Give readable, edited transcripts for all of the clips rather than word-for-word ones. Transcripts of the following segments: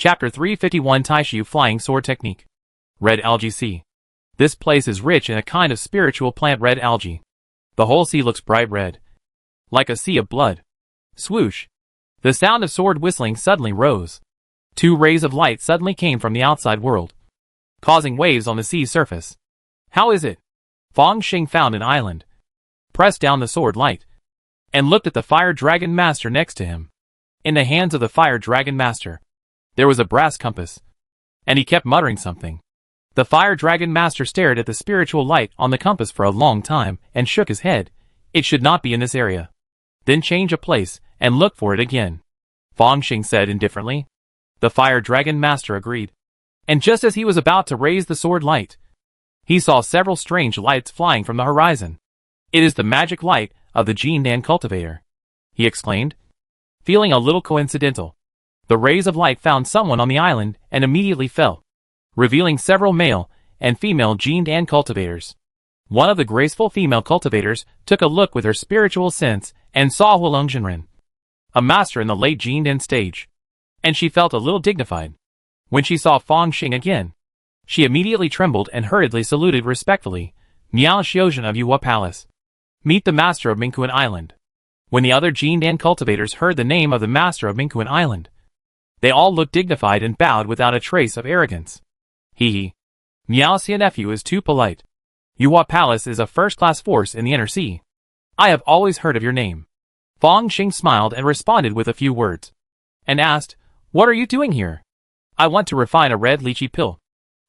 Chapter 351 Taishu Flying Sword Technique. Red Algae Sea. This place is rich in a kind of spiritual plant red algae. The whole sea looks bright red, like a sea of blood. Swoosh. The sound of sword whistling suddenly rose. Two rays of light suddenly came from the outside world, causing waves on the sea's surface. How is it? Fong Xing found an island, pressed down the sword light, and looked at the Fire Dragon Master next to him. In the hands of the Fire Dragon Master, there was a brass compass, and he kept muttering something. The Fire Dragon Master stared at the spiritual light on the compass for a long time and shook his head. It should not be in this area. Then change a place and look for it again, Fong Xing said indifferently. The Fire Dragon Master agreed. And just as he was about to raise the sword light, he saw several strange lights flying from the horizon. It is the magic light of the Jindan cultivator, he exclaimed, feeling a little coincidental. The rays of light found someone on the island and immediately fell, revealing several male and female Jindan cultivators. One of the graceful female cultivators took a look with her spiritual sense and saw Huolong Jinren, a master in the late Jindan stage, and she felt a little dignified. When she saw Fong Xing again, she immediately trembled and hurriedly saluted respectfully. Miao Xiuzhen of Yuhua Palace. Meet the master of Mingquan Island. When the other Jindan cultivators heard the name of the master of Mingquan Island, they all looked dignified and bowed without a trace of arrogance. Hee. Miao Xia nephew is too polite. Yuhua Palace is a first-class force in the inner sea. I have always heard of your name. Fong Xing smiled and responded with a few words, and asked, what are you doing here? I want to refine a red lychee pill,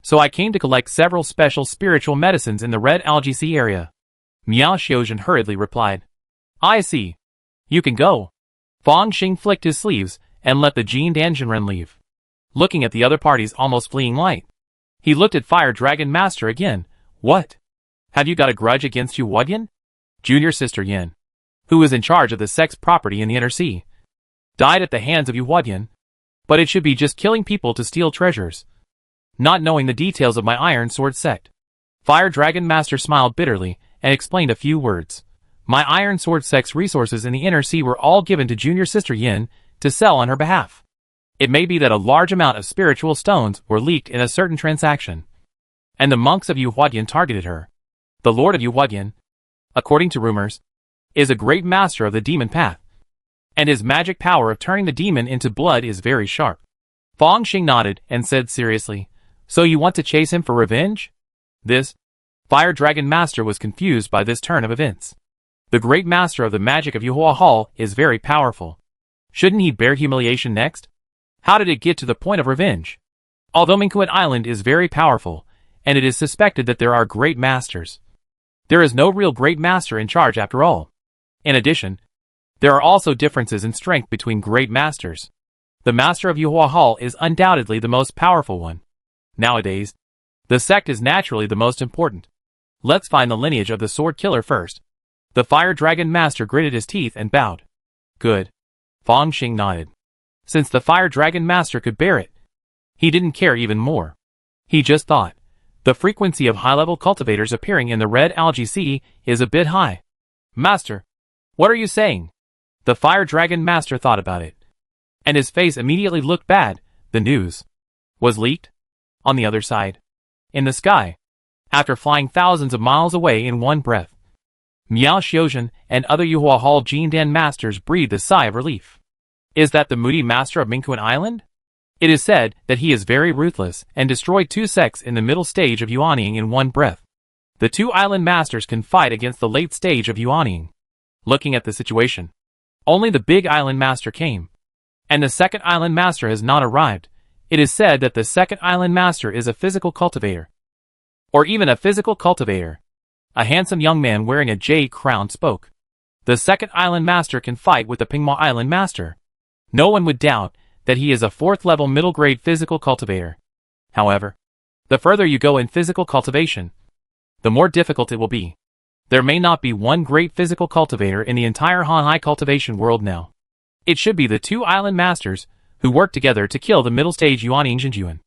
so I came to collect several special spiritual medicines in the red algae sea area. Miao Xiuzhen hurriedly replied. I see. You can go. Fong Xing flicked his sleeves and let the Jindan Jinren leave, looking at the other party's almost fleeing light. He looked at Fire Dragon Master again. What? Have you got a grudge against Yu Huodian? Junior sister Yin, who is in charge of the sex property in the inner sea, died at the hands of Yu Huodian, but it should be just killing people to steal treasures, not knowing the details of my Iron Sword sect. Fire Dragon Master smiled bitterly and explained a few words. My Iron Sword sect's resources in the inner sea were all given to Junior Sister Yin to sell on her behalf. It may be that a large amount of spiritual stones were leaked in a certain transaction, and the monks of Yu Huodian targeted her. The Lord of Yu Huodian, according to rumors, is a great master of the demon path, and his magic power of turning the demon into blood is very sharp. Fong Xing nodded and said seriously, so you want to chase him for revenge? This Fire Dragon Master was confused by this turn of events. The great master of the magic of Yuhua Hall is very powerful. Shouldn't he bear humiliation next? How did it get to the point of revenge? Although Mingquan Island is very powerful, and it is suspected that there are great masters, there is no real great master in charge after all. In addition, there are also differences in strength between great masters. The master of Yuhua Hall is undoubtedly the most powerful one. Nowadays, the sect is naturally the most important. Let's find the lineage of the sword killer first. The Fire Dragon Master gritted his teeth and bowed. Good. Fong Xing nodded. Since the Fire Dragon Master could bear it, he didn't care even more. He just thought, the frequency of high-level cultivators appearing in the red algae sea is a bit high. Master, what are you saying? The Fire Dragon Master thought about it, and his face immediately looked bad. The news was leaked. On the other side, in the sky, after flying thousands of miles away in one breath, Miao Xiuzhen and other Yuhua Hall Jindan masters breathed a sigh of relief. Is that the moody master of Mingquan Island? It is said that he is very ruthless and destroyed 2 sects in the middle stage of Yuanying in one breath. The 2 island masters can fight against the late stage of Yuanying. Looking at the situation, only the big island master came, and the second island master has not arrived. It is said that the second island master is a physical cultivator, or even a physical cultivator. A handsome young man wearing a jade crown spoke. The second island master can fight with the Pingma island master. No one would doubt that he is a 4th level middle grade physical cultivator. However, the further you go in physical cultivation, the more difficult it will be. There may not be one great physical cultivator in the entire Hanhai cultivation world now. It should be the 2 island masters who work together to kill the middle stage Yuanying Jinjuan.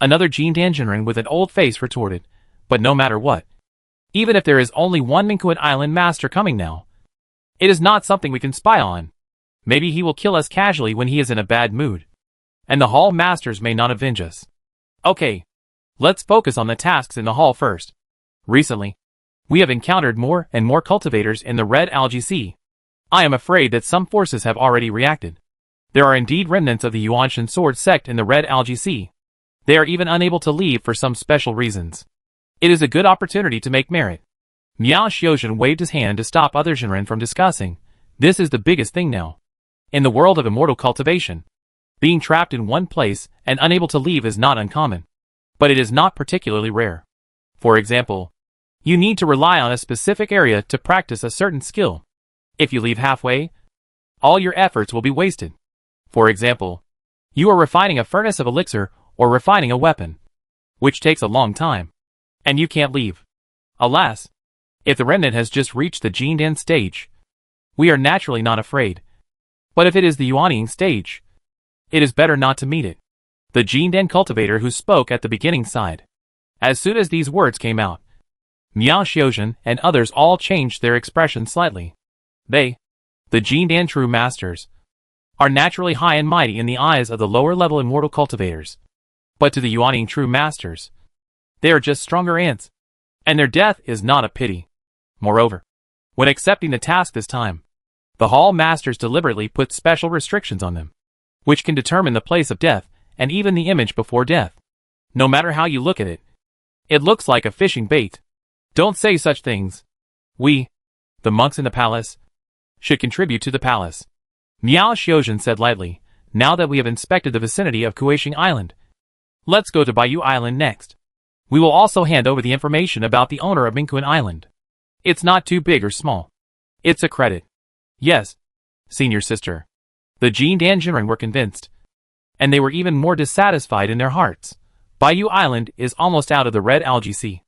Another Jindan Jinren with an old face retorted, but no matter what, even if there is only one Mingquan Island master coming now, it is not something we can spy on. Maybe he will kill us casually when he is in a bad mood. and the hall masters may not avenge us. Okay, let's focus on the tasks in the hall first. Recently, we have encountered more and more cultivators in the Red Algae Sea. I am afraid that some forces have already reacted. There are indeed remnants of the Yuanshan sword sect in the Red Algae Sea. They are even unable to leave for some special reasons. It is a good opportunity to make merit. Miao Xiuzhen waved his hand to stop other Jinren from discussing. This is the biggest thing now. In the world of immortal cultivation, being trapped in one place and unable to leave is not uncommon. But it is not particularly rare. For example, you need to rely on a specific area to practice a certain skill. If you leave halfway, all your efforts will be wasted. For example, you are refining a furnace of elixir or refining a weapon, which takes a long time, and you can't leave. Alas, if the remnant has just reached the Jindan stage, we are naturally not afraid. But if it is the Yuanying stage, it is better not to meet it. The Jindan cultivator who spoke at the beginning sighed. As soon as these words came out, Miao Xiuzhen and others all changed their expression slightly. They, the Jindan true masters, are naturally high and mighty in the eyes of the lower-level immortal cultivators. But to the Yuanying true masters, they are just stronger ants, and their death is not a pity. Moreover, when accepting the task this time, the hall masters deliberately put special restrictions on them, which can determine the place of death and even the image before death. No matter how you look at it, it looks like a fishing bait. Don't say such things. We, the monks in the palace, should contribute to the palace. Miao Xiuzhen said lightly, now that we have inspected the vicinity of Kuishing Island, let's go to Baiyu Island next. We will also hand over the information about the owner of Mingquan Island. It's not too big or small. It's a credit. Yes, senior sister. The Jindan Jinren were convinced, and they were even more dissatisfied in their hearts. Baiyu Island is almost out of the Red Algae Sea.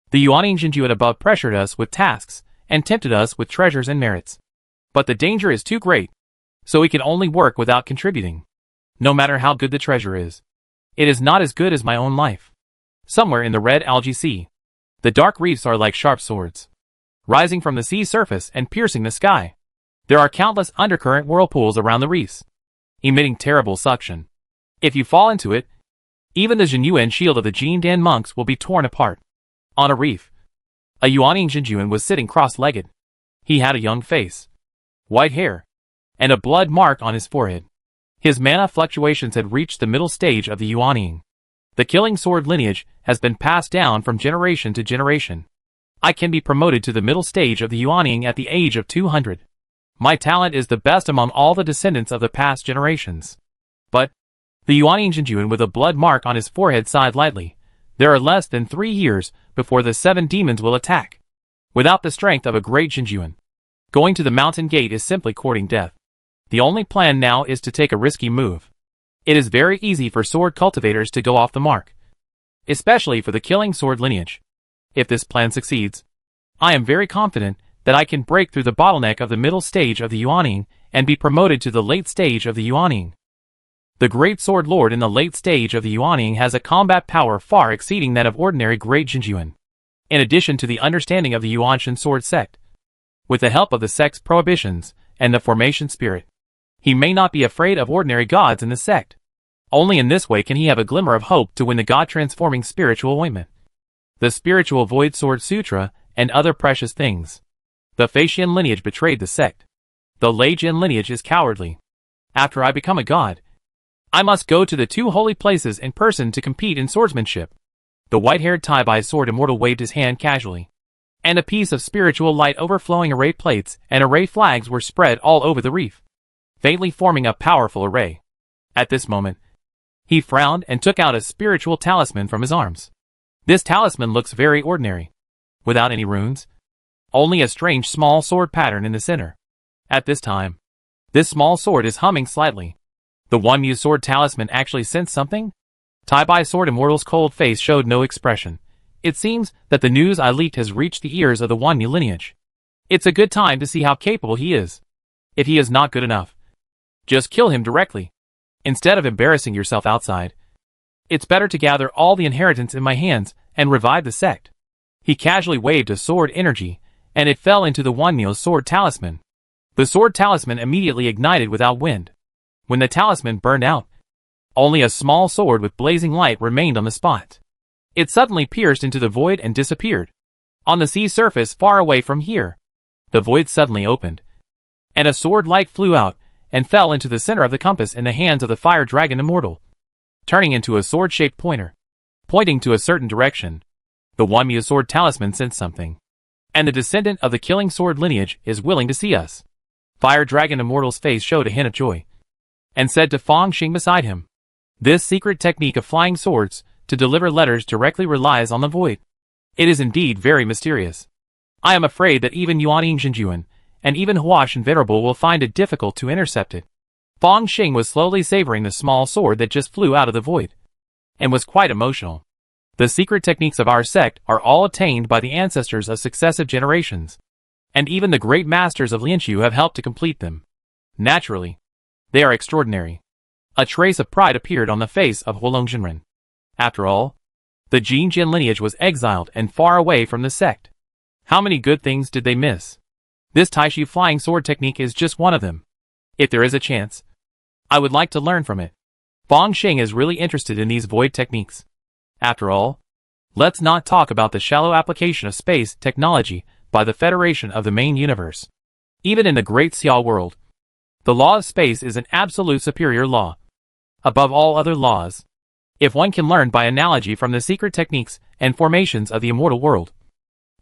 The Yuanying Jinjuan above pressured us with tasks and tempted us with treasures and merits. But the danger is too great, so we can only work without contributing. No matter how good the treasure is, it is not as good as my own life. Somewhere in the Red Algae Sea, the dark reefs are like sharp swords, rising from the sea surface and piercing the sky. There are countless undercurrent whirlpools around the reefs, emitting terrible suction. If you fall into it, even the Jinyuan shield of the Jindan monks will be torn apart. On a reef, a Yuanying Jinjuan was sitting cross-legged. He had a young face, white hair, and a blood mark on his forehead. His mana fluctuations had reached the middle stage of the Yuanying. The killing sword lineage has been passed down from generation to generation. I can be promoted to the middle stage of the Yuanying at the age of 200. My talent is the best among all the descendants of the past generations. But the Yuanying Jinjuan with a blood mark on his forehead sighed lightly. There are less than 3 years before the 7 demons will attack. Without the strength of a great Jinjuan, going to the mountain gate is simply courting death. The only plan now is to take a risky move. It is very easy for sword cultivators to go off the mark, especially for the killing sword lineage. If this plan succeeds, I am very confident that I can break through the bottleneck of the middle stage of the Yuanying and be promoted to the late stage of the Yuanying. The Great Sword Lord in the late stage of the Yuanying has a combat power far exceeding that of ordinary Great Jinjuan. In addition to the understanding of the Yuanshan sword sect, with the help of the sect's prohibitions and the formation spirit, he may not be afraid of ordinary gods in the sect. Only in this way can he have a glimmer of hope to win the god-transforming spiritual ointment, the spiritual void sword sutra, and other precious things. The Feishian lineage betrayed the sect. The Leijin lineage is cowardly. After I become a god, I must go to the 2 holy places in person to compete in swordsmanship. The white-haired Tai-Bai sword immortal waved his hand casually, and a piece of spiritual light overflowing array plates and array flags were spread all over the reef, faintly forming a powerful array. At this moment, he frowned and took out a spiritual talisman from his arms. This talisman looks very ordinary, without any runes, only a strange small sword pattern in the center. At this time, this small sword is humming slightly. The Wanyu sword talisman actually sensed something? Tai-Bai sword immortal's cold face showed no expression. It seems that the news I leaked has reached the ears of the Wanyu lineage. It's a good time to see how capable he is. If he is not good enough, just kill him directly. Instead of embarrassing yourself outside, it's better to gather all the inheritance in my hands and revive the sect. He casually waved a sword energy, and it fell into the Wanyu's sword talisman. The sword talisman immediately ignited without wind. When the talisman burned out, Only a small sword with blazing light remained on the spot. It suddenly pierced into the void and disappeared. On the sea surface far away from here, the void suddenly opened, and a sword light flew out and fell into the center of the compass in the hands of the fire dragon immortal, turning into a sword-shaped pointer, pointing to a certain direction. The Wanmu sword talisman sensed something, and the descendant of the killing sword lineage is willing to see us. Fire dragon immortal's face showed a hint of joy, and said to Fang Xing beside him, "This secret technique of flying swords to deliver letters directly relies on the void. It is indeed very mysterious. I am afraid that even Yuan Yingzhenjuan and even Huash and Venerable will find it difficult to intercept it." Fang Xing was slowly savoring the small sword that just flew out of the void, and was quite emotional. The secret techniques of our sect are all attained by the ancestors of successive generations, and even the great masters of Lianshu have helped to complete them. Naturally, they are extraordinary. A trace of pride appeared on the face of Huolong Jinren. After all, the Jinjin lineage was exiled and far away from the sect. How many good things did they miss? This Taishu flying sword technique is just one of them. If there is a chance, I would like to learn from it. Fang Xing is really interested in these void techniques. After all, let's not talk about the shallow application of space technology by the Federation of the main universe. Even in the Great Xiao world, the law of space is an absolute superior law, above all other laws. If one can learn by analogy from the secret techniques and formations of the immortal world,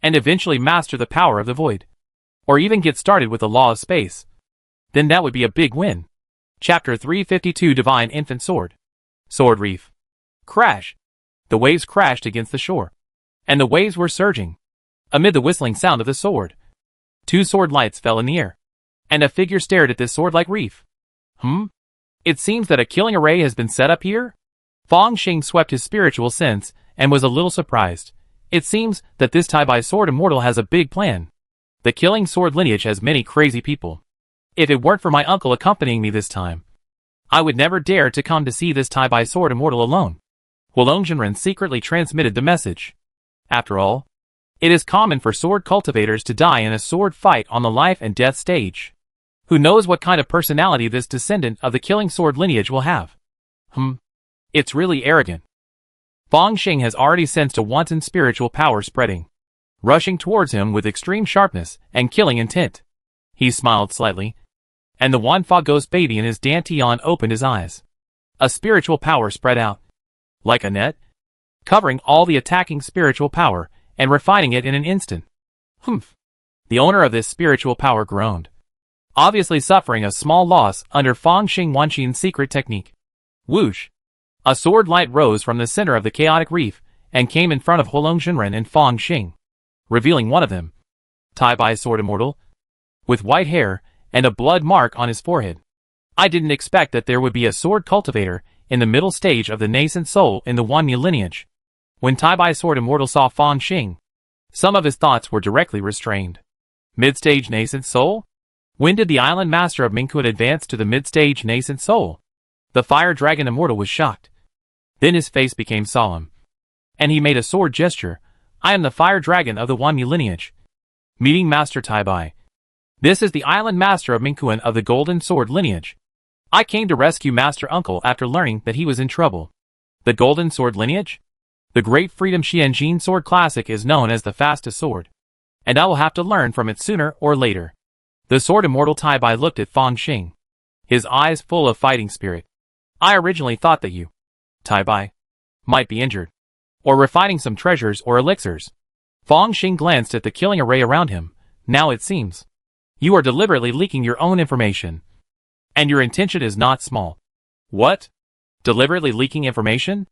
and eventually master the power of the void, or even get started with the law of space, then that would be a big win. Chapter 352 Divine Infant Sword. Sword Reef. Crash. The waves crashed against the shore, and the waves were surging. Amid the whistling sound of the sword, two sword lights fell in the air, and a figure stared at this sword-like reef. It seems that a killing array has been set up here? Fang Xing swept his spiritual sense and was a little surprised. It seems that this Tai Bai sword immortal has a big plan. The killing sword lineage has many crazy people. If it weren't for my uncle accompanying me this time, I would never dare to come to see this Tai Bai sword immortal alone. Huolong Jinren secretly transmitted the message. After all, it is common for sword cultivators to die in a sword fight on the life and death stage. Who knows what kind of personality this descendant of the killing sword lineage will have? It's really arrogant. Fang Xing has already sensed a wanton spiritual power spreading, rushing towards him with extreme sharpness and killing intent. He smiled slightly, and the Wanfa ghost baby in his dantian opened his eyes. A spiritual power spread out, like a net, covering all the attacking spiritual power and refining it in an instant. The owner of this spiritual power groaned, obviously suffering a small loss under Fang Xing Wanqin's secret technique. Whoosh! A sword light rose from the center of the chaotic reef and came in front of Huolong Jinren and Fang Xing, revealing one of them. Tai Bai sword immortal, with white hair and a blood mark on his forehead. I didn't expect that there would be a sword cultivator in the middle stage of the nascent soul in the Wanmu lineage. When Tai Bai sword immortal saw Fang Xing, some of his thoughts were directly restrained. Mid-stage nascent soul? When did the island master of Mingkut advance to the mid-stage nascent soul? The fire dragon immortal was shocked. Then his face became solemn, and he made a sword gesture. I am the fire dragon of the Wanmu lineage. Meeting Master Tai Bai. This is the island master of Mingkuan of the golden sword lineage. I came to rescue Master Uncle after learning that he was in trouble. The golden sword lineage? The great Freedom Xianjin sword classic is known as the fastest sword, and I will have to learn from it sooner or later. The sword immortal Tai Bai looked at Fang Xing, his eyes full of fighting spirit. I originally thought that you, Tai Bai, might be injured, or refining some treasures or elixirs. Fang Xing glanced at the killing array around him. Now it seems you are deliberately leaking your own information, and your intention is not small. What? Deliberately leaking information?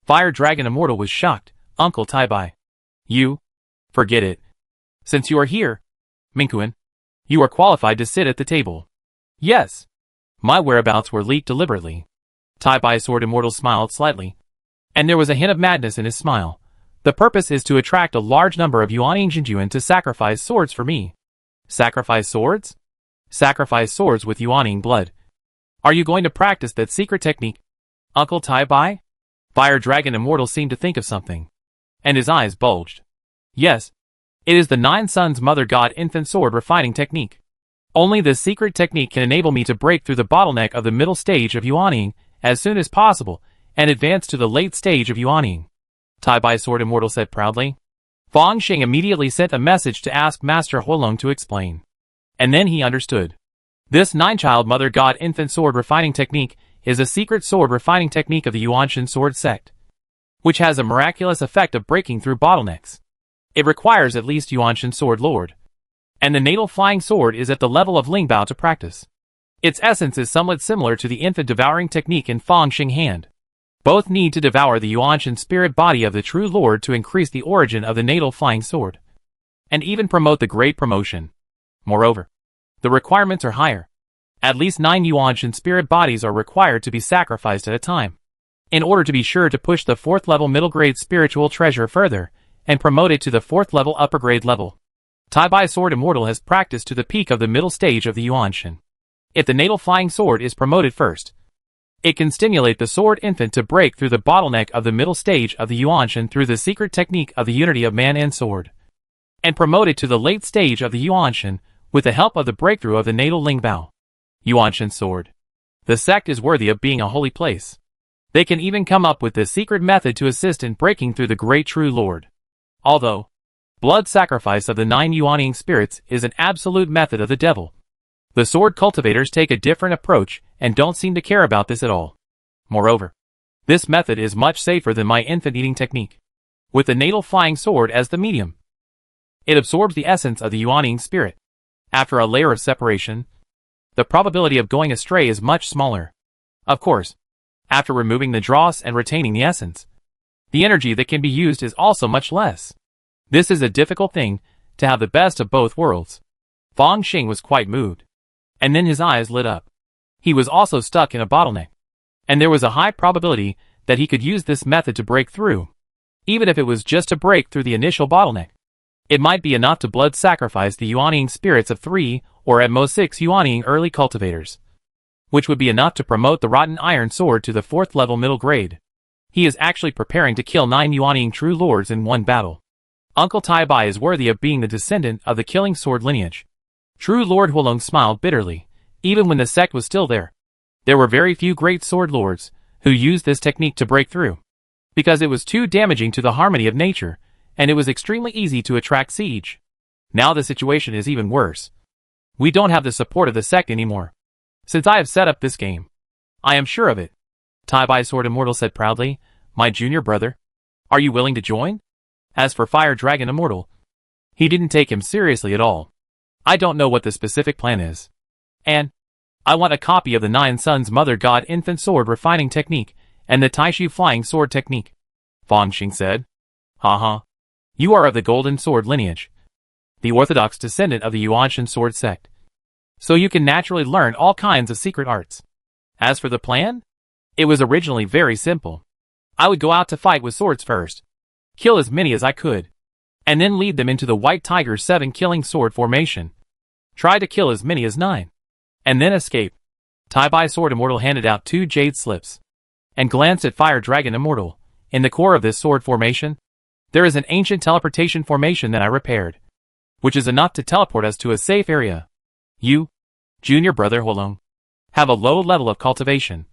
Fire Dragon Immortal was shocked. Uncle Tai Bai. You? Forget it. Since you are here, Mingkuan, you are qualified to sit at the table. Yes. My whereabouts were leaked deliberately. Tai Bai Sword Immortal smiled slightly, and there was a hint of madness in his smile. The purpose is to attract a large number of Yuan Yingzhenjuan to sacrifice swords for me. Sacrifice swords? Sacrifice swords with Yuaning blood. Are you going to practice that secret technique, Uncle Tai Bai? Fire Dragon Immortal seemed to think of something, and his eyes bulged. Yes. It is the Nine Suns Mother God Infant Sword refining technique. Only this secret technique can enable me to break through the bottleneck of the middle stage of Yuaning as soon as possible, and advance to the late stage of yuaning. Tai Bai Sword Immortal said proudly. Fang Xing immediately sent a message to ask Master Huolong to explain. And then he understood. This nine-child mother god infant sword refining technique is a secret sword refining technique of the Yuanshan sword sect, which has a miraculous effect of breaking through bottlenecks. It requires at least Yuanshan sword lord. And the natal flying sword is at the level of Lingbao to practice. Its essence is somewhat similar to the infant devouring technique in Fang Xing hand. Both need to devour the Yuanshan spirit body of the true lord to increase the origin of the natal flying sword, and even promote the great promotion. Moreover, the requirements are higher. At least 9 Yuanshan spirit bodies are required to be sacrificed at a time, in order to be sure to push the 4th level middle grade spiritual treasure further, and promote it to the 4th level upper grade level. Tai Bai Sword Immortal has practiced to the peak of the middle stage of the Yuanshan. If the natal flying sword is promoted first, it can stimulate the sword infant to break through the bottleneck of the middle stage of the Yuanshan through the secret technique of the unity of man and sword, and promote it to the late stage of the Yuanshan with the help of the breakthrough of the natal Lingbao. Yuanshan sword. The sect is worthy of being a holy place. They can even come up with this secret method to assist in breaking through the great true lord. Although, blood sacrifice of the 9 yuaning spirits is an absolute method of the devil, the sword cultivators take a different approach and don't seem to care about this at all. Moreover, this method is much safer than my infant eating technique. With the natal flying sword as the medium, it absorbs the essence of the yuaning spirit. After a layer of separation, the probability of going astray is much smaller. Of course, after removing the dross and retaining the essence, the energy that can be used is also much less. This is a difficult thing, to have the best of both worlds. Fang Xing was quite moved. And then his eyes lit up. He was also stuck in a bottleneck, and there was a high probability that he could use this method to break through. Even if it was just to break through the initial bottleneck, it might be enough to blood sacrifice the yuaning spirits of 3 or at most 6 yuaning early cultivators, which would be enough to promote the rotten iron sword to the 4th level middle grade. He is actually preparing to kill 9 yuaning true lords in one battle. Uncle Tai Bai is worthy of being the descendant of the killing sword lineage. True Lord Huolong smiled bitterly. Even when the sect was still there, there were very few great sword lords who used this technique to break through, because it was too damaging to the harmony of nature, and it was extremely easy to attract siege. Now the situation is even worse. We don't have the support of the sect anymore. Since I have set up this game, I am sure of it. Tai Bai Sword Immortal said proudly, my junior brother, are you willing to join? As for Fire Dragon Immortal, he didn't take him seriously at all. I don't know what the specific plan is. And I want a copy of the 9 Suns Mother God Infant Sword Refining Technique and the Taishu Flying Sword Technique. Fang Xing said. Haha. You are of the Golden Sword lineage, the orthodox descendant of the Yuanshan sword sect, so you can naturally learn all kinds of secret arts. As for the plan, it was originally very simple. I would go out to fight with swords first, kill as many as I could, and then lead them into the White Tiger's 7 killing sword formation. Try to kill as many as 9, and then escape. Tai Bai Sword Immortal handed out 2 jade slips, and glanced at Fire Dragon Immortal. In the core of this sword formation, there is an ancient teleportation formation that I repaired, which is enough to teleport us to a safe area. You, junior brother Huolong, have a low level of cultivation,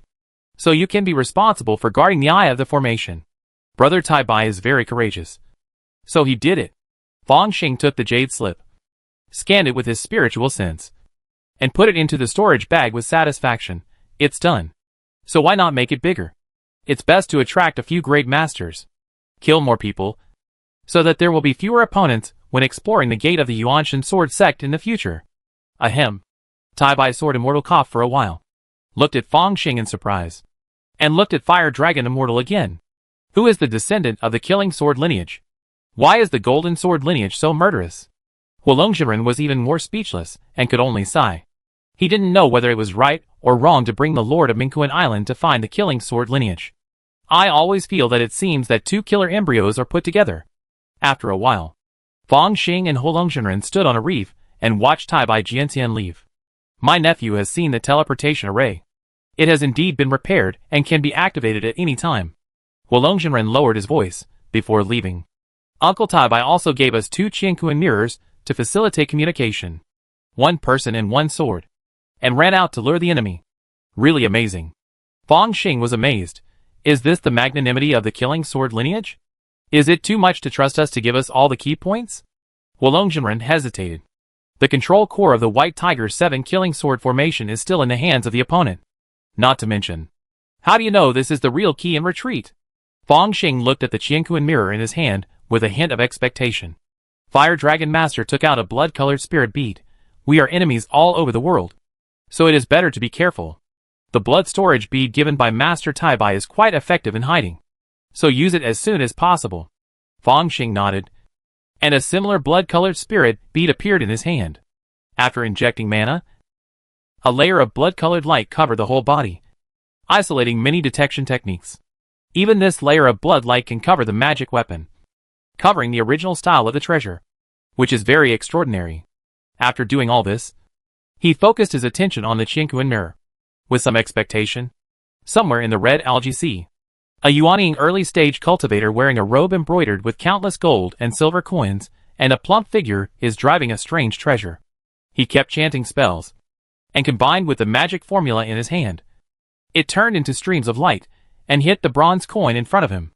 so you can be responsible for guarding the eye of the formation. Brother Tai Bai is very courageous, so he did it. Fang Xing took the jade slip, scanned it with his spiritual sense, and put it into the storage bag with satisfaction. It's done. So why not make it bigger? It's best to attract a few great masters, kill more people, so that there will be fewer opponents when exploring the gate of the Yuanshan sword sect in the future. Ahem. Tai Bai Sword Immortal coughed for a while, looked at Fang Xing in surprise, and looked at Fire Dragon Immortal again. Who is the descendant of the killing sword lineage? Why is the golden sword lineage so murderous? Huolong Jiren was even more speechless, and could only sigh. He didn't know whether it was right or wrong to bring the Lord of Mingkuan Island to find the killing sword lineage. I always feel that it seems that 2 killer embryos are put together. After a while, Fang Xing and Huolong Jiren stood on a reef and watched Tai Bai Jiantian leave. My nephew has seen the teleportation array. It has indeed been repaired and can be activated at any time. Huolong Jiren lowered his voice before leaving. Uncle Tai Bai also gave us 2 Qiankuan mirrors to facilitate communication. 1 person and 1 sword. And ran out to lure the enemy. Really amazing. Fang Xing was amazed. Is this the magnanimity of the killing sword lineage? Is it too much to trust us to give us all the key points? Wolong Jinren hesitated. The control core of the White Tiger 7 killing sword formation is still in the hands of the opponent. Not to mention, how do you know this is the real key in retreat? Fang Xing looked at the Qianquan mirror in his hand with a hint of expectation. Fire Dragon Master took out a blood-colored spirit bead. We are enemies all over the world, so it is better to be careful. The blood storage bead given by Master Tai Bai is quite effective in hiding, so use it as soon as possible. Fang Xing nodded, and a similar blood-colored spirit bead appeared in his hand. After injecting mana, a layer of blood-colored light covered the whole body, isolating many detection techniques. Even this layer of blood light can cover the magic weapon, covering the original style of the treasure, which is very extraordinary. After doing all this, he focused his attention on the Qianquan mirror. With some expectation, somewhere in the red algae sea, a Yuanying early-stage cultivator wearing a robe embroidered with countless gold and silver coins and a plump figure is driving a strange treasure. He kept chanting spells, and combined with the magic formula in his hand, it turned into streams of light and hit the bronze coin in front of him.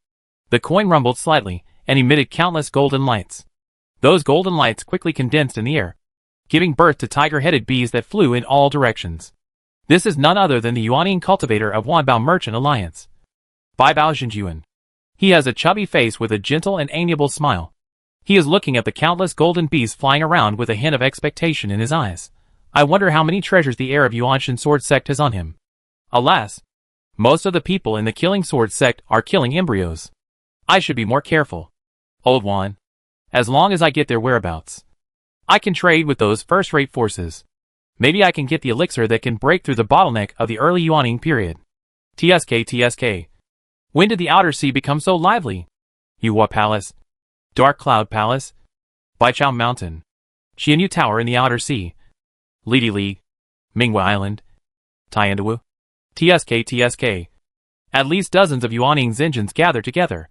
The coin rumbled slightly and emitted countless golden lights. Those golden lights quickly condensed in the air, giving birth to tiger-headed bees that flew in all directions. This is none other than the Yuanying cultivator of Wanbao Merchant Alliance, Baibao Xinjuan. He has a chubby face with a gentle and amiable smile. He is looking at the countless golden bees flying around with a hint of expectation in his eyes. I wonder how many treasures the heir of Yuanshan Sword Sect has on him. Alas, most of the people in the Killing Sword Sect are killing embryos. I should be more careful. Old one. As long as I get their whereabouts, I can trade with those first-rate forces. Maybe I can get the elixir that can break through the bottleneck of the early Yuanying period. TSK. When did the Outer Sea become so lively? Yuhua Palace, Dark Cloud Palace, Baichao Mountain, Qianyu Tower in the Outer Sea, Lidi Li, Minghua Island, Tiandawu. TSK. At least dozens of Yuanying's engines gather together.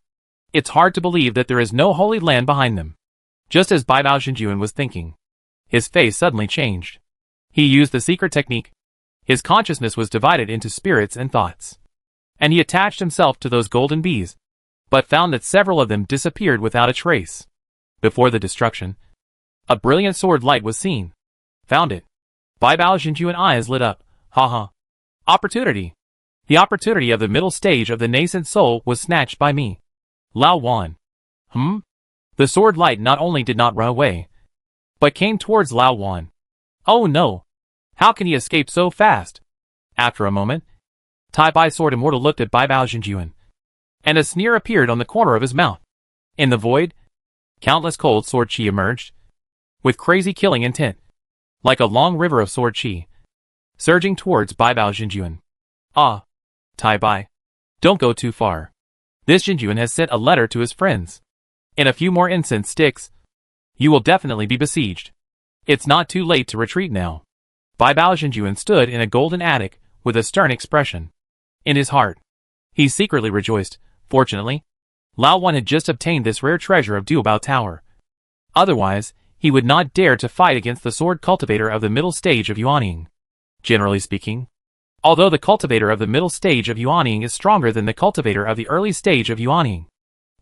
It's hard to believe that there is no holy land behind them. Just as Baibao Xinjuan was thinking, his face suddenly changed. He used the secret technique. His consciousness was divided into spirits and thoughts, and he attached himself to those golden bees, but found that several of them disappeared without a trace. Before the destruction, a brilliant sword light was seen. Found it. Baibao Xinjuan eyes lit up. Haha. Opportunity. The opportunity of the middle stage of the nascent soul was snatched by me. Lao Wan. The sword light not only did not run away, but came towards Lao Wan. Oh no! How can he escape so fast? After a moment, Tai Bai Sword Immortal looked at Baibao Xinjuan, and a sneer appeared on the corner of his mouth. In the void, countless cold sword chi emerged, with crazy killing intent, like a long river of sword chi, surging towards Baibao Xinjuan. Ah! Tai Bai. Don't go too far. This Xinjuan has sent a letter to his friends. In a few more incense sticks, you will definitely be besieged. It's not too late to retreat now. Baibao Xinjuan stood in a golden attic with a stern expression. In his heart, he secretly rejoiced. Fortunately, Lao Wan had just obtained this rare treasure of Duobao Tower. Otherwise, he would not dare to fight against the sword cultivator of the middle stage of Yuanying. Generally speaking, although the cultivator of the middle stage of Yuanying is stronger than the cultivator of the early stage of Yuanying,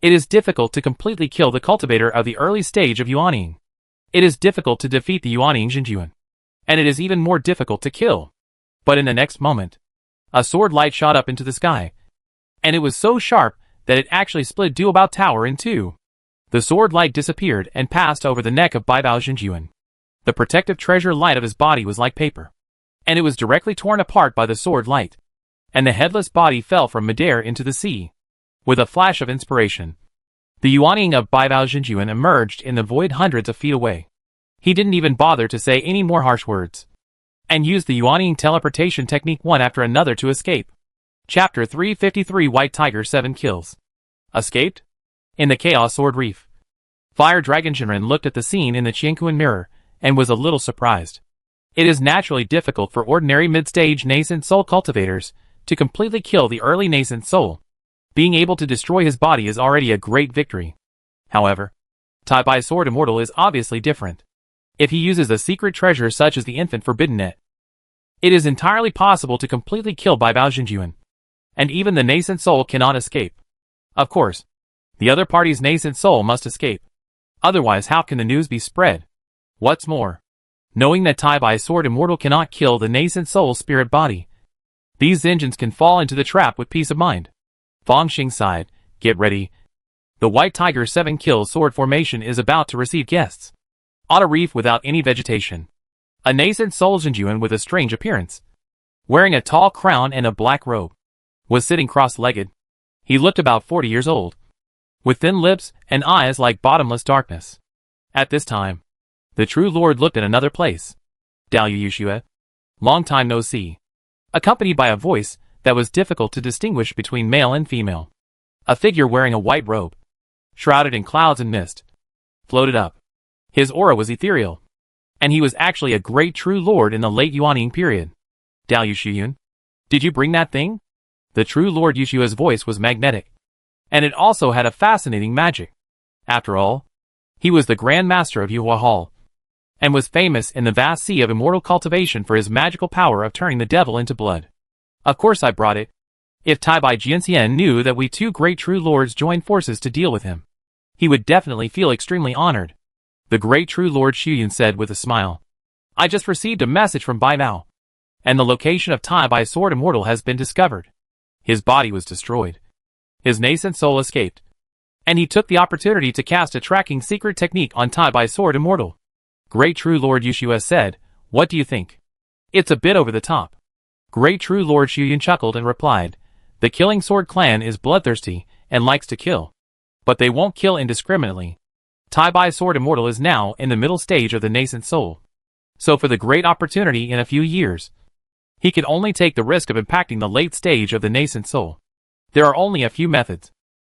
it is difficult to completely kill the cultivator of the early stage of Yuanying. It is difficult to defeat the Yuanying Xinjuan, and it is even more difficult to kill. But in the next moment, a sword light shot up into the sky, and it was so sharp that it actually split Duobao Tower in two. The sword light disappeared and passed over the neck of Baibao Xinjuan. The protective treasure light of his body was like paper, and it was directly torn apart by the sword light, and the headless body fell from midair into the sea. With a flash of inspiration, the Yuanying of Baibao Xinjuan emerged in the void hundreds of feet away. He didn't even bother to say any more harsh words, and used the Yuanying teleportation technique one after another to escape. Chapter 353 White Tiger 7 Kills. Escaped? In the Chaos Sword Reef. Fire Dragon Jinren looked at the scene in the Qianquan mirror, and was a little surprised. It is naturally difficult for ordinary mid-stage nascent soul cultivators to completely kill the early nascent soul. Being able to destroy his body is already a great victory. However, Tai Bai Sword Immortal is obviously different. If he uses a secret treasure such as the Infant Forbidden Net, it is entirely possible to completely kill Baibao Xinjuan. and even the nascent soul cannot escape. Of course, the other party's nascent soul must escape. Otherwise, how can the news be spread? What's more, knowing that Tai Bai's sword immortal cannot kill the nascent soul's spirit body, these engines can fall into the trap with peace of mind. Fang Xing sighed. Get ready. The White Tiger 7-kill sword formation is about to receive guests. On a reef without any vegetation, a nascent soul Jinjuan with a strange appearance, wearing a tall crown and a black robe, was sitting cross-legged. He looked about 40 years old, with thin lips and eyes like bottomless darkness. At this time, the true lord looked at another place. Daliu Yuxue. Long time no see. Accompanied by a voice that was difficult to distinguish between male and female. A figure wearing a white robe, shrouded in clouds and mist, floated up. His aura was ethereal, and he was actually a great true lord in the late Yuanying period. Daliu Shuyun, did you bring that thing? The true lord Yushua's voice was magnetic, and it also had a fascinating magic. After all, he was the Grand Master of Yuhua Hall, and was famous in the vast sea of immortal cultivation for his magical power of turning the devil into blood. Of course I brought it. If Tai Bai Jianxian knew that we two great true lords joined forces to deal with him, he would definitely feel extremely honored. The great true lord Shuyun said with a smile. I just received a message from Bai Mao, and the location of Tai Bai's sword immortal has been discovered. His body was destroyed. His nascent soul escaped, and he took the opportunity to cast a tracking secret technique on Tai Bai's sword immortal. Great true lord Yushua said, what do you think? It's a bit over the top. Great true lord Shuyun chuckled and replied, the Killing Sword clan is bloodthirsty and likes to kill, but they won't kill indiscriminately. Tai Bai's sword immortal is now in the middle stage of the nascent soul. So for the great opportunity in a few years, he can only take the risk of impacting the late stage of the nascent soul. There are only a few methods,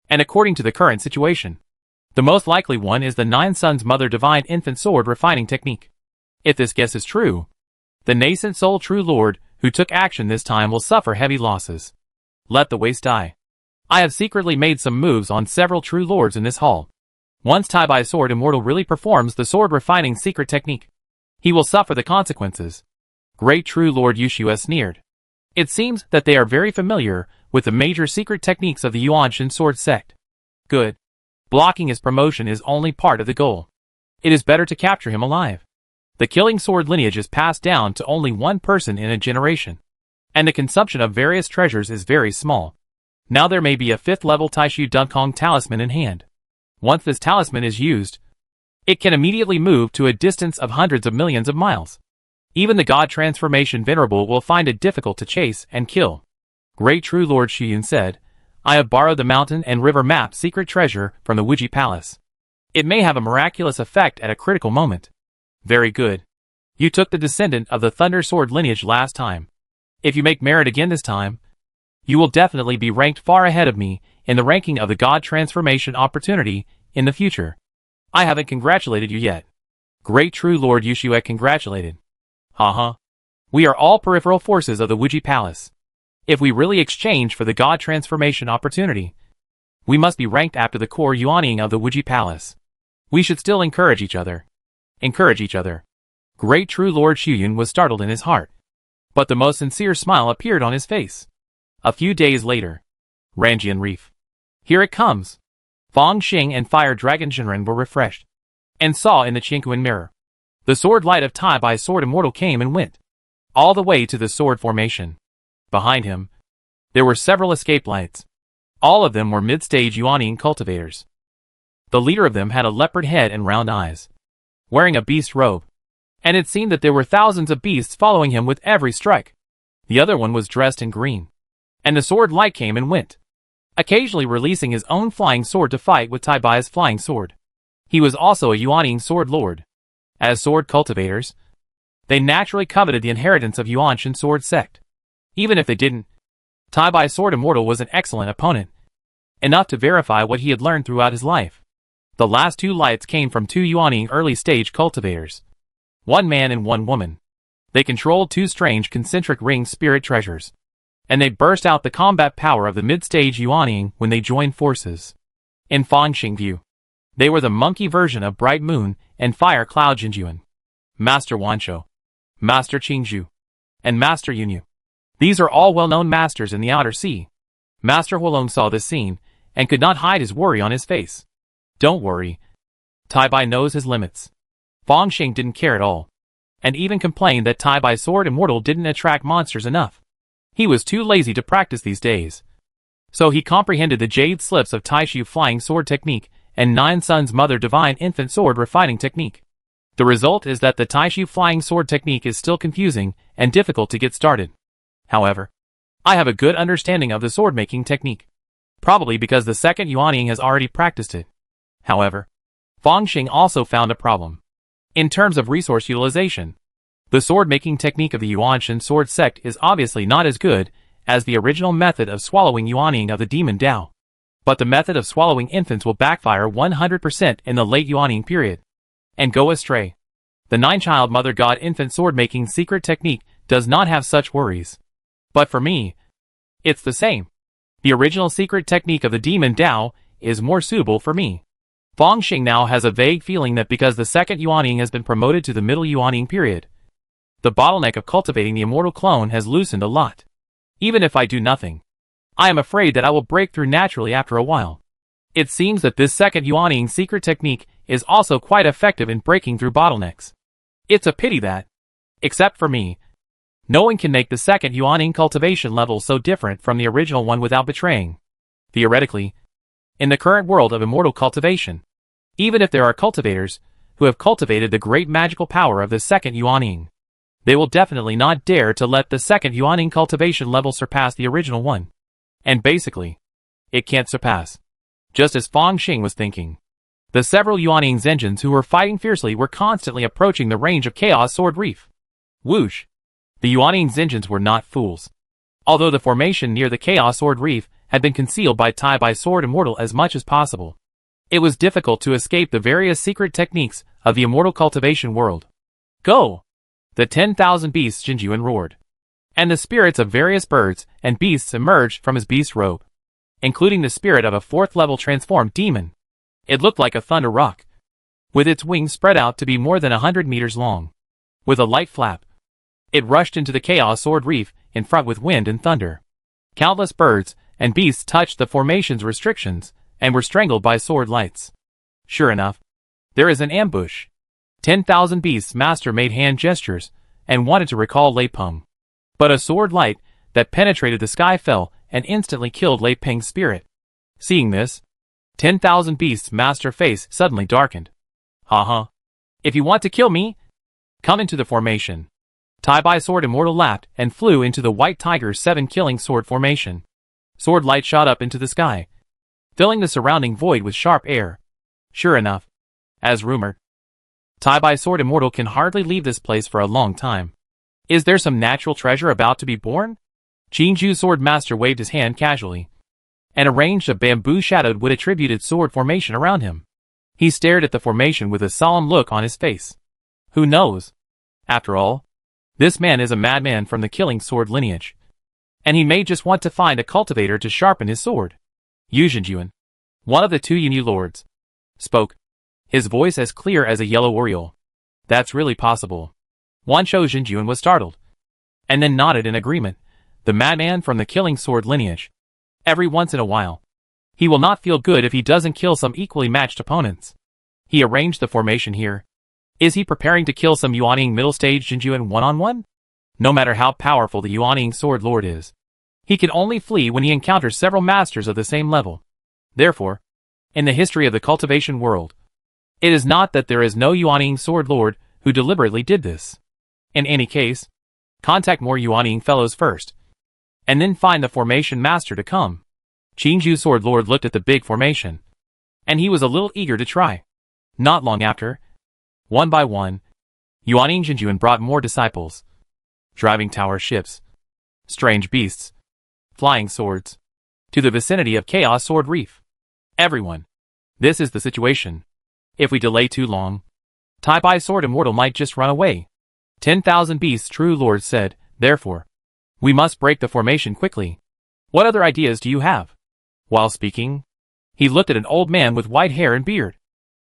and according to the current situation, the most likely one is the Nine Suns Mother Divine Infant Sword refining technique. If this guess is true, the nascent soul true lord who took action this time will suffer heavy losses. Let the waste die. I have secretly made some moves on several true lords in this hall. Once Tai Bai's sword immortal really performs the sword refining secret technique, he will suffer the consequences. Great true lord Yushua sneered. It seems that they are very familiar with the major secret techniques of the Yuanshan sword sect. Good. Blocking his promotion is only part of the goal. It is better to capture him alive. The killing sword lineage is passed down to only one person in a generation, and the consumption of various treasures is very small. Now there may be a 5th level Taishu Dunkong talisman in hand. Once this talisman is used, it can immediately move to a distance of hundreds of millions of miles. Even the God Transformation Venerable will find it difficult to chase and kill. Great True Lord Shuyun said, I have borrowed the mountain and river map secret treasure from the Wuji Palace. It may have a miraculous effect at a critical moment. Very good. You took the descendant of the Thunder Sword lineage last time. If you make merit again this time, you will definitely be ranked far ahead of me in the ranking of the God Transformation opportunity in the future. I haven't congratulated you yet. Great True Lord Yushue congratulated. Haha. We are all peripheral forces of the Wuji Palace. If we really exchange for the God Transformation opportunity, we must be ranked after the core Yuanying of the Wuji Palace. We should still encourage each other. Encourage each other. Great True Lord Shuyun was startled in his heart, but the most sincere smile appeared on his face. A few days later, Ranjian Reef. Here it comes. Fang Xing and Fire Dragon Shinren were refreshed, and saw in the Qingquan mirror. The sword light of Tai Bai's sword immortal came and went, all the way to the sword formation. Behind him, there were several escape lights. All of them were mid-stage Yuanying cultivators. The leader of them had a leopard head and round eyes, wearing a beast robe, and it seemed that there were thousands of beasts following him with every strike. The other one was dressed in green, and the sword light came and went, occasionally releasing his own flying sword to fight with Tai Bai's flying sword. He was also a Yuanying sword lord. As sword cultivators, they naturally coveted the inheritance of Yuanshan sword sect. Even if they didn't, Tai Bai's sword immortal was an excellent opponent, enough to verify what he had learned throughout his life. The last two lights came from two Yuanying early-stage cultivators, one man and one woman. They controlled two strange concentric ring spirit treasures, and they burst out the combat power of the mid-stage Yuanying when they joined forces. In Fangxing view, they were the monkey version of Bright Moon and Fire Cloud Jinjuan, Master Wanshou, Master Qingzhu, and Master Yunyu. These are all well-known masters in the Outer Sea. Master Huolong saw this scene, and could not hide his worry on his face. Don't worry. Tai Bai knows his limits. Fang Xing didn't care at all, and even complained that Tai Bai's sword immortal didn't attract monsters enough. He was too lazy to practice these days. So he comprehended the jade slips of Taishu flying sword technique and Nine Sun's mother divine infant sword refining technique. The result is that the Taishu flying sword technique is still confusing and difficult to get started. However, I have a good understanding of the sword making technique. Probably because the second Yuanying has already practiced it. However, Fang Xing also found a problem. In terms of resource utilization, the sword-making technique of the Yuanshan sword sect is obviously not as good as the original method of swallowing Yuanying of the demon Dao. But the method of swallowing infants will backfire 100% in the late Yuanying period and go astray. The nine-child mother god infant sword-making secret technique does not have such worries. But for me, it's the same. The original secret technique of the demon Dao is more suitable for me. Fang Xing now has a vague feeling that because the second Yuanying has been promoted to the middle Yuanying period, the bottleneck of cultivating the immortal clone has loosened a lot. Even if I do nothing, I am afraid that I will break through naturally after a while. It seems that this second Yuanying secret technique is also quite effective in breaking through bottlenecks. It's a pity that, except for me, no one can make the second Yuanying cultivation level so different from the original one without betraying. Theoretically, in the current world of immortal cultivation, even if there are cultivators who have cultivated the great magical power of the second Yuanying, they will definitely not dare to let the second Yuanying cultivation level surpass the original one. And basically, it can't surpass. Just as Fang Xing was thinking. The several Yuanying's engines who were fighting fiercely were constantly approaching the range of Chaos Sword Reef. Whoosh! The Yuanying's engines were not fools. Although the formation near the Chaos Sword Reef had been concealed by Tai Bai Sword Immortal as much as possible, it was difficult to escape the various secret techniques of the immortal cultivation world. Go! The 10,000 beasts Jinjuan roared. And the spirits of various birds and beasts emerged from his beast robe, including the spirit of a 4th level transformed demon. It looked like a thunder rock, with its wings spread out to be more than 100 meters long. With a light flap, it rushed into the Chaos Sword Reef in front with wind and thunder. Countless birds and beasts touched the formation's restrictions and were strangled by sword lights. Sure enough, there is an ambush. 10,000 beasts master made hand gestures and wanted to recall Lei Peng. But a sword light that penetrated the sky fell and instantly killed Lei Peng's spirit. Seeing this, 10,000 beasts master face suddenly darkened. Haha. If you want to kill me, come into the formation. Tai Bai Sword Immortal laughed and flew into the White Tiger's 7 killing sword formation. Sword light shot up into the sky, filling the surrounding void with sharp air. Sure enough, as rumored, Tai Bai Sword Immortal can hardly leave this place for a long time. Is there some natural treasure about to be born? Qingju Sword Master waved his hand casually and arranged a bamboo-shadowed wood-attributed sword formation around him. He stared at the formation with a solemn look on his face. Who knows? After all, this man is a madman from the killing sword lineage, and he may just want to find a cultivator to sharpen his sword. Yu Zhenjuan, one of the 2 Yunyu lords, spoke, his voice as clear as a yellow oriole. That's really possible. Wanshou Zhenjuan was startled, and then nodded in agreement. The madman from the killing sword lineage. Every once in a while, he will not feel good if he doesn't kill some equally matched opponents. He arranged the formation here. Is he preparing to kill some Yuanying middle stage Zhenjuan one-on-one? No matter how powerful the Yuanying sword lord is, he can only flee when he encounters several masters of the same level. Therefore, in the history of the cultivation world, it is not that there is no Yuanying sword lord who deliberately did this. In any case, contact more Yuanying fellows first, and then find the formation master to come. Qingju sword lord looked at the big formation, and he was a little eager to try. Not long after, one by one, Yuanying Zhenjuan brought more disciples. Driving tower ships, strange beasts, flying swords, to the vicinity of Chaos Sword Reef. Everyone. This is the situation. If we delay too long, Tai Bai Sword Immortal might just run away. 10,000 beasts true lord said, therefore, we must break the formation quickly. What other ideas do you have? While speaking, he looked at an old man with white hair and beard,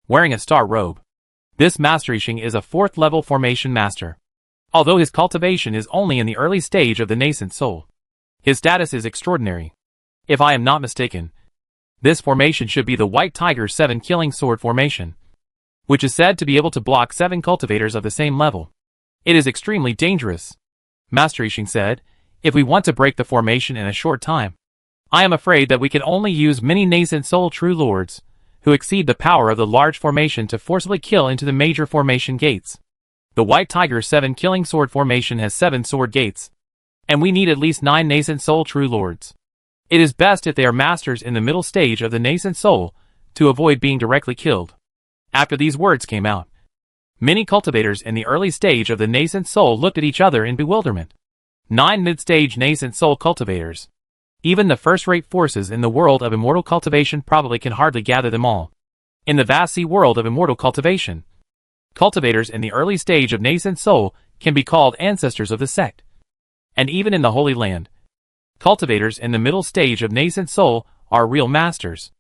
wearing a star robe. This Master Yixing is a 4th level formation master. Although his cultivation is only in the early stage of the nascent soul, his status is extraordinary. If I am not mistaken, this formation should be the White Tiger 7 Killing Sword formation, which is said to be able to block 7 cultivators of the same level. It is extremely dangerous, Master Yixing said, if we want to break the formation in a short time. I am afraid that we can only use many nascent soul true lords, who exceed the power of the large formation to forcibly kill into the major formation gates. The White Tiger 7 Killing Sword formation has 7 sword gates, and we need at least 9 nascent soul true lords. It is best if they are masters in the middle stage of the nascent soul, to avoid being directly killed. After these words came out, many cultivators in the early stage of the nascent soul looked at each other in bewilderment. 9 mid-stage nascent soul cultivators. Even the first-rate forces in the world of immortal cultivation probably can hardly gather them all. In the vast sea world of immortal cultivation, cultivators in the early stage of nascent soul can be called ancestors of the sect. And even in the Holy Land, cultivators in the middle stage of nascent soul are real masters.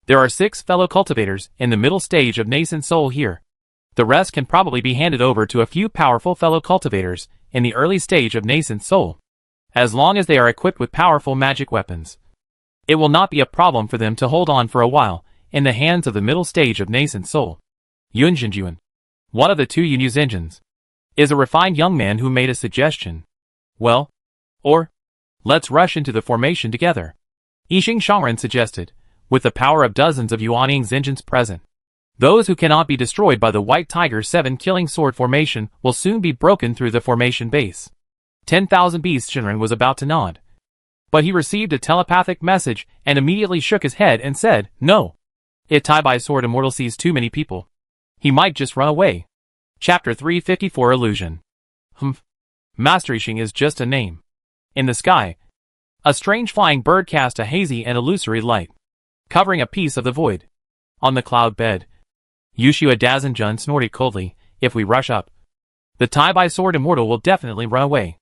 There are 6 fellow cultivators in the middle stage of nascent soul here. The rest can probably be handed over to a few powerful fellow cultivators in the early stage of nascent soul, as long as they are equipped with powerful magic weapons. It will not be a problem for them to hold on for a while in the hands of the middle stage of nascent soul. Yun Jinjuan, one of the 2 Yunyu's engines, is a refined young man who made a suggestion. Well, or, let's rush into the formation together, Yixing Shangren suggested, with the power of dozens of Yuanning's engines present. Those who cannot be destroyed by the White Tiger 7 Killing Sword formation will soon be broken through the formation base. 10,000 Beasts Shinran was about to nod, but he received a telepathic message and immediately shook his head and said, no. If Tai Bai Sword Immortal sees too many people, he might just run away. Chapter 354 Illusion. Master Yixing is just a name. In the sky, a strange flying bird cast a hazy and illusory light, covering a piece of the void. On the cloud bed, Yushua Dazenjun snorted coldly, if we rush up, the Tai Bai Sword Immortal will definitely run away.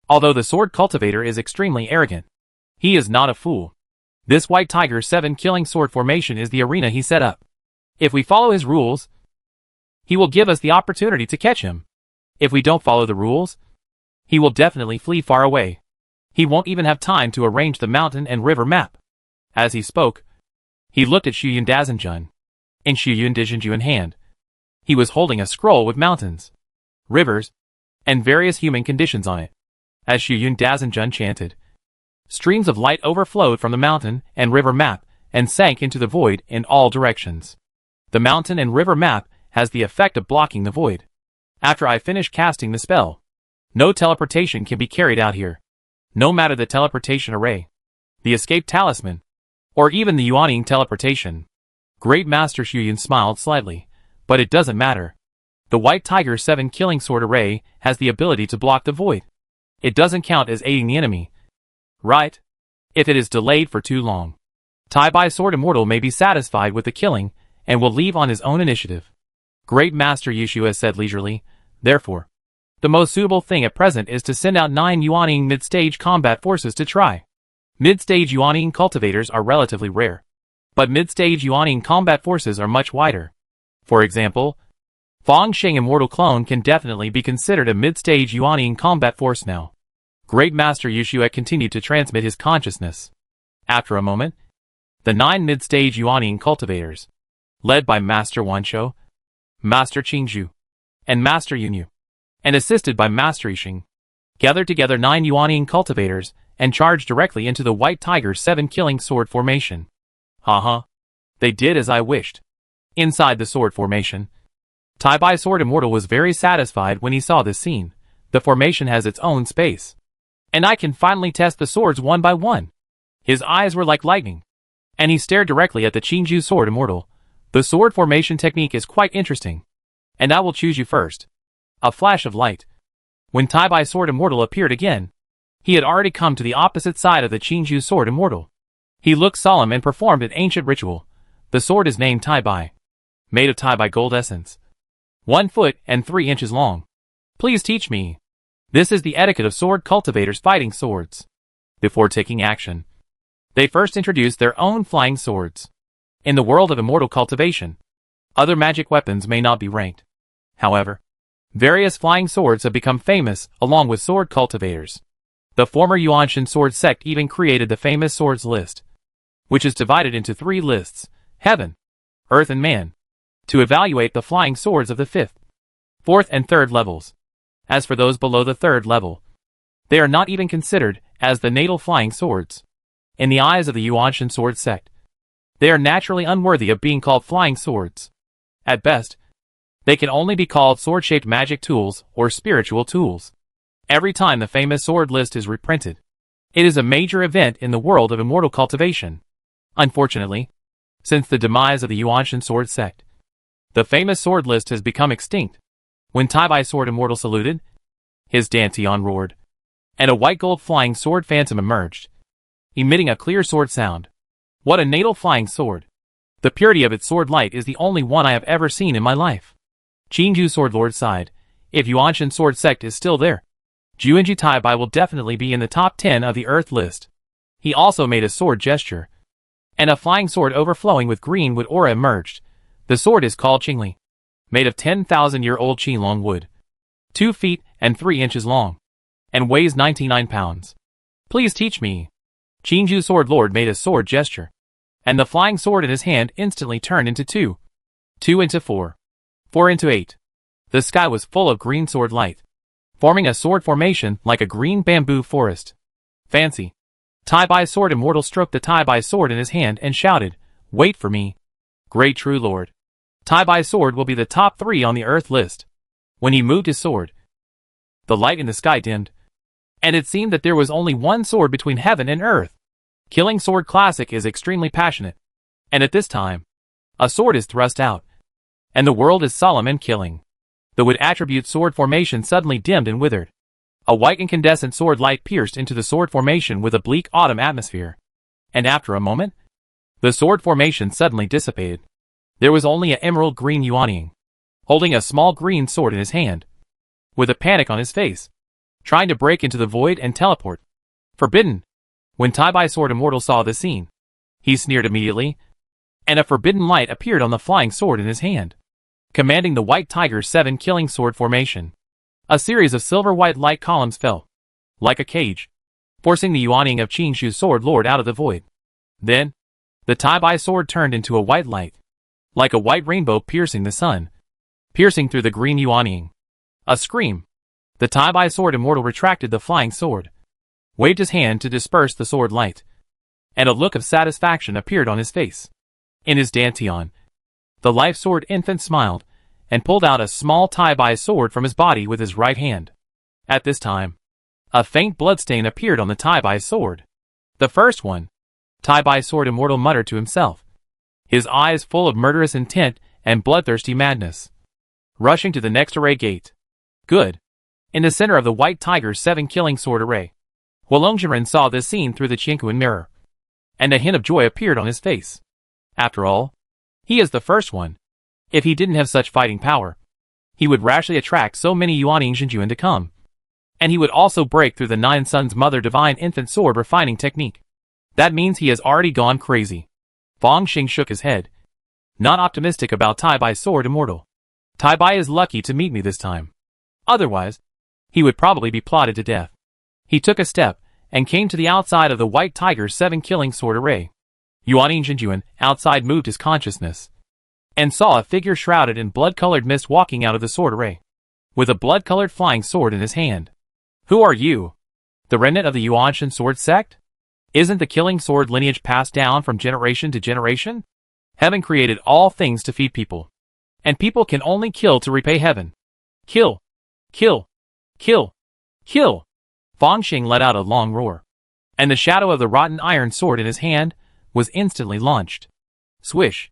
Although the sword cultivator is extremely arrogant, he is not a fool. This White Tiger 7 Killing Sword formation is the arena he set up. If we follow his rules, he will give us the opportunity to catch him. If we don't follow the rules, he will definitely flee far away. He won't even have time to arrange the mountain and river map. As he spoke, he looked at Shuyun Dazenjun. In Shuyun Dazenjun hand, he was holding a scroll with mountains, rivers, and various human conditions on it. As Shuyun Dazenjun chanted, streams of light overflowed from the mountain and river map and sank into the void in all directions. The mountain and river map has the effect of blocking the void. After I finish casting the spell, no teleportation can be carried out here. No matter the teleportation array, the escape talisman, or even the Yuanning teleportation. Great Master Shuyun smiled slightly, but it doesn't matter. The White Tiger 7 Killing Sword array has the ability to block the void. It doesn't count as aiding the enemy, right? If it is delayed for too long, Tai Bai Sword Immortal may be satisfied with the killing and will leave on his own initiative. Great Master Yushua said leisurely, therefore, the most suitable thing at present is to send out 9 Yuanning mid-stage combat forces to try. Mid-stage Yuanning cultivators are relatively rare, but mid-stage Yuanning combat forces are much wider. For example, Fangsheng Immortal Clone can definitely be considered a mid-stage Yuanning combat force now. Great Master Yushua continued to transmit his consciousness. After a moment, the 9 mid-stage Yuanning cultivators, led by Master Wanshou, Master Qingzhu, and Master Yunyu, and assisted by Master Yixing, gathered together 9 Yuanning cultivators and charged directly into the White Tiger 7 Killing Sword formation. They did as I wished. Inside the sword formation, Tai Bai Sword Immortal was very satisfied when he saw this scene. The formation has its own space, and I can finally test the swords one by one. His eyes were like lightning, and he stared directly at the Qingzhu Sword Immortal. The sword formation technique is quite interesting, and I will choose you first. A flash of light. When Tai Bai Sword Immortal appeared again, he had already come to the opposite side of the Qingzhu Sword Immortal. He looked solemn and performed an ancient ritual. The sword is named Tai Bai, made of Tai Bai gold essence, 1 foot and 3 inches long. Please teach me. This is the etiquette of sword cultivators fighting swords. Before taking action, they first introduce their own flying swords. In the world of immortal cultivation, other magic weapons may not be ranked. However, various flying swords have become famous along with sword cultivators. The former Yuanshan sword sect even created the famous swords list. which is divided into 3 lists: Heaven, Earth and Man, to evaluate the flying swords of the 5th, 4th and 3rd levels. As for those below the 3rd level, they are not even considered as the natal flying swords. In the eyes of the Yuanshan sword sect, they are naturally unworthy of being called flying swords. At best, they can only be called sword-shaped magic tools or spiritual tools. Every time the famous sword list is reprinted, it is a major event in the world of immortal cultivation. Unfortunately, since the demise of the Yuanshan sword sect, the famous sword list has become extinct. When Taibai Sword Immortal saluted, his Dantian roared, and a white gold flying sword phantom emerged, emitting a clear sword sound. What a natal flying sword! The purity of its sword light is the only one I have ever seen in my life. Qingju Sword Lord sighed. If Yuanshan sword sect is still there, Juanji Taibai will definitely be in the top 10 of the Earth list. He also made a sword gesture, and a flying sword overflowing with greenwood aura emerged. The sword is called Qingli, made of 10,000-year-old Qinglong wood, 2 feet and 3 inches long, and weighs 99 pounds. Please teach me. Qingju Sword Lord made a sword gesture, and the flying sword in his hand instantly turned into 2, 2 into 4, 4 into 8. The sky was full of green sword light, forming a sword formation like a green bamboo forest. Fancy. Taibai Sword Immortal stroked the Taibai sword in his hand and shouted, "Wait for me. Great True Lord. Taibai Sword will be the top 3 on the Earth list." When he moved his sword, the light in the sky dimmed, and it seemed that there was only one sword between heaven and earth. Killing Sword Classic is extremely passionate, and at this time, a sword is thrust out, and the world is solemn and killing. The wood attribute sword formation suddenly dimmed and withered. A white incandescent sword light pierced into the sword formation with a bleak autumn atmosphere, and after a moment, the sword formation suddenly dissipated. There was only an emerald green Yuanying, holding a small green sword in his hand, with a panic on his face, trying to break into the void and teleport. Forbidden! When Taibai Sword Immortal saw this scene, he sneered immediately, and a forbidden light appeared on the flying sword in his hand, commanding the White Tiger's 7 killing sword formation. A series of silver-white light columns fell, like a cage, forcing the Yuanying of Qingshu's Sword Lord out of the void. Then, the Taibai sword turned into a white light, like a white rainbow piercing the sun, piercing through the green Yuanying. A scream. The Taibai Sword Immortal retracted the flying sword, waved his hand to disperse the sword light, and a look of satisfaction appeared on his face. In his Dantian, the Life Sword Infant smiled, and pulled out a small Taibai sword from his body with his right hand. At this time, a faint bloodstain appeared on the Taibai sword. The first one. Taibai Sword Immortal muttered to himself, his eyes full of murderous intent and bloodthirsty madness. Rushing to the next array gate. Good. In the center of the White Tiger's 7 killing sword array, Huolongjiren saw this scene through the Qingquan mirror, and a hint of joy appeared on his face. After all, he is the first one. If he didn't have such fighting power, he would rashly attract so many Yuanying Xinjuan to come, and he would also break through the 9 Suns Mother Divine Infant Sword refining technique. That means he has already gone crazy. Fang Xing shook his head, not optimistic about Taibai Sword Immortal. Taibai is lucky to meet me this time. Otherwise, he would probably be plotted to death. He took a step, and came to the outside of the White Tiger's 7 killing sword array. Yuanying Xinjuan outside moved his consciousness, and saw a figure shrouded in blood-colored mist walking out of the sword array, with a blood-colored flying sword in his hand. Who are you? The remnant of the Yuanshan sword sect? Isn't the killing sword lineage passed down from generation to generation? Heaven created all things to feed people, and people can only kill to repay heaven. Kill! Kill! Kill! Kill! Fang Xing let out a long roar, and the shadow of the rotten iron sword in his hand was instantly launched. Swish!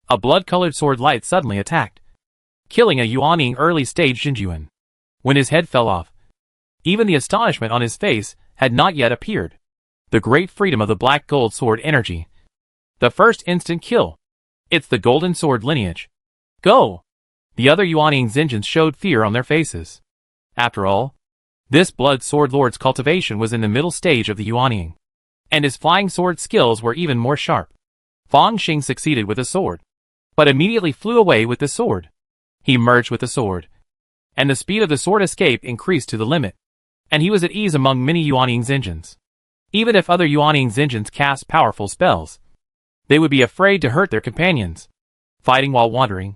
A blood-colored sword light suddenly attacked, killing a Yuanying early-stage Xinjuan. When his head fell off, even the astonishment on his face had not yet appeared. The great freedom of the black gold sword energy. The first instant kill. It's the golden sword lineage. Go! The other Yuanying Xinjuans showed fear on their faces. After all, this blood sword lord's cultivation was in the middle stage of the Yuanying, and his flying sword skills were even more sharp. Fang Xing succeeded with a sword, but immediately flew away with the sword. He merged with the sword, and the speed of the sword escape increased to the limit, and he was at ease among many Yuanying Xinjuans. Even if other Yuanying Xinjuans cast powerful spells, They would be afraid to hurt their companions. Fighting while wandering.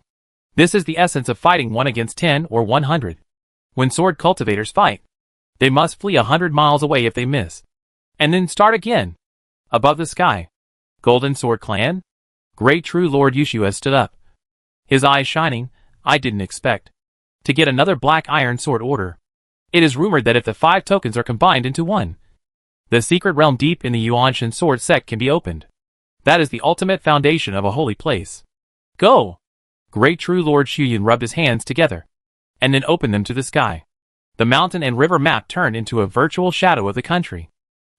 This is the essence of fighting 1 against 10 or 100. When sword cultivators fight, they must flee 100 miles away if they miss. And then start again. Above the sky. Golden Sword Clan? Great True Lord Yushua stood up. His eyes shining. I didn't expect to get another Black Iron Sword order. It is rumored that if the 5 tokens are combined into one, the secret realm deep in the Yuanshan sword sect can be opened. That is the ultimate foundation of a holy place. Go! Great True Lord Shuyun rubbed his hands together, and then opened them to the sky. The mountain and river map turned into a virtual shadow of the country,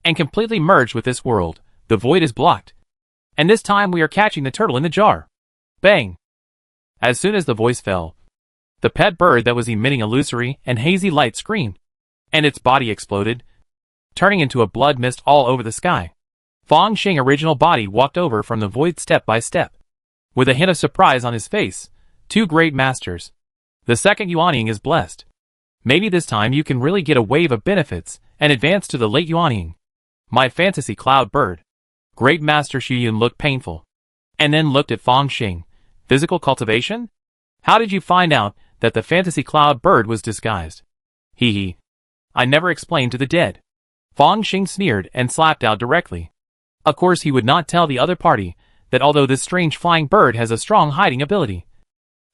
and completely merged with this world. The void is blocked. And this time we are catching the turtle in the jar. Bang! As soon as the voice fell, the pet bird that was emitting illusory and hazy light screamed, and its body exploded, turning into a blood mist all over the sky. Fong Xing's original body walked over from the void step by step, with a hint of surprise on his face. 2 great masters. The second Yuanying is blessed. Maybe this time you can really get a wave of benefits and advance to the late Yuanying. My fantasy cloud bird. Great Master Shuyun looked painful, and then looked at Fong Xing. Physical cultivation? How did you find out that the fantasy cloud bird was disguised? Hee hee. I never explained to the dead. Fong Xing sneered and slapped out directly. Of course he would not tell the other party that although this strange flying bird has a strong hiding ability,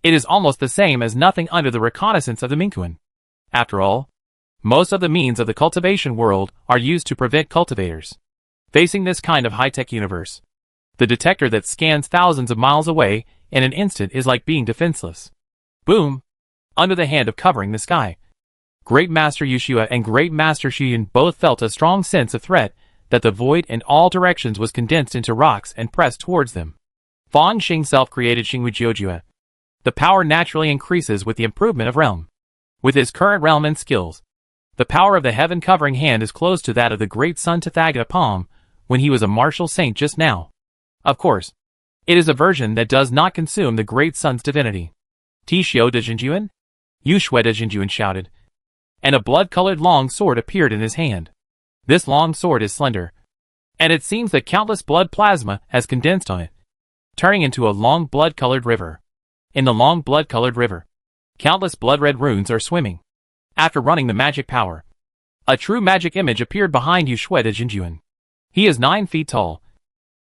it is almost the same as nothing under the reconnaissance of the Minquan. After all, most of the means of the cultivation world are used to prevent cultivators. Facing this kind of high-tech universe, the detector that scans thousands of miles away in an instant is like being defenseless. Boom! Under the hand of covering the sky. Great Master Yushua and Great Master Shuyun both felt a strong sense of threat that the void in all directions was condensed into rocks and pressed towards them. Fong Xing self-created Xingwu Jiujue. The power naturally increases with the improvement of realm. With his current realm and skills, the power of the heaven-covering hand is close to that of the great sun Tathagata Palm when he was a martial saint just now. Of course, it is a version that does not consume the great sun's divinity. Tishio de Jinjuan? Yushue de Jinjuan shouted, and a blood-colored long sword appeared in his hand. This long sword is slender, and it seems that countless blood plasma has condensed on it, turning into a long blood-colored river. In the long blood-colored river, countless blood-red runes are swimming. After running the magic power, a true magic image appeared behind Yushue de Jinjuan. He is 9 feet tall,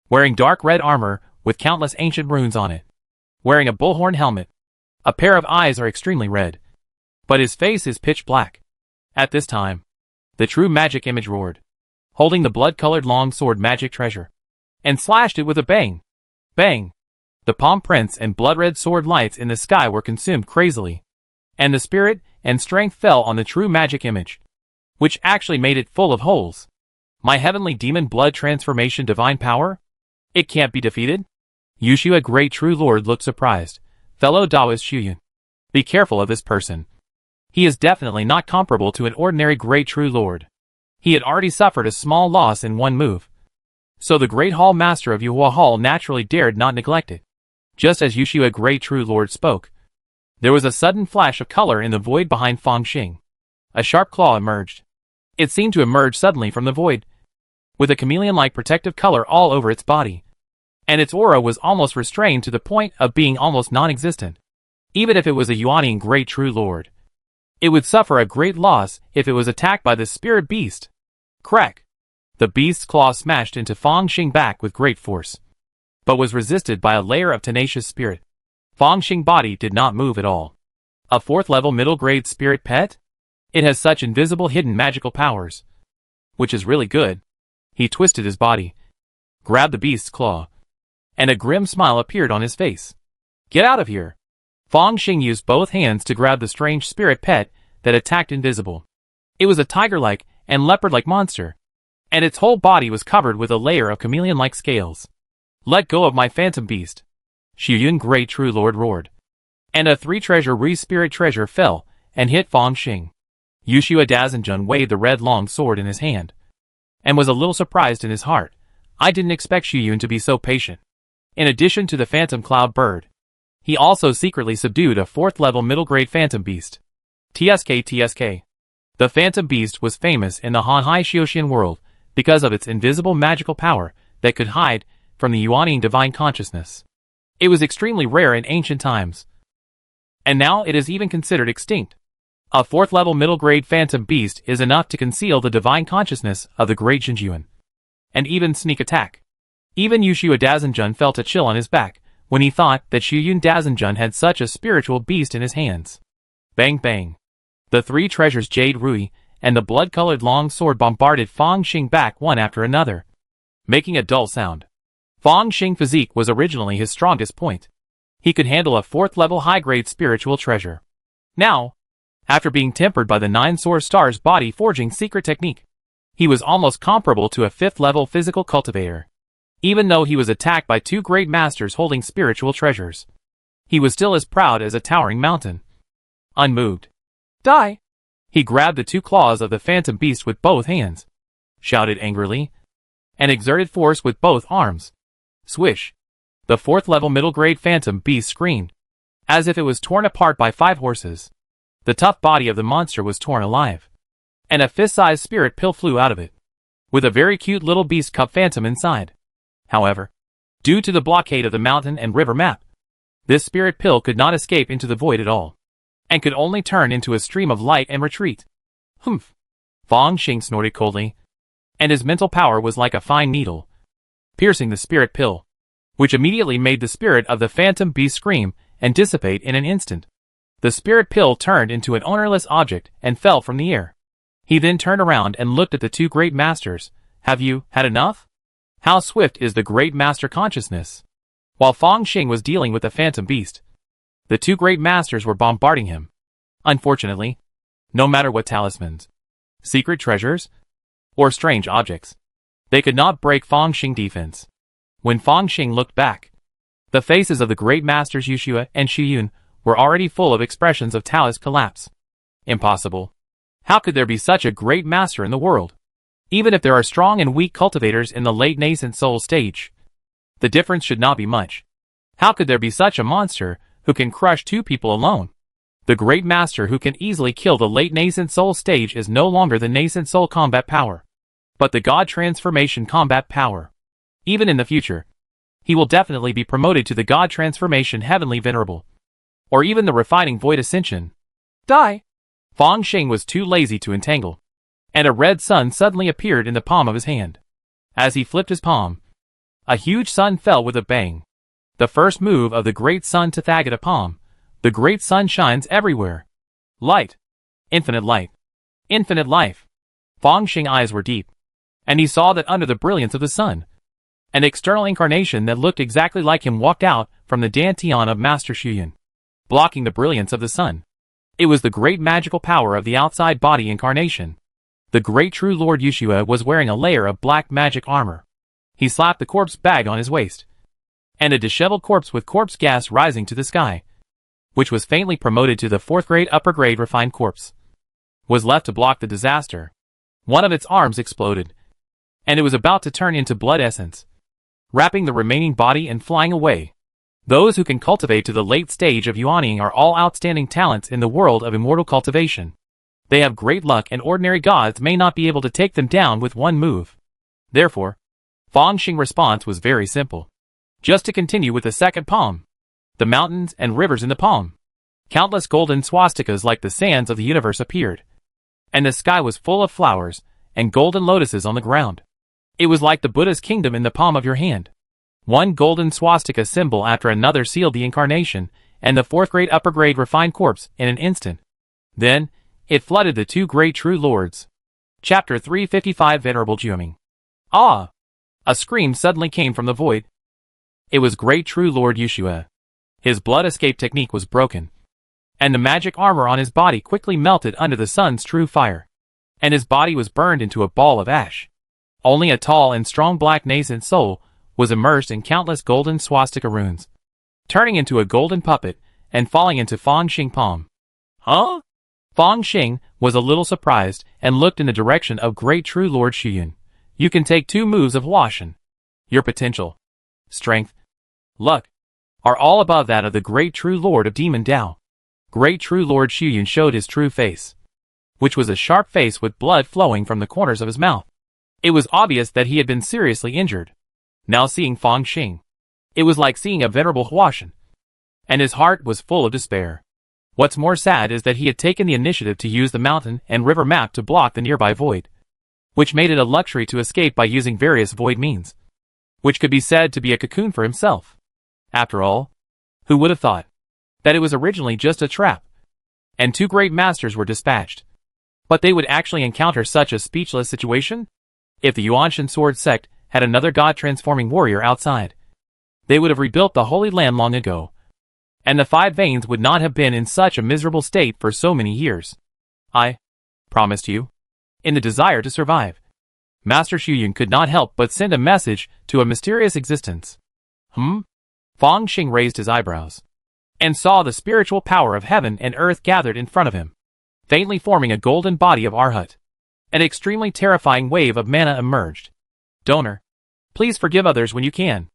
wearing dark red armor with countless ancient runes on it, wearing a bullhorn helmet. A pair of eyes are extremely red, but his face is pitch black. At this time, the true magic image roared, holding the blood-colored long sword magic treasure, and slashed it with a bang. Bang! The palm prints and blood-red sword lights in the sky were consumed crazily, and the spirit and strength fell on the true magic image, which actually made it full of holes. My heavenly demon blood transformation divine power? It can't be defeated? Yushua Great True Lord looked surprised. Fellow Taoist Shuyun, be careful of this person. He is definitely not comparable to an ordinary Great True Lord. He had already suffered a small loss in one move, so the Great Hall Master of Yuhua Hall naturally dared not neglect it. Just as Yushua Great True Lord spoke, there was a sudden flash of color in the void behind Fong Xing. A sharp claw emerged. It seemed to emerge suddenly from the void, with a chameleon-like protective color all over its body, and its aura was almost restrained to the point of being almost non-existent. Even if it was a Yuanying Great True Lord, it would suffer a great loss if it was attacked by the spirit beast. Crack! The beast's claw smashed into Fong Xing back with great force, but was resisted by a layer of tenacious spirit. Fong Xing's body did not move at all. A 4th-level middle-grade spirit pet? It has such invisible hidden magical powers, which is really good. He twisted his body, grabbed the beast's claw, and a grim smile appeared on his face. Get out of here! Fong Xing used both hands to grab the strange spirit pet that attacked invisible. It was a tiger-like and leopard-like monster, and its whole body was covered with a layer of chameleon-like scales. Let go of my phantom beast! Shuyun Great True Lord roared, and a 3-treasure re-spirit treasure fell and hit Fong Xing. Yushua Dazinjun waved the red long sword in his hand, and was a little surprised in his heart. I didn't expect Shuyun to be so patient. In addition to the phantom cloud bird, he also secretly subdued a 4th-level middle-grade phantom beast. TSK. The phantom beast was famous in the Hanhai Xiuxian world because of its invisible magical power that could hide from the Yuaniing divine consciousness. It was extremely rare in ancient times, and now it is even considered extinct. A 4th level middle grade phantom beast is enough to conceal the divine consciousness of the great Jinjuan, and even sneak attack. Even Yushua Dazenjun felt a chill on his back when he thought that Shuyun Dazenjun had such a spiritual beast in his hands. Bang bang. The 3 treasures Jade Rui and the blood-colored long sword bombarded Fang Xing back one after another, making a dull sound. Fang Xing physique was originally his strongest point. He could handle a 4th level high-grade spiritual treasure. Now, after being tempered by the 9 Source Stars body forging secret technique, he was almost comparable to a 5th level physical cultivator. Even though he was attacked by 2 great masters holding spiritual treasures, he was still as proud as a towering mountain. Unmoved. Die! He grabbed the 2 claws of the phantom beast with both hands, shouted angrily, and exerted force with both arms. Swish! The 4th level middle grade phantom beast screamed, as if it was torn apart by 5 horses. The tough body of the monster was torn alive, and a fist-sized spirit pill flew out of it, with a very cute little beast cub phantom inside. However, due to the blockade of the mountain and river map, this spirit pill could not escape into the void at all, and could only turn into a stream of light and retreat. Humph! Fang Xing snorted coldly, and his mental power was like a fine needle, piercing the spirit pill, which immediately made the spirit of the phantom beast scream and dissipate in an instant. The spirit pill turned into an ownerless object and fell from the air. He then turned around and looked at the 2 great masters. Have you had enough? How swift is the great master consciousness? While Fang Xing was dealing with the phantom beast, the 2 great masters were bombarding him. Unfortunately, no matter what talismans, secret treasures, or strange objects, they could not break Fang Xing's defense. When Fang Xing looked back, the faces of the great masters Yushua and Shuyun were already full of expressions of Taoist collapse. Impossible. How could there be such a great master in the world? Even if there are strong and weak cultivators in the late nascent soul stage, the difference should not be much. How could there be such a monster who can crush 2 people alone? The great master who can easily kill the late nascent soul stage is no longer the nascent soul combat power, but the God transformation combat power. Even in the future, he will definitely be promoted to the God transformation heavenly venerable, or even the refining void ascension. Die! Fang Xing was too lazy to entangle, and a red sun suddenly appeared in the palm of his hand. As he flipped his palm, a huge sun fell with a bang. The first move of the great sun Tathagata palm. The great sun shines everywhere. Light. Infinite light. Infinite life. Fang Xing's eyes were deep, and he saw that under the brilliance of the sun, an external incarnation that looked exactly like him walked out from the Dantian of Master Shuyun, blocking the brilliance of the sun. It was the great magical power of the outside body incarnation. The great true Lord Yushua was wearing a layer of black magic armor. He slapped the corpse bag on his waist, and a disheveled corpse with corpse gas rising to the sky, which was faintly promoted to the 4th grade upper grade refined corpse, was left to block the disaster. One of its arms exploded, and it was about to turn into blood essence, wrapping the remaining body and flying away. Those who can cultivate to the late stage of Yuaniing are all outstanding talents in the world of immortal cultivation. They have great luck and ordinary gods may not be able to take them down with one move. Therefore, Fang Xing's response was very simple. Just to continue with the second palm. The mountains and rivers in the palm. Countless golden swastikas like the sands of the universe appeared, and the sky was full of flowers and golden lotuses on the ground. It was like the Buddha's kingdom in the palm of your hand. One golden swastika symbol after another sealed the incarnation and the 4th grade upper grade refined corpse in an instant. Then, it flooded the 2 great true lords. Chapter 355 Venerable Jiuming. Ah! A scream suddenly came from the void. It was great true Lord Yushua. His blood escape technique was broken, and the magic armor on his body quickly melted under the sun's true fire, and his body was burned into a ball of ash. Only a tall and strong black nascent soul was immersed in countless golden swastika runes, turning into a golden puppet and falling into Fang Xing's palm. Huh? Fang Xing was a little surprised and looked in the direction of great true Lord Shuyun. You can take 2 moves of Huashan. Your potential, strength, luck, are all above that of the great true Lord of Demon Dao. Great true Lord Shuyun showed his true face, which was a sharp face with blood flowing from the corners of his mouth. It was obvious that he had been seriously injured. now seeing Fang Xing. It was like seeing a venerable Huashan. And his heart was full of despair. What's more sad is that he had taken the initiative to use the mountain and river map to block the nearby void, which made it a luxury to escape by using various void means, which could be said to be a cocoon for himself. After all, who would have thought that it was originally just a trap, and two great masters were dispatched? But they would actually encounter such a speechless situation? If the Yuanshan sword sect had another god-transforming warrior outside, they would have rebuilt the Holy Land long ago, and the Five Veins would not have been in such a miserable state for so many years. I promised you. In the desire to survive, Master Xuyun could not help but send a message to a mysterious existence. Fang Xing raised his eyebrows and saw the spiritual power of heaven and earth gathered in front of him, faintly forming a golden body of Arhat. An extremely terrifying wave of mana emerged. Donor, please forgive others when you can.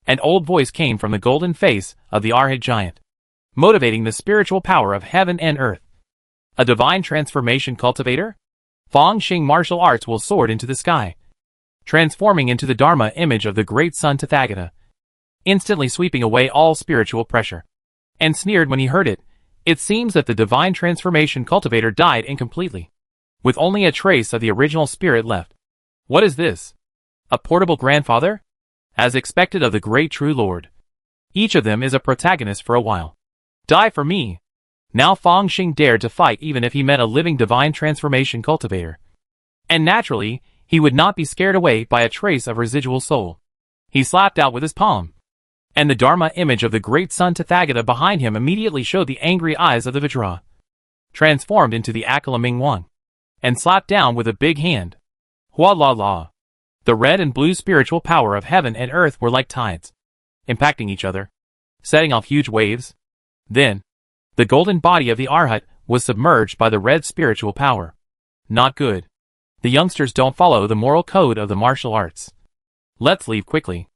An old voice came from the golden face of the Arhat giant, motivating the spiritual power of heaven and earth. A divine transformation cultivator? Fang Xing martial arts will soar into the sky, transforming into the Dharma image of the great sun Tathagata, instantly sweeping away all spiritual pressure. And sneered when he heard it. It seems that the divine transformation cultivator died incompletely, with only a trace of the original spirit left. What is this? A portable grandfather? As expected of the great true lord. Each of them is a protagonist for a while. Die for me! Now Fang Xing dared to fight even if he met a living divine transformation cultivator. And naturally, he would not be scared away by a trace of residual soul. He slapped out with his palm, and the Dharma image of the great sun Tathagata behind him immediately showed the angry eyes of the Vajra, transformed into the Akala Ming Wang, and slapped down with a big hand. Hua la la. The red and blue spiritual power of heaven and earth were like tides, impacting each other, setting off huge waves. Then, the golden body of the Arhat was submerged by the red spiritual power. Not good. The youngsters don't follow the moral code of the martial arts. Let's leave quickly.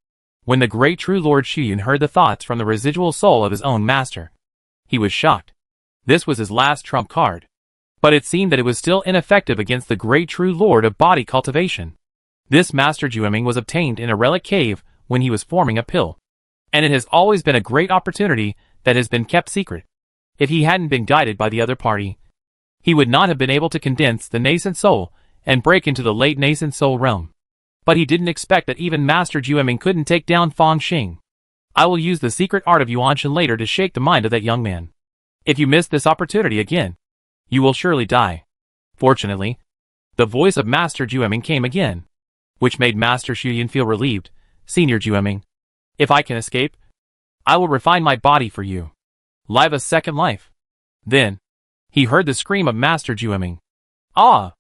When the great true Lord Xuyun heard the thoughts from the residual soul of his own master, he was shocked. This was his last trump card. But it seemed that it was still ineffective against the great true Lord of body cultivation. This Master Jueming was obtained in a relic cave when he was forming a pill, and it has always been a great opportunity that has been kept secret. If he hadn't been guided by the other party, he would not have been able to condense the nascent soul and break into the late nascent soul realm. But he didn't expect that even Master Jueming couldn't take down Fang Xing. I will use the secret art of Yuanshan later to shake the mind of that young man. If you miss this opportunity again, you will surely die. Fortunately, the voice of Master Jueming came again, which made Master Xuyun feel relieved. Senior Jueming, if I can escape, I will refine my body for you. Live a second life. Then, he heard the scream of Master Jueming. Ah!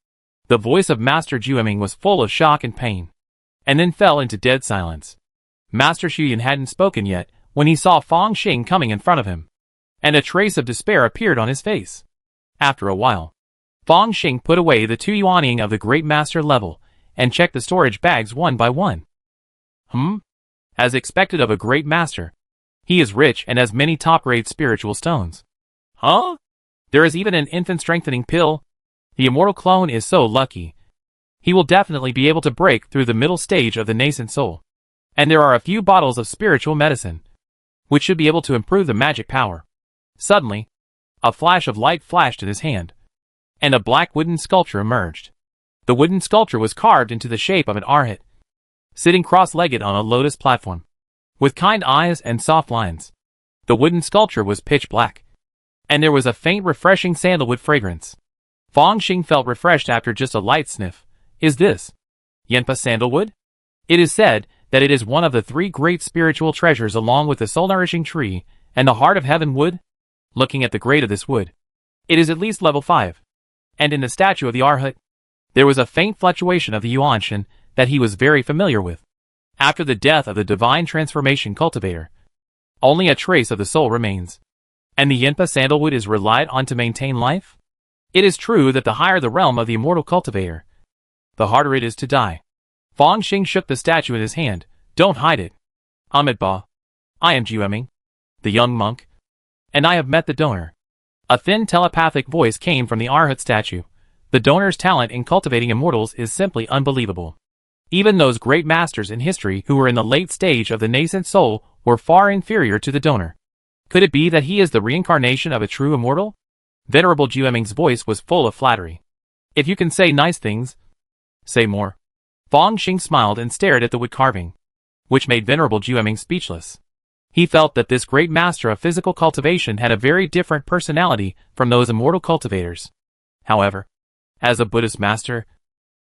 The voice of Master Jueming was full of shock and pain, and then fell into dead silence. Master Xuyun hadn't spoken yet when he saw Fang Xing coming in front of him, and a trace of despair appeared on his face. After a while, Fang Xing put away the 2 yuanying of the Great Master level and checked the storage bags one by one. As expected of a Great Master, he is rich and has many top-grade spiritual stones. Huh? There is even an infant strengthening pill. The immortal clone is so lucky. He will definitely be able to break through the middle stage of the nascent soul. And there are a few bottles of spiritual medicine, which should be able to improve the magic power. Suddenly, a flash of light flashed in his hand, and a black wooden sculpture emerged. The wooden sculpture was carved into the shape of an Arhat, sitting cross-legged on a lotus platform, with kind eyes and soft lines. The wooden sculpture was pitch black, and there was a faint refreshing sandalwood fragrance. Fang Xing felt refreshed after just a light sniff. Is this Yenpa sandalwood? It is said that it is one of the 3 great spiritual treasures along with the soul-nourishing tree and the heart of heaven wood. Looking at the grade of this wood, it is at least level 5. And in the statue of the Arhat, there was a faint fluctuation of the Yuanshan that he was very familiar with. After the death of the divine transformation cultivator, only a trace of the soul remains. And the Yenpa sandalwood is relied on to maintain life? It is true that the higher the realm of the immortal cultivator, the harder it is to die. Fang Xing shook the statue in his hand. Don't hide it. Ba. I am Jueming, the young monk, and I have met the donor. A thin telepathic voice came from the Arhat statue. The donor's talent in cultivating immortals is simply unbelievable. Even those great masters in history who were in the late stage of the nascent soul were far inferior to the donor. Could it be that he is the reincarnation of a true immortal? Venerable Jueming's voice was full of flattery. If you can say nice things, say more. Fong Xing smiled and stared at the wood carving, which made Venerable Jueming speechless. He felt that this great master of physical cultivation had a very different personality from those immortal cultivators. However, as a Buddhist master,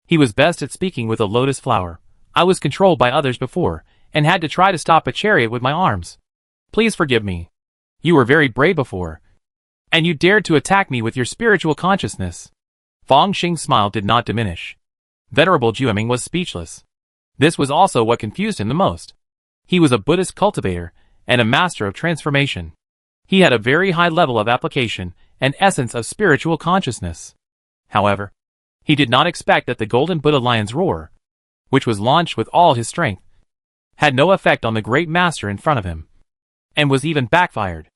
he was best at speaking with a lotus flower. I was controlled by others before, and had to try to stop a chariot with my arms. Please forgive me. You were very brave before, and you dared to attack me with your spiritual consciousness. Fong Xing's smile did not diminish. Venerable Jueming was speechless. This was also what confused him the most. He was a Buddhist cultivator, and a master of transformation. He had a very high level of application, and essence of spiritual consciousness. However, he did not expect that the Golden Buddha Lion's roar, which was launched with all his strength, had no effect on the great master in front of him, and was even backfired.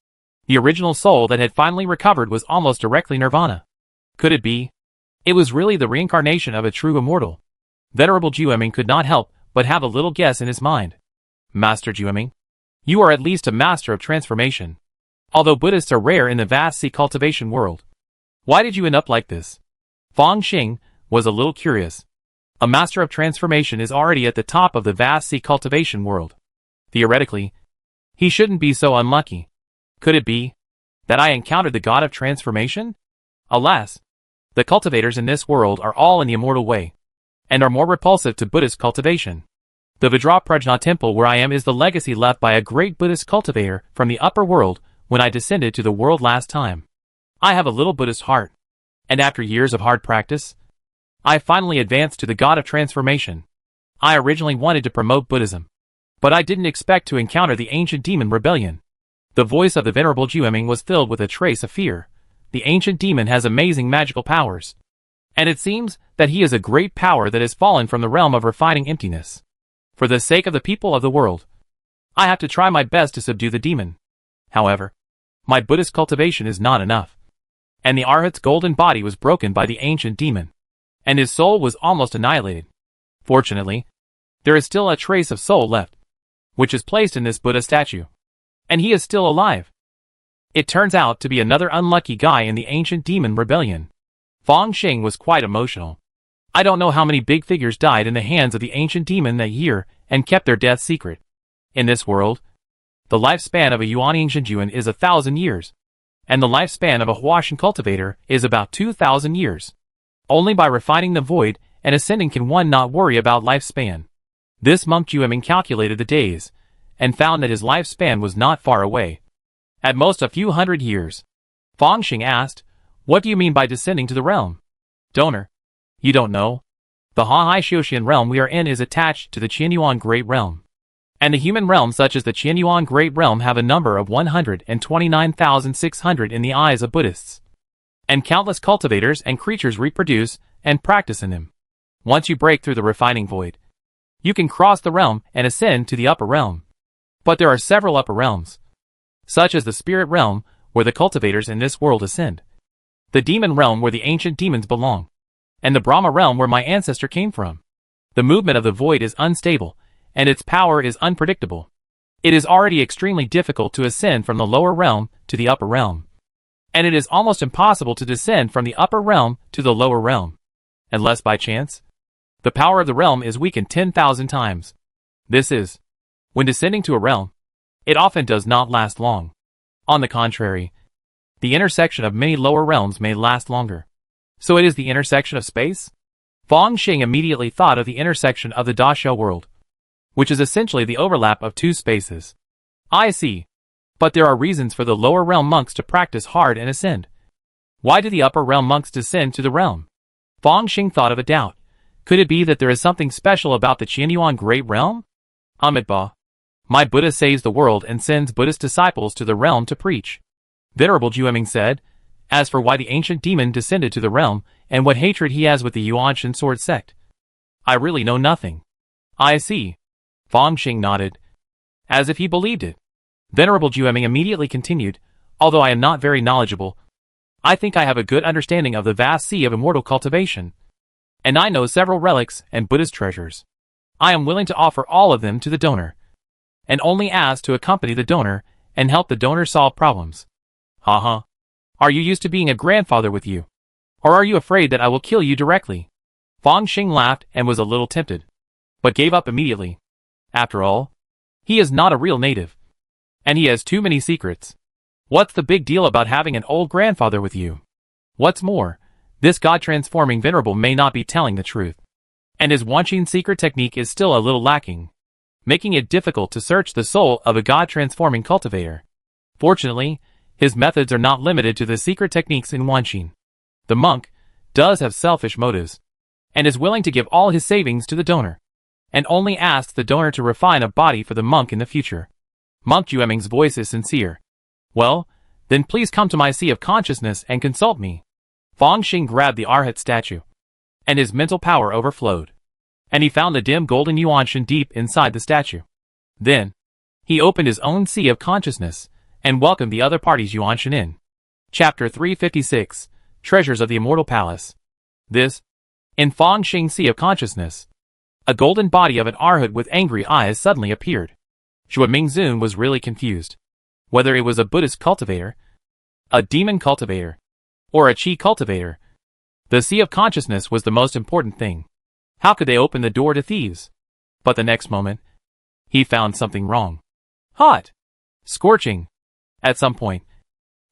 The original soul that had finally recovered was almost directly nirvana. Could it be? It was really the reincarnation of a true immortal. Venerable Jueming could not help but have a little guess in his mind. Master Jueming, you are at least a master of transformation. Although Buddhists are rare in the vast sea cultivation world. Why did you end up like this? Fong Xing was a little curious. A master of transformation is already at the top of the vast sea cultivation world. Theoretically, he shouldn't be so unlucky. Could it be that I encountered the god of transformation? Alas, the cultivators in this world are all in the immortal way, and are more repulsive to Buddhist cultivation. The Vajraprajna temple where I am is the legacy left by a great Buddhist cultivator from the upper world when I descended to the world last time. I have a little Buddhist heart, and after years of hard practice, I finally advanced to the god of transformation. I originally wanted to promote Buddhism, but I didn't expect to encounter the ancient demon rebellion. The voice of the Venerable Jueming was filled with a trace of fear. The ancient demon has amazing magical powers, and it seems that he is a great power that has fallen from the realm of refining emptiness. For the sake of the people of the world, I have to try my best to subdue the demon. However, my Buddhist cultivation is not enough, and the Arhat's golden body was broken by the ancient demon, and his soul was almost annihilated. Fortunately, there is still a trace of soul left, which is placed in this Buddha statue, and he is still alive. It turns out to be another unlucky guy in the ancient demon rebellion. Fong Xing was quite emotional. I don't know how many big figures died in the hands of the ancient demon that year and kept their death secret. In this world, the lifespan of a Yuan Juan is 1,000 years, and the lifespan of a Huashan cultivator is about 2,000 years. Only by refining the void and ascending can one not worry about lifespan. This monk Jueming calculated the days, and found that his lifespan was not far away. At most a few hundred years. Fong Xing asked, what do you mean by descending to the realm? Donor, you don't know? The Ha-Hai Xiuxian realm we are in is attached to the Qianyuan Great Realm. And the human realm such as the Qianyuan Great Realm have a number of 129,600 in the eyes of Buddhists. And countless cultivators and creatures reproduce and practice in them. Once you break through the refining void, you can cross the realm and ascend to the upper realm. But there are several upper realms, such as the spirit realm, where the cultivators in this world ascend, the demon realm where the ancient demons belong, and the Brahma realm where my ancestor came from. The movement of the void is unstable, and its power is unpredictable. It is already extremely difficult to ascend from the lower realm to the upper realm, and it is almost impossible to descend from the upper realm to the lower realm, unless by chance. The power of the realm is weakened 10,000 times. This is, when descending to a realm, it often does not last long. On the contrary, the intersection of many lower realms may last longer. So it is the intersection of space? Fong Xing immediately thought of the intersection of the Dashou world, which is essentially the overlap of two spaces. I see. But there are reasons for the lower realm monks to practice hard and ascend. Why do the upper realm monks descend to the realm? Fong Xing thought of a doubt. Could it be that there is something special about the Qianyuan Great Realm? Amitabha. My Buddha saves the world and sends Buddhist disciples to the realm to preach. Venerable Jueming said, as for why the ancient demon descended to the realm, and what hatred he has with the Yuanshan sword sect, I really know nothing. I see. Fong Xing nodded, as if he believed it. Venerable Jueming immediately continued, although I am not very knowledgeable, I think I have a good understanding of the vast sea of immortal cultivation, and I know several relics and Buddhist treasures. I am willing to offer all of them to the donor, and only ask to accompany the donor and help the donor solve problems. Haha. Are you used to being a grandfather with you? Or are you afraid that I will kill you directly? Fang Xing laughed and was a little tempted, but gave up immediately. After all, he is not a real native, and he has too many secrets. What's the big deal about having an old grandfather with you? What's more, this God-transforming venerable may not be telling the truth, and his Wanqing secret technique is still a little lacking, making it difficult to search the soul of a God-transforming cultivator. Fortunately, his methods are not limited to the secret techniques in Wanqing. The monk does have selfish motives, and is willing to give all his savings to the donor, and only asks the donor to refine a body for the monk in the future. Monk Jueming's voice is sincere. Well, then please come to my sea of consciousness and consult me. Fang Xing grabbed the Arhat statue, and his mental power overflowed, and he found the dim golden Yuanshan deep inside the statue. Then, he opened his own sea of consciousness, and welcomed the other party's Yuanshan in. Chapter 356, Treasures of the Immortal Palace. This, in Fang Xing's sea of consciousness, a golden body of an Arhat with angry eyes suddenly appeared. Xue Mingzun was really confused. Whether it was a Buddhist cultivator, a demon cultivator, or a Qi cultivator, the sea of consciousness was the most important thing. How could they open the door to thieves? But the next moment, he found something wrong. Hot! Scorching! At some point,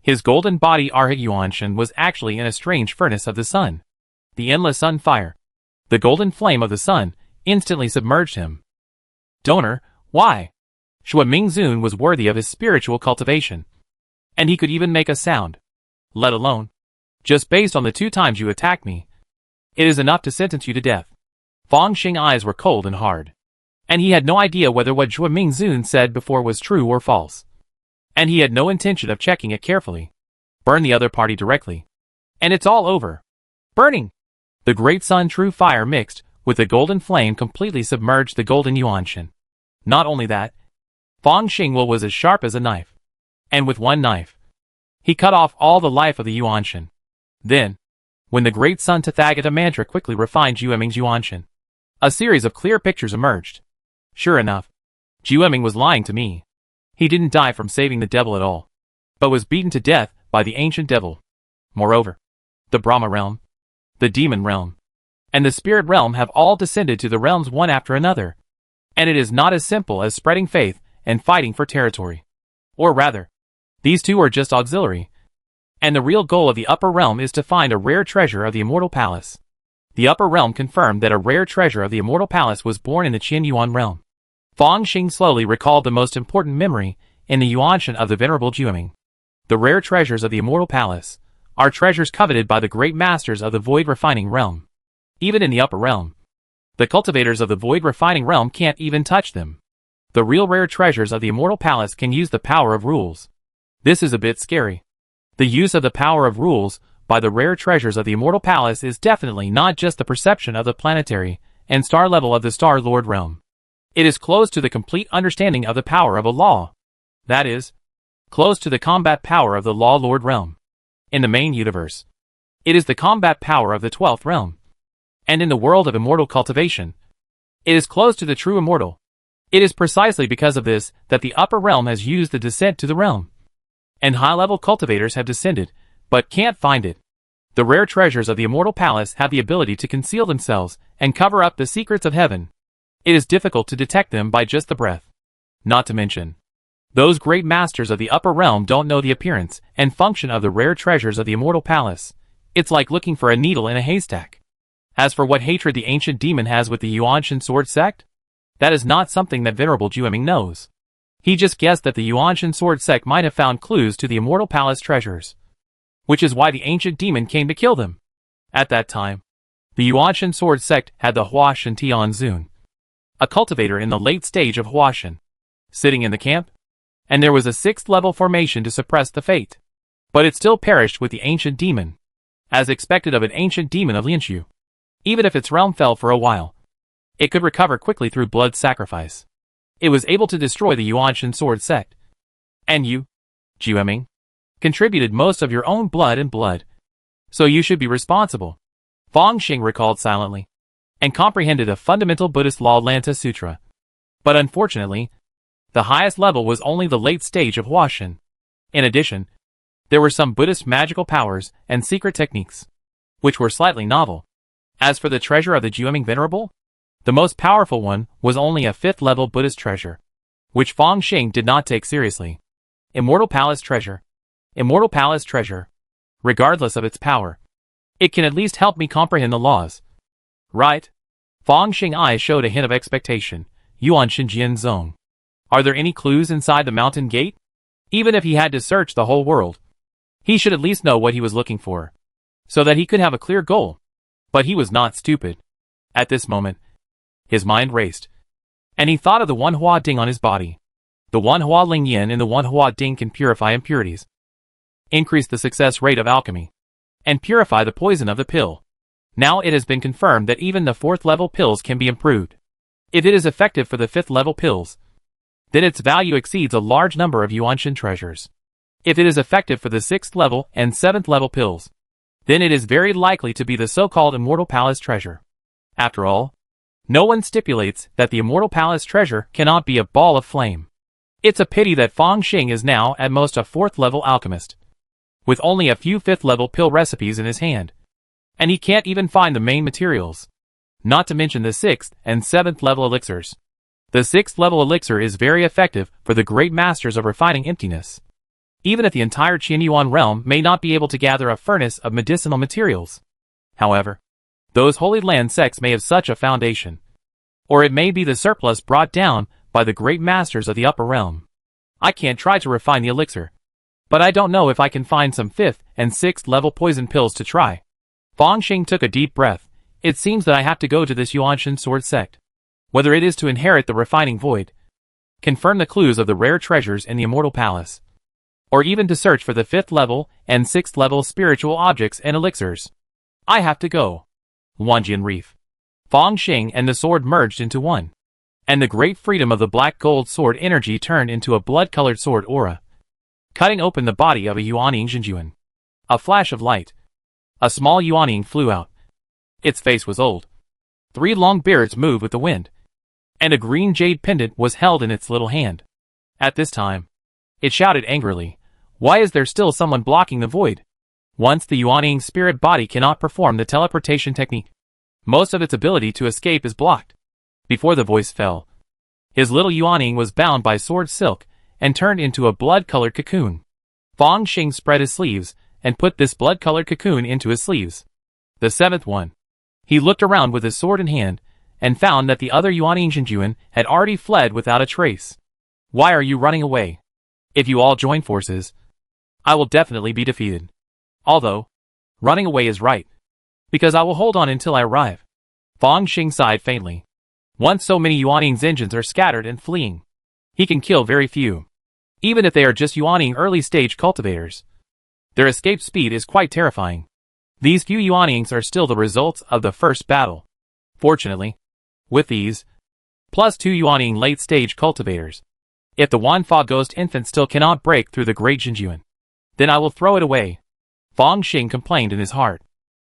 his golden body Arhat Yuanshan was actually in a strange furnace of the sun. The endless sun fire, the golden flame of the sun, instantly submerged him. Donor, why? Xue Mingzun was worthy of his spiritual cultivation, and he could even make a sound. Let alone, just based on the 2 times you attacked me, it is enough to sentence you to death. Fang Xing's eyes were cold and hard, and he had no idea whether what Xue Mingzun said before was true or false. And he had no intention of checking it carefully. Burn the other party directly, and it's all over. Burning! The great sun true fire mixed with the golden flame completely submerged the golden Yuanshan. Not only that, Fang Xing was as sharp as a knife, and with one knife, he cut off all the life of the Yuanshan. Then, when the great sun Tathagata mantra quickly refined Jueming's Yuanshan, a series of clear pictures emerged. Sure enough, Jueming was lying to me. He didn't die from saving the devil at all, but was beaten to death by the ancient devil. Moreover, the Brahma realm, the demon realm, and the spirit realm have all descended to the realms one after another, and it is not as simple as spreading faith and fighting for territory. Or rather, these two are just auxiliary, and the real goal of the upper realm is to find a rare treasure of the immortal palace. The upper realm confirmed that a rare treasure of the immortal palace was born in the Qian Yuan realm. Fang Xing slowly recalled the most important memory in the Yuanshan of the venerable Jueming. The rare treasures of the immortal palace are treasures coveted by the great masters of the void refining realm. Even in the upper realm, the cultivators of the void refining realm can't even touch them. The real rare treasures of the immortal palace can use the power of rules. This is a bit scary. The use of the power of rules by the rare treasures of the immortal palace is definitely not just the perception of the planetary and star level of the Star Lord realm. It is close to the complete understanding of the power of a law. That is, close to the combat power of the Law Lord realm. In the main universe, it is the combat power of the 12th realm. And in the world of immortal cultivation, it is close to the true immortal. It is precisely because of this that the upper realm has used the descent to the realm. And high-level cultivators have descended, but can't find it. The rare treasures of the immortal palace have the ability to conceal themselves and cover up the secrets of heaven. It is difficult to detect them by just the breath. Not to mention, those great masters of the upper realm don't know the appearance and function of the rare treasures of the immortal palace. It's like looking for a needle in a haystack. As for what hatred the ancient demon has with the Yuanshan sword sect, that is not something that venerable Jueming knows. He just guessed that the Yuanshan sword sect might have found clues to the immortal palace treasures, which is why the ancient demon came to kill them. At that time, the Yuanshan sword sect had the Huashan Tianzun, a cultivator in the late stage of Huashan, sitting in the camp, and there was a 6th level formation to suppress the fate. But it still perished with the ancient demon, as expected of an ancient demon of Lianshu. Even if its realm fell for a while, it could recover quickly through blood sacrifice. It was able to destroy the Yuanshan sword sect. And you, Jueming, contributed most of your own blood and blood, so you should be responsible. Fang Xing recalled silently. and comprehended a fundamental Buddhist law Lanta Sutra. But unfortunately, the highest level was only the late stage of Huashan. In addition, there were some Buddhist magical powers and secret techniques, which were slightly novel. As for the treasure of the Jueming Venerable, the most powerful one was only a 5th level Buddhist treasure, which Fang Xing did not take seriously. Immortal Palace Treasure. Immortal Palace Treasure. Regardless of its power, it can at least help me comprehend the laws. Right? Fang Xing eyes showed a hint of expectation. Yuan Xinjian Zone. Are there any clues inside the mountain gate? Even if he had to search the whole world, he should at least know what he was looking for, so that he could have a clear goal. But he was not stupid. At this moment, his mind raced, and he thought of the one Hua Ding on his body. The one Hua Ling Yin and the one Hua Ding can purify impurities, increase the success rate of alchemy, and purify the poison of the pill. Now it has been confirmed that even the 4th level pills can be improved. If it is effective for the 5th level pills, then its value exceeds a large number of Yuanshan treasures. If it is effective for the 6th level and 7th level pills, then it is very likely to be the so-called Immortal Palace Treasure. After all, no one stipulates that the Immortal Palace Treasure cannot be a ball of flame. It's a pity that Fang Xing is now at most a 4th level alchemist, with only a few 5th level pill recipes in his hand, and he can't even find the main materials, not to mention the 6th and 7th level elixirs. The 6th level elixir is very effective for the great masters of refining emptiness, even if the entire Qianyuan realm may not be able to gather a furnace of medicinal materials. However, those Holy Land sects may have such a foundation, or it may be the surplus brought down by the great masters of the upper realm. I can't try to refine the elixir, but I don't know if I can find some 5th and 6th level poison pills to try. Fang Xing took a deep breath. It seems that I have to go to this Yuanshan sword sect. Whether it is to inherit the refining void, confirm the clues of the rare treasures in the Immortal Palace, or even to search for the 5th level and 6th level spiritual objects and elixirs, I have to go. Wanjian Reef. Fang Xing and the sword merged into one, and the great freedom of the black gold sword energy turned into a blood-colored sword aura, cutting open the body of a Yuaning Xinjuan. A flash of light. A small Yuaning flew out. Its face was old. 3 long beards moved with the wind, and a green jade pendant was held in its little hand. At this time, it shouted angrily, "Why is there still someone blocking the void?" Once the Yuaning spirit body cannot perform the teleportation technique, most of its ability to escape is blocked. Before the voice fell, his little Yuaning was bound by sword silk and turned into a blood-colored cocoon. Fang Xing spread his sleeves and put this blood-colored cocoon into his sleeves. The 7th one. He looked around with his sword in hand and found that the other Yuaning Xinjuan had already fled without a trace. Why are you running away? If you all join forces, I will definitely be defeated. Although, running away is right, because I will hold on until I arrive. Fang Xing sighed faintly. Once so many Yuaning's engines are scattered and fleeing, he can kill very few, even if they are just Yuaning early-stage cultivators. Their escape speed is quite terrifying. These few Yuanings are still the results of the first battle. Fortunately, with these, plus 2 Yuaning late-stage cultivators, if the Wanfa Ghost Infant still cannot break through the Great Xinjuan, then I will throw it away. Fang Xing complained in his heart.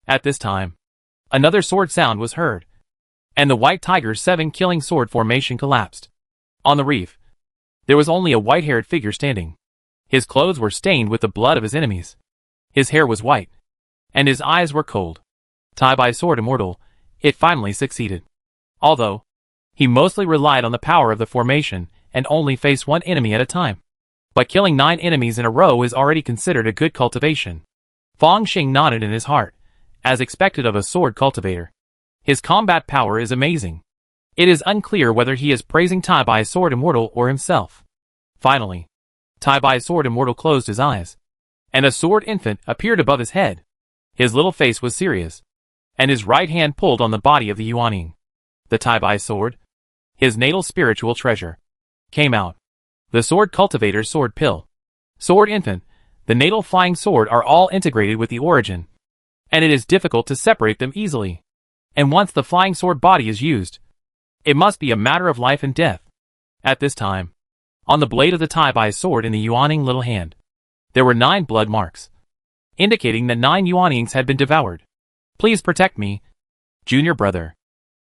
At this time, another sword sound was heard, and the White Tiger's 7 killing sword formation collapsed. On the reef, there was only a white-haired figure standing. His clothes were stained with the blood of his enemies. His hair was white, and his eyes were cold. Tai Bai Sword Immortal, it finally succeeded. Although, he mostly relied on the power of the formation and only faced 1 enemy at a time. But killing 9 enemies in a row is already considered a good cultivation. Fang Xing nodded in his heart, as expected of a sword cultivator. His combat power is amazing. It is unclear whether he is praising Tai Bai Sword Immortal or himself. Finally, Tai Bai Sword Immortal closed his eyes, and a sword infant appeared above his head. His little face was serious, and his right hand pulled on the body of the Yuaning. The Tai Bai sword, his natal spiritual treasure, came out. The sword cultivator's sword pill, sword infant, the natal flying sword are all integrated with the origin, and it is difficult to separate them easily. And once the flying sword body is used, it must be a matter of life and death. At this time, on the blade of the Tai Bai sword in the Yuaning little hand, there were 9 blood marks, indicating that 9 Yuanings had been devoured. Please protect me, junior brother.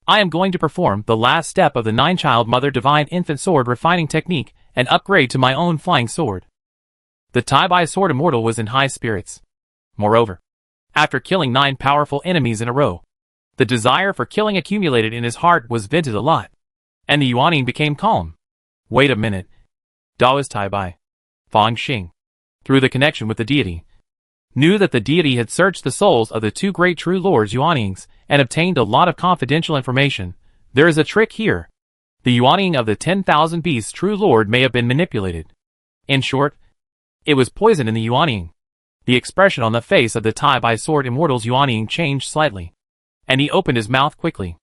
I am going to perform the last step of the 9-child mother divine infant sword refining technique and upgrade to my own flying sword. The Tai-Bai sword immortal was in high spirits. Moreover, after killing 9 powerful enemies in a row, the desire for killing accumulated in his heart was vented a lot, and the Yuaning became calm. Wait a minute. Daoist Tai-Bai, Fang Xing, through the connection with the deity, knew that the deity had searched the souls of the 2 great true lords Yuanings and obtained a lot of confidential information. There is a trick here. The Yuaning of the 10,000 beasts true lord may have been manipulated. In short, it was poison in the Yuaning. The expression on the face of the Tai-Bai sword immortal's Yuaning changed slightly, and he opened his mouth quickly.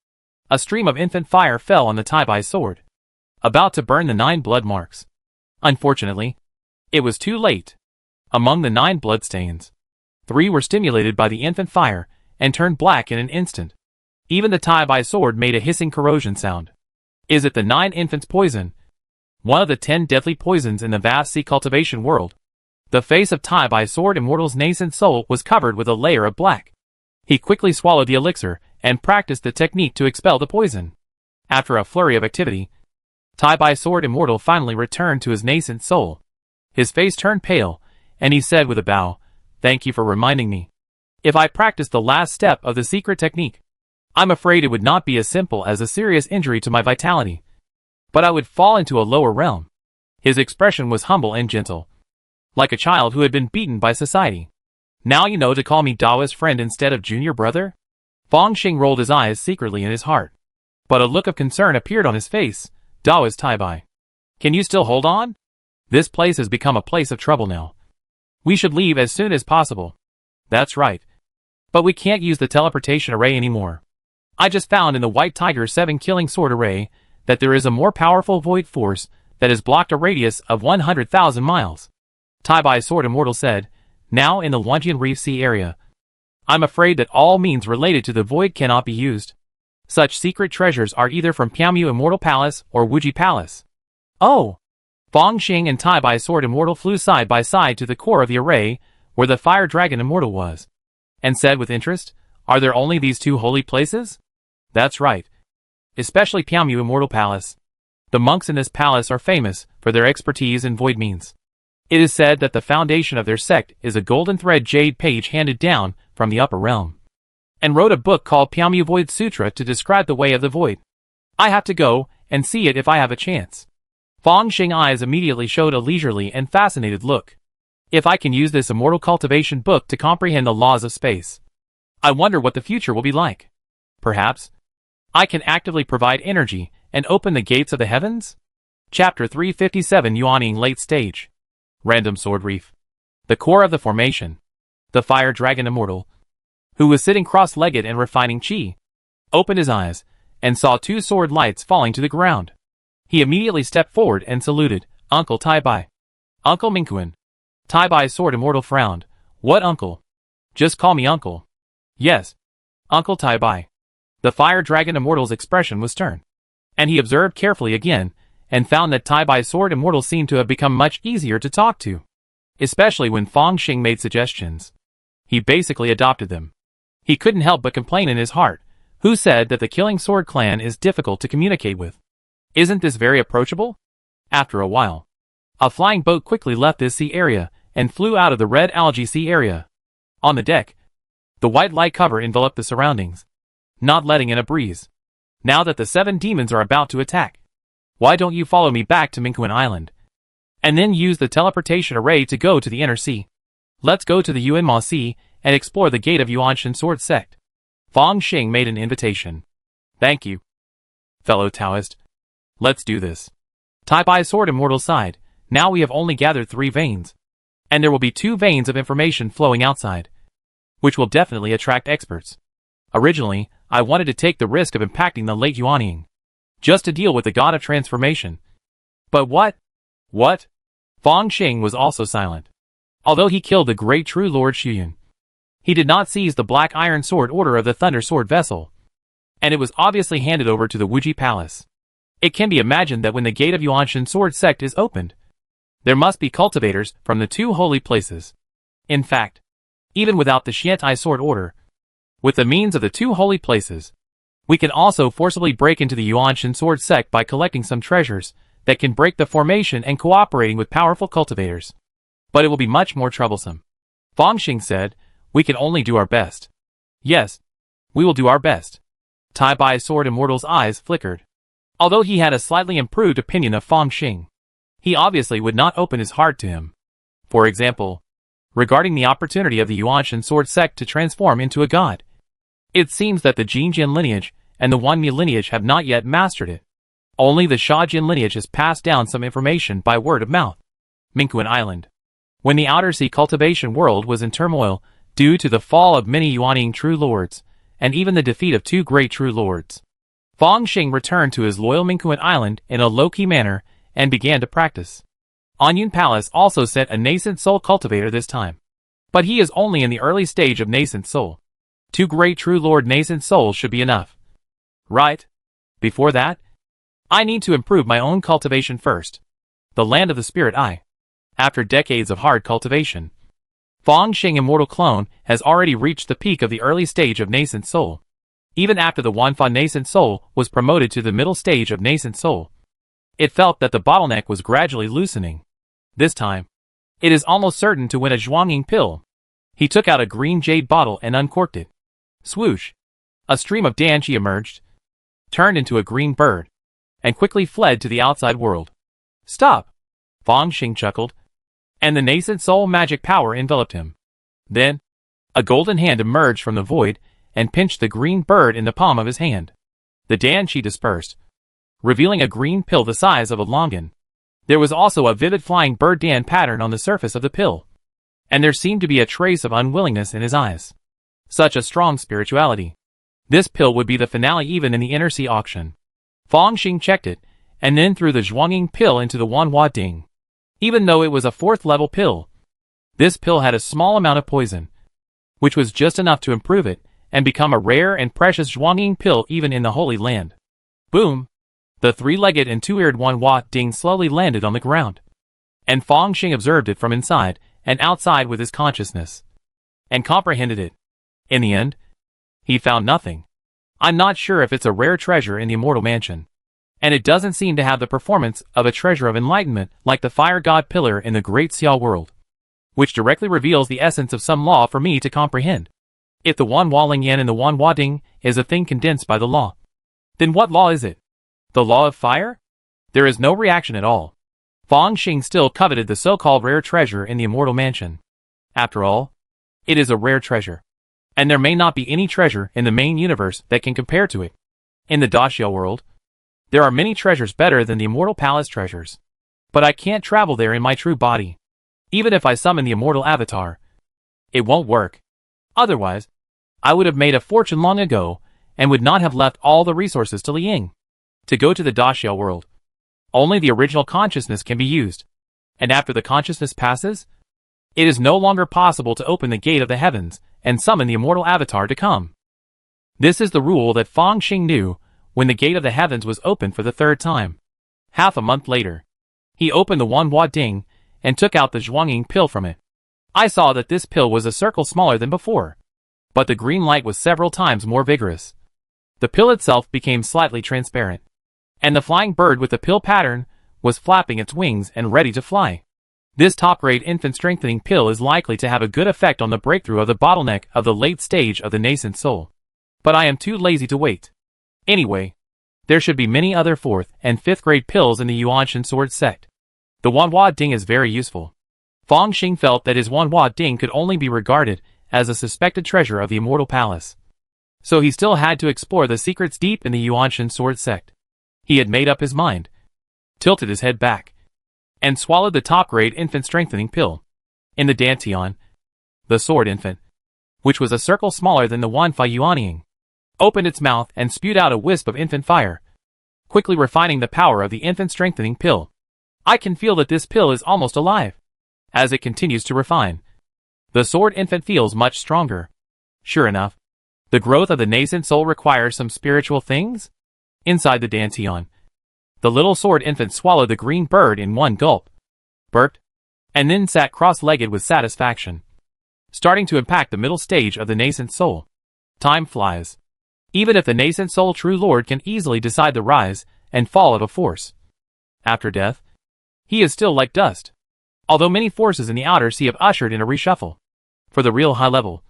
A stream of infant fire fell on the Tai-Bai sword, about to burn the 9 blood marks. Unfortunately, it was too late. Among the 9 bloodstains, 3 were stimulated by the infant fire and turned black in an instant. Even the Tai-Bai sword made a hissing corrosion sound. Is it the 9 infants' poison? One of the 10 deadly poisons in the vast sea cultivation world. The face of Tai-Bai sword immortal's nascent soul was covered with a layer of black. He quickly swallowed the elixir and practiced the technique to expel the poison. After a flurry of activity, Tai-Bai sword immortal finally returned to his nascent soul. His face turned pale, and he said with a bow, "Thank you for reminding me. If I practiced the last step of the secret technique, I'm afraid it would not be as simple as a serious injury to my vitality, but I would fall into a lower realm." His expression was humble and gentle, like a child who had been beaten by society. "Now you know to call me Daoist friend instead of junior brother?" Fang Xing rolled his eyes secretly in his heart, but a look of concern appeared on his face. "Daoist Tai-Bai, can you still hold on? This place has become a place of trouble now. We should leave as soon as possible." "That's right. But we can't use the teleportation array anymore. I just found in the White Tiger 7 killing sword array that there is a more powerful void force that has blocked a radius of 100,000 miles. Tai-Bai sword immortal said, now in the Longian Reef Sea area. I'm afraid that all means related to the void cannot be used. Such secret treasures are either from Piamu Immortal Palace or Wuji Palace. Oh! Fang Xing and Tai-Bai sword immortal flew side by side to the core of the array, where the fire dragon immortal was, and said with interest, "Are there only these 2 holy places?" "That's right. Especially Piamu Immortal Palace. The monks in this palace are famous for their expertise in void means. It is said that the foundation of their sect is a golden thread jade page handed down from the upper realm, and wrote a book called Piamu Void Sutra to describe the way of the void. I have to go and see it if I have a chance." Fang Xing eyes immediately showed a leisurely and fascinated look. "If I can use this immortal cultivation book to comprehend the laws of space, I wonder what the future will be like. Perhaps I can actively provide energy and open the gates of the heavens?" Chapter 357 Yuaning Late Stage. Random Sword Reef. The core of the formation. The fire dragon immortal, who was sitting cross-legged and refining chi, opened his eyes and saw 2 sword lights falling to the ground. He immediately stepped forward and saluted, "Uncle Tai-Bai." "Uncle Mingquan." Tai-Bai sword immortal frowned. "What uncle?" "Just call me uncle." "Yes, Uncle Tai-Bai." The fire dragon immortal's expression was stern, and he observed carefully again, and found that Tai-Bai sword immortal seemed to have become much easier to talk to, especially when Fang Xing made suggestions. He basically adopted them. He couldn't help but complain in his heart, who said that the Killing Sword clan is difficult to communicate with. Isn't this very approachable? After a while, a flying boat quickly left this sea area and flew out of the red algae sea area. On the deck, the white light cover enveloped the surroundings, not letting in a breeze. "Now that the 7 demons are about to attack, why don't you follow me back to Mingquan Island, and then use the teleportation array to go to the inner sea? Let's go to the Yuanma Sea and explore the gate of Yuanshan Sword Sect." Fang Xing made an invitation. "Thank you, fellow Taoist. Let's do this." Tai-Bai sword immortal sighed. "Now we have only gathered 3 veins, and there will be 2 veins of information flowing outside, which will definitely attract experts. Originally, I wanted to take the risk of impacting the late Yuaning, just to deal with the god of transformation. But what? Fang Xing was also silent. Although he killed the great true Lord Shuyun, he did not seize the Black Iron Sword Order of the Thunder Sword Vessel, and it was obviously handed over to the Wuji Palace. It can be imagined that when the gate of Yuanshan Sword Sect is opened, there must be cultivators from the 2 holy places. In fact, even without the Xiantai Sword Order, with the means of the 2 holy places, We can also forcibly break into the Yuanshan sword sect by collecting some treasures that can break the formation and cooperating with powerful cultivators. But it will be much more troublesome. Fangxing said, "We can only do our best." "Yes, we will do our best." Tai Bai's sword immortal's eyes flickered. Although he had a slightly improved opinion of Fangxing, he obviously would not open his heart to him. For example, regarding the opportunity of the Yuanshan sword sect to transform into a god. It seems that the Jinjian lineage and the Wanmi lineage have not yet mastered it. Only the Shaojin lineage has passed down some information by word of mouth. Mingquan Island. When the outer sea cultivation world was in turmoil due to the fall of many Yuanying true lords, and even the defeat of 2 great true lords, Fangxing returned to his loyal Mingquan Island in a low-key manner and began to practice. Anyun Palace also sent a nascent soul cultivator this time. But he is only in the early stage of nascent soul. 2 great true lord nascent souls should be enough. Right? Before that, I need to improve my own cultivation first. The land of the spirit eye. After decades of hard cultivation, Fangxing Immortal Clone has already reached the peak of the early stage of nascent soul. Even after the Wanfa nascent soul was promoted to the middle stage of nascent soul, it felt that the bottleneck was gradually loosening. This time, it is almost certain to win a Zhuanging pill. He took out a green jade bottle and uncorked it. Swoosh! A stream of Danqi emerged, turned into a green bird, and quickly fled to the outside world. Stop! Fangxing chuckled, and the nascent soul magic power enveloped him. Then, a golden hand emerged from the void and pinched the green bird in the palm of his hand. The Danqi dispersed, revealing a green pill the size of a longan. There was also a vivid flying bird Dan pattern on the surface of the pill, and there seemed to be a trace of unwillingness in his eyes. Such a strong spirituality. This pill would be the finale even in the inner sea auction. Fangxing checked it, and then threw the Zhuanging pill into the Wanhua Ding. Even though it was a 4th level pill, this pill had a small amount of poison, which was just enough to improve it and become a rare and precious Zhuanging pill even in the Holy Land. Boom! The 3-legged and 2-eared Wanhua Ding slowly landed on the ground, and Fangxing observed it from inside and outside with his consciousness, and comprehended it. In the end, he found nothing. I'm not sure if it's a rare treasure in the Immortal Mansion, and it doesn't seem to have the performance of a treasure of enlightenment like the Fire God Pillar in the Great Xiao world, which directly reveals the essence of some law for me to comprehend. If the Wanhua Lingyan in the Wanhua Ding is a thing condensed by the law, then what law is it? The law of fire? There is no reaction at all. Fangxing still coveted the so-called rare treasure in the Immortal Mansion. After all, it is a rare treasure, and there may not be any treasure in the main universe that can compare to it. In the Daxiao world, there are many treasures better than the Immortal Palace treasures, but I can't travel there in my true body. Even if I summon the Immortal Avatar, it won't work. Otherwise, I would have made a fortune long ago and would not have left all the resources to Liying. To go to the Daxiao world, only the original consciousness can be used, and after the consciousness passes, it is no longer possible to open the gate of the heavens and summon the Immortal Avatar to come. This is the rule that Fangxing knew when the gate of the heavens was opened for the 3rd time. Half a month later, he opened the Wanhua Ding and took out the Zhuanging pill from it. I saw that this pill was a circle smaller than before, but the green light was several times more vigorous. The pill itself became slightly transparent, and the flying bird with the pill pattern was flapping its wings and ready to fly. This top-grade infant strengthening pill is likely to have a good effect on the breakthrough of the bottleneck of the late stage of the nascent soul. But I am too lazy to wait. Anyway, there should be many other 4th and 5th grade pills in the Yuanshan sword sect. The Wanhua Ding is very useful. Fangxing felt that his Wanhua Ding could only be regarded as a suspected treasure of the Immortal Palace. So he still had to explore the secrets deep in the Yuanshan sword sect. He had made up his mind, tilted his head back, and swallowed the top-grade infant strengthening pill. In the Dantian, the sword infant, which was a circle smaller than the Wanfa Yuanying, opened its mouth and spewed out a wisp of infant fire, quickly refining the power of the infant strengthening pill. I can feel that this pill is almost alive. As it continues to refine, the sword infant feels much stronger. Sure enough, the growth of the nascent soul requires some spiritual things? Inside the Dantian, the little sword infant swallowed the green bird in one gulp, burped, and then sat cross-legged with satisfaction, starting to impact the middle stage of the nascent soul. Time flies. even if the nascent soul true lord can easily decide the rise and fall of a force. After death, he is still like dust. Although many forces in the outer sea have ushered in a reshuffle. For the real high level,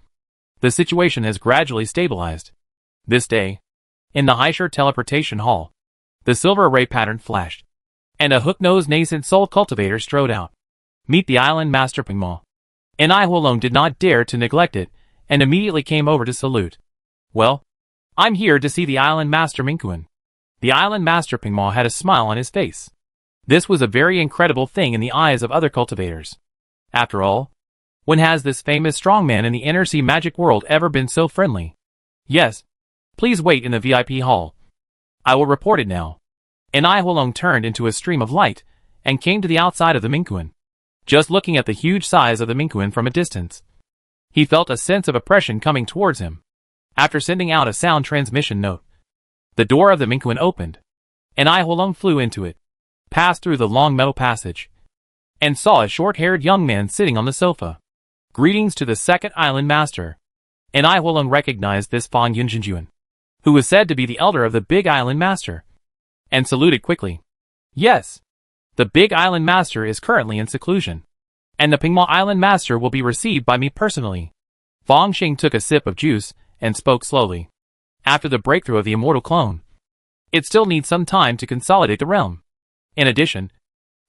the situation has gradually stabilized. This day, in the Highshire teleportation hall, the silver array pattern flashed, and a hook-nosed nascent soul cultivator strode out. Meet the island master Pingma. And I who alone did not dare to neglect it, and immediately came over to salute. Well, I'm here to see the island master Minkuin. The island master Pingma had a smile on his face. This was a very incredible thing in the eyes of other cultivators. After all, when has this famous strongman in the inner sea magic world ever been so friendly? Yes. Please wait in the VIP hall. I will report it now. And I alone turned into a stream of light, and came to the outside of the Minkuin. Just looking at the huge size of the Minkuin from a distance, he felt a sense of oppression coming towards him. After sending out a sound transmission note, the door of the Minkuin opened, and I alone flew into it, passed through the long metal passage, and saw a short-haired young man sitting on the sofa. Greetings to the second island master. And I alone recognized this Fang Yunjinjuan, who was said to be the elder of the big island master, and saluted quickly. Yes, the big island master is currently in seclusion, and the Pingma island master will be received by me personally. Fang Xing took a sip of juice and spoke slowly. After the breakthrough of the immortal clone, it still needs some time to consolidate the realm. In addition,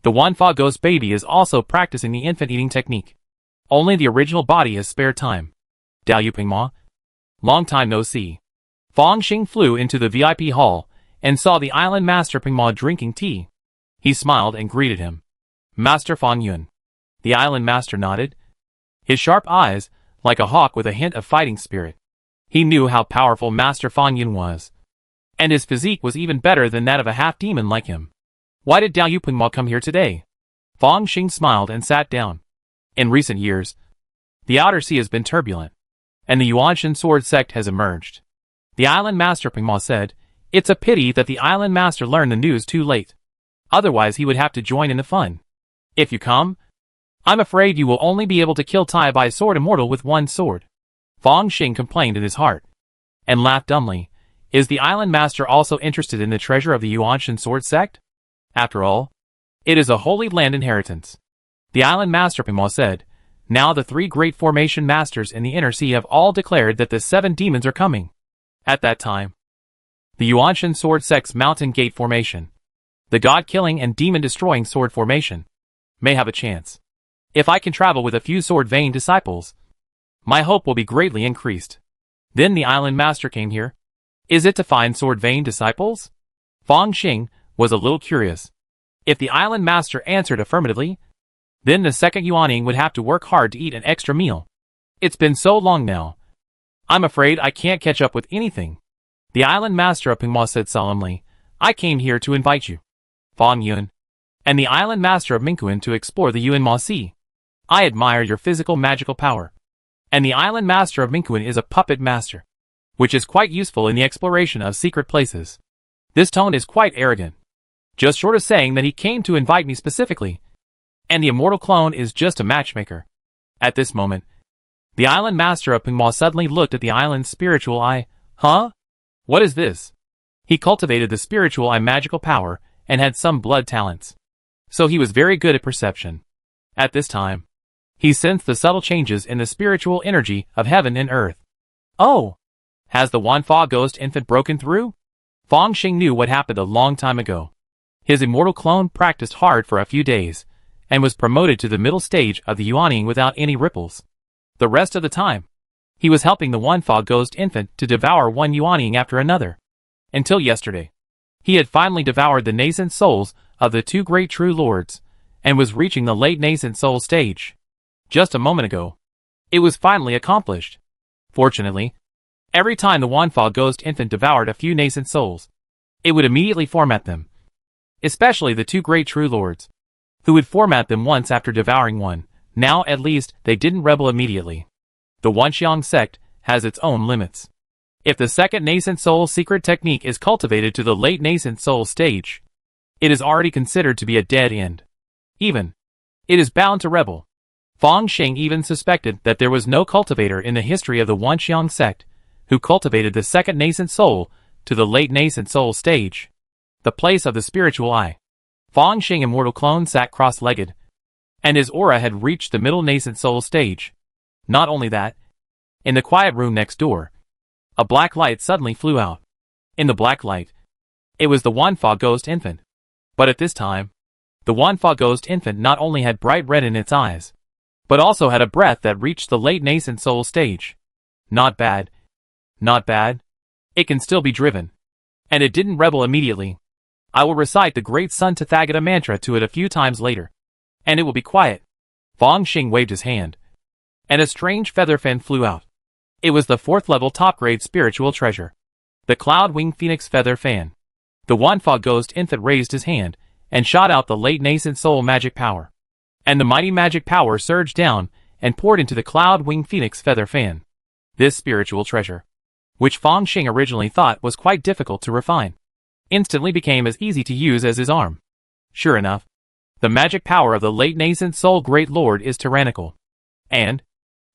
the Wanfa ghost baby is also practicing the infant eating technique. Only the original body has spare time. Dao Yu Pingma? Long time no see. Fang Xing flew into the VIP hall and saw the island master Pingma drinking tea. He smiled and greeted him. Master Fang Yun. The island master nodded, his sharp eyes like a hawk with a hint of fighting spirit. He knew how powerful Master Fang Yun was, and his physique was even better than that of a half-demon like him. Why did Dao Yu Pingma come here today? Fang Xing smiled and sat down. In recent years, the outer sea has been turbulent, and the Yuanshan sword sect has emerged. The island master Pingma said, it's a pity that the island master learned the news too late. Otherwise he would have to join in the fun. If you come, I'm afraid you will only be able to kill Tai by sword immortal with one sword. Fang Xing complained in his heart, and laughed dumbly. Is the island master also interested in the treasure of the Yuanshan sword sect? After all, it is a holy land inheritance. The island master Pingma said, now the three great formation masters in the inner sea have all declared that the 7 demons are coming. At that time, the Yuanshan sword sect's mountain gate formation, the god-killing and demon-destroying sword formation, may have a chance. If I can travel with a few sword vein disciples, my hope will be greatly increased. Then the island master came here. Is it to find sword vein disciples? Fang Xing was a little curious. If the island master answered affirmatively, then the second Yuaning would have to work hard to eat an extra meal. It's been so long now. I'm afraid I can't catch up with anything. The island master of Pingma said solemnly, I came here to invite you, Fang Yun, and the island master of Minkuin to explore the Yuanma Sea. I admire your physical magical power. And the island master of Minkuin is a puppet master, which is quite useful in the exploration of secret places. This tone is quite arrogant. Just short of saying that he came to invite me specifically. And the immortal clone is just a matchmaker. At this moment, the island master of Pingma suddenly looked at the island's spiritual eye. Huh? What is this? He cultivated the spiritual eye magical power and had some blood talents. So he was very good at perception. At this time, he sensed the subtle changes in the spiritual energy of heaven and earth. Oh! Has the Wanfa ghost infant broken through? Fang Xing knew what happened a long time ago. His immortal clone practiced hard for a few days, and was promoted to the middle stage of the Yuaning without any ripples. The rest of the time, he was helping the Wanfa ghost infant to devour one Yuaning after another. Until yesterday, he had finally devoured the nascent souls of the 2 great true lords, and was reaching the late nascent soul stage. Just a moment ago, it was finally accomplished. Fortunately, every time the Wanfa ghost infant devoured a few nascent souls, it would immediately format them. Especially the 2 great true lords, who would format them once after devouring one. Now at least they didn't rebel immediately. The Wanxiang sect has its own limits. If the second nascent soul secret technique is cultivated to the late nascent soul stage, it is already considered to be a dead end. Even, it is bound to rebel. Fang Xing even suspected that there was no cultivator in the history of the Wanxiang sect who cultivated the second nascent soul to the late nascent soul stage, the place of the spiritual eye. Fang Xing, immortal clone, sat cross-legged, and his aura had reached the middle nascent soul stage. Not only that, in the quiet room next door, a black light suddenly flew out. In the black light, it was the Wanfa ghost infant. But at this time, the Wanfa ghost infant not only had bright red in its eyes, but also had a breath that reached the late nascent soul stage. Not bad. Not bad. It can still be driven. And it didn't rebel immediately. I will recite the great Sun Tathagata mantra to it a few times later, and it will be quiet. Fang Xing waved his hand, and a strange feather fan flew out. It was the 4th level top-grade spiritual treasure, the Cloud Wing Phoenix Feather Fan. The Wanfa ghost infant raised his hand and shot out the late nascent soul magic power. And the mighty magic power surged down and poured into the Cloud Wing Phoenix Feather Fan. This spiritual treasure, which Fang Xing originally thought was quite difficult to refine, instantly became as easy to use as his arm. Sure enough, the magic power of the late nascent soul Great Lord is tyrannical. And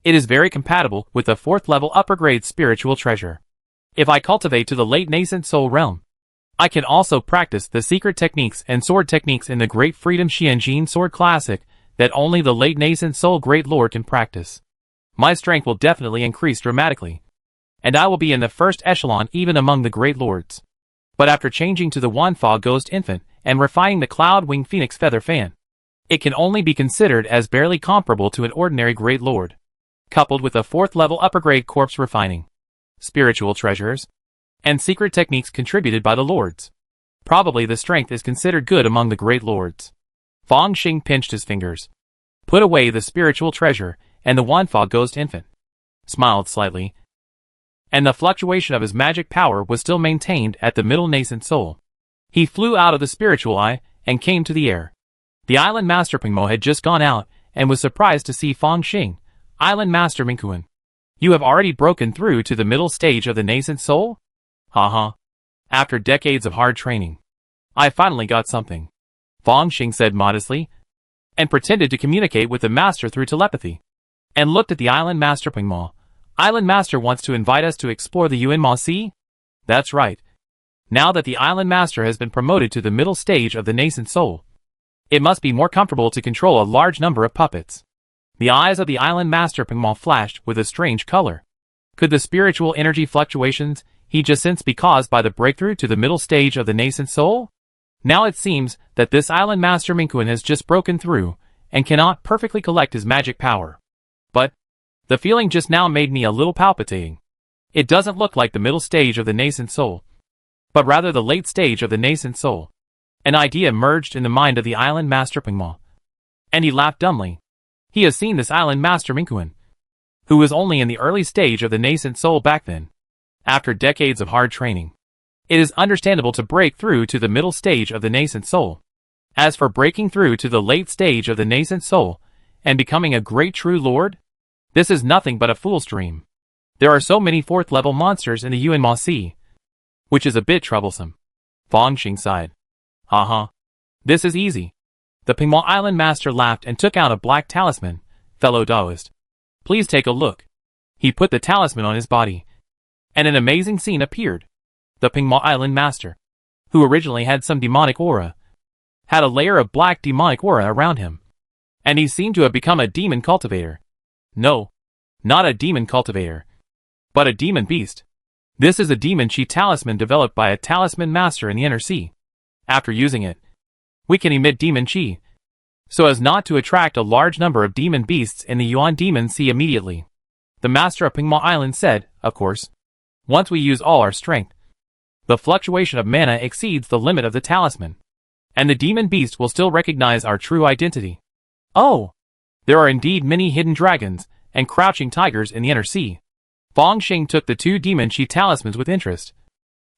it is very compatible with the 4th level upper grade spiritual treasure. If I cultivate to the late nascent soul realm, I can also practice the secret techniques and sword techniques in the Great Freedom Xianjin Sword Classic that only the late nascent soul Great Lord can practice. My strength will definitely increase dramatically, and I will be in the first echelon even among the Great Lords. But after changing to the Wanfa Ghost Infant and refining the Cloud Wing Phoenix Feather Fan, it can only be considered as barely comparable to an ordinary Great Lord, coupled with a 4th level upper grade corpse refining, spiritual treasures, and secret techniques contributed by the Lords. Probably the strength is considered good among the Great Lords. Fang Xing pinched his fingers, put away the spiritual treasure and the Wanfa Ghost Infant, smiled slightly, and the fluctuation of his magic power was still maintained at the middle nascent soul. He flew out of the spiritual eye and came to the air. The Island Master Pingmo had just gone out and was surprised to see Fang Xing. Island Master Minkuan, you have already broken through to the middle stage of the nascent soul? Haha. After decades of hard training, I finally got something, Fang Xing said modestly, and pretended to communicate with the master through telepathy, and looked at the Island Master Pingmo. Island Master wants to invite us to explore the Yuanma Sea? That's right. Now that the Island Master has been promoted to the middle stage of the nascent soul, it must be more comfortable to control a large number of puppets. The eyes of the Island Master Pingmo flashed with a strange color. Could the spiritual energy fluctuations he just sensed be caused by the breakthrough to the middle stage of the nascent soul? Now it seems that this Island Master Minkuan has just broken through and cannot perfectly collect his magic power. But the feeling just now made me a little palpitating. It doesn't look like the middle stage of the nascent soul, but rather the late stage of the nascent soul. An idea emerged in the mind of the Island Master Pingmo, and he laughed dumbly. He has seen this Island Master Minkuan, who was only in the early stage of the nascent soul back then. After decades of hard training, it is understandable to break through to the middle stage of the nascent soul. As for breaking through to the late stage of the nascent soul and becoming a great true lord, this is nothing but a fool's dream. There are so many 4th level monsters in the Yuanma Sea, which is a bit troublesome. Fang Xing sighed. Haha. This is easy. The Pingmo Island Master laughed and took out a black talisman. Fellow Taoist, please take a look. He put the talisman on his body, and an amazing scene appeared. The Pingmo Island Master, who originally had some demonic aura, had a layer of black demonic aura around him, and he seemed to have become a demon cultivator. No, not a demon cultivator, but a demon beast. This is a demon chi talisman developed by a talisman master in the inner sea. After using it, we can emit demon chi, so as not to attract a large number of demon beasts in the Yuan Demon Sea immediately. The master of Pingmo Island said, of course, once we use all our strength, the fluctuation of mana exceeds the limit of the talisman, and the demon beast will still recognize our true identity. Oh! There are indeed many hidden dragons and crouching tigers in the inner sea. Fang Xing took the 2 demon chi talismans with interest,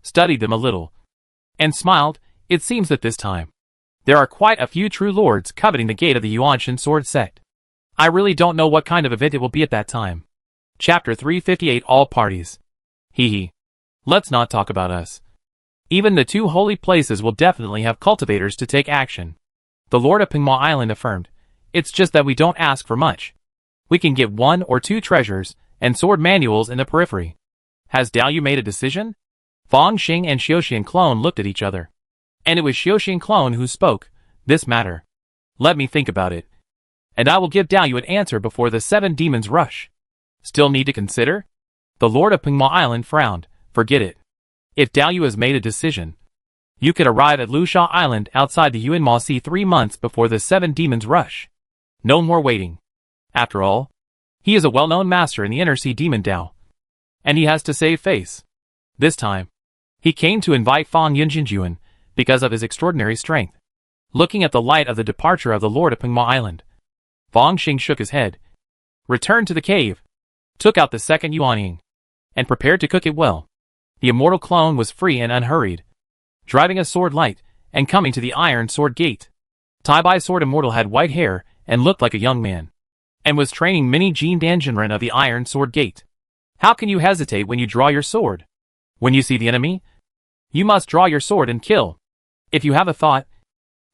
studied them a little, and smiled. It seems that this time, there are quite a few true lords coveting the gate of the Yuanshan sword sect. I really don't know what kind of event it will be at that time. Chapter 358 All Parties. Hee. Let's not talk about us. Even the 2 holy places will definitely have cultivators to take action. The Lord of Pingmo Island affirmed. It's just that we don't ask for much. We can get 1 or 2 treasures and sword manuals in the periphery. Has Dao Yu made a decision? Fang Xing and Xiuxian Clone looked at each other. And it was Xiuxian Clone who spoke. This matter. Let me think about it. And I will give Dao Yu an answer before the 7 demons rush. Still need to consider? The Lord of Pingma Island frowned. Forget it. If Dao Yu has made a decision, you could arrive at Lusha Island outside the Yuanma Sea 3 months before the 7 demons rush. No more waiting. After all, he is a well-known master in the inner sea demon Dao. And he has to save face. This time, he came to invite Fang Yinjinjuan because of his extraordinary strength. Looking at the light of the departure of the Lord of Pingma Island, Fang Xing shook his head, returned to the cave, took out the second Yuanying, and prepared to cook it well. The immortal clone was free and unhurried, driving a sword light, and coming to the iron sword gate. Tai Bai Sword Immortal had white hair and looked like a young man, and was training many Jin Danjinren of the iron sword gate. How can you hesitate when you draw your sword? When you see the enemy, you must draw your sword and kill. If you have a thought,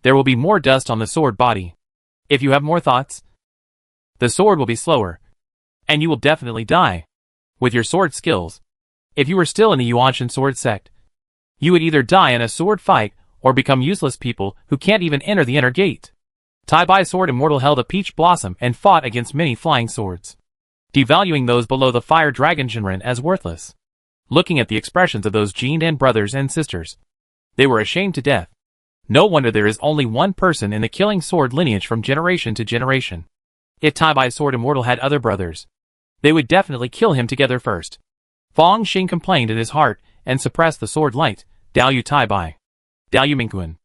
there will be more dust on the sword body. If you have more thoughts, the sword will be slower, and you will definitely die. With your sword skills, if you were still in the Yuanshan sword sect, you would either die in a sword fight or become useless people who can't even enter the inner gate. Tai Bai Sword Immortal held a peach blossom and fought against many flying swords, devaluing those below the fire dragon Jinren as worthless. Looking at the expressions of those Jin Dan brothers and sisters, they were ashamed to death. No wonder there is only one person in the killing sword lineage from generation to generation. If Tai Bai Sword Immortal had other brothers, they would definitely kill him together first. Fang Xing complained in his heart and suppressed the sword light. Dao Yu Tai Bai. Dao Yu Mingguan.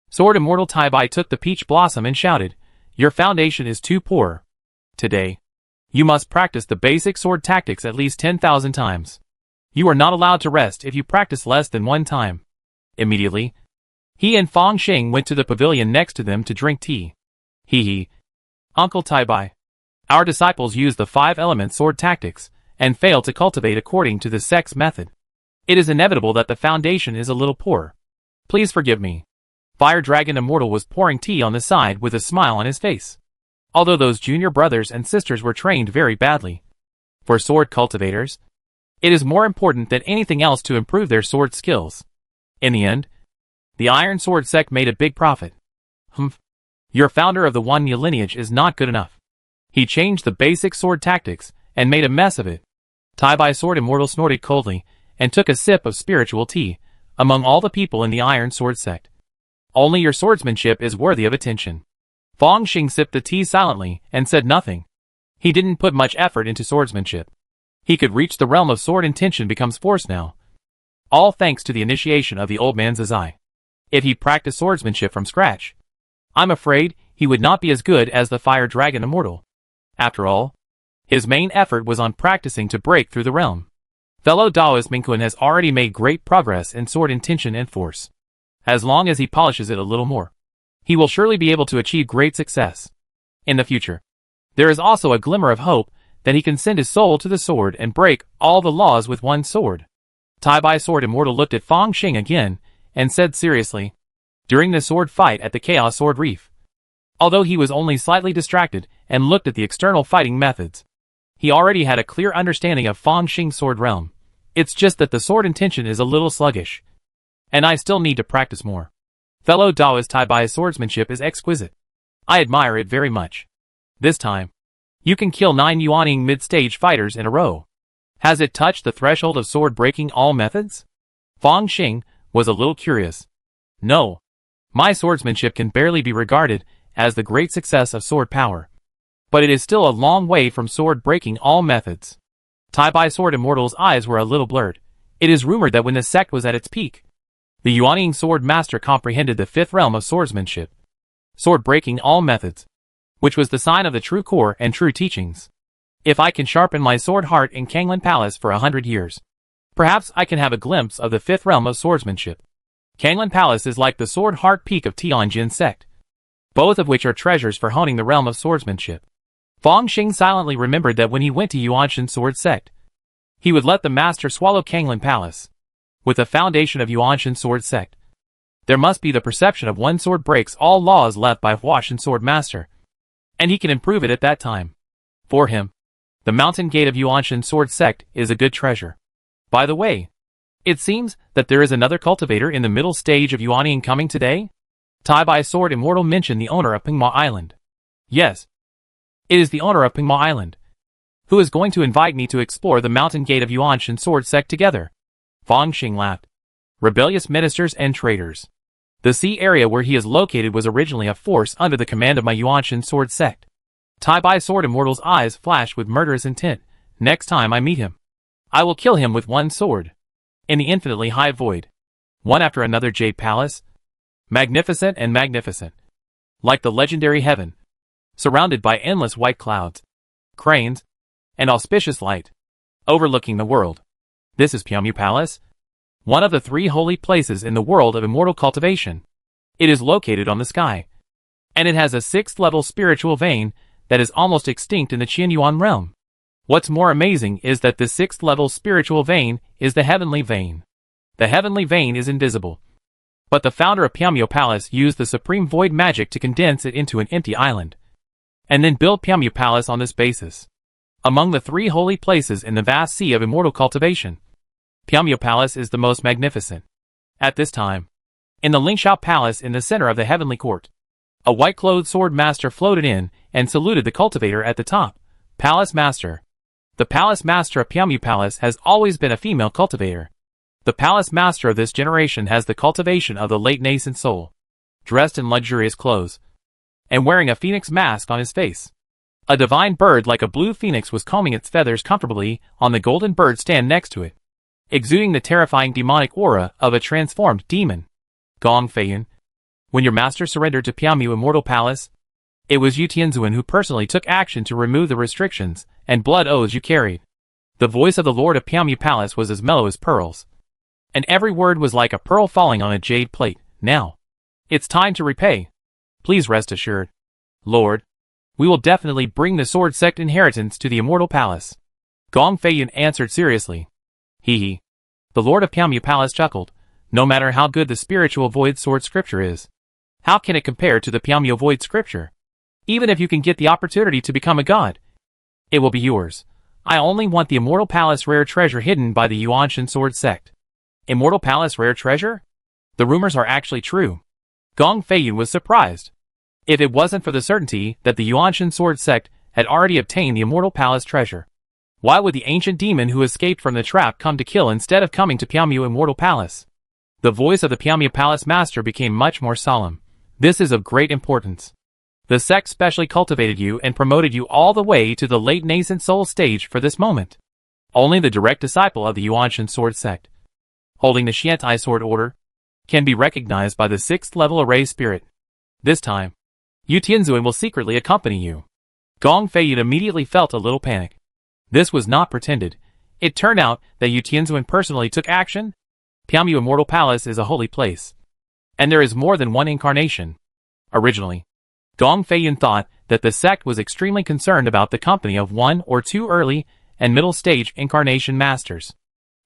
Sword Immortal Tai Bai took the peach blossom and shouted, "Your foundation is too poor. Today, you must practice the basic sword tactics at least 10,000 times. You are not allowed to rest if you practice less than 1 time." Immediately, he and Fang Xing went to the pavilion next to them to drink tea. Hee. Uncle Tai Bai. Our disciples use the 5-element sword tactics and fail to cultivate according to the sect's method. It is inevitable that the foundation is a little poor. Please forgive me. Fire Dragon Immortal was pouring tea on the side with a smile on his face. Although those junior brothers and sisters were trained very badly, for sword cultivators, it is more important than anything else to improve their sword skills. In the end, the Iron Sword sect made a big profit. Your founder of the Wanya lineage is not good enough. He changed the basic sword tactics and made a mess of it. Tai Bai Sword Immortal snorted coldly and took a sip of spiritual tea among all the people in the Iron Sword sect. Only your swordsmanship is worthy of attention. Fang Xing sipped the tea silently and said nothing. He didn't put much effort into swordsmanship. He could reach the realm of sword intention becomes force now. All thanks to the initiation of the old man's Azai. If he practiced swordsmanship from scratch, I'm afraid he would not be as good as the Fire Dragon Immortal. After all, his main effort was on practicing to break through the realm. Fellow Daoist Mingquan has already made great progress in sword intention and force. As long as he polishes it a little more, he will surely be able to achieve great success. In the future, there is also a glimmer of hope that he can send his soul to the sword and break all the laws with one sword. Tai Bai Sword Immortal looked at Fang Xing again and said seriously, during the sword fight at the Chaos Sword Reef, although he was only slightly distracted and looked at the external fighting methods, he already had a clear understanding of Fang Xing's sword realm. It's just that the sword intention is a little sluggish, and I still need to practice more. Fellow Daoist Tai Bai's swordsmanship is exquisite. I admire it very much. This time, you can kill 9 Yuaning mid-stage fighters in a row. Has it touched the threshold of sword breaking all methods? Fang Xing was a little curious. No. My swordsmanship can barely be regarded as the great success of sword power. But it is still a long way from sword breaking all methods. Tai Bai Sword Immortal's eyes were a little blurred. It is rumored that when the sect was at its peak, the Yuaning sword master comprehended the 5th realm of swordsmanship, sword breaking all methods, which was the sign of the true core and true teachings. If I can sharpen my sword heart in Kanglan Palace for 100 years, perhaps I can have a glimpse of the 5th realm of swordsmanship. Kanglan Palace is like the sword heart peak of Tianjin sect, both of which are treasures for honing the realm of swordsmanship. Fang Xing silently remembered that when he went to Yuanshan sword sect, he would let the master swallow Kanglan Palace. With the foundation of Yuanshan sword sect, there must be the perception of one sword breaks all laws left by Huashan sword master, and he can improve it at that time. For him, the mountain gate of Yuanshan sword sect is a good treasure. By the way, it seems that there is another cultivator in the middle stage of Yuaniing coming today? Tai Bai Sword Immortal mentioned the owner of Pingma Island. Yes. It is the owner of Pingma Island, who is going to invite me to explore the mountain gate of Yuanshan Sword Sect together. Fang Xing laughed. Rebellious ministers and traitors. The sea area where he is located was originally a force under the command of my Yuanshan Sword Sect. Tai Bai Sword Immortal's eyes flashed with murderous intent. Next time I meet him, I will kill him with one sword. In the infinitely high void, one after another Jade Palace, magnificent and magnificent, like the legendary heaven, surrounded by endless white clouds, cranes, and auspicious light, overlooking the world. This is Pyamyu Palace, one of the 3 holy places in the world of immortal cultivation. It is located on the sky, and it has a 6th level spiritual vein that is almost extinct in the Qianyuan realm. What's more amazing is that the 6th level spiritual vein is the heavenly vein. The heavenly vein is invisible, but the founder of Pyamyu Palace used the supreme void magic to condense it into an empty island, and then build Pyamyu Palace on this basis. Among the 3 holy places in the vast sea of immortal cultivation, Pyamyu Palace is the most magnificent. At this time, in the Lingxiao Palace in the center of the heavenly court, a white-clothed sword master floated in and saluted the cultivator at the top. Palace Master. The Palace Master of Pyamyu Palace has always been a female cultivator. The Palace Master of this generation has the cultivation of the late nascent soul, dressed in luxurious clothes, and wearing a phoenix mask on his face. A divine bird like a blue phoenix was combing its feathers comfortably on the golden bird stand next to it, exuding the terrifying demonic aura of a transformed demon. Gong Feiyun. When your master surrendered to Pyamyu Immortal Palace, it was Yu Tianzuan who personally took action to remove the restrictions and blood oaths you carried. The voice of the Lord of Pyamyu Palace was as mellow as pearls, and every word was like a pearl falling on a jade plate. Now, it's time to repay. Please rest assured, Lord, we will definitely bring the Sword Sect inheritance to the Immortal Palace. Gong Feiyun answered seriously. Hee. The Lord of Pyamyu Palace chuckled. No matter how good the spiritual void sword scripture is, how can it compare to the Pyamyu void scripture? Even if you can get the opportunity to become a god, it will be yours. I only want the Immortal Palace rare treasure hidden by the Yuanshan Sword Sect. Immortal Palace rare treasure? The rumors are actually true. Gong Feiyun was surprised. If it wasn't for the certainty that the Yuanshan Sword Sect had already obtained the Immortal Palace treasure, why would the ancient demon who escaped from the trap come to kill instead of coming to Pyamyu Immortal Palace? The voice of the Pyamyu Palace Master became much more solemn. This is of great importance. The sect specially cultivated you and promoted you all the way to the late nascent soul stage for this moment. Only the direct disciple of the Yuanshan Sword Sect, holding the Xiantai Sword Order, can be recognized by the 6th level array spirit. This time, Yu Tianzuan will secretly accompany you. Gong Feiyun immediately felt a little panic. This was not pretended. It turned out that Yu Tianzuan personally took action. Pyamyu Immortal Palace is a holy place, and there is more than one incarnation. Originally, Gong Feiyun thought that the sect was extremely concerned about the company of 1 or 2 early and middle stage incarnation masters.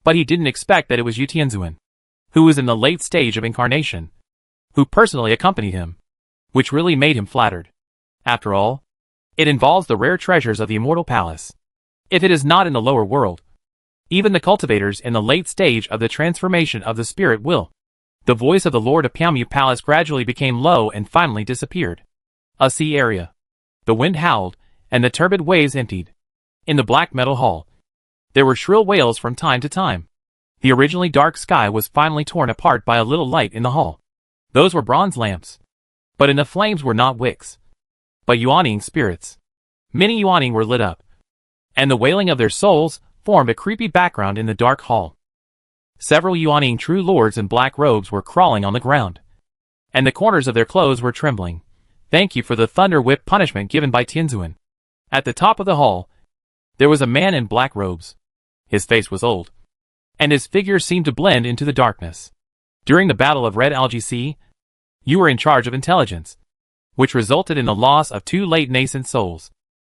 But he didn't expect that it was Yu Tianzuan, who was in the late stage of incarnation, who personally accompanied him, which really made him flattered. After all, it involves the rare treasures of the Immortal Palace. If it is not in the lower world, even the cultivators in the late stage of the transformation of the spirit will. The voice of the Lord of Pyamyu Palace gradually became low and finally disappeared. A sea area. The wind howled, and the turbid waves emptied. In the black metal hall, there were shrill wails from time to time. The originally dark sky was finally torn apart by a little light in the hall. Those were bronze lamps, but in the flames were not wicks, but Yuaniing spirits. Many Yuaniing were lit up, and the wailing of their souls formed a creepy background in the dark hall. Several Yuaniing true lords in black robes were crawling on the ground, and the corners of their clothes were trembling. Thank you for the thunder whip punishment given by Tianzuan. At the top of the hall, there was a man in black robes. His face was old, and his figure seemed to blend into the darkness. During the Battle of Red Algae Sea, you were in charge of intelligence, which resulted in the loss of 2 late nascent souls.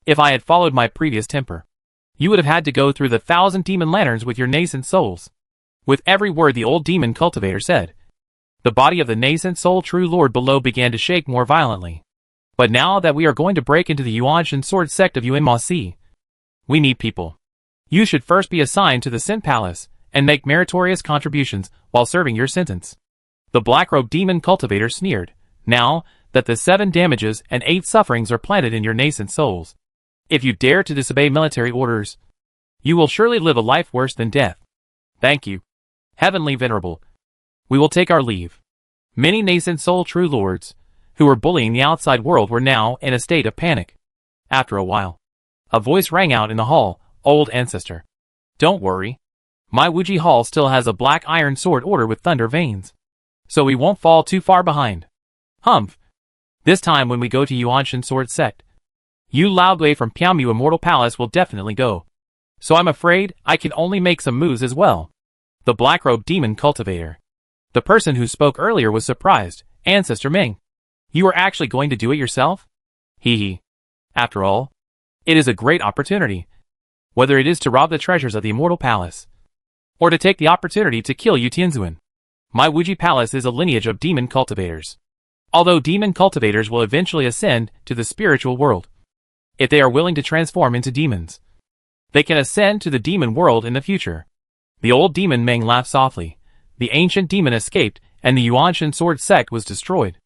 If I had followed my previous temper, you would have had to go through the 1,000 demon lanterns with your nascent souls. With every word the old demon cultivator said, the body of the nascent soul true lord below began to shake more violently. But now that we are going to break into the Yuanshan Sword Sect of Yuanma Sea, we need people. You should first be assigned to the Sin Palace and make meritorious contributions while serving your sentence. The black-robed demon cultivator sneered, now that the 7 damages and 8 sufferings are planted in your nascent souls. If you dare to disobey military orders, you will surely live a life worse than death. Thank you, Heavenly Venerable. We will take our leave. Many nascent soul true lords, who were bullying the outside world, were now in a state of panic. After a while, a voice rang out in the hall, "Old ancestor, don't worry. My Wuji Hall still has a black iron sword order with thunder veins, so we won't fall too far behind. Humph. This time when we go to Yuanshan Sword Sect, Yu Laogui from Piaomu Immortal Palace will definitely go. So I'm afraid I can only make some moves as well." The black-robed demon cultivator, the person who spoke earlier, was surprised. "Ancestor Ming, you are actually going to do it yourself?" Hee hee. After all, it is a great opportunity. Whether it is to rob the treasures of the Immortal Palace, or to take the opportunity to kill Yu Tianzuan. My Wuji Palace is a lineage of demon cultivators. Although demon cultivators will eventually ascend to the spiritual world, if they are willing to transform into demons, they can ascend to the demon world in the future. The old demon Meng laughed softly. The ancient demon escaped, and the Yuanshan Sword Sect was destroyed.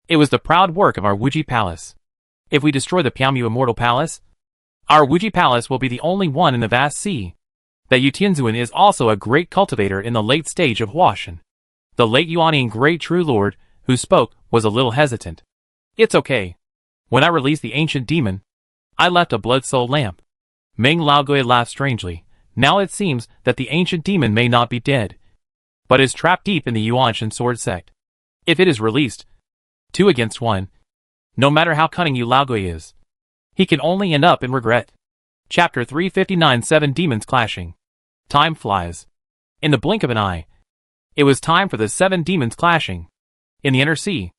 It was the proud work of our Wuji Palace. If we destroy the Piaomu Immortal Palace, our Wuji Palace will be the only one in the vast sea. That Yu Tianzuan is also a great cultivator in the late stage of Huashan. The late Yuanian great true lord, who spoke, was a little hesitant. It's okay. When I released the ancient demon, I left a blood soul lamp. Meng Laogui laughed strangely. Now it seems that the ancient demon may not be dead, but is trapped deep in the Yuanshan Sword Sect. If it is released, 2 against 1, no matter how cunning Yu Laogui is, he can only end up in regret. Chapter 359 7 Demons Clashing. Time flies. In the blink of an eye, it was time for the 7 demons clashing. In the inner sea,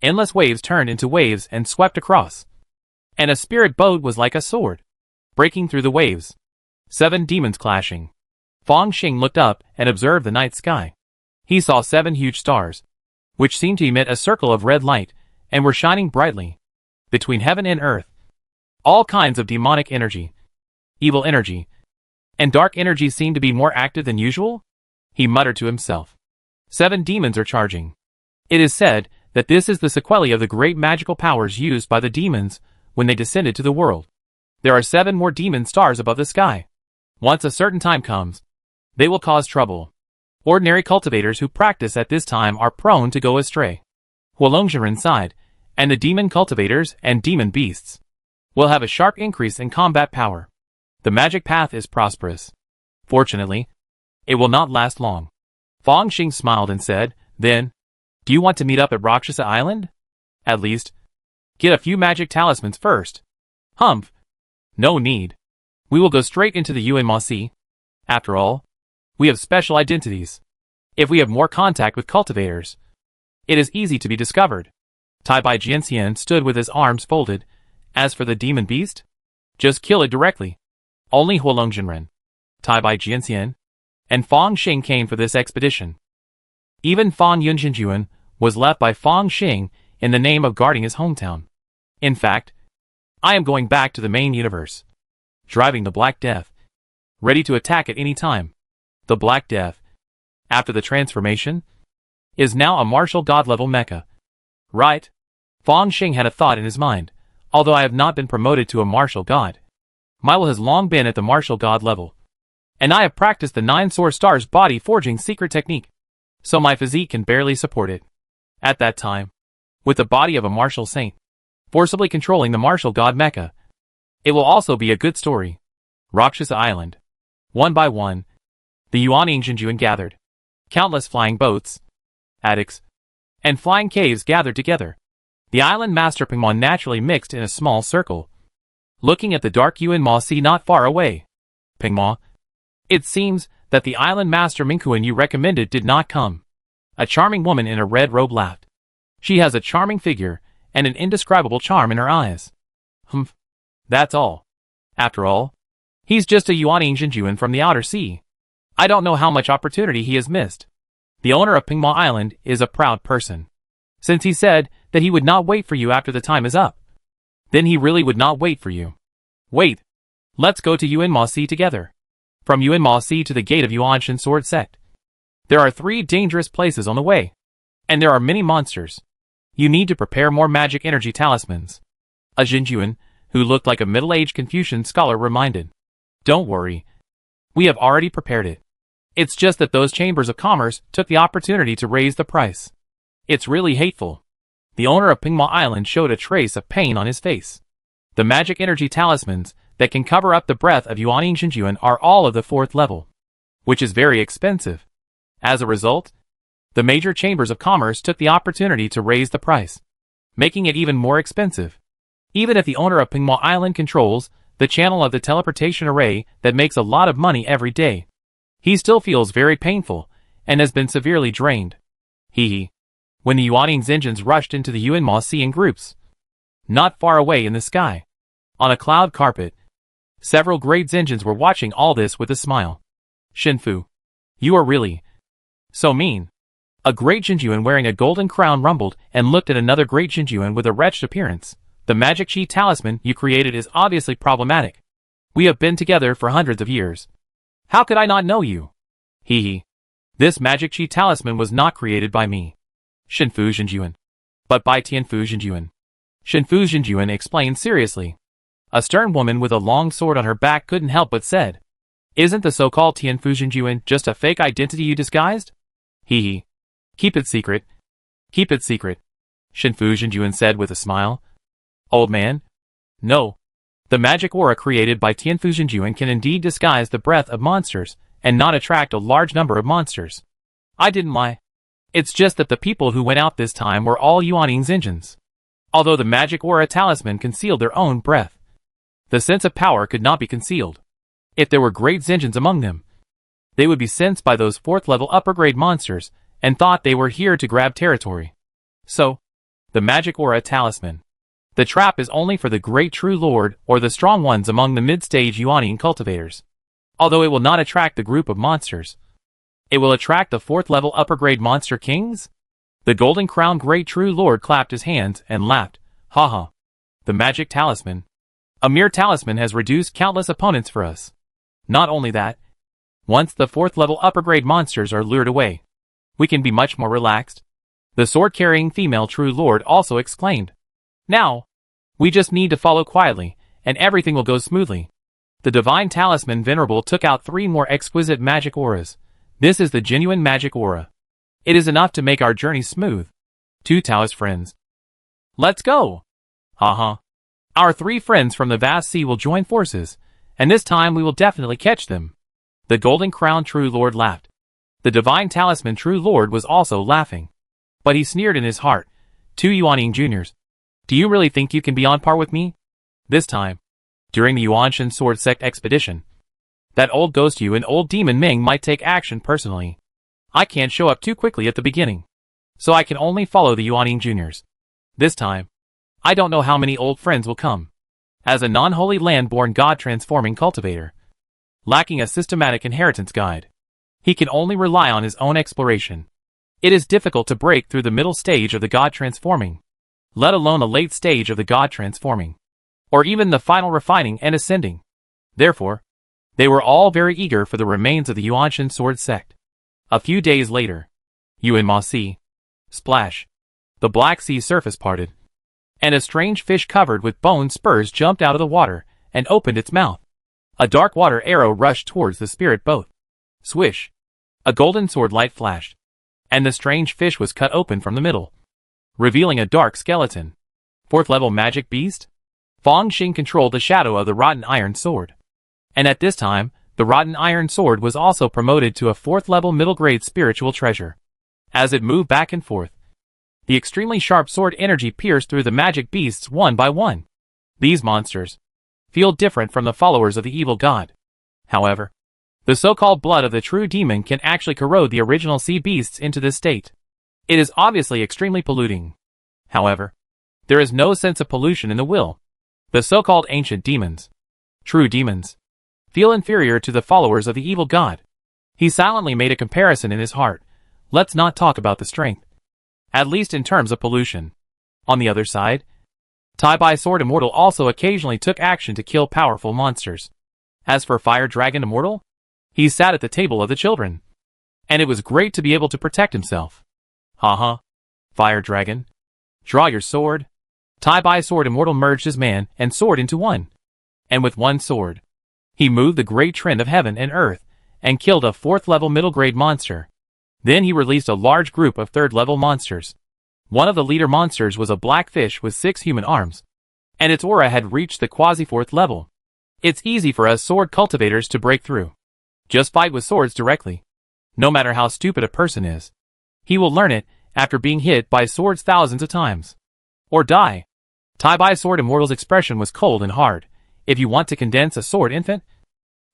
endless waves turned into waves and swept across, and a spirit boat was like a sword, breaking through the waves. 7 demons clashing. Fong Xing looked up and observed the night sky. He saw 7 huge stars, which seemed to emit a circle of red light, and were shining brightly between heaven and earth. All kinds of demonic energy, evil energy, and dark energy seemed to be more active than usual. He muttered to himself. 7 demons are charging. It is said that this is the sequelae of the great magical powers used by the demons when they descended to the world. There are 7 more demon stars above the sky. Once a certain time comes, they will cause trouble. Ordinary cultivators who practice at this time are prone to go astray. Huolongzhiren sighed, and the demon cultivators and demon beasts will have a sharp increase in combat power. The magic path is prosperous. Fortunately, it will not last long. Fong Xing smiled and said, "Then, do you want to meet up at Rakshasa Island? At least, get a few magic talismans first." "Humph. No need. We will go straight into the Yuan Ma Sea. After all, we have special identities. If we have more contact with cultivators, it is easy to be discovered." Tai Bai Jianxian stood with his arms folded. As for the demon beast, just kill it directly. Only Huolongzhiren, Tai Bai Jianxian, and Fong Xing came for this expedition. Even Fan Yunxinjuan was left by Fong Xing in the name of guarding his hometown. In fact, I am going back to the main universe, driving the Black Death, ready to attack at any time. The Black Death, after the transformation, is now a martial god level mecha. Right? Fong Xing had a thought in his mind. Although I have not been promoted to a martial god, my will has long been at the martial god level, and I have practiced the 9 Sword Stars body forging secret technique, so my physique can barely support it. At that time, with the body of a martial saint, forcibly controlling the martial god mecha, it will also be a good story. Rakshasa Island. One by one, the Yuan Yingxinjuan gathered. Countless flying boats, attics, and flying caves gathered together. The island master Pingmon naturally mixed in a small circle, looking at the dark Yuan Ma Sea not far away. "Pingmon, it seems that the island master Mingkuan you recommended did not come." A charming woman in a red robe laughed. She has a charming figure and an indescribable charm in her eyes. "Humph, that's all. After all, he's just a Yuan Yingxinjuan from the outer sea. I don't know how much opportunity he has missed." The owner of Pingmon Island is a proud person, since he said that he would not wait for you after the time is up. Then he really would not wait for you. "Wait. Let's go to Yuan Ma Sea together." From Yuanma Sea to the gate of Yuanshan Sword Sect. There are 3 dangerous places on the way. And there are many monsters. You need to prepare more magic energy talismans. A Jinjuan, who looked like a middle-aged Confucian scholar, reminded. Don't worry. We have already prepared it. It's just that those chambers of commerce took the opportunity to raise the price. It's really hateful. The owner of Pingma Island showed a trace of pain on his face. The magic energy talismans that can cover up the breath of Yuaning Jinjuan are all of the 4th level, which is very expensive. As a result, the major chambers of commerce took the opportunity to raise the price, making it even more expensive. Even if the owner of Pingma Island controls the channel of the teleportation array that makes a lot of money every day, he still feels very painful and has been severely drained. Hee. When the Yuaning's engines rushed into the Yuanma Sea in groups, not far away in the sky, on a cloud carpet, several great engines were watching all this with a smile. Shinfu, you are really so mean. A great Jinjuan wearing a golden crown rumbled and looked at another great Jinjuan with a wretched appearance. The magic chi talisman you created is obviously problematic. We have been together for hundreds of years. How could I not know you? Hee. This magic chi talisman was not created by me, Shinfu Jinjuan, but by Tianfu Jinjuan. Shinfu Jinjuan explained seriously. A stern woman with a long sword on her back couldn't help but said, Isn't the so-called Tianfu Jinjuan just a fake identity you disguised? Hee. Keep it secret. Keep it secret, Shinfu Jinjuan said with a smile. Old man? No. The magic aura created by Tianfu Jinjuan can indeed disguise the breath of monsters and not attract a large number of monsters. I didn't lie. It's just that the people who went out this time were all Yuaning's engines. Although the magic aura talisman concealed their own breath, the sense of power could not be concealed. If there were great engines among them, they would be sensed by those 4th level upper grade monsters and thought they were here to grab territory. So, the magic aura talisman. The trap is only for the great true lord or the strong ones among the mid-stage Yuaning cultivators. Although it will not attract the group of monsters, it will attract the 4th level upper grade monster kings? The golden crowned great true lord clapped his hands and laughed. Haha. The magic talisman. A mere talisman has reduced countless opponents for us. Not only that, once the 4th level upper grade monsters are lured away, we can be much more relaxed. The sword-carrying female true lord also exclaimed. Now, we just need to follow quietly, and everything will go smoothly. The divine talisman Venerable took out 3 more exquisite magic auras. This is the genuine magic aura. It is enough to make our journey smooth. 2 Taoist friends. Let's go! Haha. Our 3 friends from the vast sea will join forces, and this time we will definitely catch them. The golden crowned true lord laughed. The divine talisman true lord was also laughing. But he sneered in his heart. 2 Yuaning juniors. Do you really think you can be on par with me? This time, during the Yuanshan Sword Sect expedition, that old ghost you and old demon Ming might take action personally. I can't show up too quickly at the beginning, so I can only follow the Yuaning juniors. This time, I don't know how many old friends will come. As a non-holy land-born god-transforming cultivator, lacking a systematic inheritance guide, he can only rely on his own exploration. It is difficult to break through the middle stage of the god-transforming, let alone a late stage of the god-transforming, or even the final refining and ascending. Therefore, they were all very eager for the remains of the Yuanshan Sword Sect. A few days later, Yuanma Sea. Splash. The Black Sea surface parted, and a strange fish covered with bone spurs jumped out of the water and opened its mouth. A dark water arrow rushed towards the spirit boat. Swish. A golden sword light flashed, and the strange fish was cut open from the middle, revealing a dark skeleton. 4th level magic beast? Fong Xing controlled the shadow of the rotten iron sword. And at this time, the rotten iron sword was also promoted to a 4th level middle grade spiritual treasure. As it moved back and forth, the extremely sharp sword energy pierced through the magic beasts one by one. These monsters feel different from the followers of the evil god. However, the so-called blood of the true demon can actually corrode the original sea beasts into this state. It is obviously extremely polluting. However, there is no sense of pollution in the will. The so-called ancient demons, true demons, feel inferior to the followers of the evil god. He silently made a comparison in his heart. Let's not talk about the strength, at least in terms of pollution. On the other side, Tai Bai Sword Immortal also occasionally took action to kill powerful monsters. As for Fire Dragon Immortal, He sat at the table of the children. And it was great to be able to protect himself. Ha. Fire dragon. Draw your sword. Tai-Bai Sword Immortal merged his man and sword into one. And with one sword, he moved the great trend of heaven and earth, and killed a 4th level middle grade monster. Then he released a large group of 3rd level monsters. One of the leader monsters was a black fish with 6 human arms, and its aura had reached the quasi 4th level. It's easy for us sword cultivators to break through. Just fight with swords directly. No matter how stupid a person is, he will learn it after being hit by swords thousands of times. Or die. Tai-Bai Sword Immortal's expression was cold and hard. If you want to condense a sword infant,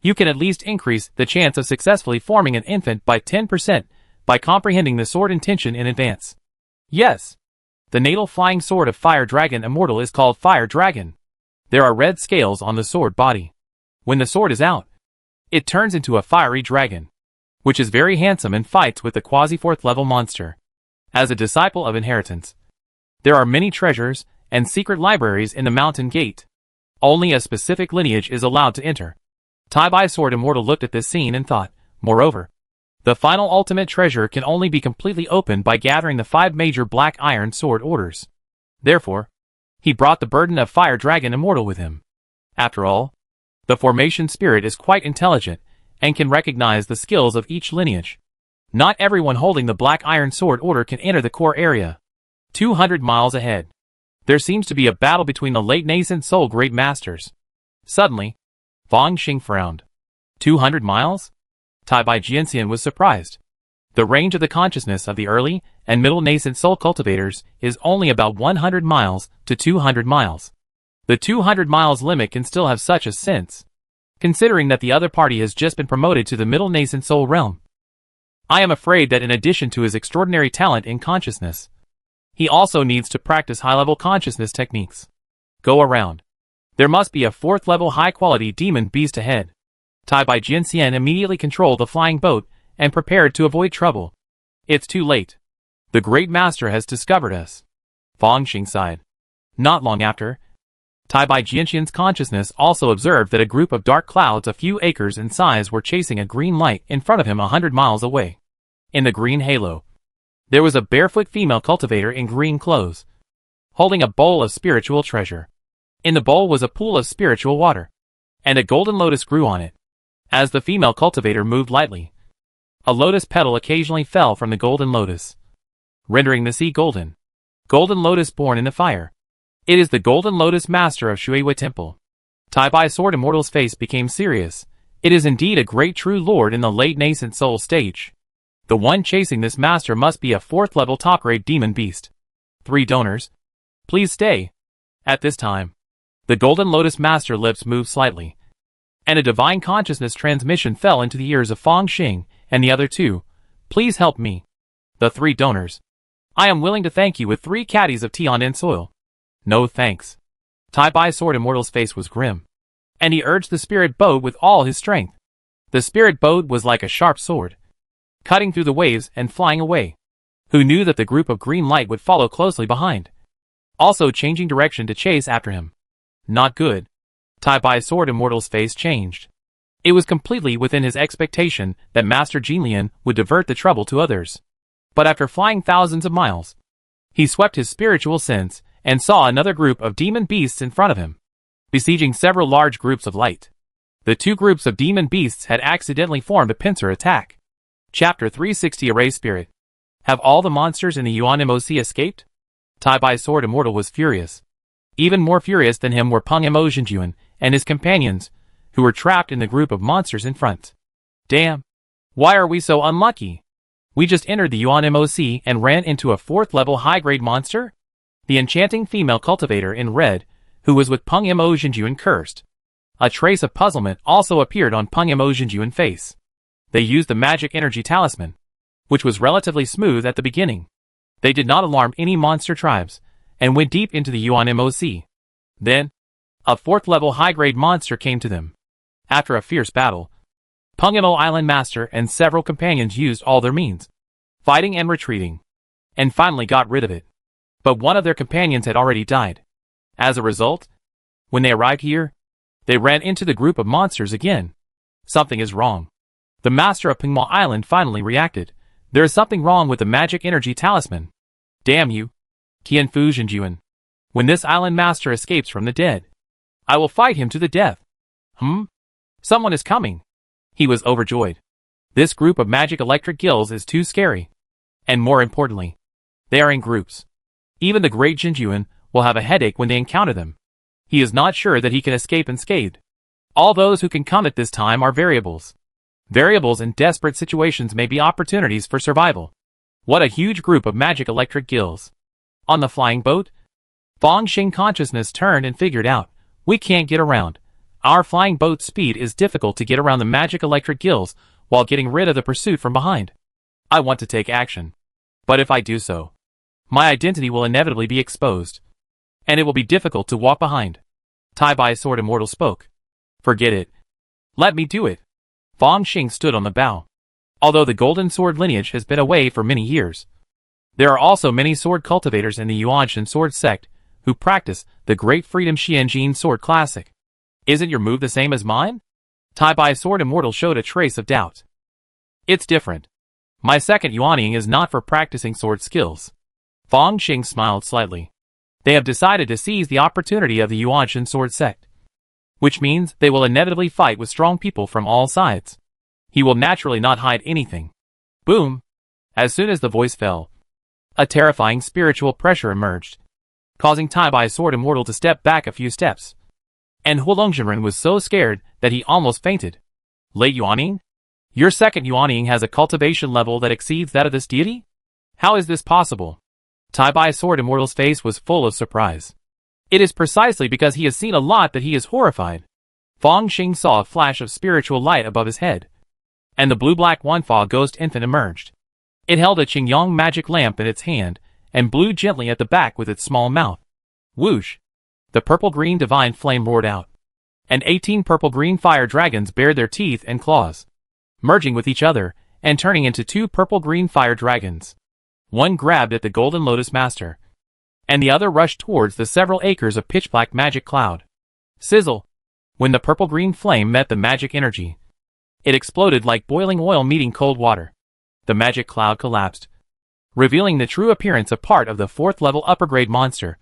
you can at least increase the chance of successfully forming an infant by 10% by comprehending the sword intention in advance. Yes. The natal flying sword of Fire Dragon Immortal is called Fire Dragon. There are red scales on the sword body. When the sword is out, it turns into a fiery dragon, which is very handsome and fights with the quasi 4th level monster. As a disciple of inheritance, there are many treasures and secret libraries in the mountain gate. Only a specific lineage is allowed to enter. Tai-Bai Sword Immortal looked at this scene and thought, moreover, the final ultimate treasure can only be completely opened by gathering the 5 major black iron sword orders. Therefore, he brought the burden of Fire Dragon Immortal with him. After all, the formation spirit is quite intelligent and can recognize the skills of each lineage. Not everyone holding the black iron sword order can enter the core area. 200 miles ahead, there seems to be a battle between the late nascent soul great masters. Suddenly, Fang Xing frowned. 200 miles? Tai-Bai Jianxian was surprised. The range of the consciousness of the early and middle nascent soul cultivators is only about 100 miles to 200 miles. The 200 miles limit can still have such a sense, considering that the other party has just been promoted to the middle nascent soul realm. I am afraid that in addition to his extraordinary talent in consciousness, he also needs to practice high-level consciousness techniques. Go around. There must be a 4th level high-quality demon beast ahead. Tai-Bai Jianxian immediately controlled the flying boat and prepared to avoid trouble. It's too late. The great master has discovered us. Fang Xing sighed. Not long after, Tai-Bai Jianxian's consciousness also observed that a group of dark clouds a few acres in size were chasing a green light in front of him 100 miles away. In the green halo, there was a barefoot female cultivator in green clothes, holding a bowl of spiritual treasure. In the bowl was a pool of spiritual water, and a golden lotus grew on it. As the female cultivator moved lightly, a lotus petal occasionally fell from the golden lotus, rendering the sea golden. Golden lotus born in the fire. It is the golden lotus master of Shuiwa Temple. Tai-Bai Sword Immortal's face became serious. It is indeed a great true lord in the late nascent soul stage. The one chasing this master must be a 4th level top-grade demon beast. 3 donors. Please stay. At this time, the golden lotus master lips moved slightly, and a divine consciousness transmission fell into the ears of Fang Xing and the other 2. Please help me. The 3 donors. I am willing to thank you with 3 caddies of Tian and soil. No thanks. Tai-Bai Sword Immortal's face was grim, and he urged the spirit boat with all his strength. The spirit boat was like a sharp sword, cutting through the waves and flying away. Who knew that the group of green light would follow closely behind, also changing direction to chase after him? Not good. Tai-Bai Sword Immortal's face changed. It was completely within his expectation that Master Jinlian would divert the trouble to others. But after flying thousands of miles, he swept his spiritual sense and saw another group of demon beasts in front of him, besieging several large groups of light. The 2 groups of demon beasts had accidentally formed a pincer attack. Chapter 360 Array Spirit. Have all the monsters in the UNMOC escaped? Tai-Bai Sword Immortal was furious. Even more furious than him were Peng Mo Xinjuan and his companions, who were trapped in the group of monsters in front. Damn! Why are we so unlucky? We just entered the UNMOC and ran into a 4th level high-grade monster? The enchanting female cultivator in red, who was with Peng Mo Xinjuan, cursed. A trace of puzzlement also appeared on Peng Mo Xinjuan's face. They used the magic energy talisman, which was relatively smooth at the beginning. They did not alarm any monster tribes, and went deep into the UNMOC. Then, a 4th level high-grade monster came to them. After a fierce battle, Peng Mo Island Master and several companions used all their means, fighting and retreating, and finally got rid of it. But one of their companions had already died. As a result, when they arrived here, they ran into the group of monsters again. Something is wrong. The master of Pingma Island finally reacted. There is something wrong with the magic energy talisman. Damn you. Tianfu Zhenjuan. When this island master escapes from the dead, I will fight him to the death. Someone is coming. He was overjoyed. This group of magic electric gills is too scary. And more importantly, they are in groups. Even the great Zhenjuan will have a headache when they encounter them. He is not sure that he can escape unscathed. All those who can come at this time are variables. Variables in desperate situations may be opportunities for survival. What a huge group of magic electric gills. On the flying boat, Fang Xing consciousness turned and figured out, we can't get around. Our flying boat's speed is difficult to get around the magic electric gills while getting rid of the pursuit from behind. I want to take action. But if I do so, my identity will inevitably be exposed. And it will be difficult to walk behind. Tai Bai Sword Immortal spoke. Forget it. Let me do it. Fang Xing stood on the bow. Although the golden sword lineage has been away for many years, there are also many sword cultivators in the Yuanshan sword sect who practice the Great Freedom Xianjin sword classic. Isn't your move the same as mine? Tai Bai Sword Immortal showed a trace of doubt. It's different. My second Yuanying is not for practicing sword skills. Fang Xing smiled slightly. They have decided to seize the opportunity of the Yuanshan sword sect, which means they will inevitably fight with strong people from all sides. He will naturally not hide anything. Boom! As soon as the voice fell, a terrifying spiritual pressure emerged, causing Tai Bai Sword Immortal to step back a few steps. And Huolongzhenren was so scared that he almost fainted. Late Yuanying? Your second Yuanying has a cultivation level that exceeds that of this deity? How is this possible? Tai Bai Sword Immortal's face was full of surprise. It is precisely because he has seen a lot that he is horrified. Fang Xing saw a flash of spiritual light above his head, and the blue-black Wanfa ghost infant emerged. It held a Qingyang magic lamp in its hand, and blew gently at the back with its small mouth. Whoosh! The purple-green divine flame roared out, and 18 purple-green fire dragons bared their teeth and claws, merging with each other, and turning into 2 purple-green fire dragons. One grabbed at the Golden Lotus Master, and the other rushed towards the several acres of pitch-black magic cloud. Sizzle! When the purple-green flame met the magic energy, it exploded like boiling oil meeting cold water. The magic cloud collapsed, revealing the true appearance of part of the 4th-level upper-grade monster,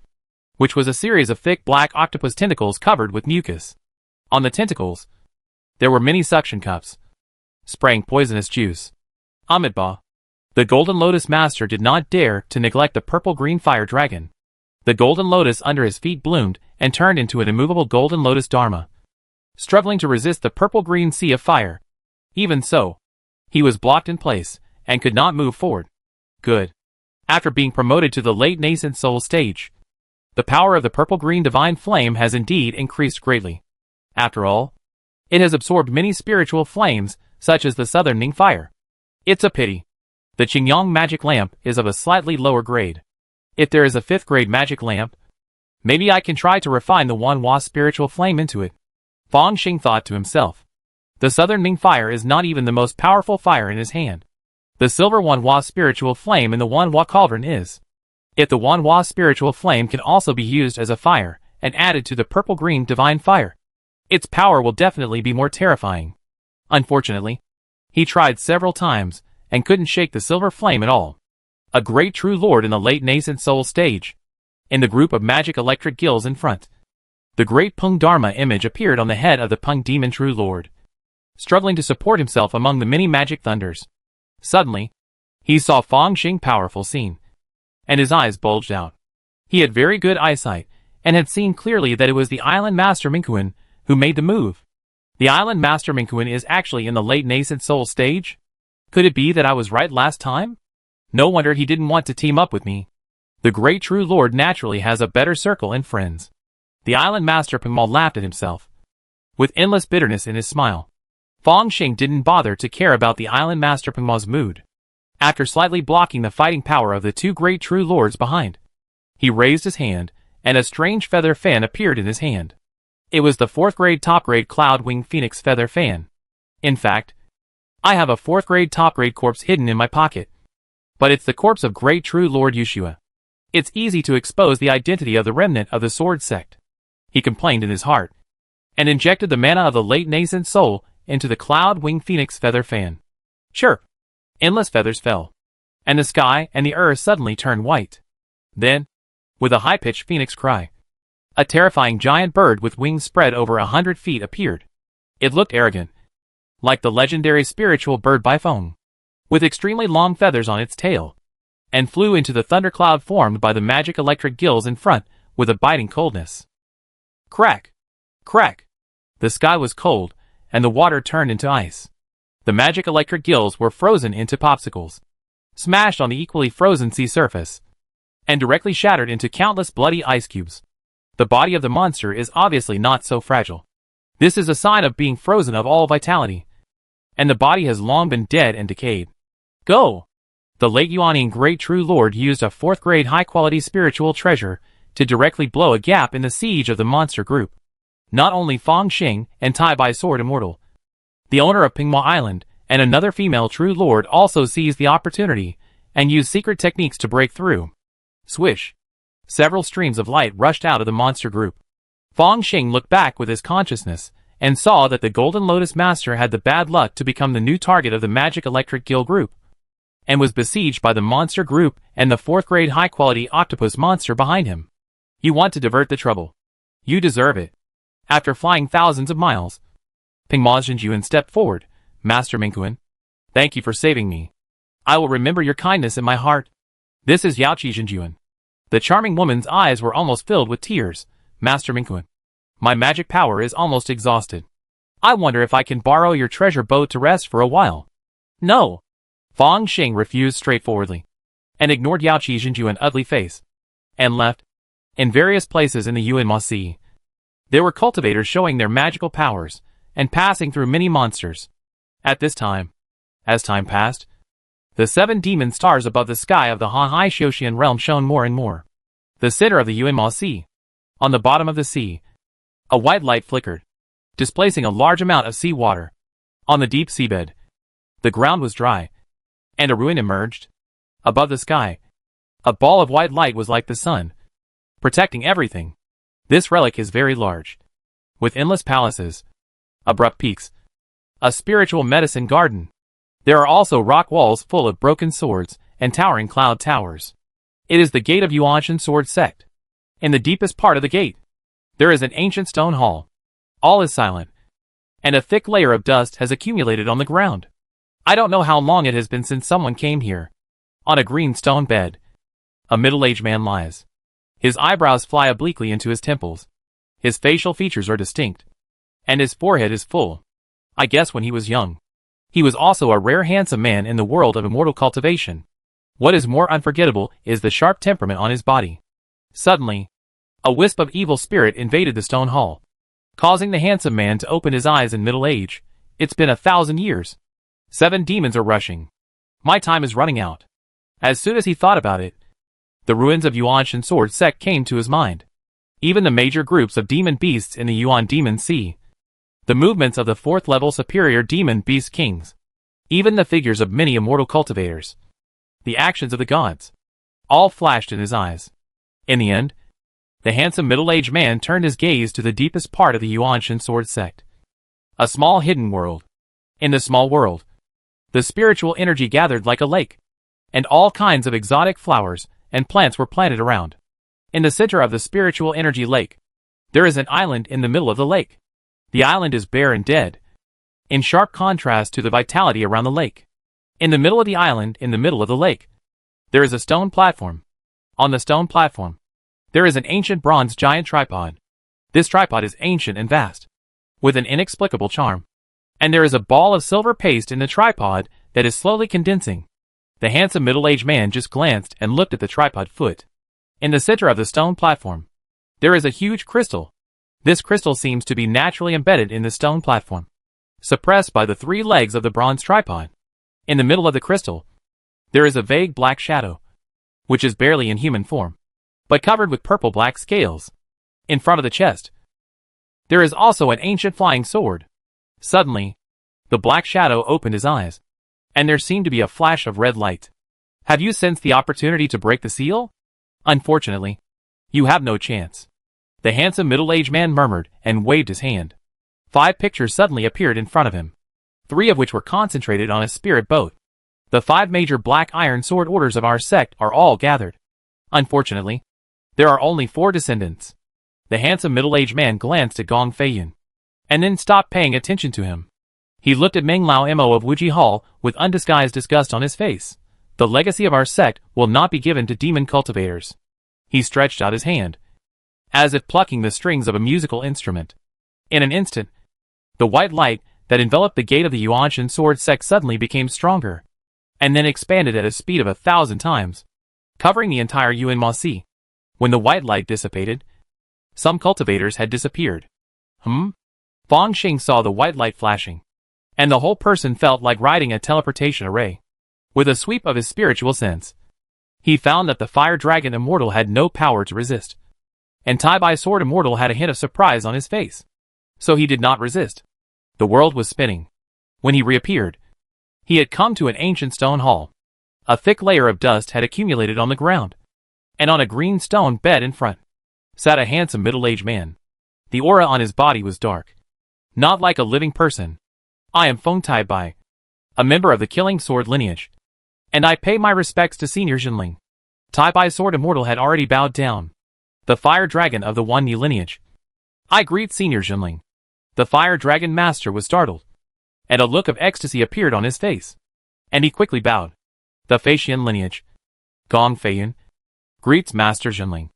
which was a series of thick black octopus tentacles covered with mucus. On the tentacles, there were many suction cups, spraying poisonous juice. Amidba. The Golden Lotus Master did not dare to neglect the purple-green fire dragon. The Golden Lotus under his feet bloomed and turned into an immovable Golden Lotus Dharma, struggling to resist the purple-green sea of fire. Even so, he was blocked in place and could not move forward. Good. After being promoted to the late nascent soul stage, the power of the purple-green divine flame has indeed increased greatly. After all, it has absorbed many spiritual flames, such as the Southern Ning fire. It's a pity. The Qingyang magic lamp is of a slightly lower grade. If there is a 5th grade magic lamp, maybe I can try to refine the Wanhua spiritual flame into it. Fang Xing thought to himself. The Southern Ning fire is not even the most powerful fire in his hand. The silver Wanhua spiritual flame in the Wanhua cauldron is. If the Wanhua spiritual flame can also be used as a fire and added to the purple-green divine fire, its power will definitely be more terrifying. Unfortunately, he tried several times and couldn't shake the silver flame at all. A great true lord in the late nascent soul stage. In the group of magic electric gills in front, the great Peng Dharma image appeared on the head of the Peng demon true lord, struggling to support himself among the many magic thunders. Suddenly, he saw Fang Xing powerful scene, and his eyes bulged out. He had very good eyesight, and had seen clearly that it was the Island Master Minkuan who made the move. The Island Master Minkuan is actually in the late nascent soul stage? Could it be that I was right last time? No wonder he didn't want to team up with me. The great true lord naturally has a better circle and friends. The Island Master Pengmal laughed at himself, with endless bitterness in his smile. Fang Xing didn't bother to care about the Island Master Pengmal's mood. After slightly blocking the fighting power of the 2 great true lords behind, he raised his hand, and a strange feather fan appeared in his hand. It was the 4th grade top grade Cloud Wing Phoenix feather fan. In fact, I have a 4th grade top grade corpse hidden in my pocket. But it's the corpse of great true Lord Yushua. It's easy to expose the identity of the remnant of the sword sect, he complained in his heart, and injected the mana of the late nascent soul into the cloud-winged phoenix feather fan. Chirp! Endless feathers fell, and the sky and the earth suddenly turned white. Then, with a high-pitched phoenix cry, a terrifying giant bird with wings spread over 100 feet appeared. It looked arrogant, like the legendary spiritual bird Bifong, with extremely long feathers on its tail, and flew into the thundercloud formed by the magic electric gills in front with a biting coldness. Crack! Crack! The sky was cold, and the water turned into ice. The magic electric gills were frozen into popsicles, smashed on the equally frozen sea surface, and directly shattered into countless bloody ice cubes. The body of the monster is obviously not so fragile. This is a sign of being frozen of all vitality, and the body has long been dead and decayed. Go! The late Yuanian Great True Lord used a 4th grade high-quality spiritual treasure to directly blow a gap in the siege of the monster group. Not only Fong Xing and Tai Bai Sword Immortal, the owner of Pingma Island, and another female True Lord also seized the opportunity and used secret techniques to break through. Swish! Several streams of light rushed out of the monster group. Fong Xing looked back with his consciousness and saw that the Golden Lotus Master had the bad luck to become the new target of the Magic Electric Guild group, and was besieged by the monster group and the 4th grade high-quality octopus monster behind him. You want to divert the trouble. You deserve it. After flying thousands of miles, Pingma Zhenjuan stepped forward. Master Mingquan, thank you for saving me. I will remember your kindness in my heart. This is Yaoqi Zhenjuan. The charming woman's eyes were almost filled with tears. Master Mingquan, my magic power is almost exhausted. I wonder if I can borrow your treasure boat to rest for a while. No. Fong Xing refused straightforwardly, and ignored Yaoqi Zhenjuan's ugly face, and left. In various places in the Yuanma Sea, there were cultivators showing their magical powers, and passing through many monsters. At this time, as time passed, the 7 demon stars above the sky of the Han Hai Xiuxian realm shone more and more. The center of the Yuanma Sea, on the bottom of the sea, a white light flickered, displacing a large amount of sea water. On the deep seabed, the ground was dry, and a ruin emerged. Above the sky, a ball of white light was like the sun, protecting everything. This relic is very large, with endless palaces, abrupt peaks, a spiritual medicine garden. There are also rock walls full of broken swords and towering cloud towers. It is the gate of Yuanshan Sword Sect. In the deepest part of the gate, there is an ancient stone hall. All is silent, and a thick layer of dust has accumulated on the ground. I don't know how long it has been since someone came here. On a green stone bed, a middle-aged man lies. His eyebrows fly obliquely into his temples. His facial features are distinct, and his forehead is full. I guess when he was young, he was also a rare handsome man in the world of immortal cultivation. What is more unforgettable is the sharp temperament on his body. Suddenly, a wisp of evil spirit invaded the stone hall, causing the handsome man to open his eyes in middle age. It's been 1,000 years. 7 demons are rushing. My time is running out. As soon as he thought about it, the ruins of Yuanshan Sword Sect came to his mind. Even the major groups of demon beasts in the Yuan Demon Sea, the movements of the 4th level superior demon beast kings, even the figures of many immortal cultivators, the actions of the gods, all flashed in his eyes. In the end, the handsome middle-aged man turned his gaze to the deepest part of the Yuanshan Sword Sect. A small hidden world. In the small world, the spiritual energy gathered like a lake, and all kinds of exotic flowers and plants were planted around. In the center of the spiritual energy lake, there is an island in the middle of the lake. The island is bare and dead, in sharp contrast to the vitality around the lake. In the middle of the island, in the middle of the lake, there is a stone platform. On the stone platform, there is an ancient bronze giant tripod. This tripod is ancient and vast, with an inexplicable charm. And there is a ball of silver paste in the tripod that is slowly condensing. The handsome middle-aged man just glanced and looked at the tripod foot. In the center of the stone platform, there is a huge crystal. This crystal seems to be naturally embedded in the stone platform, suppressed by the 3 legs of the bronze tripod. In the middle of the crystal, there is a vague black shadow, which is barely in human form, but covered with purple-black scales. In front of the chest, there is also an ancient flying sword. Suddenly, the black shadow opened his eyes, and there seemed to be a flash of red light. Have you sensed the opportunity to break the seal? Unfortunately, you have no chance. The handsome middle-aged man murmured and waved his hand. 5 pictures suddenly appeared in front of him. 3 of which were concentrated on a spirit boat. The 5 major black iron sword orders of our sect are all gathered. Unfortunately, there are only 4 descendants. The handsome middle-aged man glanced at Gong Feiyun, and then stopped paying attention to him. He looked at Meng Lao Mo of Wuji Hall with undisguised disgust on his face. The legacy of our sect will not be given to demon cultivators. He stretched out his hand, as if plucking the strings of a musical instrument. In an instant, the white light that enveloped the gate of the Yuanshan sword sect suddenly became stronger, and then expanded at a speed of 1,000 times, covering the entire Yuan Ma Si. When the white light dissipated, some cultivators had disappeared. Fang Xing saw the white light flashing, and the whole person felt like riding a teleportation array. With a sweep of his spiritual sense, he found that the Fire Dragon Immortal had no power to resist, and Tai Bai Sword Immortal had a hint of surprise on his face. So he did not resist. The world was spinning. When he reappeared, he had come to an ancient stone hall. A thick layer of dust had accumulated on the ground, and on a green stone bed in front sat a handsome middle-aged man. The aura on his body was dark, not like a living person. I am Feng Tai Bai, a member of the Killing Sword lineage, and I pay my respects to Senior Jinling. Tai Bai Sword Immortal had already bowed down. The Fire Dragon of the Wan Yi lineage. I greet Senior Jinling. The Fire Dragon Master was startled, and a look of ecstasy appeared on his face, and he quickly bowed. The Feixian lineage. Gong Feiyun greets Master Jinling.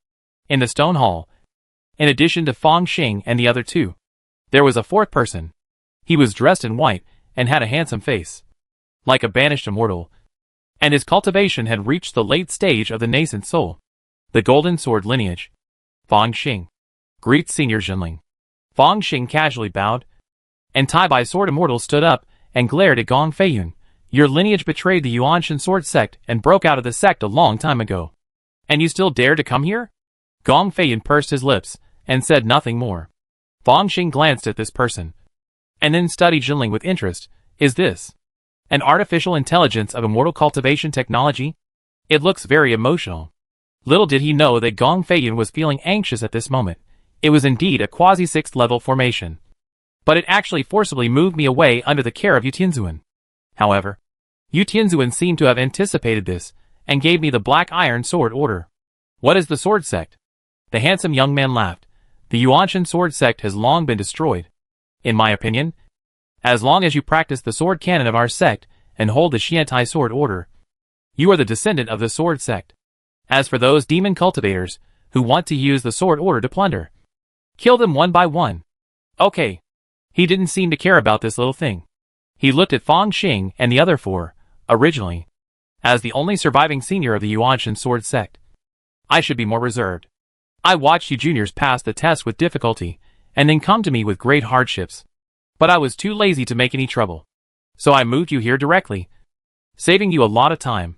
In the stone hall, in addition to Fang Xing and the other 2, there was a 4th person. He was dressed in white and had a handsome face, like a banished immortal, and his cultivation had reached the late stage of the nascent soul. The Golden Sword lineage. Fang Xing greets Senior Jinling. Fang Xing casually bowed, and Tai Bai Sword Immortal stood up and glared at Gong Feiyun. Your lineage betrayed the Yuanshan sword sect and broke out of the sect a long time ago. And you still dare to come here? Gong Feiyun pursed his lips and said nothing more. Fang Xing glanced at this person, and then studied Jinling with interest. Is this an artificial intelligence of immortal cultivation technology? It looks very emotional. Little did he know that Gong Feiyun was feeling anxious at this moment. It was indeed a quasi-6th level formation, but it actually forcibly moved me away under the care of Yu Tianzuan. However, Yu Tianzuan seemed to have anticipated this, and gave me the Black Iron Sword Order. What is the Sword Sect? The handsome young man laughed. The Yuanshan Sword Sect has long been destroyed. In my opinion, as long as you practice the sword canon of our sect, and hold the Xiantai Sword Order, you are the descendant of the Sword Sect. As for those demon cultivators, who want to use the Sword Order to plunder, kill them one by one. Okay. He didn't seem to care about this little thing. He looked at Fang Xing and the other 4, originally, as the only surviving senior of the Yuanshan Sword Sect. I should be more reserved. I watched you juniors pass the test with difficulty, and then come to me with great hardships. But I was too lazy to make any trouble. So I moved you here directly, saving you a lot of time.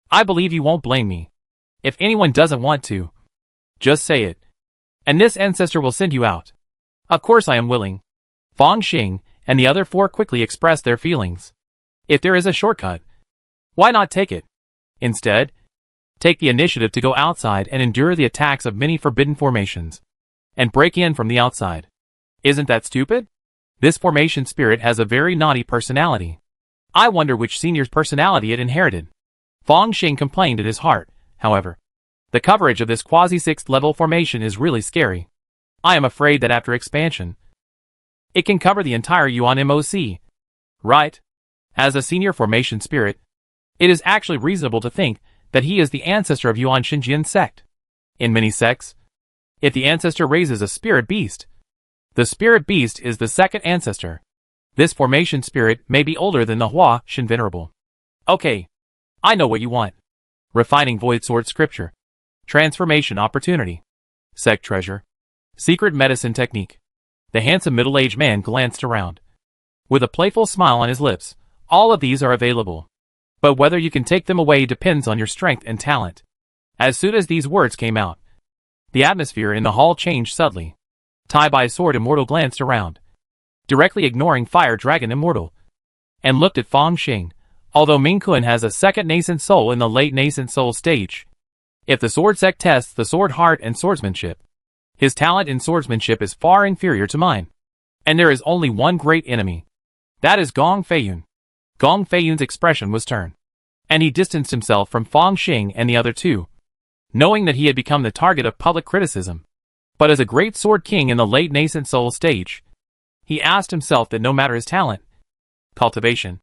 I believe you won't blame me. If anyone doesn't want to, just say it, and this ancestor will send you out. Of course I am willing. Fang Xing and the other 4 quickly expressed their feelings. If there is a shortcut, why not take it? Instead, take the initiative to go outside and endure the attacks of many forbidden formations, and break in from the outside. Isn't that stupid? This formation spirit has a very naughty personality. I wonder which senior's personality it inherited. Fang Xing complained in his heart, however. The coverage of this quasi-6th level formation is really scary. I am afraid that after expansion, it can cover the entire Yuan MOC. Right? As a senior formation spirit, it is actually reasonable to think that he is the ancestor of Yuan Xinjian sect. In many sects, if the ancestor raises a spirit beast, the spirit beast is the second ancestor. This formation spirit may be older than the Hua Shin Venerable. Okay, I know what you want. Refining Void Sword Scripture. Transformation Opportunity. Sect Treasure. Secret Medicine Technique. The handsome middle-aged man glanced around. With a playful smile on his lips, all of these are available. But whether you can take them away depends on your strength and talent. As soon as these words came out, the atmosphere in the hall changed subtly. Tai Bai Sword Immortal glanced around, directly ignoring Fire Dragon Immortal, and looked at Fang Xing. Although Ming Kun has a second nascent soul in the late nascent soul stage, if the sword sect tests the sword heart and swordsmanship, his talent in swordsmanship is far inferior to mine. And there is only one great enemy. That is Gong Feiyun. Gong Feiyun's expression was stern, and he distanced himself from Fang Xing and the other two, knowing that he had become the target of public criticism. But as a great sword king in the late nascent soul stage, he asked himself that no matter his talent, cultivation,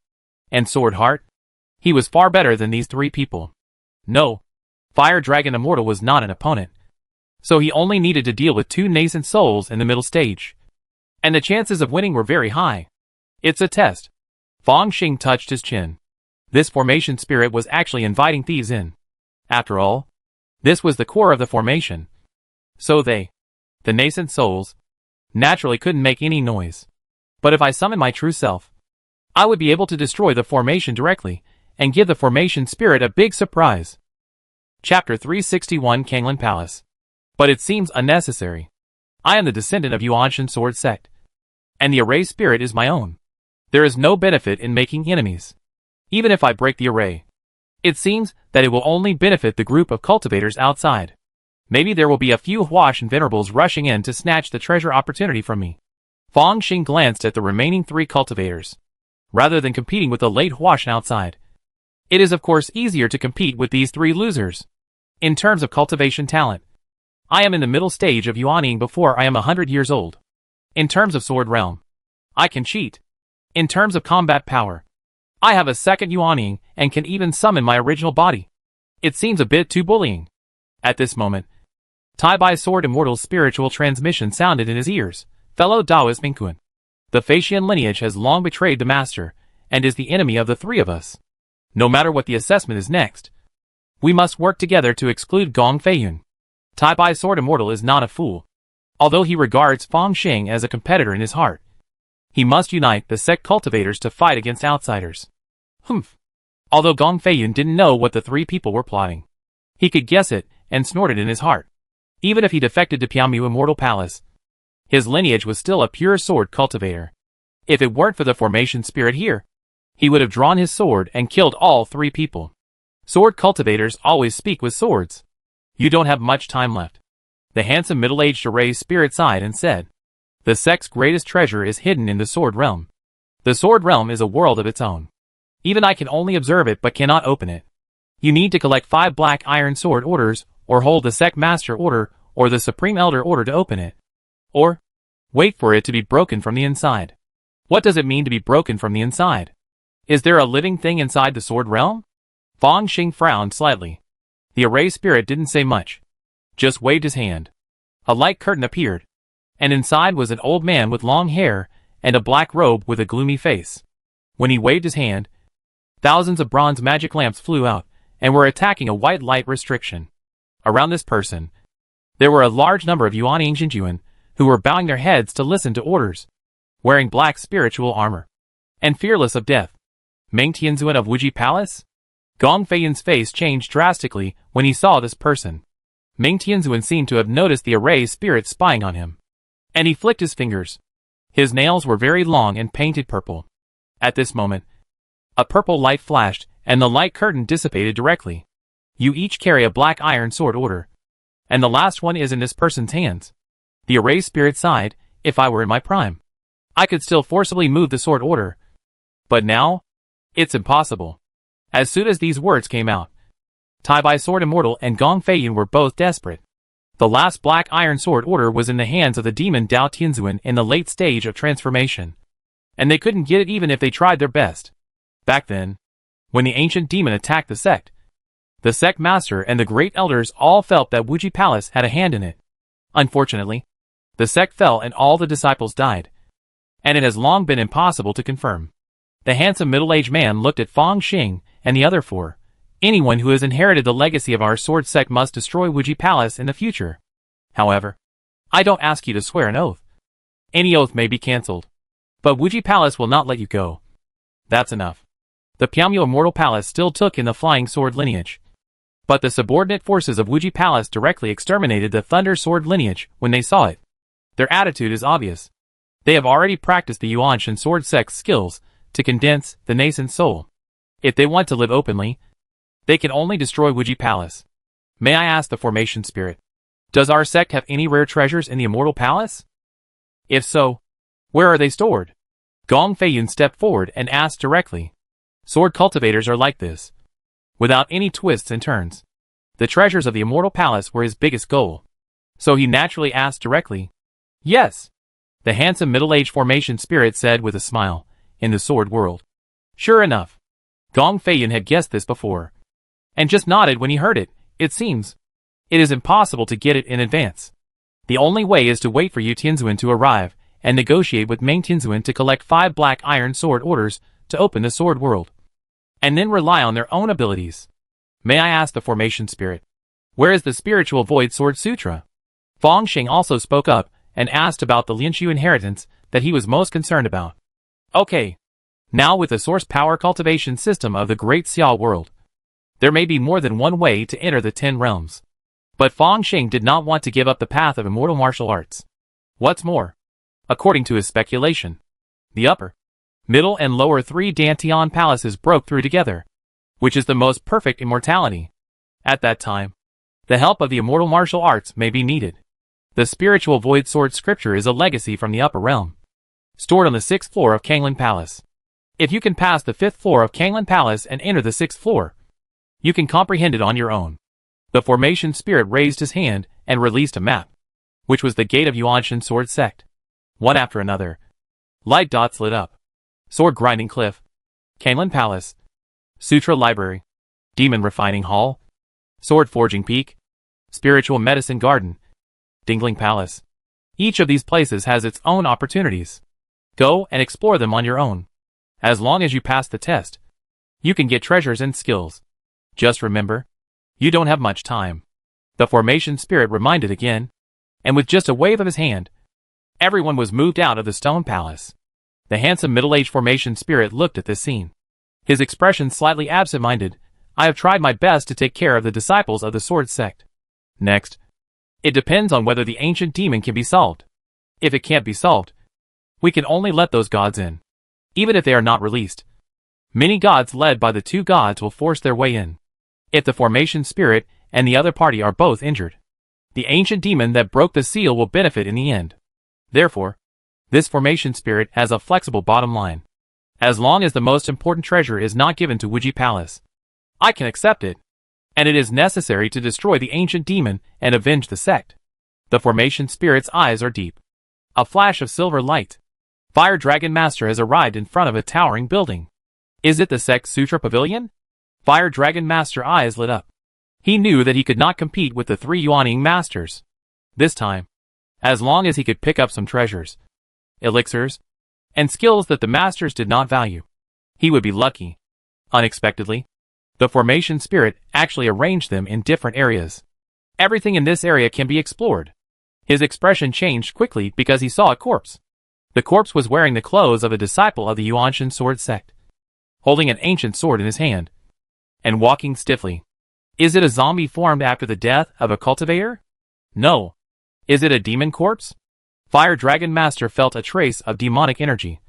and sword heart, he was far better than these three people. No, Fire Dragon Immortal was not an opponent, so he only needed to deal with two nascent souls in the middle stage, and the chances of winning were very high. It's a test. Fang Xing touched his chin. This formation spirit was actually inviting thieves in. After all, this was the core of the formation. So they, the nascent souls, naturally couldn't make any noise. But if I summon my true self, I would be able to destroy the formation directly, and give the formation spirit a big surprise. Chapter 361 Kanglan Palace. But it seems unnecessary. I am the descendant of Yuanshan Sword Sect, and the array spirit is my own. There is no benefit in making enemies. Even if I break the array, it seems that it will only benefit the group of cultivators outside. Maybe there will be a few Huash and Venerables rushing in to snatch the treasure opportunity from me. Fang Xing glanced at the remaining three cultivators. Rather than competing with the late Huash outside, it is of course easier to compete with these three losers. In terms of cultivation talent, I am in the middle stage of Yuaning before I am 100 years old. In terms of sword realm, I can cheat. In terms of combat power, I have a second Yuaning and can even summon my original body. It seems a bit too bullying. At this moment, Tai Bai Sword Immortal's spiritual transmission sounded in his ears. Fellow Taoist Mingquan, the Faxian lineage has long betrayed the master, and is the enemy of the three of us. No matter what the assessment is next, we must work together to exclude Gong Feiyun. Tai Bai Sword Immortal is not a fool. Although he regards Fang Xing as a competitor in his heart, he must unite the sect cultivators to fight against outsiders. Humph. Although Gong Feiyun didn't know what the three people were plotting, he could guess it and snorted in his heart. Even if he defected to Piaomu Immortal Palace, his lineage was still a pure sword cultivator. If it weren't for the formation spirit here, he would have drawn his sword and killed all three people. Sword cultivators always speak with swords. You don't have much time left. The handsome middle-aged array spirit sighed and said, the sect's greatest treasure is hidden in the sword realm. The sword realm is a world of its own. Even I can only observe it but cannot open it. You need to collect 5 black iron sword orders, or hold the sect master order, or the supreme elder order to open it. Or, wait for it to be broken from the inside. What does it mean to be broken from the inside? Is there a living thing inside the sword realm? Fang Xing frowned slightly. The array spirit didn't say much, just waved his hand. A light curtain appeared, and inside was an old man with long hair and a black robe with a gloomy face. When he waved his hand, thousands of bronze magic lamps flew out and were attacking a white light restriction. Around this person, there were a large number of Yuaning Jinjuan who were bowing their heads to listen to orders, wearing black spiritual armor, and fearless of death. Meng Tianzuan of Wuji Palace? Gong Feiyun's face changed drastically when he saw this person. Meng Tianzuan seemed to have noticed the array spirit spying on him, and he flicked his fingers. His nails were very long and painted purple. At this moment, a purple light flashed, and the light curtain dissipated directly. You each carry a black iron sword order, and the last one is in this person's hands. The array spirit sighed. If I were in my prime, I could still forcibly move the sword order. But now, it's impossible. As soon as these words came out, Tai Bai Sword Immortal and Gong Feiyun were both desperate. The last black iron sword order was in the hands of the demon Dao Tianzuan in the late stage of transformation, and they couldn't get it even if they tried their best. Back then, when the ancient demon attacked the sect master and the great elders all felt that Wuji Palace had a hand in it. Unfortunately, the sect fell and all the disciples died, and it has long been impossible to confirm. The handsome middle-aged man looked at Fang Xing and the other four. Anyone who has inherited the legacy of our sword sect must destroy Wuji Palace in the future. However, I don't ask you to swear an oath. Any oath may be cancelled, but Wuji Palace will not let you go. That's enough. The Piaomu Immortal Palace still took in the flying sword lineage, but the subordinate forces of Wuji Palace directly exterminated the Thunder Sword lineage when they saw it. Their attitude is obvious. They have already practiced the Yuanshan Sword Sect's skills to condense the nascent soul. If they want to live openly, they can only destroy Wuji Palace. May I ask the formation spirit, does our sect have any rare treasures in the Immortal Palace? If so, where are they stored? Gong Feiyun stepped forward and asked directly. Sword cultivators are like this. Without any twists and turns. The treasures of the Immortal Palace were his biggest goal. So he naturally asked directly. Yes. The handsome middle-aged formation spirit said with a smile, in the sword world. Sure enough. Gong Feiyun had guessed this before. And just nodded when he heard it, it seems. It is impossible to get it in advance. The only way is to wait for Yu Tianzuan to arrive, and negotiate with Meng Tianzuan to collect 5 black iron sword orders to open the sword world. And then rely on their own abilities. May I ask the formation spirit? Where is the spiritual void sword sutra? Fang Xing also spoke up, and asked about the Lianshu inheritance that he was most concerned about. Okay. Now with the source power cultivation system of the Great Xiao world, there may be more than one way to enter the 10 realms. But Fang Xing did not want to give up the path of immortal martial arts. What's more, according to his speculation, the upper, middle and lower 3 Dantian palaces broke through together, which is the most perfect immortality. At that time, the help of the immortal martial arts may be needed. The spiritual void sword scripture is a legacy from the upper realm, stored on the 6th floor of Kanglin Palace. If you can pass the 5th floor of Kanglin Palace and enter the 6th floor, you can comprehend it on your own. The formation spirit raised his hand and released a map, which was the gate of Yuanshan sword sect. One after another, light dots lit up. Sword grinding cliff, Kanglin Palace, Sutra Library, Demon Refining Hall, Sword Forging Peak, Spiritual Medicine Garden, Dingling Palace. Each of these places has its own opportunities. Go and explore them on your own. As long as you pass the test, you can get treasures and skills. Just remember, you don't have much time. The formation spirit reminded again, and with just a wave of his hand, everyone was moved out of the stone palace. The handsome middle-aged formation spirit looked at this scene. His expression slightly absent-minded. I have tried my best to take care of the disciples of the sword sect. Next, it depends on whether the ancient demon can be solved. If it can't be solved, we can only let those gods in. Even if they are not released, many gods led by the 2 gods will force their way in. If the formation spirit and the other party are both injured, the ancient demon that broke the seal will benefit in the end. Therefore, this formation spirit has a flexible bottom line. As long as the most important treasure is not given to Wuji Palace, I can accept it. And it is necessary to destroy the ancient demon and avenge the sect. The formation spirit's eyes are deep. A flash of silver light. Fire Dragon Master has arrived in front of a towering building. Is it the sect Sutra Pavilion? Fire Dragon Master eyes lit up. He knew that he could not compete with the 3 Yuaning masters. This time, as long as he could pick up some treasures, elixirs, and skills that the masters did not value, he would be lucky. Unexpectedly, the formation spirit actually arranged them in different areas. Everything in this area can be explored. His expression changed quickly because he saw a corpse. The corpse was wearing the clothes of a disciple of the Yuanshan sword sect, holding an ancient sword in his hand, and walking stiffly. Is it a zombie formed after the death of a cultivator? No. Is it a demon corpse? Fire Dragon Master felt a trace of demonic energy.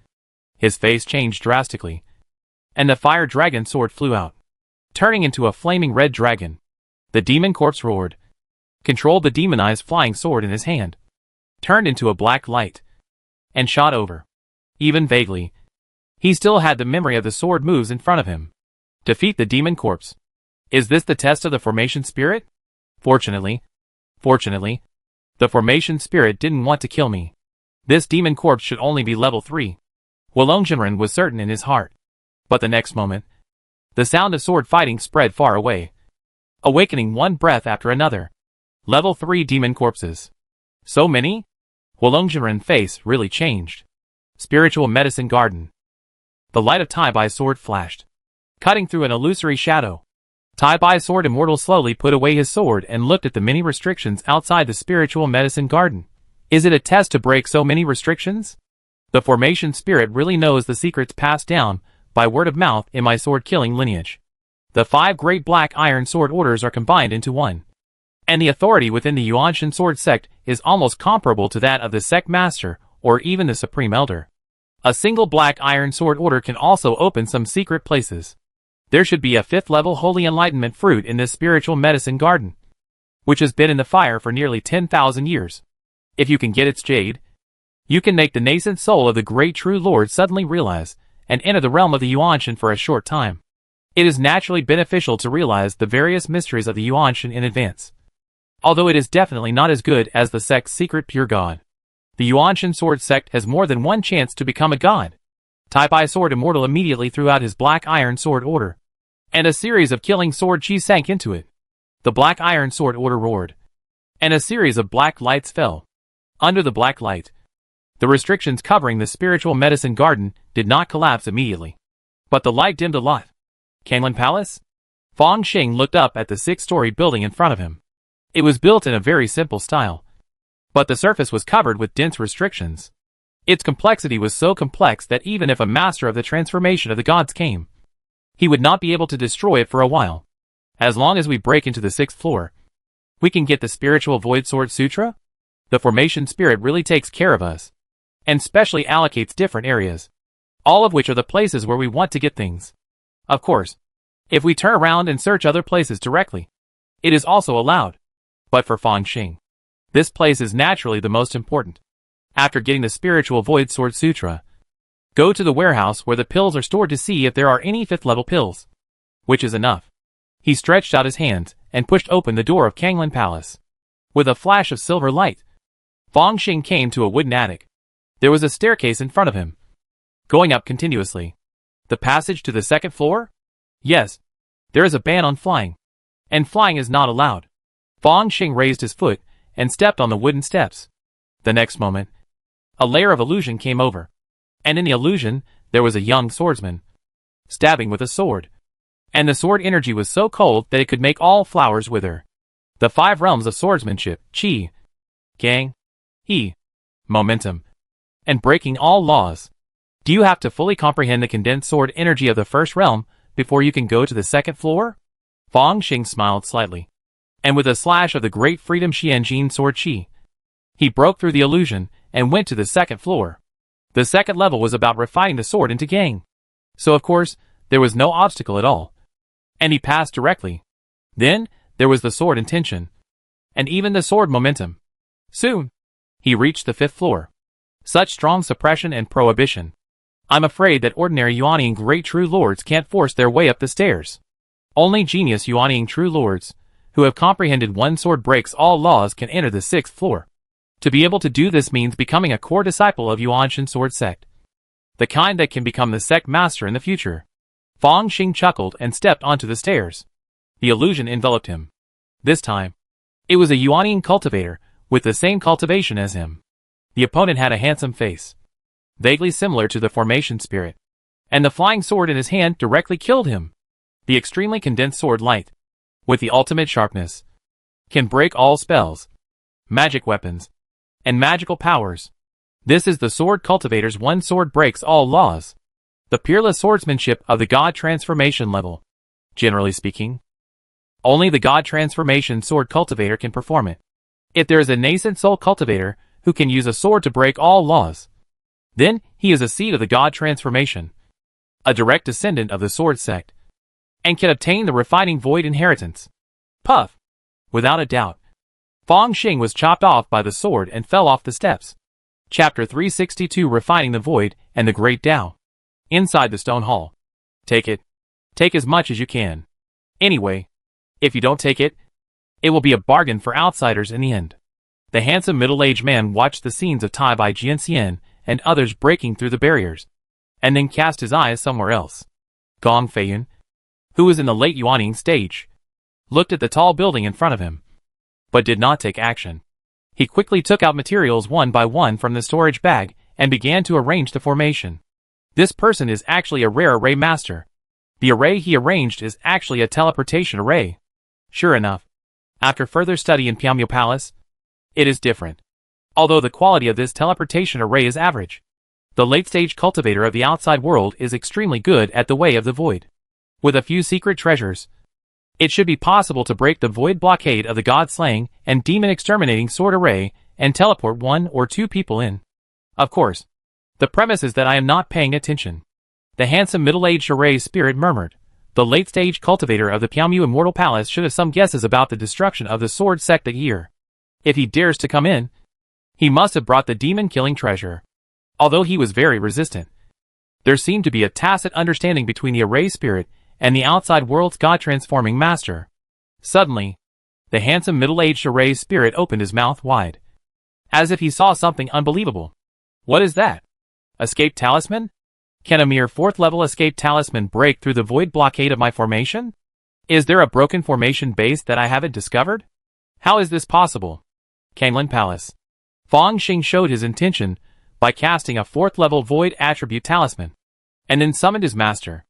His face changed drastically, and the fire dragon sword flew out, turning into a flaming red dragon. The demon corpse roared, controlled the demonized flying sword in his hand, turned into a black light, and shot over. Even vaguely, he still had the memory of the sword moves in front of him. Defeat the demon corpse. Is this the test of the formation spirit? Fortunately, the formation spirit didn't want to kill me. This demon corpse should only be level 3. Wolongzhenren was certain in his heart. But the next moment, the sound of sword fighting spread far away, awakening one breath after another. Level 3 demon corpses. So many? Wolongzhenren's face really changed. Spiritual Medicine Garden. The light of Tai Bai's sword flashed, cutting through an illusory shadow. Tai Bai's sword immortal slowly put away his sword and looked at the many restrictions outside the spiritual medicine garden. Is it a test to break so many restrictions? The formation spirit really knows the secrets passed down by word of mouth in my sword-killing lineage. The 5 great black iron sword orders are combined into one, and the authority within the Yuanshan sword sect is almost comparable to that of the sect master or even the supreme elder. A single black iron sword order can also open some secret places. There should be a 5th level holy enlightenment fruit in this spiritual medicine garden, which has been in the fire for nearly 10,000 years. If you can get its jade, You can make the nascent soul of the great true Lord suddenly realize and enter the realm of the Yuanshan for a short time. It is naturally beneficial to realize the various mysteries of the Yuanshan in advance. Although it is definitely not as good as the sect's secret pure god. The Yuanshan sword sect has more than one chance to become a god. Type I sword immortal immediately threw out his black iron sword order. And a series of killing sword chi sank into it. The black iron sword order roared. And a series of black lights fell. Under the black light, the restrictions covering the spiritual medicine garden did not collapse immediately. But the light dimmed a lot. Kanglan Palace? Fong Xing looked up at the 6-story building in front of him. It was built in a very simple style. But the surface was covered with dense restrictions. Its complexity was so complex that even if a master of the transformation of the gods came, he would not be able to destroy it for a while. As long as we break into the 6th floor, we can get the spiritual Void Sword Sutra? The formation spirit really takes care of us, and specially allocates different areas, all of which are the places where we want to get things. Of course, if we turn around and search other places directly, it is also allowed. But for Fong Xing, this place is naturally the most important. After getting the spiritual Void Sword Sutra, go to the warehouse where the pills are stored to see if there are any 5th level pills. Which is enough. He stretched out his hands and pushed open the door of Kanglan Palace. With a flash of silver light, Fong Xing came to a wooden attic. There was a staircase in front of him, going up continuously. The passage to the 2nd floor? Yes. There is a ban on flying, and flying is not allowed. Fong Xing raised his foot and stepped on the wooden steps. The next moment, a layer of illusion came over, and in the illusion, there was a young swordsman, stabbing with a sword. And the sword energy was so cold that it could make all flowers wither. The 5 realms of swordsmanship, Qi, Gang, He, Momentum, and breaking all laws. Do you have to fully comprehend the condensed sword energy of the 1st realm before you can go to the 2nd floor? Fong Xing smiled slightly, and with a slash of the great freedom Xianjin sword Qi, he broke through the illusion and went to the 2nd floor. The 2nd level was about refining the sword into Gang. So of course, there was no obstacle at all. And he passed directly. Then, there was the sword intention. And even the sword momentum. Soon, he reached the 5th floor. Such strong suppression and prohibition. I'm afraid that ordinary Yuanian great true lords can't force their way up the stairs. Only genius Yuanian true lords, who have comprehended one sword breaks all laws, can enter the 6th floor. To be able to do this means becoming a core disciple of Yuanshan sword sect. The kind that can become the sect master in the future. Fong Xing chuckled and stepped onto the stairs. The illusion enveloped him. This time, it was a Yuanian cultivator, with the same cultivation as him. The opponent had a handsome face, vaguely similar to the formation spirit, and the flying sword in his hand directly killed him. The extremely condensed sword light, with the ultimate sharpness, can break all spells, magic weapons, and magical powers. This is the sword cultivator's one sword breaks all laws. The peerless swordsmanship of the God Transformation level. Generally speaking, only the God Transformation sword cultivator can perform it. If there is a nascent soul cultivator who can use a sword to break all laws, then he is a seed of the God Transformation, a direct descendant of the sword sect, and can obtain the refining void inheritance. Puff! Without a doubt, Fong Xing was chopped off by the sword and fell off the steps. Chapter 362 Refining the Void and the Great Tao. Inside the stone hall. Take it. Take as much as you can. Anyway, if you don't take it, it will be a bargain for outsiders in the end. The handsome middle-aged man watched the scenes of Tai Bai Jianxian and others breaking through the barriers, and then cast his eyes somewhere else. Gong Feiyun, who was in the late Yuanian stage, looked at the tall building in front of him, but did not take action. He quickly took out materials one by one from the storage bag and began to arrange the formation. This person is actually a rare array master. The array he arranged is actually a teleportation array. Sure enough, after further study in Pyamyo Palace, it is different. Although the quality of this teleportation array is average, the late-stage cultivator of the outside world is extremely good at the way of the void. With a few secret treasures, it should be possible to break the void blockade of the god-slaying and demon-exterminating sword array and teleport 1 or 2 people in. Of course, the premise is that I am not paying attention. The handsome middle-aged array spirit murmured. The late-stage cultivator of the Pyamyu Immortal Palace should have some guesses about the destruction of the sword sect that year. If he dares to come in, He must have brought the demon-killing treasure. Although he was very resistant, there seemed to be a tacit understanding between the array spirit and the outside world's God-transforming master. Suddenly, the handsome middle-aged array spirit opened his mouth wide, as if he saw something unbelievable. What is that? Escape talisman? Can a mere 4th level escape talisman break through the void blockade of my formation? Is there a broken formation base that I haven't discovered? How is this possible? Kanglan Palace. Fang Xing showed his intention by casting a 4th level void attribute talisman, and then summoned his master.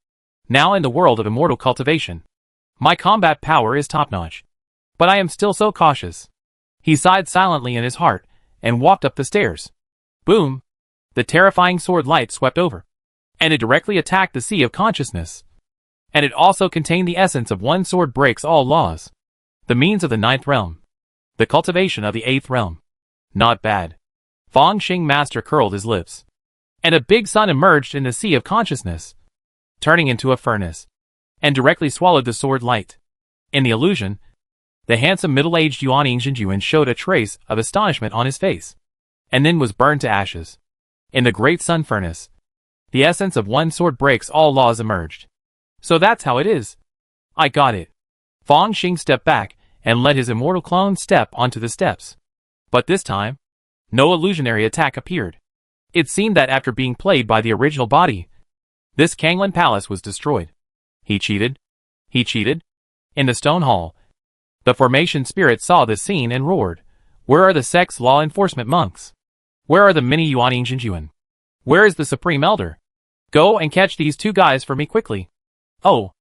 Now in the world of immortal cultivation, my combat power is top-notch, but I am still so cautious. He sighed silently in his heart and walked up the stairs. Boom! The terrifying sword light swept over, and it directly attacked the sea of consciousness. And it also contained the essence of one sword breaks all laws. The means of the 9th realm. The cultivation of the 8th realm. Not bad. Fang Xing master curled his lips, and a big sun emerged in the sea of consciousness, turning into a furnace, and directly swallowed the sword light. In the illusion, the handsome middle-aged Yuan Yuan showed a trace of astonishment on his face, and then was burned to ashes. In the great sun furnace, the essence of one sword breaks all laws emerged. So that's how it is. I got it. Fang Xing stepped back and let his immortal clone step onto the steps. But this time, no illusionary attack appeared. It seemed that after being played by the original body, this Kanglan Palace was destroyed. He cheated. He cheated. In the stone hall, the formation spirit saw this scene and roared. Where are the sect's law enforcement monks? Where are the many Yuan Yuan? Where is the Supreme Elder? Go and catch these 2 guys for me quickly. Oh,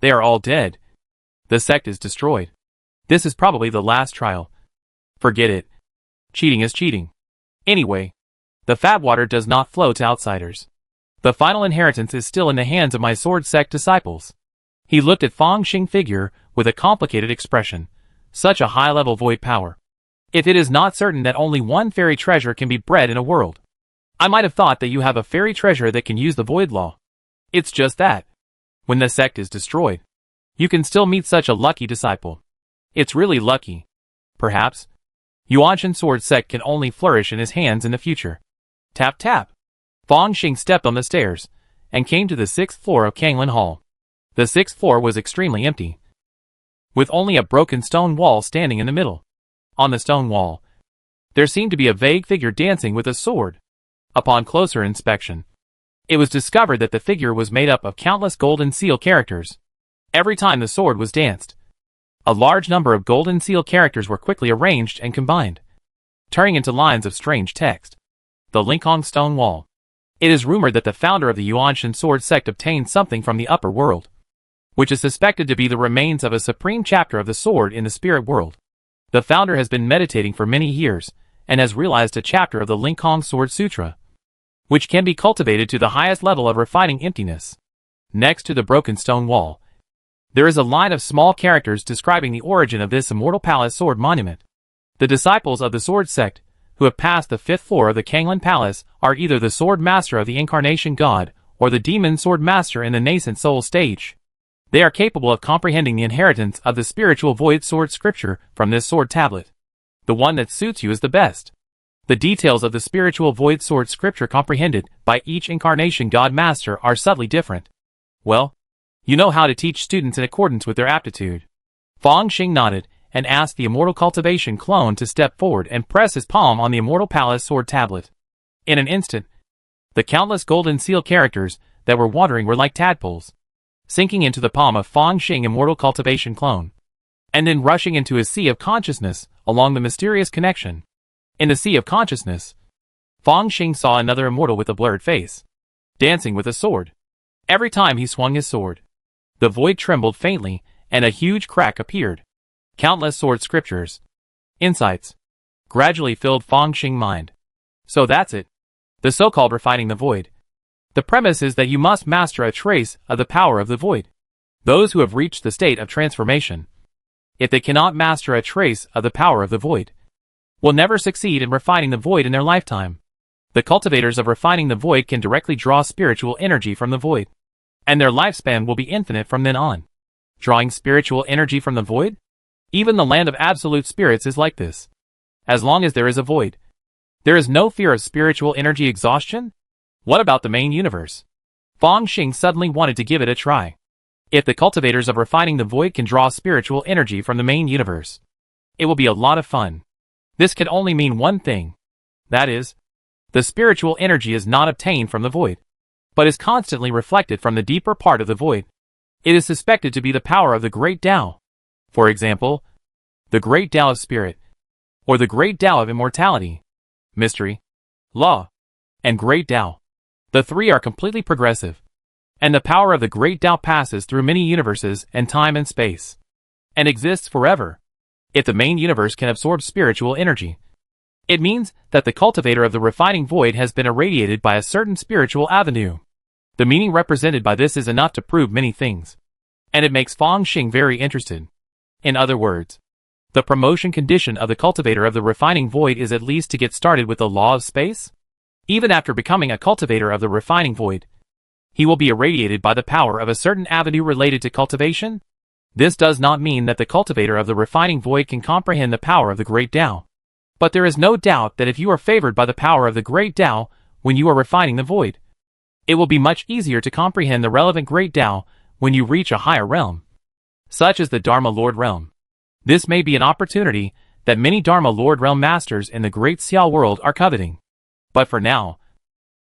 they are all dead. The sect is destroyed. This is probably the last trial. Forget it. Cheating is cheating. Anyway, the fat water does not flow to outsiders. The final inheritance is still in the hands of my sword sect disciples. He looked at Fang Xing figure with a complicated expression. Such a high-level void power. If it is not certain that only one fairy treasure can be bred in a world, I might have thought that you have a fairy treasure that can use the void law. It's just that, when the sect is destroyed, you can still meet such a lucky disciple. It's really lucky. Perhaps, Yuanshan sword sect can only flourish in his hands in the future. Tap tap. Fang Xing stepped on the stairs, and came to the 6th floor of Kanglan Hall. The 6th floor was extremely empty, with only a broken stone wall standing in the middle. On the stone wall, there seemed to be a vague figure dancing with a sword. Upon closer inspection, it was discovered that the figure was made up of countless golden seal characters. Every time the sword was danced, a large number of golden seal characters were quickly arranged and combined, turning into lines of strange text. The Linkhong Stone Wall. It is rumored that the founder of the Yuanshan sword sect obtained something from the upper world, which is suspected to be the remains of a supreme chapter of the sword in the spirit world. The founder has been meditating for many years, and has realized a chapter of the Linkhong Sword Sutra, which can be cultivated to the highest level of refining emptiness. Next to the broken stone wall, there is a line of small characters describing the origin of this immortal palace sword monument. The disciples of the sword sect, who have passed the 5th floor of the Kanglan Palace, are either the sword master of the incarnation god, or the demon sword master in the nascent soul stage. They are capable of comprehending the inheritance of the spiritual void sword scripture from this sword tablet. The one that suits you is the best. The details of the spiritual void sword scripture comprehended by each incarnation god master are subtly different. Well, you know how to teach students in accordance with their aptitude. Fang Xing nodded and asked the immortal cultivation clone to step forward and press his palm on the immortal palace sword tablet. In an instant, the countless golden seal characters that were wandering were like tadpoles, sinking into the palm of Fang Xing immortal cultivation clone, and then rushing into his sea of consciousness along the mysterious connection. In the sea of consciousness, Fang Xing saw another immortal with a blurred face, dancing with a sword. Every time he swung his sword, the void trembled faintly, and a huge crack appeared. Countless sword scriptures, insights, gradually filled Fang Xing's mind. So that's it. The so-called refining the void. The premise is that you must master a trace of the power of the void. Those who have reached the state of transformation, if they cannot master a trace of the power of the void, will never succeed in refining the void in their lifetime. The cultivators of refining the void can directly draw spiritual energy from the void, and their lifespan will be infinite from then on. Drawing spiritual energy from the void? Even the land of absolute spirits is like this. As long as there is a void, There is no fear of spiritual energy exhaustion? What about the main universe? Feng Xing suddenly wanted to give it a try. If the cultivators of refining the void can draw spiritual energy from the main universe, it will be a lot of fun. This could only mean one thing. That is, the spiritual energy is not obtained from the void, but is constantly reflected from the deeper part of the void. It is suspected to be the power of the Great Tao. For example, the Great Tao of Spirit, or the Great Tao of Immortality, Mystery, Law, and Great Tao. The three are completely progressive, and the power of the Great Tao passes through many universes and time and space, and exists forever. If the main universe can absorb spiritual energy, it means that the cultivator of the refining void has been irradiated by a certain spiritual avenue. The meaning represented by this is enough to prove many things, and it makes Feng Xing very interested. In other words, the promotion condition of the cultivator of the refining void is at least to get started with the law of space. Even after becoming a cultivator of the refining void, he will be irradiated by the power of a certain avenue related to cultivation. This does not mean that the cultivator of the refining void can comprehend the power of the Great Tao. But there is no doubt that if you are favored by the power of the Great Tao when you are refining the void, it will be much easier to comprehend the relevant Great Tao when you reach a higher realm, such as the Dharma Lord realm. This may be an opportunity that many Dharma Lord realm masters in the Great Xiao world are coveting. But for now,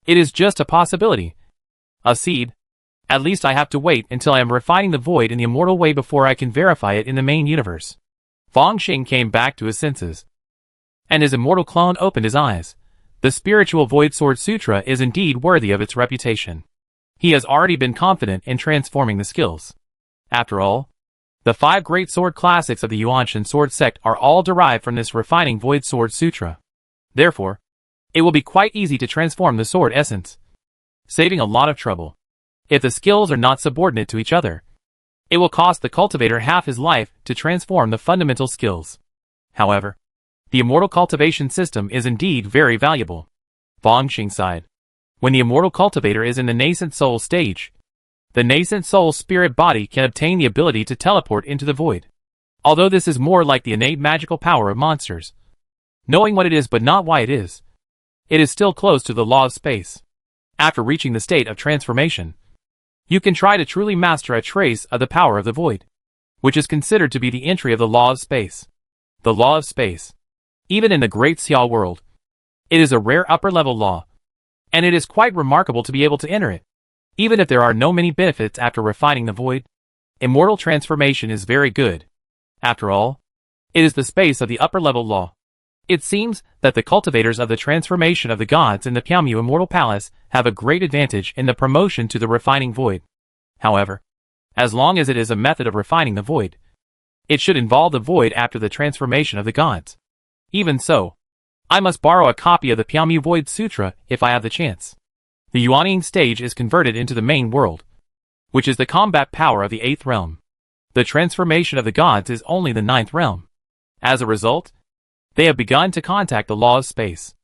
it is just a possibility. A seed. At least I have to wait until I am refining the void in the immortal way before I can verify it in the main universe. Feng Xing came back to his senses, and his immortal clone opened his eyes. The spiritual Void Sword Sutra is indeed worthy of its reputation. He has already been confident in transforming the skills. After all, the 5 great sword classics of the Yuanshan sword sect are all derived from this refining Void Sword Sutra. Therefore, it will be quite easy to transform the sword essence, saving a lot of trouble. If the skills are not subordinate to each other, it will cost the cultivator half his life to transform the fundamental skills. However, the immortal cultivation system is indeed very valuable. Feng Xing sighed. When the immortal cultivator is in the nascent soul stage, the nascent soul spirit body can obtain the ability to teleport into the void. Although this is more like the innate magical power of monsters, knowing what it is but not why it is still close to the law of space. After reaching the state of transformation, you can try to truly master a trace of the power of the void, which is considered to be the entry of the law of space. The law of space. Even in the Great Xiao world, it is a rare upper-level law, and it is quite remarkable to be able to enter it. Even if there are no many benefits after refining the void, immortal transformation is very good. After all, it is the space of the upper-level law. It seems that the cultivators of the transformation of the gods in the Piaomu Immortal Palace have a great advantage in the promotion to the refining void. However, as long as it is a method of refining the void, it should involve the void after the transformation of the gods. Even so, I must borrow a copy of the Piaomu Void Sutra if I have the chance. The Yuanying stage is converted into the main world, which is the combat power of the 8th realm. The transformation of the gods is only the 9th realm. As a result, they have begun to contact the law of space.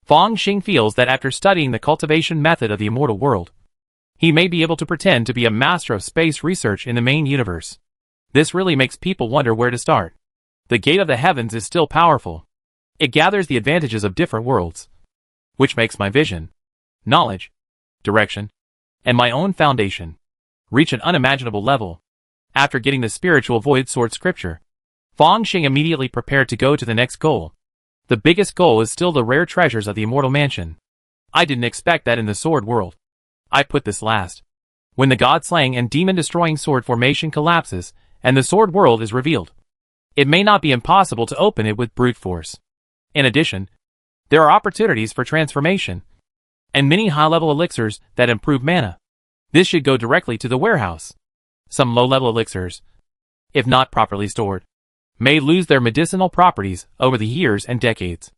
Feng Xing feels that after studying the cultivation method of the immortal world, he may be able to pretend to be a master of space research in the main universe. This really makes people wonder where to start. The gate of the heavens is still powerful. It gathers the advantages of different worlds, which makes my vision, knowledge, direction, and my own foundation reach an unimaginable level. After getting the spiritual Void Sword scripture, Feng Xing immediately prepared to go to the next goal. The biggest goal is still the rare treasures of the Immortal Mansion. I didn't expect that in the sword world. I put this last. When the god-slaying and demon-destroying sword formation collapses, and the sword world is revealed, it may not be impossible to open it with brute force. In addition, there are opportunities for transformation, and many high-level elixirs that improve mana. This should go directly to the warehouse. Some low-level elixirs, if not properly stored, may lose their medicinal properties over the years and decades,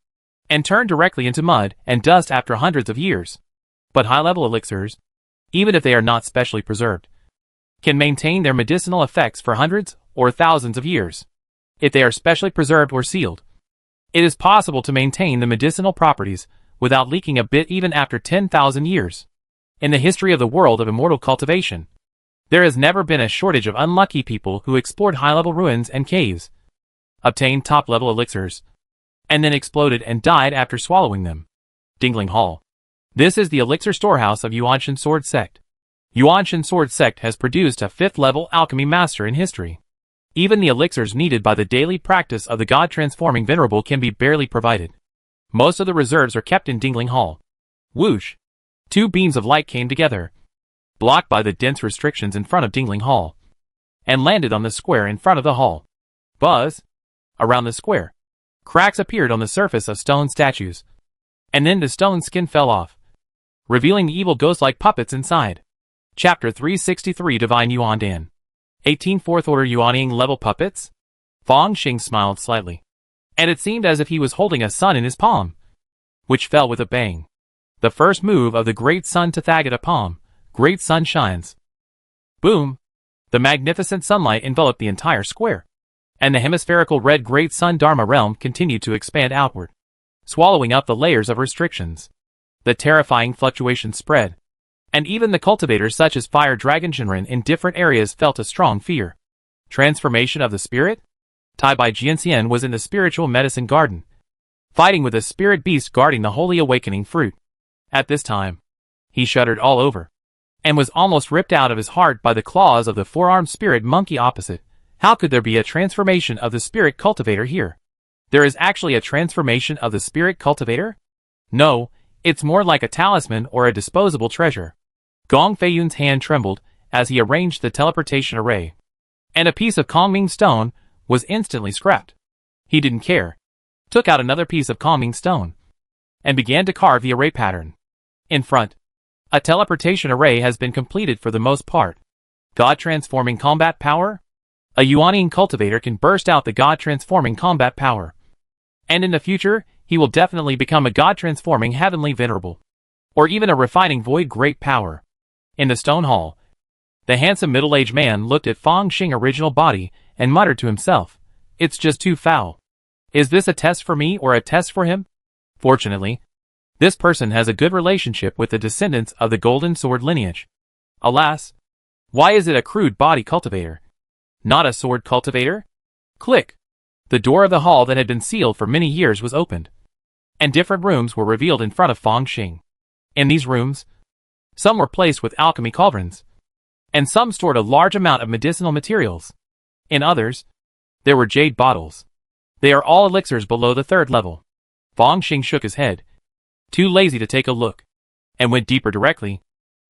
and turn directly into mud and dust after hundreds of years. But high-level elixirs, even if they are not specially preserved, can maintain their medicinal effects for hundreds or thousands of years. If they are specially preserved or sealed, it is possible to maintain the medicinal properties without leaking a bit even after 10,000 years. In the history of the world of immortal cultivation, there has never been a shortage of unlucky people who explored high-level ruins and caves, obtained top-level elixirs, and then exploded and died after swallowing them. Dingling Hall. This is the elixir storehouse of Yuanshan Sword Sect. Yuanshan Sword Sect has produced a 5th-level alchemy master in history. Even the elixirs needed by the daily practice of the god-transforming venerable can be barely provided. Most of the reserves are kept in Dingling Hall. Whoosh! 2 beams of light came together, blocked by the dense restrictions in front of Dingling Hall, and landed on the square in front of the hall. Buzz! Around the square, cracks appeared on the surface of stone statues, and then the stone skin fell off, revealing the evil ghost-like puppets inside. Chapter 363 Divine Yuan Dan. 18 4th Order Yuaning level puppets? Fang Xing smiled slightly, and it seemed as if he was holding a sun in his palm, which fell with a bang. The first move of the Great Sun Tathagata palm. Great Sun shines. Boom! The magnificent sunlight enveloped the entire square, and the hemispherical red Great Sun Dharma realm continued to expand outward, swallowing up the layers of restrictions. The terrifying fluctuations spread, and even the cultivators such as Fire Dragon Shinrin in different areas felt a strong fear. Transformation of the spirit? Tai Bai Jianxian was in the spiritual medicine garden, fighting with a spirit beast guarding the holy awakening fruit. At this time, he shuddered all over, and was almost ripped out of his heart by the claws of the 4-armed spirit monkey opposite. How could there be a transformation of the spirit cultivator here? There is actually a transformation of the spirit cultivator? No, it's more like a talisman or a disposable treasure. Gong Feiyun's hand trembled as he arranged the teleportation array, and a piece of calming stone was instantly scrapped. He didn't care, took out another piece of calming stone, and began to carve the array pattern. In front, a teleportation array has been completed for the most part. God-transforming combat power? A Yuanian cultivator can burst out the God-transforming combat power, and in the future, he will definitely become a God-transforming heavenly venerable, or even a refining void great power. In the stone hall, the handsome middle-aged man looked at Fang Xing's original body and muttered to himself, "It's just too foul. Is this a test for me or a test for him?" Fortunately, this person has a good relationship with the descendants of the Golden Sword lineage. Alas, why is it a crude body cultivator, not a sword cultivator? Click! The door of the hall that had been sealed for many years was opened, and different rooms were revealed in front of Fang Xing. In these rooms, some were placed with alchemy cauldrons, and some stored a large amount of medicinal materials. In others, there were jade bottles. They are all elixirs below the 3rd level. Fang Xing shook his head, too lazy to take a look, and went deeper directly.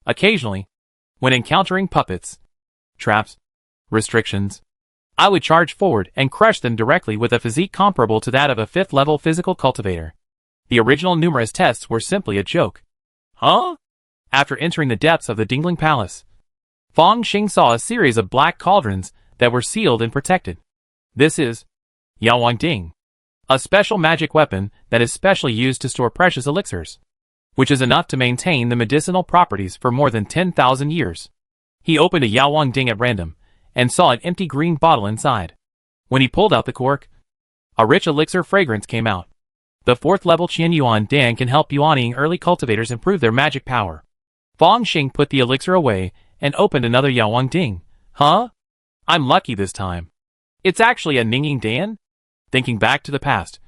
Occasionally, when encountering puppets, traps, restrictions, I would charge forward and crush them directly with a physique comparable to that of a 5th-level physical cultivator. The original numerous tests were simply a joke. Huh? After entering the depths of the Dingling Palace, Fang Xing saw a series of black cauldrons that were sealed and protected. This is Yaowang Ding, a special magic weapon that is specially used to store precious elixirs, which is enough to maintain the medicinal properties for more than 10,000 years. He opened a Yaowang Ding at random, and saw an empty green bottle inside. When he pulled out the cork, a rich elixir fragrance came out. The 4th-level Qian Yuan Dan can help Yuaniing early cultivators improve their magic power. Fang Xing put the elixir away and opened another Yaowang Ding. Huh? I'm lucky this time. It's actually a Ninging Dan? Thinking back to the past,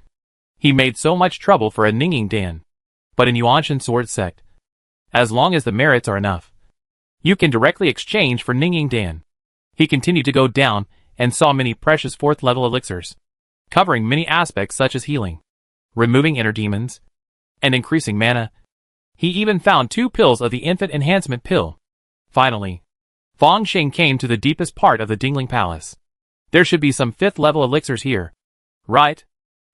he made so much trouble for a Ninging Dan. But in Yuanshan Sword Sect, as long as the merits are enough, you can directly exchange for Ninging Dan. He continued to go down and saw many precious 4th-level elixirs, covering many aspects such as healing, removing inner demons, and increasing mana. He even found 2 pills of the infant enhancement pill. Finally, Fang Xing came to the deepest part of the Dingling Palace. There should be some 5th-level elixirs here, right?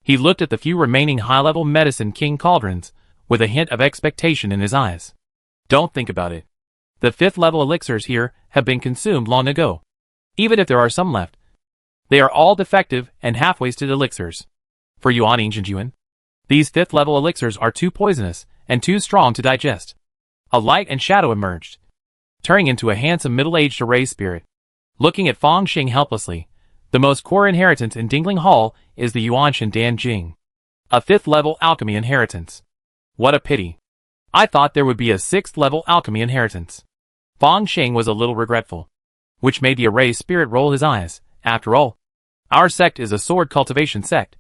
He looked at the few remaining high-level medicine king cauldrons with a hint of expectation in his eyes. Don't think about it. The 5th-level elixirs here have been consumed long ago. Even if there are some left, they are all defective and half-wasted elixirs. For Yuaning Jinjuan, these 5th-level elixirs are too poisonous and too strong to digest. A light and shadow emerged, turning into a handsome middle-aged array spirit. Looking at Fang Xing helplessly, the most core inheritance in Dingling Hall is the Yuanshan Dan Jing, a 5th-level alchemy inheritance. What a pity. I thought there would be a 6th-level alchemy inheritance. Fang Xing was a little regretful, which made the array spirit roll his eyes. After all, our sect is a sword cultivation sect,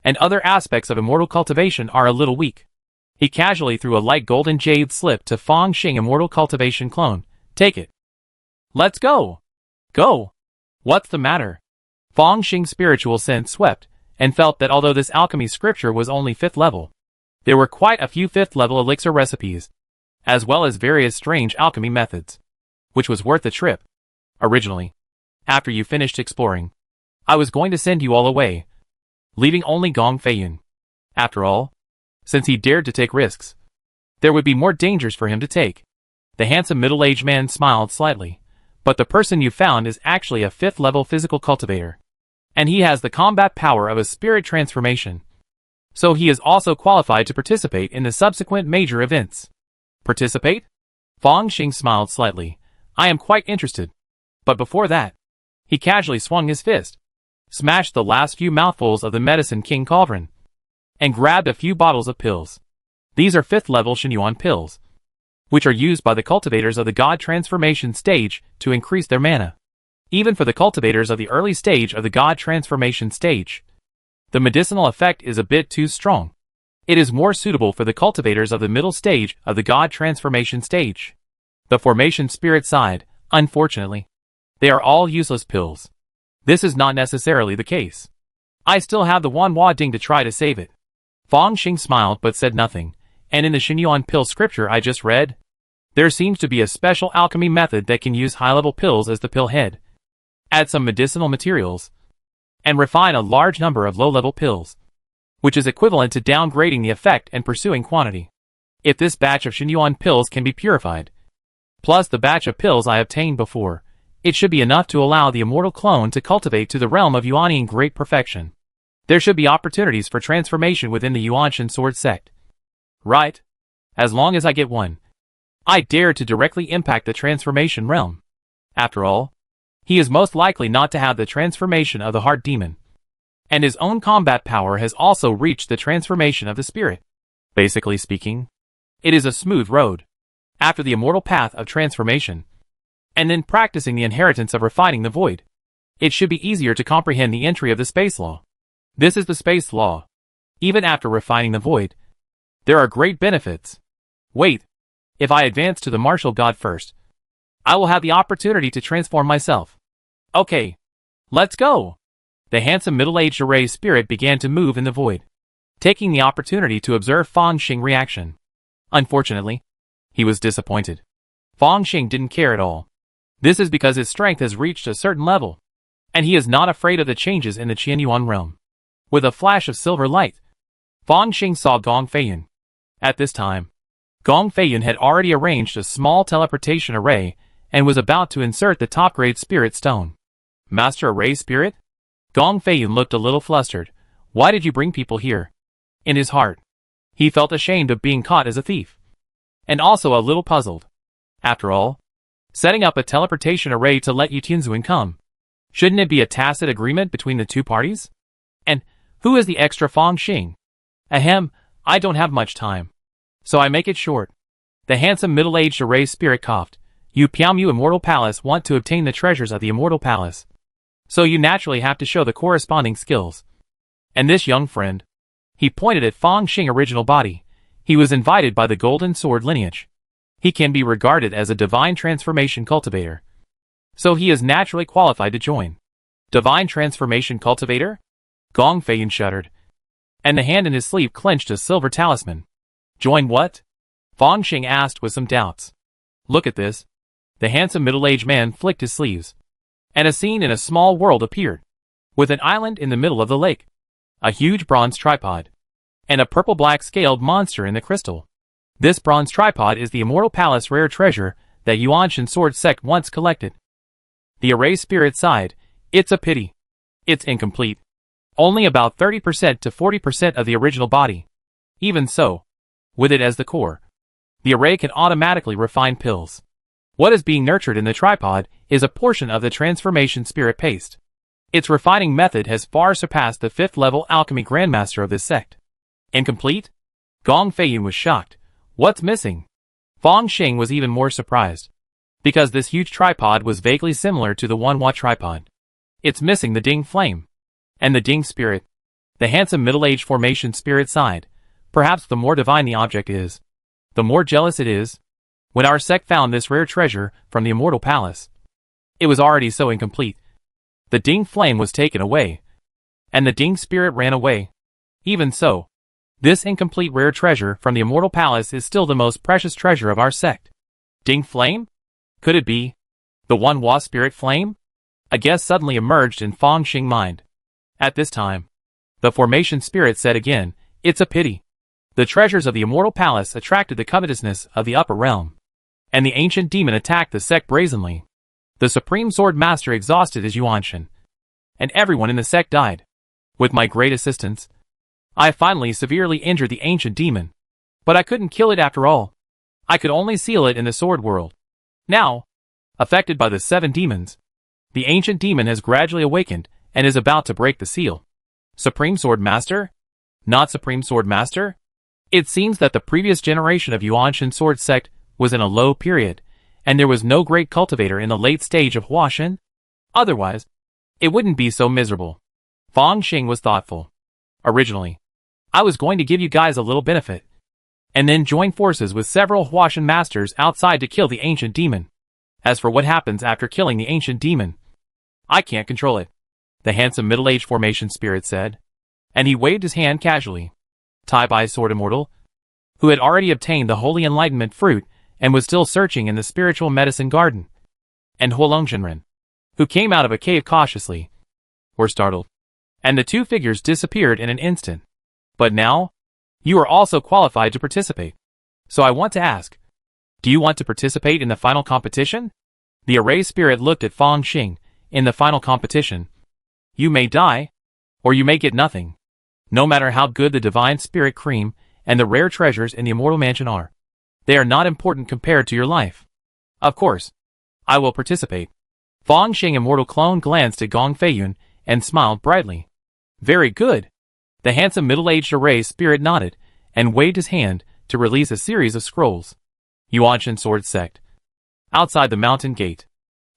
and other aspects of immortal cultivation are a little weak. He casually threw a light golden jade slip to Fang Xing Immortal Cultivation Clone. Take it. Let's go. Go. What's the matter? Fang Xing's spiritual sense swept, and felt that although this alchemy scripture was only 5th level, there were quite a few 5th level elixir recipes, as well as various strange alchemy methods, which was worth the trip. Originally, after you finished exploring, I was going to send you all away, leaving only Gong Feiyun. After all, since he dared to take risks, there would be more dangers for him to take. The handsome middle-aged man smiled slightly, but the person you found is actually a 5th level physical cultivator, and he has the combat power of a spirit transformation, so he is also qualified to participate in the subsequent major events. Participate? Fang Xing smiled slightly. I am quite interested. But before that, he casually swung his fist, smashed the last few mouthfuls of the Medicine King cauldron, and grabbed a few bottles of pills. These are 5th level Xinyuan pills, which are used by the cultivators of the God Transformation stage to increase their mana. Even for the cultivators of the early stage of the God Transformation stage, the medicinal effect is a bit too strong. It is more suitable for the cultivators of the middle stage of the God Transformation stage. The Formation Spirit side, unfortunately, they are all useless pills. This is not necessarily the case. I still have the Wanhua Ding to try to save it. Fang Xing smiled but said nothing, and in the Xinyuan pill scripture I just read, there seems to be a special alchemy method that can use high-level pills as the pill head, add some medicinal materials, and refine a large number of low-level pills, which is equivalent to downgrading the effect and pursuing quantity. If this batch of Xinyuan pills can be purified, plus the batch of pills I obtained before, it should be enough to allow the immortal clone to cultivate to the realm of Yuan in great perfection. There should be opportunities for transformation within the Yuanshan sword sect. Right? As long as I get one, I dare to directly impact the transformation realm. After all, he is most likely not to have the transformation of the heart demon, and his own combat power has also reached the transformation of the spirit. Basically speaking, it is a smooth road. After the immortal path of transformation, and then practicing the inheritance of refining the void, it should be easier to comprehend the entry of the space law. This is the space law. Even after refining the void, there are great benefits. Wait, if I advance to the martial god first, I will have the opportunity to transform myself. Okay, let's go. The handsome middle-aged array spirit began to move in the void, taking the opportunity to observe Fang Xing's reaction. Unfortunately, he was disappointed. Fang Xing didn't care at all. This is because his strength has reached a certain level, and he is not afraid of the changes in the Qianyuan realm. With a flash of silver light, Fang Xing saw Gong Feiyun. At this time, Gong Feiyun had already arranged a small teleportation array and was about to insert the top-grade spirit stone. Master Array Spirit? Gong Feiyun looked a little flustered. Why did you bring people here? In his heart, he felt ashamed of being caught as a thief, and also a little puzzled. After all, setting up a teleportation array to let Yu Tianzuan come, shouldn't it be a tacit agreement between the two parties? And who is the extra Fang Xing? Ahem, I don't have much time, so I make it short. The handsome middle-aged array spirit coughed. You Piaomu Immortal Palace want to obtain the treasures of the Immortal Palace, so you naturally have to show the corresponding skills. And this young friend, he pointed at Fang Xing's original body, he was invited by the Golden Sword lineage. He can be regarded as a divine transformation cultivator, so he is naturally qualified to join. Divine transformation cultivator? Gong Feiyun shuddered, and the hand in his sleeve clenched a silver talisman. Join what? Fang Xing asked with some doubts. Look at this. The handsome middle-aged man flicked his sleeves, and a scene in a small world appeared, with an island in the middle of the lake, a huge bronze tripod, and a purple-black scaled monster in the crystal. This bronze tripod is the Immortal Palace rare treasure that Yuanshan sword sect once collected. The array spirit sighed. It's a pity. It's incomplete. Only about 30% to 40% of the original body. Even so, with it as the core, the array can automatically refine pills. What is being nurtured in the tripod is a portion of the transformation spirit paste. Its refining method has far surpassed the 5th level alchemy grandmaster of this sect. Incomplete? Gong Feiyun was shocked. What's missing? Fang Xing was even more surprised, because this huge tripod was vaguely similar to the Wanhua tripod. It's missing the Ding flame, and the Ding spirit. The handsome middle-aged formation spirit sighed. Perhaps the more divine the object is, the more jealous it is. When our sect found this rare treasure from the Immortal Palace, it was already so incomplete. The Ding flame was taken away, and the Ding spirit ran away. Even so, this incomplete rare treasure from the Immortal Palace is still the most precious treasure of our sect. Ding flame? Could it be the One Hua spirit flame? A guess suddenly emerged in Fang Xing's mind. At this time, the formation spirit said again, "It's a pity. The treasures of the Immortal Palace attracted the covetousness of the upper realm, and the ancient demon attacked the sect brazenly. The Supreme Sword Master exhausted his Yuanshan, and everyone in the sect died. With my great assistance, I finally severely injured the ancient demon. But I couldn't kill it after all. I could only seal it in the sword world. Now, affected by the 7 demons, the ancient demon has gradually awakened and is about to break the seal." Supreme Sword Master? Not Supreme Sword Master? It seems that the previous generation of Yuanshan sword sect was in a low period, and there was no great cultivator in the late stage of Huashan. Otherwise, it wouldn't be so miserable. Fang Xing was thoughtful. Originally, I was going to give you guys a little benefit, and then join forces with several Huashan masters outside to kill the ancient demon. As for what happens after killing the ancient demon, I can't control it, the handsome middle-aged formation spirit said, and he waved his hand casually. Tai Bai Sword Immortal, who had already obtained the Holy Enlightenment fruit and was still searching in the spiritual medicine garden, and Huolong Shenren, who came out of a cave cautiously, were startled, and the 2 figures disappeared in an instant. But now, you are also qualified to participate. So I want to ask, do you want to participate in the final competition? The array spirit looked at Fang Xing. In the final competition, you may die, or you may get nothing. No matter how good the divine spirit cream and the rare treasures in the Immortal Mansion are, they are not important compared to your life. Of course, I will participate. Fang Xing Immortal Clone glanced at Gong Feiyun and smiled brightly. Very good. The handsome middle-aged array spirit nodded and waved his hand to release a series of scrolls. Yuanshan Sword Sect. Outside the mountain gate,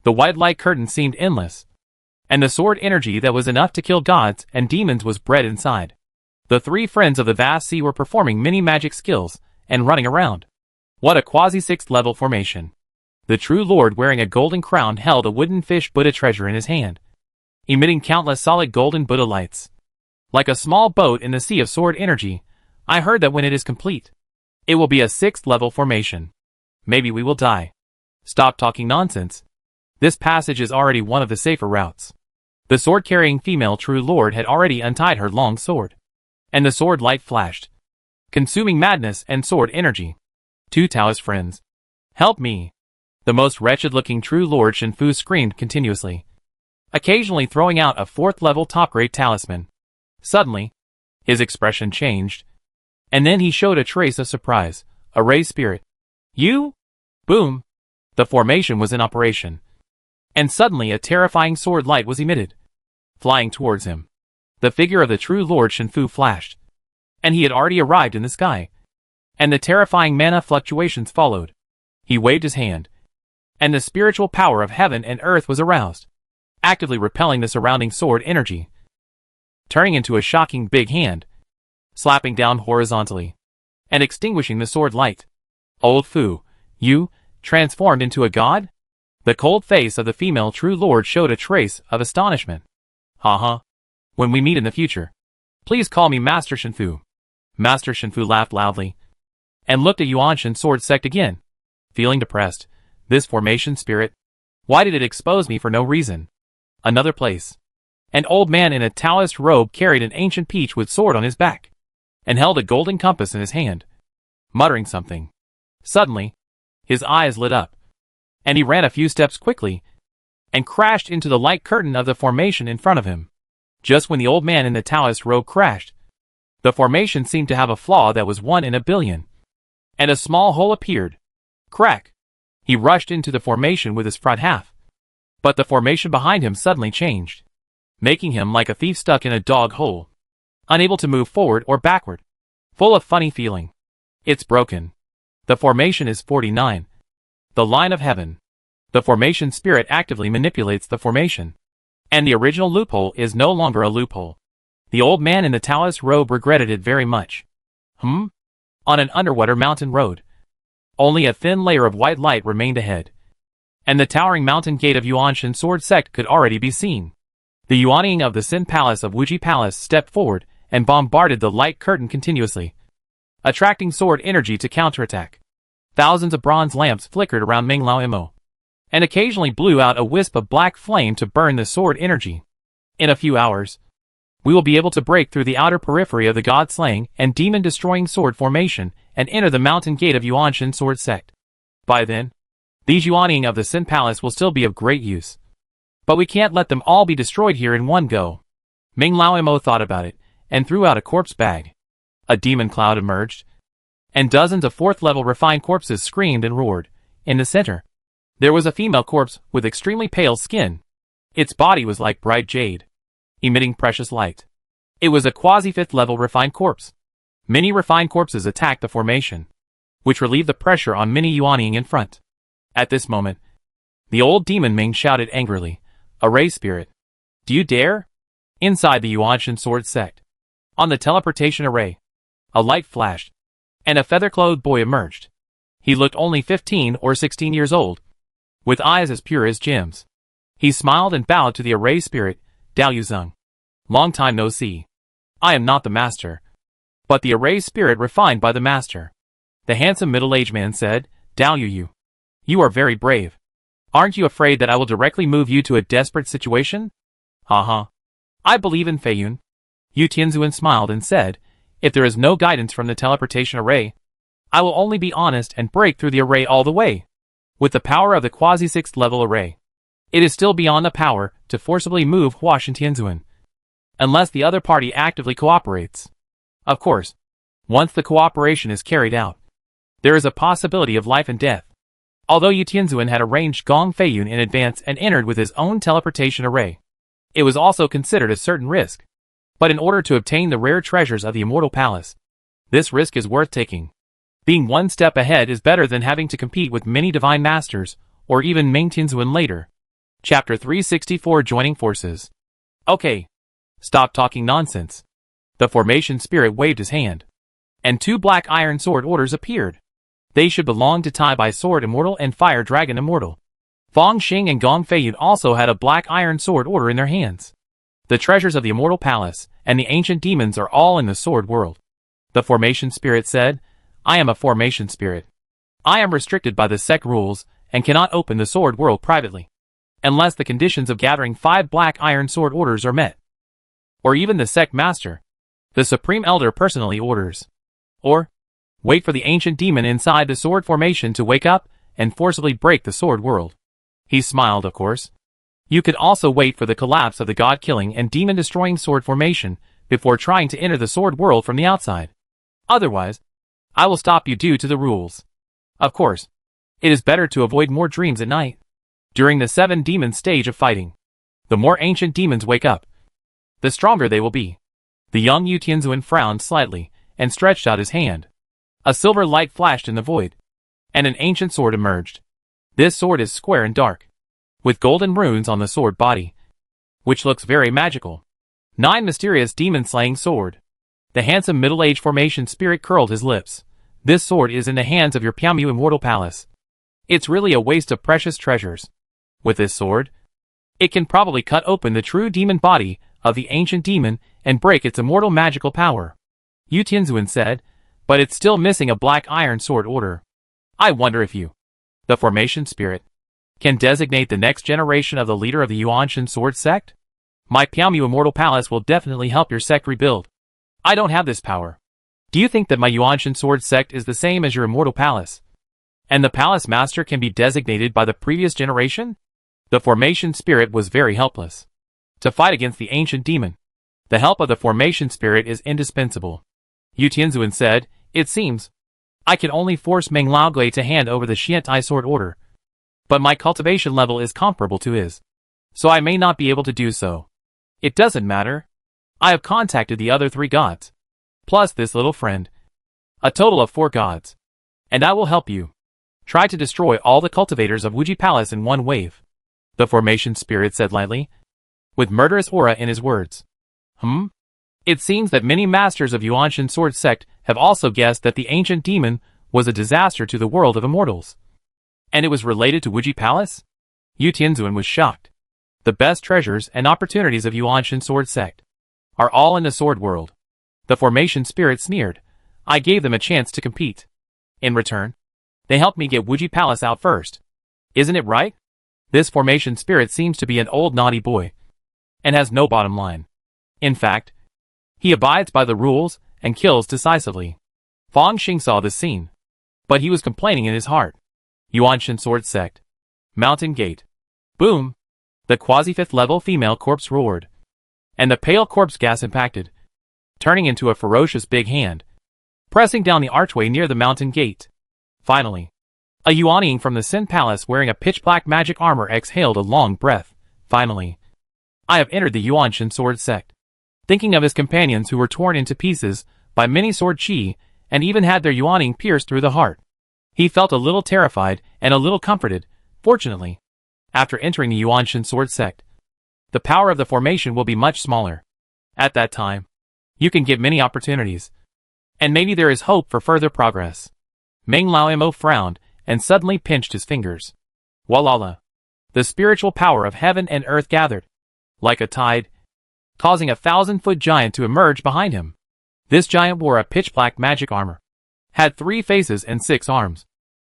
the white light curtain seemed endless, and the sword energy that was enough to kill gods and demons was bred inside. The 3 friends of the vast sea were performing mini magic skills and running around. What a quasi-6th level formation. The true lord wearing a golden crown held a wooden fish Buddha treasure in his hand, emitting countless solid golden Buddha lights. Like a small boat in the sea of sword energy, I heard that when it is complete, it will be a 6th level formation. Maybe we will die. Stop talking nonsense. This passage is already one of the safer routes. The sword-carrying female true lord had already untied her long sword, and the sword light flashed, consuming madness and sword energy. 2 Taoist friends. Help me. The most wretched-looking true lord Shenfu screamed continuously, occasionally throwing out a 4th level top-grade talisman. Suddenly, his expression changed, and then he showed a trace of surprise. Array spirit. You? Boom. The formation was in operation, and suddenly a terrifying sword light was emitted, flying towards him. The figure of the true Lord Shenfu flashed, and he had already arrived in the sky, and the terrifying mana fluctuations followed. He waved his hand, and the spiritual power of heaven and earth was aroused, actively repelling the surrounding sword energy, turning into a shocking big hand, slapping down horizontally, and extinguishing the sword light. Old Fu, you transformed into a god? The cold face of the female true lord showed a trace of astonishment. Haha. When we meet in the future, please call me Master Shenfu. Master Shenfu laughed loudly, and looked at Yuanshan Sword Sect again, feeling depressed. This formation spirit, why did it expose me for no reason? Another place. An old man in a Taoist robe carried an ancient peachwood sword on his back, and held a golden compass in his hand, muttering something. Suddenly, his eyes lit up, and he ran a few steps quickly, and crashed into the light curtain of the formation in front of him. Just when the old man in the Taoist robe crashed, the formation seemed to have a flaw that was 1 in a billion, and a small hole appeared. Crack! He rushed into the formation with his front half, but the formation behind him suddenly changed, making him like a thief stuck in a dog hole, unable to move forward or backward, full of funny feeling. It's broken. The formation is 49. The line of heaven. The formation spirit actively manipulates the formation, and the original loophole is no longer a loophole. The old man in the Taoist robe regretted it very much. On an underwater mountain road. Only a thin layer of white light remained ahead, and the towering mountain gate of Yuanshan sword sect could already be seen. The Yuanying of the Sin Palace of Wuji Palace stepped forward and bombarded the light curtain continuously, attracting sword energy to counterattack. Thousands of bronze lamps flickered around Minglao Imo, and occasionally blew out a wisp of black flame to burn the sword energy. In a few hours, we will be able to break through the outer periphery of the god-slaying and demon-destroying sword formation and enter the mountain gate of Yuanshan sword sect. By then, these Yuanying of the Sin Palace will still be of great use. But we can't let them all be destroyed here in one go. Minglao Imo thought about it, and threw out a corpse bag. A demon cloud emerged, and dozens of fourth-level refined corpses screamed and roared. In the center, there was a female corpse with extremely pale skin. Its body was like bright jade, emitting precious light. It was a quasi-fifth-level refined corpse. Many refined corpses attacked the formation, which relieved the pressure on many Yuanying in front. At this moment, the old demon Ming shouted angrily, "Array spirit! Do you dare?" Inside the Yuanshan sword sect, on the teleportation array, a light flashed, and a feather-clothed boy emerged. He looked only 15 or 16 years old, with eyes as pure as gems. He smiled and bowed to the array spirit, "Dao Yuzeng. Long time no see. I am not the master, but the array spirit refined by the master." The handsome middle-aged man said, "Dao Yu, you are very brave. Aren't you afraid that I will directly move you to a desperate situation?" "Ha. I believe in Feiyun." Yu Tianzuan smiled and said, "If there is no guidance from the teleportation array, I will only be honest and break through the array all the way. With the power of the quasi-6th level array, it is still beyond the power to forcibly move Huashan Tianzuan, unless the other party actively cooperates. Of course, once the cooperation is carried out, there is a possibility of life and death." Although Yu Tianzuan had arranged Gong Feiyun in advance and entered with his own teleportation array, it was also considered a certain risk. But in order to obtain the rare treasures of the Immortal Palace, this risk is worth taking. Being one step ahead is better than having to compete with many divine masters, or even Ming Tianzuan later. Chapter 364 Joining Forces. Okay. Stop talking nonsense. The formation spirit waved his hand, and two black iron sword orders appeared. They should belong to Tai Bai Sword Immortal and Fire Dragon Immortal. Fong Xing and Gong Feiyun also had a black iron sword order in their hands. The treasures of the Immortal Palace and the ancient demons are all in the sword world. The formation spirit said, "I am a formation spirit. I am restricted by the sect rules and cannot open the sword world privately, unless the conditions of gathering 5 black iron sword orders are met. Or even the sect master, the supreme elder personally orders. Or, wait for the ancient demon inside the sword formation to wake up and forcibly break the sword world." He smiled, of course. You could also wait for the collapse of the god-killing and demon-destroying sword formation before trying to enter the sword world from the outside. Otherwise, I will stop you due to the rules. Of course, it is better to avoid more dreams at night. During the 7 demon stage of fighting, the more ancient demons wake up, the stronger they will be. The young Yu Tianzuan frowned slightly and stretched out his hand. A silver light flashed in the void, and an ancient sword emerged. This sword is square and dark, with golden runes on the sword body, which looks very magical. 9 mysterious demon-slaying sword. The handsome middle-aged formation spirit curled his lips. This sword is in the hands of your Piamu Immortal Palace. It's really a waste of precious treasures. With this sword, it can probably cut open the true demon body of the ancient demon and break its immortal magical power. Yu Tianzuan said, but it's still missing a black iron sword order. I wonder if you, the formation spirit, can designate the next generation of the leader of the Yuanshan sword sect? My Piamu Immortal Palace will definitely help your sect rebuild. I don't have this power. Do you think that my Yuanshan sword sect is the same as your Immortal Palace, and the Palace Master can be designated by the previous generation? The formation spirit was very helpless. To fight against the ancient demon, the help of the formation spirit is indispensable. Yu Tianzuan said, it seems I can only force Meng Laogui to hand over the Xiantai sword order, but my cultivation level is comparable to his, so I may not be able to do so. It doesn't matter. I have contacted the other 3 gods, plus this little friend, a total of 4 gods, and I will help you. Try to destroy all the cultivators of Wuji Palace in one wave. The formation spirit said lightly, with murderous aura in his words. It seems that many masters of Yuanshan sword sect have also guessed that the ancient demon was a disaster to the world of immortals. And it was related to Wuji Palace? Yu Tianzuan was shocked. The best treasures and opportunities of Yuanshan sword sect are all in the sword world. The formation spirit sneered. I gave them a chance to compete. In return, they helped me get Wuji Palace out first. Isn't it right? This formation spirit seems to be an old naughty boy and has no bottom line. In fact, he abides by the rules and kills decisively. Fang Xing saw this scene, but he was complaining in his heart. Yuanshan sword sect. Mountain gate. Boom! The quasi-fifth level female corpse roared, and the pale corpse gas impacted, turning into a ferocious big hand, pressing down the archway near the mountain gate. Finally, a Yuaning from the Sin Palace wearing a pitch-black magic armor exhaled a long breath. Finally, I have entered the Yuanshan sword sect. Thinking of his companions who were torn into pieces by many sword chi, and even had their Yuaning pierced through the heart, he felt a little terrified and a little comforted. Fortunately, after entering the Yuanshan sword sect, the power of the formation will be much smaller. At that time, you can give many opportunities, and maybe there is hope for further progress. Meng Lao Mo frowned and suddenly pinched his fingers. Walala! The spiritual power of heaven and earth gathered, like a tide, causing a 1,000-foot giant to emerge behind him. This giant wore a pitch-black magic armor, had 3 faces and 6 arms,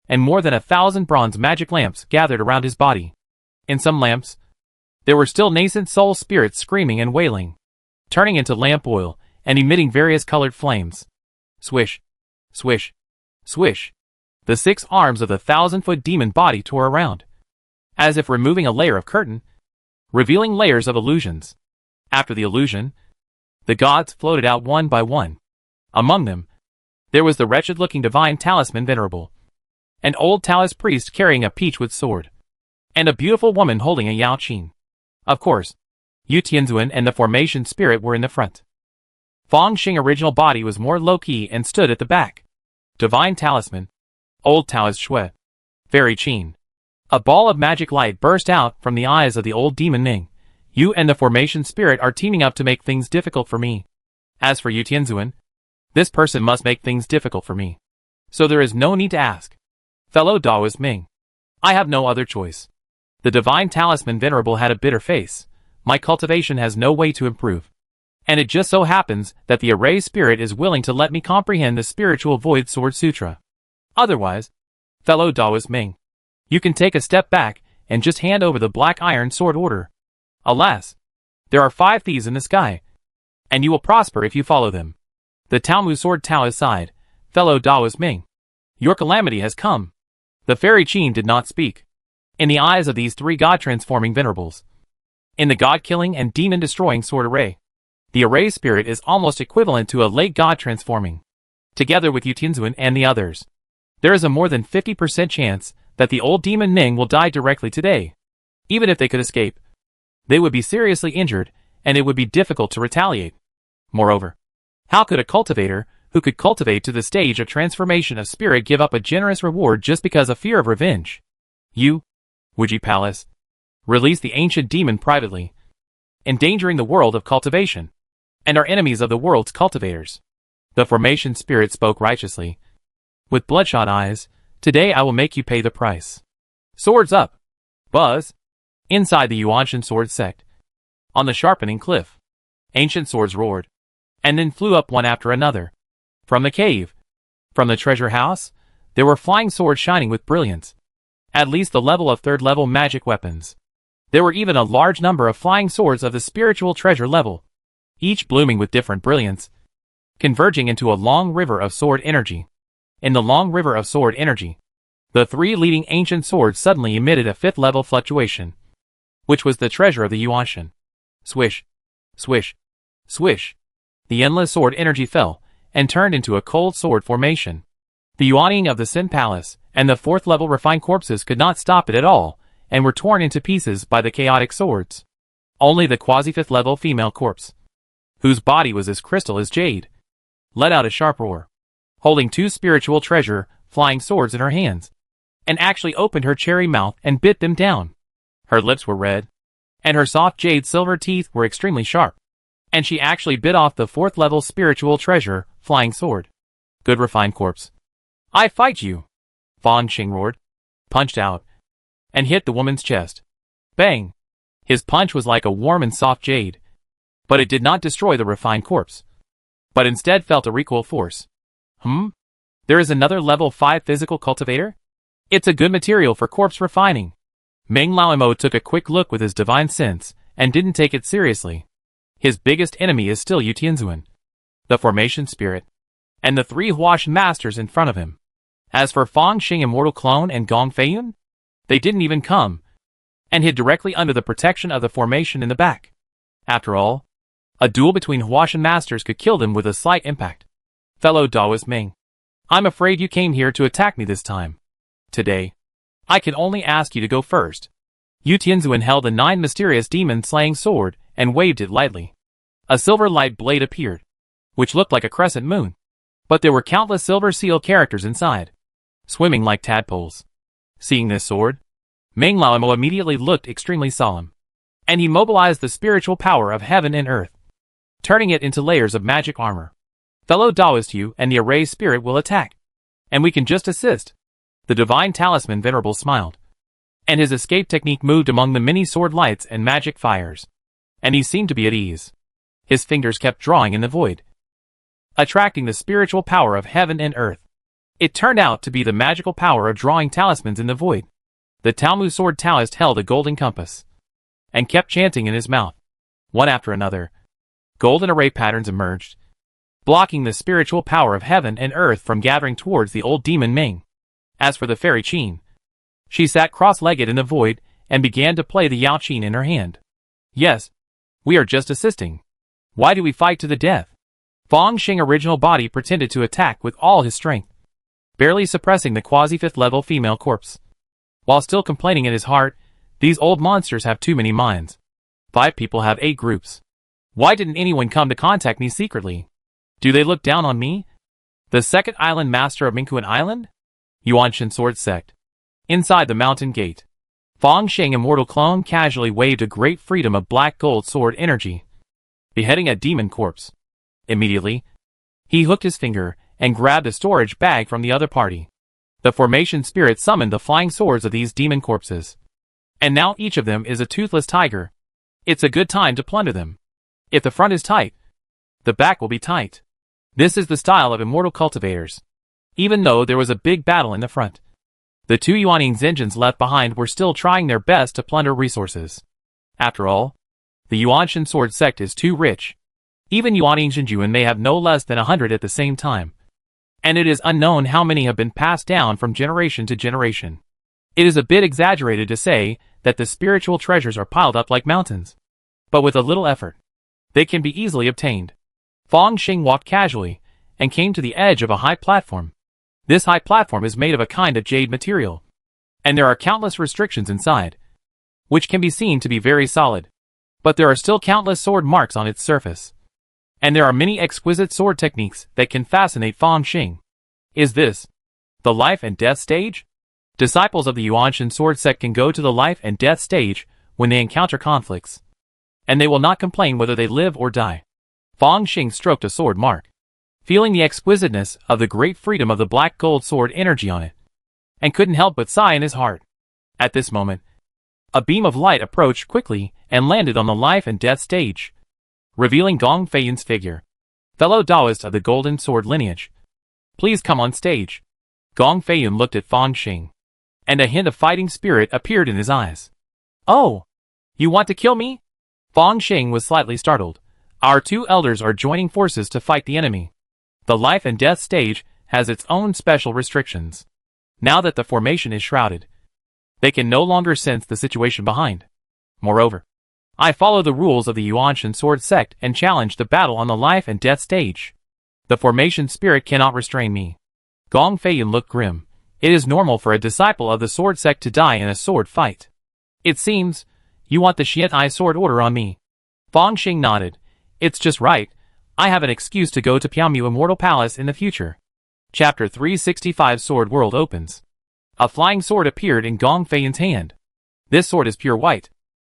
and more than 1,000 bronze magic lamps gathered around his body. In some lamps, there were still nascent soul spirits screaming and wailing, turning into lamp oil and emitting various colored flames. Swish, swish, swish. The 6 arms of the 1,000-foot demon body tore around, as if removing a layer of curtain, revealing layers of illusions. After the illusion, the gods floated out one by one. Among them, there was the wretched-looking divine talisman venerable, an old Taoist priest carrying a peachwood sword, and a beautiful woman holding a Yao Qin. Of course, Yu Tianzuan and the formation spirit were in the front. Fang Xing original body was more low-key and stood at the back. Divine talisman, old Taoist Shui, fairy Qin. A ball of magic light burst out from the eyes of the old demon Ning. You and the formation spirit are teaming up to make things difficult for me. As for Yu Tianzuan, this person must make things difficult for me. So there is no need to ask. Fellow Daoist Ming, I have no other choice. The divine talisman venerable had a bitter face. My cultivation has no way to improve. And it just so happens that the array spirit is willing to let me comprehend the spiritual void sword sutra. Otherwise, fellow Daoist Ming, you can take a step back and just hand over the black iron sword order. Alas, there are 5 thieves in the sky, and you will prosper if you follow them. The Talmu sword Taoist sighed. Fellow Daoist Ming, your calamity has come. The fairy Qin did not speak. In the eyes of these 3 god-transforming venerables, in the god-killing and demon-destroying sword array, the array spirit is almost equivalent to a late god transforming. Together with Yu Tianzuan and the others, there is a more than 50% chance that the old demon Ning will die directly today. Even if they could escape, they would be seriously injured, and it would be difficult to retaliate. Moreover, how could a cultivator, who could cultivate to the stage of transformation of spirit, give up a generous reward just because of fear of revenge? You, Wuji Palace, release the ancient demon privately, endangering the world of cultivation, and are enemies of the world's cultivators. The formation spirit spoke righteously. With bloodshot eyes, today I will make you pay the price. Swords up! Buzz! Inside the Yuanshan sword sect, on the sharpening cliff, ancient swords roared, and then flew up one after another. From the cave, from the treasure house, there were flying swords shining with brilliance, at least the level of 3rd level magic weapons. There were even a large number of flying swords of the spiritual treasure level, each blooming with different brilliance, converging into a long river of sword energy. In the long river of sword energy, the 3 leading ancient swords suddenly emitted a 5th level fluctuation, which was the treasure of the Yuanshan. Swish, swish, swish. The endless sword energy fell, and turned into a cold sword formation. The Yuaning of the Sin Palace, and the 4th level refined corpses could not stop it at all, and were torn into pieces by the chaotic swords. Only the quasi-5th level female corpse, whose body was as crystal as jade, let out a sharp roar, holding 2 spiritual treasure, flying swords in her hands, and actually opened her cherry mouth and bit them down. Her lips were red, and her soft jade silver teeth were extremely sharp, And she actually bit off the 4th level spiritual treasure, flying sword. Good refined corpse. I fight you! Fang Xing roared, punched out, and hit the woman's chest. Bang! His punch was like a warm and soft jade. But it did not destroy the refined corpse, but instead felt a recoil force. There is another level 5 physical cultivator? It's a good material for corpse refining. Meng Laomo took a quick look with his divine sense, and didn't take it seriously. His biggest enemy is still Yu Tianzuan, the formation spirit, and the 3 Huashan masters in front of him. As for Fang Xing Immortal Clone and Gong Feiyun, they didn't even come, and hid directly under the protection of the formation in the back. After all, a duel between Huashan masters could kill them with a slight impact. Fellow Daoist Ming, I'm afraid you came here to attack me this time. Today, I can only ask you to go first. Yu Tianzuan held a 9 mysterious demon-slaying sword and waved it lightly. A silver light blade appeared, which looked like a crescent moon. But there were countless silver seal characters inside, swimming like tadpoles. Seeing this sword, Meng Laomo immediately looked extremely solemn, and he mobilized the spiritual power of heaven and earth, turning it into layers of magic armor. Fellow Daoist, you and the array spirit will attack, and we can just assist. The divine talisman Venerable smiled, and his escape technique moved among the many sword lights and magic fires, and he seemed to be at ease. His fingers kept drawing in the void, attracting the spiritual power of heaven and earth. It turned out to be the magical power of drawing talismans in the void. The Talmu sword Taoist held a golden compass, and kept chanting in his mouth. One after another, golden array patterns emerged, blocking the spiritual power of heaven and earth from gathering towards the old demon Ming. As for the fairy Qin, she sat cross-legged in the void and began to play the Yao Qin in her hand. Yes, we are just assisting. Why do we fight to the death? Fang Xing original body pretended to attack with all his strength, barely suppressing the quasi-5th level female corpse. While still complaining in his heart, these old monsters have too many minds. 5 people have 8 groups. Why didn't anyone come to contact me secretly? Do they look down on me? The second island master of Mingquan Island? Yuanshan Sword Sect. Inside the mountain gate, Fang Xing Immortal Clone casually waved a great freedom of black gold sword energy, beheading a demon corpse. Immediately, he hooked his finger and grabbed a storage bag from the other party. The formation spirit summoned the flying swords of these demon corpses, and now each of them is a toothless tiger. It's a good time to plunder them. If the front is tight, the back will be tight. This is the style of immortal cultivators. Even though there was a big battle in the front, the 2 Yuaning's engines left behind were still trying their best to plunder resources. After all, the Yuanshan sword sect is too rich. Even Yuaning Zhenjuan may have no less than 100 at the same time, and it is unknown how many have been passed down from generation to generation. It is a bit exaggerated to say that the spiritual treasures are piled up like mountains, but with a little effort, they can be easily obtained. Fang Xing walked casually and came to the edge of a high platform. This high platform is made of a kind of jade material, and there are countless restrictions inside, which can be seen to be very solid. But there are still countless sword marks on its surface, and there are many exquisite sword techniques that can fascinate Fang Xing. Is this the life and death stage? Disciples of the Yuanshan sword sect can go to the life and death stage when they encounter conflicts, and they will not complain whether they live or die. Fang Xing stroked a sword mark, feeling the exquisiteness of the great freedom of the black gold sword energy on it, and couldn't help but sigh in his heart. At this moment, a beam of light approached quickly and landed on the life and death stage, revealing Gong Feiyun's figure. Fellow Taoist of the golden sword lineage, please come on stage. Gong Feiyun looked at Fang Xing, and a hint of fighting spirit appeared in his eyes. Oh, you want to kill me? Fang Xing was slightly startled. Our 2 elders are joining forces to fight the enemy. The life and death stage has its own special restrictions. Now that the formation is shrouded, they can no longer sense the situation behind. Moreover, I follow the rules of the Yuanshan sword sect and challenge the battle on the life and death stage. The formation spirit cannot restrain me. Gong Feiyun looked grim. It is normal for a disciple of the sword sect to die in a sword fight. It seems you want the Xian'ai sword order on me. Fang Xing nodded. It's just right. I have an excuse to go to Piaomu Immortal Palace in the future. Chapter 365 Sword World opens. A flying sword appeared in Gong Feiyun's hand. This sword is pure white,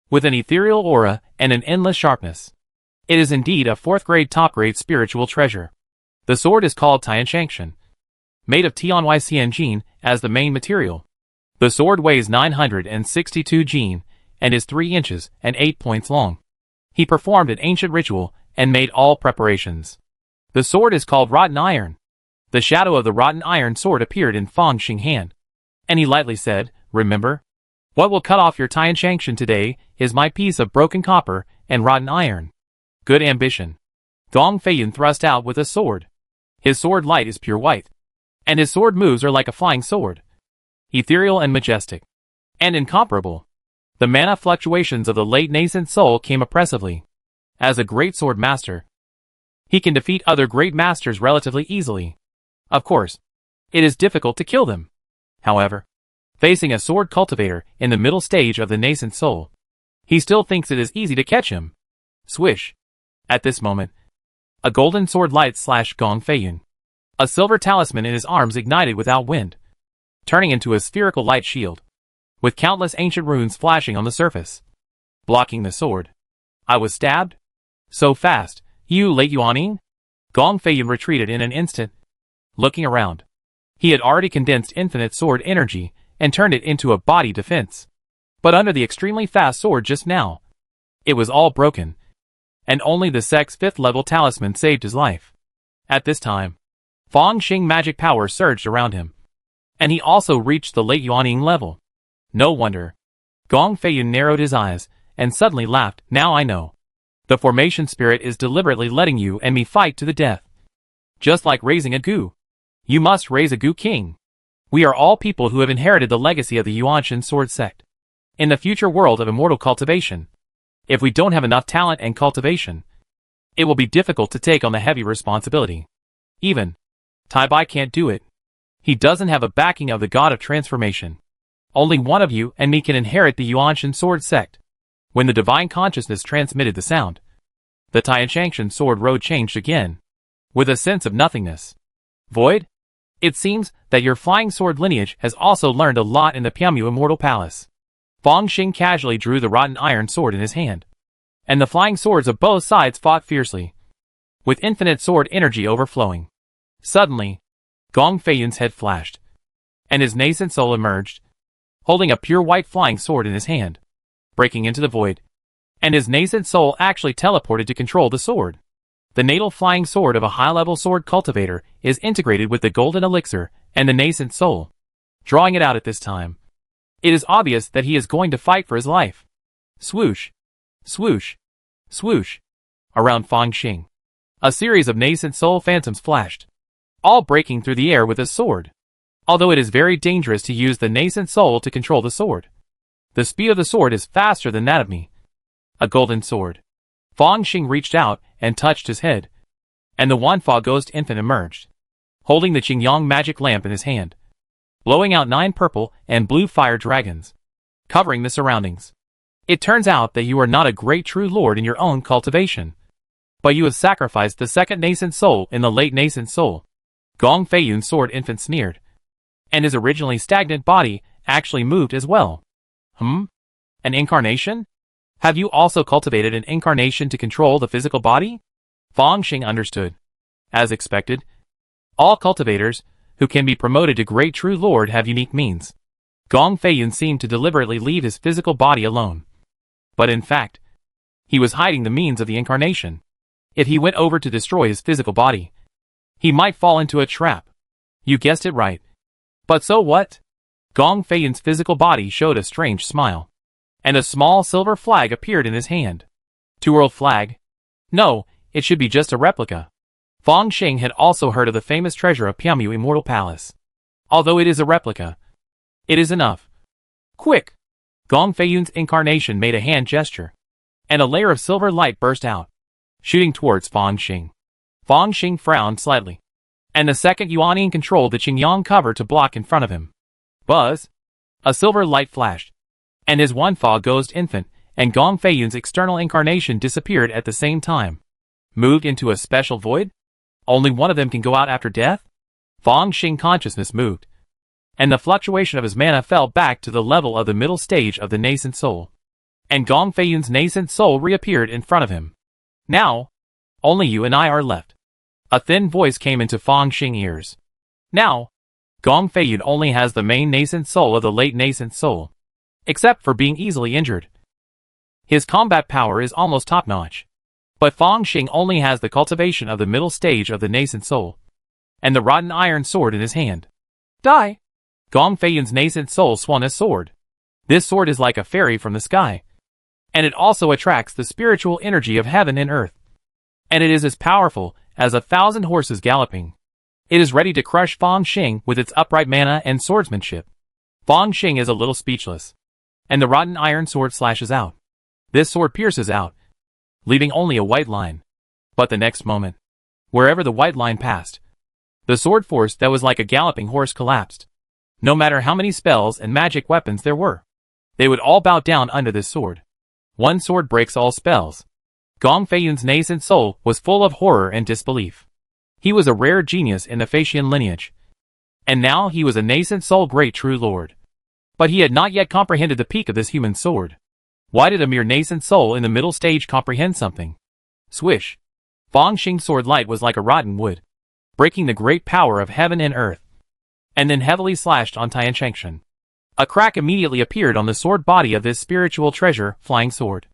with an ethereal aura and an endless sharpness. It is indeed a 4th grade top grade spiritual treasure. The sword is called Tianshangshan, made of Tianycn gene as the main material. The sword weighs 962 gene and is 3 inches and 8 points long. He performed an ancient ritual and made all preparations. The sword is called rotten iron. The shadow of the rotten iron sword appeared in Fang Xing's hand, and he lightly said, "Remember? What will cut off your Tianshangshan today is my piece of broken copper and rotten iron." Good ambition. Gong Feiyun thrust out with a sword. His sword light is pure white, and his sword moves are like a flying sword, ethereal and majestic, and incomparable. The mana fluctuations of the late nascent soul came oppressively. As a great sword master, he can defeat other great masters relatively easily. Of course, it is difficult to kill them. However, facing a sword cultivator in the middle stage of the nascent soul, he still thinks it is easy to catch him. Swish. At this moment, a golden sword lights Gong Feiyun. A silver talisman in his arms ignited without wind, turning into a spherical light shield, with countless ancient runes flashing on the surface, blocking the sword. I was stabbed? So fast, you late Yuaning? Gong Feiyun retreated in an instant, looking around. He had already condensed infinite sword energy and turned it into a body defense. But under the extremely fast sword just now, it was all broken, and only the Sect's 5th level talisman saved his life. At this time, Fang Xing magic power surged around him, and he also reached the late Yuaning level. No wonder. Gong Feiyun narrowed his eyes and suddenly laughed. Now I know. The formation spirit is deliberately letting you and me fight to the death. Just like raising a gu. You must raise a gu king. We are all people who have inherited the legacy of the Yuanshan sword sect. In the future world of immortal cultivation, if we don't have enough talent and cultivation, it will be difficult to take on the heavy responsibility. Even Tai Bai can't do it. He doesn't have a backing of the god of transformation. Only one of you and me can inherit the Yuanshan sword sect. When the divine consciousness transmitted the sound, the Tianshangshan sword road changed again, with a sense of nothingness. Void? It seems that your flying sword lineage has also learned a lot in the Piamu Immortal Palace. Fang Xing casually drew the rotten iron sword in his hand, and the flying swords of both sides fought fiercely, with infinite sword energy overflowing. Suddenly, Gong Feiyun's head flashed, and his nascent soul emerged, holding a pure white flying sword in his hand, breaking into the void, and his nascent soul actually teleported to control the sword. The natal flying sword of a high-level sword cultivator is integrated with the golden elixir and the nascent soul, drawing it out at this time. It is obvious that he is going to fight for his life. Swoosh, swoosh, swoosh. Around Fang Xing, a series of nascent soul phantoms flashed, all breaking through the air with a sword. Although it is very dangerous to use the nascent soul to control the sword, the speed of the sword is faster than that of me. A golden sword. Fang Xing reached out and touched his head, and the Wanfa Ghost Infant emerged, holding the Qingyang magic lamp in his hand, blowing out 9 purple and blue fire dragons, covering the surroundings. It turns out that you are not a great true lord in your own cultivation, but you have sacrificed the second nascent soul in the late nascent soul. Gong Feiyun's sword infant sneered, and his originally stagnant body actually moved as well. An incarnation? Have you also cultivated an incarnation to control the physical body? Fang Xing understood. As expected, all cultivators who can be promoted to Great True Lord have unique means. Gong Feiyun seemed to deliberately leave his physical body alone. But in fact, he was hiding the means of the incarnation. If he went over to destroy his physical body, he might fall into a trap. You guessed it right. But so what? Gong Feiyun's physical body showed a strange smile, and a small silver flag appeared in his hand. Two-world flag? No, it should be just a replica. Fang Xing had also heard of the famous treasure of Piamu Immortal Palace. Although it is a replica, it is enough. Quick! Gong Feiyun's incarnation made a hand gesture, and a layer of silver light burst out, shooting towards Fang Xing. Fang Xing frowned slightly, and the second Yuanian controlled the Qingyang cover to block in front of him. Buzz! A silver light flashed, and his Wanfa Ghost Infant and Gong Feiyun's external incarnation disappeared at the same time. Moved into a special void? Only one of them can go out after death? Fang Xing consciousness moved, and the fluctuation of his mana fell back to the level of the middle stage of the nascent soul. And Gong Feiyun's nascent soul reappeared in front of him. Now, only you and I are left. A thin voice came into Fang Xing ears. Now, Gong Feiyun only has the main nascent soul of the late nascent soul, except for being easily injured. His combat power is almost top-notch. But Fang Xing only has the cultivation of the middle stage of the nascent soul, and the rotten iron sword in his hand. Die! Gong Feiyun's nascent soul swung a sword. This sword is like a fairy from the sky, and it also attracts the spiritual energy of heaven and earth. And it is as powerful as 1,000 horses galloping. It is ready to crush Fang Xing with its upright mana and swordsmanship. Fang Xing is a little speechless, and the rotten iron sword slashes out. This sword pierces out, leaving only a white line. But the next moment, wherever the white line passed, the sword force that was like a galloping horse collapsed. No matter how many spells and magic weapons there were, they would all bow down under this sword. One sword breaks all spells. Gong Feiyun's nascent soul was full of horror and disbelief. He was a rare genius in the Feitian lineage, and now he was a nascent soul great true lord. But he had not yet comprehended the peak of this human sword. Why did a mere nascent soul in the middle stage comprehend something? Swish! Fang Xing's sword light was like a rotten wood, breaking the great power of heaven and earth, and then heavily slashed on Tian Shengshan. A crack immediately appeared on the sword body of this spiritual treasure, flying sword,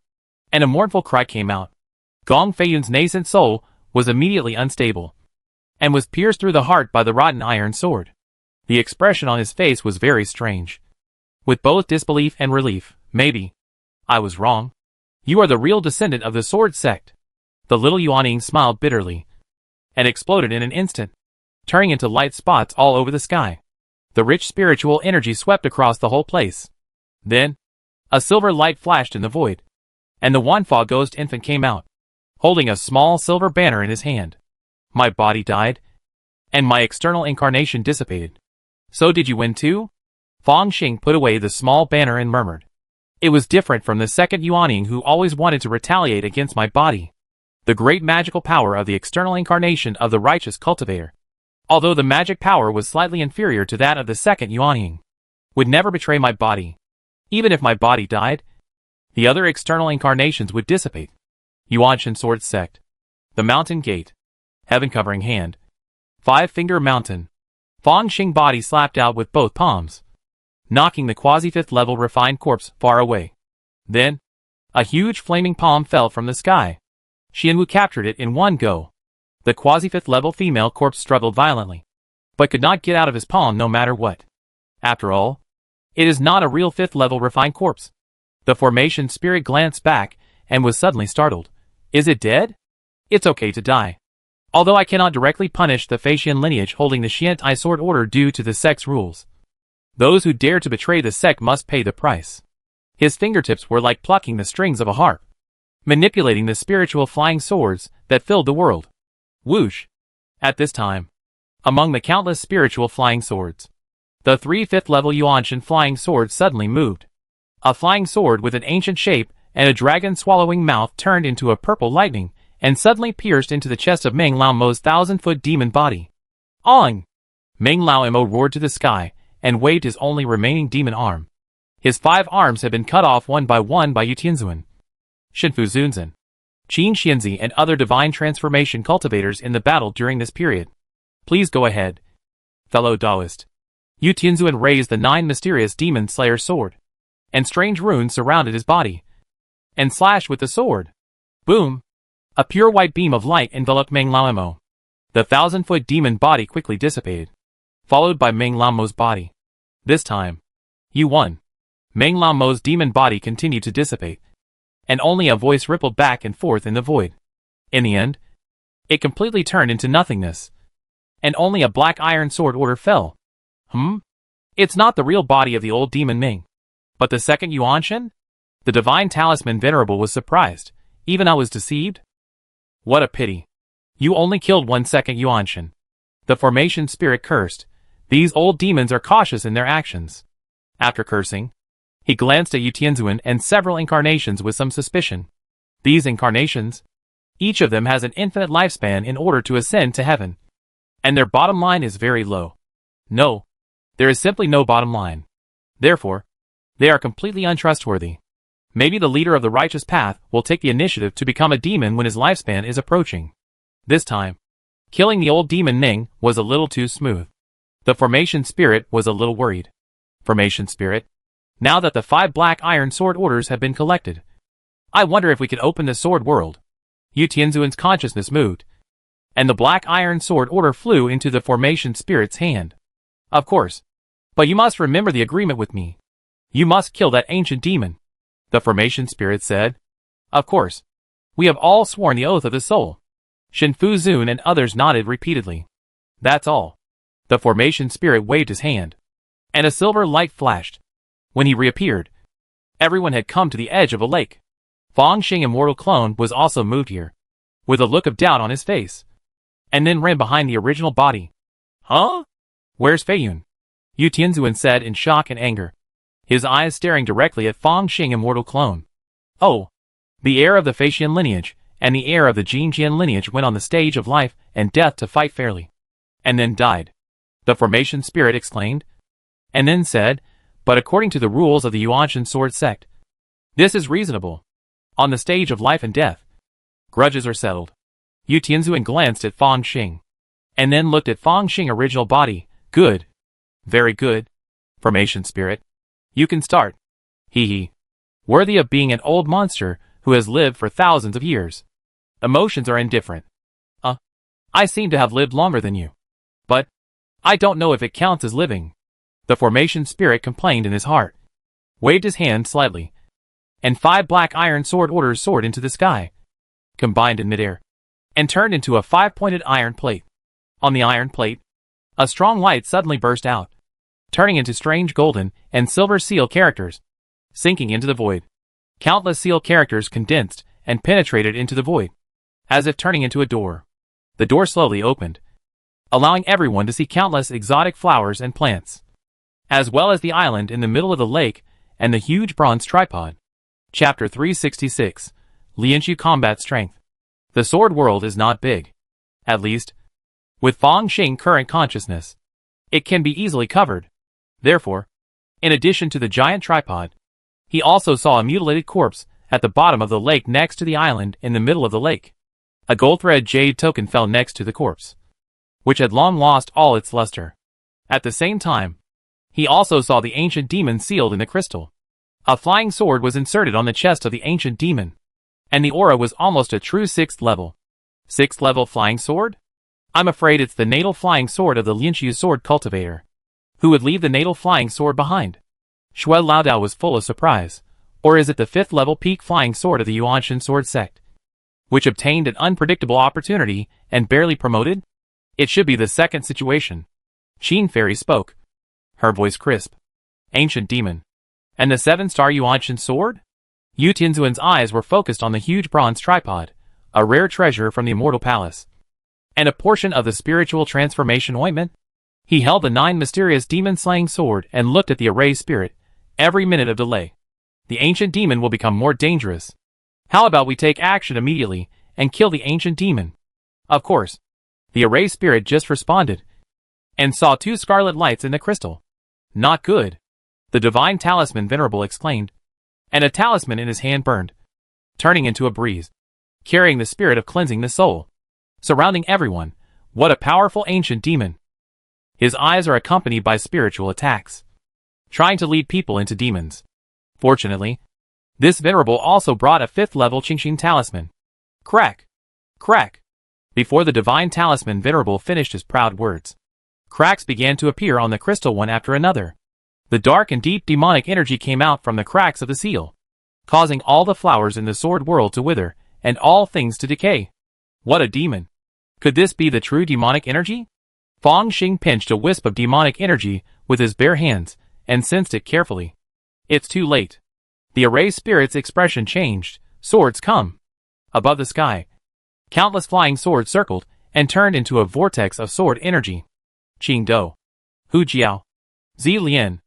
and a mournful cry came out. Gong Feiyun's nascent soul was immediately unstable, and was pierced through the heart by the rotten iron sword. The expression on his face was very strange, with both disbelief and relief. Maybe I was wrong. You are the real descendant of the sword sect. The little Yuaning smiled bitterly, and exploded in an instant, turning into light spots all over the sky. The rich spiritual energy swept across the whole place. Then, a silver light flashed in the void, and the Wanfa ghost infant came out, holding a small silver banner in his hand. My body died, and my external incarnation dissipated. So did you win too? Fang Xing put away the small banner and murmured. It was different from the second Yuaning who always wanted to retaliate against my body. The great magical power of the external incarnation of the righteous cultivator, although the magic power was slightly inferior to that of the second Yuaning, would never betray my body. Even if my body died, the other external incarnations would dissipate. Yuanshan Sword Sect. The Mountain Gate. Heaven Covering Hand. 5-Finger Mountain. Fang Xing body slapped out with both palms, knocking the quasi-5th level refined corpse far away. Then, a huge flaming palm fell from the sky. Xianwu captured it in one go. The quasi-5th level female corpse struggled violently, but could not get out of his palm no matter what. After all, it is not a real 5th level refined corpse. The formation spirit glanced back and was suddenly startled. Is it dead? It's okay to die. Although I cannot directly punish the Feitian lineage holding the Xiantai Sword Order due to the sect's rules, those who dare to betray the sect must pay the price. His fingertips were like plucking the strings of a harp, manipulating the spiritual flying swords that filled the world. Whoosh! At this time, among the countless spiritual flying swords, the 3 5th level Yuanshan flying swords suddenly moved. A flying sword with an ancient shape and a dragon-swallowing mouth turned into a purple lightning and suddenly pierced into the chest of Meng Lao Mo's 1,000-foot demon body. Ong! Meng Lao Mo roared to the sky and waved his only remaining demon arm. His 5 arms had been cut off one by Yu Tianzuan, Shinfu Zunzan, Qin Xianzi and other divine transformation cultivators in the battle during this period. Please go ahead, fellow Taoist. Yu Tianzuan raised the 9 mysterious demon slayer sword, and strange runes surrounded his body, and slashed with the sword. Boom! A pure white beam of light enveloped Meng Lao Mo. The 1,000-foot demon body quickly dissipated, followed by Meng Lao Mo's body. This time, you won. Meng Lao Mo's demon body continued to dissipate, and only a voice rippled back and forth in the void. In the end, it completely turned into nothingness, and only a black iron sword order fell. It's not the real body of the old demon Ming, but the second Yuanshan? The divine talisman venerable was surprised. Even I was deceived? What a pity. You only killed 1 second Yuanshan. The formation spirit cursed. These old demons are cautious in their actions. After cursing, he glanced at Yu Tianzuan and several incarnations with some suspicion. These incarnations, each of them has an infinite lifespan in order to ascend to heaven, and their bottom line is very low. No, there is simply no bottom line. Therefore, they are completely untrustworthy. Maybe the leader of the righteous path will take the initiative to become a demon when his lifespan is approaching. This time, killing the old demon Ning was a little too smooth. The formation spirit was a little worried. Formation spirit, now that the 5 black iron sword orders have been collected, I wonder if we could open the sword world. Yu Tianzuan's consciousness moved, and the black iron sword order flew into the formation spirit's hand. Of course. But you must remember the agreement with me. You must kill that ancient demon, the formation spirit said. Of course. We have all sworn the oath of the soul. Shinfu Zun and others nodded repeatedly. That's all. The formation spirit waved his hand, and a silver light flashed. When he reappeared, everyone had come to the edge of a lake. Fang Xing, immortal clone, was also moved here, with a look of doubt on his face, and then ran behind the original body. Huh? Where's Feiyun? Yu Tianzuan said in shock and anger, his eyes staring directly at Fang Xing, immortal clone. Oh! The heir of the Feixian lineage and the heir of the Jinjian lineage went on the stage of life and death to fight fairly, and then died, the formation spirit exclaimed, and then said, but according to the rules of the Yuanshan sword sect, this is reasonable. On the stage of life and death, grudges are settled. Yu Tianzuan glanced at Fang Xing, and then looked at Fang Xing original body. Good. Very good. Formation spirit. You can start. Hee hee. Worthy of being an old monster who has lived for thousands of years. Emotions are indifferent. I seem to have lived longer than you. But I don't know if it counts as living. The formation spirit complained in his heart, waved his hand slightly, and 5 black iron sword orders soared into the sky, combined in midair, and turned into a 5-pointed iron plate. On the iron plate, a strong light suddenly burst out, turning into strange golden and silver seal characters, sinking into the void. Countless seal characters condensed and penetrated into the void, as if turning into a door. The door slowly opened, allowing everyone to see countless exotic flowers and plants, as well as the island in the middle of the lake and the huge bronze tripod. Chapter 366, Lianshu Combat Strength. The sword world is not big. At least, with Fang Xing current consciousness, it can be easily covered. Therefore, in addition to the giant tripod, he also saw a mutilated corpse at the bottom of the lake next to the island in the middle of the lake. A gold thread jade token fell next to the corpse, which had long lost all its luster. At the same time, he also saw the ancient demon sealed in the crystal. A flying sword was inserted on the chest of the ancient demon, and the aura was almost a true 6th level. 6th level flying sword? I'm afraid it's the natal flying sword of the Lianshu sword cultivator. Who would leave the natal flying sword behind? Shui Laodao was full of surprise. Or is it the 5th level peak flying sword of the Yuanshan sword sect, which obtained an unpredictable opportunity and barely promoted? It should be the second situation. Sheen Fairy spoke, her voice crisp. Ancient demon. And the 7-star Yuanshan sword? Yu Tianzuan's eyes were focused on the huge bronze tripod, a rare treasure from the Immortal Palace, and a portion of the spiritual transformation ointment. He held the 9 mysterious demon-slaying sword and looked at the array spirit. Every minute of delay, the ancient demon will become more dangerous. How about we take action immediately and kill the ancient demon? Of course. The array spirit just responded, and saw 2 scarlet lights in the crystal. Not good. The divine talisman venerable exclaimed, and a talisman in his hand burned, turning into a breeze, carrying the spirit of cleansing the soul, surrounding everyone. What a powerful ancient demon. His eyes are accompanied by spiritual attacks, trying to lead people into demons. Fortunately, this venerable also brought a 5th level Qingxing talisman. Crack! Crack! Before the divine talisman venerable finished his proud words, cracks began to appear on the crystal one after another. The dark and deep demonic energy came out from the cracks of the seal, causing all the flowers in the sword world to wither, and all things to decay. What a demon! Could this be the true demonic energy? Fang Xing pinched a wisp of demonic energy with his bare hands, and sensed it carefully. It's too late. The array spirit's expression changed. Swords come. Above the sky, countless flying swords circled, and turned into a vortex of sword energy. Qing Do, Hu Jiao, Zi Lian.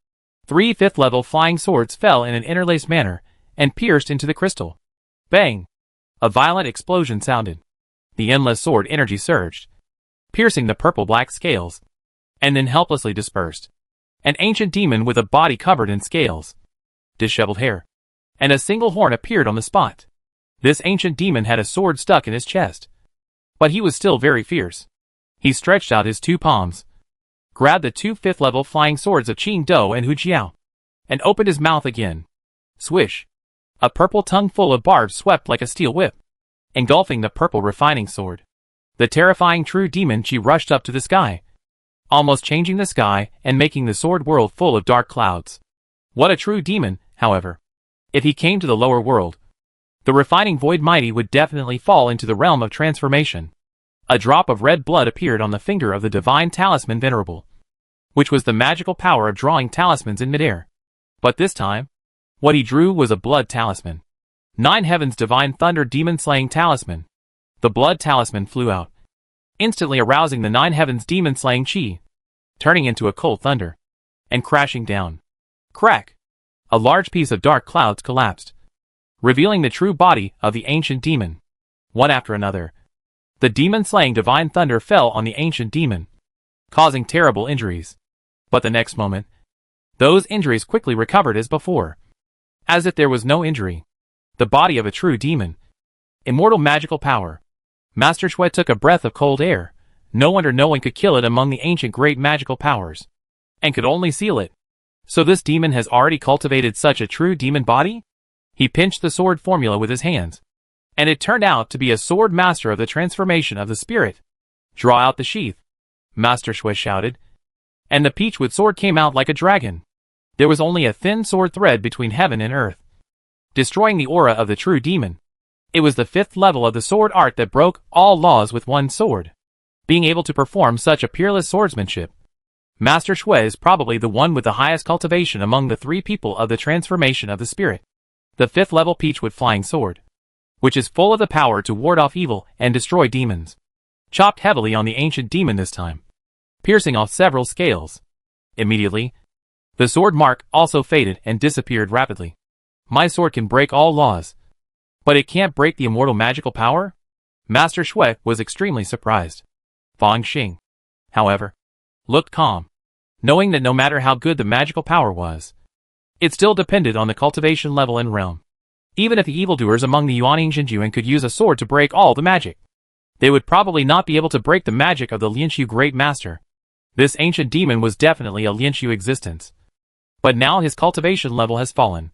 3 5th-level flying swords fell in an interlaced manner, and pierced into the crystal. Bang! A violent explosion sounded. The endless sword energy surged, piercing the purple-black scales, and then helplessly dispersed. An ancient demon with a body covered in scales, disheveled hair, and a single horn appeared on the spot. This ancient demon had a sword stuck in his chest. But he was still very fierce. He stretched out his two palms, grabbed the two 5th level flying swords of Qing Do and Hu Jiao, and opened his mouth again. Swish! A purple tongue full of barbs swept like a steel whip, engulfing the purple refining sword. The terrifying true demon Qi rushed up to the sky, almost changing the sky and making the sword world full of dark clouds. What a true demon, however. If he came to the lower world, the refining void mighty would definitely fall into the realm of transformation. A drop of red blood appeared on the finger of the divine talisman venerable, which was the magical power of drawing talismans in midair. But this time, what he drew was a blood talisman. 9 Heavens Divine Thunder Demon Slaying Talisman. The blood talisman flew out, instantly arousing the 9 Heavens Demon Slaying Qi, turning into a cold thunder, and crashing down. Crack! A large piece of dark clouds collapsed, revealing the true body of the ancient demon. One after another, the demon-slaying divine thunder fell on the ancient demon, causing terrible injuries. But the next moment, those injuries quickly recovered as before, as if there was no injury. The body of a true demon. Immortal magical power. Master Shui took a breath of cold air. No wonder no one could kill it among the ancient great magical powers, and could only seal it. So this demon has already cultivated such a true demon body? He pinched the sword formula with his hands, and it turned out to be a sword master of the transformation of the spirit. Draw out the sheath, Master Shui shouted, and the peachwood sword came out like a dragon. There was only a thin sword thread between heaven and earth, destroying the aura of the true demon. It was the 5th level of the sword art that broke all laws with one sword. Being able to perform such a peerless swordsmanship, Master Shui is probably the one with the highest cultivation among the 3 people of the transformation of the spirit. The 5th level peachwood flying sword, which is full of the power to ward off evil and destroy demons, chopped heavily on the ancient demon this time, piercing off several scales. Immediately, the sword mark also faded and disappeared rapidly. My sword can break all laws, but it can't break the immortal magical power? Master Shui was extremely surprised. Fang Xing, however, looked calm, knowing that no matter how good the magical power was, it still depended on the cultivation level and realm. Even if the evildoers among the Yuan Xinjuan could use a sword to break all the magic, they would probably not be able to break the magic of the Lianxiu Great Master. This ancient demon was definitely a Lianxiu existence, but now his cultivation level has fallen.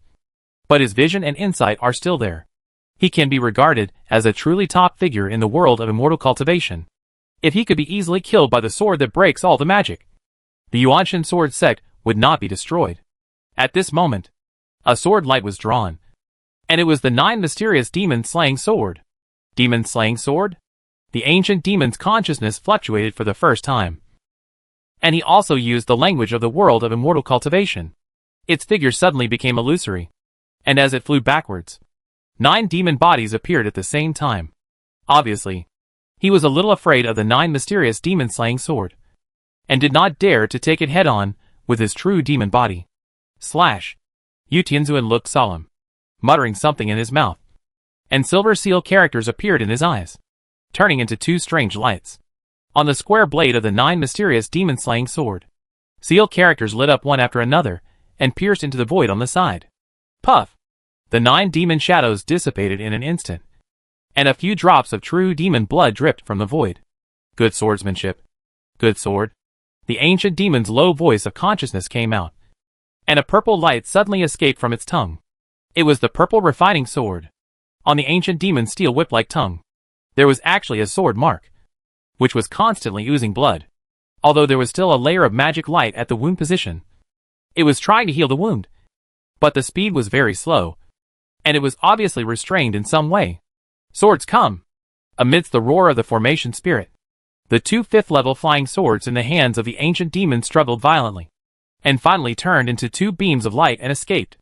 But his vision and insight are still there. He can be regarded as a truly top figure in the world of immortal cultivation. If he could be easily killed by the sword that breaks all the magic, the Yuanshan sword sect would not be destroyed. At this moment, a sword light was drawn, and it was the 9 mysterious demon-slaying sword. Demon-slaying sword? The ancient demon's consciousness fluctuated for the first time, and he also used the language of the world of immortal cultivation. Its figure suddenly became illusory, and as it flew backwards, 9 demon bodies appeared at the same time. Obviously, he was a little afraid of the 9 mysterious demon-slaying sword, and did not dare to take it head-on with his true demon body. Slash! Yu Tianzuan looked solemn, muttering something in his mouth, and silver seal characters appeared in his eyes, turning into 2 strange lights. On the square blade of the 9 mysterious demon-slaying sword, seal characters lit up one after another, and pierced into the void on the side. Puff! The 9 demon shadows dissipated in an instant, and a few drops of true demon blood dripped from the void. Good swordsmanship. Good sword. The ancient demon's low voice of consciousness came out, and a purple light suddenly escaped from its tongue. It was the purple refining sword. On the ancient demon's steel whip-like tongue, there was actually a sword mark, which was constantly oozing blood, although there was still a layer of magic light at the wound position. It was trying to heal the wound, but the speed was very slow, and it was obviously restrained in some way. Swords come! Amidst the roar of the formation spirit, the 2 5th-level flying swords in the hands of the ancient demon struggled violently, and finally turned into 2 beams of light and escaped.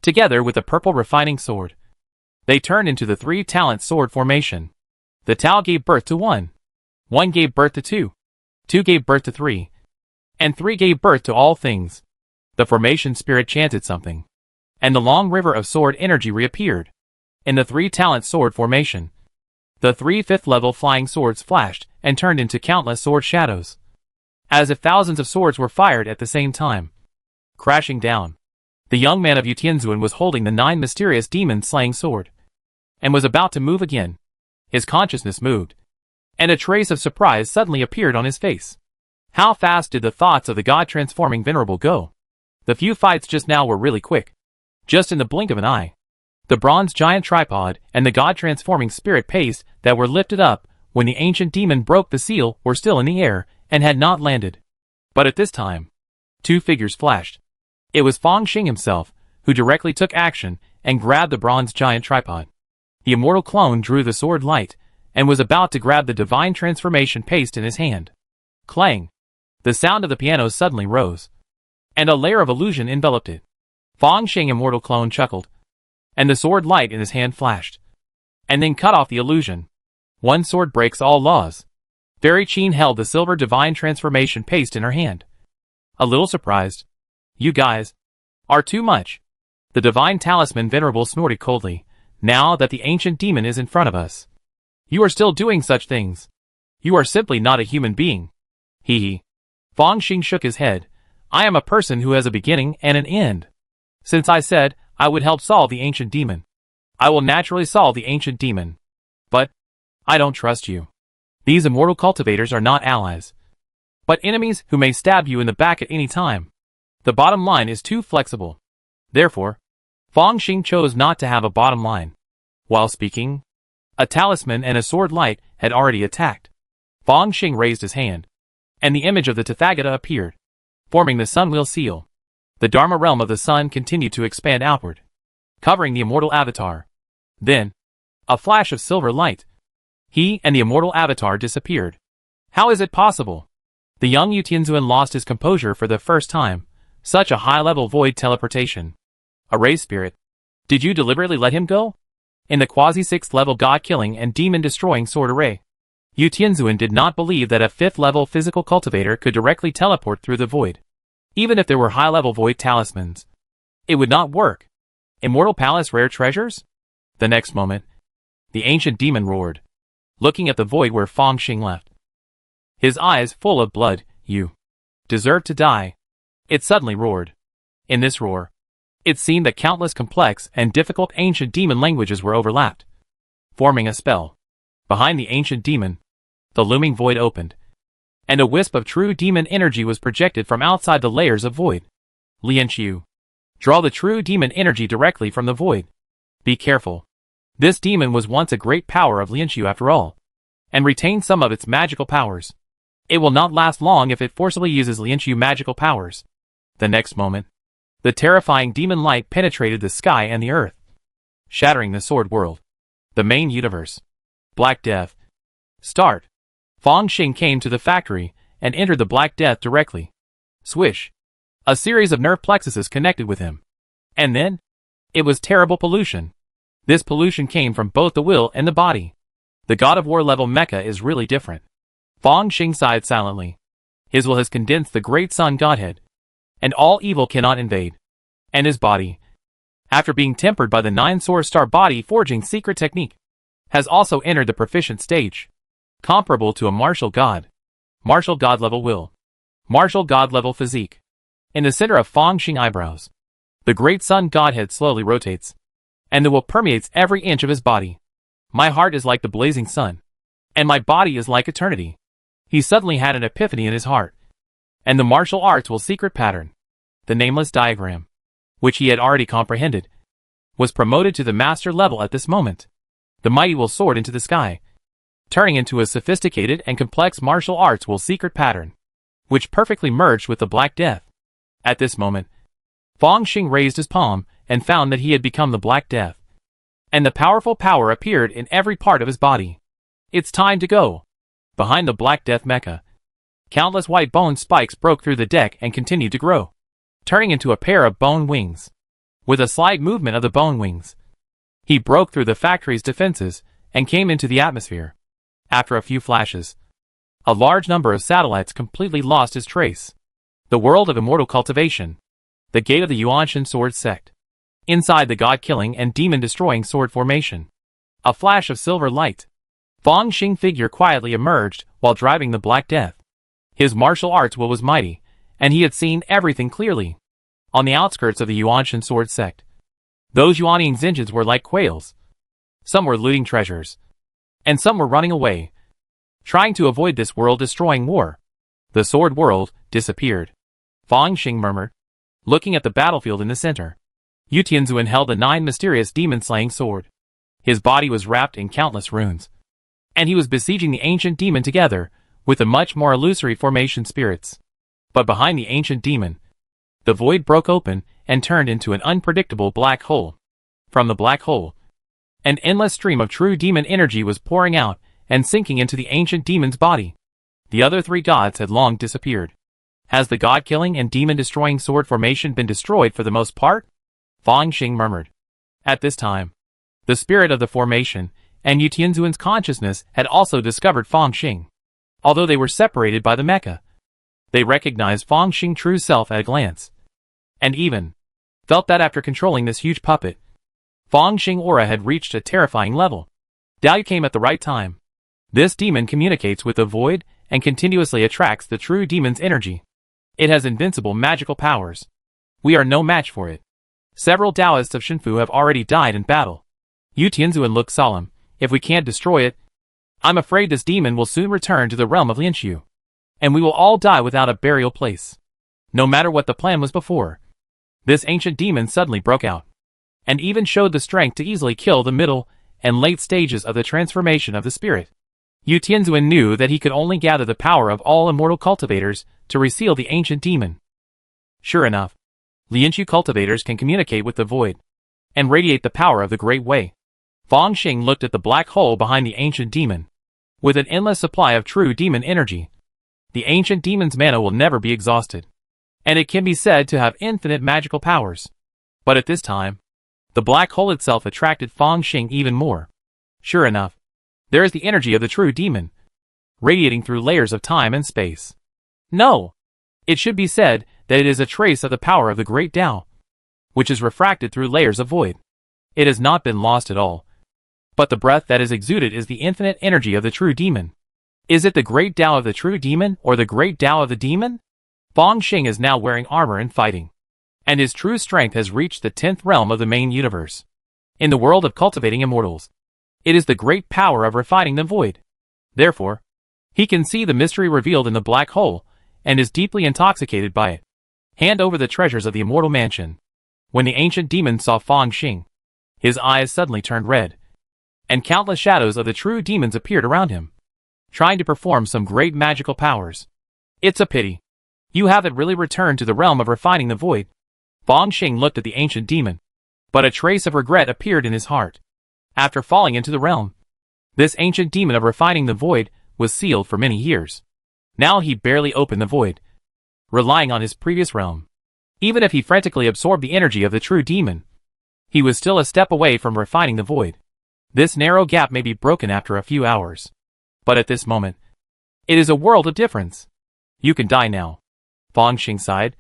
Together with the purple refining sword, they turned into the 3-talent sword formation. The Tao gave birth to 1. 1 gave birth to 2. 2 gave birth to 3. And 3 gave birth to all things. The formation spirit chanted something, and the long river of sword energy reappeared. In the 3-talent sword formation, the 3 5th-level flying swords flashed and turned into countless sword shadows, as if thousands of swords were fired at the same time, crashing down. The young man of Yutianzuan was holding the 9 mysterious demon-slaying sword, and was about to move again. His consciousness moved, and a trace of surprise suddenly appeared on his face. How fast did the thoughts of the god-transforming venerable go? The few fights just now were really quick. Just in the blink of an eye. The bronze giant tripod and the god-transforming spirit paste that were lifted up when the ancient demon broke the seal were still in the air and had not landed. But at this time, 2 figures flashed. It was Fang Xing himself, who directly took action and grabbed the bronze giant tripod. The immortal clone drew the sword light and was about to grab the divine transformation paste in his hand. Clang! The sound of the piano suddenly rose, and a layer of illusion enveloped it. Fang Xing immortal clone chuckled, and the sword light in his hand flashed, and then cut off the illusion. One sword breaks all laws. Fairy Qin held the silver divine transformation paste in her hand. A little surprised. You guys are too much. The divine talisman venerable snorted coldly, now that the ancient demon is in front of us. You are still doing such things. You are simply not a human being. Hee hee. Fang Xing shook his head. I am a person who has a beginning and an end. Since I said I would help solve the ancient demon, I will naturally solve the ancient demon. But I don't trust you. These immortal cultivators are not allies, but enemies who may stab you in the back at any time. The bottom line is too flexible. Therefore, Fang Xing chose not to have a bottom line. While speaking, a talisman and a sword light had already attacked. Fang Xing raised his hand, and the image of the Tathagata appeared, forming the Sunwheel seal. The Dharma realm of the sun continued to expand outward, covering the immortal avatar. Then, a flash of silver light. He and the immortal avatar disappeared. How is it possible? The young Yutianzuan lost his composure for the first time. Such a high-level void teleportation. A ray spirit. Did you deliberately let him go? In the quasi-6th level god-killing and demon-destroying sword array, Yutianzuan did not believe that a 5th level physical cultivator could directly teleport through the void. Even if there were high-level void talismans, it would not work. Immortal Palace rare treasures? The next moment, the ancient demon roared, looking at the void where Fang Xing left. His eyes full of blood. You deserve to die. It suddenly roared. In this roar, it seemed that countless complex and difficult ancient demon languages were overlapped, forming a spell. Behind the ancient demon, the looming void opened, and a wisp of true demon energy was projected from outside the layers of void. Lianqiu, draw the true demon energy directly from the void. Be careful. This demon was once a great power of Lianqiu after all, and retained some of its magical powers. It will not last long if it forcibly uses Lianqiu magical powers. The next moment, the terrifying demon light penetrated the sky and the earth, shattering the sword world, the main universe. Black Death. Start. Fang Xing came to the factory and entered the Black Death directly. Swish. A series of nerve plexuses connected with him. And then, it was terrible pollution. This pollution came from both the will and the body. The God of War level mecha is really different. Fang Xing sighed silently. His will has condensed the great sun godhead, and all evil cannot invade. And his body, after being tempered by the 9 Source Star body forging secret technique, has also entered the proficient stage, comparable to a martial god. Martial god level will. Martial god level physique. In the center of Fang Xing eyebrows, the great sun godhead slowly rotates, and the will permeates every inch of his body. My heart is like the blazing sun, and my body is like eternity. He suddenly had an epiphany in his heart, and the martial arts will secret pattern, the nameless diagram, which he had already comprehended, was promoted to the master level at this moment. The mighty will soared into the sky, turning into a sophisticated and complex martial arts will secret pattern, which perfectly merged with the Black Death. At this moment, Fang Xing raised his palm and found that he had become the Black Death, and the powerful power appeared in every part of his body. It's time to go. Behind the Black Death mecha, countless white bone spikes broke through the deck and continued to grow, turning into a pair of bone wings. With a slight movement of the bone wings, he broke through the factory's defenses and came into the atmosphere. After a few flashes, a large number of satellites completely lost his trace. The world of immortal cultivation. The gate of the Yuanshan sword sect. Inside the god-killing and demon-destroying sword formation. A flash of silver light. Fang Xing figure quietly emerged while driving the Black Death. His martial arts will was mighty, and he had seen everything clearly. on the outskirts of the Yuanshan sword sect. Those Yuanying Xinjians were like quails. Some were looting treasures, and some were running away, trying to avoid this world-destroying war. The sword world disappeared. Fang Xing murmured, looking at the battlefield in the center. Yu Tianzuan held the 9 mysterious demon-slaying sword. His body was wrapped in countless runes, and he was besieging the ancient demon together with the much more illusory formation spirits. But behind the ancient demon, the void broke open and turned into an unpredictable black hole. From the black hole, an endless stream of true demon energy was pouring out and sinking into the ancient demon's body. The other 3 gods had long disappeared. Has the god-killing and demon-destroying sword formation been destroyed for the most part? Fang Xing murmured. At this time, the spirit of the formation and Yu Tianzuan's consciousness had also discovered Fang Xing. Although they were separated by the mecha, they recognized Fang Xing's true self at a glance, and even felt that after controlling this huge puppet, Fang Xing aura had reached a terrifying level. Dao came at the right time. This demon communicates with the void and continuously attracts the true demon's energy. It has invincible magical powers. We are no match for it. Several Taoists of Shenfu have already died in battle. Yu Tianzuan looked solemn. If we can't destroy it, I'm afraid this demon will soon return to the realm of Lianxiu, and we will all die without a burial place. No matter what the plan was before, this ancient demon suddenly broke out, and even showed the strength to easily kill the middle and late stages of the transformation of the spirit. Yu Tianzuan knew that he could only gather the power of all immortal cultivators to reseal the ancient demon. Sure enough, Lianxiu cultivators can communicate with the void and radiate the power of the Great Way. Fang Xing looked at the black hole behind the ancient demon. With an endless supply of true demon energy, the ancient demon's mana will never be exhausted, and it can be said to have infinite magical powers. But at this time, the black hole itself attracted Fang Xing even more. Sure enough, there is the energy of the true demon, radiating through layers of time and space. No! It should be said that it is a trace of the power of the great Tao, which is refracted through layers of void. It has not been lost at all, but the breath that is exuded is the infinite energy of the true demon. Is it the great Tao of the true demon or the great Tao of the demon? Fang Xing is now wearing armor and fighting, and his true strength has reached the 10th realm of the main universe. In the world of cultivating immortals, it is the great power of refining the void. Therefore, he can see the mystery revealed in the black hole and is deeply intoxicated by it. Hand over the treasures of the immortal mansion. When the ancient demon saw Fang Xing, his eyes suddenly turned red, and countless shadows of the true demons appeared around him, trying to perform some great magical powers. It's a pity. You haven't really returned to the realm of refining the void. Fang Xing looked at the ancient demon, but a trace of regret appeared in his heart. After falling into the realm, this ancient demon of refining the void was sealed for many years. Now he barely opened the void, relying on his previous realm. Even if he frantically absorbed the energy of the true demon, he was still a step away from refining the void. This narrow gap may be broken after a few hours, but at this moment, it is a world of difference. You can die now. Fang Xing sighed,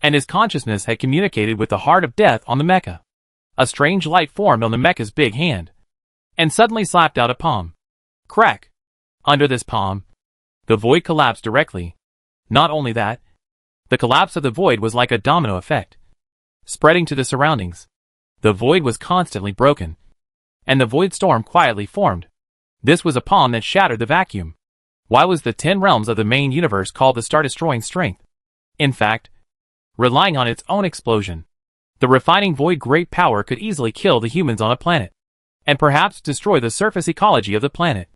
and his consciousness had communicated with the heart of death on the mecha. A strange light formed on the mecha's big hand, and suddenly slapped out a palm. Crack! Under this palm, the void collapsed directly. Not only that, the collapse of the void was like a domino effect, spreading to the surroundings. The void was constantly broken, and the void storm quietly formed. This was a palm that shattered the vacuum. Why was the 10 realms of the main universe called the star-destroying strength? In fact, relying on its own explosion, the refining void great power could easily kill the humans on a planet, and perhaps destroy the surface ecology of the planet.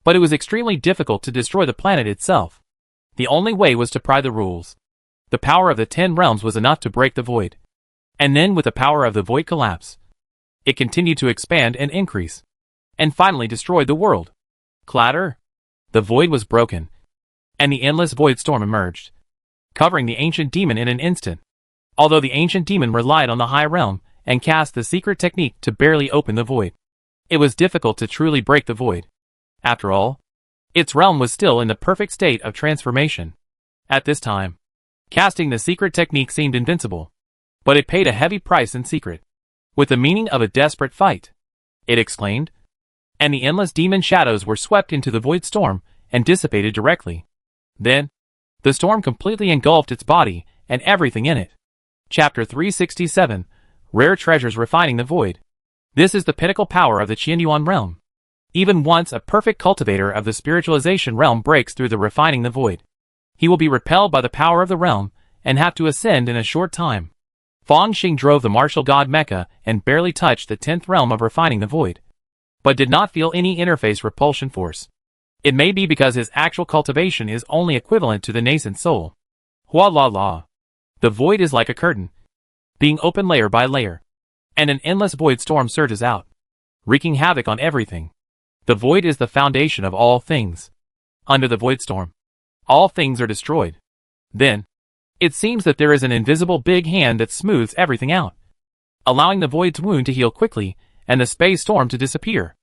But it was extremely difficult to destroy the planet itself. The only way was to pry the rules. The power of the 10 realms was enough to break the void. And then with the power of the void collapse, it continued to expand and increase, and finally destroyed the world. Clatter! The void was broken, and the endless void storm emerged, covering the ancient demon in an instant. Although the ancient demon relied on the high realm and cast the secret technique to barely open the void, it was difficult to truly break the void. After all, its realm was still in the perfect state of transformation. At this time, casting the secret technique seemed invincible, but it paid a heavy price in secret, with the meaning of a desperate fight. It exclaimed, and the endless demon shadows were swept into the void storm and dissipated directly. Then, the storm completely engulfed its body and everything in it. Chapter 367, Rare Treasures Refining the Void. This is the pinnacle power of the Qianyuan realm. Even once a perfect cultivator of the spiritualization realm breaks through the refining the void, he will be repelled by the power of the realm and have to ascend in a short time. Fang Xing drove the martial god mecha and barely touched the 10th realm of refining the void, but did not feel any interface repulsion force. It may be because his actual cultivation is only equivalent to the nascent soul. Hua la la. The void is like a curtain, being opened layer by layer, and an endless void storm surges out, wreaking havoc on everything. The void is the foundation of all things. Under the void storm, all things are destroyed. Then, it seems that there is an invisible big hand that smooths everything out, allowing the void's wound to heal quickly and the space storm to disappear.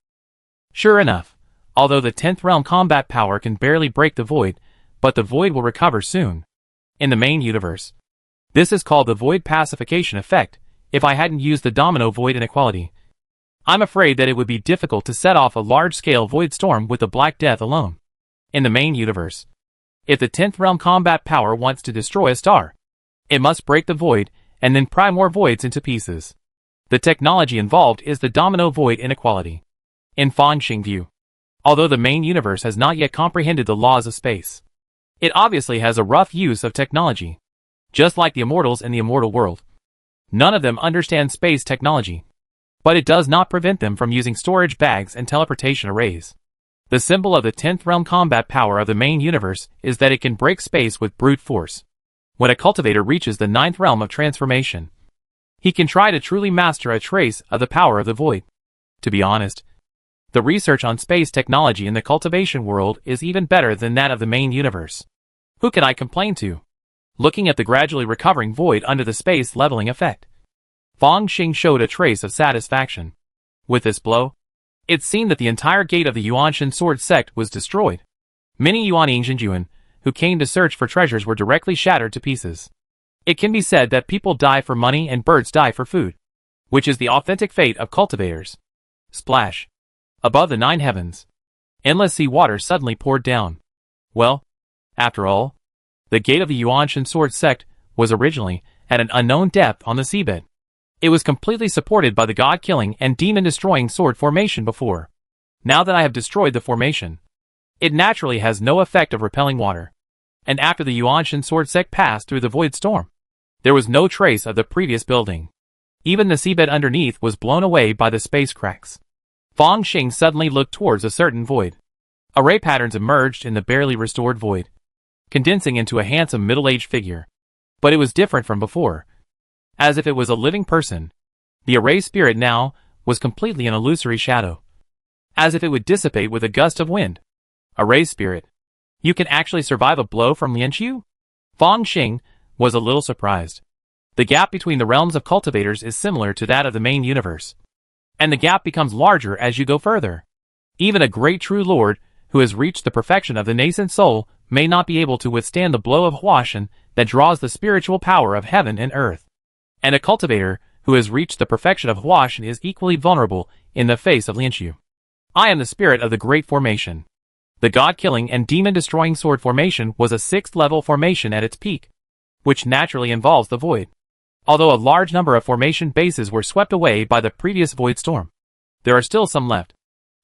Sure enough, although the 10th realm combat power can barely break the void, but the void will recover soon. In the main universe, this is called the void pacification effect. If I hadn't used the domino void inequality, I'm afraid that it would be difficult to set off a large-scale void storm with the Black Death alone. In the main universe, if the 10th realm combat power wants to destroy a star, it must break the void and then pry more voids into pieces. The technology involved is the domino void inequality. In Fang Xing view, although the main universe has not yet comprehended the laws of space, it obviously has a rough use of technology. Just like the immortals in the immortal world, none of them understand space technology, but it does not prevent them from using storage bags and teleportation arrays. The symbol of the 10th realm combat power of the main universe is that it can break space with brute force. When a cultivator reaches the 9th realm of transformation, he can try to truly master a trace of the power of the void. To be honest, the research on space technology in the cultivation world is even better than that of the main universe. Who can I complain to? Looking at the gradually recovering void under the space leveling effect, Fang Xing showed a trace of satisfaction. With this blow, it seemed that the entire gate of the Yuanshan sword sect was destroyed. Many Yuan Yingzhenjuan who came to search for treasures were directly shattered to pieces. It can be said that people die for money and birds die for food, which is the authentic fate of cultivators. Splash. Above the 9 heavens, endless sea water suddenly poured down. Well, after all, the gate of the Yuanshan sword sect was originally at an unknown depth on the seabed. It was completely supported by the god-killing and demon-destroying sword formation before. Now that I have destroyed the formation, it naturally has no effect of repelling water. And after the Yuanshan sword sect passed through the void storm, there was no trace of the previous building. Even the seabed underneath was blown away by the space cracks. Fang Xing suddenly looked towards a certain void. Array patterns emerged in the barely restored void, condensing into a handsome middle-aged figure. But it was different from before. As if it was a living person, the array spirit now was completely an illusory shadow. As if it would dissipate with a gust of wind. Array spirit, you can actually survive a blow from Lianqiu? Fang Xing was a little surprised. The gap between the realms of cultivators is similar to that of the main universe, and the gap becomes larger as you go further. Even a great true lord who has reached the perfection of the nascent soul may not be able to withstand the blow of Huashan that draws the spiritual power of heaven and earth. And a cultivator who has reached the perfection of Huashan is equally vulnerable in the face of Lianqiu. I am the spirit of the great formation. The god-killing and demon-destroying sword formation was a 6th level formation at its peak, which naturally involves the void. Although a large number of formation bases were swept away by the previous void storm, there are still some left.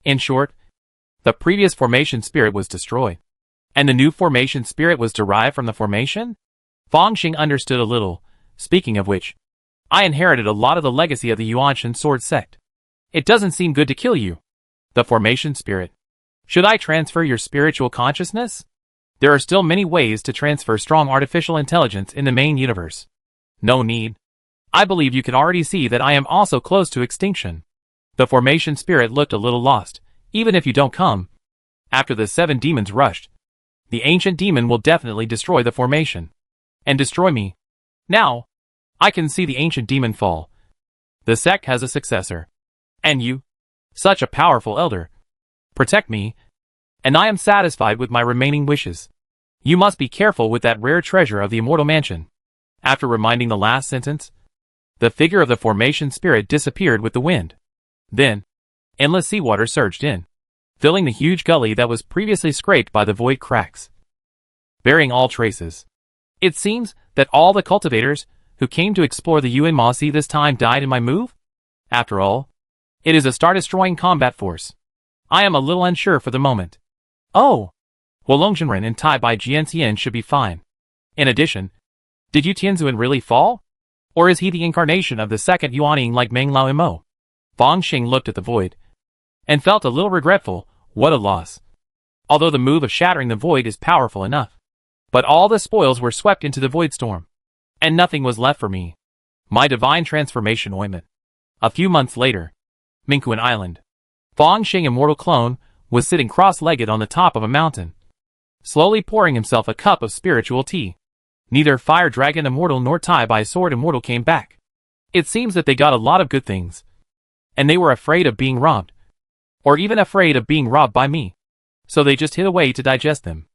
In short, the previous formation spirit was destroyed, and the new formation spirit was derived from the formation? Fang Xing understood a little. Speaking of which, I inherited a lot of the legacy of the Yuanshan sword sect. It doesn't seem good to kill you. The formation spirit. Should I transfer your spiritual consciousness? There are still many ways to transfer strong artificial intelligence in the main universe. No need. I believe you can already see that I am also close to extinction. The formation spirit looked a little lost. Even if you don't come, after the 7 demons rushed, the ancient demon will definitely destroy the formation. And destroy me. Now, I can see the ancient demon fall. The sect has a successor. And you, such a powerful elder, protect me, and I am satisfied with my remaining wishes. You must be careful with that rare treasure of the immortal mansion. After reminding the last sentence, the figure of the formation spirit disappeared with the wind. Then, endless seawater surged in, filling the huge gully that was previously scraped by the void cracks, burying all traces. It seems that all the cultivators who came to explore the Yuan Ma Sea this time died in my move? After all, it is a star-destroying combat force. I am a little unsure for the moment. Oh! Wolong Zhenren and Tai Bai Jianxian should be fine. In addition, did Yu Tianzuan really fall? Or is he the incarnation of the second Yuaning like Meng Lao Mo? Fang Xing looked at the void and felt a little regretful. What a loss. Although the move of shattering the void is powerful enough. But all the spoils were swept into the void storm. And nothing was left for me. My divine transformation ointment. A few months later, Mingquan Island. Fang Xing, immortal clone, was sitting cross-legged on the top of a mountain, slowly pouring himself a cup of spiritual tea. Neither Fire Dragon Immortal nor Tai Bai Sword Immortal came back. It seems that they got a lot of good things. And they were afraid of being robbed. Or even afraid of being robbed by me. So they just hid away to digest them.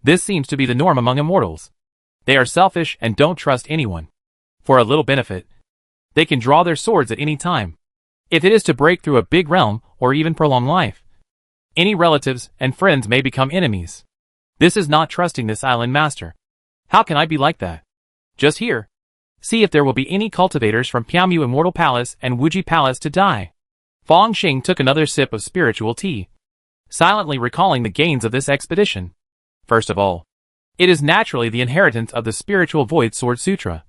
This seems to be the norm among immortals. They are selfish and don't trust anyone. For a little benefit, they can draw their swords at any time. If it is to break through a big realm or even prolong life, any relatives and friends may become enemies. This is not trusting this island master. How can I be like that? Just here. See if there will be any cultivators from Piamu Immortal Palace and Wuji Palace to die. Fang Xing took another sip of spiritual tea, silently recalling the gains of this expedition. First of all, it is naturally the inheritance of the spiritual Void Sword Sutra,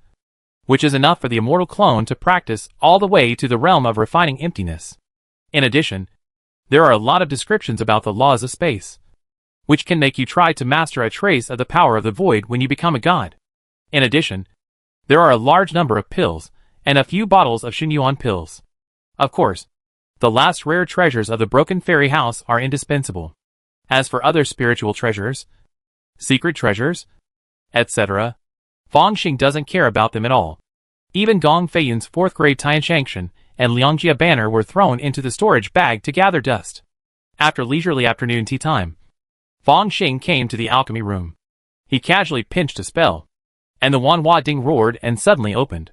which is enough for the immortal clone to practice all the way to the realm of refining emptiness. In addition, there are a lot of descriptions about the laws of space, which can make you try to master a trace of the power of the void when you become a god. In addition, there are a large number of pills, and a few bottles of Xinyuan pills. Of course, the last rare treasures of the Broken Fairy House are indispensable. As for other spiritual treasures, secret treasures, etc., Fang Xing doesn't care about them at all. Even Gong Feiyun's 4th grade Tianshangshan and Liangjia banner were thrown into the storage bag to gather dust. After leisurely afternoon tea time, Fang Xing came to the alchemy room. He casually pinched a spell, and the Wanhua Ding roared and suddenly opened.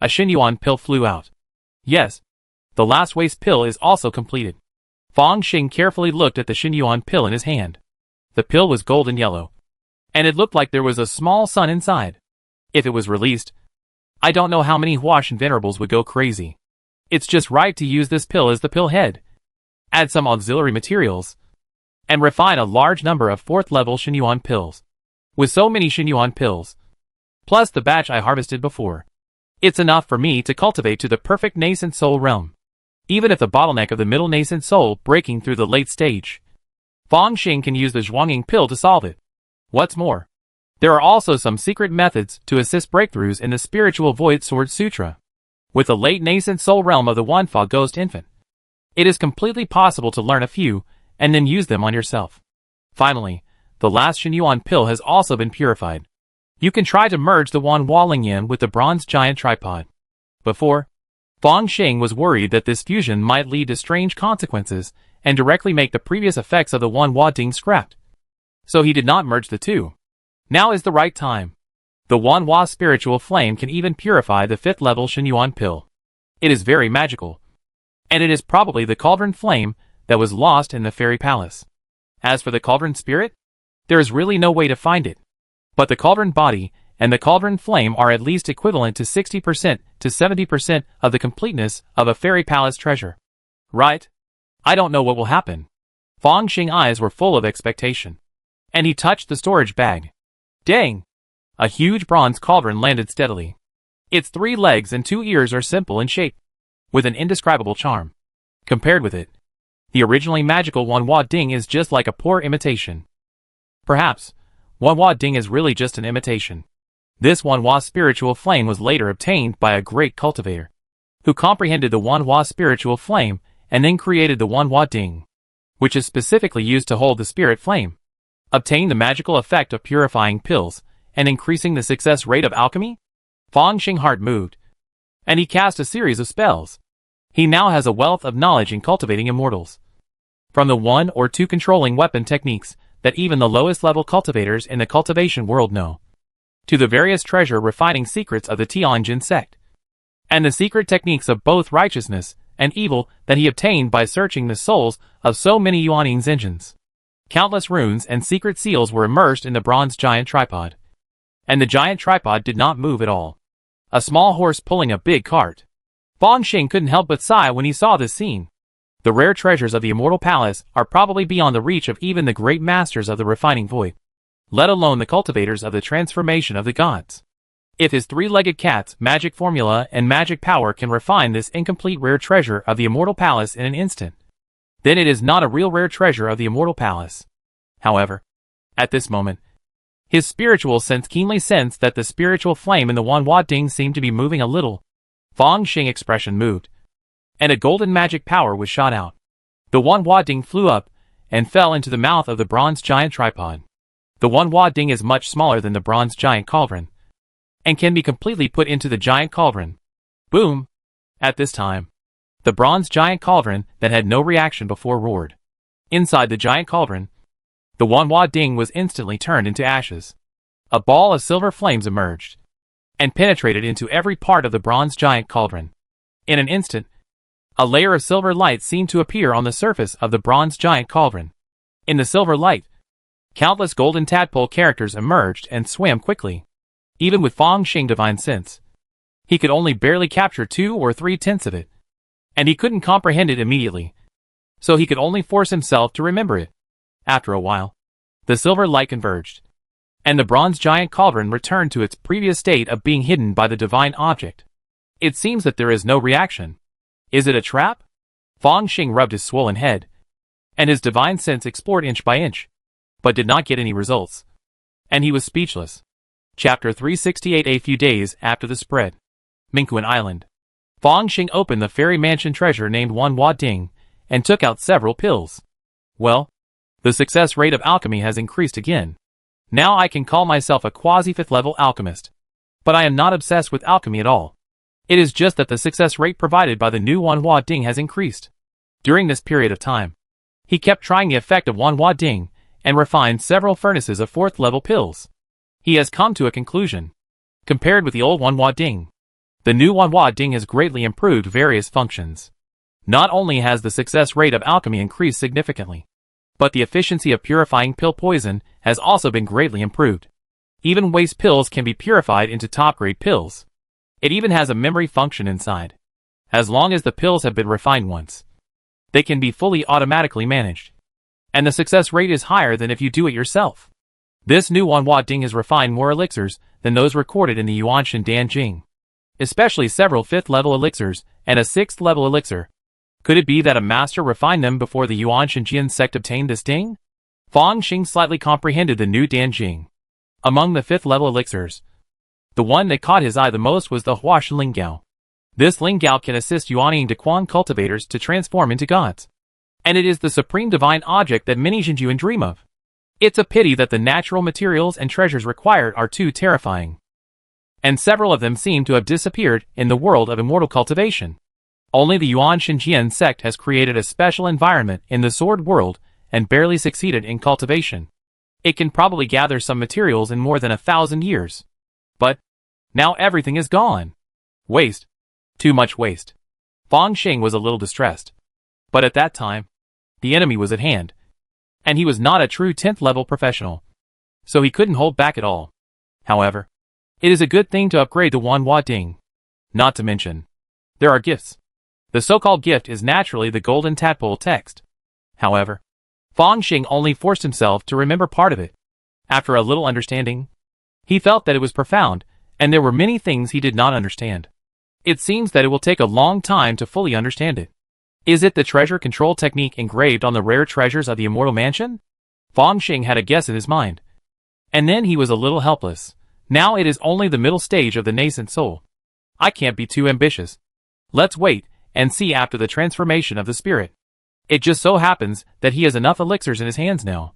A Xinyuan pill flew out. Yes, the last waste pill is also completed. Fang Xing carefully looked at the Xinyuan pill in his hand. The pill was golden yellow, and it looked like there was a small sun inside. If it was released, I don't know how many Huashan venerables would go crazy. It's just right to use this pill as the pill head, add some auxiliary materials, and refine a large number of 4th level Xinyuan pills. With so many Xinyuan pills, plus the batch I harvested before, it's enough for me to cultivate to the perfect nascent soul realm. Even if the bottleneck of the middle nascent soul breaking through the late stage, Fang Xing can use the Zhuangying pill to solve it. What's more, there are also some secret methods to assist breakthroughs in the spiritual Void Sword Sutra. With the late nascent soul realm of the Wanfa Ghost Infant, it is completely possible to learn a few and then use them on yourself. Finally, the last Xinyuan pill has also been purified. You can try to merge the Wanhua Lingyan with the bronze giant tripod. Before, Fang Xing was worried that this fusion might lead to strange consequences and directly make the previous effects of the Wanhua Ding scrapped. So he did not merge the two. Now is the right time. The Wanhua spiritual flame can even purify the 5th level Xinyuan pill. It is very magical, and it is probably the cauldron flame that was lost in the fairy palace. As for the cauldron spirit, there is really no way to find it. But the cauldron body and the cauldron flame are at least equivalent to 60% to 70% of the completeness of a fairy palace treasure. Right? I don't know what will happen. Fang Xing's eyes were full of expectation, and he touched the storage bag. Dang! A huge bronze cauldron landed steadily. Its 3 legs and 2 ears are simple in shape, with an indescribable charm. Compared with it, the originally magical Wanhua Ding is just like a poor imitation. Perhaps, Wanhua Ding is really just an imitation. This Wanhua spiritual flame was later obtained by a great cultivator, who comprehended the Wanhua spiritual flame and then created the Wanhua Ding, which is specifically used to hold the spirit flame, obtain the magical effect of purifying pills, and increasing the success rate of alchemy? Fang Xing's heart moved, and he cast a series of spells. He now has a wealth of knowledge in cultivating immortals. From the 1 or 2 controlling weapon techniques that even the lowest level cultivators in the cultivation world know, to the various treasure refining secrets of the Tianjin sect, and the secret techniques of both righteousness and evil that he obtained by searching the souls of so many Yuaning's engines. Countless runes and secret seals were immersed in the bronze giant tripod, and the giant tripod did not move at all. a small horse pulling a big cart. Fang Xing couldn't help but sigh when he saw this scene. The rare treasures of the Immortal Palace are probably beyond the reach of even the great masters of the refining void, let alone the cultivators of the transformation of the gods. If his three-legged cat's magic formula and magic power can refine this incomplete rare treasure of the Immortal Palace in an instant, then it is not a real rare treasure of the Immortal Palace. However, at this moment, his spiritual sense keenly sensed that the spiritual flame in the Wanhua Ding seemed to be moving a little. Fang Xing's expression moved, and a golden magic power was shot out. The Wanhua Ding flew up and fell into the mouth of the bronze giant tripod. The Wanhua Ding is much smaller than the bronze giant cauldron, and can be completely put into the giant cauldron. Boom! At this time, the bronze giant cauldron that had no reaction before roared. Inside the giant cauldron, the Wanhua Ding was instantly turned into ashes. A ball of silver flames emerged, and penetrated into every part of the bronze giant cauldron. In an instant, a layer of silver light seemed to appear on the surface of the bronze giant cauldron. In the silver light, countless golden tadpole characters emerged and swam quickly. Even with Fang Xing's divine sense, he could only barely capture 2 or 3/10 of it, and he couldn't comprehend it immediately, so he could only force himself to remember it. After a while, the silver light converged, and the bronze giant cauldron returned to its previous state of being hidden by the divine object. It seems that there is no reaction. Is it a trap? Fang Xing rubbed his swollen head, and his divine sense explored inch by inch, but did not get any results, and he was speechless. Chapter 368. A few days after the spread. Mingquan Island. Fang Xing opened the fairy mansion treasure named Wanhua Ding, and took out several pills. Well, the success rate of alchemy has increased again. Now I can call myself a quasi-5th level alchemist. But I am not obsessed with alchemy at all. It is just that the success rate provided by the new Wanhua Ding has increased. During this period of time, he kept trying the effect of Wanhua Ding, and refined several furnaces of 4th level pills. He has come to a conclusion. Compared with the old Wanhua Ding, the new Wanhua Ding has greatly improved various functions. Not only has the success rate of alchemy increased significantly, but the efficiency of purifying pill poison has also been greatly improved. Even waste pills can be purified into top-grade pills. It even has a memory function inside. As long as the pills have been refined once, they can be fully automatically managed. And the success rate is higher than if you do it yourself. This new Wanhua Ding has refined more elixirs than those recorded in the Yuanshan Danjing, especially several 5th level elixirs and a 6th level elixir. Could it be that a master refined them before the Yuanshan Jian sect obtained this ding? Fang Xing slightly comprehended the new Danjing. Among the 5th level elixirs, the one that caught his eye the most was the Huashan Linggao. This Linggao can assist Yuanying Daquan cultivators to transform into gods. And it is the supreme divine object that many Xinjuan dream of. It's a pity that the natural materials and treasures required are too terrifying. And several of them seem to have disappeared in the world of immortal cultivation. Only the Yuan Xinjian sect has created a special environment in the sword world and barely succeeded in cultivation. It can probably gather some materials in more than 1,000 years. But now everything is gone. Waste. Too much waste. Fang Xing was a little distressed. But at that time, the enemy was at hand. And he was not a true 10th level professional, so he couldn't hold back at all. However, it is a good thing to upgrade the Wanhua Ding. Not to mention, there are gifts. The so-called gift is naturally the golden tadpole text. However, Fang Xing only forced himself to remember part of it. After a little understanding, he felt that it was profound, and there were many things he did not understand. It seems that it will take a long time to fully understand it. Is it the treasure control technique engraved on the rare treasures of the Immortal Mansion? Fang Xing had a guess in his mind. And then he was a little helpless. Now it is only the middle stage of the nascent soul. I can't be too ambitious. Let's wait and see after the transformation of the spirit. It just so happens that he has enough elixirs in his hands now,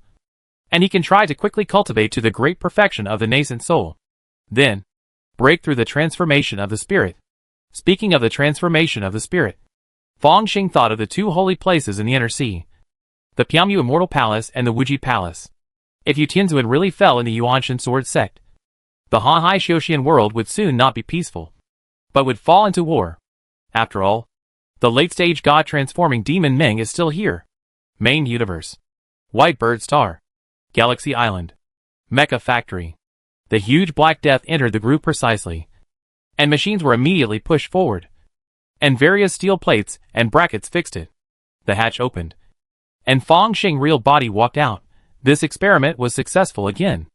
and he can try to quickly cultivate to the great perfection of the nascent soul. Then, break through the transformation of the spirit. Speaking of the transformation of the spirit, Fang Xing thought of the 2 holy places in the inner sea, the Piamu Immortal Palace and the Wuji Palace. If Yu Tianzuan really fell in the Yuanshan sword sect, the Hanhai Xiuxian world would soon not be peaceful, but would fall into war. After all, the late-stage god-transforming demon Meng is still here. Main universe. White Bird Star. Galaxy Island. Mecha Factory. The huge Black Death entered the group precisely and machines were immediately pushed forward, and various steel plates and brackets fixed it. The hatch opened, and Fong Xing real body walked out. This experiment was successful again.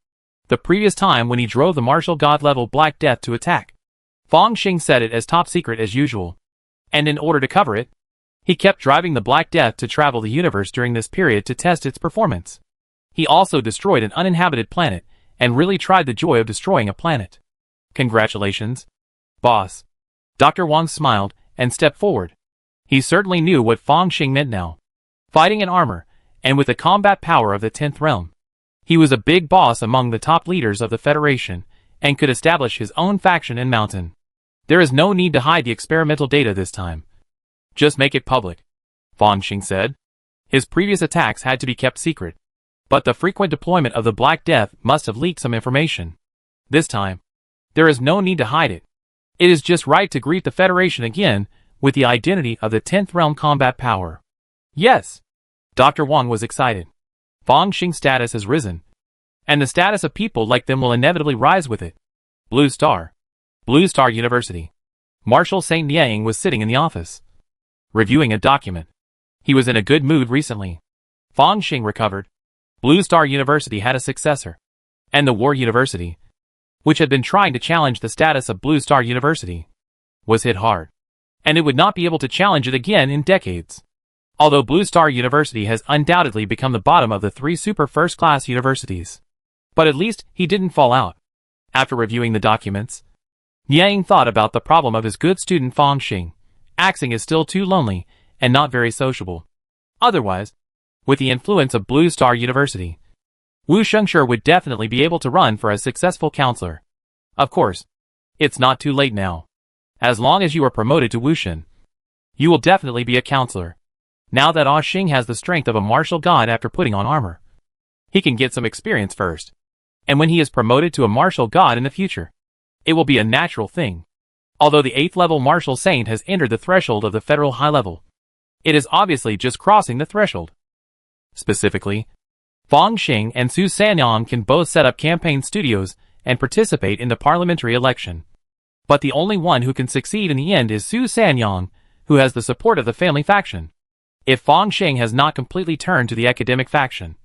The previous time when he drove the martial god level Black Death to attack, Fong Xing set it as top secret as usual, and in order to cover it, he kept driving the Black Death to travel the universe during this period to test its performance. He also destroyed an uninhabited planet, and really tried the joy of destroying a planet. Congratulations, boss. Dr. Wang smiled and stepped forward. He certainly knew what Fong Xing meant now. Fighting in armor, and with the combat power of the 10th realm, he was a big boss among the top leaders of the Federation, and could establish his own faction in Mountain. There is no need to hide the experimental data this time. Just make it public, Fong Xing said. His previous attacks had to be kept secret, but the frequent deployment of the Black Death must have leaked some information. This time, there is no need to hide it. It is just right to greet the Federation again with the identity of the 10th realm combat power. Yes! Dr. Wang was excited. Fong Xing's status has risen, and the status of people like them will inevitably rise with it. Blue Star University. Marshal Saint Niang was sitting in the office, reviewing a document. He was in a good mood recently. Fong Xing recovered. Blue Star University had a successor, and the War University, which had been trying to challenge the status of Blue Star University, was hit hard, and it would not be able to challenge it again in decades. Although Blue Star University has undoubtedly become the bottom of the 3 super first-class universities. But at least he didn't fall out. After reviewing the documents, Niang thought about the problem of his good student Fong Xing. Axing is still too lonely, and not very sociable. Otherwise, with the influence of Blue Star University, Wu Shengshi would definitely be able to run for a successful counselor. Of course, it's not too late now. As long as you are promoted to Wushan, you will definitely be a counselor. Now that Ah Xing has the strength of a martial god after putting on armor, he can get some experience first. And when he is promoted to a martial god in the future, it will be a natural thing. Although the 8th level martial saint has entered the threshold of the federal high level, it is obviously just crossing the threshold. Specifically, Fong Xing and Su Sanyang can both set up campaign studios and participate in the parliamentary election. But the only one who can succeed in the end is Su Sanyang, who has the support of the family faction. If Fong Xing has not completely turned to the academic faction,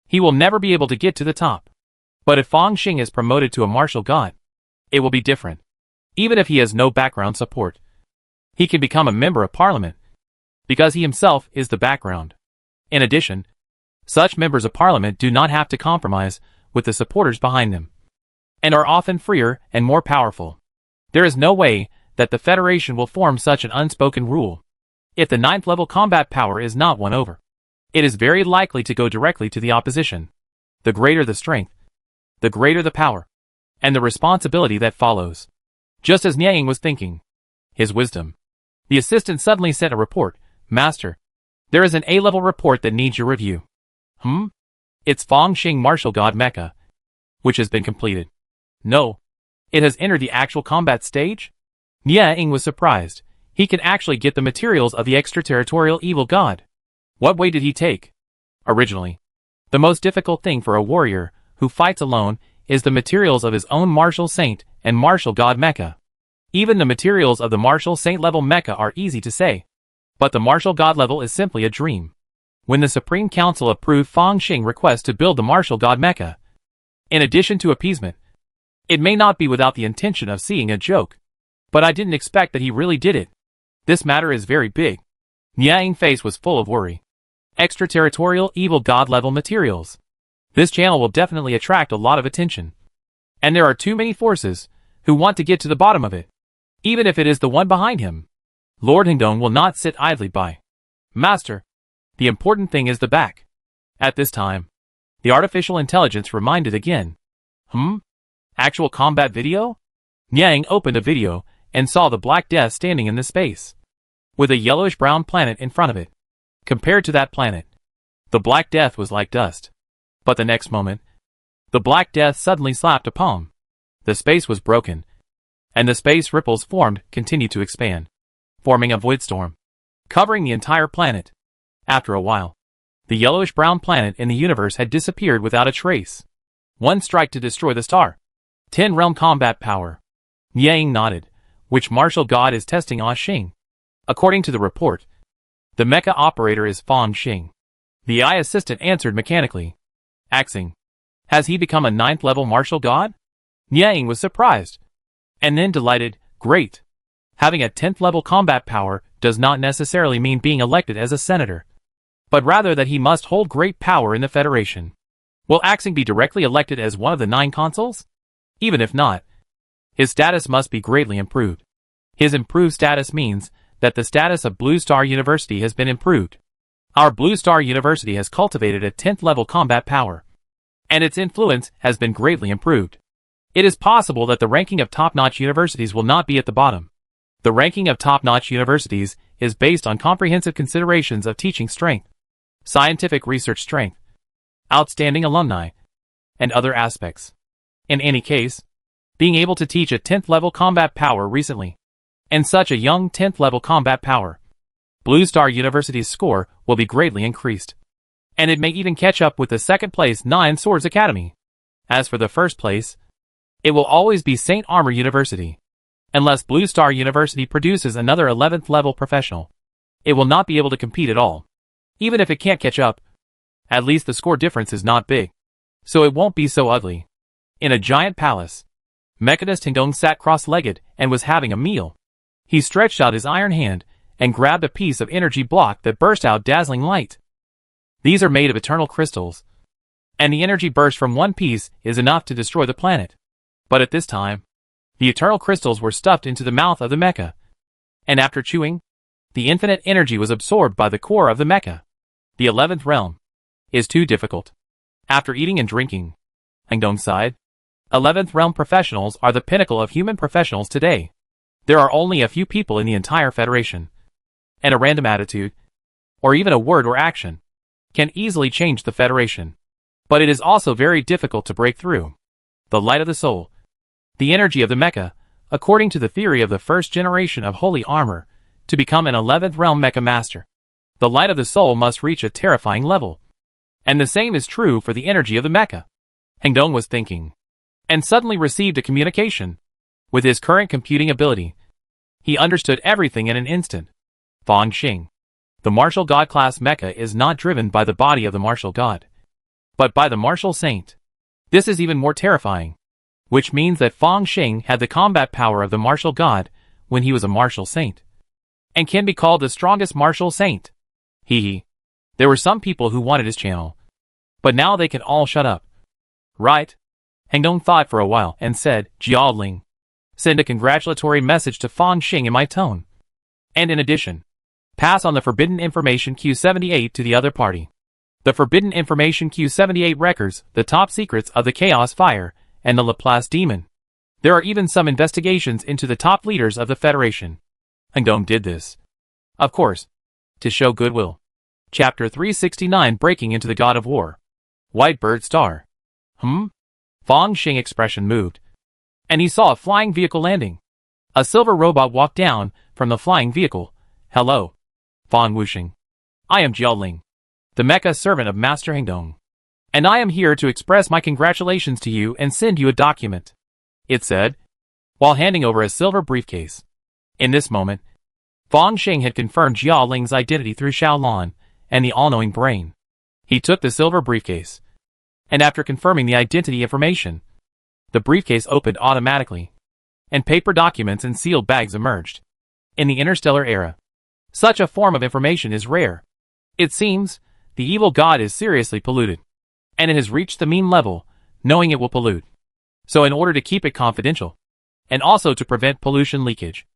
he will never be able to get to the top. But if Fong Xing is promoted to a martial god, it will be different. Even if he has no background support, he can become a member of parliament, because he himself is the background. In addition, such members of parliament do not have to compromise with the supporters behind them, and are often freer and more powerful. There is no way that the Federation will form such an unspoken rule. If the 9th level combat power is not won over, it is very likely to go directly to the opposition. The greater the strength, the greater the power, and the responsibility that follows. Just as Niang was thinking, his wisdom, the assistant suddenly sent a report. Master, there is an A-level report that needs your review. It's Fong Xing Martial God Mecha, which has been completed. No, it has entered the actual combat stage? Niang was surprised. He can actually get the materials of the extraterritorial evil god. What way did he take? Originally, the most difficult thing for a warrior who fights alone is the materials of his own martial saint and martial god mecha. Even the materials of the martial saint level mecha are easy to say, but the martial god level is simply a dream. When the Supreme Council approved Fong Xing's request to build the martial god mecha, in addition to appeasement, it may not be without the intention of seeing a joke, but I didn't expect that he really did it. This matter is very big. Niang's face was full of worry. Extraterritorial evil god level materials. This channel will definitely attract a lot of attention. And there are too many forces who want to get to the bottom of it, even if it is the one behind him. Lord Hingdong will not sit idly by. Master, the important thing is the back. At this time, the artificial intelligence reminded again. Actual combat video? Niang opened a video and saw the Black Death standing in the space, with a yellowish-brown planet in front of it. Compared to that planet, the Black Death was like dust. But the next moment, the Black Death suddenly slapped a palm. The space was broken, and the space ripples continued to expand, forming a void storm, covering the entire planet. After a while, the yellowish-brown planet in the universe had disappeared without a trace. One strike to destroy the star. 10 realm combat power. Niang nodded. which martial god is testing on Xing. According to the report, the mecha operator is Fang Xing. The AI assistant answered mechanically. Axing. Has he become a 9th level martial god? Niang was surprised. And then delighted, great. Having a 10th level combat power does not necessarily mean being elected as a senator, but rather that he must hold great power in the Federation. Will Axing be directly elected as one of the 9 consuls? Even if not, his status must be greatly improved. His improved status means that the status of Blue Star University has been improved. Our Blue Star University has cultivated a 10th level combat power, and its influence has been greatly improved. It is possible that the ranking of top-notch universities will not be at the bottom. The ranking of top-notch universities is based on comprehensive considerations of teaching strength, scientific research strength, outstanding alumni, and other aspects. In any case, being able to teach a 10th level combat power recently, and such a young 10th level combat power, Blue Star University's score will be greatly increased, and it may even catch up with the second place 9 Swords Academy. As for the first place, it will always be St. Armor University. Unless Blue Star University produces another 11th level professional, it will not be able to compete at all. Even if it can't catch up, at least the score difference is not big, so it won't be so ugly. In a giant palace, Mechanist Hingdong sat cross-legged and was having a meal. He stretched out his iron hand and grabbed a piece of energy block that burst out dazzling light. These are made of eternal crystals, and the energy burst from one piece is enough to destroy the planet. But at this time, the eternal crystals were stuffed into the mouth of the mecha, and after chewing, the infinite energy was absorbed by the core of the mecha. The 11th realm is too difficult. After eating and drinking, Hangdong sighed. 11th realm professionals are the pinnacle of human professionals today. There are only a few people in the entire Federation, and a random attitude, or even a word or action, can easily change the Federation. But it is also very difficult to break through. The light of the soul, the energy of the mecha, according to the theory of the first generation of holy armor, to become an 11th realm mecha master, the light of the soul must reach a terrifying level. And the same is true for the energy of the mecha. Hangdong was thinking, and suddenly received a communication. With his current computing ability, he understood everything in an instant. Fang Xing. The martial god class mecha is not driven by the body of the martial god, but by the martial saint. This is even more terrifying, which means that Fang Xing had the combat power of the martial god when he was a martial saint, and can be called the strongest martial saint. Hee. There were some people who wanted his channel, but now they can all shut up. Right? Hangdong thought for a while and said, Jiaoling, send a congratulatory message to Fang Xing in my tone. And in addition, pass on the forbidden information Q78 to the other party. The forbidden information Q78 records the top secrets of the Chaos Fire and the Laplace Demon. There are even some investigations into the top leaders of the Federation. Hangdong did this, of course, to show goodwill. Chapter 369, Breaking into the God of War. White Bird Star. Fang Xing expression moved, and he saw a flying vehicle landing. A silver robot walked down from the flying vehicle. Hello, Fang Wuxing. I am Jiaoling, the mecha servant of Master Hangdong, and I am here to express my congratulations to you and send you a document, it said, while handing over a silver briefcase. In this moment, Fang Xing had confirmed Jiaoling's identity through Xiaolan and the all-knowing brain. He took the silver briefcase, and after confirming the identity information, the briefcase opened automatically, and paper documents and sealed bags emerged. In the interstellar era, such a form of information is rare. It seems, the evil god is seriously polluted, and it has reached the meme level, knowing it will pollute. So in order to keep it confidential, and also to prevent pollution leakage,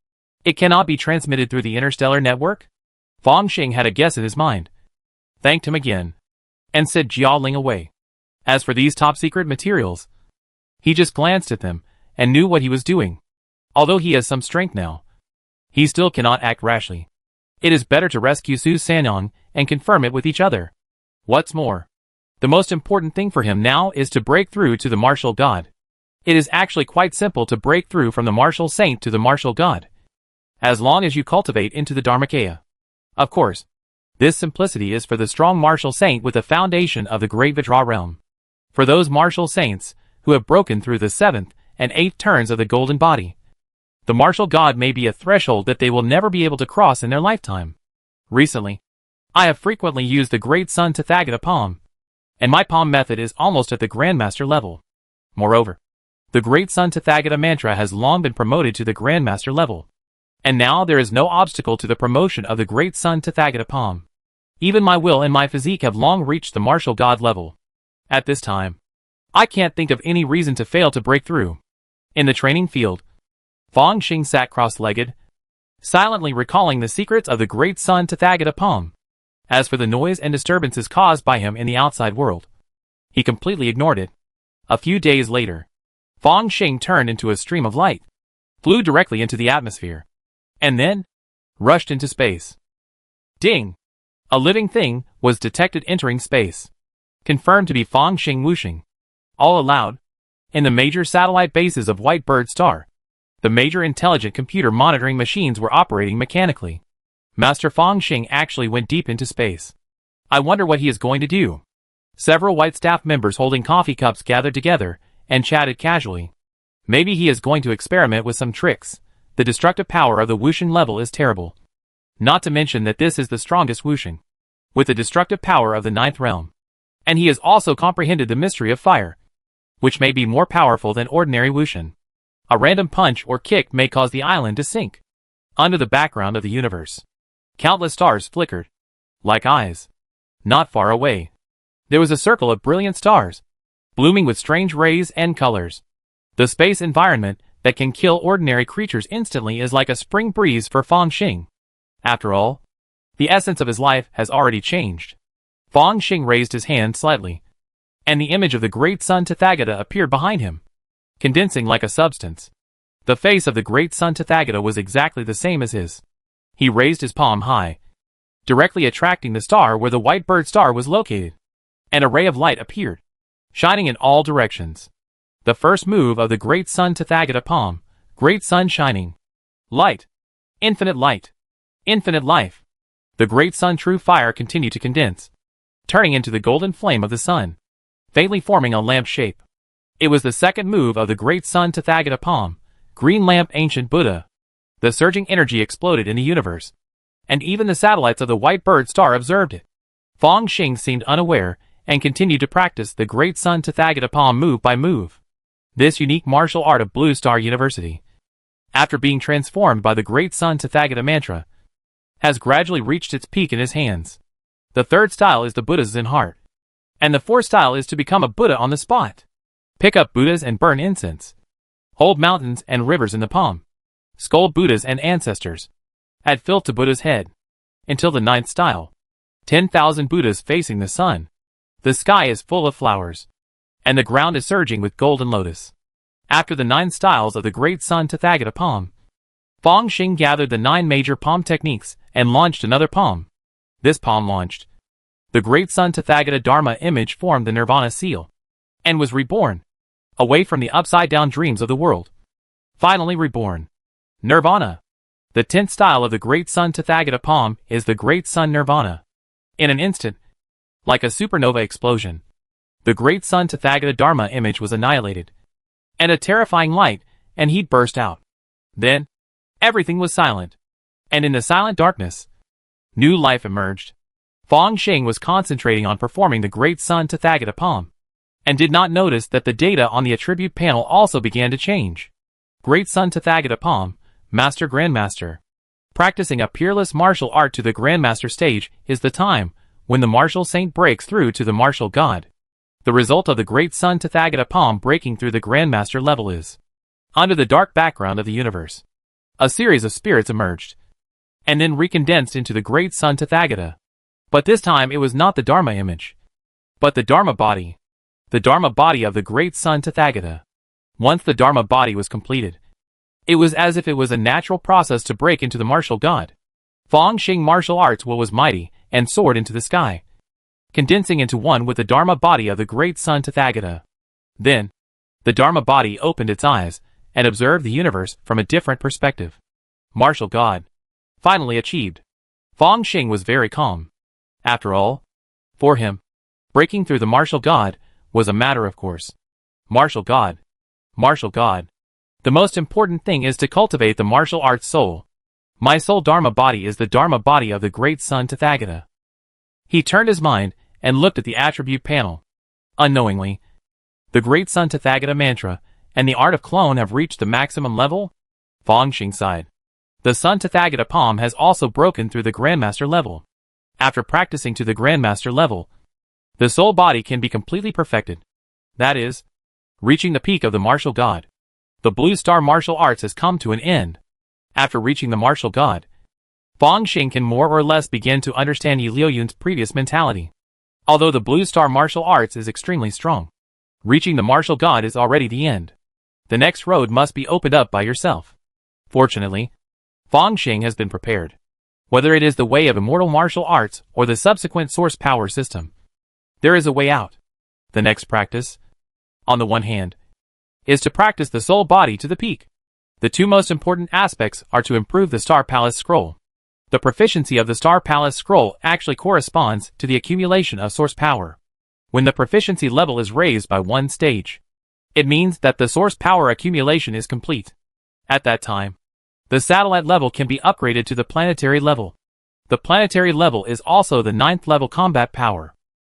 it cannot be transmitted through the interstellar network? Fang Xing had a guess in his mind, thanked him again, and sent Jiaoling away. As for these top-secret materials, he just glanced at them and knew what he was doing. Although he has some strength now, he still cannot act rashly. It is better to rescue Su Sanyong and confirm it with each other. What's more, the most important thing for him now is to break through to the martial god. It is actually quite simple to break through from the martial saint to the martial god, as long as you cultivate into the Dharmakaya. Of course, this simplicity is for the strong martial saint with the foundation of the great Vajra realm. For those martial saints who have broken through the 7th and 8th turns of the golden body, The martial god may be a threshold that they will never be able to cross in their lifetime. Recently, I have frequently used the Great Sun Tathagata palm, and my palm method is almost at the Grandmaster level. Moreover, the Great Sun Tathagata mantra has long been promoted to the Grandmaster level, and now there is no obstacle to the promotion of the Great Sun Tathagata palm. Even my will and my physique have long reached the martial god level. At this time, I can't think of any reason to fail to break through. In the training field, Fong Xing sat cross-legged, silently recalling the secrets of the Great Sun Tathagata palm. As for the noise and disturbances caused by him in the outside world, he completely ignored it. A few days later, Fong Xing turned into a stream of light, flew directly into the atmosphere, and then rushed into space. Ding! A living thing was detected entering space, confirmed to be Fong Xing Wuxing. All aloud, in the major satellite bases of White Bird Star, the major intelligent computer monitoring machines were operating mechanically. Master Fong Xing actually went deep into space. I wonder what he is going to do. Several white staff members holding coffee cups gathered together and chatted casually. Maybe he is going to experiment with some tricks. The destructive power of the Wuxing level is terrible. Not to mention that this is the strongest Wuxing, with the destructive power of the 9th realm. And he has also comprehended the mystery of fire, which may be more powerful than ordinary Wuxing. A random punch or kick may cause the island to sink. Under the background of the universe, countless stars flickered, like eyes. Not far away, there was a circle of brilliant stars, blooming with strange rays and colors. The space environment that can kill ordinary creatures instantly is like a spring breeze for Fong Xing. After all, the essence of his life has already changed. Fong Xing raised his hand slightly, and the image of the Great Sun Tathagata appeared behind him, condensing like a substance. The face of the Great Sun Tathagata was exactly the same as his. He raised his palm high, directly attracting the star where the White Bird Star was located, and a ray of light appeared, shining in all directions. The first move of the Great Sun Tathagata palm, Great Sun shining. Light. Infinite light. Infinite life. The Great Sun true fire continued to condense, turning into the golden flame of the sun, faintly forming a lamp shape. It was the second move of the Great Sun Tathagata palm, Green Lamp Ancient Buddha. The surging energy exploded in the universe, and even the satellites of the White Bird Star observed it. Fong Xing seemed unaware and continued to practice the Great Sun Tathagata palm move by move. This unique martial art of Blue Star University, after being transformed by the Great Sun Tathagata mantra, has gradually reached its peak in his hands. The third style is the Buddha's Zen heart, and the fourth style is to become a Buddha on the spot. Pick up Buddhas and burn incense. Hold mountains and rivers in the palm. Scold Buddhas and ancestors. Add filth to Buddha's head. Until the 9th style. 10,000 Buddhas facing the sun. The sky is full of flowers, and the ground is surging with golden lotus. After the 9 styles of the Great Sun Tathagata palm, Fong Xing gathered the 9 major palm techniques and launched another palm. This palm launched. The Great Sun Tathagata Dharma image formed the Nirvana seal, and was reborn, away from the upside-down dreams of the world. Finally reborn. Nirvana. The 10th style of the Great Sun Tathagata palm is the Great Sun Nirvana. In an instant, like a supernova explosion, the Great Sun Tathagata Dharma image was annihilated, and a terrifying light and heat burst out. Then, everything was silent, and in the silent darkness, new life emerged. Fong Xing was concentrating on performing the Great Sun Tathagata palm, and did not notice that the data on the attribute panel also began to change. Great Sun Tathagata palm, Master Grandmaster. Practicing a peerless martial art to the Grandmaster stage is the time when the martial saint breaks through to the martial god. The result of the Great Sun Tathagata palm breaking through the Grandmaster level is, under the dark background of the universe, a series of spirits emerged, and then recondensed into the Great Sun Tathagata. But this time it was not the Dharma image, but the Dharma body. The Dharma body of the Great Sun Tathagata. Once the Dharma body was completed, it was as if it was a natural process to break into the martial god. Fong Xing martial arts will was mighty, and soared into the sky, condensing into one with the Dharma body of the Great Sun Tathagata. Then, the Dharma body opened its eyes, and observed the universe from a different perspective. Martial god. Finally achieved. Fong Xing was very calm. After all, for him, breaking through the martial god was a matter of course. Martial god. Martial god. The most important thing is to cultivate the martial arts soul. My soul Dharma body is the Dharma body of the great Son Tathagata. He turned his mind and looked at the attribute panel. Unknowingly, the great Son Tathagata mantra and the art of clone have reached the maximum level? Fangxing sighed. The Son Tathagata palm has also broken through the Grandmaster level. After practicing to the Grandmaster level, the soul body can be completely perfected. That is, reaching the peak of the martial god. The Blue Star martial arts has come to an end. After reaching the martial god, Fangxing can more or less begin to understand Yi Liuyun's previous mentality. Although the Blue Star martial arts is extremely strong, reaching the martial god is already the end. The next road must be opened up by yourself. Fortunately, Fangxing has been prepared. Whether it is the way of immortal martial arts or the subsequent source power system, there is a way out. The next practice, on the one hand, is to practice the soul body to the peak. The two most important aspects are to improve the Star Palace Scroll. The proficiency of the Star Palace Scroll actually corresponds to the accumulation of source power. When the proficiency level is raised by one stage, it means that the source power accumulation is complete. At that time, the satellite level can be upgraded to the planetary level. The planetary level is also the 9th level combat power.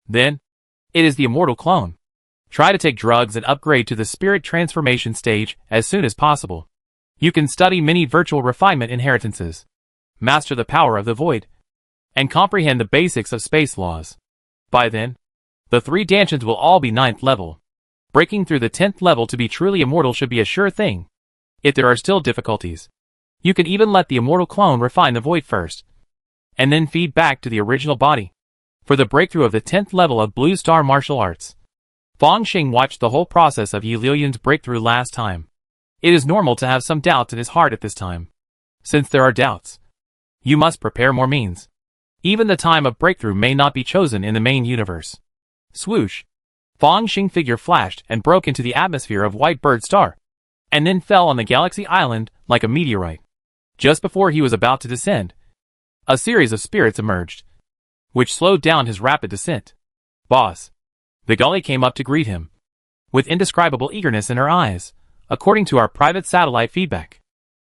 Then, it is the immortal clone. Try to take drugs and upgrade to the spirit transformation stage as soon as possible. You can study many virtual refinement inheritances, master the power of the void, and comprehend the basics of space laws. By then, the 3 Dantians will all be 9th level. Breaking through the 10th level to be truly immortal should be a sure thing. If there are still difficulties, you can even let the immortal clone refine the void first, and then feed back to the original body. For the breakthrough of the 10th level of Blue Star martial arts, Fangxing watched the whole process of Yi Liuyun's breakthrough last time. It is normal to have some doubts in his heart at this time. Since there are doubts, you must prepare more means. Even the time of breakthrough may not be chosen in the main universe. Swoosh! Fangxing figure flashed and broke into the atmosphere of White Bird Star, and then fell on the galaxy island like a meteorite. Just before he was about to descend, a series of spirits emerged, which slowed down his rapid descent. Boss! The gully came up to greet him, with indescribable eagerness in her eyes, according to our private satellite feedback.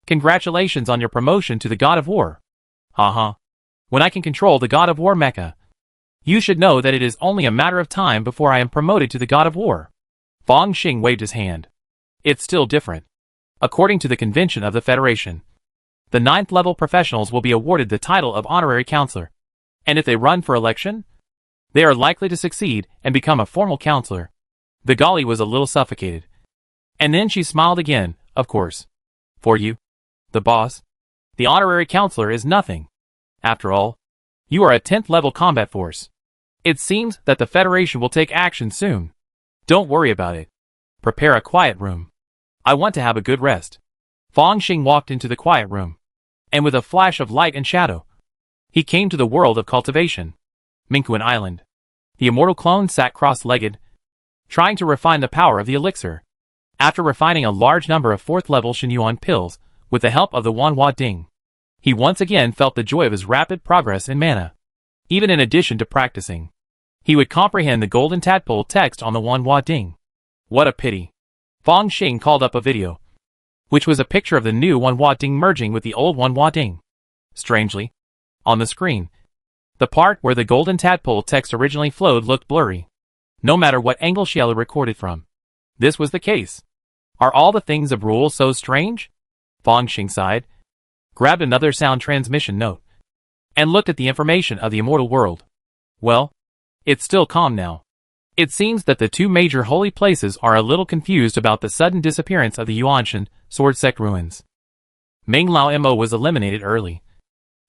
Congratulations on your promotion to the God of War. Haha. When I can control the God of War mecha, you should know that it is only a matter of time before I am promoted to the God of War. Fangxing waved his hand. It's still different. According to the convention of the Federation, the 9th level professionals will be awarded the title of honorary counselor. And if they run for election, they are likely to succeed and become a formal counselor. The Gali was a little suffocated. And then she smiled again, of course. For you, the boss, the honorary counselor is nothing. After all, you are a 10th level combat force. It seems that the Federation will take action soon. Don't worry about it. Prepare a quiet room. I want to have a good rest. Fangxing walked into the quiet room, and with a flash of light and shadow, he came to the world of cultivation. Minquan Island. The immortal clone sat cross-legged, trying to refine the power of the elixir. After refining a large number of 4th level Xinyuan pills, with the help of the Wanhua Ding, he once again felt the joy of his rapid progress in mana. Even in addition to practicing, he would comprehend the golden tadpole text on the Wanhua Ding. What a pity. Fangxing called up a video, which was a picture of the new Wanhua Ding merging with the old Wanhua Ding. Strangely, on the screen, the part where the golden tadpole text originally flowed looked blurry, no matter what angle Shiela recorded from. This was the case. Are all the things of rule so strange? Fangxing sighed, grabbed another sound transmission note, and looked at the information of the immortal world. Well, it's still calm now. It seems that the 2 major holy places are a little confused about the sudden disappearance of the Yuanshan sword sect ruins. Ming Lao Mo was eliminated early,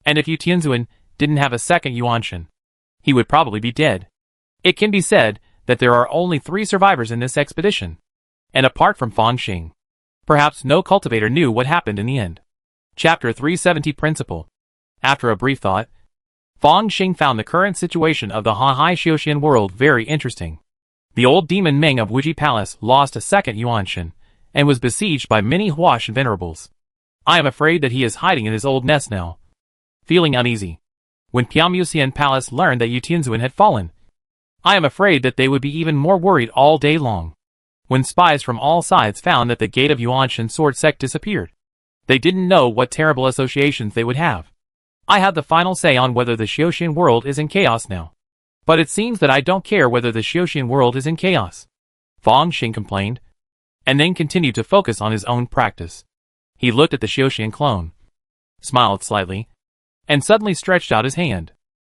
and if Yu Tianzuan didn't have a second Yuanshan, he would probably be dead. It can be said that there are only 3 survivors in this expedition, and apart from Fangxing, perhaps no cultivator knew what happened in the end. Chapter 370 Principle. After a brief thought, Fangxing found the current situation of the Hanhai Xiuxian world very interesting. The old demon Ming of Wuji Palace lost a second Yuanshan, and was besieged by many Huashan venerables. I am afraid that he is hiding in his old nest now. Feeling uneasy, when Piamuxian Palace learned that Yu Tianzuan had fallen, I am afraid that they would be even more worried all day long. when spies from all sides found that the gate of Yuanshan sword sect disappeared. They didn't know what terrible associations they would have. I had the final say on whether the Xiaoxian world is in chaos now. But it seems that I don't care whether the Xiaoxian world is in chaos. Fang Xing complained, and then continued to focus on his own practice. He looked at the Xiaoxian clone, smiled slightly, and suddenly stretched out his hand.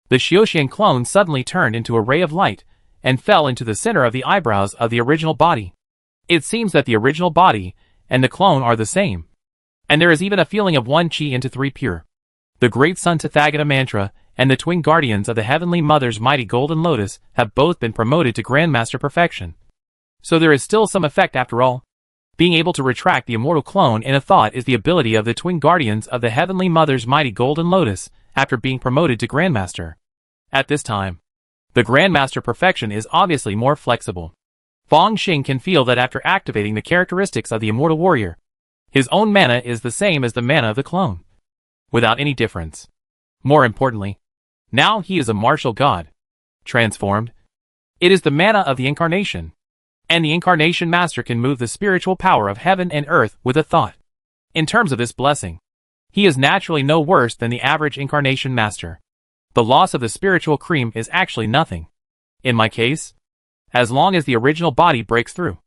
The Xiaoxian clone suddenly turned into a ray of light, and fell into the center of the eyebrows of the original body. It seems that the original body and the clone are the same. And there is even a feeling of 1 Qi into 3 pure. The Great Sun Tathagata Mantra and the twin guardians of the Heavenly Mother's mighty Golden Lotus have both been promoted to Grandmaster Perfection. So there is still some effect after all. Being able to retract the immortal clone in a thought is the ability of the twin guardians of the Heavenly Mother's mighty Golden Lotus after being promoted to Grandmaster. At this time, the Grandmaster Perfection is obviously more flexible. Fang Xing can feel that after activating the characteristics of the immortal warrior, his own mana is the same as the mana of the clone, without any difference. More importantly, now he is a martial god. Transformed. It is the mana of the incarnation. And the incarnation master can move the spiritual power of heaven and earth with a thought. In terms of this blessing, he is naturally no worse than the average incarnation master. The loss of the spiritual cream is actually nothing. In my case, as long as the original body breaks through,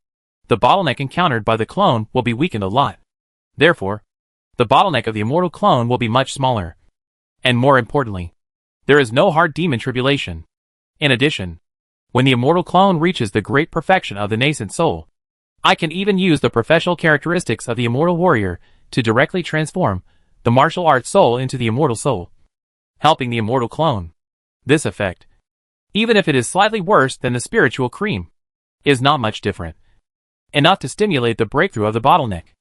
the bottleneck encountered by the clone will be weakened a lot. Therefore, the bottleneck of the immortal clone will be much smaller. And more importantly, there is no hard demon tribulation. In addition, when the immortal clone reaches the great perfection of the nascent soul, I can even use the professional characteristics of the immortal warrior to directly transform the martial arts soul into the immortal soul, helping the immortal clone. This effect, even if it is slightly worse than the spiritual cream, is not much different. Enough to stimulate the breakthrough of the bottleneck.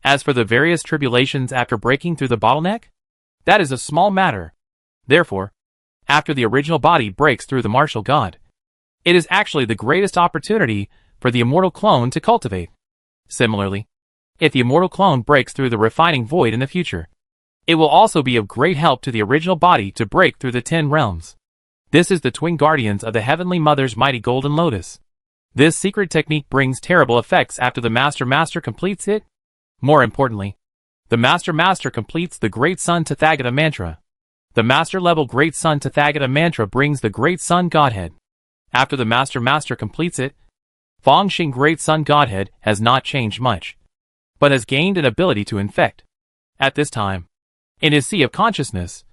As for the various tribulations after breaking through the bottleneck, that is a small matter. Therefore, after the original body breaks through the martial god, it is actually the greatest opportunity for the immortal clone to cultivate. Similarly, if the immortal clone breaks through the refining void in the future, it will also be of great help to the original body to break through the 10 realms. This is the twin guardians of the Heavenly Mother's mighty Golden Lotus. This secret technique brings terrible effects after the Master completes it. More importantly, the Master completes the Great Sun Tathagata Mantra. The Master-level Great Sun Tathagata Mantra brings the Great Sun Godhead. After the Master completes it, Fang Xing Great Sun Godhead has not changed much, but has gained an ability to infect. At this time, in his sea of consciousness,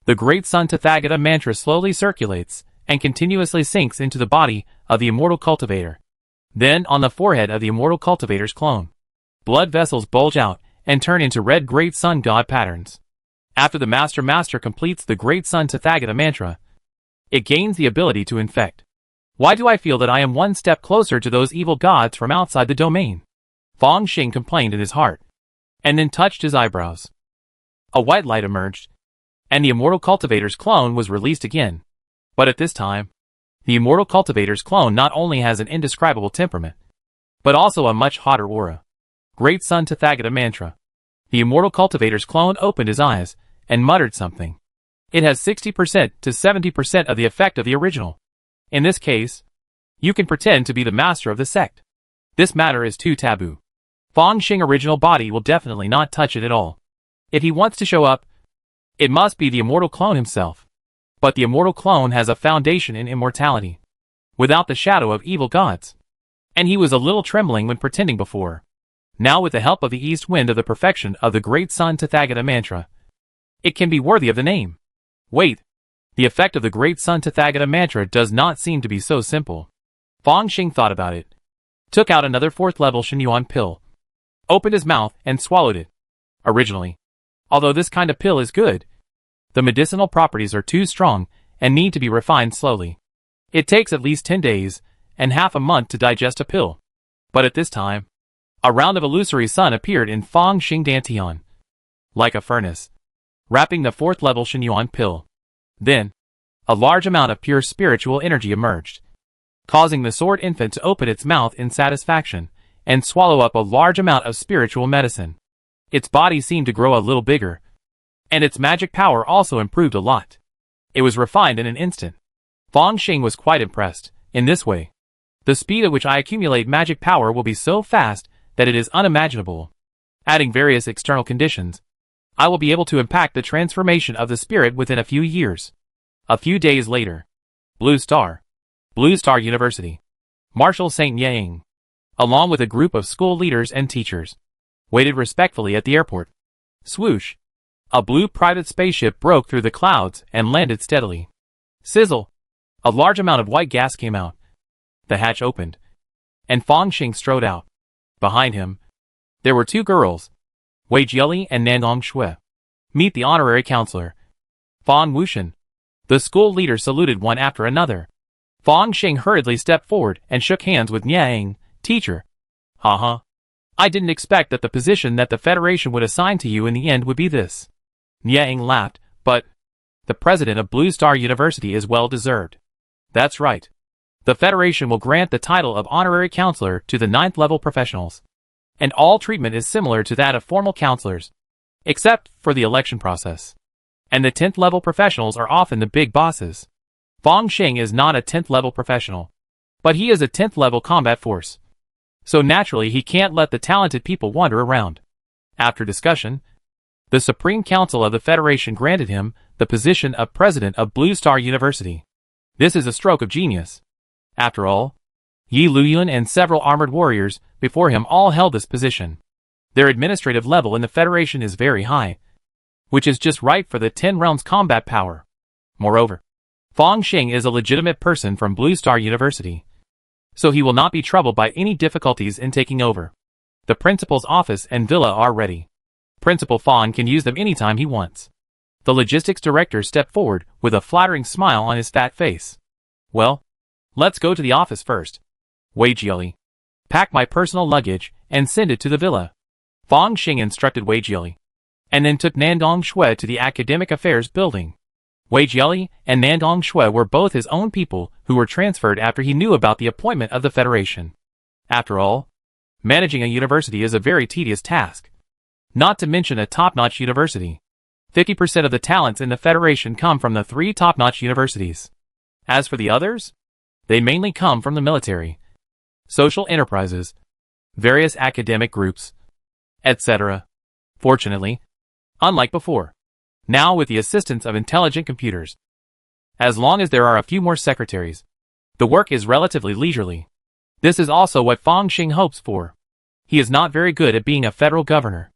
the Great Sun Tathagata Mantra slowly circulates and continuously sinks into the body of the immortal cultivator. Then, on the forehead of the immortal cultivator's clone, blood vessels bulge out and turn into red Great Sun God patterns. After the Master completes the Great Sun Tathagata Mantra, it gains the ability to infect. Why do I feel that I am one step closer to those evil gods from outside the domain? Fang Xing complained in his heart, and then touched his eyebrows. A white light emerged, and the immortal cultivator's clone was released again. But at this time, the immortal cultivator's clone not only has an indescribable temperament, but also a much hotter aura. Great Sun Tathagata Mantra. The immortal cultivator's clone opened his eyes and muttered something. It has 60% to 70% of the effect of the original. In this case, you can pretend to be the master of the sect. This matter is too taboo. Fang Xing original body will definitely not touch it at all. If he wants to show up, it must be the immortal clone himself. But the immortal clone has a foundation in immortality, without the shadow of evil gods. And he was a little trembling when pretending before. Now with the help of the east wind of the perfection of the Great Sun Tathagata Mantra, it can be worthy of the name. Wait, the effect of the Great Sun Tathagata Mantra does not seem to be so simple. Fang Xing thought about it, took out another 4th level Shenyuan pill, opened his mouth and swallowed it. Originally, although this kind of pill is good, the medicinal properties are too strong and need to be refined slowly. It takes at least 10 days and half a month to digest a pill. But at this time, a round of illusory sun appeared in Fang Xing Dantian, like a furnace, wrapping the 4th level Shenyuan pill. Then, a large amount of pure spiritual energy emerged, causing the sword infant to open its mouth in satisfaction and swallow up a large amount of spiritual medicine. Its body seemed to grow a little bigger, and its magic power also improved a lot. It was refined in an instant. Fang Xing was quite impressed. In this way, The speed at which I accumulate magic power will be so fast that it is unimaginable. Adding various external conditions, I will be able to impact the transformation of the spirit within a few years. A few days later. Blue Star University. Marshal Saint Yang, along with a group of school leaders and teachers, waited respectfully at the airport. Swoosh! A blue private spaceship broke through the clouds and landed steadily. Sizzle! A large amount of white gas came out. The hatch opened, and Fang Xing strode out. Behind him, there were two girls, Wei Jieli and Nandong Shui. Meet the honorary counselor, Fan Wushan. The school leaders saluted one after another. Fang Xing hurriedly stepped forward and shook hands with Niang, teacher. Haha. I didn't expect that the position that the Federation would assign to you in the end would be this. Niang laughed, but the president of Blue Star University is well deserved. That's right. The Federation will grant the title of honorary counselor to the 9th level professionals. And all treatment is similar to that of formal counselors, except for the election process. And the 10th level professionals are often the big bosses. Fang Xing is not a 10th level professional, but he is a 10th level combat force. So naturally he can't let the talented people wander around. After discussion, the Supreme Council of the Federation granted him the position of president of Blue Star University. This is a stroke of genius. After all, Yi Luyuan and several armored warriors before him all held this position. Their administrative level in the Federation is very high, which is just right for the 10 realms combat power. Moreover, Fang Xing is a legitimate person from Blue Star University, so he will not be troubled by any difficulties in taking over. The principal's office and villa are ready. Principal Fan can use them anytime he wants. The logistics director stepped forward with a flattering smile on his fat face. Well, let's go to the office first. Wei Jieli, pack my personal luggage and send it to the villa. Fang Xing instructed Wei Jieli, and then took Nandong Shui to the Academic Affairs building. Wei Jieli and Nandong Shui were both his own people who were transferred after he knew about the appointment of the Federation. After all, managing a university is a very tedious task. Not to mention a top-notch university. 50% of the talents in the Federation come from the 3 top-notch universities. As for the others, they mainly come from the military, social enterprises, various academic groups, etc. Fortunately, unlike before, now with the assistance of intelligent computers, as long as there are a few more secretaries, the work is relatively leisurely. This is also what Fang Xing hopes for. He is not very good at being a federal governor.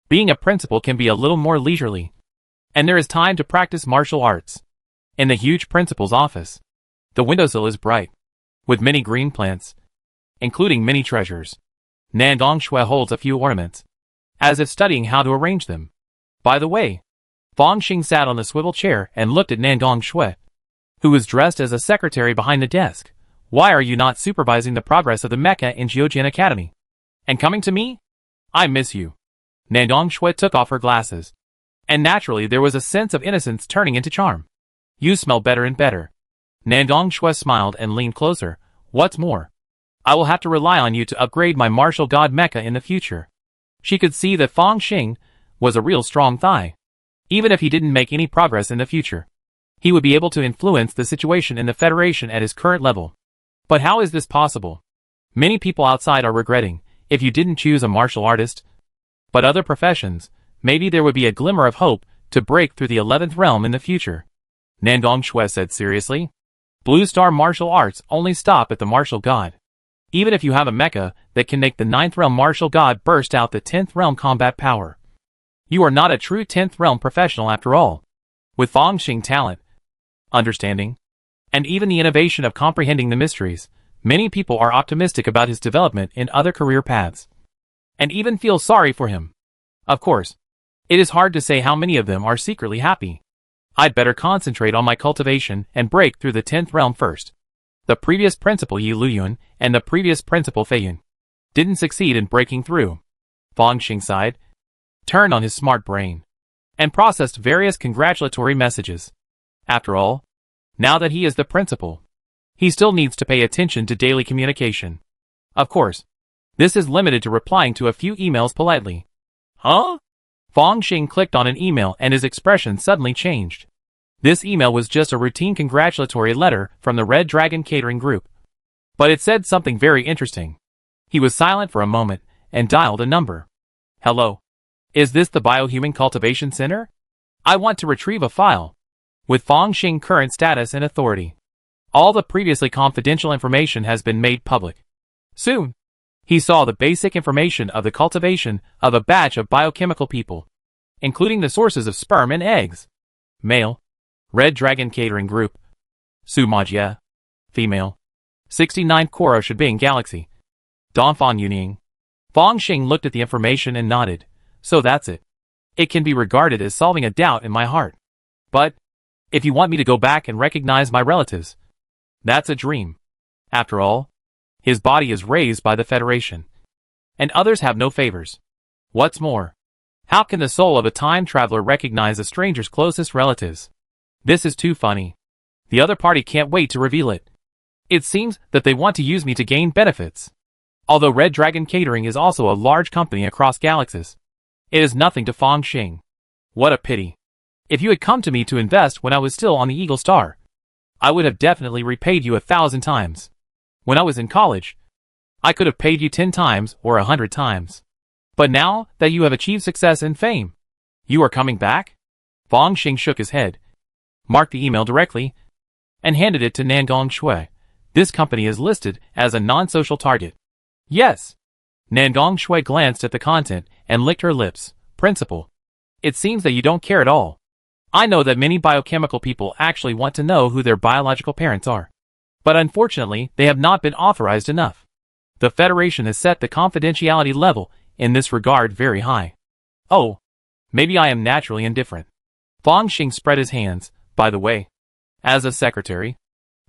Being a principal can be a little more leisurely, and there is time to practice martial arts. In the huge principal's office, the windowsill is bright, with many green plants, including many treasures. Nandong Shui holds a few ornaments, as if studying how to arrange them. By the way, Fang Xing sat on the swivel chair and looked at Nandong Shui, who was dressed as a secretary behind the desk. Why are you not supervising the progress of the mecha in Jiujin Academy? And coming to me? I miss you. Nandong Shui took off her glasses, and naturally there was a sense of innocence turning into charm. You smell better and better. Nandong Shui smiled and leaned closer. What's more, I will have to rely on you to upgrade my martial god mecha in the future. She could see that Fang Xing was a real strong thigh. Even if he didn't make any progress in the future, he would be able to influence the situation in the Federation at his current level. But how is this possible? Many people outside are regretting, if you didn't choose a martial artist. But other professions, maybe there would be a glimmer of hope to break through the 11th realm in the future. Nandong Shui said seriously. Blue Star martial arts only stop at the martial god. Even if you have a mecha that can make the 9th realm martial god burst out the 10th realm combat power, you are not a true 10th realm professional after all. With Fang Xing talent, understanding, and even the innovation of comprehending the mysteries, many people are optimistic about his development in other career paths, and even feel sorry for him. Of course, it is hard to say how many of them are secretly happy. I'd better concentrate on my cultivation and break through the 10th realm first. The previous principal Yi Luyuan and the previous principal Fei Yun didn't succeed in breaking through. Fang Xing sighed, turned on his smart brain, and processed various congratulatory messages. After all, now that he is the principal, he still needs to pay attention to daily communication. Of course, this is limited to replying to a few emails politely. Huh? Fang Xing clicked on an email and his expression suddenly changed. This email was just a routine congratulatory letter from the Red Dragon Catering Group. But it said something very interesting. He was silent for a moment and dialed a number. Hello. Is this the Biohuman Cultivation Center? I want to retrieve a file with Fangxing current status and authority. All the previously confidential information has been made public. Soon, he saw the basic information of the cultivation of a batch of biochemical people, including the sources of sperm and eggs. Male, Red Dragon Catering Group. Sumajia. Female. 69 Koro Shibing Galaxy. Donfan Yuning. Fangxing looked at the information and nodded. So that's it. It can be regarded as solving a doubt in my heart. But, if you want me to go back and recognize my relatives, that's a dream. After all, his body is raised by the Federation, and others have no favors. What's more, how can the soul of a time traveler recognize a stranger's closest relatives? This is too funny. The other party can't wait to reveal it. It seems that they want to use me to gain benefits. Although Red Dragon Catering is also a large company across galaxies, it is nothing to Fangxing. What a pity. If you had come to me to invest when I was still on the Eagle Star, I would have definitely repaid you 1,000 times. When I was in college, I could have paid you 10 times or 100 times. But now that you have achieved success and fame, you are coming back? Fangxing shook his head, marked the email directly, and handed it to Nangong Shui. This company is listed as a non-social target. Yes. Nangong Shui glanced at the content and licked her lips. Principal, it seems that you don't care at all. I know that many biochemical people actually want to know who their biological parents are. But unfortunately, they have not been authorized enough. The Federation has set the confidentiality level in this regard very high. Oh, maybe I am naturally indifferent. Fangxing spread his hands. By the way, as a secretary,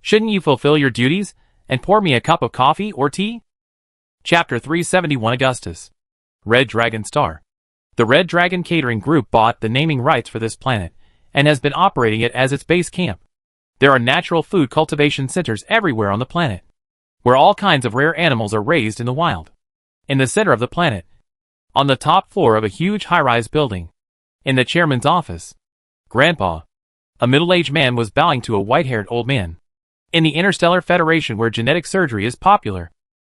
shouldn't you fulfill your duties and pour me a cup of coffee or tea? Chapter 371 Augustus. Red Dragon Star. The Red Dragon Catering Group bought the naming rights for this planet and has been operating it as its base camp. There are natural food cultivation centers everywhere on the planet, where all kinds of rare animals are raised in the wild. In the center of the planet, on the top floor of a huge high-rise building, in the chairman's office, Grandpa, a middle-aged man, was bowing to a white-haired old man. In the Interstellar Federation, where genetic surgery is popular,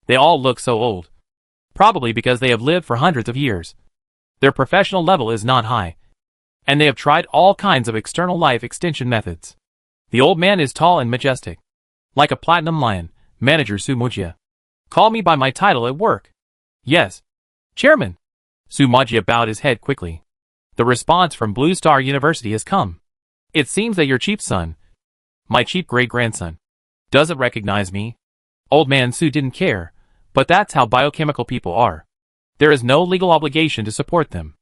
they all look so old. Probably because they have lived for hundreds of years. Their professional level is not high, and they have tried all kinds of external life extension methods. The old man is tall and majestic, like a platinum lion. Manager Sumajia. Call me by my title at work. Yes. Chairman. Sumajia bowed his head quickly. The response from Blue Star University has come. It seems that your chief son, my chief great-grandson, doesn't recognize me. Old man Su didn't care, but that's how biochemical people are. There is no legal obligation to support them.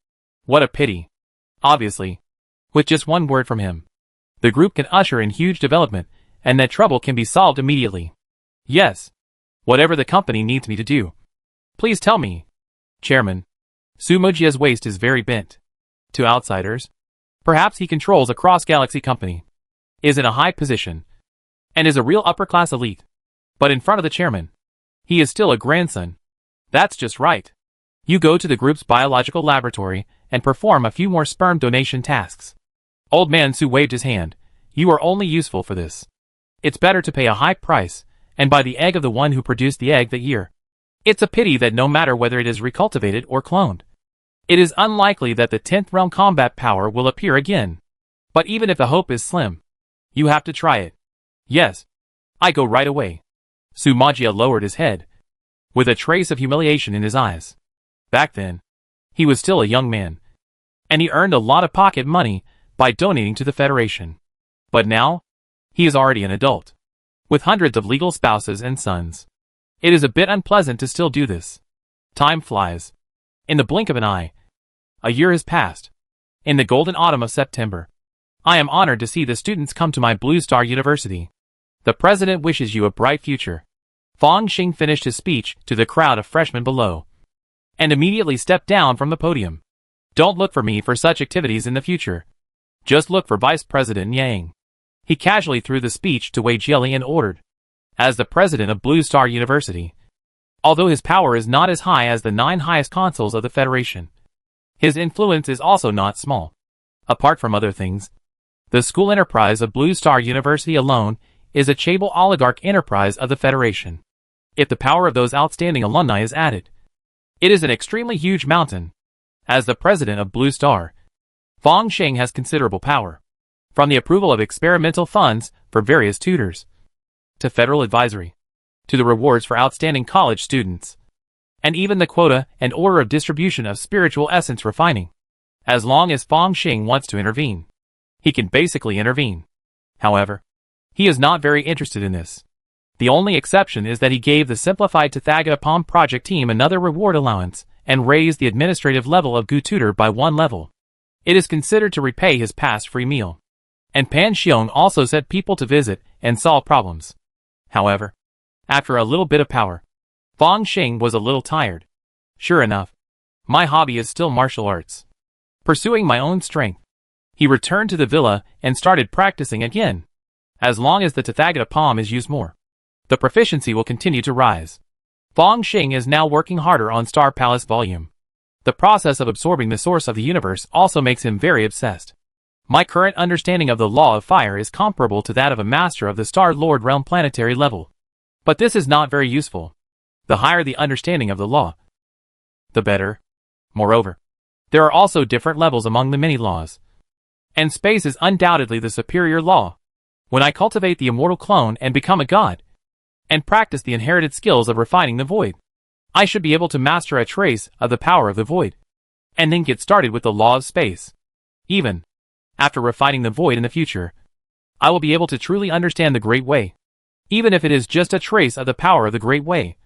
What a pity. Obviously, with just one word from him, the group can usher in huge development, and that trouble can be solved immediately. Yes. Whatever the company needs me to do. Please tell me. Chairman. Sumojia's waist is very bent. To outsiders, perhaps he controls a cross-galaxy company, is in a high position, and is a real upper-class elite. But in front of the chairman, he is still a grandson. That's just right. You go to the group's biological laboratory and perform a few more sperm donation tasks. Old man Su waved his hand. You are only useful for this. It's better to pay a high price and buy the egg of the one who produced the egg that year. It's a pity that no matter whether it is recultivated or cloned, it is unlikely that the 10th realm combat power will appear again. But even if the hope is slim, you have to try it. Yes. I go right away. Sumajia lowered his head, with a trace of humiliation in his eyes. Back then, he was still a young man, and he earned a lot of pocket money by donating to the Federation. But now, he is already an adult, with hundreds of legal spouses and sons. It is a bit unpleasant to still do this. Time flies. In the blink of an eye, a year has passed. In the golden autumn of September, I am honored to see the students come to my Blue Star University. The president wishes you a bright future. Fangxing finished his speech to the crowd of freshmen below, and immediately stepped down from the podium. Don't look for me for such activities in the future. Just look for Vice President Yang. He casually threw the speech to Wei Jieli and ordered, as the president of Blue Star University. Although his power is not as high as the 9 highest consuls of the Federation, his influence is also not small. Apart from other things, the school enterprise of Blue Star University alone is a chaebol oligarch enterprise of the Federation. if the power of those outstanding alumni is added. It is an extremely huge mountain. As the president of Blue Star, Fong Xing has considerable power. From the approval of experimental funds for various tutors, to federal advisory, to the rewards for outstanding college students, and even the quota and order of distribution of spiritual essence refining. As long as Fong Xing wants to intervene, he can basically intervene. However, he is not very interested in this. The only exception is that he gave the simplified Tathagata project team another reward allowance and raised the administrative level of Gu Tutor by 1 level. It is considered to repay his past free meal. And Pan Xiong also sent people to visit and solve problems. However, after a little bit of power, Fong Xing was a little tired. Sure enough, my hobby is still martial arts. Pursuing my own strength, he returned to the villa and started practicing again. As long as the Tathagata palm is used more, the proficiency will continue to rise. Fong Xing is now working harder on Star Palace volume. The process of absorbing the source of the universe also makes him very obsessed. My current understanding of the law of fire is comparable to that of a master of the Star Lord realm planetary level. But this is not very useful. The higher the understanding of the law, the better. Moreover, there are also different levels among the many laws. And space is undoubtedly the superior law. When I cultivate the immortal clone and become a god, and practice the inherited skills of refining the void, I should be able to master a trace of the power of the void, and then get started with the law of space. Even after refining the void in the future, I will be able to truly understand the Great Way. Even if it is just a trace of the power of the Great Way,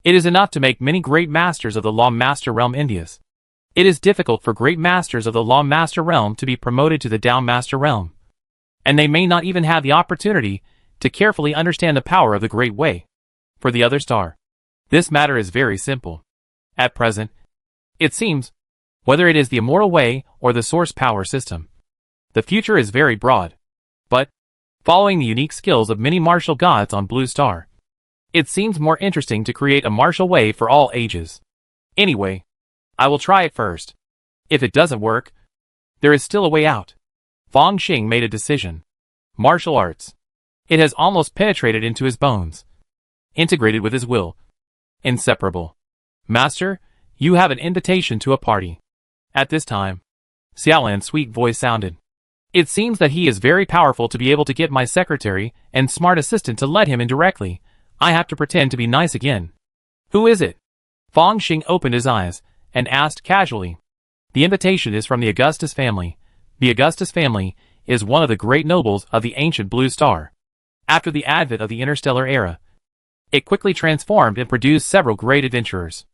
it is enough to make many great masters of the Law Master Realm Indias. It is difficult for great masters of the Law Master Realm to be promoted to the Dao Master Realm, and they may not even have the opportunity to carefully understand the power of the Great Way. For the other star, this matter is very simple. At present, it seems, whether it is the immortal way or the source power system, the future is very broad. But, following the unique skills of many martial gods on Blue Star, it seems more interesting to create a martial way for all ages. Anyway, I will try it first. If it doesn't work, there is still a way out. Fong Xing made a decision. Martial arts. It has almost penetrated into his bones. Integrated with his will. Inseparable. Master, you have an invitation to a party. At this time, Xiaolan's sweet voice sounded. It seems that he is very powerful to be able to get my secretary and smart assistant to let him in directly. I have to pretend to be nice again. Who is it? Fong Xing opened his eyes and asked casually. The invitation is from the Augustus family. The Augustus family is one of the great nobles of the ancient Blue Star. After the advent of the interstellar era, it quickly transformed and produced several great adventurers.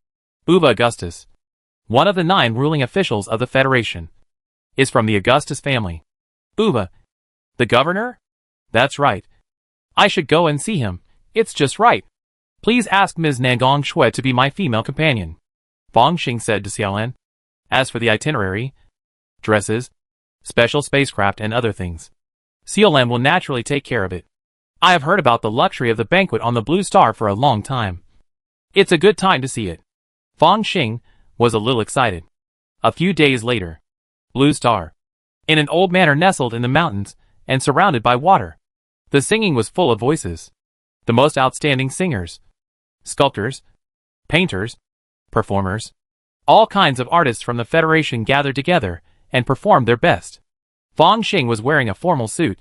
Uva Augustus, one of the 9 ruling officials of the Federation, is from the Augustus family. Uva, the governor? That's right. I should go and see him. It's just right. Please ask Ms. Nangong Shui to be my female companion, Fong Xing said to Xiaolan. As for the itinerary, dresses, special spacecraft and other things, Xiaolan will naturally take care of it. I have heard about the luxury of the banquet on the Blue Star for a long time. It's a good time to see it. Fong Xing was a little excited. A few days later, Blue Star, in an old manor nestled in the mountains and surrounded by water. The singing was full of voices. The most outstanding singers, sculptors, painters, performers, all kinds of artists from the Federation gathered together and performed their best. Fong Xing was wearing a formal suit,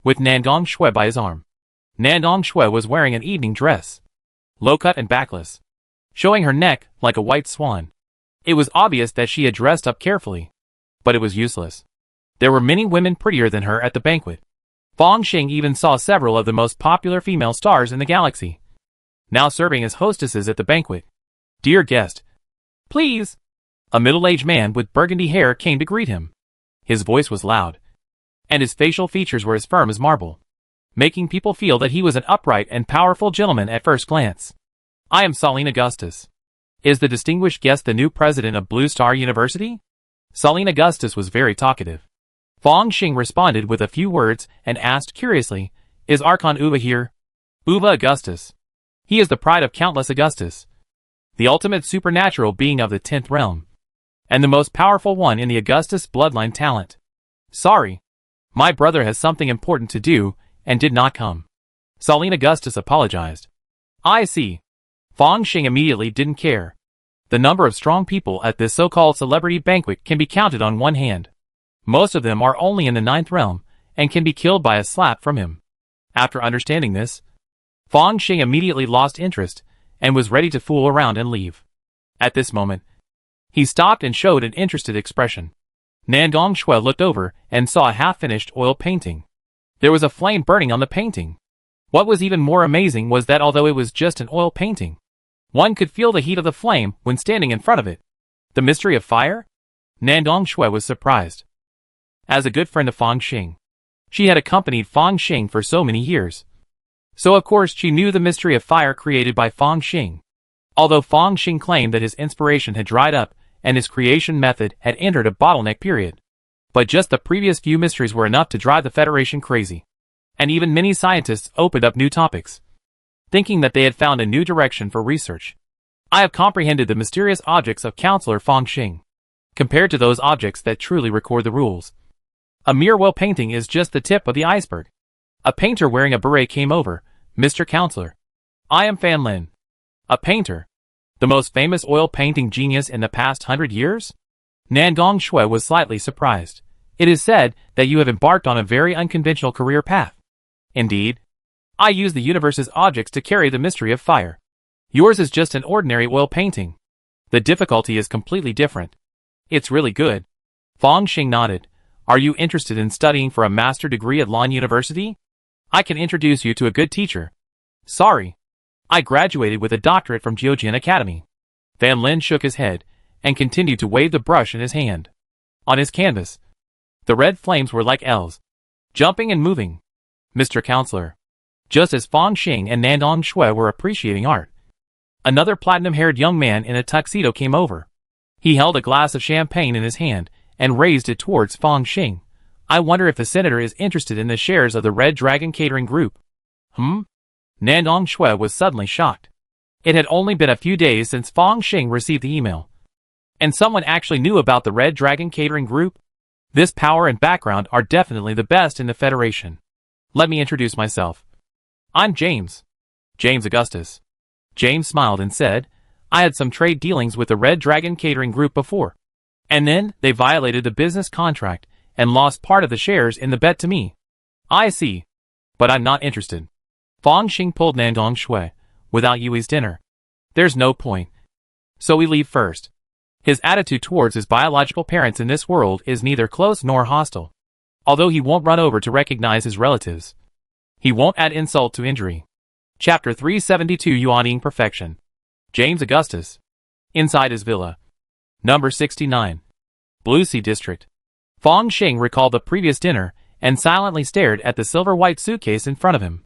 with Nangong Shui by his arm. Nangong Shui was wearing an evening dress, low-cut and backless, showing her neck like a white swan. It was obvious that she had dressed up carefully, but it was useless. There were many women prettier than her at the banquet. Fong Xing even saw several of the most popular female stars in the galaxy, now serving as hostesses at the banquet. Dear guest, please. A middle-aged man with burgundy hair came to greet him. His voice was loud, and his facial features were as firm as marble, making people feel that he was an upright and powerful gentleman at first glance. I am Saline Augustus. Is the distinguished guest the new president of Blue Star University? Saline Augustus was very talkative. Fong Xing responded with a few words and asked curiously, Is Archon Uva here? Uva Augustus. He is the pride of Countless Augustus, the ultimate supernatural being of the 10th realm, and the most powerful one in the Augustus bloodline talent. Sorry, my brother has something important to do and did not come. Saline Augustus apologized. I see. Fang Xing immediately didn't care. The number of strong people at this so-called celebrity banquet can be counted on one hand. Most of them are only in the 9th realm, and can be killed by a slap from him. After understanding this, Fang Xing immediately lost interest, and was ready to fool around and leave. At this moment, he stopped and showed an interested expression. Nandong Shui looked over and saw a half-finished oil painting. There was a flame burning on the painting. What was even more amazing was that although it was just an oil painting, one could feel the heat of the flame when standing in front of it. The mystery of fire? Nandong Shui was surprised. As a good friend of Fang Xing, she had accompanied Fang Xing for so many years. So of course she knew the mystery of fire created by Fang Xing. Although Fang Xing claimed that his inspiration had dried up and his creation method had entered a bottleneck period. But just the previous few mysteries were enough to drive the Federation crazy. And even many scientists opened up new topics, thinking that they had found a new direction for research. I have comprehended the mysterious objects of Counselor Fang Xing, compared to those objects that truly record the rules. A mere oil painting is just the tip of the iceberg. A painter wearing a beret came over. Mr. Counselor, I am Fan Lin. A painter. The most famous oil painting genius in the past 100 years? Nandong Shui was slightly surprised. It is said that you have embarked on a very unconventional career path. Indeed. I use the universe's objects to carry the mystery of fire. Yours is just an ordinary oil painting. The difficulty is completely different. It's really good. Fang Xing nodded. Are you interested in studying for a master degree at Lon University? I can introduce you to a good teacher. Sorry. I graduated with a doctorate from Jiujian Academy. Fan Lin shook his head, and continued to wave the brush in his hand. On his canvas, the red flames were like L's, jumping and moving. Mr. Counselor. Just as Fang Xing and Nandong Shui were appreciating art, another platinum-haired young man in a tuxedo came over. He held a glass of champagne in his hand, and raised it towards Fang Xing. I wonder if the senator is interested in the shares of the Red Dragon Catering Group. Nandong Shui was suddenly shocked. It had only been a few days since Fang Xing received the email. And someone actually knew about the Red Dragon Catering Group? This power and background are definitely the best in the Federation. Let me introduce myself. I'm James. James Augustus. James smiled and said, I had some trade dealings with the Red Dragon Catering Group before. And then, they violated the business contract, and lost part of the shares in the bet to me. I see. But I'm not interested. Fang Xing pulled Nandong Shui. Without Yui's dinner, there's no point. So we leave first. His attitude towards his biological parents in this world is neither close nor hostile. Although he won't run over to recognize his relatives, he won't add insult to injury. Chapter 372 Yuaning Perfection. James Augustus. Inside his villa. Number 69. Blue Sea District. Fang Xing recalled the previous dinner, and silently stared at the silver-white suitcase in front of him.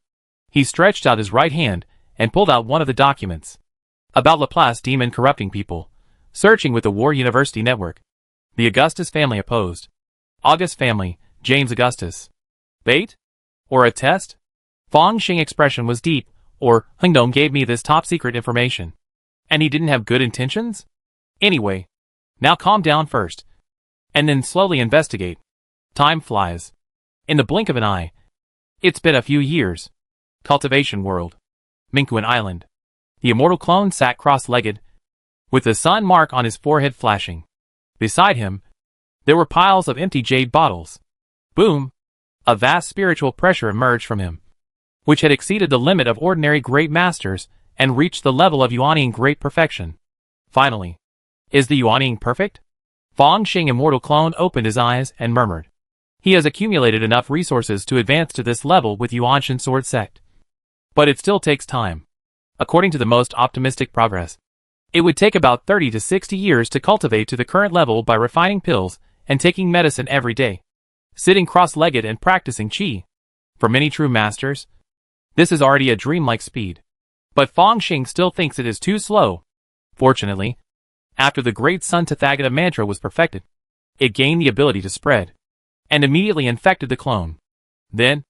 He stretched out his right hand, and pulled out one of the documents. About Laplace demon corrupting people. Searching with the War University Network. The Augustus family opposed. August family, James Augustus. Bait? Or a test? Fang Xing's expression was deep, or Hengdong gave me this top-secret information. And he didn't have good intentions? Anyway, now calm down first. And then slowly investigate. Time flies. In the blink of an eye. It's been a few years. Cultivation World. Minquan Island. The immortal clone sat cross-legged, with the sun mark on his forehead flashing. Beside him, there were piles of empty jade bottles. Boom! A vast spiritual pressure emerged from him, which had exceeded the limit of ordinary great masters, and reached the level of Yuaning great perfection. Finally, is the Yuaning perfect? Fang Xing immortal clone opened his eyes and murmured. He has accumulated enough resources to advance to this level with Yuanshan Sword Sect. But it still takes time. According to the most optimistic progress, it would take about 30 to 60 years to cultivate to the current level by refining pills and taking medicine every day, sitting cross-legged and practicing qi. For many true masters, this is already a dreamlike speed. But Fang Xing still thinks it is too slow. Fortunately, after the great Sun Tathagata mantra was perfected, it gained the ability to spread, and immediately infected the clone. Then,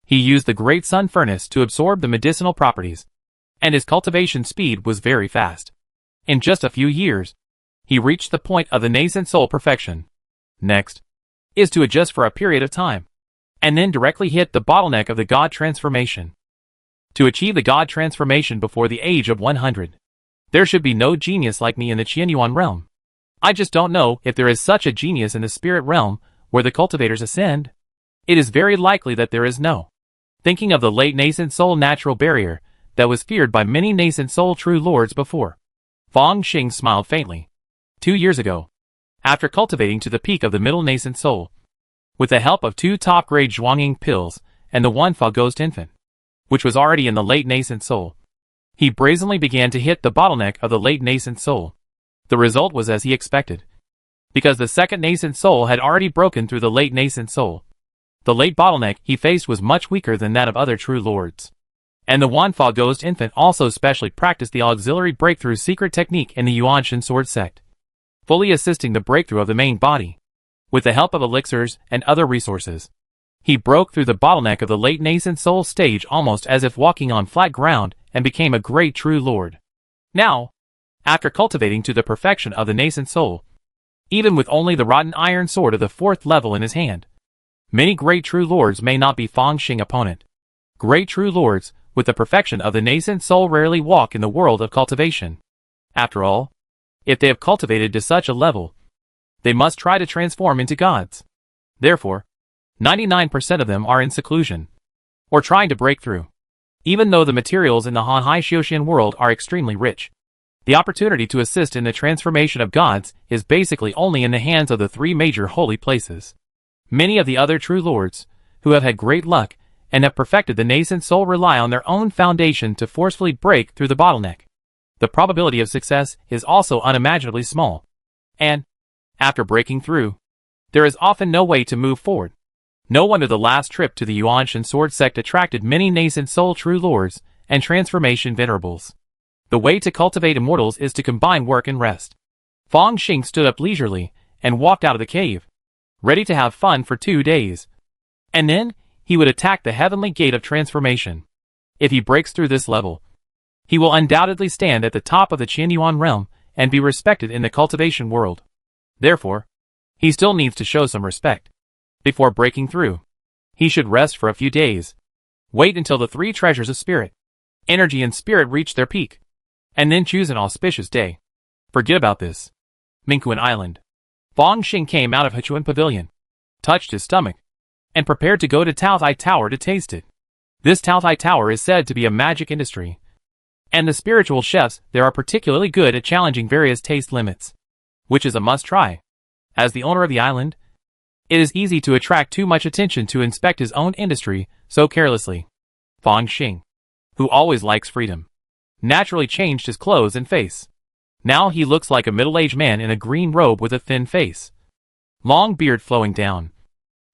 he used the Great Sun Furnace to absorb the medicinal properties, and his cultivation speed was very fast. In just a few years, he reached the point of the nascent soul perfection. Next, is to adjust for a period of time, and then directly hit the bottleneck of the God transformation. To achieve the God transformation before the age of 100, There should be no genius like me in the Qianyuan realm. I just don't know if there is such a genius in the spirit realm where the cultivators ascend. It is very likely that there is no. Thinking of the late nascent soul natural barrier that was feared by many nascent soul true lords before, Fang Xing smiled faintly. 2 years ago, after cultivating to the peak of the middle nascent soul, with the help of 2 top-grade Zhuangying pills and the 1 Fa Ghost infant, which was already in the late nascent soul, he brazenly began to hit the bottleneck of the late nascent soul. The result was as he expected. Because the second nascent soul had already broken through the late nascent soul, the late bottleneck he faced was much weaker than that of other true lords. And the Wan Fa Ghost infant also specially practiced the auxiliary breakthrough secret technique in the Yuanshan sword sect, fully assisting the breakthrough of the main body. With the help of elixirs and other resources, he broke through the bottleneck of the late nascent soul stage almost as if walking on flat ground and became a great true lord. Now, after cultivating to the perfection of the nascent soul, even with only the rotten iron sword of the 4th level in his hand, many great true lords may not be Fang Xing opponent. Great true lords, with the perfection of the nascent soul rarely walk in the world of cultivation. After all, if they have cultivated to such a level, they must try to transform into gods. Therefore, 99% of them are in seclusion, or trying to break through. Even though the materials in the Hanhai Xiuxian world are extremely rich, the opportunity to assist in the transformation of gods is basically only in the hands of the 3 major holy places. Many of the other true lords, who have had great luck and have perfected the nascent soul, rely on their own foundation to forcefully break through the bottleneck. The probability of success is also unimaginably small. And, after breaking through, there is often no way to move forward. No wonder the last trip to the Yuanshan sword sect attracted many nascent soul true lords and transformation venerables. The way to cultivate immortals is to combine work and rest. Fang Xing stood up leisurely and walked out of the cave, ready to have fun for 2 days. And then, he would attack the heavenly gate of transformation. If he breaks through this level, he will undoubtedly stand at the top of the Qianyuan realm and be respected in the cultivation world. Therefore, he still needs to show some respect. Before breaking through, he should rest for a few days. Wait until the 3 treasures of spirit, energy and spirit reach their peak, and then choose an auspicious day. Forget about this. Mingquan Island. Fang Xing came out of Hechuan Pavilion, touched his stomach, and prepared to go to Taotai Tower to taste it. This Taotai Tower is said to be a magic industry, and the spiritual chefs there are particularly good at challenging various taste limits, which is a must-try. As the owner of the island, it is easy to attract too much attention to inspect his own industry so carelessly. Fang Xing, who always likes freedom, naturally changed his clothes and face. Now he looks like a middle-aged man in a green robe with a thin face, long beard flowing down.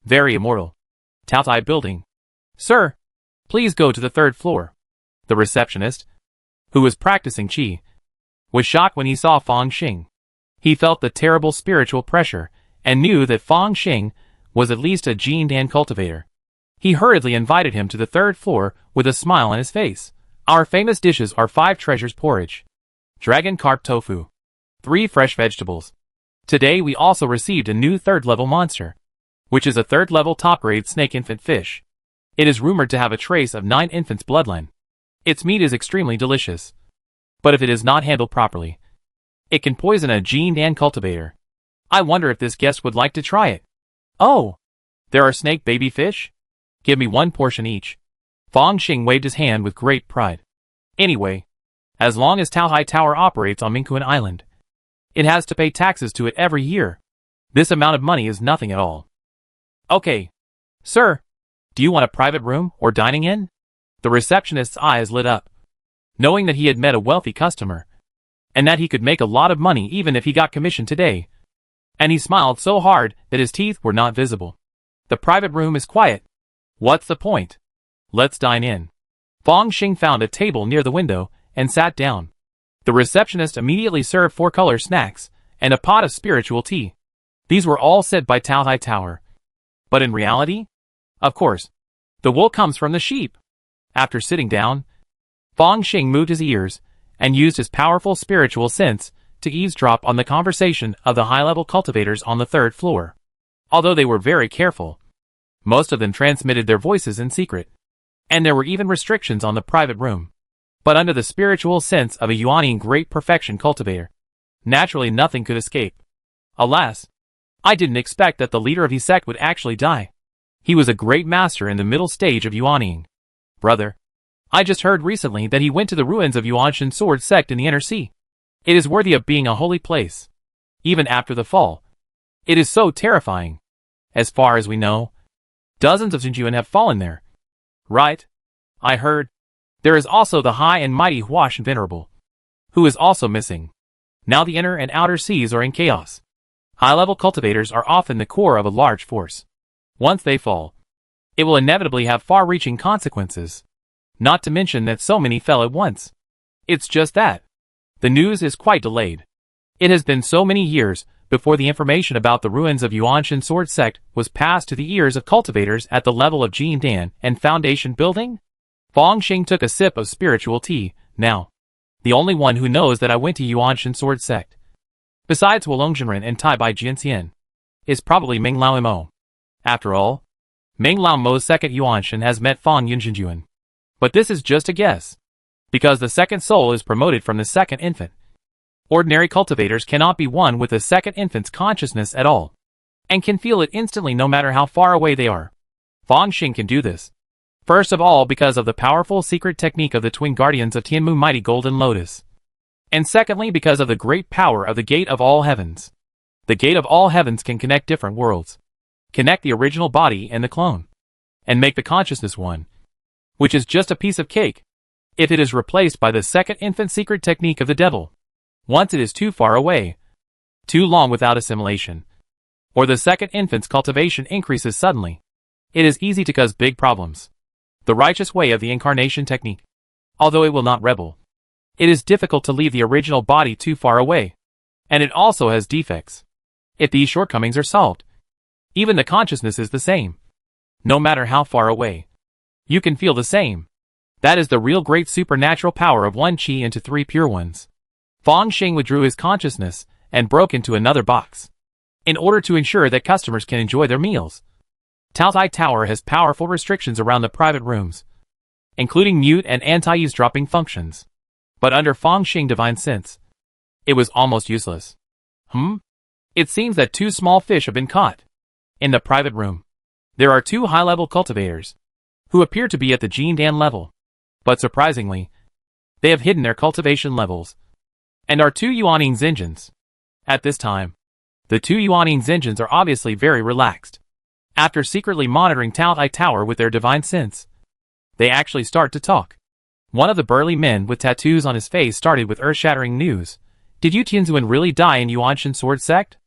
Very immortal. Taotai building. Sir, please go to the 3rd floor. The receptionist, who was practicing qi, was shocked when he saw Fang Xing. He felt the terrible spiritual pressure and knew that Fang Xing was at least a Jindan cultivator. He hurriedly invited him to the 3rd floor with a smile on his face. Our famous dishes are 5 treasures porridge, dragon carp tofu, 3 fresh vegetables. Today we also received a new 3rd level monster, which is a 3rd level top grade snake infant fish. It is rumored to have a trace of 9 infants' bloodline. Its meat is extremely delicious, but if it is not handled properly, it can poison a Jindan cultivator. I wonder if this guest would like to try it. Oh, there are snake baby fish? Give me 1 portion each. Fang Xing waved his hand with great pride. Anyway, as long as Taotai Tower operates on Mingquan Island, it has to pay taxes to it every year. This amount of money is nothing at all. Okay. Sir, do you want a private room or dining in? The receptionist's eyes lit up, knowing that he had met a wealthy customer, and that he could make a lot of money even if he got commission today. And he smiled so hard that his teeth were not visible. The private room is quiet. What's the point? Let's dine in. Fang Xing found a table near the window and sat down. The receptionist immediately served 4 color snacks and a pot of spiritual tea. These were all said by Taotai Tower. But in reality, of course, the wool comes from the sheep. After sitting down, Fang Xing moved his ears and used his powerful spiritual sense to eavesdrop on the conversation of the high-level cultivators on the 3rd floor. Although they were very careful, most of them transmitted their voices in secret, and there were even restrictions on the private room. but under the spiritual sense of a Yuanian great perfection cultivator. Naturally nothing could escape. Alas, I didn't expect that the leader of his sect would actually die. He was a great master in the middle stage of Yuaniing. Brother, I just heard recently that he went to the ruins of Yuanshan sword sect in the inner sea. It is worthy of being a holy place. Even after the fall. It is so terrifying. As far as we know, dozens of Xinjuan have fallen there. Right? I heard. There is also the high and mighty Huashan Venerable, who is also missing. Now the inner and outer seas are in chaos. High-level cultivators are often the core of a large force. Once they fall, it will inevitably have far-reaching consequences. Not to mention that so many fell at once. It's just that the news is quite delayed. It has been so many years before the information about the ruins of Yuanshan sword sect was passed to the ears of cultivators at the level of Jindan and Foundation building. Fong Xing took a sip of spiritual tea. Now, the only one who knows that I went to Yuanshan sword sect, besides Wolongzhenren and Tai Bai Jianxian, is probably Ming Lao Mo. After all, Ming Lao Mo's second Yuanshan has met Fong Yunzhenjuan. But this is just a guess, because the second soul is promoted from the second infant. Ordinary cultivators cannot be one with the second infant's consciousness at all, and can feel it instantly no matter how far away they are. Fong Xing can do this. First of all because of the powerful secret technique of the twin guardians of Tianmu Mighty Golden Lotus. And secondly because of the great power of the Gate of All Heavens. The Gate of All Heavens can connect different worlds, connect the original body and the clone, and make the consciousness one, which is just a piece of cake, if it is replaced by the second infant secret technique of the devil. Once it is too far away, too long without assimilation, or the second infant's cultivation increases suddenly, it is easy to cause big problems. The righteous way of the incarnation technique, although it will not rebel, it is difficult to leave the original body too far away, and it also has defects. If these shortcomings are solved, even the consciousness is the same. No matter how far away, you can feel the same. That is the real great supernatural power of one chi into three pure ones. Fong Xing withdrew his consciousness and broke into another box, in order to ensure that customers can enjoy their meals. Taotai Tower has powerful restrictions around the private rooms, including mute and anti-eavesdropping functions. But under Fong Xing divine sense, it was almost useless. It seems that two small fish have been caught. In the private room, there are two high-level cultivators, who appear to be at the Jindan level. But surprisingly, they have hidden their cultivation levels, and are two Yuaning Xinjians. At this time, the two Yuaning Xinjians are obviously very relaxed. After secretly monitoring Taotai Tower with their divine sense, they actually start to talk. One of the burly men with tattoos on his face started with earth-shattering news. Did Yu Tianzuan really die in Yuanshan sword sect?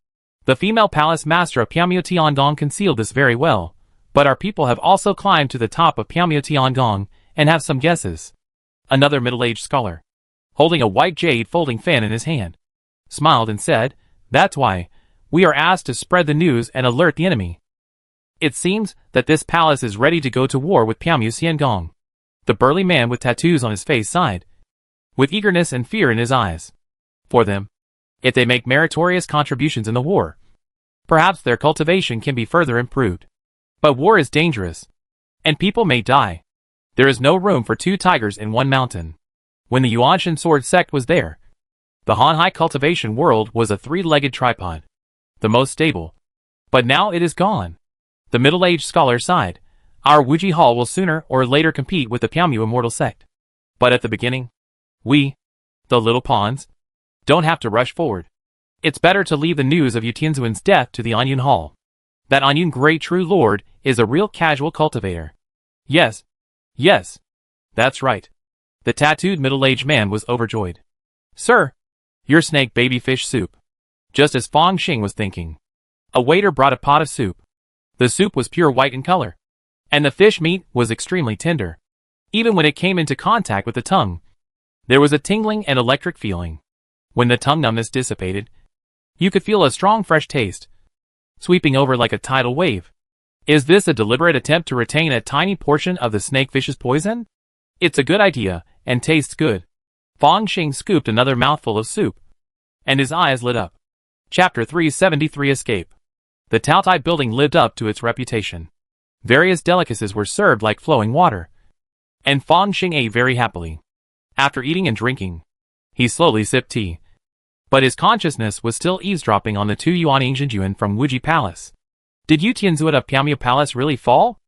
The female palace master of Piamyo Tiangong concealed this very well, but our people have also climbed to the top of Piamyo Tiangong and have some guesses. Another middle-aged scholar, holding a white jade folding fan in his hand, smiled and said, "That's why we are asked to spread the news and alert the enemy. It seems that this palace is ready to go to war with Piamyo Tiangong." The burly man with tattoos on his face sighed, with eagerness and fear in his eyes. For them, if they make meritorious contributions in the war, perhaps their cultivation can be further improved. But war is dangerous, and people may die. There is no room for two tigers in one mountain. When the Yuanshan sword sect was there, the Hanhai cultivation world was a three-legged tripod, the most stable. But now it is gone. The middle-aged scholar sighed. Our Wuji Hall will sooner or later compete with the Piamyo Immortal sect. But at the beginning, we, the little pawns, don't have to rush forward. It's better to leave the news of Yu Tianzuan's death to the Anyun Hall. That Anyun Great True Lord is a real casual cultivator. Yes, that's right. The tattooed middle-aged man was overjoyed. Sir, your snake baby fish soup. Just as Fong Xing was thinking. A waiter brought a pot of soup. The soup was pure white in color, and the fish meat was extremely tender. Even when it came into contact with the tongue, there was a tingling and electric feeling. When the tongue numbness dissipated, you could feel a strong fresh taste, sweeping over like a tidal wave. Is this a deliberate attempt to retain a tiny portion of the snakefish's poison? It's a good idea, and tastes good. Fong Xing scooped another mouthful of soup, and his eyes lit up. Chapter 373 Escape. The Taotai building lived up to its reputation. Various delicacies were served like flowing water, and Fong Xing ate very happily. After eating and drinking, he slowly sipped tea. But his consciousness was still eavesdropping on the 2 Yuan Jinjuan from Wuji Palace. Did Yu Tianzuo of Piaomu Palace really fall?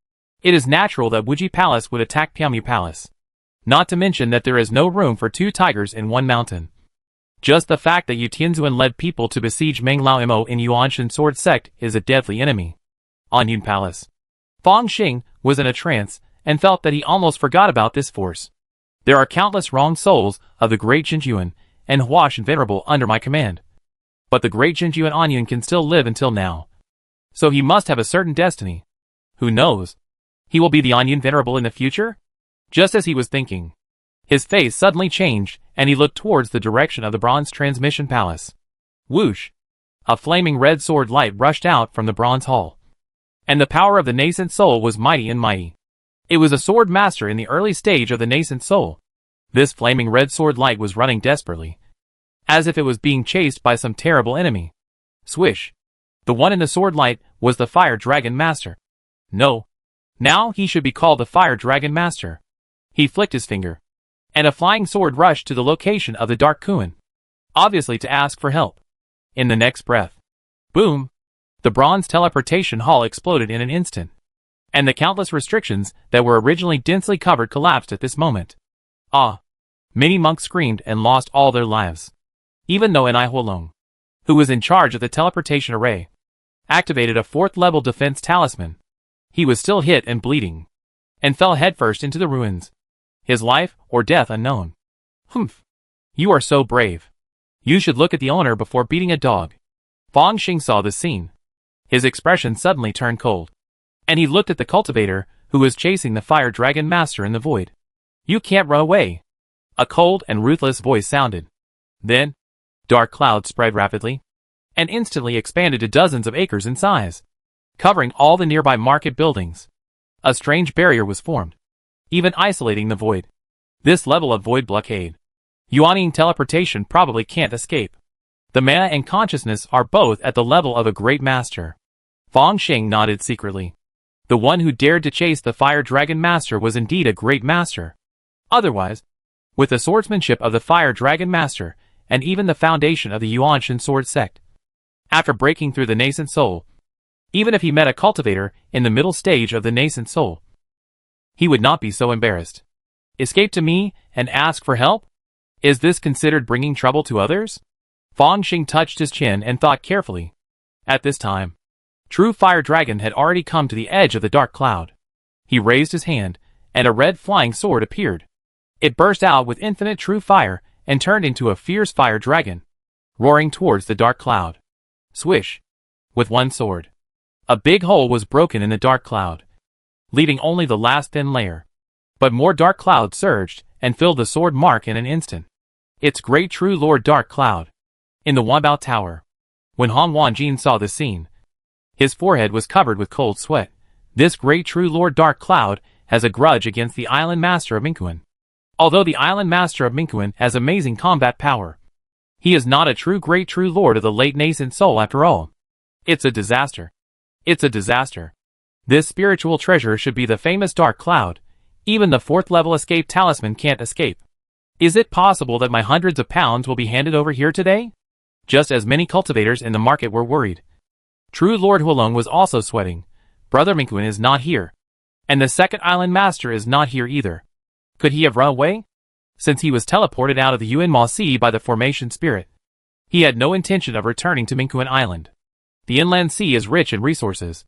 It is natural that Wuji Palace would attack Piaomu Palace. Not to mention that there is no room for 2 tigers in one mountain. Just the fact that Yu Tianzuo led people to besiege Menglao Mo in Yuanshan sword sect is a deadly enemy. On Yun Palace, Fang Xing was in a trance and felt that he almost forgot about this force. There are countless wronged souls of the great Jinjuan and Huash and Venerable under my command. But the great Jinjuan Anyun can still live until now. So he must have a certain destiny. Who knows? He will be the Anyun Venerable in the future? Just as he was thinking, his face suddenly changed and he looked towards the direction of the bronze transmission palace. Whoosh! A flaming red sword light rushed out from the bronze hall. And the power of the nascent soul was mighty and mighty. It was a sword master in the early stage of the nascent soul. This flaming red sword light was running desperately, as if it was being chased by some terrible enemy. Swish! The one in the sword light was the Fire Dragon Master. No. Now he should be called the Fire Dragon Master. He flicked his finger, and a flying sword rushed to the location of the Dark Kuan, obviously to ask for help. In the next breath, boom! The bronze teleportation hall exploded in an instant, and the countless restrictions that were originally densely covered collapsed at this moment. Ah! Many monks screamed and lost all their lives. Even though Enai Huolong, who was in charge of the teleportation array, activated a 4th level defense talisman, he was still hit and bleeding, and fell headfirst into the ruins. His life or death unknown. Humph! You are so brave. You should look at the owner before beating a dog. Fang Xing saw this scene. His expression suddenly turned cold, and he looked at the cultivator who was chasing the Fire Dragon Master in the void. You can't run away. A cold and ruthless voice sounded. Then, dark clouds spread rapidly, and instantly expanded to dozens of acres in size, covering all the nearby market buildings. A strange barrier was formed, even isolating the void. This level of void blockade, Yuaning teleportation probably can't escape. The mana and consciousness are both at the level of a great master. Fang Xing nodded secretly. The one who dared to chase the Fire Dragon Master was indeed a great master. Otherwise, with the swordsmanship of the Fire Dragon Master, and even the foundation of the Yuanshan sword sect, after breaking through the nascent soul, even if he met a cultivator in the middle stage of the nascent soul, he would not be so embarrassed. Escape to me and ask for help? Is this considered bringing trouble to others? Fang Xing touched his chin and thought carefully. At this time, True Fire Dragon had already come to the edge of the dark cloud. He raised his hand, and a red flying sword appeared. It burst out with infinite true fire and turned into a fierce fire dragon, roaring towards the dark cloud. Swish! With one sword, a big hole was broken in the dark cloud, leaving only the last thin layer. But more dark cloud surged and filled the sword mark in an instant. It's great true Lord Dark Cloud. In the Wanbao Tower, when Han Wanjin saw the scene, his forehead was covered with cold sweat. This great true Lord Dark Cloud has a grudge against the Island Master of Minkuan. Although the Island Master of Minkuan has amazing combat power, he is not a true great true Lord of the late nascent soul after all. It's a disaster. It's a disaster. This spiritual treasure should be the famous Dark Cloud. Even the 4th level escape talisman can't escape. Is it possible that my hundreds of pounds will be handed over here today? Just as many cultivators in the market were worried. True Lord Huolong was also sweating. Brother Minkuan is not here. And the second island master is not here either. Could he have run away? Since he was teleported out of the Yuanma Sea by the formation spirit, he had no intention of returning to Minkuan Island. The inland sea is rich in resources.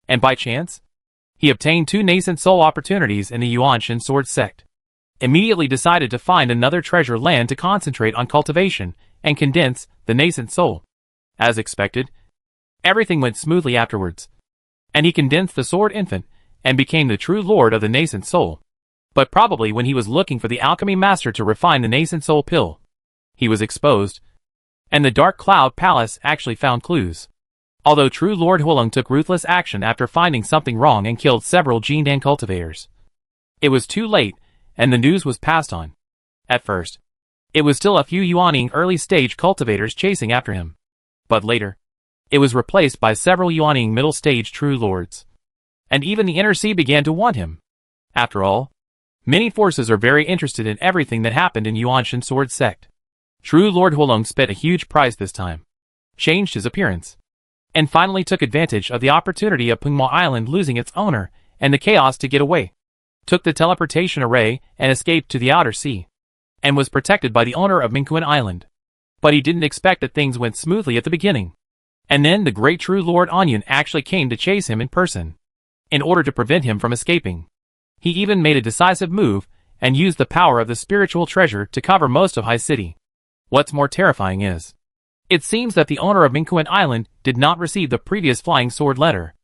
And by chance, he obtained 2 nascent soul opportunities in the Yuanshan sword sect. Immediately decided to find another treasure land to concentrate on cultivation and condense the nascent soul. As expected, everything went smoothly afterwards, and he condensed the sword infant and became the true lord of the nascent soul. But probably when he was looking for the alchemy master to refine the nascent soul pill, he was exposed, and the Dark Cloud Palace actually found clues. Although true Lord Huolong took ruthless action after finding something wrong and killed several Jindan cultivators, it was too late, and the news was passed on. At first, it was still a few Yuaning early-stage cultivators chasing after him. But later, it was replaced by several Yuaning middle-stage true lords. And even the inner sea began to want him. After all, Many forces are very interested in everything that happened in Yuanshan Sword Sect. True Lord Huolong spent a huge price this time, changed his appearance, and finally took advantage of the opportunity of Pengma Island losing its owner and the chaos to get away. Took the teleportation array and escaped to the outer sea, and was protected by the owner of Mingquan Island. But he didn't expect that things went smoothly at the beginning. And then the great True Lord Onion actually came to chase him in person, in order to prevent him from escaping. He even made a decisive move and used the power of the spiritual treasure to cover most of High City. What's more terrifying is, it seems that the owner of Mingquan Island did not receive the previous flying sword letter.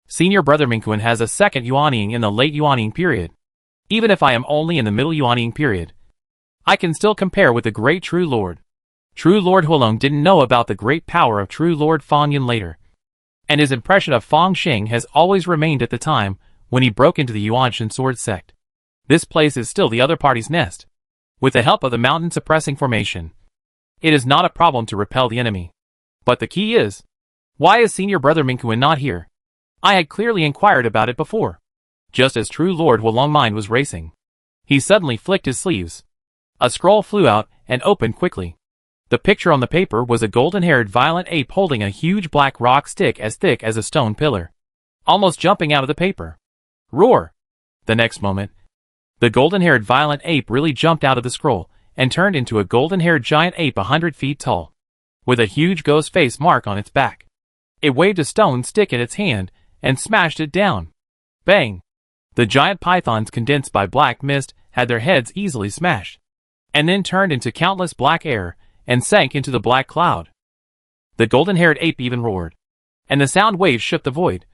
Senior brother Mingquan has a second Yuanying in the late Yuanying period. Even if I am only in the middle Yuanying period, I can still compare with the great True Lord. True Lord Huolong didn't know about the great power of True Lord Fangyan later, and his impression of Fang Xing has always remained at the time when he broke into the Yuanshan Sword Sect. This place is still the other party's nest. With the help of the mountain suppressing formation, it is not a problem to repel the enemy. But the key is, why is senior brother Mingquan not here? I had clearly inquired about it before. Just as True Lord Huolong mind was racing, he suddenly flicked his sleeves. A scroll flew out and opened quickly. The picture on the paper was a golden-haired violent ape holding a huge black rock stick as thick as a stone pillar, almost jumping out of the paper. Roar! The next moment, the golden-haired violent ape really jumped out of the scroll and turned into a golden-haired giant ape 100 feet tall, with a huge ghost face mark on its back. It waved a stone stick in its hand and smashed it down. Bang! The giant pythons condensed by black mist had their heads easily smashed, and then turned into countless black air and sank into the black cloud. The golden-haired ape even roared, and the sound waves shook the void,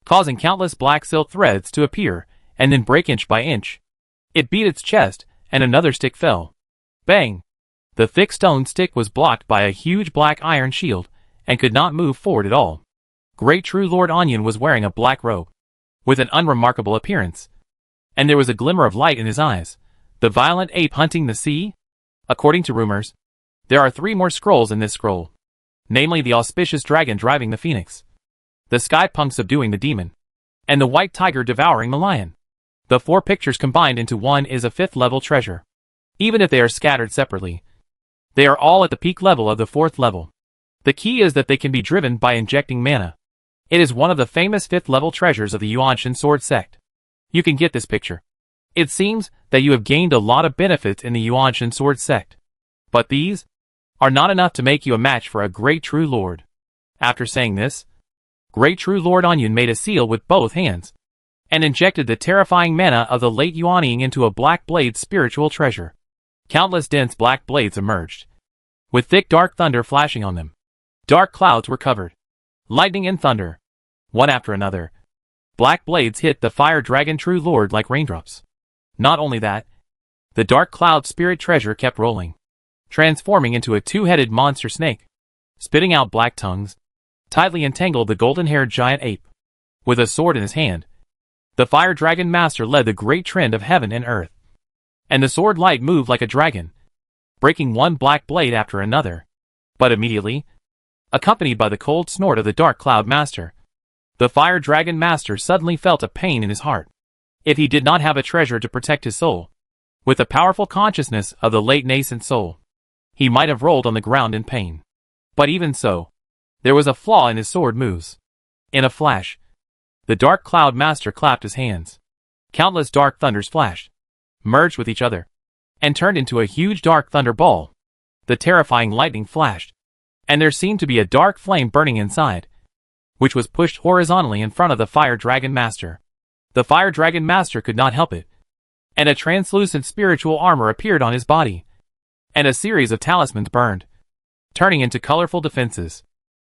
causing countless black silk threads to appear and then break inch by inch. It beat its chest, and another stick fell. Bang! The thick stone stick was blocked by a huge black iron shield and could not move forward at all. Great True Lord Onion was wearing a black robe, with an unremarkable appearance, and there was a glimmer of light in his eyes. The violent ape hunting the sea? According to rumors, there are 3 more scrolls in this scroll, namely the auspicious dragon driving the phoenix, the sky punk subduing the demon, and the white tiger devouring the lion. The 4 pictures combined into one is a 5th level treasure. Even if they are scattered separately, they are all at the peak level of the 4th level. The key is that they can be driven by injecting mana. It is one of the famous 5th level treasures of the Yuanshan Sword Sect. You can get this picture. It seems that you have gained a lot of benefits in the Yuanshan Sword Sect, but these are not enough to make you a match for a great True Lord. After saying this, great True Lord Onion made a seal with both hands, and injected the terrifying mana of the late Yuanying into a black blade spiritual treasure. Countless dense black blades emerged, with thick dark thunder flashing on them. Dark clouds were covered. Lightning and thunder, one after another. Black blades hit the fire dragon True Lord like raindrops. Not only that, the dark cloud spirit treasure kept rolling, transforming into a 2-headed monster snake, spitting out black tongues, tightly entangled the golden-haired giant ape. With a sword in his hand, the fire dragon master led the great trend of heaven and earth, and the sword light moved like a dragon, breaking one black blade after another. But immediately, accompanied by the cold snort of the dark cloud master, the fire dragon master suddenly felt a pain in his heart. If he did not have a treasure to protect his soul, with the powerful consciousness of the late nascent soul, he might have rolled on the ground in pain. But even so, there was a flaw in his sword moves. In a flash, the dark cloud master clapped his hands. Countless dark thunders flashed, merged with each other, and turned into a huge dark thunder ball. The terrifying lightning flashed, and there seemed to be a dark flame burning inside, which was pushed horizontally in front of the fire dragon master. The fire dragon master could not help it, and a translucent spiritual armor appeared on his body, and a series of talismans burned, turning into colorful defenses.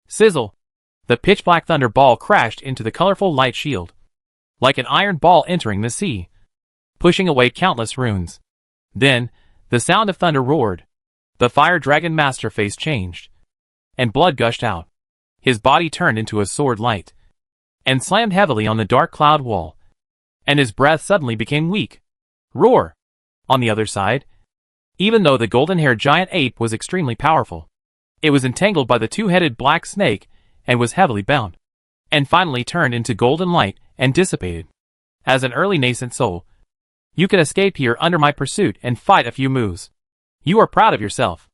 Sizzle! The pitch-black thunder ball crashed into the colorful light shield, like an iron ball entering the sea, pushing away countless runes. Then, the sound of thunder roared. The fire dragon master face changed, and blood gushed out. His body turned into a sword light, and slammed heavily on the dark cloud wall, and his breath suddenly became weak. Roar! On the other side, even though the golden-haired giant ape was extremely powerful, it was entangled by the 2-headed black snake and was heavily bound, and finally turned into golden light and dissipated. As an early nascent soul, You can escape here under my pursuit and fight a few moves. You are proud of yourself.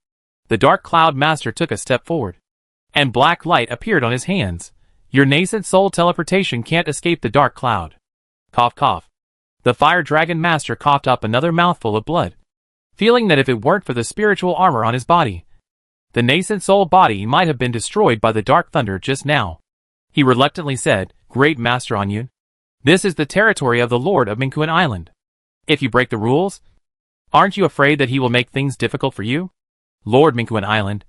The Dark Cloud Master took a step forward, and black light appeared on his hands. Your nascent soul teleportation can't escape the Dark Cloud. Cough cough. The Fire Dragon Master coughed up another mouthful of blood, feeling that if it weren't for the spiritual armor on his body, the nascent soul body might have been destroyed by the Dark Thunder just now. He reluctantly said, Great Master Onion, this is the territory of the Lord of Minkuin Island. If you break the rules, aren't you afraid that he will make things difficult for you? Lord Minkuin Island,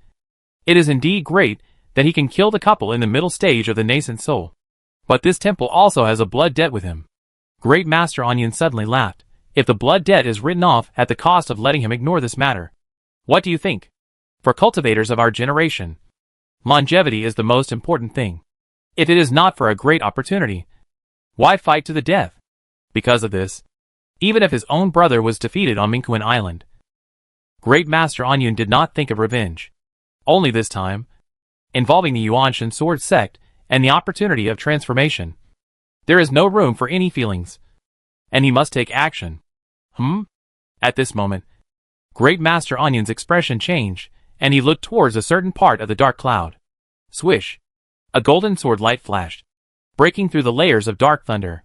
it is indeed great that he can kill the couple in the middle stage of the nascent soul. But this temple also has a blood debt with him. Great Master Onion suddenly laughed. If the blood debt is written off at the cost of letting him ignore this matter, what do you think? For cultivators of our generation, longevity is the most important thing. If it is not for a great opportunity, why fight to the death? Because of this, even if his own brother was defeated on Minkuin Island, Great Master Onion did not think of revenge. Only this time, involving the Yuanshan Sword Sect and the opportunity of transformation. There is no room for any feelings, and he must take action. At this moment, Great Master Onion's expression changed, and he looked towards a certain part of the dark cloud. Swish! A golden sword light flashed, breaking through the layers of dark thunder.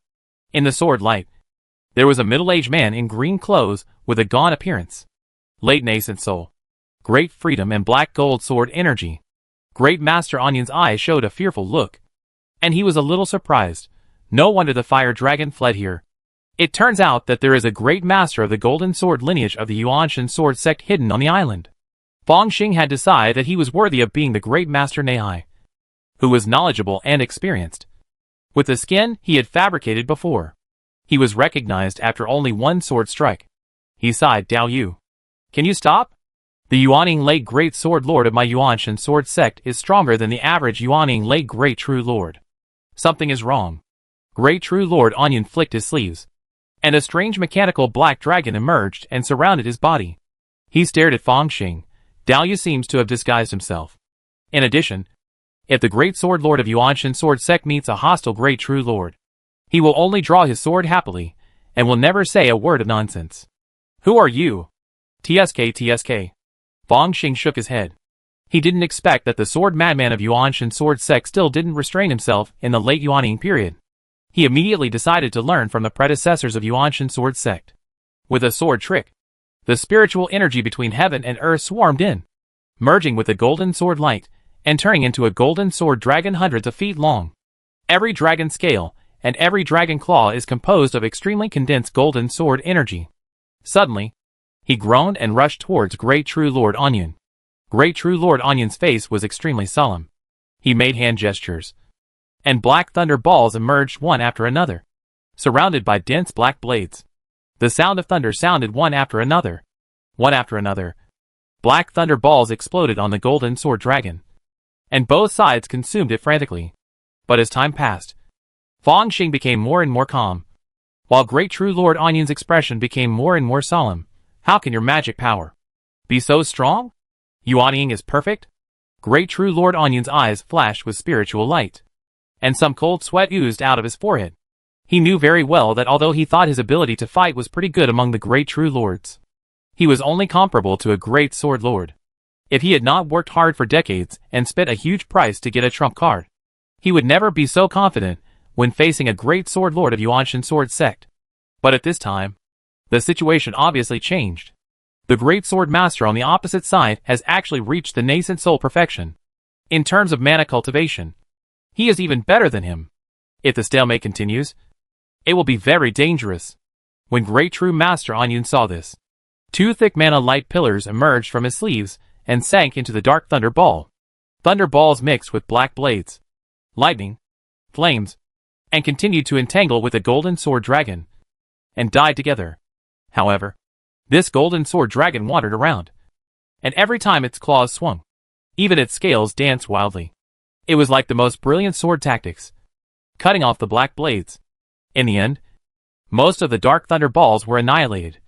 In the sword light, there was a middle-aged man in green clothes with a gaunt appearance. Late nascent soul, great freedom and black gold sword energy. Great Master Onion's eyes showed a fearful look, and he was a little surprised. No wonder the Fire Dragon fled here. It turns out that there is a great master of the golden sword lineage of the Yuanshan sword sect hidden on the island. Fong Xing had decided that he was worthy of being the great master Nehai, who was knowledgeable and experienced. With the skin he had fabricated before, he was recognized after only one sword strike. He sighed, Dao Yu. Can you stop? The Yuaning Lake Great Sword Lord of my Yuanshan sword sect is stronger than the average Yuaning Lake Great True Lord. Something is wrong. Great True Lord Onion flicked his sleeves, and a strange mechanical black dragon emerged and surrounded his body. He stared at Fong Xing. Dao Yu seems to have disguised himself. In addition, if the Great Sword Lord of Yuanshan sword sect meets a hostile Great True Lord, he will only draw his sword happily, and will never say a word of nonsense. Who are you? TSK. Fong Xing shook his head. He didn't expect that the sword madman of Yuanshan sword sect still didn't restrain himself in the late Yuaning period. He immediately decided to learn from the predecessors of Yuanshan sword sect. With a sword trick, the spiritual energy between heaven and earth swarmed in, merging with the golden sword light, and turning into a golden sword dragon hundreds of feet long. Every dragon scale and every dragon claw is composed of extremely condensed golden sword energy. Suddenly, he groaned and rushed towards Great True Lord Onion. Great True Lord Onion's face was extremely solemn. He made hand gestures, and black thunder balls emerged one after another, surrounded by dense black blades. The sound of thunder sounded one after another. One after another, black thunder balls exploded on the golden sword dragon, and both sides consumed it frantically. But as time passed, Fong Xing became more and more calm, while Great True Lord Onion's expression became more and more solemn. How can your magic power be so strong? Yuaning is perfect? Great True Lord Onion's eyes flashed with spiritual light, and some cold sweat oozed out of his forehead. He knew very well that although he thought his ability to fight was pretty good among the Great True Lords, he was only comparable to a Great Sword Lord. If he had not worked hard for decades and spent a huge price to get a trump card, he would never be so confident when facing a Great Sword Lord of Yuanshan sword sect. But at this time, the situation obviously changed. The Great Sword Master on the opposite side has actually reached the nascent soul perfection. In terms of mana cultivation, he is even better than him. If the stalemate continues, it will be very dangerous. When Great True Master Onion saw this, two thick mana light pillars emerged from his sleeves and sank into the dark thunder ball. Thunder balls mixed with black blades, lightning, flames, and continued to entangle with the golden sword dragon, and died together. However, this golden sword dragon wandered around, and every time its claws swung, even its scales danced wildly. It was like the most brilliant sword tactics, cutting off the black blades. In the end, most of the dark thunder balls were annihilated,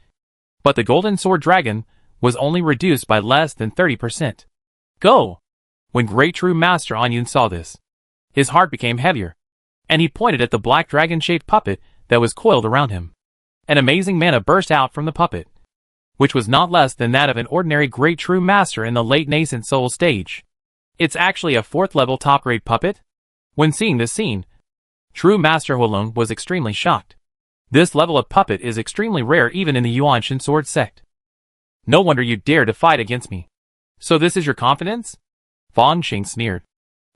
but the golden sword dragon was only reduced by less than 30%. Go! When Great True Master Onion saw this, his heart became heavier, and he pointed at the black dragon-shaped puppet that was coiled around him. An amazing mana burst out from the puppet, which was not less than that of an ordinary Great True Master in the late nascent soul stage. It's actually a 4th level top grade puppet? When seeing this scene, True Master Huolong was extremely shocked. This level of puppet is extremely rare even in the Yuanshan sword sect. No wonder you dare to fight against me. So this is your confidence? Fang Xing sneered.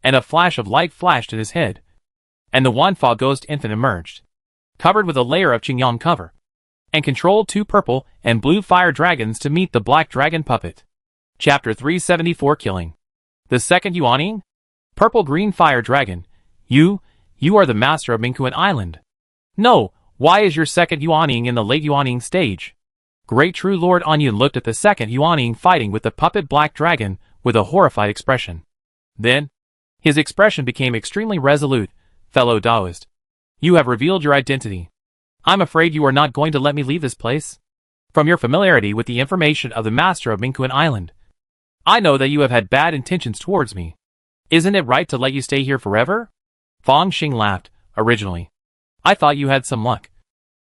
And a flash of light flashed in his head. And the Wanfa Ghost Infant emerged, covered with a layer of Qingyang cover, and controlled 2 purple and blue fire dragons to meet the black dragon puppet. Chapter 374 Killing. The second Yuaning? Purple-green fire dragon. You are the master of Mingquan Island. No, why is your second Yuaning in the late Yuaning stage? Great True Lord Onion looked at the second Yuaning fighting with the puppet black dragon with a horrified expression. Then, his expression became extremely resolute. Fellow Taoist, you have revealed your identity. I'm afraid you are not going to let me leave this place. From your familiarity with the information of the master of Mingquan Island, I know that you have had bad intentions towards me. Isn't it right to let you stay here forever? Fang Xing laughed. Originally, I thought you had some luck.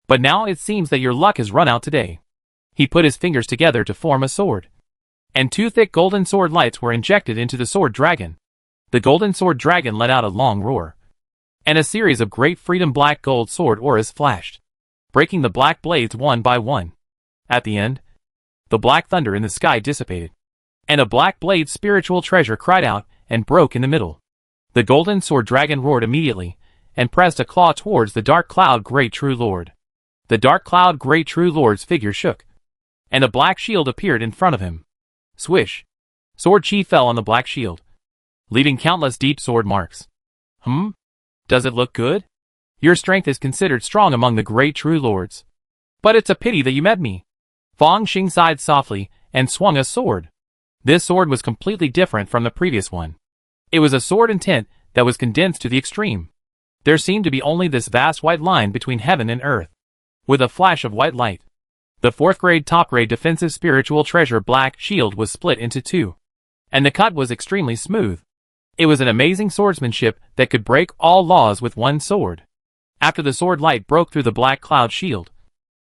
But now it seems that your luck has run out today. He put his fingers together to form a sword, and 2 thick golden sword lights were injected into the sword dragon. The golden sword dragon let out a long roar, and a series of great freedom black gold sword auras flashed, breaking the black blades one by one. At the end, the black thunder in the sky dissipated, and a black blade spiritual treasure cried out and broke in the middle. The golden sword dragon roared immediately, and pressed a claw towards the dark cloud Great True Lord. The dark cloud Great True Lord's figure shook, and a black shield appeared in front of him. Swish! Sword chi fell on the black shield, leaving countless deep sword marks. Does it look good? Your strength is considered strong among the Great True Lords. But it's a pity that you met me. Fang Xing sighed softly and swung a sword. This sword was completely different from the previous one. It was a sword intent that was condensed to the extreme. There seemed to be only this vast white line between heaven and earth, with a flash of white light. The 4th grade top grade defensive spiritual treasure black shield was split into 2, and the cut was extremely smooth. It was an amazing swordsmanship that could break all laws with one sword. After the sword light broke through the black cloud shield,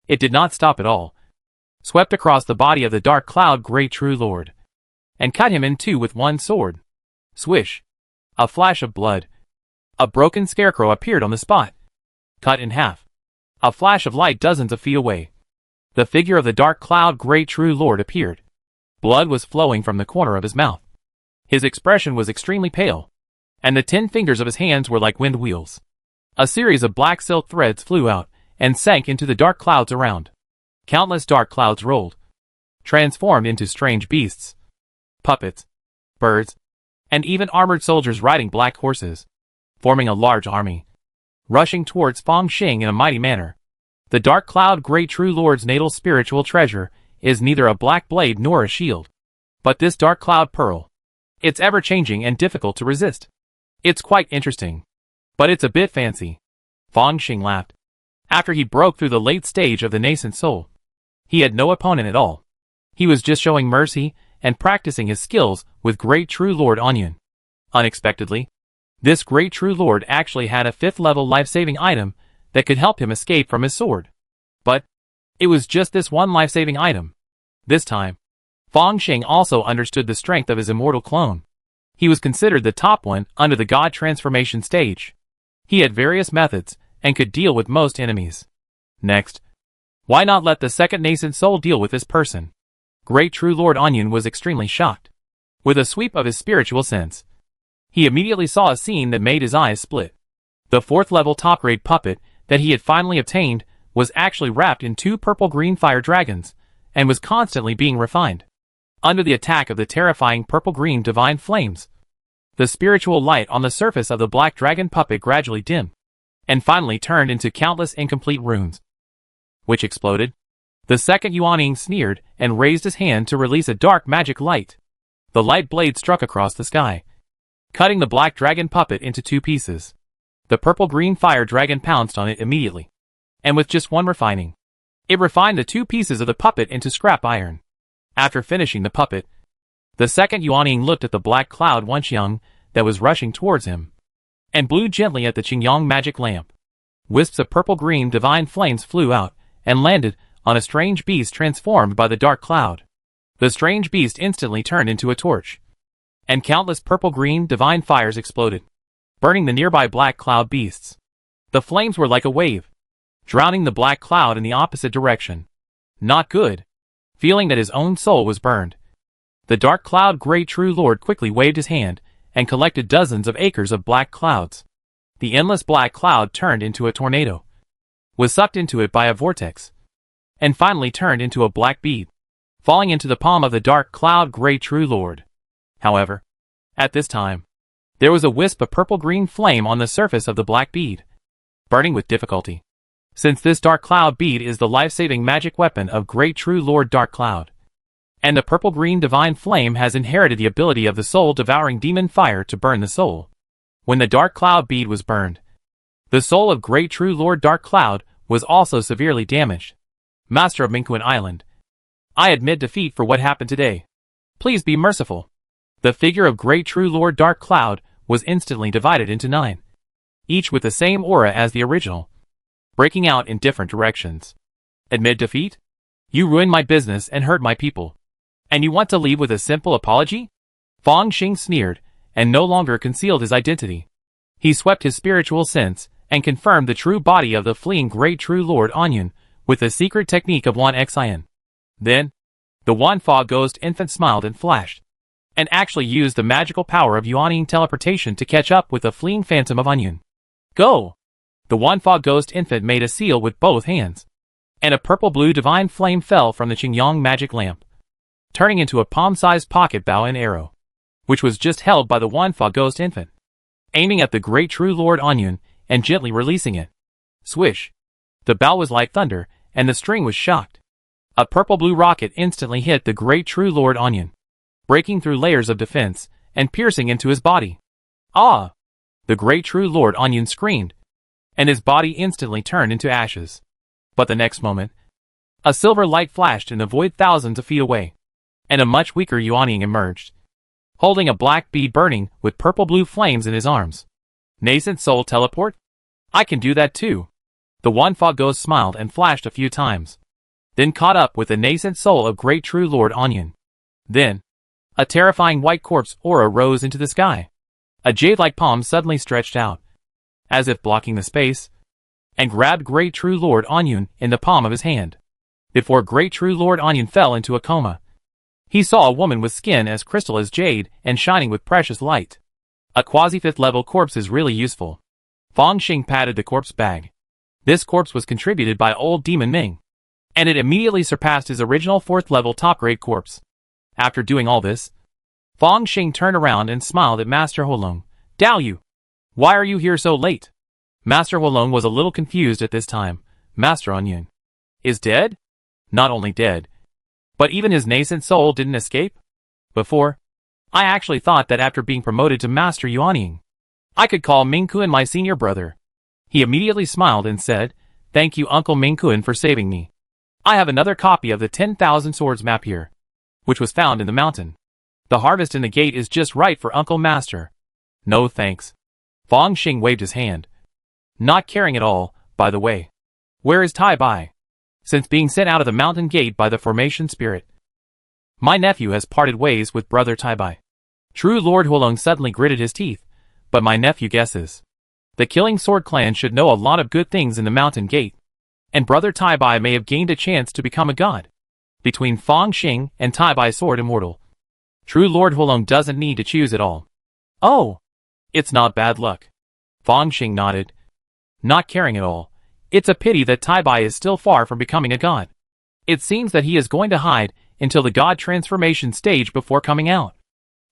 it did not stop at all, swept across the body of the dark cloud Great True Lord, and cut him in 2 with one sword. Swish! A flash of blood. A broken scarecrow appeared on the spot, cut in half. A flash of light dozens of feet away. The figure of the dark cloud Great True Lord appeared. Blood was flowing from the corner of his mouth. His expression was extremely pale, and the 10 fingers of his hands were like wind wheels. A series of black silk threads flew out and sank into the dark clouds around. Countless dark clouds rolled, transformed into strange beasts, puppets, birds, and even armored soldiers riding black horses, forming a large army, rushing towards Fang Xing in a mighty manner. The dark cloud Great True Lord's natal spiritual treasure is neither a black blade nor a shield, but this dark cloud pearl. It's ever-changing and difficult to resist. It's quite interesting, but it's a bit fancy. Fang Xing laughed. After he broke through the late stage of the nascent soul, he had no opponent at all. He was just showing mercy and practicing his skills with Great True Lord Onion. Unexpectedly, this Great True Lord actually had a 5th level life-saving item that could help him escape from his sword. But it was just this one life-saving item. This time, Fang Xing also understood the strength of his immortal clone. He was considered the top one under the God transformation stage. He had various methods and could deal with most enemies. Next, why not let the second nascent soul deal with this person? Great True Lord Onion was extremely shocked. With a sweep of his spiritual sense, he immediately saw a scene that made his eyes split. The 4th level top grade puppet that he had finally obtained was actually wrapped in 2 purple-green fire dragons and was constantly being refined. Under the attack of the terrifying purple-green divine flames, the spiritual light on the surface of the black dragon puppet gradually dimmed, and finally turned into countless incomplete runes, which exploded. The second Yuaning sneered and raised his hand to release a dark magic light. The light blade struck across the sky, cutting the black dragon puppet into 2 pieces. The purple-green fire dragon pounced on it immediately, and with just one refining, it refined the 2 pieces of the puppet into scrap iron. After finishing the puppet, the second Yuaning looked at the black cloud Wenxiang that was rushing towards him, and blew gently at the Qingyang magic lamp. Wisps of purple-green divine flames flew out and landed on a strange beast transformed by the dark cloud. The strange beast instantly turned into a torch, and countless purple-green divine fires exploded, burning the nearby black cloud beasts. The flames were like a wave, drowning the black cloud in the opposite direction. Not good. Feeling that his own soul was burned, the dark cloud great true lord quickly waved his hand and collected dozens of acres of black clouds. The endless black cloud turned into a tornado, was sucked into it by a vortex, and finally turned into a black bead, falling into the palm of the dark cloud great true lord. However, at this time, there was a wisp of purple-green flame on the surface of the black bead, burning with difficulty, since this dark cloud bead is the life-saving magic weapon of great true lord dark cloud, and the purple-green divine flame has inherited the ability of the soul-devouring demon fire to burn the soul. When the dark cloud bead was burned, the soul of great true lord dark cloud was also severely damaged. Master of Minkuin Island, I admit defeat for what happened today. Please be merciful. The figure of great true lord dark cloud was instantly divided into 9, each with the same aura as the original, breaking out in different directions. Admit defeat? You ruined my business and hurt my people, and you want to leave with a simple apology? Fang Xing sneered, and no longer concealed his identity. He swept his spiritual sense and confirmed the true body of the fleeing great true lord Onion with the secret technique of Wan Xin. Then, the Wan Fa ghost infant smiled and flashed, and actually used the magical power of Yuaning teleportation to catch up with the fleeing phantom of Onion. Go! The Wan Fa ghost infant made a seal with both hands, and a purple-blue divine flame fell from the Qingyang magic lamp, turning into a palm-sized pocket bow and arrow, which was just held by the Wan Fa ghost infant, aiming at the great true lord Onion and gently releasing it. Swish! The bow was like thunder, and the string was shocked. A purple-blue rocket instantly hit the great true lord Onion, breaking through layers of defense and piercing into his body. Ah! The great true lord Onion screamed, and his body instantly turned into ashes. But the next moment, a silver light flashed in the void thousands of feet away, and a much weaker Yuaning emerged, holding a black bead burning with purple-blue flames in his arms. Nascent soul teleport? I can do that too. The Wan Fa ghost smiled and flashed a few times, then caught up with the nascent soul of great true lord Onion. Then, a terrifying white corpse aura rose into the sky. A jade-like palm suddenly stretched out, as if blocking the space, and grabbed great true lord Onion in the palm of his hand. Before great true lord Onion fell into a coma, he saw a woman with skin as crystal as jade and shining with precious light. A quasi-5th level corpse is really useful. Fang Xing patted the corpse bag. This corpse was contributed by old Demon Ming, and it immediately surpassed his original 4th level top-grade corpse. After doing all this, Fang Xing turned around and smiled at Master Huolong. Dao Yu, why are you here so late? Master Huolong was a little confused at this time. Master Onion is dead? Not only dead, but even his nascent soul didn't escape? Before, I actually thought that after being promoted to Master Yuaning, I could call Mingkuin my senior brother. He immediately smiled and said, Thank you Uncle Mingkuin for saving me. I have another copy of the 10,000 Swords map here, which was found in the mountain. The harvest in the gate is just right for Uncle Master. No thanks. Fang Xing waved his hand. Not caring at all, by the way. Where is Tai Bai? Since being sent out of the mountain gate by the formation spirit, my nephew has parted ways with brother Tai Bai. True Lord Huolong suddenly gritted his teeth, but my nephew guesses. The Killing Sword clan should know a lot of good things in the mountain gate, and brother Tai Bai may have gained a chance to become a god. Between Fang Xing and Tai Bai Sword Immortal, True Lord Huolong doesn't need to choose at all. Oh, it's not bad luck. Fang Xing nodded, not caring at all. It's a pity that Tai Bai is still far from becoming a god. It seems that he is going to hide until the god transformation stage before coming out.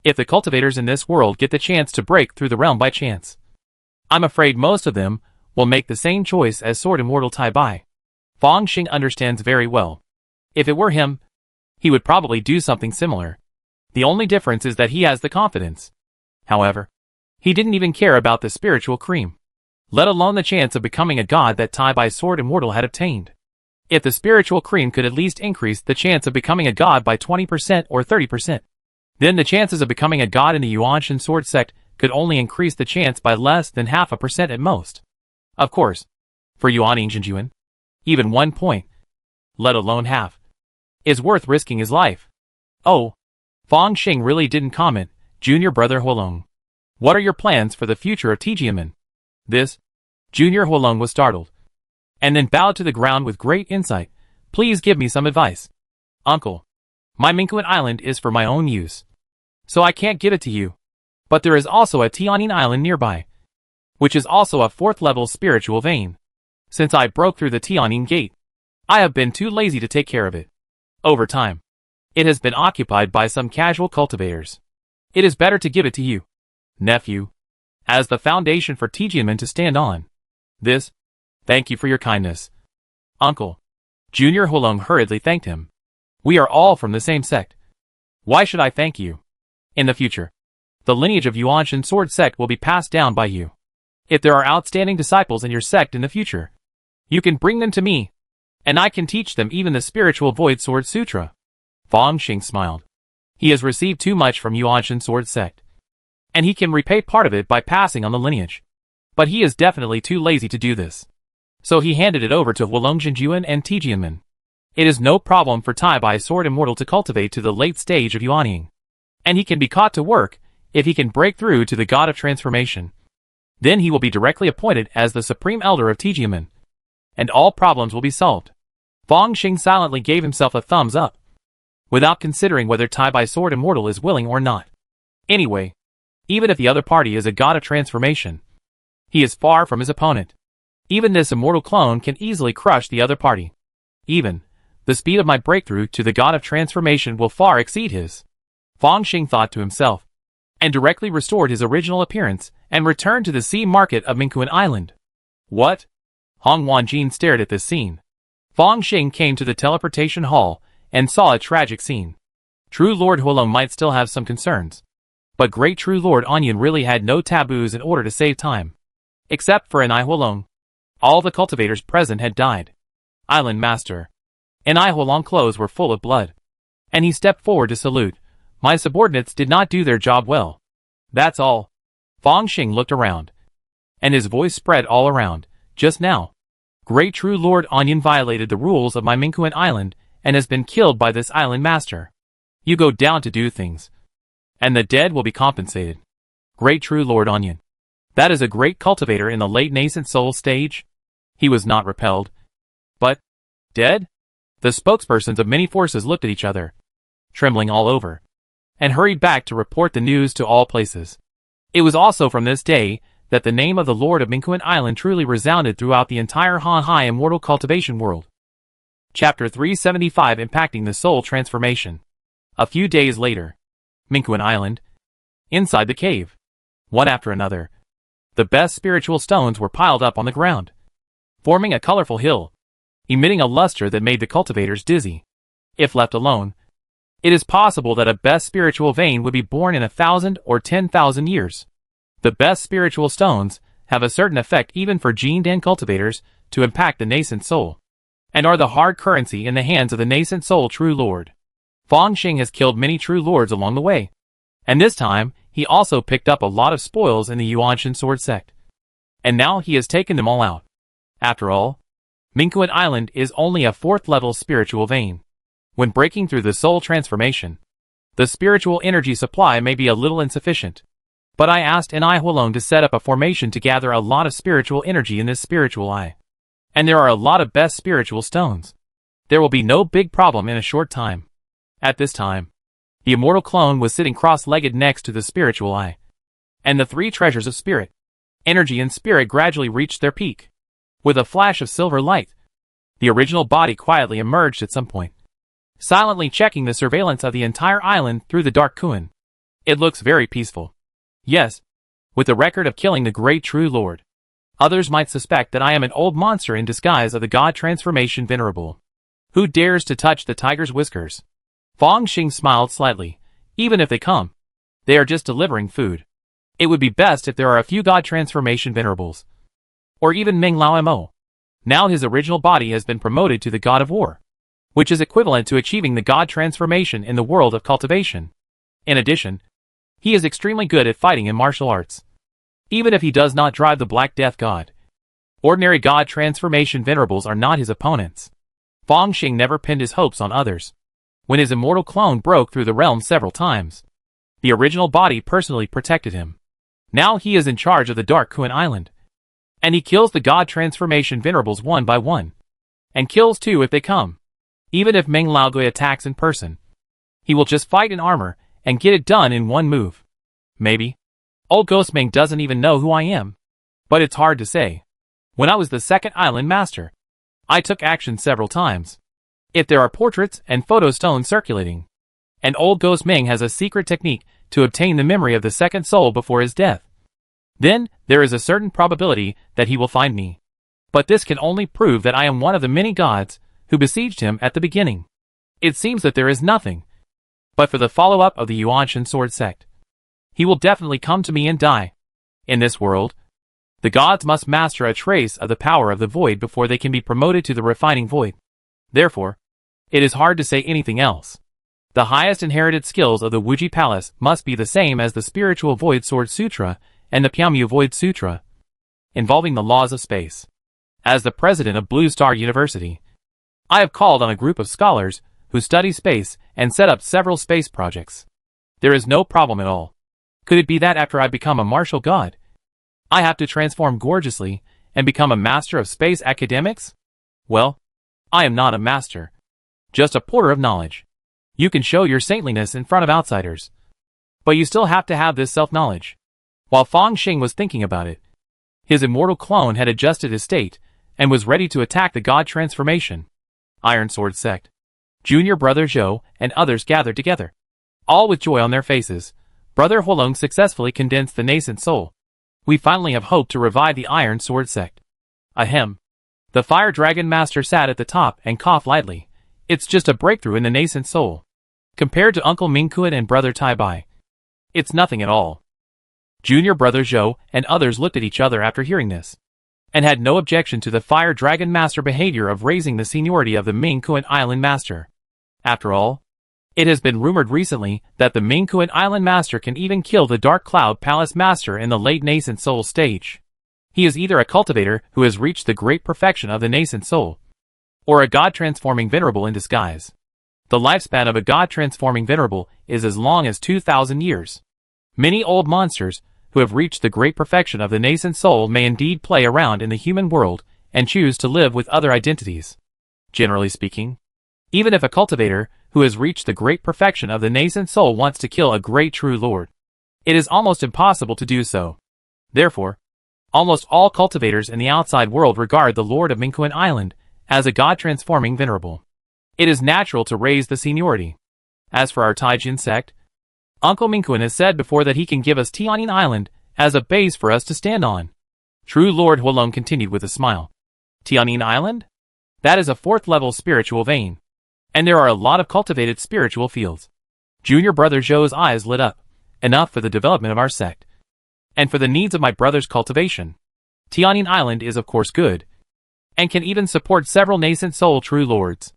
If the cultivators in this world get the chance to break through the realm by chance, I'm afraid most of them will make the same choice as Sword Immortal Tai Bai. Fang Xing understands very well. If it were him, he would probably do something similar. The only difference is that he has the confidence. However, he didn't even care about the spiritual cream, let alone the chance of becoming a god that Tai Bai Sword Immortal had obtained. If the spiritual cream could at least increase the chance of becoming a god by 20% or 30%, then the chances of becoming a god in the Yuanshan Sword sect could only increase the chance by less than 0.5% at most. Of course, for Yuan Yingzhenjuan, even 1 point let alone half, is worth risking his life. Oh. Fang Xing really didn't comment. Junior brother Huolong. What are your plans for the future of Tianjin? This? Junior Huolong was startled, and then bowed to the ground with great insight. Please give me some advice. Uncle. My Mingquan Island is for my own use, so I can't give it to you. But there is also a Tianjin Island nearby, which is also a 4th level spiritual vein. Since I broke through the Tianjin gate, I have been too lazy to take care of it. Over time, it has been occupied by some casual cultivators. It is better to give it to you, nephew, as the foundation for Tianjin to stand on. This? Thank you for your kindness, uncle. Junior Huolong hurriedly thanked him. We are all from the same sect. Why should I thank you? In the future, the lineage of Yuanshan sword sect will be passed down by you. If there are outstanding disciples in your sect in the future, you can bring them to me, and I can teach them even the spiritual void sword sutra. Fang Xing smiled. He has received too much from Yuanshan sword sect, and he can repay part of it by passing on the lineage. But he is definitely too lazy to do this. So he handed it over to Huolong Jinjuan and Tianjin. It is no problem for Tai Bai Sword Immortal to cultivate to the late stage of Yuanying, and he can be caught to work if he can break through to the God of Transformation. Then he will be directly appointed as the Supreme Elder of Tianjin, and all problems will be solved. Fang Xing silently gave himself a thumbs up, without considering whether Tai Bai Sword Immortal is willing or not. Anyway, even if the other party is a God of Transformation, he is far from his opponent. Even this immortal clone can easily crush the other party. Even, the speed of my breakthrough to the God of Transformation will far exceed his. Fang Xing thought to himself, and directly restored his original appearance and returned to the sea market of Mingquan Island. What? Hong Wanjin stared at this scene. Fang Xing came to the teleportation hall and saw a tragic scene. True Lord Huolong might still have some concerns, but Great True Lord Onion really had no taboos in order to save time. Except for Anai Huolong. All the cultivators present had died. Island Master. Anai Huolong's clothes were full of blood, and he stepped forward to salute. My subordinates did not do their job well. That's all. Fang Xing looked around, and his voice spread all around. Just now, Great True Lord Onion violated the rules of my Mingquan Island and has been killed by this Island Master. You go down to do things, and the dead will be compensated. Great True Lord Onion. That is a great cultivator in the late nascent soul stage. He was not repelled. But, dead? The spokespersons of many forces looked at each other, trembling all over, and hurried back to report the news to all places. It was also from this day that the name of the Lord of Mingquan Island truly resounded throughout the entire Han Hai immortal cultivation world. Chapter 375 Impacting the Soul Transformation. A few days later, Mingquan Island. Inside the cave, one after another, the best spiritual stones were piled up on the ground, forming a colorful hill, emitting a luster that made the cultivators dizzy. If left alone, it is possible that a best spiritual vein would be born in 1,000 or 10,000 years. The best spiritual stones have a certain effect even for Jin Dan cultivators to impact the nascent soul, and are the hard currency in the hands of the nascent soul True Lord. Fang Xing has killed many True Lords along the way, and this time he also picked up a lot of spoils in the Yuanshan sword sect, and now he has taken them all out. After all, Mingquan Island is only a 4th level spiritual vein. When breaking through the soul transformation, the spiritual energy supply may be a little insufficient. But I asked Anai Huolong to set up a formation to gather a lot of spiritual energy in this spiritual eye. And there are a lot of best spiritual stones. There will be no big problem in a short time. At this time, the immortal clone was sitting cross-legged next to the spiritual eye, and the 3 treasures of spirit, energy and spirit gradually reached their peak. With a flash of silver light, the original body quietly emerged at some point, silently checking the surveillance of the entire island through the dark Kuan. It looks very peaceful. Yes, with the record of killing the Great True Lord. Others might suspect that I am an old monster in disguise of the God Transformation Venerable. Who dares to touch the tiger's whiskers? Fang Xing smiled slightly. Even if they come, they are just delivering food. It would be best if there are a few God Transformation Venerables. Or even Ming Lao Mo. Now his original body has been promoted to the God of War, which is equivalent to achieving the God Transformation in the world of cultivation. In addition, he is extremely good at fighting in martial arts. Even if he does not drive the Black Death God, ordinary God Transformation Venerables are not his opponents. Fang Xing never pinned his hopes on others. When his immortal clone broke through the realm several times, the original body personally protected him. Now he is in charge of the Dark Kuan Island. And he kills the God Transformation Venerables one by one. And kills two if they come. Even if Meng Laogui attacks in person, he will just fight in armor and get it done in one move. Maybe. Old Ghost Meng doesn't even know who I am. But it's hard to say. When I was the second island master, I took action several times. If there are portraits and photo stones circulating, and Old Ghost Meng has a secret technique to obtain the memory of the second soul before his death, then there is a certain probability that he will find me. But this can only prove that I am one of the many gods who besieged him at the beginning. It seems that there is nothing. But for the follow-up of the Yuanshan sword sect, he will definitely come to me and die. In this world, the gods must master a trace of the power of the void before they can be promoted to the refining void. Therefore, it is hard to say anything else. The highest inherited skills of the Wuji Palace must be the same as the Spiritual Void Sword Sutra and the Pyamyu Void Sutra, involving the laws of space. As the president of Blue Star University, I have called on a group of scholars who study space and set up several space projects. There is no problem at all. Could it be that after I become a martial god, I have to transform gorgeously and become a master of space academics? Well, I am not a master, just a porter of knowledge. You can show your saintliness in front of outsiders, but you still have to have this self-knowledge. While Fang Xing was thinking about it, his immortal clone had adjusted his state and was ready to attack the God Transformation Iron Sword sect. Junior Brother Zhou and others gathered together. All with joy on their faces, Brother Huolong successfully condensed the nascent soul. We finally have hope to revive the Iron Sword sect. Ahem. The Fire Dragon Master sat at the top and coughed lightly. It's just a breakthrough in the nascent soul. Compared to Uncle Mingkuan and Brother Tai Bai, it's nothing at all. Junior Brother Zhou and others looked at each other after hearing this, and had no objection to the Fire Dragon Master behavior of raising the seniority of the Mingkuan Island Master. After all, it has been rumored recently that the Mingkuan Island Master can even kill the Dark Cloud Palace Master in the late nascent soul stage. He is either a cultivator who has reached the great perfection of the nascent soul, or a god-transforming venerable in disguise. The lifespan of a god-transforming venerable is as long as 2,000 years. Many old monsters who have reached the great perfection of the nascent soul may indeed play around in the human world and choose to live with other identities. Generally speaking, even if a cultivator who has reached the great perfection of the nascent soul wants to kill a great true lord, it is almost impossible to do so. Therefore, almost all cultivators in the outside world regard the Lord of Mingkuan Island as a god-transforming venerable. It is natural to raise the seniority. As for our Taijin sect, Uncle Mingkuan has said before that he can give us Tianyin Island as a base for us to stand on. True Lord Huolong continued with a smile. Tianyin Island? That is a 4th-level spiritual vein. And there are a lot of cultivated spiritual fields. Junior Brother Zhou's eyes lit up. Enough for the development of our sect. And for the needs of my brother's cultivation. Tianyin Island is of course good, and can even support several nascent soul true lords.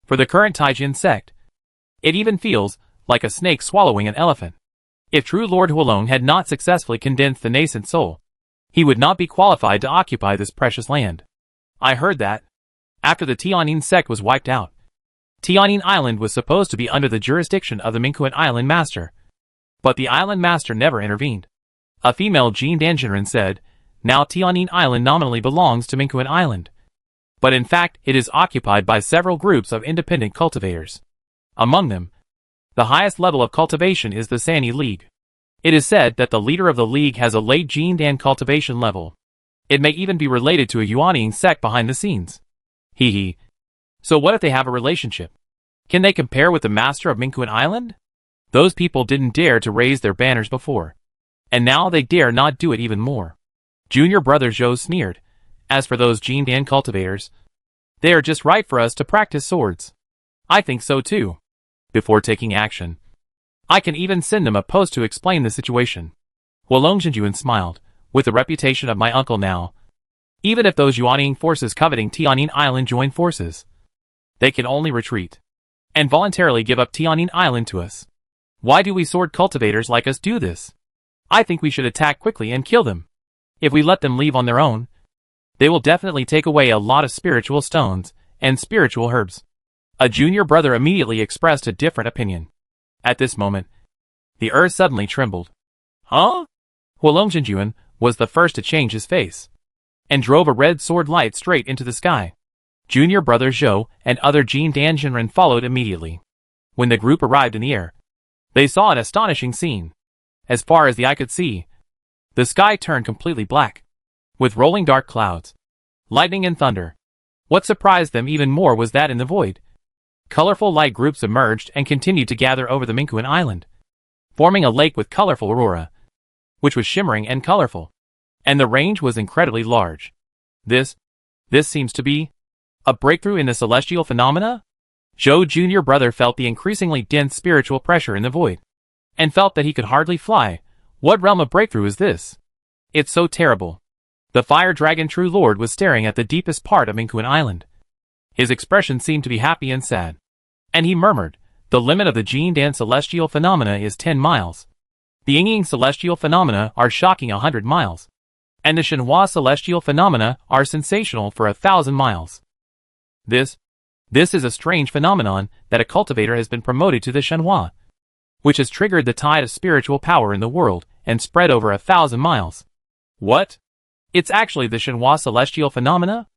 For the current Taijin sect, it even feels like a snake swallowing an elephant. If true Lord Huolong had not successfully condensed the nascent soul, he would not be qualified to occupy this precious land. I heard that, after the Tianyin sect was wiped out, Tianyin Island was supposed to be under the jurisdiction of the Mingkuan Island Master. But the Island Master never intervened. A female Jean Danjiren said, now Tianyin Island nominally belongs to Mingkuan Island. But in fact it is occupied by several groups of independent cultivators. Among them, the highest level of cultivation is the Sani League. It is said that the leader of the league has a late Jean Dan cultivation level. It may even be related to a Yuanying sect behind the scenes. Hee hee. So what if they have a relationship? Can they compare with the master of Mingkuan Island? Those people didn't dare to raise their banners before, and now they dare not do it even more. Junior Brother Zhou sneered. As for those Jean Dan cultivators, they are just right for us to practice swords. I think so too. Before taking action, I can even send them a post to explain the situation. Huolong Zhenjuan smiled. With the reputation of my uncle now, even if those Yuanying forces coveting Tianyin Island join forces, they can only retreat and voluntarily give up Tianyin Island to us. Why do we sword cultivators like us do this? I think we should attack quickly and kill them. If we let them leave on their own, they will definitely take away a lot of spiritual stones and spiritual herbs. A junior brother immediately expressed a different opinion. At this moment, the earth suddenly trembled. Huh? Huolongzhenjuan was the first to change his face, and drove a red sword light straight into the sky. Junior brother Zhou and other Jin Danjinren followed immediately. When the group arrived in the air, they saw an astonishing scene. As far as the eye could see, the sky turned completely black, with rolling dark clouds, lightning and thunder. What surprised them even more was that in the void, colorful light groups emerged and continued to gather over the Minquan Island, forming a lake with colorful aurora, which was shimmering and colorful, and the range was incredibly large. This seems to be a breakthrough in the celestial phenomena? Zhou junior brother felt the increasingly dense spiritual pressure in the void, and felt that he could hardly fly. What realm of breakthrough is this? It's so terrible. The fire dragon true lord was staring at the deepest part of Minquan Island. His expression seemed to be happy and sad, and he murmured, the limit of the Jin Dan celestial phenomena is 10 miles. The Yingying celestial phenomena are shocking 100 miles, and the Shenhua celestial phenomena are sensational for 1,000 miles. This is a strange phenomenon that a cultivator has been promoted to the Shenhua, which has triggered the tide of spiritual power in the world and spread over 1,000 miles. What? It's actually the Shenhua celestial phenomena?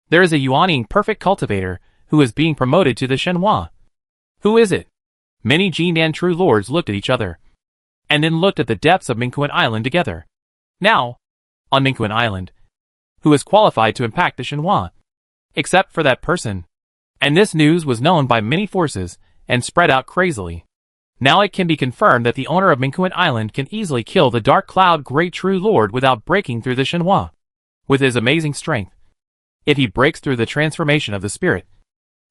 There is a Yuanying perfect cultivator who is being promoted to the Shenhua. Who is it? Many Jindan true lords looked at each other, and then looked at the depths of Minquan Island together. Now, on Minquan Island, who is qualified to impact the Shenhua? Except for that person. And this news was known by many forces and spread out crazily. Now it can be confirmed that the owner of Minquan Island can easily kill the Dark Cloud Great True Lord without breaking through the Shenhua, with his amazing strength. If he breaks through the transformation of the spirit,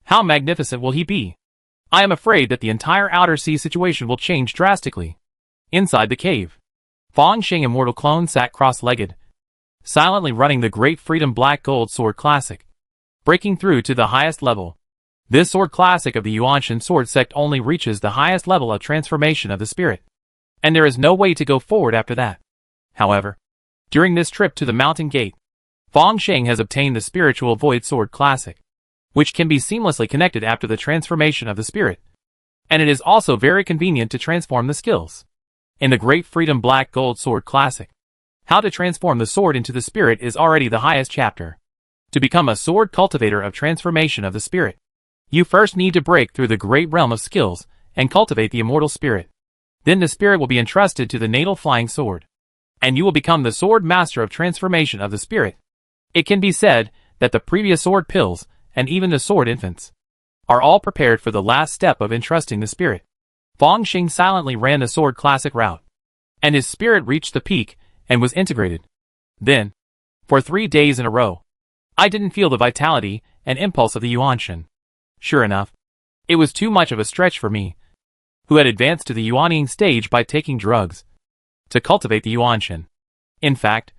how magnificent will he be? I am afraid that the entire outer sea situation will change drastically. Inside the cave, Fang Xing Immortal Clone sat cross-legged, silently running the Great Freedom Black Gold Sword Classic, breaking through to the highest level. This sword classic of the Yuanshan sword sect only reaches the highest level of transformation of the spirit, and there is no way to go forward after that. However, during this trip to the mountain gate, Fang Xing has obtained the spiritual void sword classic, which can be seamlessly connected after the transformation of the spirit, and it is also very convenient to transform the skills. In the Great Freedom Black Gold Sword Classic, how to transform the sword into the spirit is already the highest chapter. To become a sword cultivator of transformation of the spirit, you first need to break through the great realm of skills and cultivate the immortal spirit. Then the spirit will be entrusted to the natal flying sword, and you will become the sword master of transformation of the spirit. It can be said that the previous sword pills, and even the sword infants, are all prepared for the last step of entrusting the spirit. Fang Xing silently ran the sword classic route, and his spirit reached the peak and was integrated. Then, for 3 days in a row, I didn't feel the vitality and impulse of the Yuanshan. Sure enough, it was too much of a stretch for me, who had advanced to the Yuanying stage by taking drugs, to cultivate the Yuanshan. In fact,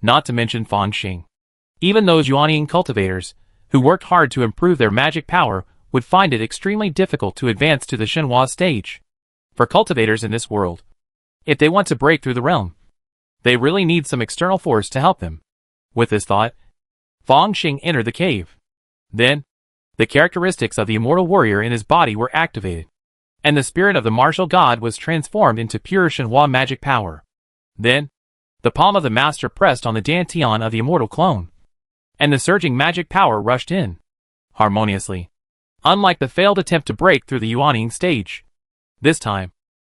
not to mention Fang Xing, even those Yuanying cultivators, who worked hard to improve their magic power, would find it extremely difficult to advance to the Shenhua stage. For cultivators in this world, if they want to break through the realm, they really need some external force to help them. With this thought, Fang Xing entered the cave. Then, the characteristics of the immortal warrior in his body were activated, and the spirit of the martial god was transformed into pure Shenhua magic power. Then, the palm of the master pressed on the dantian of the immortal clone, and the surging magic power rushed in, harmoniously, unlike the failed attempt to break through the Yuanying stage. This time,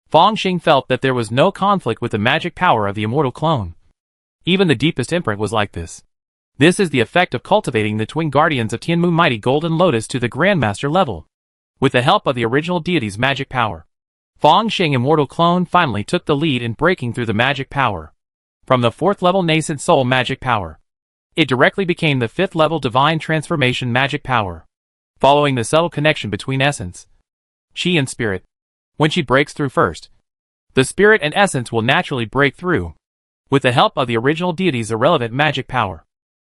Fang Xing felt that there was no conflict with the magic power of the immortal clone. Even the deepest imprint was like this. This is the effect of cultivating the twin guardians of Tianmu Mighty Golden Lotus to the Grandmaster level, with the help of the original deity's magic power. Fang Xing Immortal Clone finally took the lead in breaking through the magic power. From the 4th level Nascent Soul magic power, it directly became the 5th level Divine Transformation magic power, following the subtle connection between essence, chi and spirit. When she breaks through first, the spirit and essence will naturally break through, with the help of the original deity's irrelevant magic power.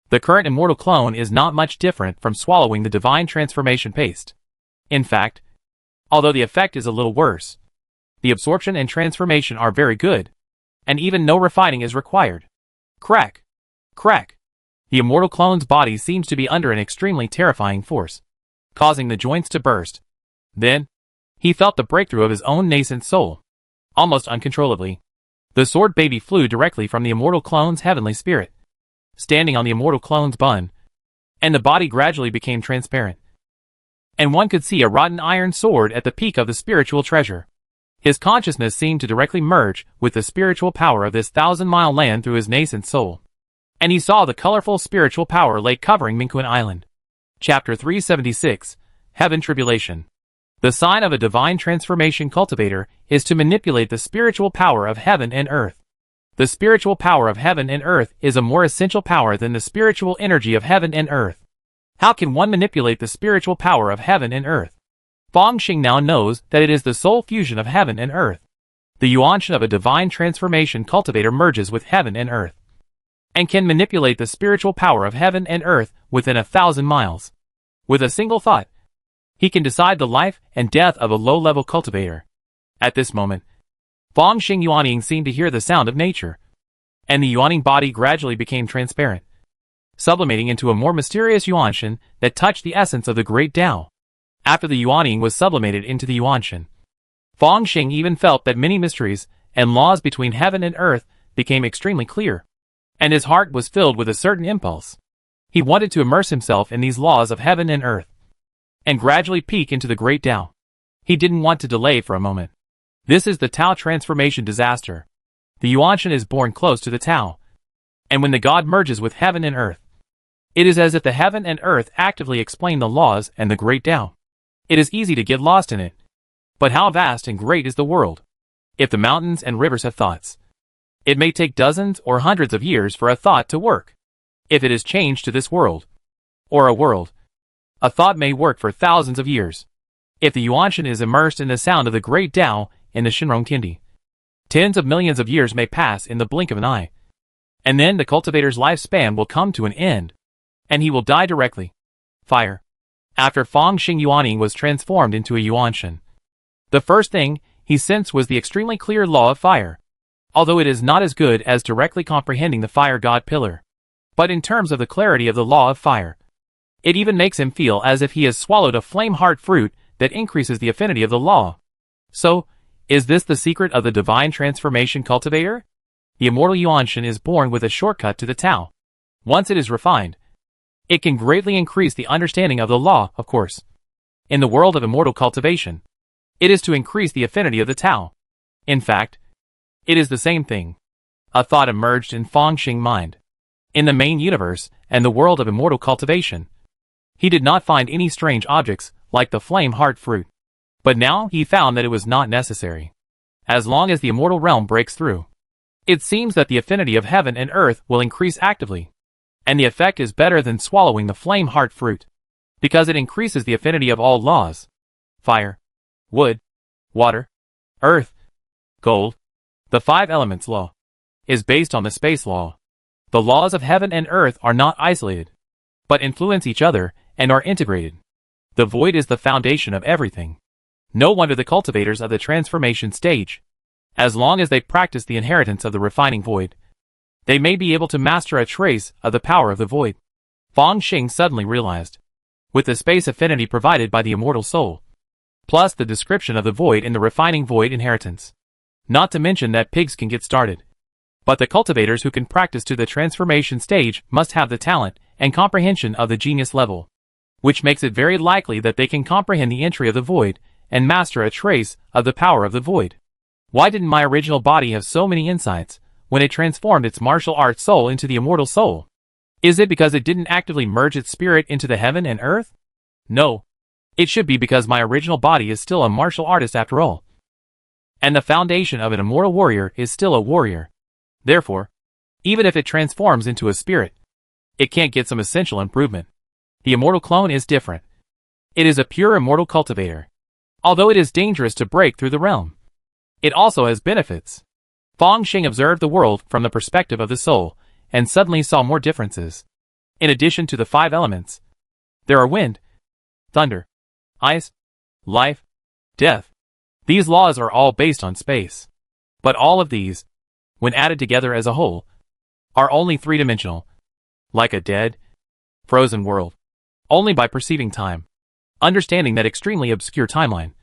The current immortal clone is not much different from swallowing the divine transformation paste. In fact, although the effect is a little worse, the absorption and transformation are very good, and even no refining is required. Crack! Crack! The immortal clone's body seems to be under an extremely terrifying force, causing the joints to burst. Then, he felt the breakthrough of his own nascent soul, almost uncontrollably. The sword baby flew directly from the immortal clone's heavenly spirit, standing on the immortal clone's bun, and the body gradually became transparent. And one could see a rotten iron sword at the peak of the spiritual treasure. His consciousness seemed to directly merge with the spiritual power of this 1,000-mile land through his nascent soul. And he saw the colorful spiritual power lake covering Minquin Island. Chapter 376, Heaven Tribulation. The sign of a divine transformation cultivator is to manipulate the spiritual power of heaven and earth. The spiritual power of heaven and earth is a more essential power than the spiritual energy of heaven and earth. How can one manipulate the spiritual power of heaven and earth? Feng Xing now knows that it is the soul fusion of heaven and earth. The yuanshan of a divine transformation cultivator merges with heaven and earth, and can manipulate the spiritual power of heaven and earth within 1,000 miles. With a single thought, he can decide the life and death of a low-level cultivator. At this moment, Feng Xing Yuaning seemed to hear the sound of nature, and the Yuaning body gradually became transparent, sublimating into a more mysterious yuanshan that touched the essence of the great Tao. After the Yuaning was sublimated into the yuanshan, Feng Xing even felt that many mysteries and laws between heaven and earth became extremely clear, and his heart was filled with a certain impulse. He wanted to immerse himself in these laws of heaven and earth, and gradually peek into the great Tao. He didn't want to delay for a moment. This is the Tao transformation disaster. The yuanshan is born close to the Tao, and when the God merges with heaven and earth, it is as if the heaven and earth actively explain the laws and the great Tao. It is easy to get lost in it. But how vast and great is the world? If the mountains and rivers have thoughts, it may take dozens or hundreds of years for a thought to work. If it is changed to this world, or a world, a thought may work for thousands of years. If the yuanshan is immersed in the sound of the great Tao in the Shinrong Kindi, tens of millions of years may pass in the blink of an eye. And then the cultivator's lifespan will come to an end, and he will die directly. Fire. After Feng Xing Yuaning was transformed into a yuanshan, the first thing he sensed was the extremely clear law of fire. Although it is not as good as directly comprehending the fire god pillar, but in terms of the clarity of the law of fire, it even makes him feel as if he has swallowed a flame-heart fruit that increases the affinity of the law. So, is this the secret of the divine transformation cultivator? The immortal yuanshan is born with a shortcut to the Tao. Once it is refined, it can greatly increase the understanding of the law, of course. In the world of immortal cultivation, it is to increase the affinity of the Tao. In fact, it is the same thing. A thought emerged in Feng Xing's mind. In the main universe and the world of immortal cultivation, he did not find any strange objects like the flame-heart fruit. But now he found that it was not necessary. As long as the immortal realm breaks through, it seems that the affinity of heaven and earth will increase actively. And the effect is better than swallowing the flame-heart fruit, because it increases the affinity of all laws. Fire, wood, water, earth, gold. The 5 elements law is based on the space law. The laws of heaven and earth are not isolated, but influence each other and are integrated. The void is the foundation of everything. No wonder the cultivators of the transformation stage, as long as they practice the inheritance of the refining void, they may be able to master a trace of the power of the void. Feng Xing suddenly realized, with the space affinity provided by the immortal soul, plus the description of the void in the refining void inheritance, not to mention that pigs can get started. But the cultivators who can practice to the transformation stage must have the talent and comprehension of the genius level, which makes it very likely that they can comprehend the entry of the void and master a trace of the power of the void. Why didn't my original body have so many insights when it transformed its martial arts soul into the immortal soul? Is it because it didn't actively merge its spirit into the heaven and earth? No. It should be because my original body is still a martial artist after all. And the foundation of an immortal warrior is still a warrior. Therefore, even if it transforms into a spirit, it can't get some essential improvement. The immortal clone is different. It is a pure immortal cultivator. Although it is dangerous to break through the realm, it also has benefits. Feng Xing observed the world from the perspective of the soul, and suddenly saw more differences. In addition to the 5 elements, there are wind, thunder, ice, life, death. These laws are all based on space. But all of these, when added together as a whole, are only 3-dimensional. like a dead, frozen world. Only by perceiving time, understanding that extremely obscure timeline,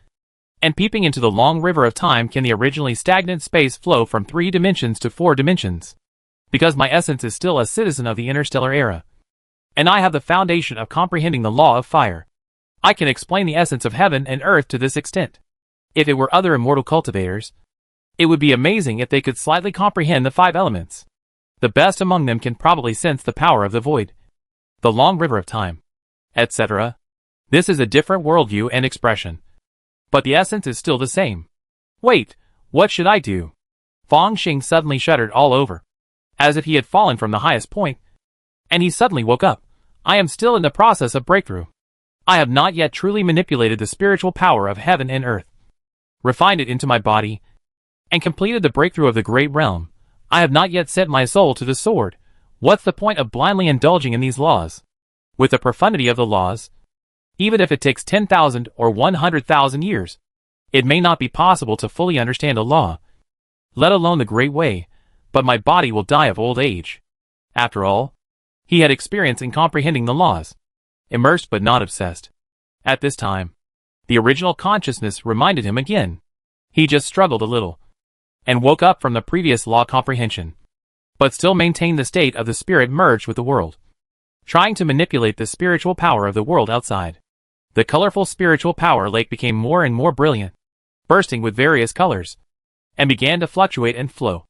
and peeping into the long river of time can the originally stagnant space flow from 3 dimensions to 4 dimensions. Because my essence is still a citizen of the interstellar era, and I have the foundation of comprehending the law of fire, I can explain the essence of heaven and earth to this extent. If it were other immortal cultivators, it would be amazing if they could slightly comprehend the 5 elements. The best among them can probably sense the power of the void, the long river of time, etc. This is a different worldview and expression, but the essence is still the same. Wait, what should I do? Fong Xing suddenly shuddered all over, as if he had fallen from the highest point, and he suddenly woke up. I am still in the process of breakthrough. I have not yet truly manipulated the spiritual power of heaven and earth, refined it into my body, and completed the breakthrough of the great realm. I have not yet set my soul to the sword. What's the point of blindly indulging in these laws? With the profundity of the laws, even if it takes 10,000 or 100,000 years, it may not be possible to fully understand a law, let alone the great way, but my body will die of old age. After all, he had experience in comprehending the laws, immersed but not obsessed. At this time, the original consciousness reminded him again. He just struggled a little, and woke up from the previous law comprehension, but still maintained the state of the spirit merged with the world, trying to manipulate the spiritual power of the world outside. The colorful spiritual power lake became more and more brilliant, bursting with various colors, and began to fluctuate and flow.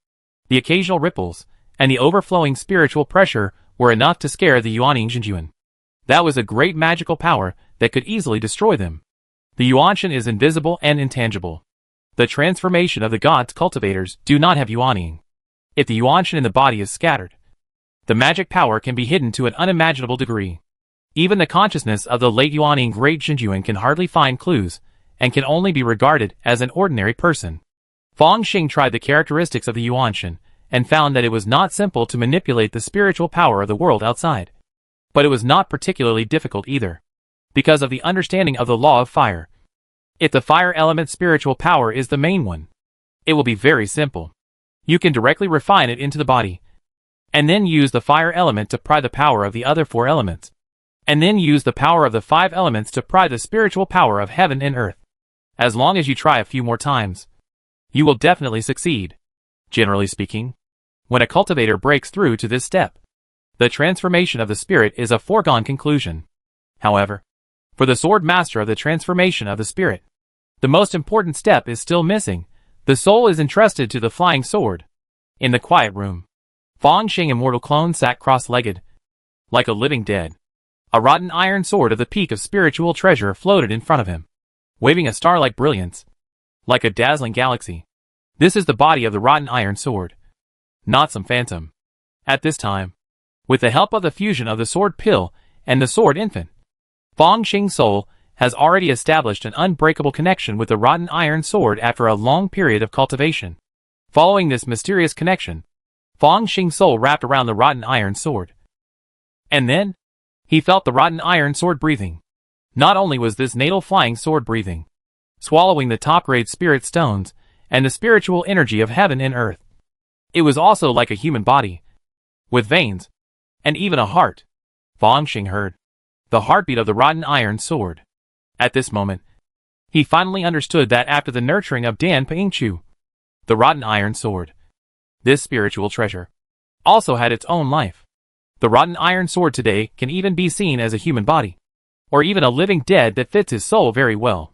The occasional ripples, and the overflowing spiritual pressure were enough to scare the Yuaning Zhenjuan. That was a great magical power that could easily destroy them. The Yuanshan is invisible and intangible. The transformation of the gods' cultivators do not have Yuaning. If the Yuanshan in the body is scattered, the magic power can be hidden to an unimaginable degree. Even the consciousness of the late Yuaning great Zhenjuan can hardly find clues, and can only be regarded as an ordinary person. Fong Xing tried the characteristics of the Yuanshan, and found that it was not simple to manipulate the spiritual power of the world outside. But it was not particularly difficult either, because of the understanding of the law of fire. If the fire element spiritual power is the main one, it will be very simple. You can directly refine it into the body, and then use the fire element to pry the power of the other 4 elements, and then use the power of the 5 elements to pry the spiritual power of heaven and earth. As long as you try a few more times, you will definitely succeed. Generally speaking, when a cultivator breaks through to this step, the transformation of the spirit is a foregone conclusion. However, for the sword master of the transformation of the spirit, the most important step is still missing. The soul is entrusted to the flying sword. In the quiet room, Fong Xing immortal clone sat cross-legged, like a living dead. A rotten iron sword of the peak of spiritual treasure floated in front of him, waving a star-like brilliance, like a dazzling galaxy. This is the body of the rotten iron sword, not some phantom. At this time, with the help of the fusion of the sword pill and the sword infant, Fong Xing's soul has already established an unbreakable connection with the rotten iron sword after a long period of cultivation. Following this mysterious connection, Fong Xing's soul wrapped around the rotten iron sword. And then, he felt the rotten iron sword breathing. Not only was this natal flying sword breathing, swallowing the top-grade spirit stones and the spiritual energy of heaven and earth, it was also like a human body, with veins, and even a heart. Fong Xing heard the heartbeat of the rotten iron sword. At this moment, he finally understood that after the nurturing of Dan Pingchu, the rotten iron sword, this spiritual treasure, also had its own life. The rotten iron sword today can even be seen as a human body, or even a living dead that fits his soul very well.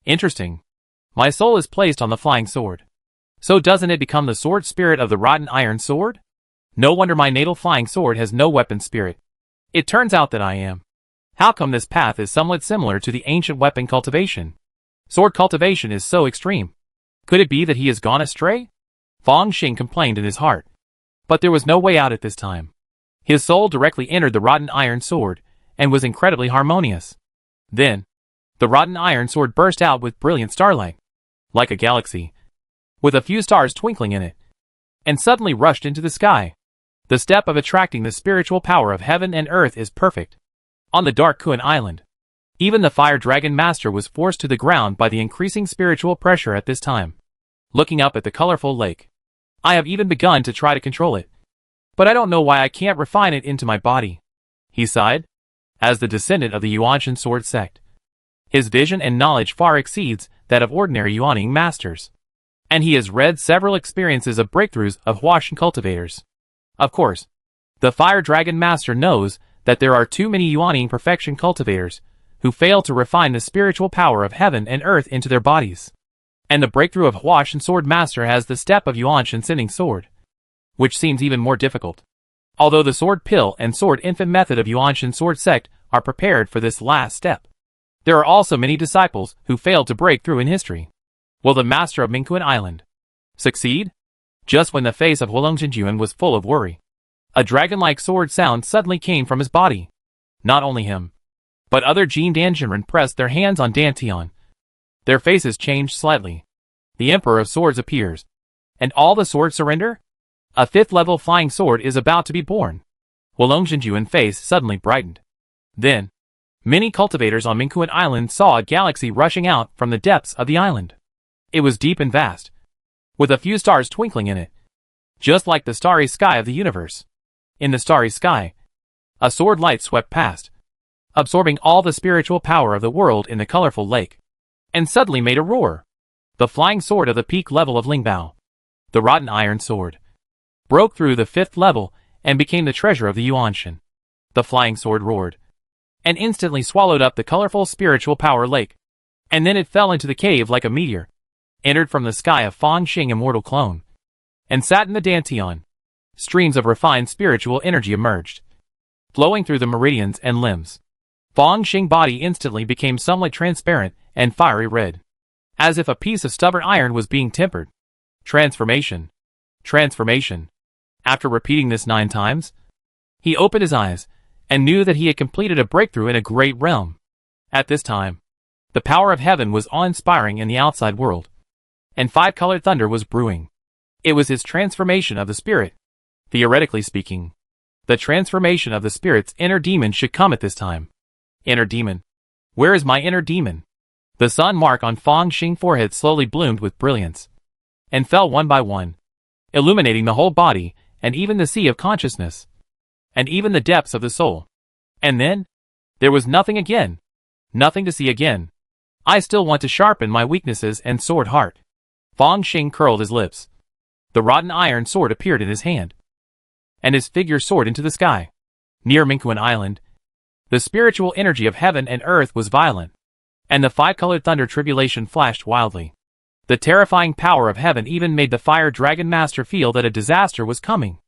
Interesting. My soul is placed on the flying sword. So doesn't it become the sword spirit of the rotten iron sword? No wonder my natal flying sword has no weapon spirit. It turns out that I am. How come this path is somewhat similar to the ancient weapon cultivation? Sword cultivation is so extreme. Could it be that he has gone astray? Fong Xing complained in his heart. But there was no way out at this time. His soul directly entered the rotten iron sword, and was incredibly harmonious. Then, the rotten iron sword burst out with brilliant starlight, like a galaxy, with a few stars twinkling in it, and suddenly rushed into the sky. The step of attracting the spiritual power of heaven and earth is perfect. On the dark Kuan Island, even the fire dragon master was forced to the ground by the increasing spiritual pressure at this time. Looking up at the colorful lake, I have even begun to try to control it. but I don't know why I can't refine it into my body. He sighed. As the descendant of the Yuanshan sword sect, his vision and knowledge far exceeds that of ordinary Yuaning masters. And he has read several experiences of breakthroughs of Huashan cultivators. Of course, the Fire Dragon Master knows that there are too many Yuaning perfection cultivators who fail to refine the spiritual power of heaven and earth into their bodies. And the breakthrough of Huashan Sword Master has the step of Yuanshan Sending Sword, which seems even more difficult. Although the Sword Pill and Sword Infant method of Yuanshan Sword Sect are prepared for this last step, there are also many disciples who failed to break through in history. Will the Master of Mingquan Island succeed? Just when the face of Huolong Jinjuan was full of worry, a dragon-like sword sound suddenly came from his body. Not only him, but other Jin Danjinren pressed their hands on Dantian. Their faces changed slightly. The Emperor of Swords appears. And all the swords surrender? A 5th level flying sword is about to be born. Huolong Jinjuan's face suddenly brightened. Then, many cultivators on Mingquan Island saw a galaxy rushing out from the depths of the island. It was deep and vast, with a few stars twinkling in it, just like the starry sky of the universe. In the starry sky, a sword light swept past, absorbing all the spiritual power of the world in the colorful lake, and suddenly made a roar. The flying sword of the peak level of Lingbao, the rotten iron sword, broke through the 5th level and became the treasure of the Yuanshan. The flying sword roared, and instantly swallowed up the colorful spiritual power lake. And then it fell into the cave like a meteor, entered from the sky of Fang Xing immortal clone, and sat in the Dantian. Streams of refined spiritual energy emerged, flowing through the meridians and limbs. Fang Xing body instantly became somewhat transparent and fiery red, as if a piece of stubborn iron was being tempered. Transformation. Transformation. After repeating this 9 times, he opened his eyes and knew that he had completed a breakthrough in a great realm. At this time, the power of heaven was awe-inspiring in the outside world, and 5-colored thunder was brewing. It was his transformation of the spirit. Theoretically speaking, the transformation of the spirit's inner demon should come at this time. Inner demon. Where is my inner demon? The sun mark on Fang Xing's forehead slowly bloomed with brilliance, and fell one by one, illuminating the whole body, and even the sea of consciousness, and even the depths of the soul. And then, there was nothing again. Nothing to see again. I still want to sharpen my weaknesses and sword heart. Fang Xing curled his lips. The rotten iron sword appeared in his hand, and his figure soared into the sky. Near Mingquan Island, the spiritual energy of heaven and earth was violent, and the 5-colored thunder tribulation flashed wildly. The terrifying power of heaven even made the Fire Dragon Master feel that a disaster was coming.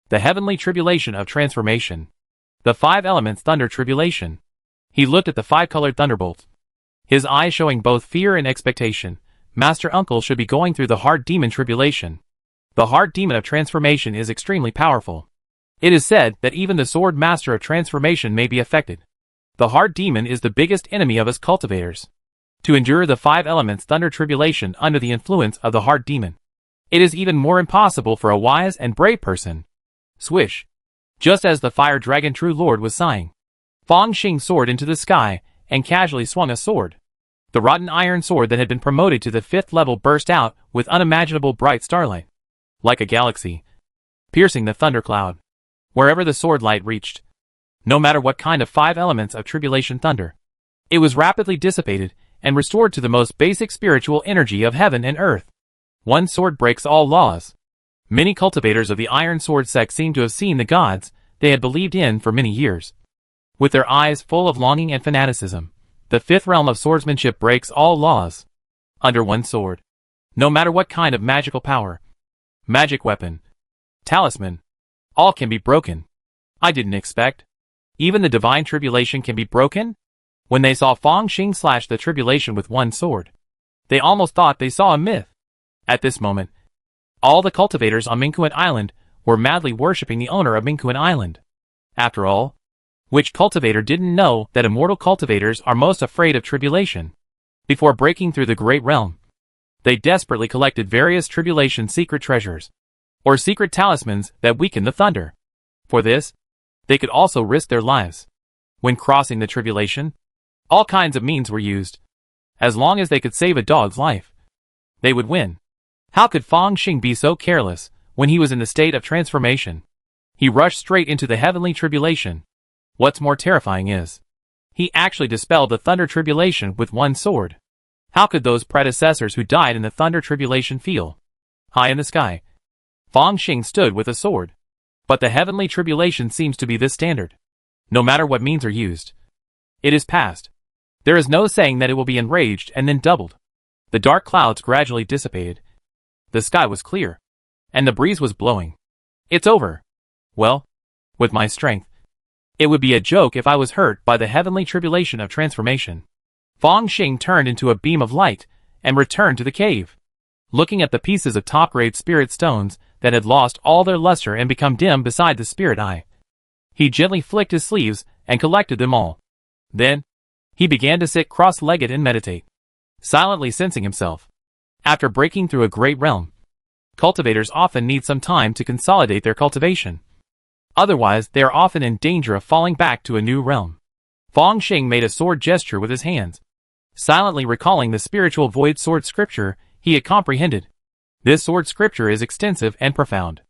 The heavenly tribulation of transformation. The 5 elements thunder tribulation. He looked at the 5-colored thunderbolts, his eyes showing both fear and expectation. Master Uncle should be going through the heart demon tribulation. The heart demon of transformation is extremely powerful. It is said that even the sword master of transformation may be affected. The heart demon is the biggest enemy of us cultivators. To endure the 5 elements thunder tribulation under the influence of the heart demon, it is even more impossible for a wise and brave person. Swish. Just as the fire dragon true lord was sighing, Fang Xing soared into the sky and casually swung a sword. The rotten iron sword that had been promoted to the 5th level burst out with unimaginable bright starlight, like a galaxy, piercing the thundercloud. Wherever the sword light reached, no matter what kind of 5 elements of tribulation thunder, it was rapidly dissipated and restored to the most basic spiritual energy of heaven and earth. One sword breaks all laws. Many cultivators of the Iron Sword sect seemed to have seen the gods they had believed in for many years. With their eyes full of longing and fanaticism, the 5th realm of swordsmanship breaks all laws. Under one sword, no matter what kind of magical power, magic weapon, talisman, all can be broken. I didn't expect. Even the divine tribulation can be broken? When they saw Fang Xing slash the tribulation with one sword, they almost thought they saw a myth. At this moment, all the cultivators on Mingquan Island were madly worshipping the owner of Mingquan Island. After all, which cultivator didn't know that immortal cultivators are most afraid of tribulation? Before breaking through the great realm, they desperately collected various tribulation secret treasures, or secret talismans that weaken the thunder. For this, they could also risk their lives. When crossing the tribulation, all kinds of means were used. As long as they could save a dog's life, they would win. How could Fang Xing be so careless when he was in the state of transformation? He rushed straight into the heavenly tribulation. What's more terrifying is, he actually dispelled the thunder tribulation with one sword. How could those predecessors who died in the thunder tribulation feel? High in the sky, Fang Xing stood with a sword. But the heavenly tribulation seems to be this standard. No matter what means are used, it is past. There is no saying that it will be enraged and then doubled. The dark clouds gradually dissipated. The sky was clear, and the breeze was blowing. It's over. Well, with my strength, it would be a joke if I was hurt by the heavenly tribulation of transformation. Fang Xing turned into a beam of light and returned to the cave. Looking at the pieces of top-grade spirit stones that had lost all their luster and become dim beside the spirit eye, he gently flicked his sleeves and collected them all. Then, he began to sit cross-legged and meditate, silently sensing himself. After breaking through a great realm, cultivators often need some time to consolidate their cultivation. Otherwise, they are often in danger of falling back to a new realm. Fang Xing made a sword gesture with his hands, silently recalling the spiritual void sword scripture he had comprehended. This sword scripture is extensive and profound.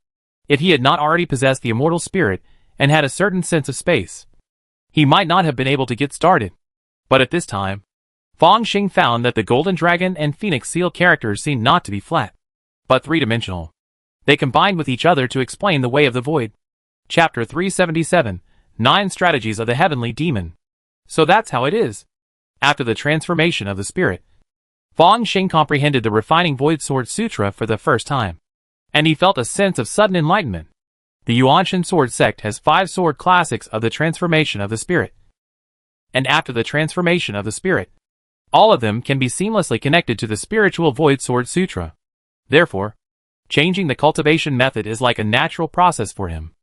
If he had not already possessed the immortal spirit and had a certain sense of space, he might not have been able to get started. But at this time, Fang Xing found that the Golden Dragon and Phoenix Seal characters seemed not to be flat, but three-dimensional. They combined with each other to explain the way of the void. Chapter 377, 9 Strategies of the Heavenly Demon. So that's how it is. After the transformation of the spirit, Fang Xing comprehended the refining Void Sword Sutra for the first time, and he felt a sense of sudden enlightenment. The Yuanshan Sword Sect has 5 sword classics of the transformation of the spirit. And after the transformation of the spirit, all of them can be seamlessly connected to the spiritual Void Sword Sutra. Therefore, changing the cultivation method is like a natural process for him.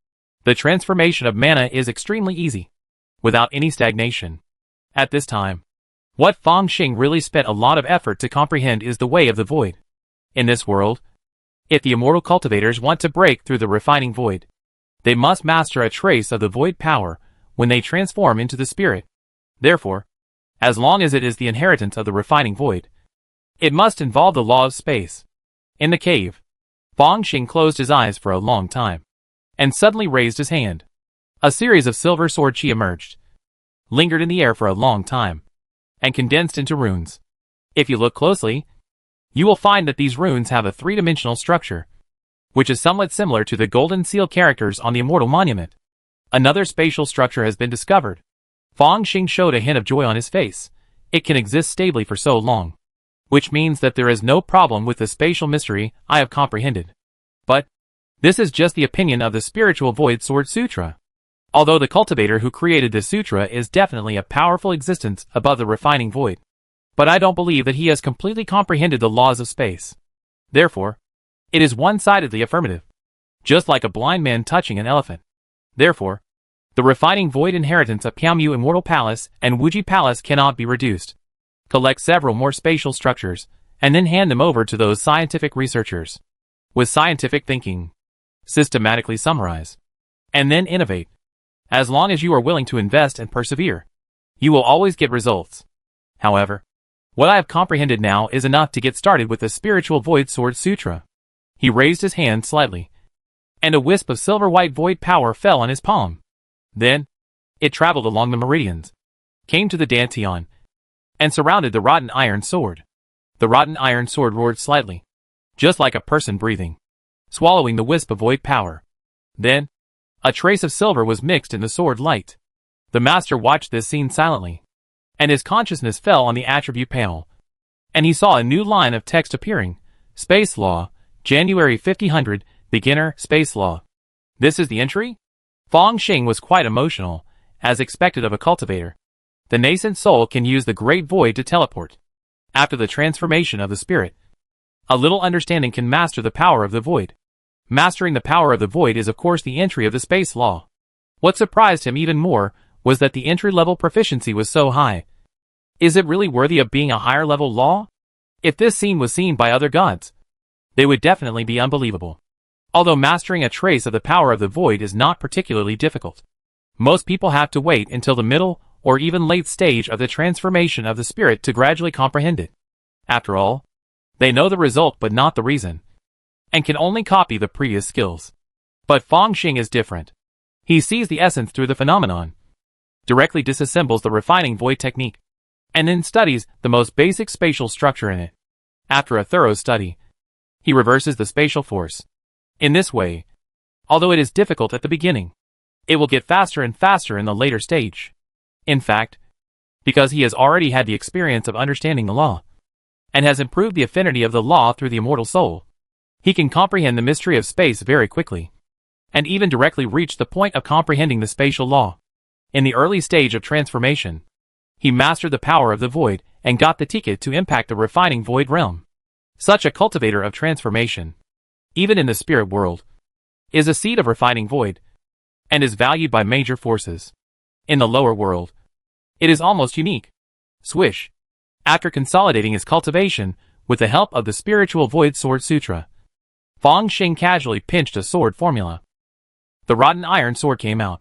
The transformation of mana is extremely easy, without any stagnation. At this time, what Fang Xing really spent a lot of effort to comprehend is the way of the void. In this world, if the immortal cultivators want to break through the refining void, they must master a trace of the void power when they transform into the spirit. Therefore, as long as it is the inheritance of the refining void, it must involve the law of space. In the cave, Fang Xing closed his eyes for a long time, and suddenly raised his hand. A series of silver sword chi emerged, lingered in the air for a long time, and condensed into runes. If you look closely, you will find that these runes have a three-dimensional structure, which is somewhat similar to the golden seal characters on the immortal monument. Another spatial structure has been discovered. Fang Xing showed a hint of joy on his face. It can exist stably for so long, which means that there is no problem with the spatial mystery I have comprehended. But this is just the opinion of the spiritual Void Sword Sutra. Although the cultivator who created this sutra is definitely a powerful existence above the refining void, but I don't believe that he has completely comprehended the laws of space. Therefore, it is one-sidedly affirmative, just like a blind man touching an elephant. Therefore, the refining void inheritance of Qiaomu Immortal Palace and Wuji Palace cannot be reduced. Collect several more spatial structures, and then hand them over to those scientific researchers. With scientific thinking, systematically summarize, and then innovate. As long as you are willing to invest and persevere, you will always get results. However, what I have comprehended now is enough to get started with the spiritual Void Sword Sutra. He raised his hand slightly, and a wisp of silver-white void power fell on his palm. Then, it traveled along the meridians, came to the dantian, and surrounded the rotten iron sword. The rotten iron sword roared slightly, just like a person breathing, swallowing the wisp of void power. Then, a trace of silver was mixed in the sword light. The master watched this scene silently, and his consciousness fell on the attribute panel, and he saw a new line of text appearing. Space Law, January 5000, Beginner, Space Law. This is the entry? Fang Xing was quite emotional, as expected of a cultivator. The nascent soul can use the great void to teleport. After the transformation of the spirit, a little understanding can master the power of the void. Mastering the power of the void is of course the entry of the space law. What surprised him even more was that the entry-level proficiency was so high. Is it really worthy of being a higher-level law? If this scene was seen by other gods, they would definitely be unbelievable. Although mastering a trace of the power of the void is not particularly difficult, most people have to wait until the middle or even late stage of the transformation of the spirit to gradually comprehend it. After all, they know the result but not the reason, and can only copy the previous skills. But Fang Xing is different. He sees the essence through the phenomenon, directly disassembles the refining void technique, and then studies the most basic spatial structure in it. After a thorough study, he reverses the spatial force. In this way, although it is difficult at the beginning, it will get faster and faster in the later stage. In fact, because he has already had the experience of understanding the law, and has improved the affinity of the law through the immortal soul, he can comprehend the mystery of space very quickly, and even directly reach the point of comprehending the spatial law. In the early stage of transformation, he mastered the power of the void and got the ticket to impact the refining void realm. Such a cultivator of transformation, even in the spirit world, is a seed of refining void, and is valued by major forces. In the lower world, it is almost unique. Swish. After consolidating his cultivation with the help of the spiritual void sword sutra, Fang Xing casually pinched a sword formula. The rotten iron sword came out,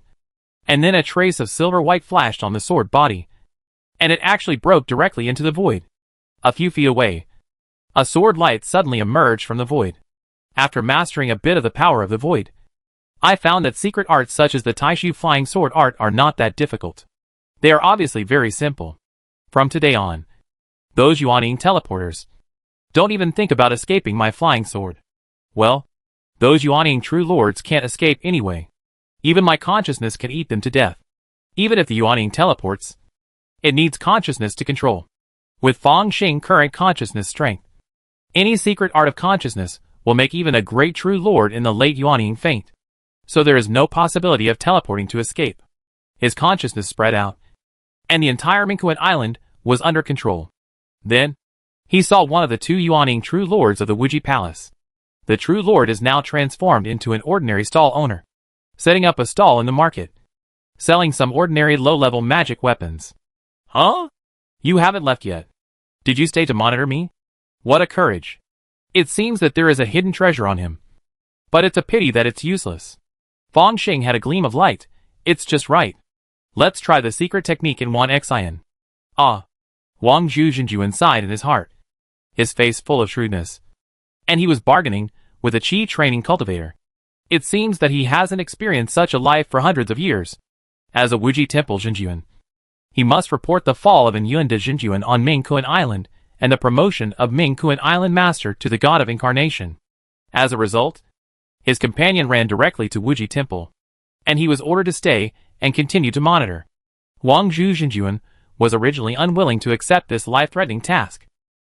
and then a trace of silver white flashed on the sword body, and it actually broke directly into the void. A few feet away, a sword light suddenly emerged from the void. After mastering a bit of the power of the void, I found that secret arts such as the Taishu flying sword art are not that difficult. They are obviously very simple. From today on, those Yuaning teleporters don't even think about escaping my flying sword. Well, those Yuaning true lords can't escape anyway. Even my consciousness can eat them to death. Even if the Yuaning teleports, it needs consciousness to control. With Fang Xing current consciousness strength, any secret art of consciousness will make even a great true lord in the late Yuaning faint. So there is no possibility of teleporting to escape. His consciousness spread out, and the entire Mingkuan Island was under control. Then, he saw one of the two Yuaning true lords of the Wuji Palace. The true lord is now transformed into an ordinary stall owner, setting up a stall in the market, selling some ordinary low-level magic weapons. Huh? You haven't left yet. Did you stay to monitor me? What a courage. It seems that there is a hidden treasure on him. But it's a pity that it's useless. Fang Xing had a gleam of light. It's just right. Let's try the secret technique in 1xin. Ah. Wang Zhu sighed in his heart, his face full of shrewdness. And he was bargaining with a Qi training cultivator. It seems that he hasn't experienced such a life for hundreds of years. As a Wuji temple Jinjuan, he must report the fall of an Yuan de Jinjuan on Mingkuan Island and the promotion of Mingkuan Island Master to the God of Incarnation. As a result, his companion ran directly to Wuji Temple, and he was ordered to stay and continue to monitor. Wang Zhu was originally unwilling to accept this life-threatening task.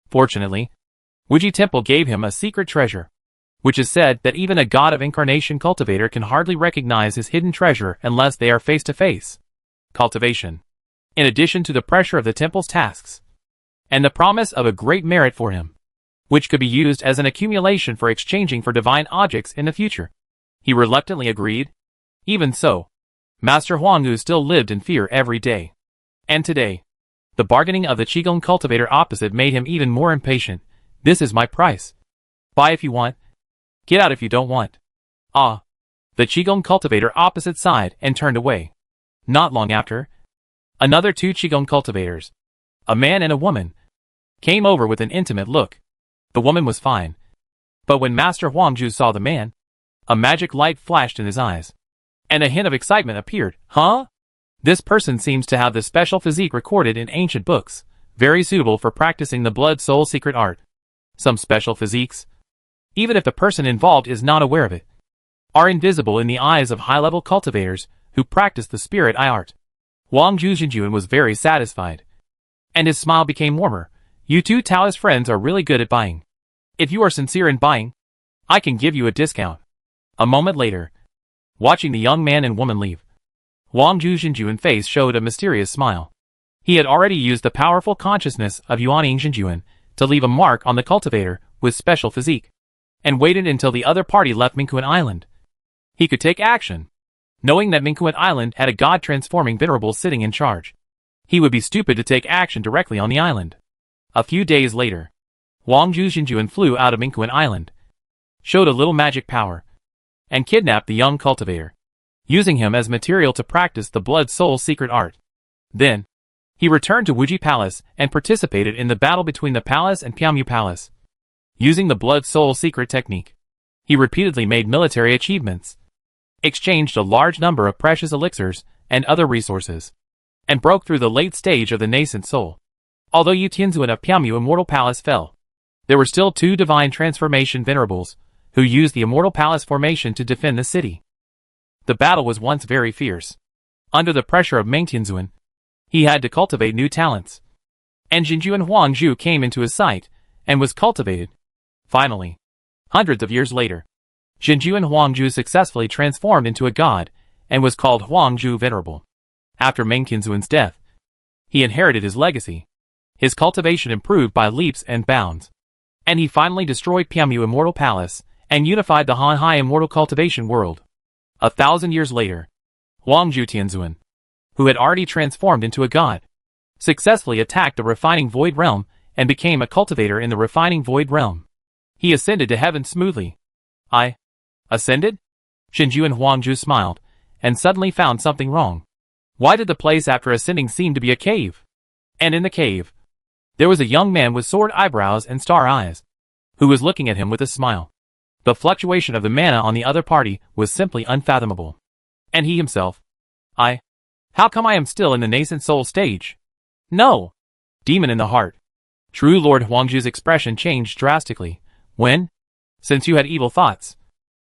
Fortunately, Wuji Temple gave him a secret treasure, which is said that even a God of Incarnation cultivator can hardly recognize his hidden treasure unless they are face-to-face. Cultivation. In addition to the pressure of the temple's tasks, and the promise of a great merit for him, which could be used as an accumulation for exchanging for divine objects in the future. He reluctantly agreed. Even so, Master Huanggu still lived in fear every day. And today, the bargaining of the Qigong cultivator opposite made him even more impatient. This is my price. Buy if you want. Get out if you don't want. Ah. The Qigong cultivator opposite sighed and turned away. Not long after, another two Qigong cultivators, a man and a woman, came over with an intimate look. The woman was fine. But when Master Huangju saw the man, a magic light flashed in his eyes, and a hint of excitement appeared. Huh? This person seems to have the special physique recorded in ancient books, very suitable for practicing the blood-soul secret art. Some special physiques, even if the person involved is not aware of it, are invisible in the eyes of high-level cultivators who practice the spirit art. Wang Zhu was very satisfied, and his smile became warmer. You two Taoist friends are really good at buying. If you are sincere in buying, I can give you a discount. A moment later, watching the young man and woman leave, Wang Zhu's face showed a mysterious smile. He had already used the powerful consciousness of Yuaning Zhinjuan to leave a mark on the cultivator with special physique, and waited until the other party left Mingkuan Island. He could take action, knowing that Mingkuan Island had a god-transforming venerable sitting in charge. He would be stupid to take action directly on the island. A few days later, Wang Zhu flew out of Mingkuan Island, showed a little magic power, and kidnapped the young cultivator, using him as material to practice the blood-soul secret art. Then, he returned to Wuji Palace and participated in the battle between the palace and Piamu Palace. Using the blood-soul secret technique, he repeatedly made military achievements. exchanged a large number of precious elixirs and other resources, and broke through the late stage of the nascent soul. Although Yu Tianzuan of Piamu Immortal Palace fell, there were still 2 divine transformation venerables, who used the Immortal Palace formation to defend the city. The battle was once very fierce. Under the pressure of Meng Tianzuan, he had to cultivate new talents. And Jinju and Huangzhu came into his sight, and was cultivated. Finally, hundreds of years later, Jinju and Huangzhu successfully transformed into a god, and was called Huangzhu Venerable. After Meng Tianzuan's death, he inherited his legacy. His cultivation improved by leaps and bounds, and he finally destroyed Piamu Immortal Palace, and unified the Hanhai Immortal Cultivation world. 1,000 years later, Huangzhu Tianzuan, who had already transformed into a god, successfully attacked the refining void realm, and became a cultivator in the refining void realm. He ascended to heaven smoothly. I ascended? Shinju and Huangzhu smiled, and suddenly found something wrong. Why did the place after ascending seem to be a cave? And in the cave, there was a young man with sword eyebrows and star eyes, who was looking at him with a smile. The fluctuation of the mana on the other party was simply unfathomable. And he himself, how come I am still in the nascent soul stage? No! Demon in the heart. True Lord Huangzhu's expression changed drastically. When? Since you had evil thoughts,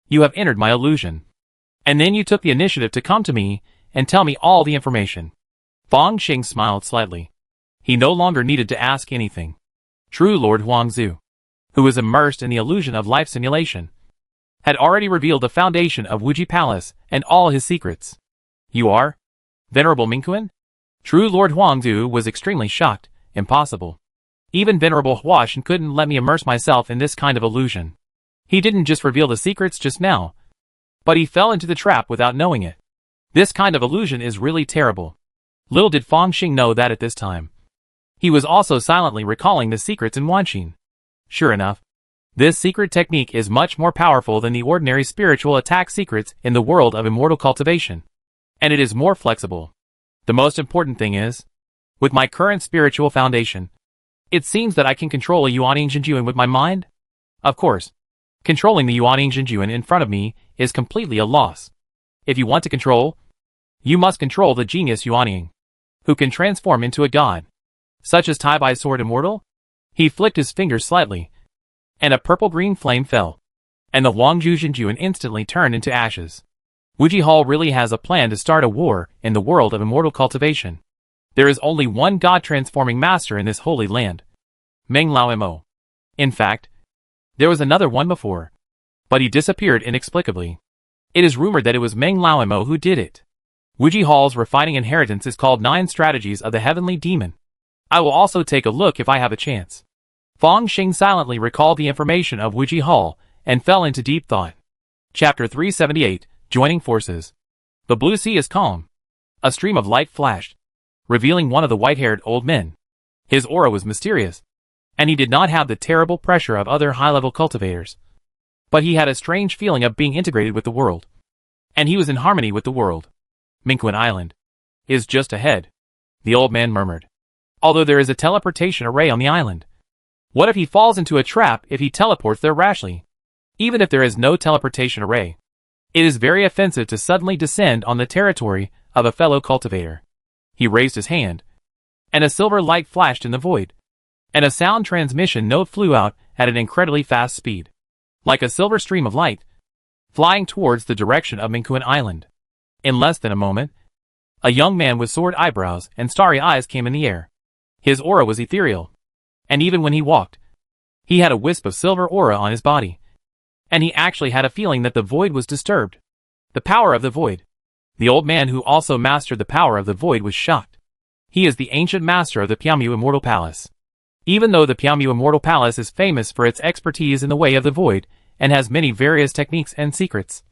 you have entered my illusion. And then you took the initiative to come to me and tell me all the information. Fang Xing smiled slightly. He no longer needed to ask anything. True Lord Huangzhu, who was immersed in the illusion of life simulation, had already revealed the foundation of Wuji Palace and all his secrets. You are? Venerable Mingquan? True Lord Huangzhu was extremely shocked. Impossible. Even Venerable Huashan couldn't let me immerse myself in this kind of illusion. He didn't just reveal the secrets just now, but he fell into the trap without knowing it. This kind of illusion is really terrible. Little did Fang Xing know that at this time. He was also silently recalling the secrets in Wanxin. Sure enough, this secret technique is much more powerful than the ordinary spiritual attack secrets in the world of immortal cultivation. And it is more flexible. The most important thing is, with my current spiritual foundation, it seems that I can control a Yuaning Jinjuan with my mind? Of course, controlling the Yuaning Jinjuan in front of me is completely a loss. If you want to control, you must control the genius Yuaning, who can transform into a god, such as Tai Bai's sword immortal. He flicked his fingers slightly, and a purple-green flame fell, and the Huangzhu Jinjuan instantly turned into ashes. Wuji Hall really has a plan to start a war in the world of immortal cultivation. There is only one god-transforming master in this holy land, Meng Lao Mo. In fact, there was another one before, but he disappeared inexplicably. It is rumored that it was Meng Lao Mo who did it. Wuji Hall's refining inheritance is called 9 Strategies of the Heavenly Demon. I will also take a look if I have a chance. Fang Xing silently recalled the information of Wuji Hall and fell into deep thought. Chapter 378, Joining Forces. The blue sea is calm. A stream of light flashed, revealing one of the white-haired old men. His aura was mysterious, and he did not have the terrible pressure of other high-level cultivators. But he had a strange feeling of being integrated with the world, and he was in harmony with the world. Mingquan Island is just ahead, the old man murmured. Although there is a teleportation array on the island. What if he falls into a trap if he teleports there rashly? Even if there is no teleportation array, it is very offensive to suddenly descend on the territory of a fellow cultivator. He raised his hand, and a silver light flashed in the void, and a sound transmission note flew out at an incredibly fast speed, like a silver stream of light, flying towards the direction of Mingquan Island. In less than a moment, a young man with sword eyebrows and starry eyes came in the air. His aura was ethereal, and even when he walked, he had a wisp of silver aura on his body, and he actually had a feeling that the void was disturbed. The power of the void. The old man who also mastered the power of the void was shocked. He is the ancient master of the Piamu Immortal Palace. Even though the Piamu Immortal Palace is famous for its expertise in the way of the void, and has many various techniques and secrets,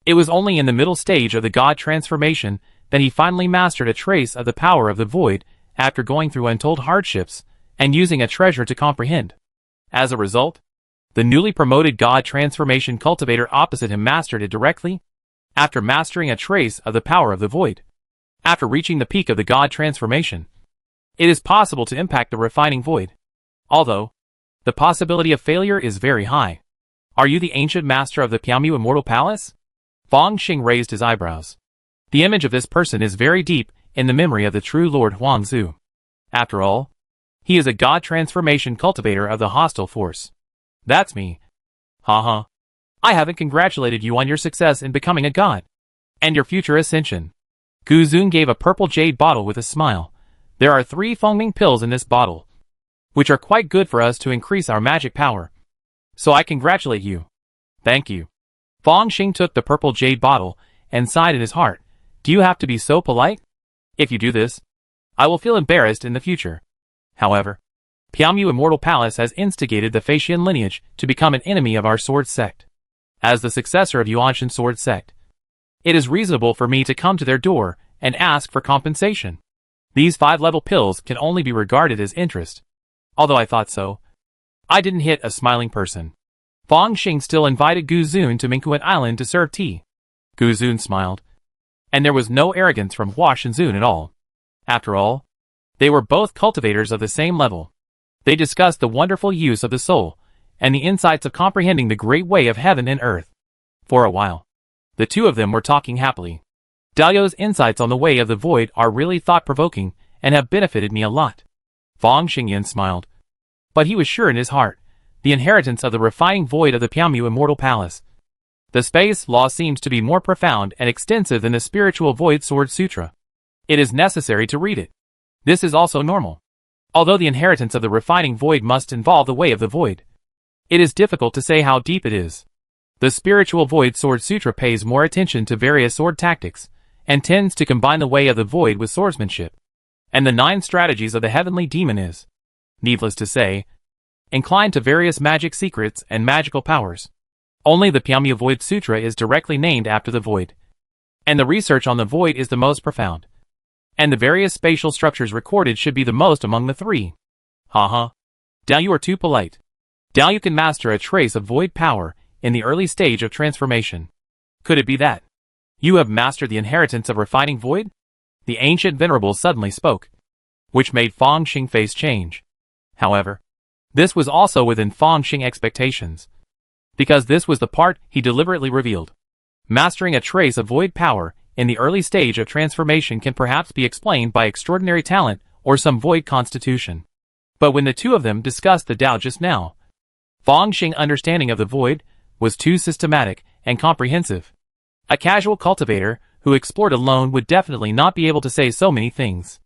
it was only in the middle stage of the god transformation that he finally mastered a trace of the power of the void after going through untold hardships and using a treasure to comprehend. As a result, the newly promoted god transformation cultivator opposite him mastered it directly, after mastering a trace of the power of the void. After reaching the peak of the god transformation, it is possible to impact the refining void. Although, the possibility of failure is very high. Are you the ancient master of the Piamu Immortal Palace? Fang Xing raised his eyebrows. The image of this person is very deep in the memory of the true Lord Huangzu. After all, he is a god transformation cultivator of the hostile force. That's me. Haha. I haven't congratulated you on your success in becoming a god. And your future ascension. Gu Zun gave a purple jade bottle with a smile. There are 3 Fengming pills in this bottle, which are quite good for us to increase our magic power. So I congratulate you. Thank you. Fang Xing took the purple jade bottle and sighed in his heart. Do you have to be so polite? If you do this, I will feel embarrassed in the future. However, Piamu Immortal Palace has instigated the Faxian lineage to become an enemy of our sword sect. As the successor of Yuanshan sword sect, it is reasonable for me to come to their door and ask for compensation. These 5-level pills can only be regarded as interest. Although I thought so, I didn't hit a smiling person. Fang Xing still invited Gu Zun to Mingquan Island to serve tea. Gu Zun smiled, and there was no arrogance from Hua Shenzun at all. After all, they were both cultivators of the same level. They discussed the wonderful use of the soul, and the insights of comprehending the great way of heaven and earth. For a while, the two of them were talking happily. Dalio's insights on the way of the void are really thought-provoking and have benefited me a lot. Fang Xingyan smiled. But he was sure in his heart, the inheritance of the refining void of the Piamu Immortal Palace. The space law seems to be more profound and extensive than the spiritual void sword sutra. It is necessary to read it. This is also normal. Although the inheritance of the refining void must involve the way of the void, it is difficult to say how deep it is. The spiritual void sword sutra pays more attention to various sword tactics, and tends to combine the way of the void with swordsmanship. And the 9 strategies of the heavenly demon is, needless to say, inclined to various magic secrets and magical powers. Only the Piamu Void Sutra is directly named after the void. And the research on the void is the most profound. And the various spatial structures recorded should be the most among the 3. Haha. Dao, you are too polite. Dao, you can master a trace of void power in the early stage of transformation. Could it be that you have mastered the inheritance of refining void? The ancient venerable suddenly spoke, which made Fang Xing face change. However, this was also within Fang Xing expectations, because this was the part he deliberately revealed. Mastering a trace of void power in the early stage of transformation can perhaps be explained by extraordinary talent or some void constitution. But when the two of them discussed the Tao just now, Fang Xing's understanding of the void was too systematic and comprehensive. A casual cultivator who explored alone would definitely not be able to say so many things.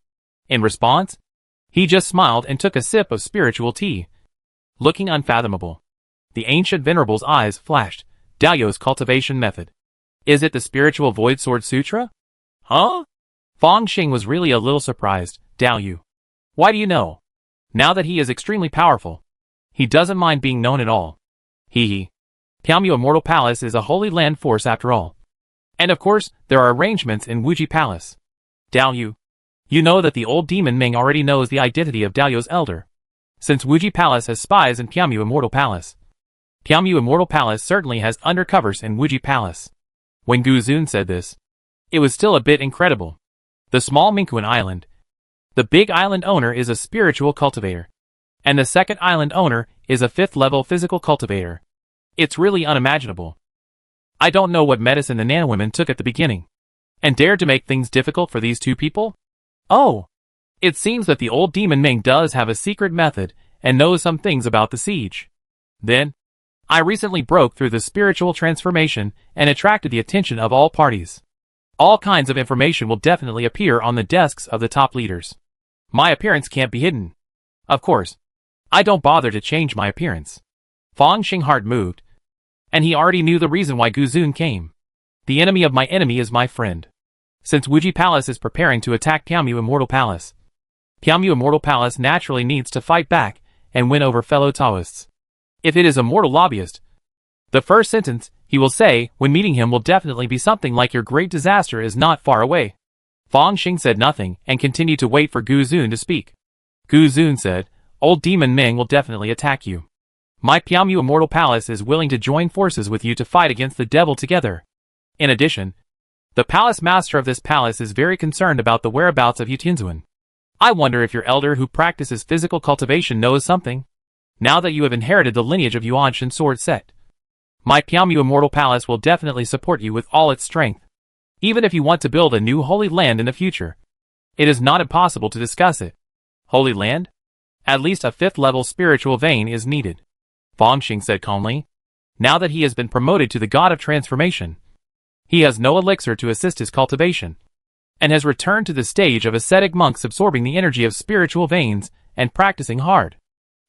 In response, he just smiled and took a sip of spiritual tea. Looking unfathomable, the ancient venerable's eyes flashed. Dao's cultivation method. Is it the spiritual void sword sutra? Huh? Fang Xing was really a little surprised. Dao, why do you know? Now that he is extremely powerful, he doesn't mind being known at all. Hee. Piamu Immortal Palace is a holy land force after all. And of course, there are arrangements in Wuji Palace. Dao, you know that the old demon Ming already knows the identity of Dao's elder, since Wuji Palace has spies in Piamu Immortal Palace. Piamu Immortal Palace certainly has undercovers in Wuji Palace. When Gu Zun said this, it was still a bit incredible. The small Mingquan island. The big island owner is a spiritual cultivator. And the second island owner is a 5th-level physical cultivator. It's really unimaginable. I don't know what medicine the nanowomen took at the beginning, and dared to make things difficult for these two people? Oh! It seems that the old demon Ming does have a secret method and knows some things about the siege. Then, I recently broke through the spiritual transformation and attracted the attention of all parties. All kinds of information will definitely appear on the desks of the top leaders. My appearance can't be hidden. Of course, I don't bother to change my appearance. Fang Xing's heart moved, and he already knew the reason why Gu Zun came. The enemy of my enemy is my friend. Since Wuji Palace is preparing to attack Piamu Immortal Palace, Piamu Immortal Palace naturally needs to fight back and win over fellow Taoists. If it is a mortal lobbyist, the first sentence he will say when meeting him will definitely be something like "Your great disaster is not far away." Fang Xing said nothing and continued to wait for Gu Zun to speak. Gu Zun said, "Old demon Ming will definitely attack you. My Piamu Immortal Palace is willing to join forces with you to fight against the devil together. In addition, the palace master of this palace is very concerned about the whereabouts of Yu Tianzuan. I wonder if your elder who practices physical cultivation knows something, now that you have inherited the lineage of Yuanshan sword sect. My Pyamyu Immortal Palace will definitely support you with all its strength. Even if you want to build a new Holy Land in the future, it is not impossible to discuss it. Holy Land? At least a 5th level spiritual vein is needed, Fang Xing said calmly. Now that he has been promoted to the God of Transformation, he has no elixir to assist his cultivation, and has returned to the stage of ascetic monks absorbing the energy of spiritual veins and practicing hard.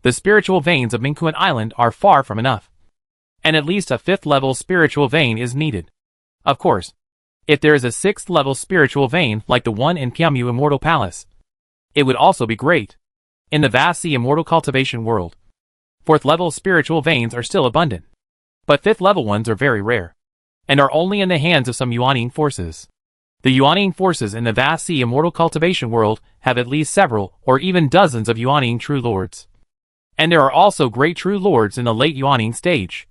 The spiritual veins of Mingquan Island are far from enough, and at least a 5th level spiritual vein is needed. Of course, if there is a 6th level spiritual vein like the one in Pyamyu Immortal Palace, it would also be great. In the vast sea immortal cultivation world, 4th level spiritual veins are still abundant, but 5th level ones are very rare, and are only in the hands of some Yuanine forces. The Yuanine forces in the vast sea immortal cultivation world have at least several or even dozens of Yuanine true lords. And there are also great true lords in the late Yuanine stage,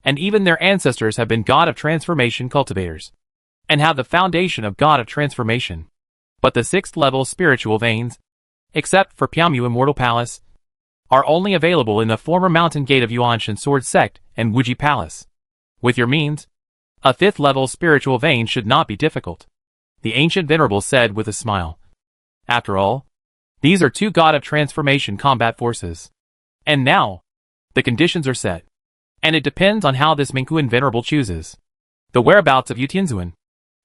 and even their ancestors have been God of Transformation cultivators, and have the foundation of God of Transformation. But the 6th level spiritual veins, except for Pyamyu Immortal Palace, are only available in the former Mountain Gate of Yuanshan Sword Sect and Wuji Palace. With your means, a 5th level spiritual vein should not be difficult, the ancient venerable said with a smile. After all, these are 2 God of Transformation combat forces. And now, the conditions are set, and it depends on how this Mingquan venerable chooses. The whereabouts of Yu Tianzuan,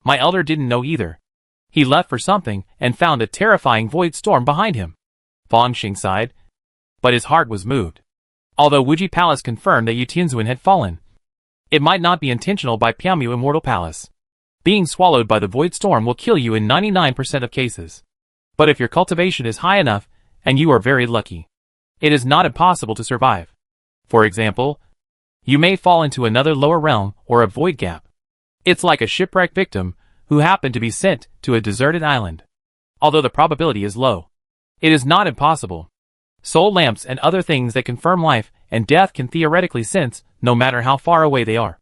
my elder didn't know either. He left for something and found a terrifying void storm behind him. Fang Xing sighed, but his heart was moved. Although Wuji Palace confirmed that Yu Tianzuan had fallen, it might not be intentional by Pyamyu Immortal Palace. Being swallowed by the void storm will kill you in 99% of cases. But if your cultivation is high enough, and you are very lucky, it is not impossible to survive. For example, you may fall into another lower realm or a void gap. It's like a shipwreck victim who happened to be sent to a deserted island. Although the probability is low, it is not impossible. Soul lamps and other things that confirm life and death can theoretically sense no matter how far away they are.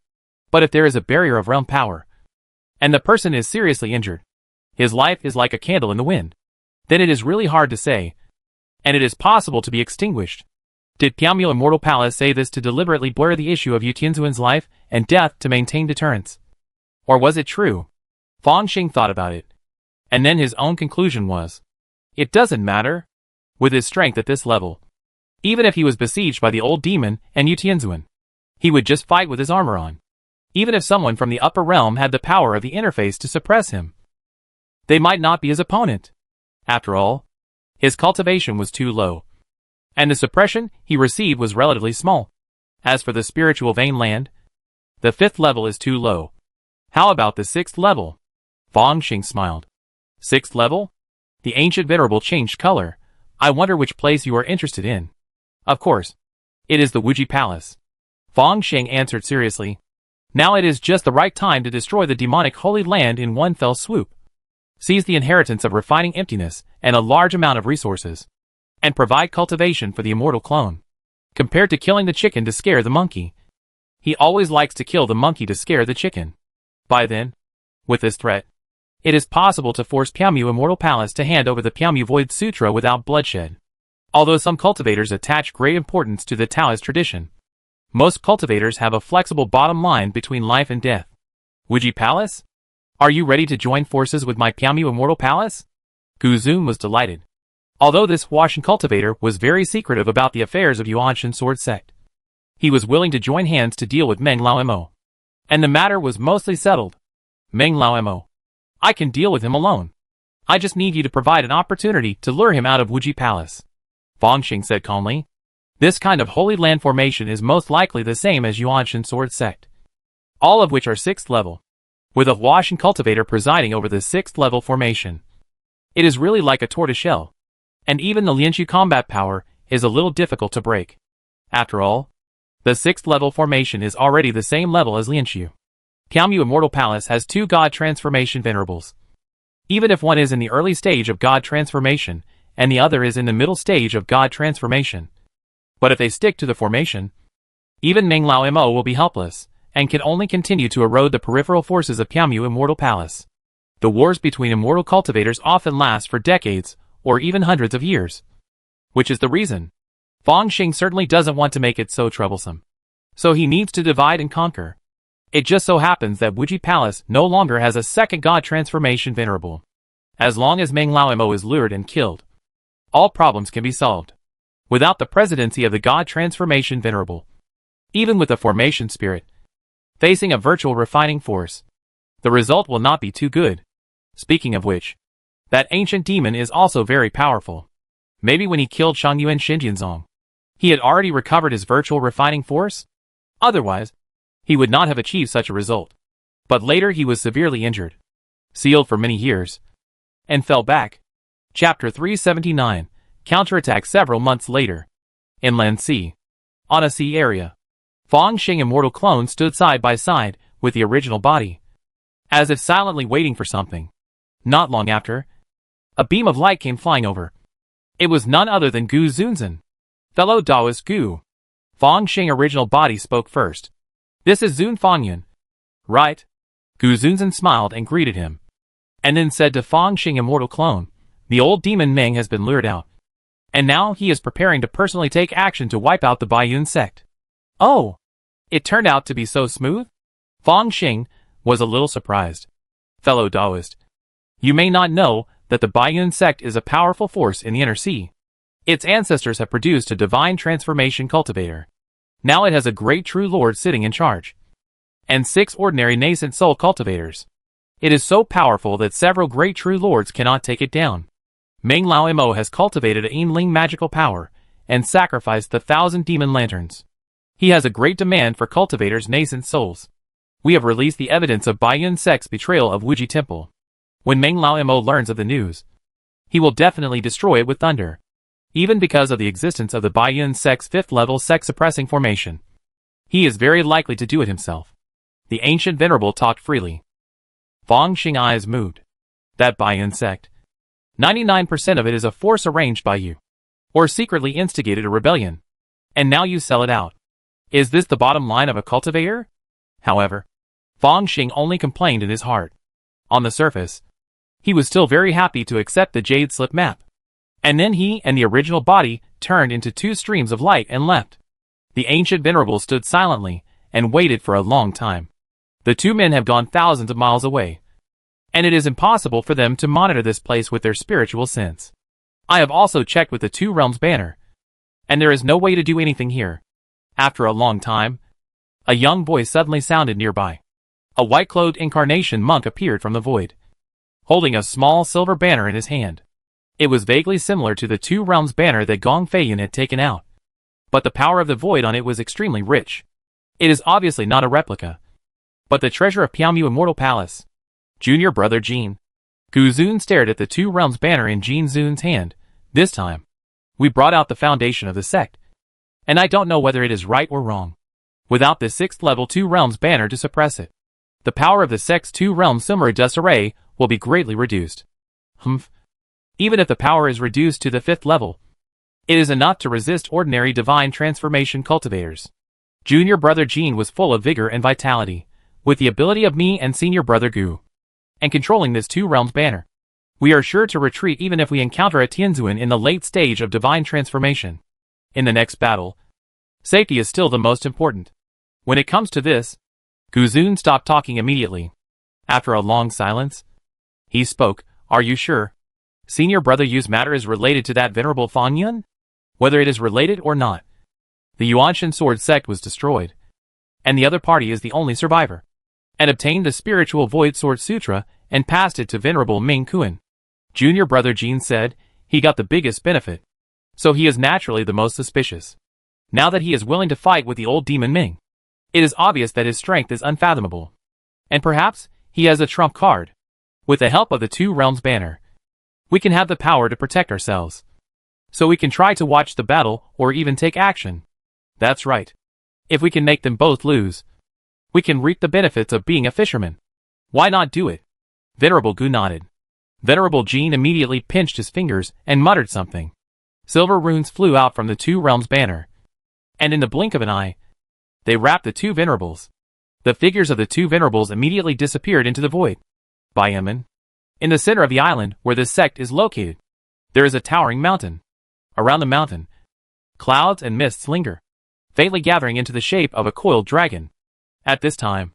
But if there is a barrier of realm power, and the person is seriously injured, his life is like a candle in the wind, then it is really hard to say, and it is possible to be extinguished. Did Pyamyu Immortal Palace say this to deliberately blur the issue of Yu Tianzuan's life and death to maintain deterrence? Or was it true? Fang Xing thought about it, and then his own conclusion was, it doesn't matter. With his strength at this level, even if he was besieged by the old demon and Yu Tianzuan, he would just fight with his armor on. Even if someone from the upper realm had the power of the interface to suppress him, they might not be his opponent. After all, his cultivation was too low, and the suppression he received was relatively small. As for the spiritual vein land, the 5th level is too low. How about the 6th level? Fang Xing smiled. 6th level? The ancient venerable changed color. I wonder which place you are interested in. Of course, it is the Wuji Palace. Fang Xing answered seriously. Now it is just the right time to destroy the demonic Holy Land in one fell swoop. Seize the inheritance of refining emptiness and a large amount of resources, and provide cultivation for the immortal clone. Compared to killing the chicken to scare the monkey, he always likes to kill the monkey to scare the chicken. By then, with this threat, it is possible to force Pyamyu Immortal Palace to hand over the Pyamyu Void Sutra without bloodshed. Although some cultivators attach great importance to the Taoist tradition, most cultivators have a flexible bottom line between life and death. Wuji Palace? Are you ready to join forces with my Pyamyu Immortal Palace? Gu Zun was delighted. Although this Huashan cultivator was very secretive about the affairs of Yuanshan Sword Sect, he was willing to join hands to deal with Meng Lao Mo. And the matter was mostly settled. Meng Lao Mo, I can deal with him alone. I just need you to provide an opportunity to lure him out of Wuji Palace. Fang Xing said calmly. This kind of Holy Land formation is most likely the same as Yuanshan Sword Sect, all of which are 6th level, with a Huashan cultivator presiding over the 6th level formation. It is really like a tortoiseshell, and even the Lianshu combat power is a little difficult to break. After all, the 6th level formation is already the same level as Lianshu. Pyamyu Immortal Palace has 2 God Transformation Venerables. Even if one is in the early stage of God Transformation, and the other is in the middle stage of God Transformation. But if they stick to the formation, even Meng Lao Mo will be helpless, and can only continue to erode the peripheral forces of Pyamyu Immortal Palace. The wars between immortal cultivators often last for decades, or even hundreds of years. Which is the reason Fang Xing certainly doesn't want to make it so troublesome. So he needs to divide and conquer. It just so happens that Wuji Palace no longer has a second god transformation venerable. As long as Meng Lao is lured and killed, all problems can be solved. Without the presidency of the god transformation venerable, even with the formation spirit, facing a virtual refining force, the result will not be too good. Speaking of which, that ancient demon is also very powerful. Maybe when he killed Shangyuan Xinjianzong, he had already recovered his virtual refining force? Otherwise, he would not have achieved such a result. But later he was severely injured, sealed for many years, and fell back. Chapter 379, Counterattack several months later. Inland Sea. On a sea area, Fang Xing immortal clone stood side by side with the original body, as if silently waiting for something. Not long after, a beam of light came flying over. It was none other than Gu Zunzan. Fellow Taoist Gu. Fang Xing original body spoke first. This is Zun Fangyun, right? Gu Zunzan smiled and greeted him, and then said to Fang Xing immortal clone, the old demon Meng has been lured out, and now he is preparing to personally take action to wipe out the Baiyun sect. Oh, it turned out to be so smooth? Fang Xing was a little surprised. Fellow Taoist, you may not know that the Baiyun sect is a powerful force in the inner sea. Its ancestors have produced a divine transformation cultivator. Now it has a great true lord sitting in charge, and 6 ordinary nascent soul cultivators. It is so powerful that several great true lords cannot take it down. Meng Lao Mo has cultivated a Yinling magical power and sacrificed the 1,000 demon lanterns. He has a great demand for cultivators' nascent souls. We have released the evidence of Baiyun sect's betrayal of Wuji Temple. When Meng Lao Mo learns of the news, he will definitely destroy it with thunder. Even because of the existence of the Baiyun sect's 5th level sect-suppressing formation, he is very likely to do it himself. The ancient venerable talked freely. Fang Xing eyes moved. That Baiyun sect, 99% of it is a force arranged by you, or secretly instigated a rebellion, and now you sell it out. Is this the bottom line of a cultivator? However, Fang Xing only complained in his heart. On the surface, he was still very happy to accept the Jade Slip map. And then he and the original body turned into 2 streams of light and left. The ancient venerable stood silently and waited for a long time. The 2 men have gone thousands of miles away, and it is impossible for them to monitor this place with their spiritual sense. I have also checked with the 2 realms banner, and there is no way to do anything here. After a long time, a young voice suddenly sounded nearby. A white-clothed incarnation monk appeared from the void, holding a small silver banner in his hand. It was vaguely similar to the 2 realms banner that Gong Feiyun had taken out, but the power of the void on it was extremely rich. It is obviously not a replica, but the treasure of Piaomu Immortal Palace. Junior brother Jin. Gu Zun stared at the 2 realms banner in Jin Zun's hand. This time, we brought out the foundation of the sect, and I don't know whether it is right or wrong. Without the 6th level 2 realms banner to suppress it, the power of the sect's 2 realms Summer Disarray will be greatly reduced. Even if the power is reduced to the 5th level, it is enough to resist ordinary divine transformation cultivators. Junior brother Jin was full of vigor and vitality, with the ability of me and senior brother Gu, and controlling this 2 realms banner. We are sure to retreat even if we encounter a Tianzuan in the late stage of divine transformation. In the next battle, safety is still the most important. When it comes to this, Gu Zun stopped talking immediately. After a long silence, he spoke, are you sure? Senior brother Yu's matter is related to that venerable Fang Yun? Whether it is related or not, the Yuanshan sword sect was destroyed, and the other party is the only survivor, and obtained the spiritual void sword sutra and passed it to venerable Ming Kuan. Junior brother Jin said, he got the biggest benefit, so he is naturally the most suspicious. Now that he is willing to fight with the old demon Ming, it is obvious that his strength is unfathomable. And perhaps, he has a trump card. With the help of the 2 realms banner, we can have the power to protect ourselves. So we can try to watch the battle or even take action. That's right. If we can make them both lose, we can reap the benefits of being a fisherman. Why not do it? Venerable Gu nodded. Venerable Jin immediately pinched his fingers and muttered something. Silver runes flew out from the 2 realms banner, and in the blink of an eye, they wrapped the 2 venerables. The figures of the 2 venerables immediately disappeared into the void. By Yemen, in the center of the island where this sect is located, there is a towering mountain. Around the mountain, clouds and mists linger. faintly gathering into the shape of a coiled dragon. At this time,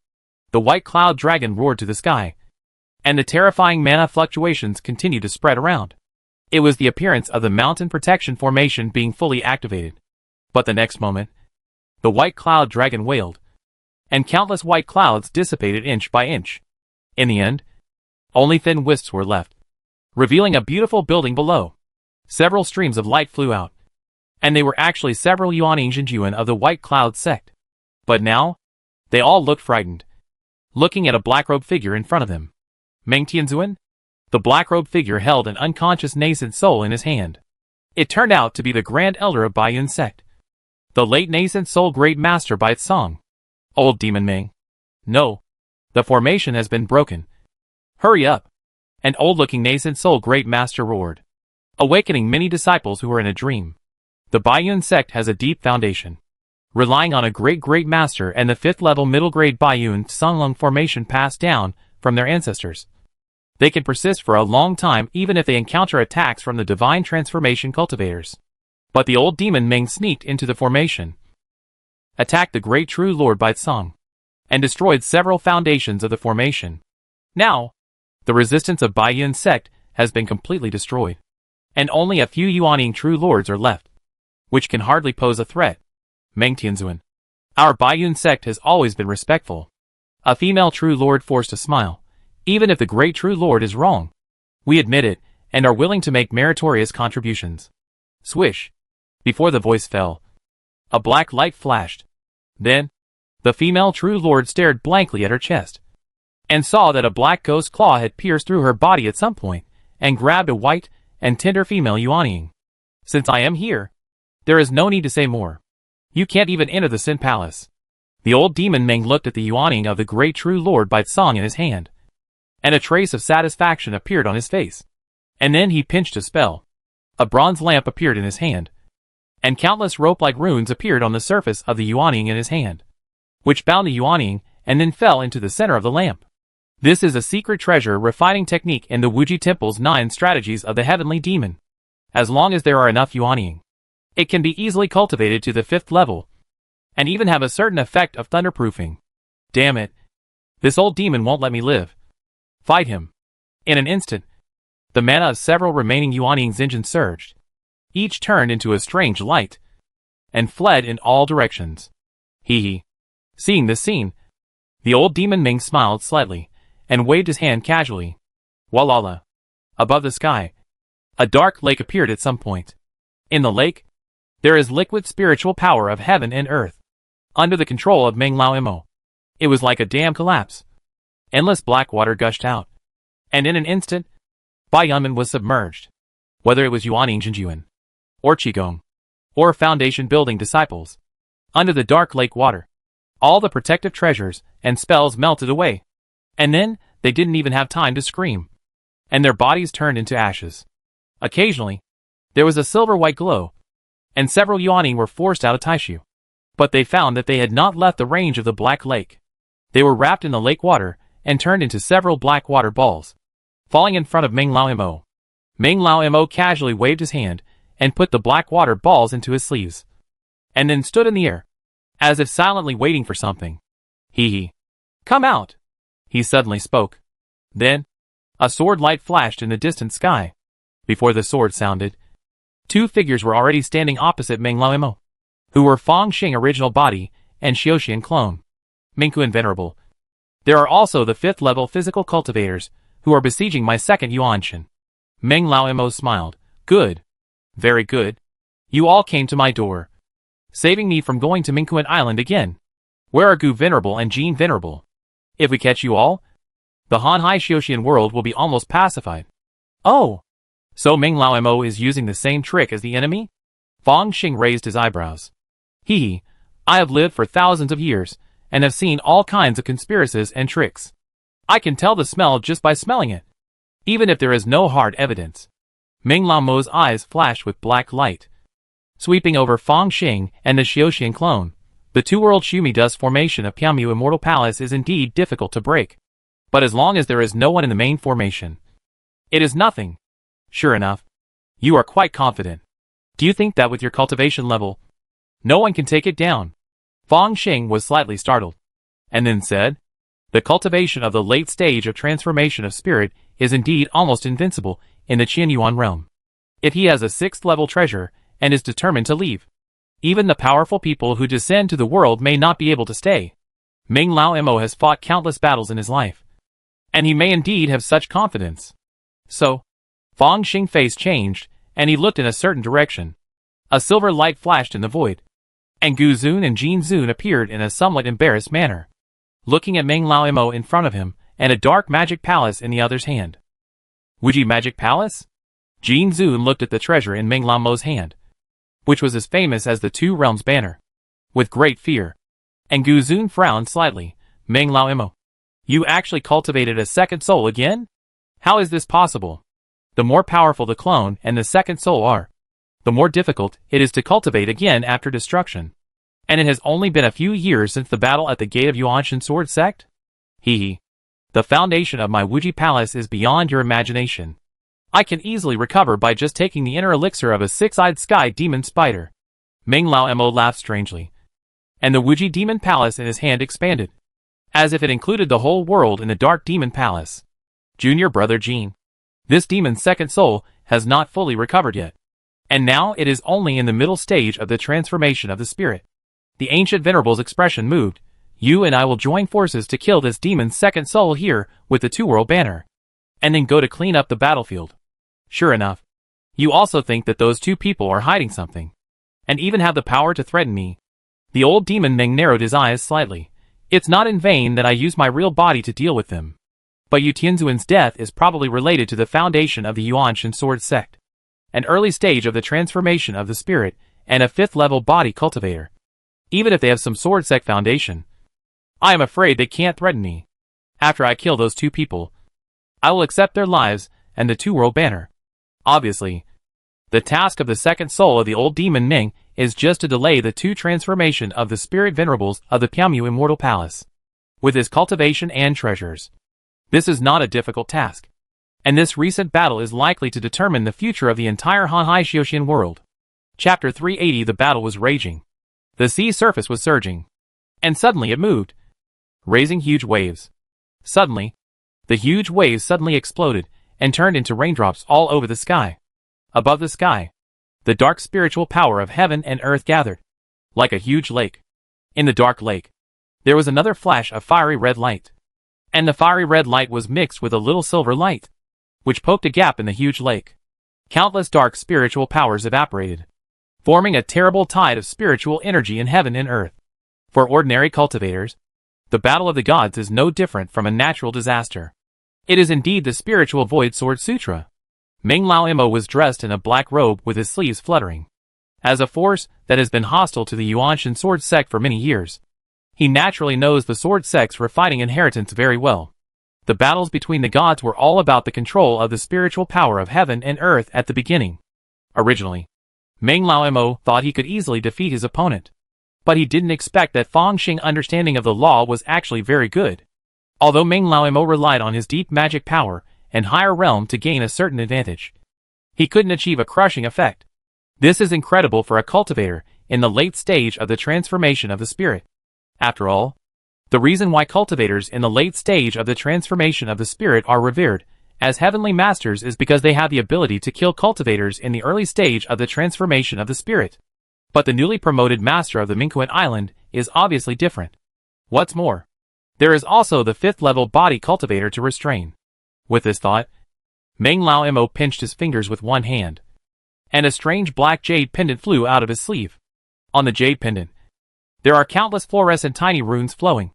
the white cloud dragon roared to the sky, and the terrifying mana fluctuations continued to spread around. It was the appearance of the mountain protection formation being fully activated. But the next moment, the white cloud dragon wailed, and countless white clouds dissipated inch by inch. In the end, only thin wisps were left, revealing a beautiful building below. Several streams of light flew out, and they were actually several Yuan Jinjuan of the White Cloud sect. But now, they all looked frightened, looking at a black-robed figure in front of them. Meng Tianzuan? The black-robed figure held an unconscious nascent soul in his hand. It turned out to be the Grand Elder of Baiyun sect, the late nascent soul Great Master by its song. Old Demon Meng. No. The formation has been broken. Hurry up. An old-looking nascent soul Great Master roared, awakening many disciples who were in a dream. The Baiyun sect has a deep foundation, relying on a Great Master and the 5th level middle grade Baiyun Sunlong formation passed down from their ancestors. They can persist for a long time even if they encounter attacks from the divine transformation cultivators. But the old demon Meng sneaked into the formation, attacked the great true lord by song, and destroyed several foundations of the formation. Now, the resistance of Baiyun sect has been completely destroyed, and only a few Yuaning true lords are left, which can hardly pose a threat. Meng Tianzuan. Our Baiyun sect has always been respectful. A female true lord forced a smile. Even if the great true lord is wrong, we admit it, and are willing to make meritorious contributions. Swish. Before the voice fell, a black light flashed. Then, the female true lord stared blankly at her chest, and saw that a black ghost claw had pierced through her body at some point, and grabbed a white and tender female Yuaning. Since I am here, there is no need to say more. You can't even enter the Sin Palace. The old demon Meng looked at the Yuaning of the great true lord by song in his hand, and a trace of satisfaction appeared on his face. And then he pinched a spell. A bronze lamp appeared in his hand, and countless rope-like runes appeared on the surface of the Yuaning in his hand, which bound the Yuaning and then fell into the center of the lamp. This is a secret treasure refining technique in the Wuji Temple's 9 strategies of the heavenly demon. As long as there are enough Yuaning, it can be easily cultivated to the 5th level, and even have a certain effect of thunderproofing. Damn it. This old demon won't let me live. Fight him. In an instant, the mana of several remaining Yuaning Xinjin surged. Each turned into a strange light, and fled in all directions. Hee hee. Seeing this scene, the old demon Ming smiled slightly, and waved his hand casually. Walala. Above the sky, a dark lake appeared at some point. In the lake, there is liquid spiritual power of heaven and earth, under the control of Meng Lao Mo. It was like a dam collapse. Endless black water gushed out, and in an instant, Baiyunmen was submerged. Whether it was Yuaning Jinjuan, or Qigong, or foundation building disciples, under the dark lake water, all the protective treasures and spells melted away. And then, they didn't even have time to scream, and their bodies turned into ashes. Occasionally, there was a silver-white glow, and several Yuaning were forced out of Taishu. But they found that they had not left the range of the black lake. They were wrapped in the lake water, and turned into several black water balls, falling in front of Meng Lao Mo. Meng Lao Mo casually waved his hand, and put the black water balls into his sleeves, and then stood in the air, as if silently waiting for something. Hee hee. Come out! He suddenly spoke. Then, a sword light flashed in the distant sky. Before the sword sounded, 2 figures were already standing opposite Meng Lao Mo, who were Fang Xing original body, and Xiuxian clone. Mingkuan Venerable. There are also the 5th level physical cultivators, who are besieging my 2nd Yuanshan. Meng Lao Mo smiled. Good. Very good. You all came to my door, saving me from going to Mingkuan Island again. Where are Gu Venerable and Jean Venerable? If we catch you all, the Han-Hai Xiuxian world will be almost pacified. Oh! So Meng Lao Mo is using the same trick as the enemy? Fang Xing raised his eyebrows. Hee, I have lived for thousands of years, and have seen all kinds of conspiracies and tricks. I can tell the smell just by smelling it, even if there is no hard evidence. Meng Lao Mo's eyes flashed with black light, sweeping over Fang Xing and the Xiuxian clone. The 2-world Shumi dust formation of Piamu Immortal Palace is indeed difficult to break. But as long as there is no one in the main formation, it is nothing. Sure enough, you are quite confident. Do you think that with your cultivation level, No one can take it down. Fang Xing was slightly startled, and then said, the cultivation of the late stage of transformation of spirit is indeed almost invincible in the Qianyuan realm. If he has a 6th level treasure and is determined to leave, even the powerful people who descend to the world may not be able to stay. Ming Lao Mo has fought countless battles in his life, and he may indeed have such confidence. So, Fang Xing's face changed, and he looked in a certain direction. A silver light flashed in the void, and Gu Zun and Jin Zun appeared in a somewhat embarrassed manner, looking at Ming Lao Mo in front of him, and a dark magic palace in the other's hand. Wuji Magic Palace? Jin Zun looked at the treasure in Ming Lao Mo's hand, which was as famous as the Two Realms banner, with great fear. And Gu Zun frowned slightly. Ming Lao Mo, you actually cultivated a second soul again? How is this possible? The more powerful the clone and the second soul are, the more difficult it is to cultivate again after destruction. And it has only been a few years since the battle at the gate of Yuanshan Sword Sect? Hee. The foundation of my Wuji Palace is beyond your imagination. I can easily recover by just taking the inner elixir of a 6-eyed sky demon spider. Ming Lao Mo laughed strangely, and the Wuji Demon Palace in his hand expanded, as if it included the whole world in the Dark Demon Palace. Junior brother Jin, this demon's second soul has not fully recovered yet, and now it is only in the middle stage of the transformation of the spirit. The ancient venerable's expression moved. You and I will join forces to kill this demon's second soul here with the two-world banner, and then go to clean up the battlefield. Sure enough, you also think that those two people are hiding something, and even have the power to threaten me. The old demon Ming narrowed his eyes slightly. It's not in vain that I use my real body to deal with them. But Yu Tianzuan's death is probably related to the foundation of the Yuanshan Sword Sect, an early stage of the transformation of the spirit, and a 5th-level body cultivator. Even if they have some Sword Sect foundation, I am afraid they can't threaten me. After I kill those two people, I will accept their lives and the two-world banner. Obviously, the task of the second soul of the old demon Ming is just to delay the two transformation of the spirit venerables of the Piamu Immortal Palace, with his cultivation and treasures. This is not a difficult task, and this recent battle is likely to determine the future of the entire Hanhai Xiuxian world. Chapter 380. The battle was raging. The sea surface was surging, and suddenly it moved, raising huge waves. Suddenly, the huge waves suddenly exploded and turned into raindrops all over the sky. Above the sky, the dark spiritual power of heaven and earth gathered, like a huge lake. In the dark lake, there was another flash of fiery red light, and the fiery red light was mixed with a little silver light, which poked a gap in the huge lake. Countless dark spiritual powers evaporated, forming a terrible tide of spiritual energy in heaven and earth. For ordinary cultivators, the battle of the gods is no different from a natural disaster. It is indeed the spiritual Void Sword Sutra. Ming Lao Mo was dressed in a black robe with his sleeves fluttering. As a force that has been hostile to the Yuanshan Sword Sect for many years, he naturally knows the Sword Sect's refining inheritance very well. The battles between the gods were all about the control of the spiritual power of heaven and earth at the beginning. Originally, Ming Lao Mo thought he could easily defeat his opponent, but he didn't expect that Fang Xing's understanding of the law was actually very good. Although Ming Lao Mo relied on his deep magic power and higher realm to gain a certain advantage, he couldn't achieve a crushing effect. This is incredible for a cultivator in the late stage of the transformation of the spirit. After all, the reason why cultivators in the late stage of the transformation of the spirit are revered as heavenly masters is because they have the ability to kill cultivators in the early stage of the transformation of the spirit. But the newly promoted master of the Mingquan Island is obviously different. What's more, there is also the 5th-level body cultivator to restrain. With this thought, Ming Lao Mo pinched his fingers with one hand, and a strange black jade pendant flew out of his sleeve. On the jade pendant, there are countless fluorescent tiny runes flowing,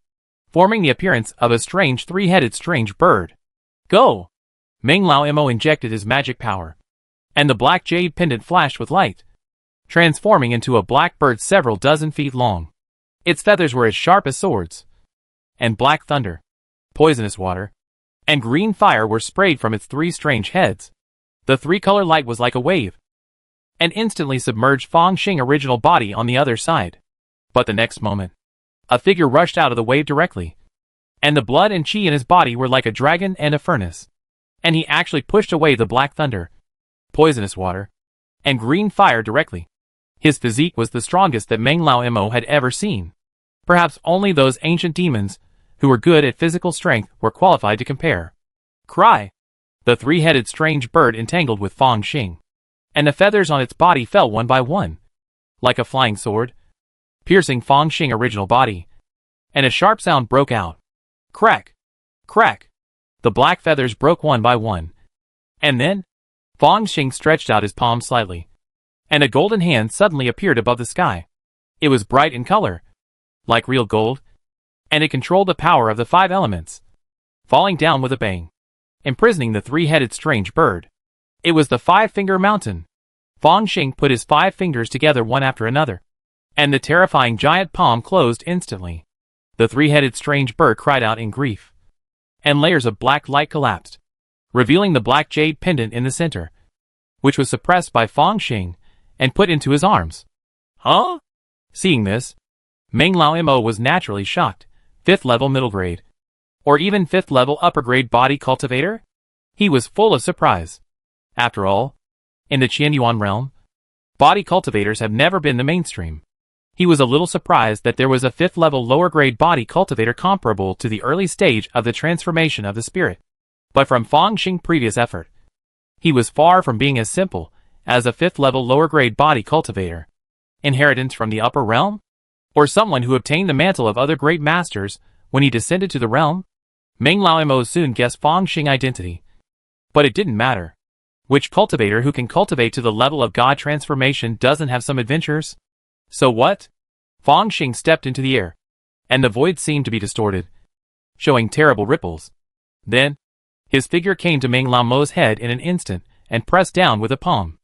forming the appearance of a strange 3-headed strange bird. Go! Ming Lao Mo injected his magic power, and the black jade pendant flashed with light, transforming into a black bird several dozen feet long. Its feathers were as sharp as swords, and black thunder, poisonous water, and green fire were sprayed from its 3 strange heads. The 3-color light was like a wave, and instantly submerged Fang Xing's original body on the other side. But the next moment, a figure rushed out of the wave directly, and the blood and chi in his body were like a dragon and a furnace, and he actually pushed away the black thunder, poisonous water, and green fire directly. His physique was the strongest that Meng Lao Mo had ever seen. Perhaps only those ancient demons, who were good at physical strength, were qualified to compare. Cry! The three-headed strange bird entangled with Fang Xing, and the feathers on its body fell one by one, like a flying sword, piercing Fang Xing's original body, and a sharp sound broke out. Crack! Crack! The black feathers broke one by one. And then, Fang Xing stretched out his palm slightly, and a golden hand suddenly appeared above the sky. It was bright in color, like real gold, and it controlled the power of the 5 elements, falling down with a bang, imprisoning the three-headed strange bird. It was the 5-finger mountain. Fang Xing put his 5 fingers together one after another, and the terrifying giant palm closed instantly. The three-headed strange bird cried out in grief, and layers of black light collapsed, revealing the black jade pendant in the center, which was suppressed by Fang Xing and put into his arms. Huh? Seeing this, Meng Lao Mo was naturally shocked. 5th level middle grade, or even 5th level upper grade body cultivator? He was full of surprise. After all, in the Qianyuan realm, body cultivators have never been the mainstream. He was a little surprised that there was a 5th level lower grade body cultivator comparable to the early stage of the transformation of the spirit. But from Fang Xing's previous effort, he was far from being as simple as a 5th level lower grade body cultivator. Inheritance from the upper realm? Or someone who obtained the mantle of other great masters when he descended to the realm? Meng Lao Mo soon guessed Fang Xing's identity. But it didn't matter. Which cultivator who can cultivate to the level of God transformation doesn't have some adventures? So what? Fang Xing stepped into the air, and the void seemed to be distorted, showing terrible ripples. Then, his figure came to Meng Lao Mo's head in an instant and pressed down with a palm.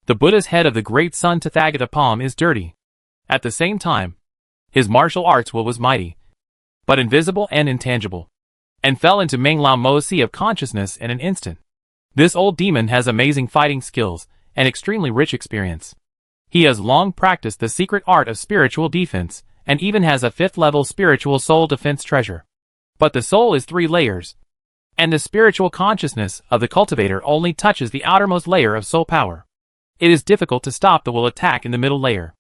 The Buddha's head of the great sun Tathagata palm is dirty. At the same time, his martial arts will was mighty, but invisible and intangible, and fell into Meng Lao Mo's sea of consciousness in an instant. This old demon has amazing fighting skills and extremely rich experience. He has long practiced the secret art of spiritual defense, and even has a 5th level spiritual soul defense treasure. But the soul is 3 layers, and the spiritual consciousness of the cultivator only touches the outermost layer of soul power. It is difficult to stop the will attack in the middle layer.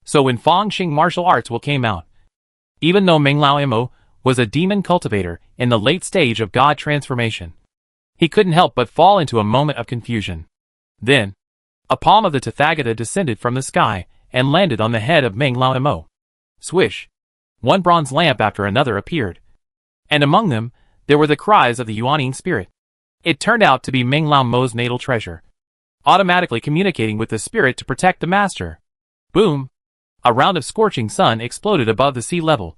So when Fang Xing martial arts will came out, even though Meng Lao Mo was a demon cultivator in the late stage of God transformation, he couldn't help but fall into a moment of confusion. Then, a palm of the Tathagata descended from the sky and landed on the head of Meng Lao Mo. Swish! One bronze lamp after another appeared, and among them, there were the cries of the Yuaning spirit. It turned out to be Meng Lao Mo's natal treasure, automatically communicating with the spirit to protect the master. Boom! A round of scorching sun exploded above the sea level,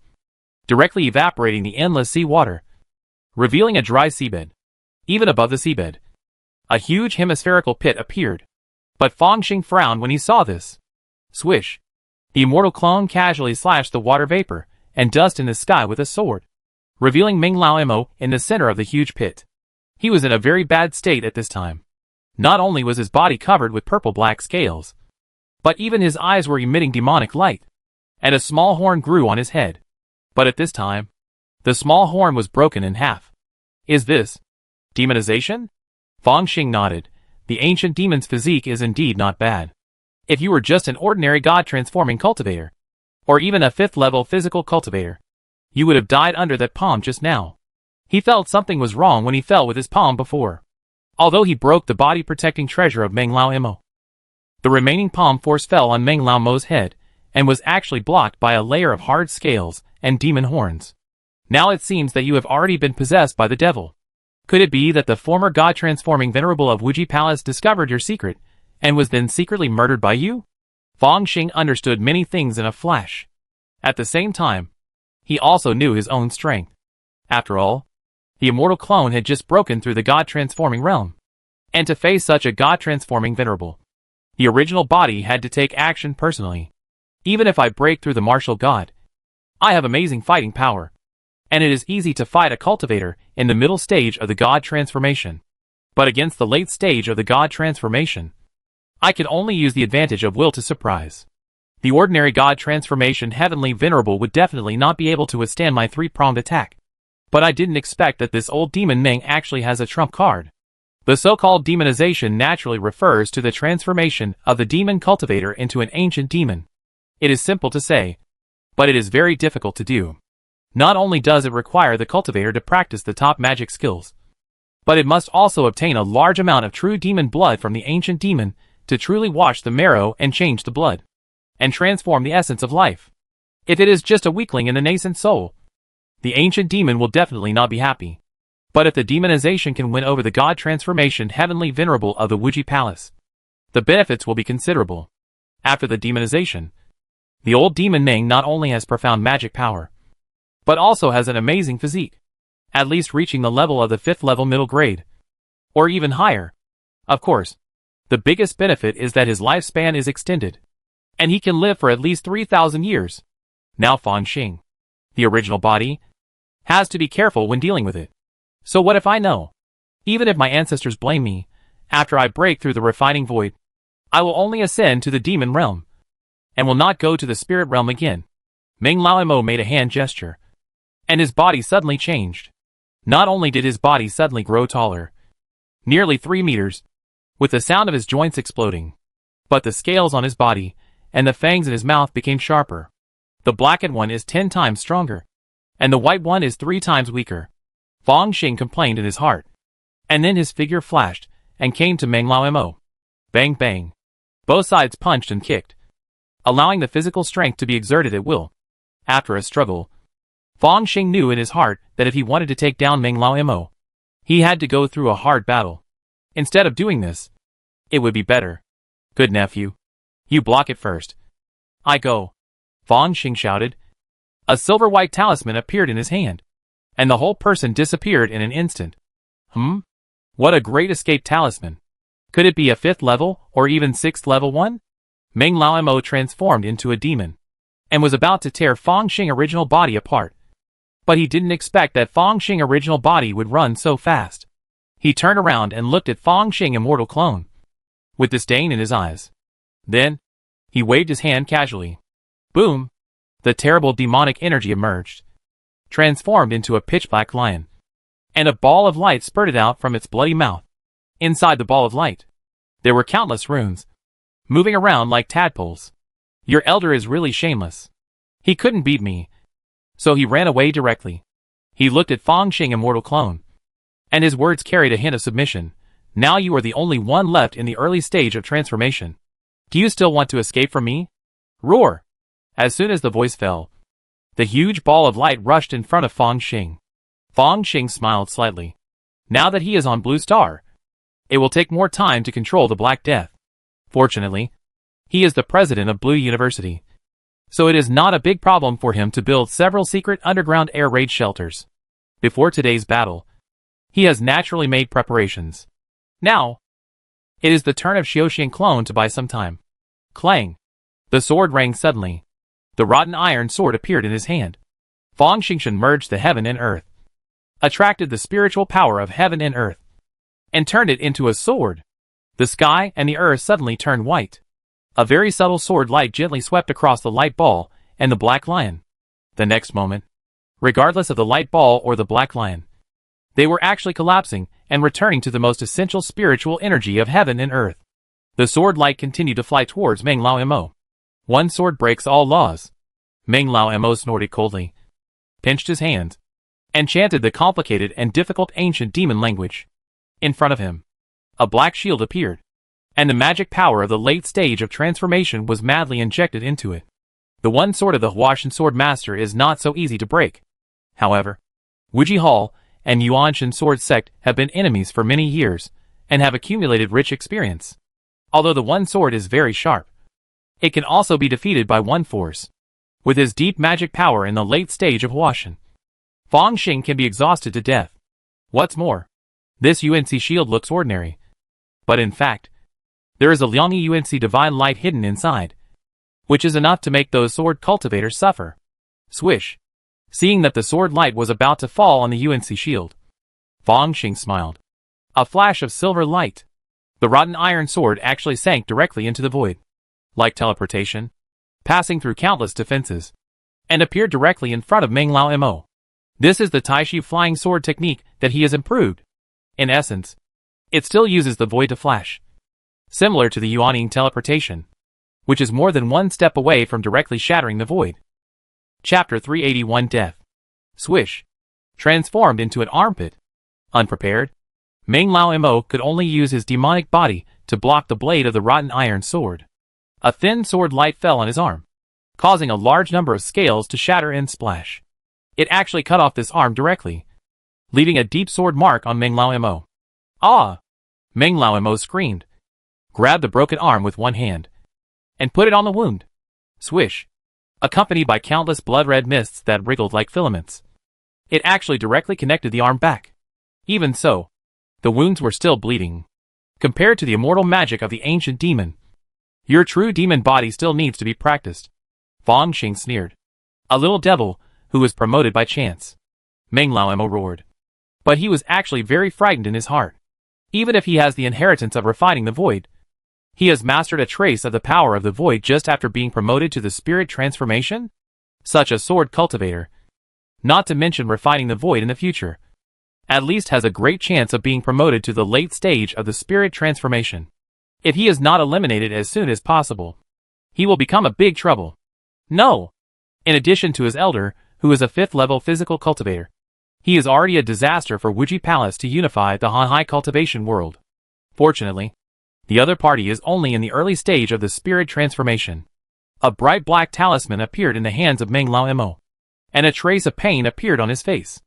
directly evaporating the endless sea water, revealing a dry seabed. Even above the seabed, a huge hemispherical pit appeared. But Fang Xing frowned when he saw this. Swish! The immortal clone casually slashed the water vapor and dust in the sky with a sword, revealing Meng Lao Mo in the center of the huge pit. He was in a very bad state at this time. Not only was his body covered with purple-black scales, but even his eyes were emitting demonic light, and a small horn grew on his head. But at this time, the small horn was broken in half. Is this demonization? Fang Xing nodded. The ancient demon's physique is indeed not bad. If you were just an ordinary God-transforming cultivator, or even a 5th level physical cultivator, you would have died under that palm just now. He felt something was wrong when he fell with his palm before. Although he broke the body-protecting treasure of Meng Lao Mo, the remaining palm force fell on Meng Lao Mo's head, and was actually blocked by a layer of hard scales and demon horns. Now it seems that you have already been possessed by the devil. Could it be that the former God-transforming venerable of Wuji Palace discovered your secret, and was then secretly murdered by you? Fang Xing understood many things in a flash. At the same time, he also knew his own strength. After all, the immortal clone had just broken through the God-transforming realm. And to face such a God-transforming venerable, the original body had to take action personally. Even if I break through the martial god, I have amazing fighting power, and it is easy to fight a cultivator in the middle stage of the God transformation. But against the late stage of the God transformation, I can only use the advantage of will to surprise. The ordinary God transformation heavenly venerable would definitely not be able to withstand my 3-pronged attack. But I didn't expect that this old demon Meng actually has a trump card. The so-called demonization naturally refers to the transformation of the demon cultivator into an ancient demon. It is simple to say, but it is very difficult to do. Not only does it require the cultivator to practice the top magic skills, but it must also obtain a large amount of true demon blood from the ancient demon to truly wash the marrow and change the blood, and transform the essence of life. If it is just a weakling in the nascent soul, the ancient demon will definitely not be happy. But if the demonization can win over the god transformation heavenly venerable of the Wuji Palace, the benefits will be considerable. After the demonization, the old demon Meng not only has profound magic power, but also has an amazing physique, at least reaching the level of the 5th level middle grade, or even higher. Of course, the biggest benefit is that his lifespan is extended, and he can live for at least 3,000 years. Now Fang Xing, the original body, has to be careful when dealing with it. So what if I know? Even if my ancestors blame me, after I break through the refining void, I will only ascend to the demon realm, and will not go to the spirit realm again. Meng Lao made a hand gesture, and his body suddenly changed. Not only did his body suddenly grow taller, nearly 3 meters, with the sound of his joints exploding, but the scales on his body and the fangs in his mouth became sharper. The blackened one is 10 times stronger, and the white one is 3 times weaker. Fang Xing complained in his heart, and then his figure flashed and came to Meng Lao. Bang bang. Both sides punched and kicked, allowing the physical strength to be exerted at will. After a struggle, Fang Xing knew in his heart that if he wanted to take down Meng Lao, he had to go through a hard battle. Instead of doing this, it would be better. Good nephew. You block it first. I go. Fang Xing shouted. A silver-white talisman appeared in his hand, and the whole person disappeared in an instant. What a great escape talisman. Could it be a 5th level, or even 6th level one? Meng Lao transformed into a demon, and was about to tear Fang Xing original body apart. But he didn't expect that Fang Xing original body would run so fast. He turned around and looked at Fang Xing immortal clone, with disdain in his eyes. Then, he waved his hand casually. Boom! The terrible demonic energy emerged, transformed into a pitch-black lion, and a ball of light spurted out from its bloody mouth. Inside the ball of light, there were countless runes, moving around like tadpoles. Your elder is really shameless. He couldn't beat me, so he ran away directly. He looked at Fang Xing immortal clone, and his words carried a hint of submission. Now you are the only one left in the early stage of transformation. Do you still want to escape from me? Roar! As soon as the voice fell, the huge ball of light rushed in front of Fang Xing. Fang Xing smiled slightly. Now that he is on Blue Star, it will take more time to control the Black Death. Fortunately, he is the president of Blue University, so it is not a big problem for him to build several secret underground air raid shelters. Before today's battle, he has naturally made preparations. Now, it is the turn of Xiaoxian clone to buy some time. Clang! The sword rang suddenly. The rotten iron sword appeared in his hand. Fang Xing merged the heaven and earth, attracted the spiritual power of heaven and earth, and turned it into a sword. The sky and the earth suddenly turned white. A very subtle sword light gently swept across the light ball and the black lion. The next moment, regardless of the light ball or the black lion, they were actually collapsing and returning to the most essential spiritual energy of heaven and earth. The sword light continued to fly towards Meng Lao. One sword breaks all laws. Meng Lao snorted coldly, pinched his hands, and chanted the complicated and difficult ancient demon language. In front of him, a black shield appeared, and the magic power of the late stage of transformation was madly injected into it. The one sword of the Huashan Sword Master is not so easy to break. However, Wuji Hall and Yuanshan Sword Sect have been enemies for many years, and have accumulated rich experience. Although the one sword is very sharp, it can also be defeated by one force. With his deep magic power in the late stage of Huashan, Fang Xing can be exhausted to death. What's more, this UNC shield looks ordinary, but in fact, there is a Liangyi UNC divine light hidden inside, which is enough to make those sword cultivators suffer. Swish! Seeing that the sword light was about to fall on the UNC shield, Fang Xing smiled. A flash of silver light. The rotten iron sword actually sank directly into the void, like teleportation, passing through countless defenses, and appeared directly in front of Meng Lao. This is the Taishi flying sword technique that he has improved. In essence, It still uses the void to flash, similar to the Yuaning teleportation, which is more than one step away from directly shattering the void. Chapter 381 Death. Swish. Transformed into an armpit. Unprepared, Meng Lao Mo could only use his demonic body to block the blade of the rotten iron sword. A thin sword light fell on his arm, causing a large number of scales to shatter and splash. It actually cut off this arm directly, leaving a deep sword mark on Meng Lao Mo. Ah! Meng Lao Mo screamed, grabbed the broken arm with one hand, and put it on the wound. Swish. Accompanied by countless blood-red mists that wriggled like filaments. It actually directly connected the arm back. Even so, the wounds were still bleeding. Compared to the immortal magic of the ancient demon, your true demon body still needs to be practiced. Fang Xing sneered. A little devil, who was promoted by chance. Meng Lao Mo roared. But he was actually very frightened in his heart. Even if he has the inheritance of refining the void, he has mastered a trace of the power of the void just after being promoted to the spirit transformation? Such a sword cultivator, not to mention refining the void in the future, at least has a great chance of being promoted to the late stage of the spirit transformation. If he is not eliminated as soon as possible, he will become a big trouble. No! In addition to his elder, who is a 5th level physical cultivator, he is already a disaster for Wuji Palace to unify the Hanhai cultivation world. Fortunately, the other party is only in the early stage of the spirit transformation. A bright black talisman appeared in the hands of Meng Lao Mo, and a trace of pain appeared on his face.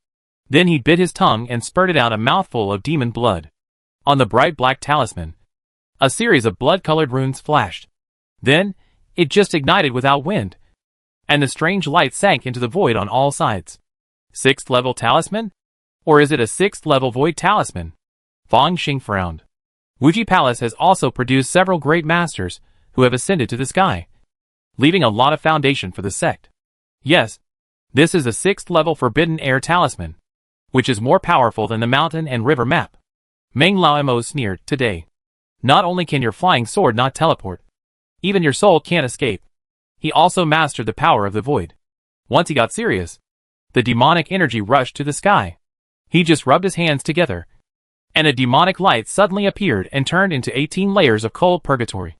Then he bit his tongue and spurted out a mouthful of demon blood. On the bright black talisman, a series of blood-colored runes flashed. Then, it just ignited without wind, and the strange light sank into the void on all sides. 6th level talisman? Or is it a 6th level void talisman? Fang Xing frowned. Wuji Palace has also produced several great masters who have ascended to the sky, leaving a lot of foundation for the sect. Yes, this is a 6th level forbidden air talisman, which is more powerful than the mountain and river map. Meng Lao Mo sneered. Today, not only can your flying sword not teleport, even your soul can't escape. He also mastered the power of the void. Once he got serious, the demonic energy rushed to the sky. He just rubbed his hands together, and a demonic light suddenly appeared and turned into 18 layers of cold purgatory,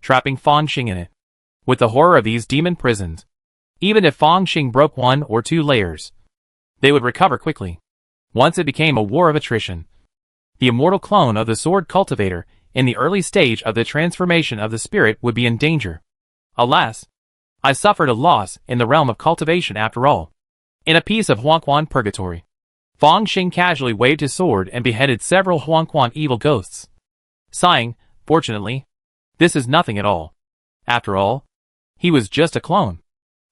trapping Fang Xing in it. With the horror of these demon prisons, even if Fang Xing broke 1 or 2 layers, they would recover quickly. Once it became a war of attrition. The immortal clone of the sword cultivator in the early stage of the transformation of the spirit would be in danger. Alas, I suffered a loss in the realm of cultivation after all. In a piece of Huangquan purgatory, Fang Xing casually waved his sword and beheaded several Huangquan evil ghosts. Sighing, fortunately, this is nothing at all. After all, he was just a clone.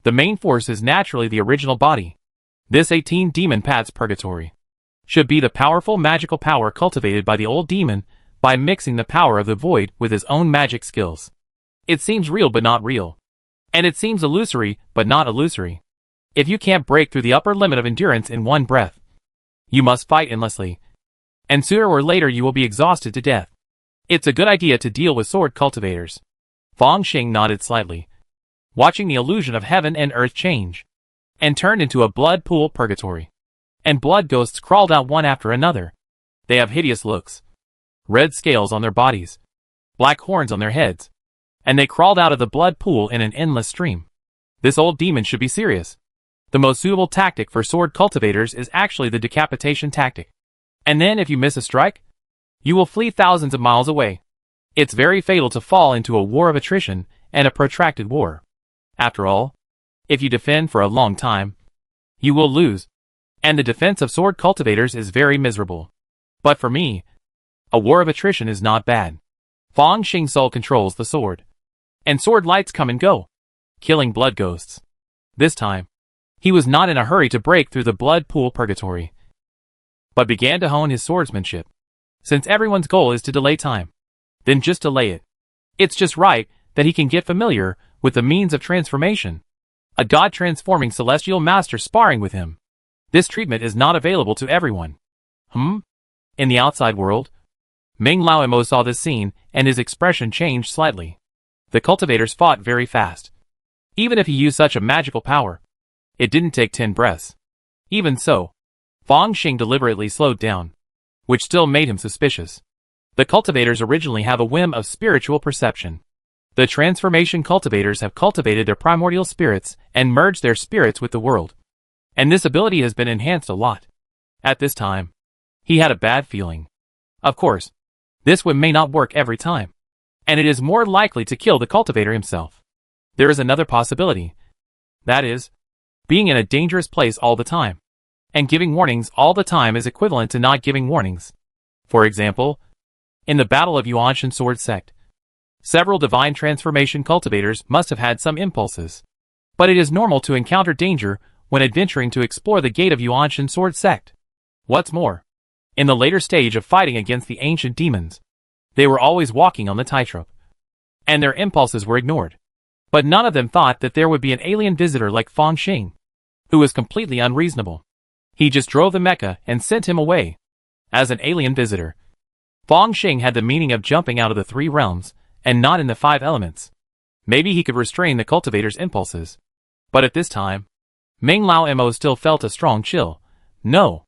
The main force is naturally the original body. This 18 demon paths purgatory should be the powerful magical power cultivated by the old demon by mixing the power of the void with his own magic skills. It seems real but not real. And it seems illusory but not illusory. If you can't break through the upper limit of endurance in one breath, you must fight endlessly, and sooner or later you will be exhausted to death. It's a good idea to deal with sword cultivators. Fang Xing nodded slightly, watching the illusion of heaven and earth change, and turned into a blood pool purgatory. And blood ghosts crawled out one after another. They have hideous looks, red scales on their bodies, black horns on their heads, and they crawled out of the blood pool in an endless stream. This old demon should be serious. The most suitable tactic for sword cultivators is actually the decapitation tactic. And then if you miss a strike, you will flee thousands of miles away. It's very fatal to fall into a war of attrition and a protracted war. After all, if you defend for a long time, you will lose. And the defense of sword cultivators is very miserable. But for me, a war of attrition is not bad. Fang Xing's soul controls the sword, and sword lights come and go, killing blood ghosts. This time, he was not in a hurry to break through the blood pool purgatory, but began to hone his swordsmanship. Since everyone's goal is to delay time, then just delay it. It's just right that he can get familiar with the means of transformation. A god-transforming celestial master sparring with him. This treatment is not available to everyone. In the outside world, Meng Lao Mo saw this scene and his expression changed slightly. The cultivators fought very fast. Even if he used such a magical power, it didn't take 10 breaths. Even so, Fang Xing deliberately slowed down, which still made him suspicious. The cultivators originally have a whim of spiritual perception. The transformation cultivators have cultivated their primordial spirits and merged their spirits with the world. And this ability has been enhanced a lot. At this time, he had a bad feeling. Of course, this whim may not work every time, and it is more likely to kill the cultivator himself. There is another possibility. That is, being in a dangerous place all the time, and giving warnings all the time is equivalent to not giving warnings. For example, in the Battle of Yuanshan Sword Sect, several divine transformation cultivators must have had some impulses. But it is normal to encounter danger when adventuring to explore the gate of Yuanshan Sword Sect. What's more, in the later stage of fighting against the ancient demons, they were always walking on the tightrope, and their impulses were ignored. But none of them thought that there would be an alien visitor like Fang Xing, who was completely unreasonable. He just drove the mecha and sent him away. As an alien visitor, Fang Xing had the meaning of jumping out of the 3 realms, and not in the 5 elements. Maybe he could restrain the cultivator's impulses. But at this time, Ming Lao Mo still felt a strong chill. No.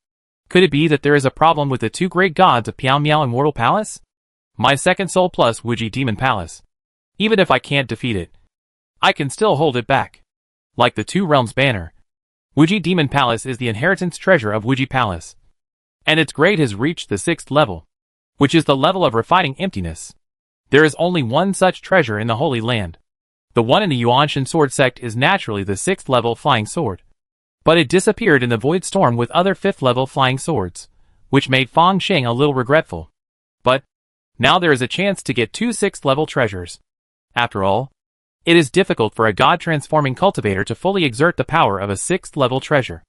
Could it be that there is a problem with the 2 great gods of Piao Miao Immortal Palace? My second soul plus Wuji Demon Palace. Even if I can't defeat it, I can still hold it back. Like the 2 realms banner, Wuji Demon Palace is the inheritance treasure of Wuji Palace. And its grade has reached the 6th level, which is the level of refining emptiness. There is only one such treasure in the Holy Land. The one in the Yuanshan Sword Sect is naturally the 6th level flying sword. But it disappeared in the Void Storm with other 5th level flying swords, which made Fang Xing a little regretful. But now there is a chance to get 2 6th level treasures. After all, it is difficult for a god-transforming cultivator to fully exert the power of a 6th level treasure.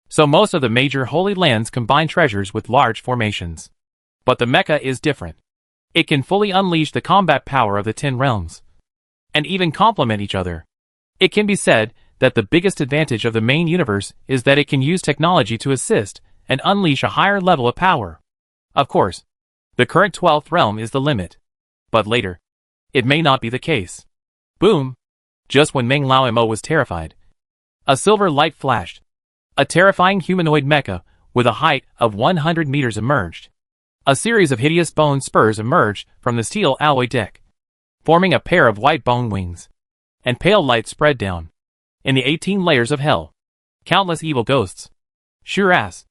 So most of the major Holy Lands combine treasures with large formations. But the mecha is different. It can fully unleash the combat power of the 10 realms, and even complement each other. It can be said that the biggest advantage of the main universe is that it can use technology to assist and unleash a higher level of power. Of course, the current 12th realm is the limit. But later, it may not be the case. Boom! Just when Ming Lao Mo was terrified, a silver light flashed. A terrifying humanoid mecha with a height of 100 meters emerged. A series of hideous bone spurs emerged from the steel alloy deck, forming a pair of white bone wings. And pale light spread down. In the 18 layers of hell, countless evil ghosts, sure as,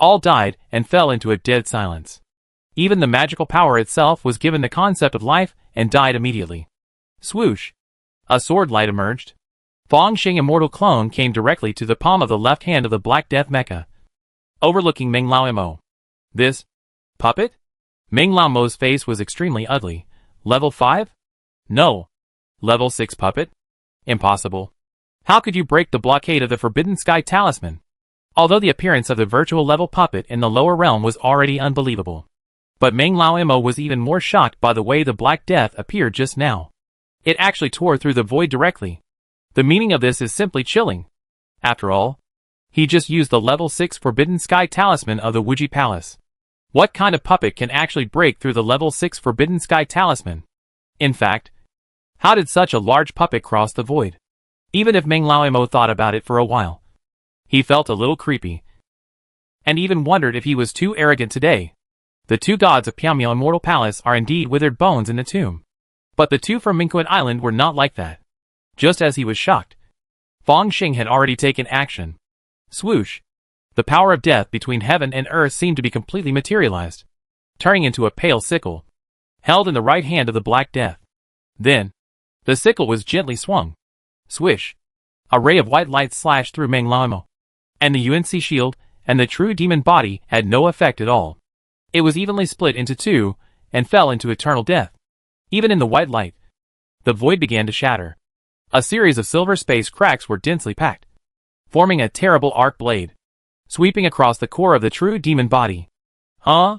all died and fell into a dead silence. Even the magical power itself was given the concept of life and died immediately. Swoosh! A sword light emerged. Fang Xing Immortal Clone came directly to the palm of the left hand of the Black Death mecha, overlooking Ming Lao Mo. This puppet? Ming Lao Mo's face was extremely ugly. Level 5? No. Level 6 puppet? Impossible. How could you break the blockade of the Forbidden Sky Talisman? Although the appearance of the virtual level puppet in the lower realm was already unbelievable. But Ming Lao Mo was even more shocked by the way the Black Death appeared just now. It actually tore through the void directly. The meaning of this is simply chilling. After all, he just used the level 6 Forbidden Sky Talisman of the Wuji Palace. What kind of puppet can actually break through the level 6 Forbidden Sky Talisman? In fact, how did such a large puppet cross the void? Even if Ming Lao Mo thought about it for a while, he felt a little creepy, and even wondered if he was too arrogant today. The 2 gods of Piao Miao Immortal Palace are indeed withered bones in the tomb. But the 2 from Mingquan Island were not like that. Just as he was shocked, Fang Xing had already taken action. Swoosh! The power of death between heaven and earth seemed to be completely materialized, turning into a pale sickle, held in the right hand of the Black Death. Then, the sickle was gently swung. Swish! A ray of white light slashed through Ming Lao Mo, and the UNC shield and the true demon body had no effect at all. It was evenly split into 2 and fell into eternal death. Even in the white light, the void began to shatter. A series of silver space cracks were densely packed, forming a terrible arc blade, sweeping across the core of the true demon body. Huh?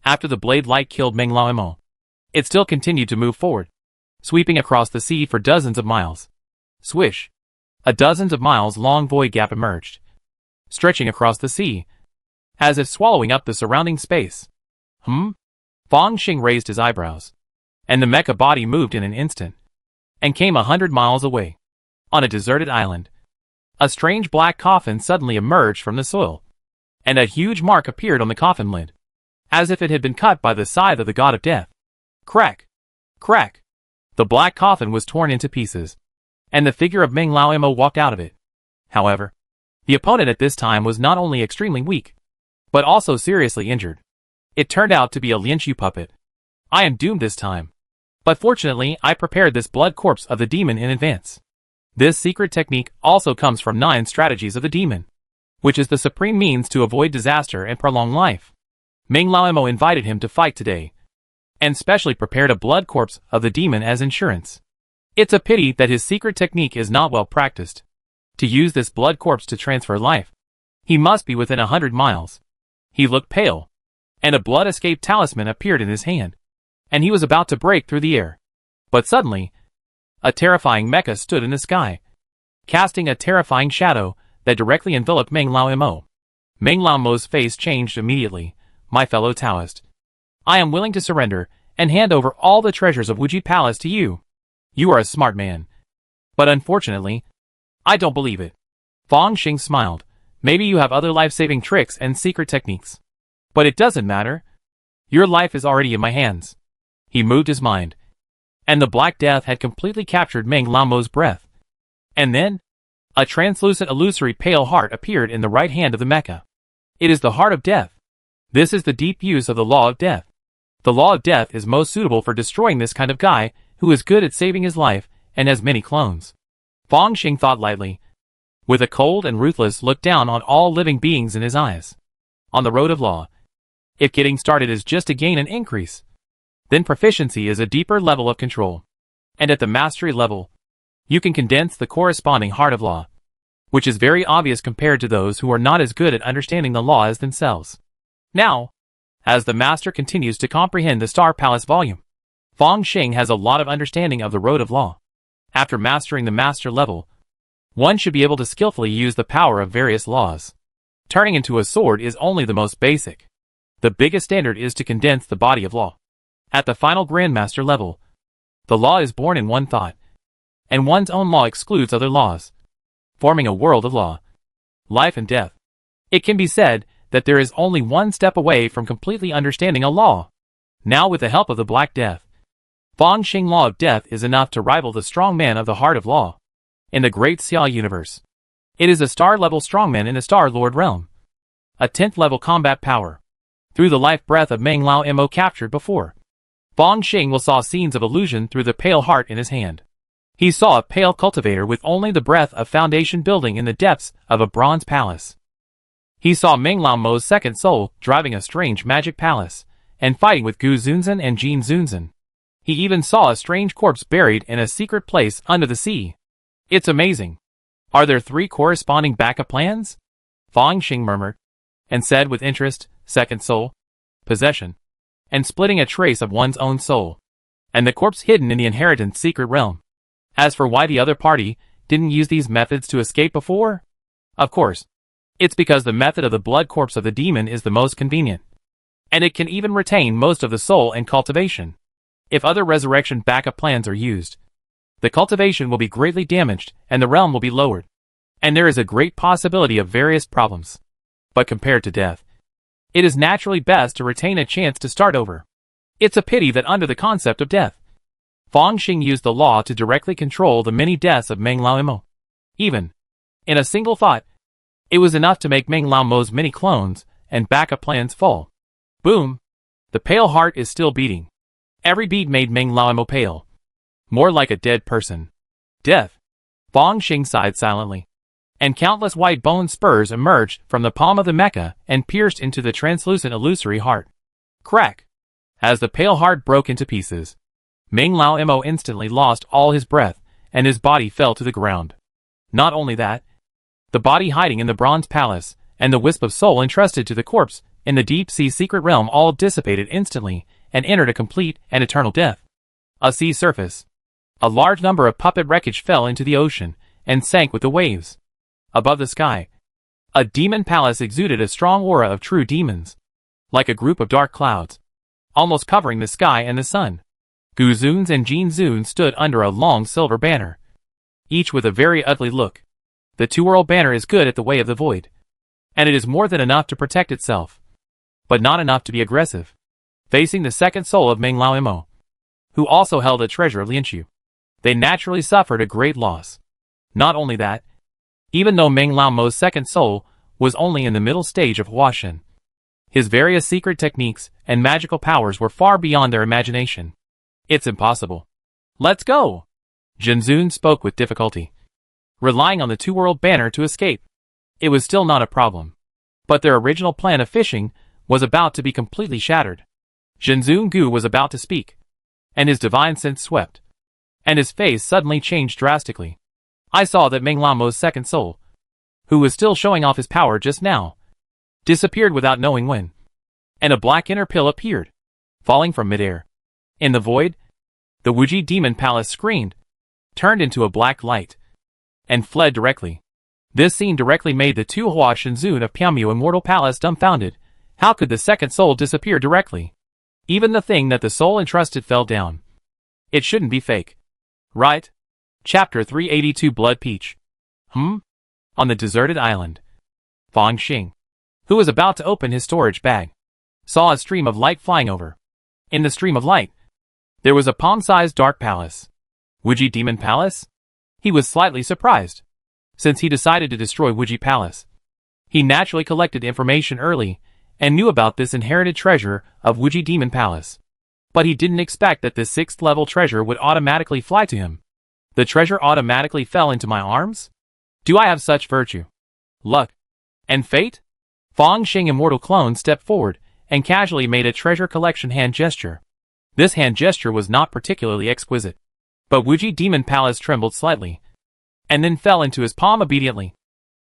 After the blade light killed Ming Lao Mo, it still continued to move forward, sweeping across the sea for dozens of miles. Swish! A dozens of miles long void gap emerged, stretching across the sea, as if swallowing up the surrounding space. Fang Xing raised his eyebrows, and the mecha body moved in an instant, and came 100 miles away. On a deserted island, a strange black coffin suddenly emerged from the soil, and a huge mark appeared on the coffin lid. as if it had been cut by the scythe of the god of death. Crack! Crack! The black coffin was torn into pieces, and the figure of Meng Lao Mo walked out of it. However, the opponent at this time was not only extremely weak, but also seriously injured. It turned out to be a Lianshu puppet. I am doomed this time. But fortunately, I prepared this blood corpse of the demon in advance. This secret technique also comes from 9 strategies of the demon, which is the supreme means to avoid disaster and prolong life. Meng Lao Mo invited him to fight today, and specially prepared a blood corpse of the demon as insurance. It's a pity that his secret technique is not well practiced. To use this blood corpse to transfer life, he must be within 100 miles. He looked pale, and a blood escape talisman appeared in his hand, and he was about to break through the air. But suddenly, a terrifying mecha stood in the sky, casting a terrifying shadow that directly enveloped Meng Lao Mo. Meng Lao Mo's face changed immediately. My fellow Taoist, I am willing to surrender and hand over all the treasures of Wuji Palace to you. You are a smart man. But unfortunately, I don't believe it. Fang Xing smiled. Maybe you have other life-saving tricks and secret techniques. But it doesn't matter. Your life is already in my hands. He moved his mind, and the Black Death had completely captured Meng Lao Mo's breath. And then, a translucent illusory pale heart appeared in the right hand of the mecha. It is the heart of death. This is the deep use of the law of death. The law of death is most suitable for destroying this kind of guy who is good at saving his life and has many clones. Fang Xing thought lightly, with a cold and ruthless look down on all living beings in his eyes. On the road of law, if getting started is just to gain an increase, then proficiency is a deeper level of control. And at the mastery level, you can condense the corresponding heart of law, which is very obvious compared to those who are not as good at understanding the law as themselves. Now, as the master continues to comprehend the Star Palace volume, Fang Xing has a lot of understanding of the road of law. After mastering the master level, one should be able to skillfully use the power of various laws. Turning into a sword is only the most basic. The biggest standard is to condense the body of law. At the final Grandmaster level, the law is born in one thought, and one's own law excludes other laws, forming a world of law, life and death. It can be said that there is only one step away from completely understanding a law. Now with the help of the Black Death, Fang Xing law of death is enough to rival the strongman of the heart of law. In the great Xia universe, it is a star-level strongman in the Star Lord realm. A 10th level combat power. Through the life breath of Meng Lao Mo captured before, Fang Xing will saw scenes of illusion through the pale heart in his hand. He saw a pale cultivator with only the breath of foundation building in the depths of a bronze palace. He saw Meng Lao Mo's second soul driving a strange magic palace, and fighting with Gu Zunzan and Jin Zunzan. He even saw a strange corpse buried in a secret place under the sea. It's amazing. Are there 3 corresponding backup plans? Fang Xing murmured, and said with interest, second soul, possession, and splitting a trace of one's own soul, and the corpse hidden in the inheritance secret realm. As for why the other party didn't use these methods to escape before? Of course, it's because the method of the blood corpse of the demon is the most convenient, and it can even retain most of the soul and cultivation. If other resurrection backup plans are used, the cultivation will be greatly damaged and the realm will be lowered, and there is a great possibility of various problems. But compared to death, it is naturally best to retain a chance to start over. It's a pity that under the concept of death, Fang Xing used the law to directly control the many deaths of Meng Lao Mo. Even in a single thought, it was enough to make Meng Lao Mo's many clones and backup plans fall. Boom! The pale heart is still beating. Every beat made Meng Lao Mo pale, more like a dead person. Death! Fang Xing sighed silently, and countless white bone spurs emerged from the palm of the mecha and pierced into the translucent illusory heart. Crack! As the pale heart broke into pieces, Meng Lao Mo instantly lost all his breath, and his body fell to the ground. Not only that, the body hiding in the bronze palace, and the wisp of soul entrusted to the corpse in the deep-sea secret realm all dissipated instantly, and entered a complete and eternal death. A sea surface. A large number of puppet wreckage fell into the ocean, and sank with the waves. Above the sky, a demon palace exuded a strong aura of true demons, like a group of dark clouds, almost covering the sky and the sun. Gu Zun's and Jin Zun stood under a long silver banner, each with a very ugly look. The two-world banner is good at the way of the void, and it is more than enough to protect itself. but not enough to be aggressive. Facing the second soul of Meng Lao Mo, who also held a treasure of Lianqiu, they naturally suffered a great loss. Not only that, even though Meng Lao Mo's second soul was only in the middle stage of Huashen, his various secret techniques and magical powers were far beyond their imagination. It's impossible. Let's go! Jinzun spoke with difficulty, relying on the two-world banner to escape. It was still not a problem. But their original plan of fishing was about to be completely shattered. Jinzun Gu was about to speak, and his divine sense swept, and his face suddenly changed drastically. I saw that Meng Lao Mo's second soul, who was still showing off his power just now, disappeared without knowing when, and a black inner pill appeared, falling from midair. In the void, the Wuji Demon Palace screamed, turned into a black light, and fled directly. This scene directly made the two Hua Shenzun of Pianmu Immortal Palace dumbfounded. How could the second soul disappear directly? Even the thing that the soul entrusted fell down. It shouldn't be fake. Right? Chapter 382 Blood Peach. On the deserted island, Fang Xing, who was about to open his storage bag, saw a stream of light flying over. In the stream of light, there was a palm-sized dark palace. Wuji Demon Palace? He was slightly surprised. Since he decided to destroy Wuji Palace, he naturally collected information early and knew about this inherited treasure of Wuji Demon Palace. But he didn't expect that this 6th level treasure would automatically fly to him. The treasure automatically fell into my arms? Do I have such virtue, luck, and fate? Fang Xing Immortal Clone stepped forward and casually made a treasure collection hand gesture. This hand gesture was not particularly exquisite, but Wuji Demon Palace trembled slightly, and then fell into his palm obediently,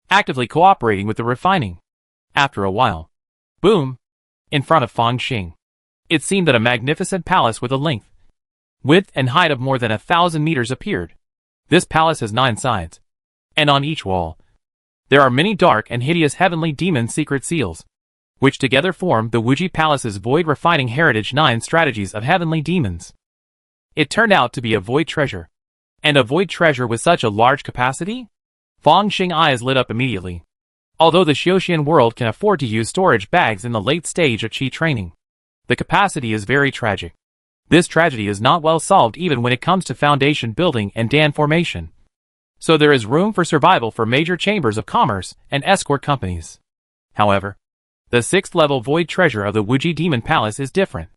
actively cooperating with the refining. After a while, boom, in front of Fang Xing, it seemed that a magnificent palace with a length, width and height of more than 1,000 meters appeared. This palace has 9 sides, and on each wall, there are many dark and hideous heavenly demon secret seals, which together form the Wuji Palace's Void Refining Heritage 9 Strategies of Heavenly Demons. It turned out to be a void treasure. And a void treasure with such a large capacity? Fang Xing's eyes lit up immediately. Although the Xiuxian world can afford to use storage bags in the late stage of Qi training, the capacity is very tragic. This tragedy is not well solved even when it comes to foundation building and dam formation. So there is room for survival for major chambers of commerce and escort companies. However, the 6th level void treasure of the Wuji Demon Palace is different,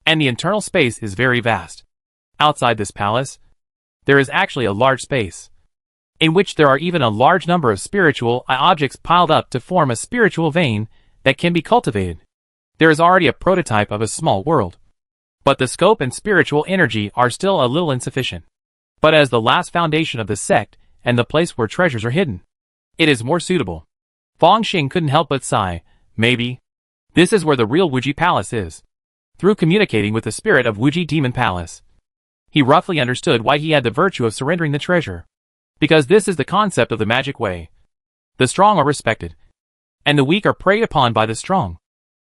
and the internal space is very vast. Outside this palace, there is actually a large space, in which there are even a large number of spiritual objects piled up to form a spiritual vein that can be cultivated. There is already a prototype of a small world, but the scope and spiritual energy are still a little insufficient. But as the last foundation of the sect and the place where treasures are hidden, it is more suitable. Fang Xing couldn't help but sigh. Maybe this is where the real Wuji Palace is. Through communicating with the spirit of Wuji Demon Palace, he roughly understood why he had the virtue of surrendering the treasure. Because this is the concept of the magic way. The strong are respected, and the weak are preyed upon by the strong.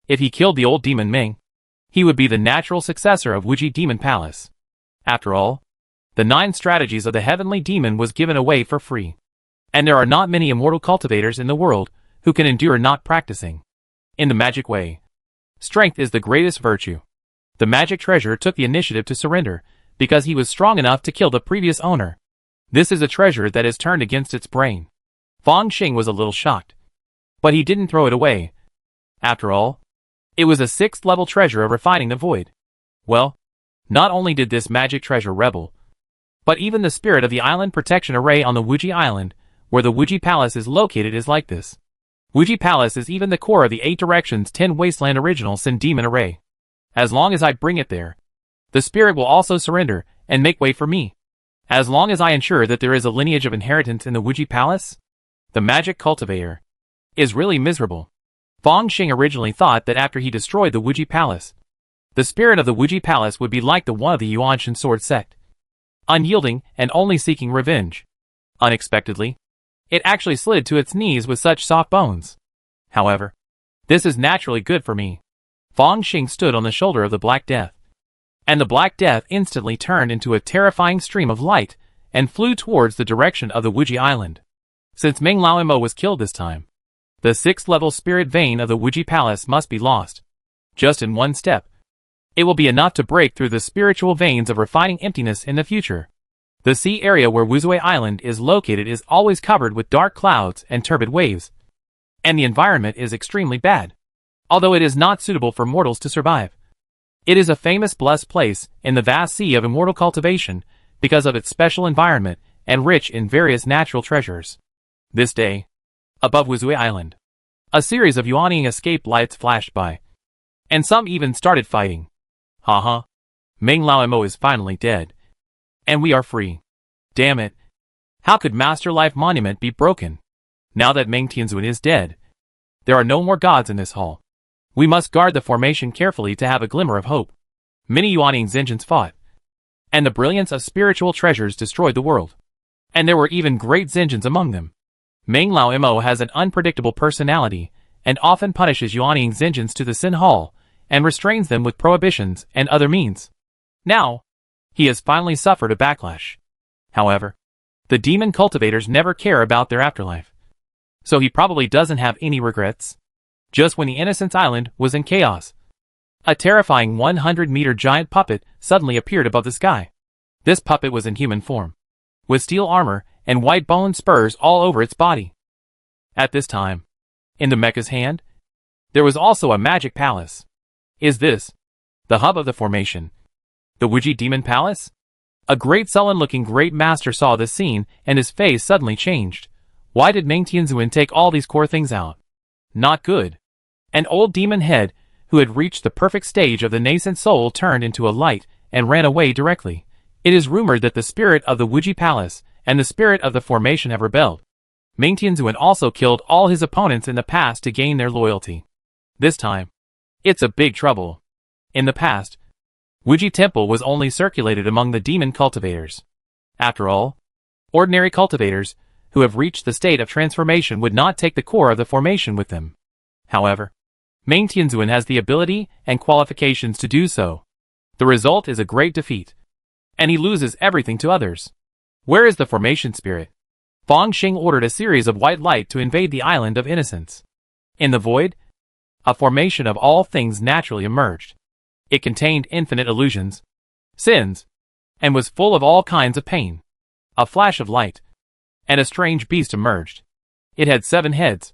If he killed the old demon Ming, he would be the natural successor of Wuji Demon Palace. After all, the 9 strategies of the heavenly demon was given away for free. And there are not many immortal cultivators in the world who can endure not practicing. In the magic way, strength is the greatest virtue. The magic treasure took the initiative to surrender, because he was strong enough to kill the previous owner. This is a treasure that is turned against its brain. Fang Xing was a little shocked, but he didn't throw it away. After all, it was a 6th level treasure of refining the void. Well, not only did this magic treasure rebel, but even the spirit of the island protection array on the Wuji Island, where the Wuji Palace is located, is like this. Wuji Palace is even the core of the 8 Directions 10 Wasteland Original Sin Demon Array. As long as I bring it there, the spirit will also surrender and make way for me. As long as I ensure that there is a lineage of inheritance in the Wuji Palace, the magic cultivator is really miserable. Fang Xing originally thought that after he destroyed the Wuji Palace, the spirit of the Wuji Palace would be like the one of the Yuanshan Sword sect, unyielding and only seeking revenge. Unexpectedly, it actually slid to its knees with such soft bones. However, this is naturally good for me. Fang Xing stood on the shoulder of the Black Death, and the Black Death instantly turned into a terrifying stream of light and flew towards the direction of the Wuji Island. Since Meng Lao Mo was killed this time, the 6th level spirit vein of the Wuji Palace must be lost. Just in one step. It will be enough to break through the spiritual veins of refining emptiness in the future. The sea area where Wuzui Island is located is always covered with dark clouds and turbid waves, and the environment is extremely bad, although it is not suitable for mortals to survive. It is a famous blessed place in the vast sea of immortal cultivation because of its special environment and rich in various natural treasures. This day, above Wuzui Island, a series of yawning escape lights flashed by, and some even started fighting. Haha. Meng Lao Mo is finally dead, and we are free. Damn it. How could Master Life Monument be broken? Now that Meng Tianzun is dead, there are no more gods in this hall. We must guard the formation carefully to have a glimmer of hope. Many Yuaning Zinjins fought, and the brilliance of spiritual treasures destroyed the world. And there were even great Zinjins among them. Meng Lao Mo has an unpredictable personality, and often punishes Yuaning Zinjins to the Sin Hall, and restrains them with prohibitions and other means. Now, he has finally suffered a backlash. However, the demon cultivators never care about their afterlife, so he probably doesn't have any regrets. Just when the Innocence Island was in chaos, a terrifying 100-meter giant puppet suddenly appeared above the sky. This puppet was in human form, with steel armor and white bone spurs all over its body. At this time, in the mecha's hand, there was also a magic palace. Is this the hub of the formation? The Wuji Demon Palace? A great sullen-looking great master saw this scene, and his face suddenly changed. Why did Meng Tianzun take all these core things out? Not good. An old demon head, who had reached the perfect stage of the nascent soul, turned into a light and ran away directly. It is rumored that the spirit of the Wuji Palace and the spirit of the formation have rebelled. Meng Tianzun also killed all his opponents in the past to gain their loyalty. This time, it's a big trouble. In the past, Wuji Temple was only circulated among the demon cultivators. After all, ordinary cultivators who have reached the state of transformation would not take the core of the formation with them. However, Meng Tianzun has the ability and qualifications to do so. The result is a great defeat, and he loses everything to others. Where is the formation spirit? Fang Xing ordered a series of white light to invade the island of innocence. In the void, a formation of all things naturally emerged. It contained infinite illusions, sins, and was full of all kinds of pain. A flash of light, and a strange beast emerged. It had 7 heads,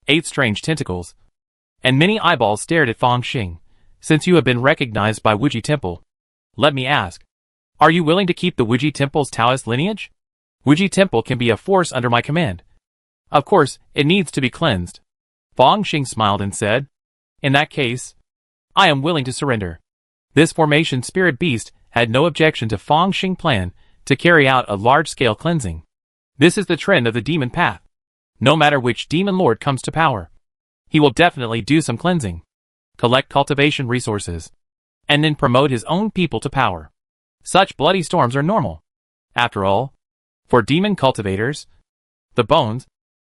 8 strange tentacles, and many eyeballs stared at Fang Xing. Since you have been recognized by Wuji Temple, let me ask, are you willing to keep the Wuji Temple's Taoist lineage? Wuji Temple can be a force under my command. Of course, it needs to be cleansed. Fang Xing smiled and said, in that case, I am willing to surrender. This formation spirit beast had no objection to Fang Xing's plan to carry out a large-scale cleansing. This is the trend of the demon path. No matter which demon lord comes to power, he will definitely do some cleansing, collect cultivation resources, and then promote his own people to power. Such bloody storms are normal. After all, for demon cultivators, the bones,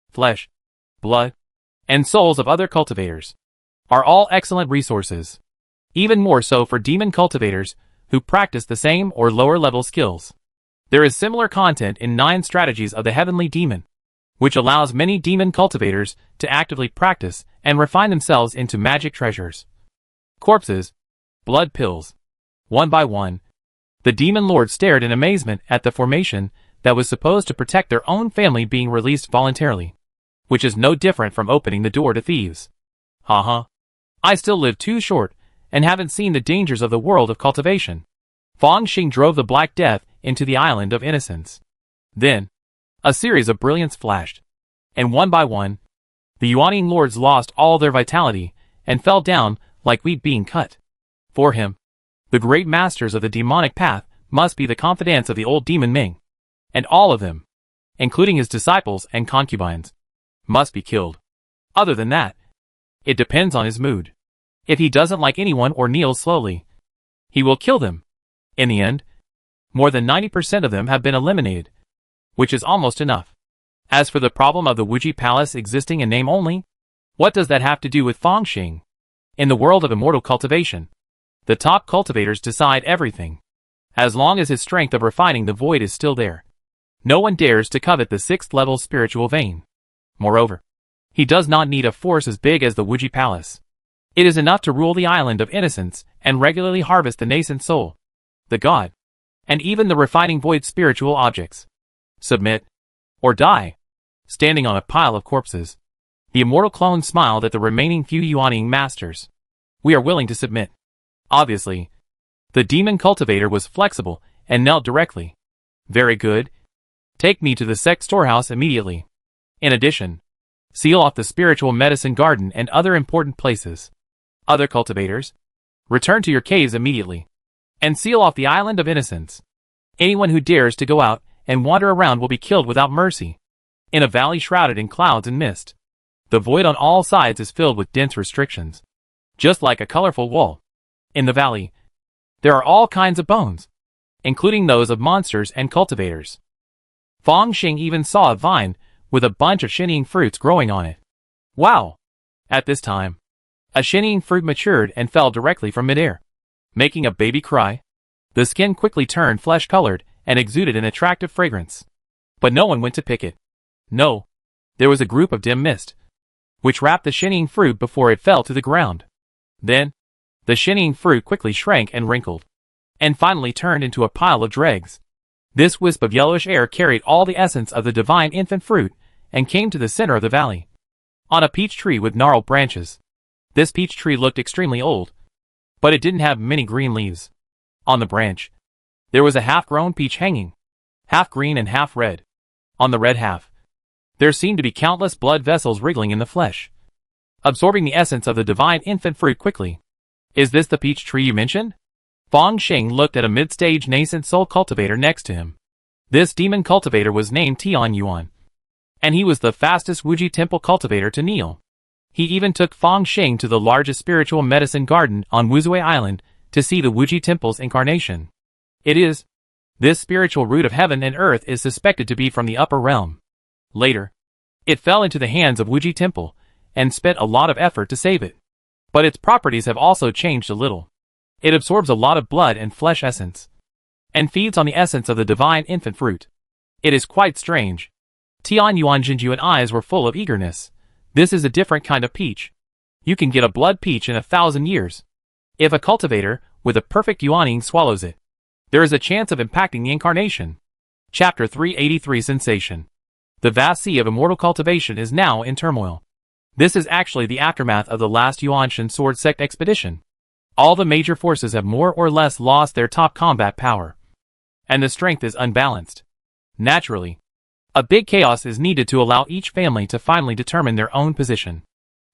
flesh, blood, and souls of other cultivators are all excellent resources. Even more so for demon cultivators who practice the same or lower level skills. There is similar content in 9 strategies of the heavenly demon, which allows many demon cultivators to actively practice and refine themselves into magic treasures. Corpses, blood pills. One by one, the demon lords stared in amazement at the formation that was supposed to protect their own family being released voluntarily, which is no different from opening the door to thieves. Haha. I still live too short and haven't seen the dangers of the world of cultivation. Fang Xing drove the Black Death into the island of innocence. Then, a series of brilliance flashed, and one by one, the Yuaning lords lost all their vitality and fell down like wheat being cut. For him, the great masters of the demonic path must be the confidants of the old demon Ming, and all of them, including his disciples and concubines, must be killed. Other than that, it depends on his mood. If he doesn't like anyone or kneels slowly, he will kill them. In the end, more than 90% of them have been eliminated, which is almost enough. As for the problem of the Wuji Palace existing in name only, what does that have to do with Fang Xing? In the world of immortal cultivation, the top cultivators decide everything. As long as his strength of refining the void is still there, no one dares to covet the 6th level spiritual vein. Moreover, he does not need a force as big as the Wuji Palace. It is enough to rule the island of innocence and regularly harvest the nascent soul, the god, and even the refining void spiritual objects. Submit, or die. Standing on a pile of corpses, the immortal clone smiled at the remaining few Yuaning masters. We are willing to submit. Obviously, the demon cultivator was flexible and knelt directly. Very good. Take me to the sect storehouse immediately. In addition, seal off the spiritual medicine garden and other important places. Other cultivators, return to your caves immediately. And seal off the island of innocence. Anyone who dares to go out and wander around will be killed without mercy. In a valley shrouded in clouds and mist, the void on all sides is filled with dense restrictions. Just like a colorful wall. In the valley, there are all kinds of bones, including those of monsters and cultivators. Fong Xing even saw a vine with a bunch of shining fruits growing on it. Wow! At this time, a shining fruit matured and fell directly from midair, making a baby cry. The skin quickly turned flesh-colored and exuded an attractive fragrance. But no one went to pick it. No, there was a group of dim mist, which wrapped the shining fruit before it fell to the ground. Then, the shining fruit quickly shrank and wrinkled, and finally turned into a pile of dregs. This wisp of yellowish air carried all the essence of the divine infant fruit and came to the center of the valley, on a peach tree with gnarled branches. This peach tree looked extremely old, but it didn't have many green leaves. On the branch, there was a half-grown peach hanging, half green and half red. On the red half, there seemed to be countless blood vessels wriggling in the flesh, absorbing the essence of the divine infant fruit quickly. Is this the peach tree you mentioned? Fong Xing looked at a mid-stage nascent soul cultivator next to him. This demon cultivator was named Tian Yuan, and he was the fastest Wuji temple cultivator to kneel. He even took Fong Xing to the largest spiritual medicine garden on Wuzui Island to see the Wuji temple's incarnation. This spiritual root of heaven and earth is suspected to be from the upper realm. Later, it fell into the hands of Wuji Temple, and spent a lot of effort to save it. But its properties have also changed a little. It absorbs a lot of blood and flesh essence, and feeds on the essence of the divine infant fruit. It is quite strange. Tian Yuan Jinju's eyes were full of eagerness. This is a different kind of peach. You can get a blood peach in 1,000 years. If a cultivator with a perfect Yuaning swallows it, there is a chance of impacting the incarnation. Chapter 383 Sensation. The vast sea of immortal cultivation is now in turmoil. This is actually the aftermath of the last Yuanshan Sword Sect expedition. All the major forces have more or less lost their top combat power, and the strength is unbalanced. Naturally, a big chaos is needed to allow each family to finally determine their own position.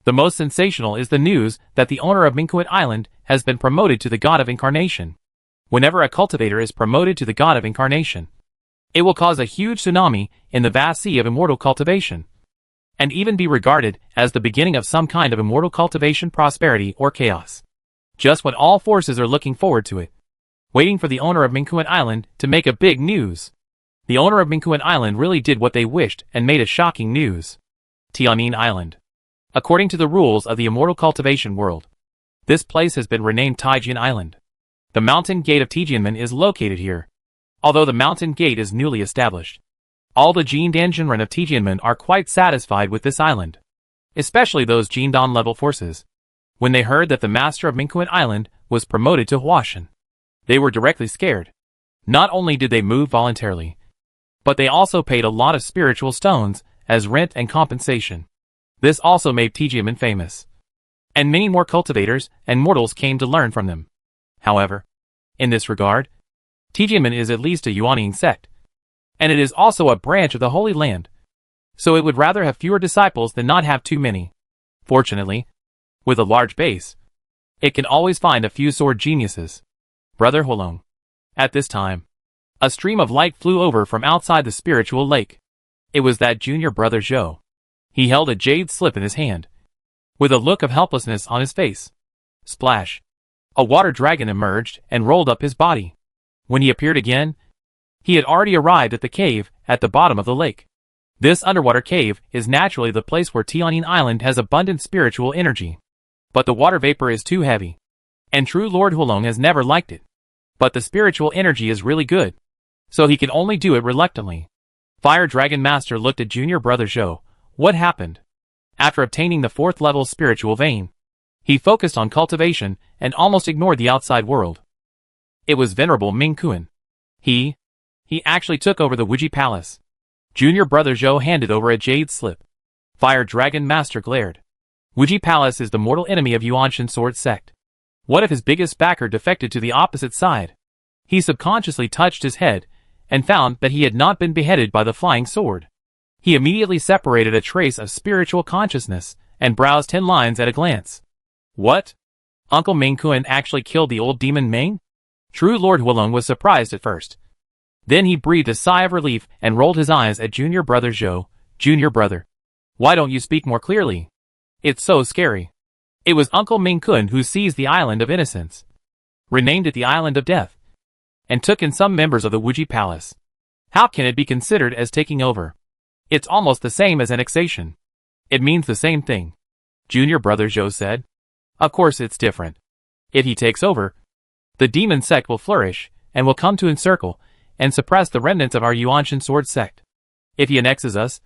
The most sensational is the news that the owner of Minkuit Island has been promoted to the God of Incarnation. Whenever a cultivator is promoted to the God of Incarnation, it will cause a huge tsunami in the vast sea of immortal cultivation, and even be regarded as the beginning of some kind of immortal cultivation prosperity or chaos. Just when all forces are looking forward to it, waiting for the owner of Minkuit Island to make a big news. The owner of Minkuit Island really did what they wished and made a shocking news. Tianyin Island. According to the rules of the immortal cultivation world, this place has been renamed Taijian Island. The mountain gate of Tijianmen is located here. Although the mountain gate is newly established, all the Jin Danjinren of Tijianmen are quite satisfied with this island, especially those Jindan level forces. When they heard that the master of Minkuit Island was promoted to Huashan, they were directly scared. Not only did they move voluntarily, but they also paid a lot of spiritual stones as rent and compensation. This also made Tijianmen famous, and many more cultivators and mortals came to learn from them. However, in this regard, Tijianmen is at least a Yuaning sect, and it is also a branch of the Holy Land, so it would rather have fewer disciples than not have too many. Fortunately, with a large base, it can always find a few sword geniuses. Brother Huolong. At this time, a stream of light flew over from outside the spiritual lake. It was that junior brother Zhou. He held a jade slip in his hand, with a look of helplessness on his face. Splash! A water dragon emerged and rolled up his body. When he appeared again, he had already arrived at the cave at the bottom of the lake. This underwater cave is naturally the place where Tianyin Island has abundant spiritual energy. But the water vapor is too heavy, and true Lord Huolong has never liked it. But the spiritual energy is really good, so he can only do it reluctantly. Fire Dragon Master looked at junior brother Zhou. What happened? After obtaining the 4th level spiritual vein, He focused on cultivation and almost ignored the outside world. It was Venerable Ming Kuan. He actually took over the Wuji Palace. Junior brother Zhou handed over a jade slip. Fire Dragon Master glared. Wuji Palace is the mortal enemy of Yuanshan Sword Sect. What if his biggest backer defected to the opposite side? He subconsciously touched his head and found that he had not been beheaded by the flying sword. He immediately separated a trace of spiritual consciousness and browsed 10 lines at a glance. What? Uncle Ming Kuan actually killed the old demon Ming? True Lord Huolong was surprised at first. Then he breathed a sigh of relief and rolled his eyes at junior brother Zhou. Junior brother, why don't you speak more clearly? It's so scary. It was Uncle Ming Kuan who seized the Island of Innocence, renamed it the Island of Death, and took in some members of the Wuji Palace. How can it be considered as taking over? It's almost the same as annexation. It means the same thing. Junior brother Zhou said. Of course it's different. If he takes over, the demon sect will flourish and will come to encircle and suppress the remnants of our Yuanshan Sword Sect. If he annexes us,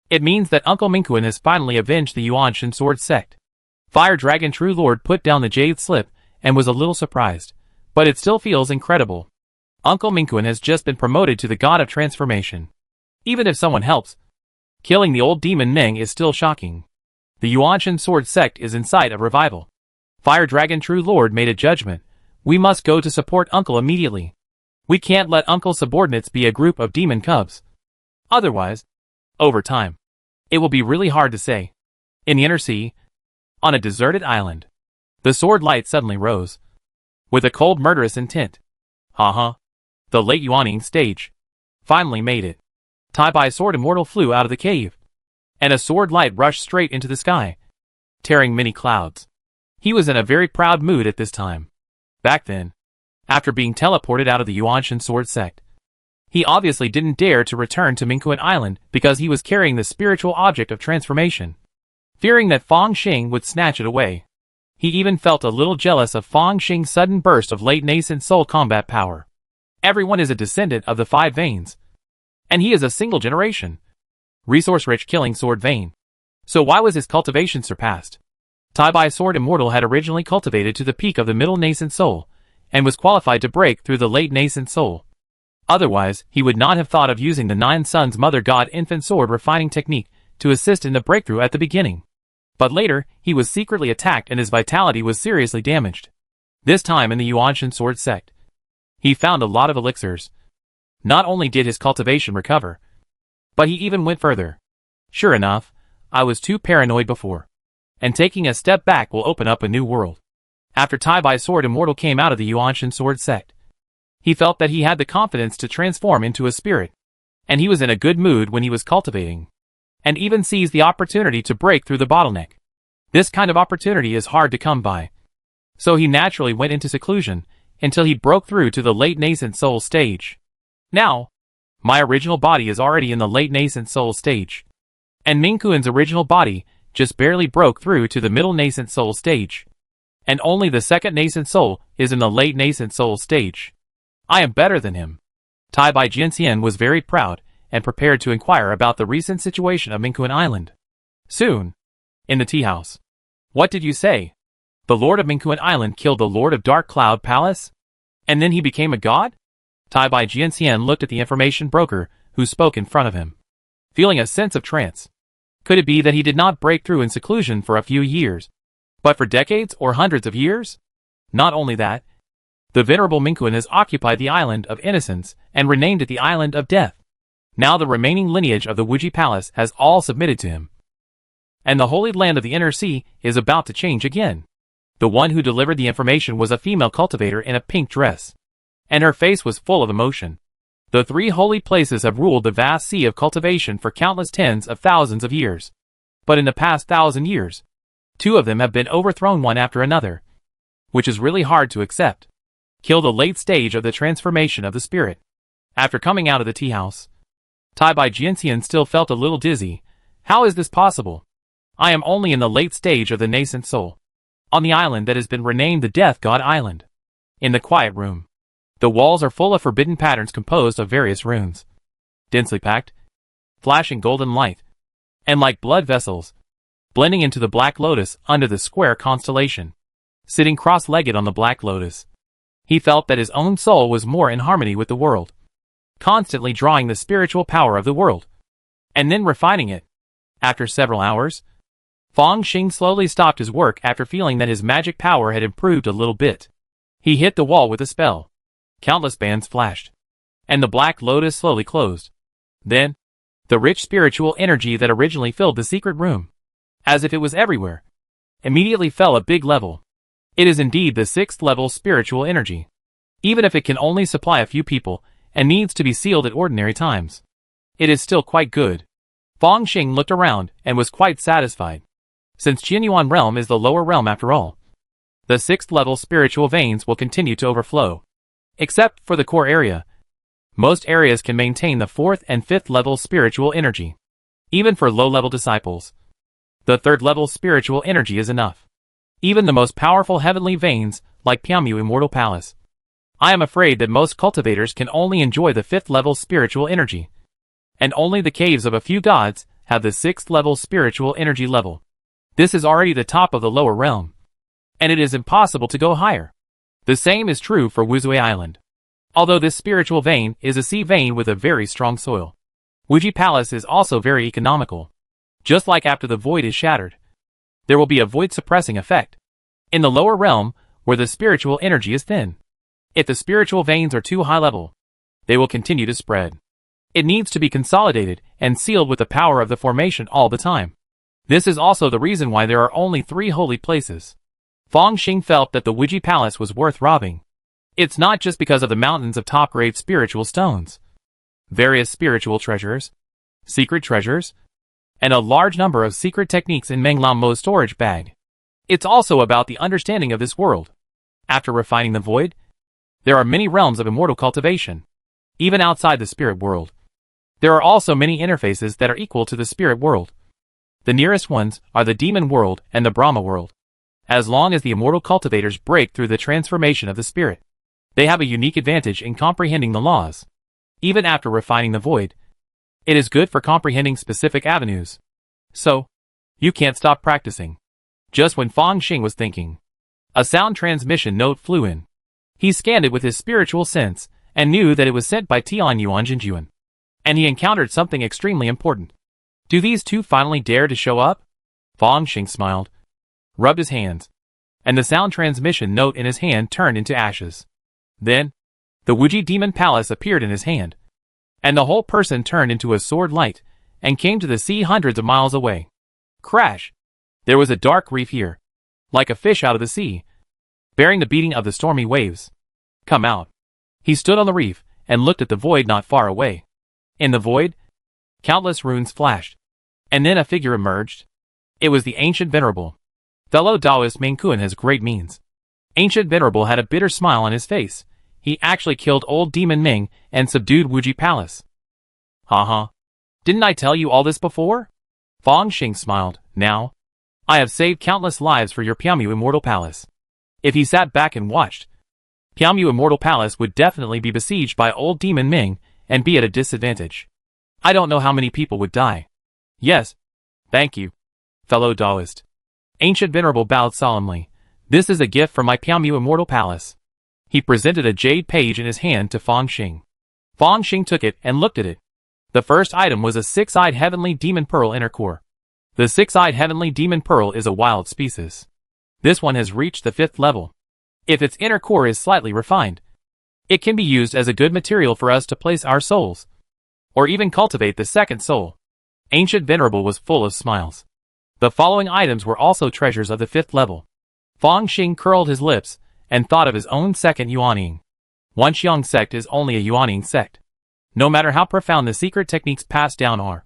it means that Uncle Ming Kuan has finally avenged the Yuanshan Sword Sect. Fire Dragon True Lord put down the jade slip and was a little surprised, but it still feels incredible. Uncle Ming Kuan has just been promoted to the God of Transformation. Even if someone helps, killing the old demon Meng is still shocking. The Yuanshan Sword Sect is in sight of revival. Fire Dragon True Lord made a judgment. We must go to support Uncle immediately. We can't let Uncle's subordinates be a group of demon cubs. Otherwise, over time, it will be really hard to say. In the inner sea, on a deserted island, the sword light suddenly rose, with a cold murderous intent. The late Yuaning stage finally made it. Tai Bai Sword Immortal flew out of the cave, and a sword light rushed straight into the sky, tearing many clouds. He was in a very proud mood at this time. Back then, after being teleported out of the Yuanshan Sword Sect, he obviously didn't dare to return to Mingkuan Island because he was carrying the spiritual object of transformation, fearing that Fang Xing would snatch it away. He even felt a little jealous of Fang Xing's sudden burst of late nascent soul combat power. Everyone is a descendant of the 5 veins, and he is a single generation, resource-rich killing sword vein. So why was his cultivation surpassed? Tai Bai Sword Immortal had originally cultivated to the peak of the middle nascent soul, and was qualified to break through the late nascent soul. Otherwise, he would not have thought of using the 9 Suns Mother God Infant Sword refining technique to assist in the breakthrough at the beginning. But later, he was secretly attacked and his vitality was seriously damaged. This time in the Yuanshan Sword Sect, he found a lot of elixirs. Not only did his cultivation recover, but he even went further. Sure enough, I was too paranoid before, and taking a step back will open up a new world. After Tai Bai Sword Immortal came out of the Yuanshan Sword Sect, he felt that he had the confidence to transform into a spirit, and he was in a good mood when he was cultivating, and even seized the opportunity to break through the bottleneck. This kind of opportunity is hard to come by. So he naturally went into seclusion, until he broke through to the late nascent soul stage. Now, my original body is already in the late nascent soul stage, and Ming Kuan's original body just barely broke through to the middle nascent soul stage, and only the second nascent soul is in the late nascent soul stage. I am better than him. Tai Bai Jianxian was very proud and prepared to inquire about the recent situation of Mingkuan Island. Soon, in the tea house. What did you say? The Lord of Mingkuan Island killed the Lord of Dark Cloud Palace? And then he became a god? Tai Bai Jianxian looked at the information broker who spoke in front of him, feeling a sense of trance. Could it be that he did not break through in seclusion for a few years, but for decades or hundreds of years? Not only that, the venerable Mingkuan has occupied the Island of Innocence and renamed it the Island of Death. Now the remaining lineage of the Wuji Palace has all submitted to him. And the holy land of the Inner Sea is about to change again. The one who delivered the information was a female cultivator in a pink dress, and her face was full of emotion. The 3 holy places have ruled the vast sea of cultivation for countless tens of thousands of years. But in the past 1,000 years, 2 of them have been overthrown one after another, which is really hard to accept. Kill the late stage of the transformation of the spirit. After coming out of the tea house, Tai Bai Jianxian still felt a little dizzy. How is this possible? I am only in the late stage of the nascent soul, on the island that has been renamed the Death God Island. In the quiet room, the walls are full of forbidden patterns composed of various runes, densely packed, flashing golden light, and like blood vessels, blending into the Black Lotus under the square constellation. Sitting cross-legged on the Black Lotus, he felt that his own soul was more in harmony with the world, constantly drawing the spiritual power of the world, and then refining it. After several hours, Fang Xing slowly stopped his work after feeling that his magic power had improved a little bit. He hit the wall with a spell. Countless bands flashed, and the Black Lotus slowly closed. Then, the rich spiritual energy that originally filled the secret room, as if it was everywhere, immediately fell a big level. It is indeed the 6th level spiritual energy, even if it can only supply a few people and needs to be sealed at ordinary times. It is still quite good. Fang Xing looked around and was quite satisfied. Since Qianyuan realm is the lower realm after all, the 6th level spiritual veins will continue to overflow. Except for the core area, most areas can maintain the 4th and 5th level spiritual energy. Even for low-level disciples, the 3rd level spiritual energy is enough. Even the most powerful heavenly veins, like Piamu Immortal Palace. I am afraid that most cultivators can only enjoy the 5th level spiritual energy, and only the caves of a few gods have the 6th level spiritual energy level. This is already the top of the lower realm, and it is impossible to go higher. The same is true for Wuzui Island. Although this spiritual vein is a sea vein with a very strong soil, Wuji Palace is also very economical. Just like after the void is shattered, there will be a void-suppressing effect in the lower realm where the spiritual energy is thin. If the spiritual veins are too high level, they will continue to spread. It needs to be consolidated and sealed with the power of the formation all the time. This is also the reason why there are only 3 holy places. Fang Xing felt that the Wuji Palace was worth robbing. It's not just because of the mountains of top-grade spiritual stones, various spiritual treasures, secret treasures, and a large number of secret techniques in Meng Lam Mo's storage bag. It's also about the understanding of this world. After refining the void, there are many realms of immortal cultivation, even outside the spirit world. There are also many interfaces that are equal to the spirit world. The nearest ones are the demon world and the Brahma world. As long as the immortal cultivators break through the transformation of the spirit, they have a unique advantage in comprehending the laws. Even after refining the void, it is good for comprehending specific avenues. So, you can't stop practicing. Just when Fang Xing was thinking, a sound transmission note flew in. He scanned it with his spiritual sense and knew that it was sent by Tian Yuan Jinjuan. And he encountered something extremely important. Do these two finally dare to show up? Fang Xing smiled, rubbed his hands, and the sound transmission note in his hand turned into ashes. Then, the Wuji Demon Palace appeared in his hand, and the whole person turned into a sword light and came to the sea hundreds of miles away. Crash! There was a dark reef here, like a fish out of the sea, bearing the beating of the stormy waves. Come out. He stood on the reef and looked at the void not far away. In the void, countless runes flashed, and then a figure emerged. It was the ancient venerable. Fellow Taoist Ming Kuan has great means. Ancient venerable had a bitter smile on his face. He actually killed old demon Ming and subdued Wuji Palace. Haha. Didn't I tell you all this before? Fang Xing smiled. Now, I have saved countless lives for your Piamu Immortal Palace. If he sat back and watched, Piamu Immortal Palace would definitely be besieged by old demon Ming and be at a disadvantage. I don't know how many people would die. Yes. Thank you, fellow Taoist. Ancient Venerable bowed solemnly. This is a gift from my Piamu Immortal Palace. He presented a jade page in his hand to Fang Xing. Fang Xing took it and looked at it. The first item was a 6-eyed heavenly demon pearl inner core. The 6-eyed heavenly demon pearl is a wild species. This one has reached the 5th level. If its inner core is slightly refined, it can be used as a good material for us to place our souls, or even cultivate the 2nd soul. Ancient Venerable was full of smiles. The following items were also treasures of the 5th level. Fang Xing curled his lips and thought of his own second Yuanying. One Xiang sect is only a Yuanying sect. No matter how profound the secret techniques passed down are,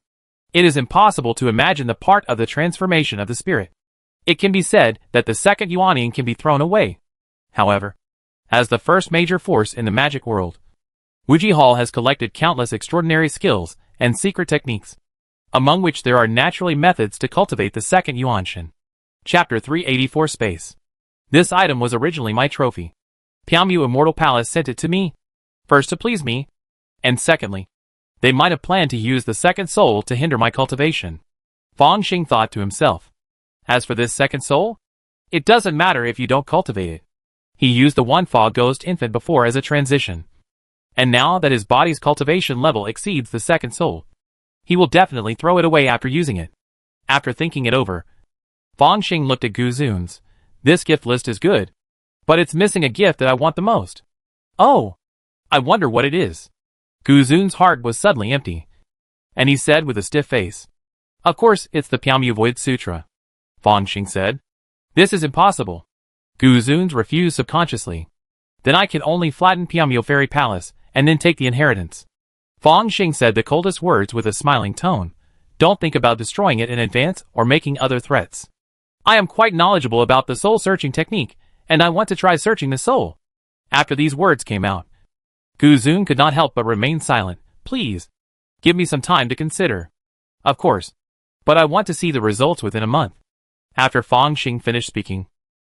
it is impossible to imagine the part of the transformation of the spirit. It can be said that the 2nd Yuanying can be thrown away. However, as the first major force in the magic world, Wuji Hall has collected countless extraordinary skills and secret techniques, among which there are naturally methods to cultivate the 2nd Yuanshan. Chapter 384 Space. This item was originally my trophy. Piamu Immortal Palace sent it to me, first to please me, and secondly, they might have planned to use the 2nd soul to hinder my cultivation. Fang Xing thought to himself. As for this second soul, it doesn't matter if you don't cultivate it. He used the one Fog Ghost infant before as a transition. And now that his body's cultivation level exceeds the second soul, he will definitely throw it away after using it. After thinking it over, Fong Xing looked at Gu Zun's. This gift list is good, but it's missing a gift that I want the most. Oh, I wonder what it is. Gu Zun's heart was suddenly empty, and he said with a stiff face, "Of course, it's the Pyamyu Void Sutra." Fong Xing said, "This is impossible." Gu Zun's refused subconsciously. "Then I can only flatten Pyamyu Fairy Palace, and then take the inheritance." Fong Xing said the coldest words with a smiling tone. "Don't think about destroying it in advance or making other threats. I am quite knowledgeable about the soul-searching technique, and I want to try searching the soul." After these words came out, Gu Zun could not help but remain silent. "Please, give me some time to consider." "Of course, but I want to see the results within a month." After Fong Xing finished speaking,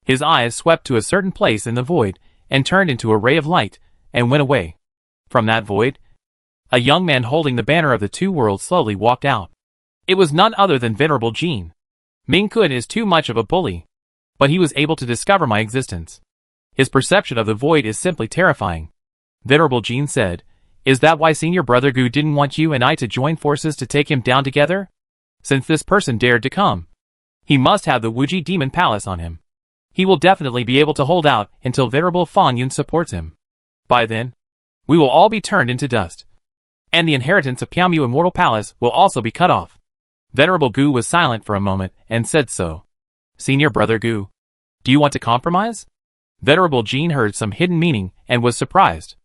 his eyes swept to a certain place in the void and turned into a ray of light and went away. From that void, a young man holding the banner of the two worlds slowly walked out. It was none other than Venerable Jin. Ming Kun is too much of a bully, but he was able to discover my existence. His perception of the void is simply terrifying. Venerable Jin said, "Is that why Senior Brother Gu didn't want you and I to join forces to take him down together? Since this person dared to come, he must have the Wuji Demon Palace on him. He will definitely be able to hold out until Venerable Fang Yun supports him. By then, we will all be turned into dust, and the inheritance of Pyamyu Immortal Palace will also be cut off." Venerable Gu was silent for a moment and said so. "Senior Brother Gu, do you want to compromise?" Venerable Jin heard some hidden meaning and was surprised.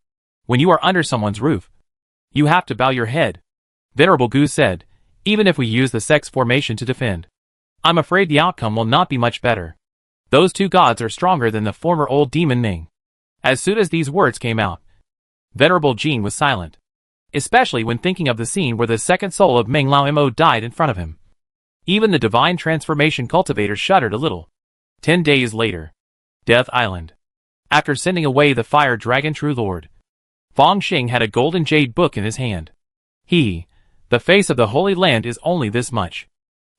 "When you are under someone's roof, you have to bow your head." Venerable Gu said, "Even if we use the sex formation to defend, I'm afraid the outcome will not be much better. Those two gods are stronger than the former old demon Ming." As soon as these words came out, Venerable Jin was silent, especially when thinking of the scene where the second soul of Meng Lao Mo died in front of him. Even the divine transformation cultivator shuddered a little. 10 days later, Death Island. After sending away the fire dragon True Lord, Fong Xing had a golden jade book in his hand. The face of the Holy Land is only this much.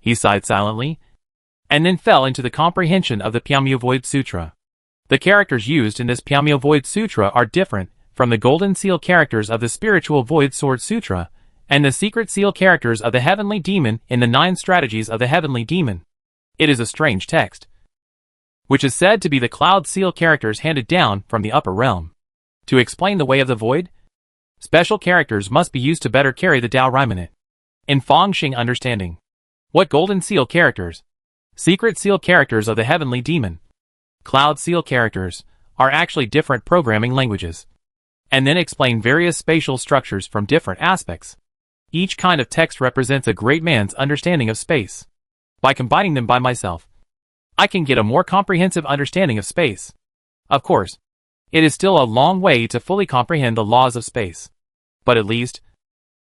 He sighed silently, and then fell into the comprehension of the Pyamyu Void Sutra. The characters used in this Pyamyu Void Sutra are different from the Golden Seal characters of the Spiritual Void Sword Sutra, and the Secret Seal characters of the Heavenly Demon in the 9 Strategies of the Heavenly Demon. It is a strange text, which is said to be the Cloud Seal characters handed down from the upper realm. To explain the way of the void, special characters must be used to better carry the Tao Rhyme in it. In Fong Xing understanding, what Golden Seal characters, Secret Seal characters of the Heavenly Demon, Cloud Seal characters, are actually different programming languages, and then explain various spatial structures from different aspects. Each kind of text represents a great man's understanding of space. By combining them by myself, I can get a more comprehensive understanding of space. Of course, it is still a long way to fully comprehend the laws of space. But at least,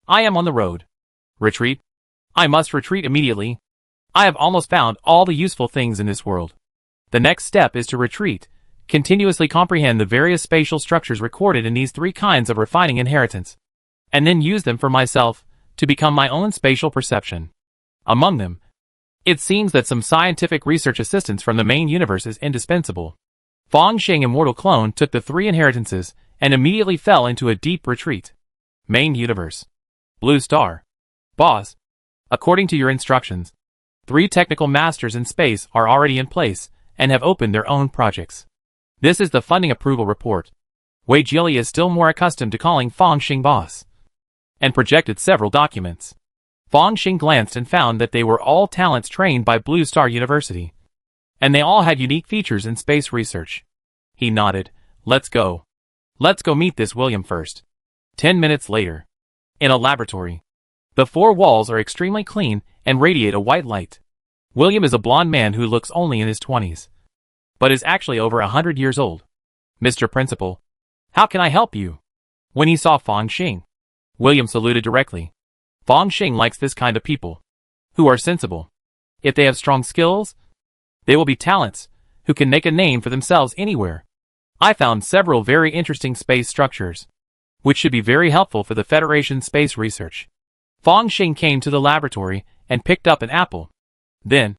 I am on the road. Retreat? I must retreat immediately. I have almost found all the useful things in this world. The next step is to retreat, continuously comprehend the various spatial structures recorded in these 3 kinds of refining inheritance, and then use them for myself to become my own spatial perception. Among them, it seems that some scientific research assistance from the main universe is indispensable. Fong Xing Immortal Clone took the 3 inheritances and immediately fell into a deep retreat. Main universe. Blue Star. Boss, according to your instructions, 3 technical masters in space are already in place and have opened their own projects. This is the funding approval report. Wei Jili is still more accustomed to calling Fong Xing boss, and projected several documents. Fong Xing glanced and found that they were all talents trained by Blue Star University, and they all had unique features in space research. He nodded. Let's go. Let's go meet this William first. 10 minutes later. In a laboratory. The 4 walls are extremely clean and radiate a white light. William is a blond man who looks only in his 20s, but is actually over 100 years old. Mr. Principal, how can I help you? When he saw Fong Xing, William saluted directly. Fong Xing likes this kind of people, who are sensible. If they have strong skills, they will be talents, who can make a name for themselves anywhere. I found several very interesting space structures, which should be very helpful for the Federation space research. Fong Xing came to the laboratory and picked up an apple. Then,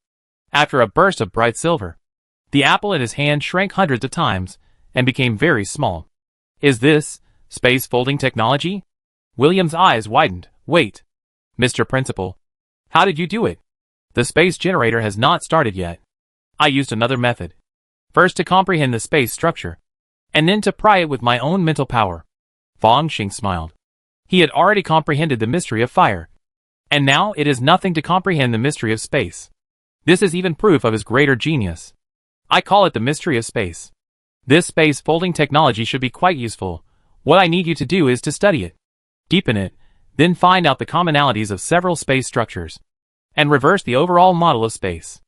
After a burst of bright silver, the apple in his hand shrank hundreds of times and became very small. Is this space folding technology? William's eyes widened. Wait, Mr. Principal, how did you do it? The space generator has not started yet. I used another method. First to comprehend the space structure, and then to pry it with my own mental power. Fang Xing smiled. He had already comprehended the mystery of fire, and now it is nothing to comprehend the mystery of space. This is even proof of his greater genius. I call it the mystery of space. This space folding technology should be quite useful. What I need you to do is to study it, deepen it, then find out the commonalities of several space structures, and reverse the overall model of space.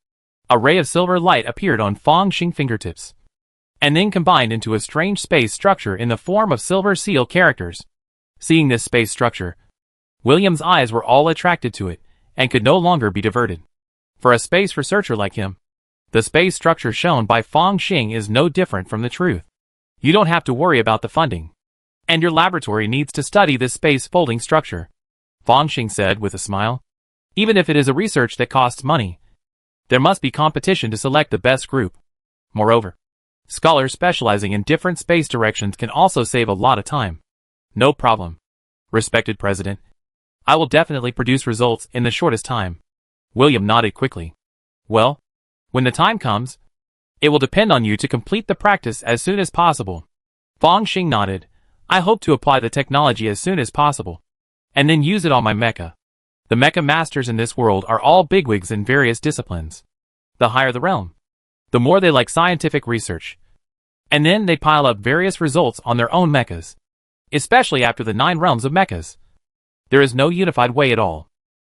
A ray of silver light appeared on Fang Xing's fingertips, and then combined into a strange space structure in the form of silver seal characters. Seeing this space structure, William's eyes were all attracted to it, and could no longer be diverted. For a space researcher like him, the space structure shown by Fang Xing is no different from the truth. You don't have to worry about the funding, and your laboratory needs to study this space folding structure, Fang Xing said with a smile. Even if it is a research that costs money, there must be competition to select the best group. Moreover, scholars specializing in different space directions can also save a lot of time. No problem, respected President. I will definitely produce results in the shortest time. William nodded quickly. Well, when the time comes, it will depend on you to complete the practice as soon as possible. Fang Xing nodded. I hope to apply the technology as soon as possible, and then use it on my mecha. The mecha masters in this world are all bigwigs in various disciplines. The higher the realm, the more they like scientific research, and then they pile up various results on their own mechas. Especially after the 9 realms of mechas. There is no unified way at all.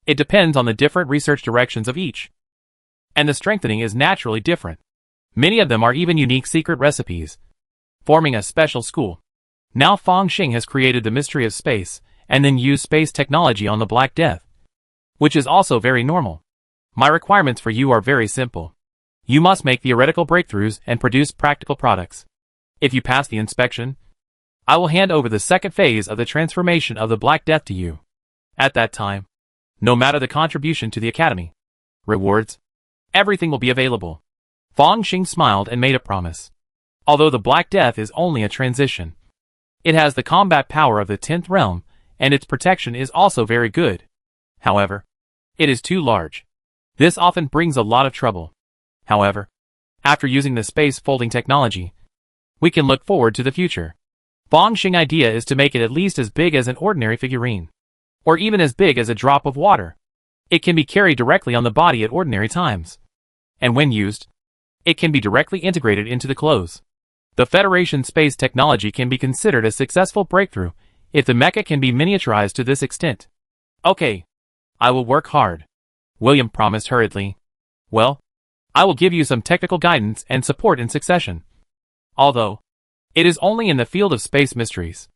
It depends on the different research directions of each, and the strengthening is naturally different. Many of them are even unique secret recipes, forming a special school. Now Fang Xing has created the mystery of space, and then used space technology on the Black Death, which is also very normal. My requirements for you are very simple. You must make theoretical breakthroughs and produce practical products. If you pass the inspection, I will hand over the second phase of the transformation of the Black Death to you. At that time, no matter the contribution to the Academy, rewards, everything will be available. Fang Xing smiled and made a promise. Although the Black Death is only a transition, it has the combat power of the 10th realm, and its protection is also very good. However, it is too large. This often brings a lot of trouble. However, after using the space folding technology, we can look forward to the future. Fang Xing's idea is to make it at least as big as an ordinary figurine, or even as big as a drop of water. It can be carried directly on the body at ordinary times, and when used, it can be directly integrated into the clothes. The Federation space technology can be considered a successful breakthrough if the mecha can be miniaturized to this extent. Okay, I will work hard, William promised hurriedly. Well, I will give you some technical guidance and support in succession. Although, it is only in the field of space mysteries.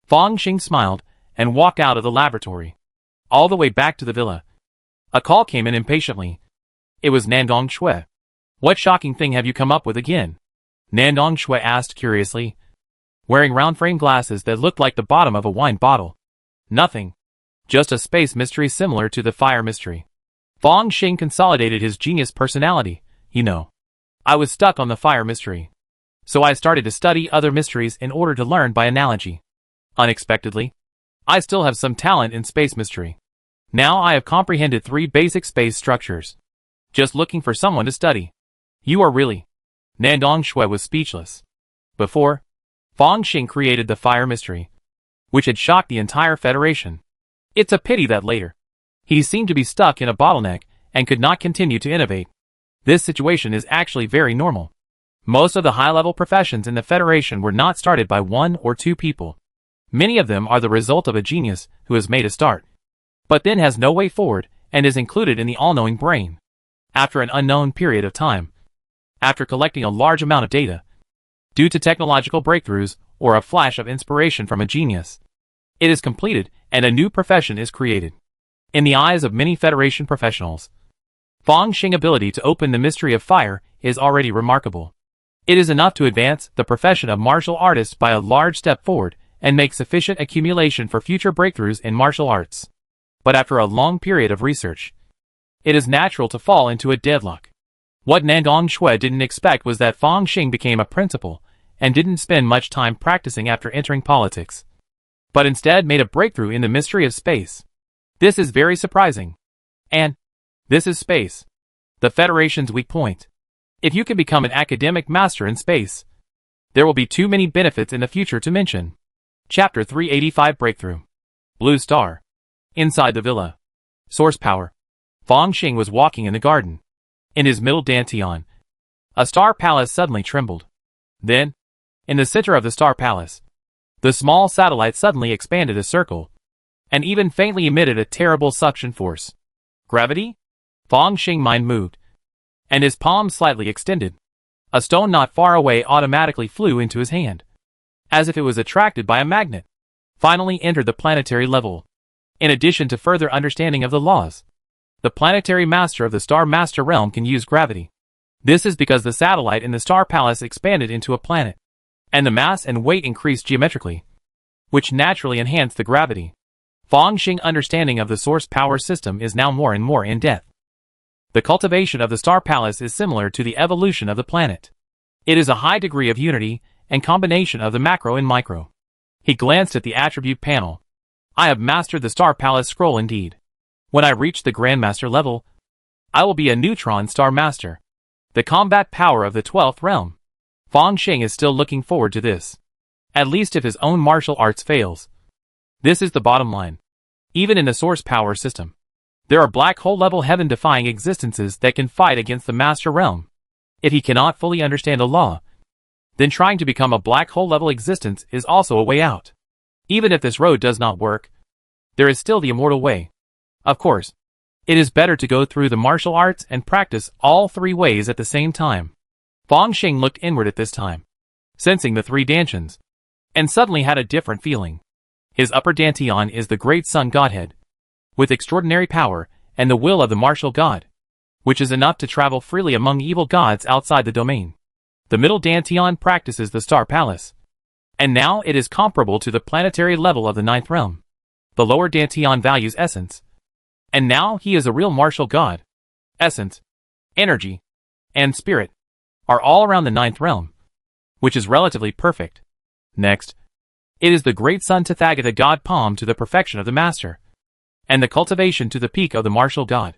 Fang Xing smiled and walked out of the laboratory. All the way back to the villa, a call came in impatiently. It was Nandong Shui. What shocking thing have you come up with again? Nandong Shui asked curiously, wearing round frame glasses that looked like the bottom of a wine bottle. Nothing. Just a space mystery similar to the fire mystery. Fang Xing consolidated his genius personality. You know, I was stuck on the fire mystery, so I started to study other mysteries in order to learn by analogy. Unexpectedly, I still have some talent in space mystery. Now I have comprehended 3 basic space structures. Just looking for someone to study. You are really... Nandong Shui was speechless. Before, Fang Xing created the fire mystery, which had shocked the entire Federation. It's a pity that later, he seemed to be stuck in a bottleneck and could not continue to innovate. This situation is actually very normal. Most of the high-level professions in the Federation were not started by 1 or 2 people. Many of them are the result of a genius who has made a start, but then has no way forward and is included in the all-knowing brain. After an unknown period of time, after collecting a large amount of data, due to technological breakthroughs or a flash of inspiration from a genius, it is completed and a new profession is created. In the eyes of many Federation professionals, Fang Xing's ability to open the mystery of fire is already remarkable. It is enough to advance the profession of martial artist by a large step forward and make sufficient accumulation for future breakthroughs in martial arts. But after a long period of research, it is natural to fall into a deadlock. What Nangong Shui didn't expect was that Fang Xing became a principal, and didn't spend much time practicing after entering politics, but instead made a breakthrough in the mystery of space. This is very surprising. And this is space, the Federation's weak point. If you can become an academic master in space, there will be too many benefits in the future to mention. Chapter 385 Breakthrough. Blue Star. Inside the villa. Source power. Fang Xing was walking in the garden. In his middle dantian, a star palace suddenly trembled. Then, in the center of the star palace, the small satellite suddenly expanded a circle, and even faintly emitted a terrible suction force. Gravity? Fang Xing mind moved, and his palm slightly extended. A stone not far away automatically flew into his hand, as if it was attracted by a magnet. Finally entered the planetary level. In addition to further understanding of the laws, the planetary master of the Star Master realm can use gravity. This is because the satellite in the Star Palace expanded into a planet, and the mass and weight increased geometrically, which naturally enhanced the gravity. Fang Xing's understanding of the source power system is now more and more in depth. The cultivation of the Star Palace is similar to the evolution of the planet. It is a high degree of unity and combination of the macro and micro. He glanced at the attribute panel. I have mastered the Star Palace scroll indeed. When I reach the Grandmaster level, I will be a neutron Star Master, the combat power of the 12th realm. Fang Xing is still looking forward to this. At least if his own martial arts fails. This is the bottom line. Even in the source power system, there are black hole level heaven-defying existences that can fight against the Master Realm. If he cannot fully understand the law, then trying to become a black hole level existence is also a way out. Even if this road does not work, there is still the immortal way. Of course, it is better to go through the martial arts and practice all three ways at the same time. Fang Xing looked inward at this time, sensing the three dantians, and suddenly had a different feeling. His upper dantian is the great sun godhead, with extraordinary power and the will of the martial god, which is enough to travel freely among evil gods outside the domain. The middle dantian practices the Star Palace, and now it is comparable to the planetary level of the 9th realm. The lower dantian values essence, and now he is a real martial god. Essence, energy, and spirit are all around the 9th realm, which is relatively perfect. Next, it is the great sun Tathagata god palm to the perfection of the master, and the cultivation to the peak of the martial god.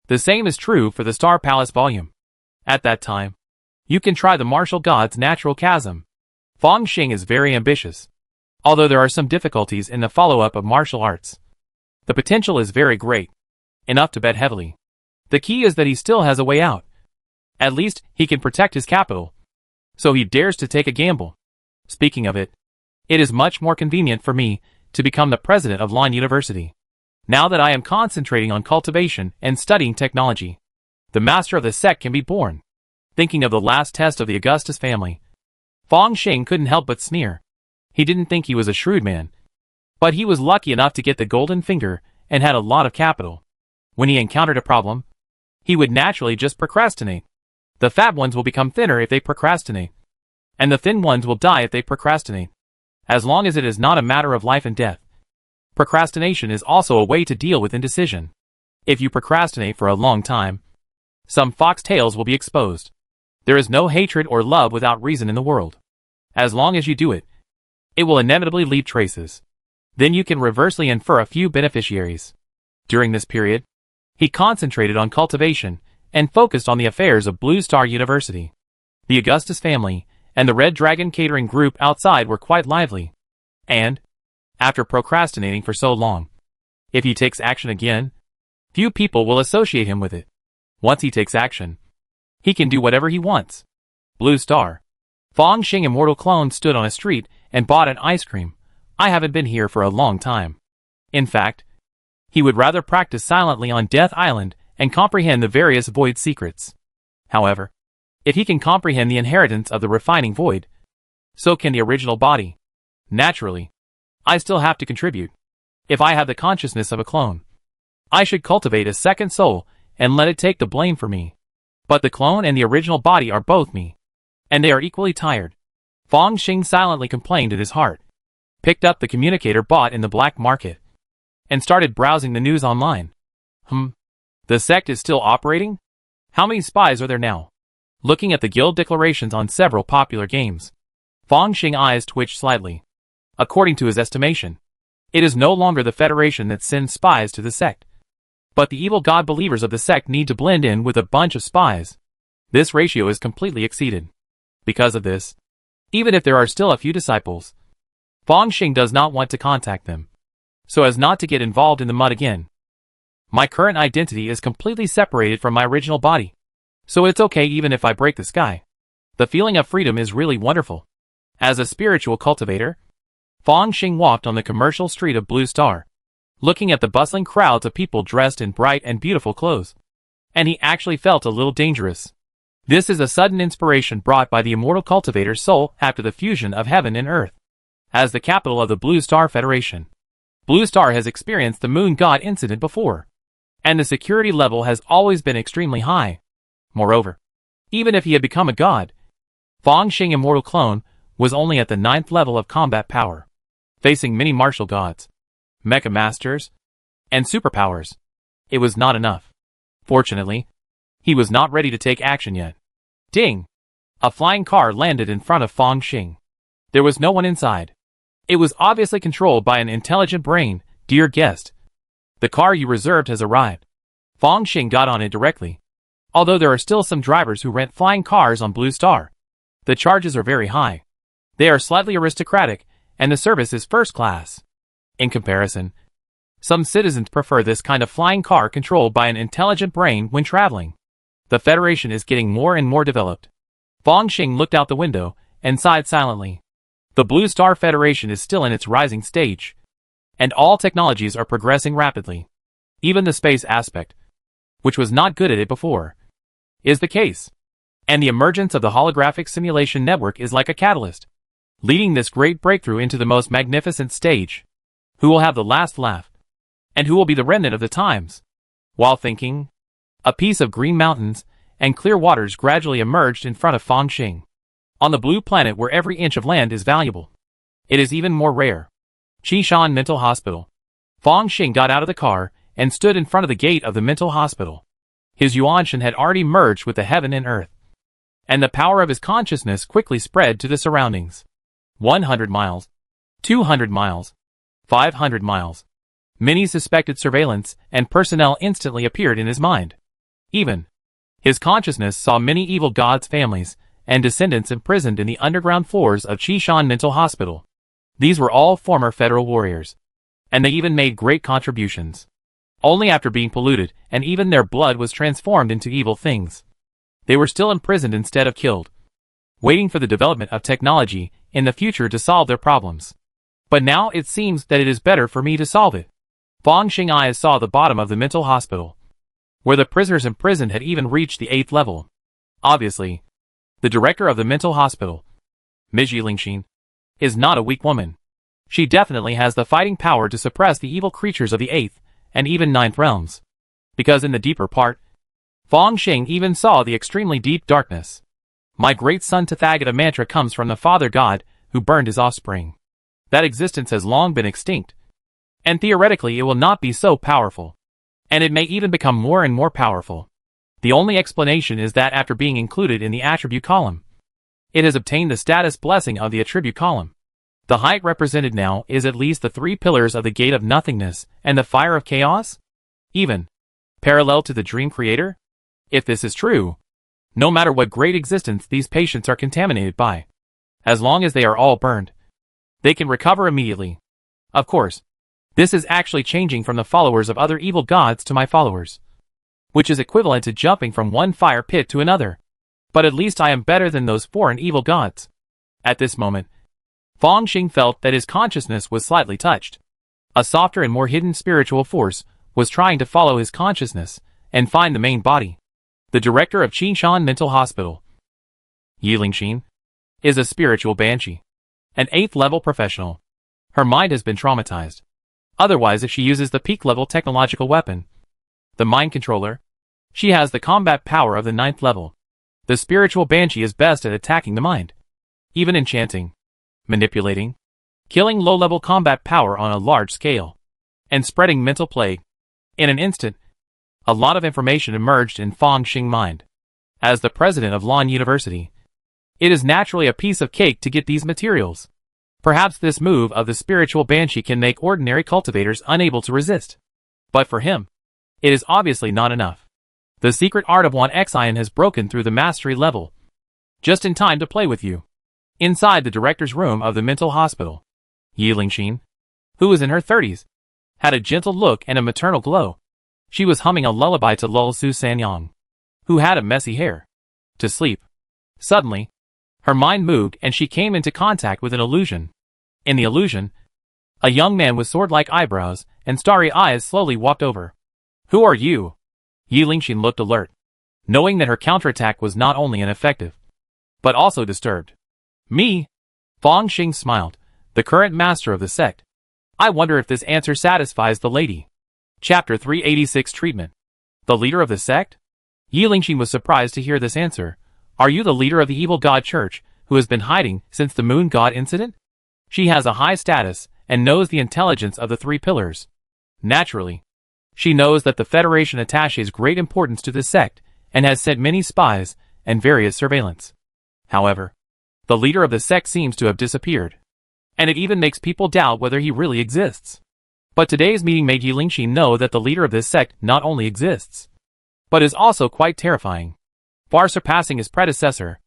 The same is true for the Star Palace volume. At that time, you can try the martial god's natural chasm. Fang Xing is very ambitious. Although there are some difficulties in the follow-up of martial arts, the potential is very great, enough to bet heavily. The key is that he still has a way out. At least, he can protect his capital, so he dares to take a gamble. Speaking of it, it is much more convenient for me to become the president of Lon University. Now that I am concentrating on cultivation and studying technology, the master of the sect can be born. Thinking of the last test of the Augustus family, Fang Xing couldn't help but sneer. He didn't think he was a shrewd man, but he was lucky enough to get the golden finger and had a lot of capital. When he encountered a problem, he would naturally just procrastinate. The fat ones will become thinner if they procrastinate, and the thin ones will die if they procrastinate. As long as it is not a matter of life and death. Procrastination is also a way to deal with indecision. If you procrastinate for a long time, some foxtails will be exposed. There is no hatred or love without reason in the world. As long as you do it, it will inevitably leave traces. Then you can reversely infer a few beneficiaries. During this period, he concentrated on cultivation and focused on the affairs of Blue Star University. The Augustus family and the Red Dragon catering group outside were quite lively. And, after procrastinating for so long, if he takes action again, few people will associate him with it. Once he takes action, he can do whatever he wants. Blue Star. Fang Xing immortal clone stood on a street and bought an ice cream. I haven't been here for a long time. In fact, he would rather practice silently on Death Island and comprehend the various void secrets. However, if he can comprehend the inheritance of the refining void, so can the original body. Naturally, I still have to contribute. If I have the consciousness of a clone, I should cultivate a second soul and let it take the blame for me. But the clone and the original body are both me, and they are equally tired. Fang Xing silently complained in his heart, picked up the communicator bought in the black market, and started browsing the news online. The sect is still operating? How many spies are there now? Looking at the guild declarations on several popular games, Fang Xing's eyes twitched slightly. According to his estimation, it is no longer the Federation that sends spies to the sect, but the evil god believers of the sect need to blend in with a bunch of spies. This ratio is completely exceeded. Because of this, even if there are still a few disciples, Fang Xing does not want to contact them, so as not to get involved in the mud again. My current identity is completely separated from my original body, so it's okay even if I break the sky. The feeling of freedom is really wonderful. As a spiritual cultivator, Fang Xing walked on the commercial street of Blue Star, looking at the bustling crowds of people dressed in bright and beautiful clothes. And he actually felt a little dangerous. This is a sudden inspiration brought by the immortal cultivator's soul after the fusion of heaven and earth. As the capital of the Blue Star Federation, Blue Star has experienced the moon god incident before, and the security level has always been extremely high. Moreover, even if he had become a god, Fang Xing immortal clone was only at the 9th level of combat power, facing many martial gods, mecha masters, and superpowers. It was not enough. Fortunately, he was not ready to take action yet. Ding! A flying car landed in front of Fang Xing. There was no one inside. It was obviously controlled by an intelligent brain. Dear guest, the car you reserved has arrived. Fang Xing got on it directly. Although there are still some drivers who rent flying cars on Blue Star, the charges are very high. They are slightly aristocratic, and the service is first class. In comparison, some citizens prefer this kind of flying car controlled by an intelligent brain when traveling. The Federation is getting more and more developed. Fang Xing looked out the window and sighed silently. The Blue Star Federation is still in its rising stage, and all technologies are progressing rapidly. Even the space aspect, which was not good at it before, is the case. And the emergence of the holographic simulation network is like a catalyst, leading this great breakthrough into the most magnificent stage. Who will have the last laugh? And who will be the remnant of the times? While thinking, a piece of green mountains and clear waters gradually emerged in front of Fang Xing. On the blue planet where every inch of land is valuable, it is even more rare. Qishan Mental Hospital. Fang Xing got out of the car and stood in front of the gate of the mental hospital. His Yuanshan had already merged with the heaven and earth, and the power of his consciousness quickly spread to the surroundings. 100 miles, 200 miles, 500 miles. Many suspected surveillance and personnel instantly appeared in his mind. Even his consciousness saw many evil gods' families and descendants imprisoned in the underground floors of Qishan Mental Hospital. These were all former federal warriors, and they even made great contributions. Only after being polluted, and even their blood was transformed into evil things. They were still imprisoned instead of killed, waiting for the development of technology in the future to solve their problems. But now it seems that it is better for me to solve it. Fang Xing's eyes saw the bottom of the mental hospital, where the prisoners imprisoned had even reached the 8th level. Obviously, the director of the mental hospital, Ms. Yilingxin, is not a weak woman. She definitely has the fighting power to suppress the evil creatures of the 8th and even 9th realms. Because in the deeper part, Fang Xing even saw the extremely deep darkness. My great son Tathagata mantra comes from the Father God who burned his offspring. That existence has long been extinct, and theoretically it will not be so powerful, and it may even become more and more powerful. The only explanation is that after being included in the attribute column, it has obtained the status blessing of the attribute column. The height represented now is at least the 3 pillars of the gate of nothingness and the fire of chaos, even parallel to the dream creator. If this is true, no matter what great existence these patients are contaminated by, as long as they are all burned, they can recover immediately. Of course, this is actually changing from the followers of other evil gods to my followers, which is equivalent to jumping from one fire pit to another. But at least I am better than those foreign evil gods. At this moment, Fang Xing felt that his consciousness was slightly touched. A softer and more hidden spiritual force was trying to follow his consciousness and find the main body. The director of Qishan Mental Hospital, Yilingxin, is a spiritual banshee, an 8th level professional. Her mind has been traumatized. Otherwise, if she uses the peak level technological weapon, the mind controller, she has the combat power of the 9th level. The spiritual banshee is best at attacking the mind, even enchanting, manipulating, killing low-level combat power on a large scale, and spreading mental plague. In an instant, A lot of information emerged in Fang Xing's mind. As the president of Lan University, it is naturally a piece of cake to get these materials. Perhaps this move of the spiritual banshee can make ordinary cultivators unable to resist. But for him, it is obviously not enough. The secret art of Wan Xian has broken through the mastery level. Just in time to play with you. Inside the director's room of the mental hospital, Yi Lingxin, who was in her 30s, had a gentle look and a maternal glow. She was humming a lullaby to lull Su Sanyang, who had a messy hair, to sleep. Suddenly, her mind moved and she came into contact with an illusion. In the illusion, a young man with sword-like eyebrows and starry eyes slowly walked over. Who are you? Yi Lingxin looked alert, knowing that her counterattack was not only ineffective, but also disturbed. Me? Fang Xing smiled, the current master of the sect. I wonder if this answer satisfies the lady. Chapter 386 Treatment. The leader of the sect? Yi Lingxin was surprised to hear this answer. Are you the leader of the evil god church, who has been hiding since the moon god incident? She has a high status, and knows the intelligence of the three pillars. Naturally, she knows that the Federation attaches great importance to this sect, and has sent many spies, and various surveillance. However, the leader of the sect seems to have disappeared. And it even makes people doubt whether he really exists. But today's meeting made Yi Lingxin know that the leader of this sect not only exists, but is also quite terrifying. Far surpassing his predecessor.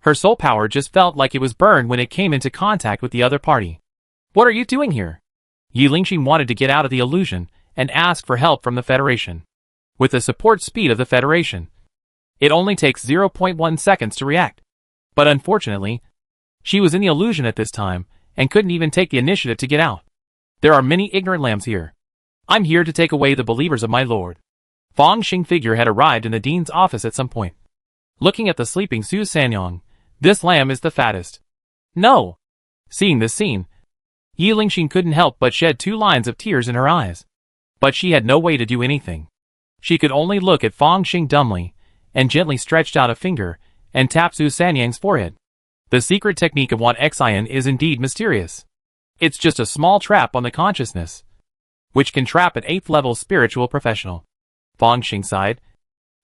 Her soul power just felt like it was burned when it came into contact with the other party. What are you doing here? Yi Lingxin wanted to get out of the illusion and ask for help from the Federation. With the support speed of the Federation, it only takes 0.1 seconds to react. But unfortunately, she was in the illusion at this time and couldn't even take the initiative to get out. There are many ignorant lambs here. I'm here to take away the believers of my lord. Fang Xing figure had arrived in the dean's office at some point. Looking at the sleeping Su Sanyang, this lamb is the fattest. No! Seeing this scene, Yi Lingxin couldn't help but shed 2 lines of tears in her eyes. But she had no way to do anything. She could only look at Fang Xing dumbly, and gently stretched out a finger, and tapped Su Sanyang's forehead. The secret technique of Wan Xian is indeed mysterious. It's just a small trap on the consciousness, which can trap an 8th level spiritual professional. Fang Xing sighed,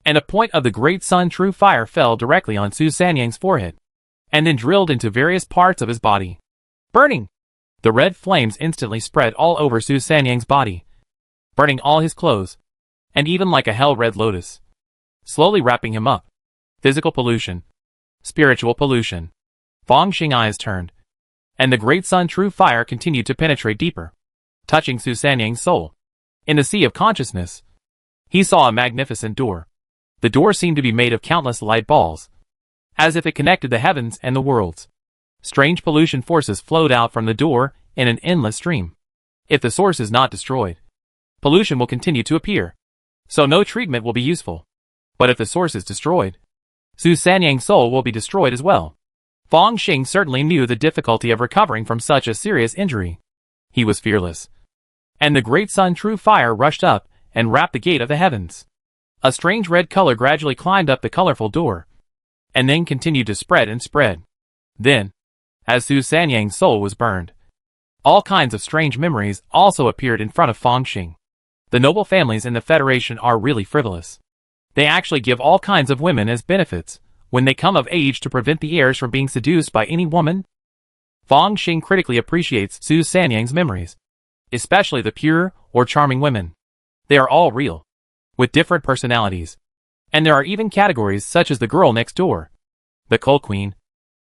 and a point of the great sun true fire fell directly on Su Sanyang's forehead, and then drilled into various parts of his body. Burning! The red flames instantly spread all over Su Sanyang's body, burning all his clothes, and even like a hell-red lotus, slowly wrapping him up. Physical pollution. Spiritual pollution. Fang Xing's eyes turned, and the great sun true fire continued to penetrate deeper, touching Su Sanyang's soul. In the sea of consciousness, he saw a magnificent door. The door seemed to be made of countless light balls, as if it connected the heavens and the worlds. Strange pollution forces flowed out from the door in an endless stream. If the source is not destroyed, pollution will continue to appear, so no treatment will be useful. But if the source is destroyed, Su Sanyang's soul will be destroyed as well. Fang Xing certainly knew the difficulty of recovering from such a serious injury. He was fearless. And the great sun true fire rushed up and wrapped the gate of the heavens. A strange red color gradually climbed up the colorful door, and then continued to spread and spread. Then, as Su Sanyang's soul was burned, all kinds of strange memories also appeared in front of Fang Xing. The noble families in the Federation are really frivolous. They actually give all kinds of women as benefits when they come of age to prevent the heirs from being seduced by any woman. Fang Xing critically appreciates Su Sanyang's memories, especially the pure or charming women. They are all real, with different personalities. And there are even categories such as the girl next door, the coal queen,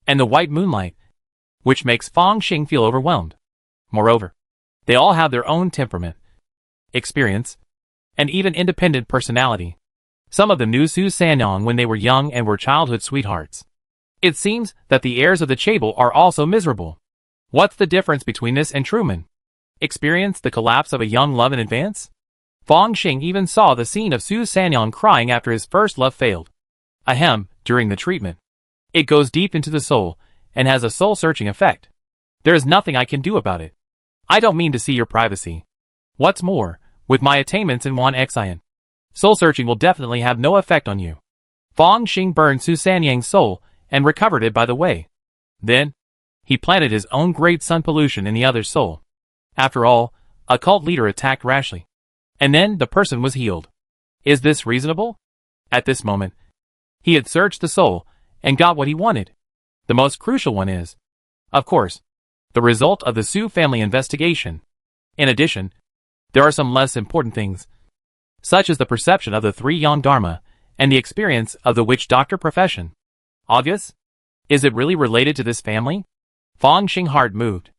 and the white moonlight, which makes Fang Xing feel overwhelmed. Moreover, they all have their own temperament, experience, and even independent personality. Some of them knew Su Sanyang when they were young and were childhood sweethearts. It seems that the heirs of the Chable are also miserable. What's the difference between this and Truman? Experience the collapse of a young love in advance? Fang Xing even saw the scene of Su Sanyang crying after his first love failed. Ahem, during the treatment. It goes deep into the soul, and has a soul-searching effect. There is nothing I can do about it. I don't mean to see your privacy. What's more, with my attainments in Wan Xian, soul-searching will definitely have no effect on you. Fang Xing burned Su Sanyang's soul, and recovered it by the way. Then, he planted his own great sun pollution in the other's soul. After all, a cult leader attacked rashly. And then the person was healed. Is this reasonable? At this moment, he had searched the soul and got what he wanted. The most crucial one is, of course, the result of the Su family investigation. In addition, there are some less important things, such as the perception of the three yang dharma and the experience of the witch doctor profession. Obvious? Is it really related to this family? Fong Xing heart moved.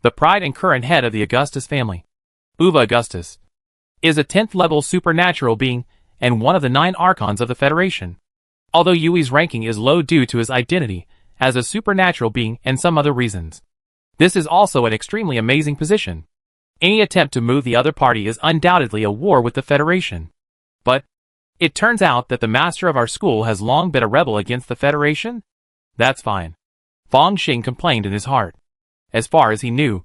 The pride and current head of the Augustus family, Uva Augustus, is a 10th level supernatural being and one of the 9 archons of the Federation. Although Yui's ranking is low due to his identity as a supernatural being and some other reasons, this is also an extremely amazing position. Any attempt to move the other party is undoubtedly a war with the Federation. But it turns out that the master of our school has long been a rebel against the Federation? That's fine. Fong Xing complained in his heart. As far as he knew,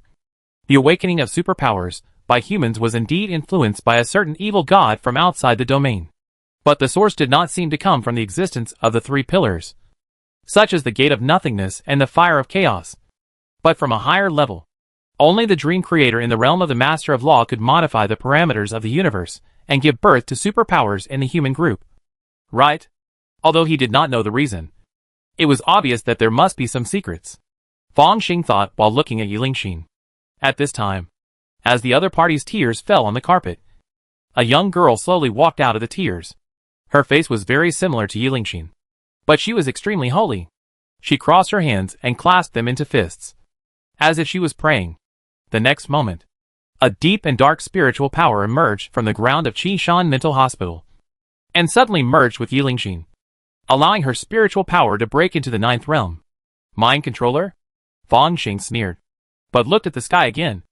the awakening of superpowers by humans was indeed influenced by a certain evil god from outside the domain. But the source did not seem to come from the existence of the 3 pillars, such as the Gate of Nothingness and the Fire of Chaos, but from a higher level. Only the Dream Creator in the realm of the Master of Law could modify the parameters of the universe and give birth to superpowers in the human group. Right? Although he did not know the reason, it was obvious that there must be some secrets, Fong Xing thought while looking at Yilingxin. At this time, as the other party's tears fell on the carpet, a young girl slowly walked out of the tears. Her face was very similar to Yilingxin, but she was extremely holy. She crossed her hands and clasped them into fists, as if she was praying. The next moment, a deep and dark spiritual power emerged from the ground of Qishan Mental Hospital, and suddenly merged with Yilingxin, allowing her spiritual power to break into the 9th realm. Mind controller? Fong Xing sneered, but looked at the sky again,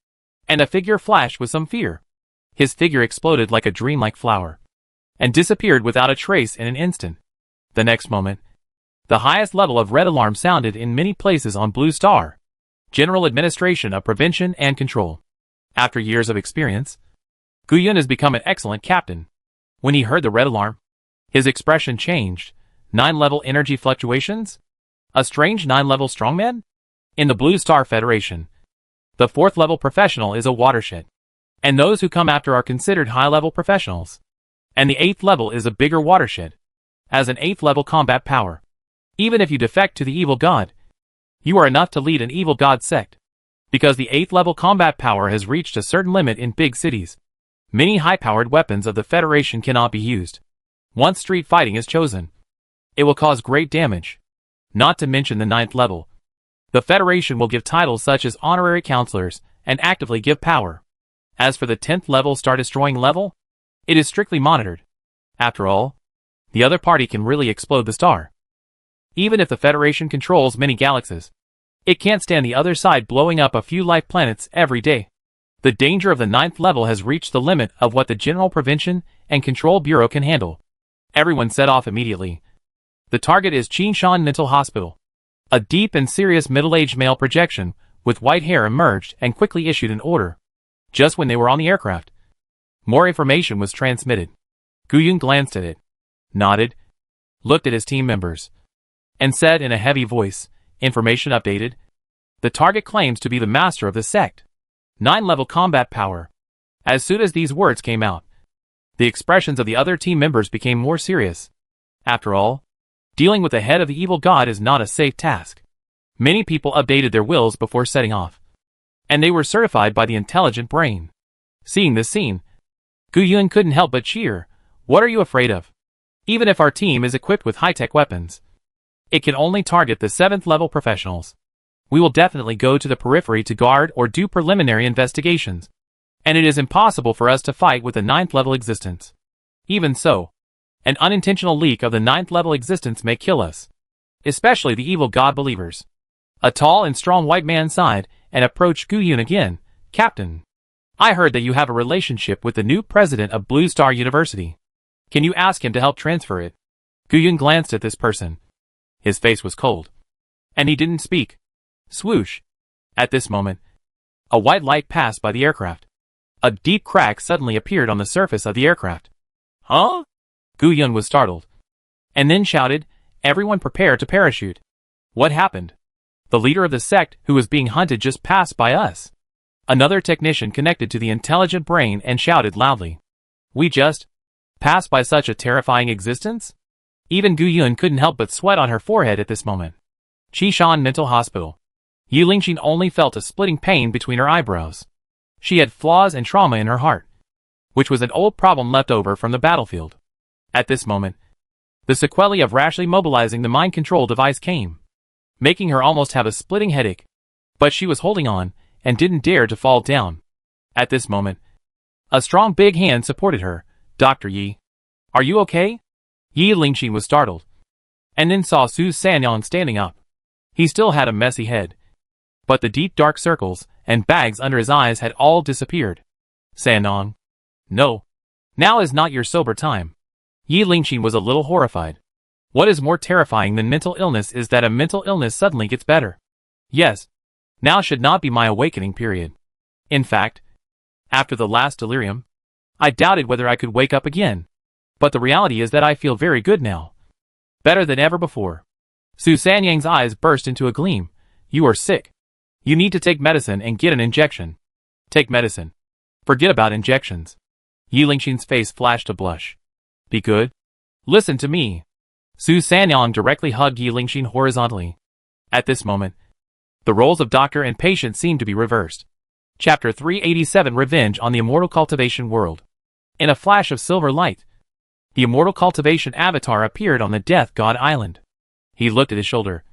and a figure flashed with some fear. His figure exploded like a dreamlike flower, and disappeared without a trace in an instant. The next moment, the highest level of red alarm sounded in many places on Blue Star. General Administration of Prevention and Control. After years of experience, Guyun has become an excellent captain. When he heard the red alarm, his expression changed. 9-level energy fluctuations? A strange 9-level strongman? In the Blue Star Federation, the 4th level professional is a watershed, and those who come after are considered high-level professionals. And the 8th level is a bigger watershed, as an 8th level combat power. Even if you defect to the evil god, you are enough to lead an evil god sect, because the 8th level combat power has reached a certain limit in big cities. Many high-powered weapons of the Federation cannot be used. Once street fighting is chosen, it will cause great damage. Not to mention the 9th level. The Federation will give titles such as honorary counselors and actively give power. As for the 10th level star destroying level, it is strictly monitored. After all, the other party can really explode the star. Even if the Federation controls many galaxies, it can't stand the other side blowing up a few life planets every day. The danger of the 9th level has reached the limit of what the General Prevention and Control Bureau can handle. Everyone set off immediately. The target is Qinshan Mental Hospital. A deep and serious middle-aged male projection with white hair emerged and quickly issued an order. Just when they were on the aircraft, more information was transmitted. Guyun glanced at it, nodded, looked at his team members, and said in a heavy voice, "Information updated. The target claims to be the master of the sect. 9-level combat power." As soon as these words came out, the expressions of the other team members became more serious. After all, dealing with the head of the evil god is not a safe task. Many people updated their wills before setting off, and they were certified by the intelligent brain. Seeing this scene, Guyun couldn't help but cheer. "What are you afraid of? Even if our team is equipped with high-tech weapons, it can only target the 7th level professionals. We will definitely go to the periphery to guard or do preliminary investigations, and it is impossible for us to fight with the 9th level existence. Even so, an unintentional leak of the 9th level existence may kill us, especially the evil god believers." A tall and strong white man sighed and approached Guyun again. "Captain, I heard that you have a relationship with the new president of Blue Star University. Can you ask him to help transfer it?" Guyun glanced at this person. His face was cold, and he didn't speak. Swoosh! At this moment, a white light passed by the aircraft. A deep crack suddenly appeared on the surface of the aircraft. "Huh?" Guyun was startled, and then shouted, "Everyone prepare to parachute." "What happened?" "The leader of the sect who was being hunted just passed by us." Another technician connected to the intelligent brain and shouted loudly. Pass by such a terrifying existence? Even Gu Yun couldn't help but sweat on her forehead at this moment. Qishan Mental Hospital. Yi Lingxin only felt a splitting pain between her eyebrows. She had flaws and trauma in her heart, which was an old problem left over from the battlefield. At this moment, the sequelae of rashly mobilizing the mind control device came, making her almost have a splitting headache. But she was holding on, and didn't dare to fall down. At this moment, a strong big hand supported her. Dr. Yi. Are you okay? Yi Lingxin was startled, and then saw Su Sanyang standing up. He still had a messy head, but the deep dark circles and bags under his eyes had all disappeared. Sanyang. No. Now is not your sober time. Yi Lingxin was a little horrified. What is more terrifying than mental illness is that a mental illness suddenly gets better. Yes. Now should not be my awakening period. In fact, after the last delirium, I doubted whether I could wake up again. But the reality is that I feel very good now. Better than ever before. Su Sanyang's eyes burst into a gleam. You are sick. You need to take medicine and get an injection. Take medicine. Forget about injections. Yi Lingxin's face flashed a blush. Be good. Listen to me. Su Sanyang directly hugged Yi Lingxin horizontally. At this moment, the roles of doctor and patient seemed to be reversed. Chapter 387 Revenge on the Immortal Cultivation World. In a flash of silver light, the Immortal Cultivation Avatar appeared on the Death God Island. He looked at his shoulder.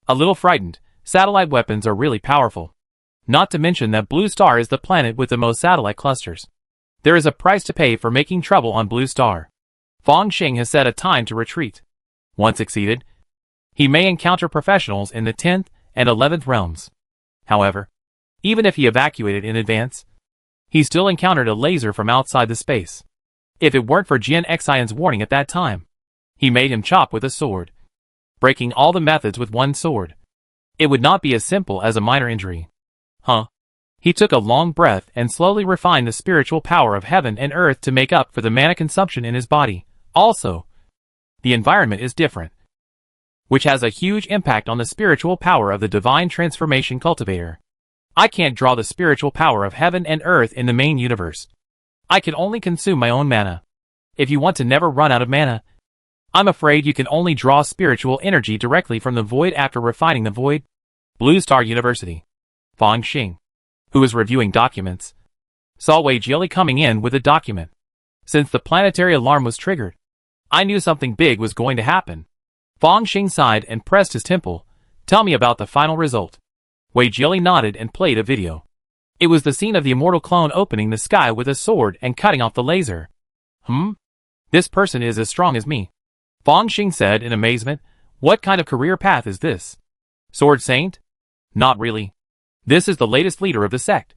A little frightened. Satellite weapons are really powerful. Not to mention that Blue Star is the planet with the most satellite clusters. There is a price to pay for making trouble on Blue Star. Fong Xing has set a time to retreat. Once exceeded, he may encounter professionals in the 10th and 11th realms. However, even if he evacuated in advance, he still encountered a laser from outside the space. If it weren't for Jian Xian's warning at that time, he made him chop with a sword, breaking all the methods with one sword. It would not be as simple as a minor injury. Huh? He took a long breath and slowly refined the spiritual power of heaven and earth to make up for the mana consumption in his body. Also, the environment is different, which has a huge impact on the spiritual power of the divine transformation cultivator. I can't draw the spiritual power of heaven and earth in the main universe. I can only consume my own mana. If you want to never run out of mana, I'm afraid you can only draw spiritual energy directly from the void after refining the void. Blue Star University. Fong Xing, who was reviewing documents, saw Wei Jieli coming in with a document. Since the planetary alarm was triggered, I knew something big was going to happen. Fong Xing sighed and pressed his temple. Tell me about the final result. Wei Jieli nodded and played a video. It was the scene of the immortal clone opening the sky with a sword and cutting off the laser. This person is as strong as me. Fong Xing said in amazement. What kind of career path is this? Sword Saint? Not really. This is the latest leader of the sect.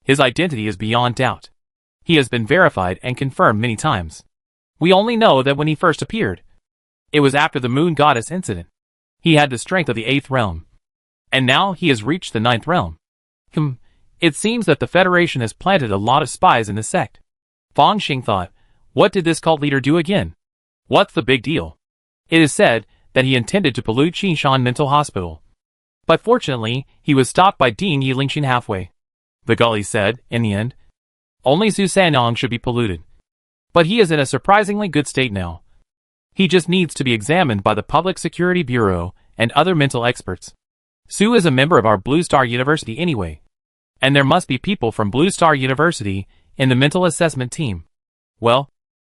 His identity is beyond doubt. He has been verified and confirmed many times. We only know that when he first appeared, it was after the Moon Goddess incident. He had the strength of the 8th realm. And now he has reached the 9th realm. It seems that the Federation has planted a lot of spies in the sect. Fong Xing thought, what did this cult leader do again? What's the big deal? It is said that he intended to pollute Qishan Mental Hospital. But fortunately, he was stopped by Dean Yi Lingxin halfway. The gully said, in the end, only Su Sanyang should be polluted. But he is in a surprisingly good state now. He just needs to be examined by the Public Security Bureau and other mental experts. Su is a member of our Blue Star University anyway. And there must be people from Blue Star University in the mental assessment team. Well,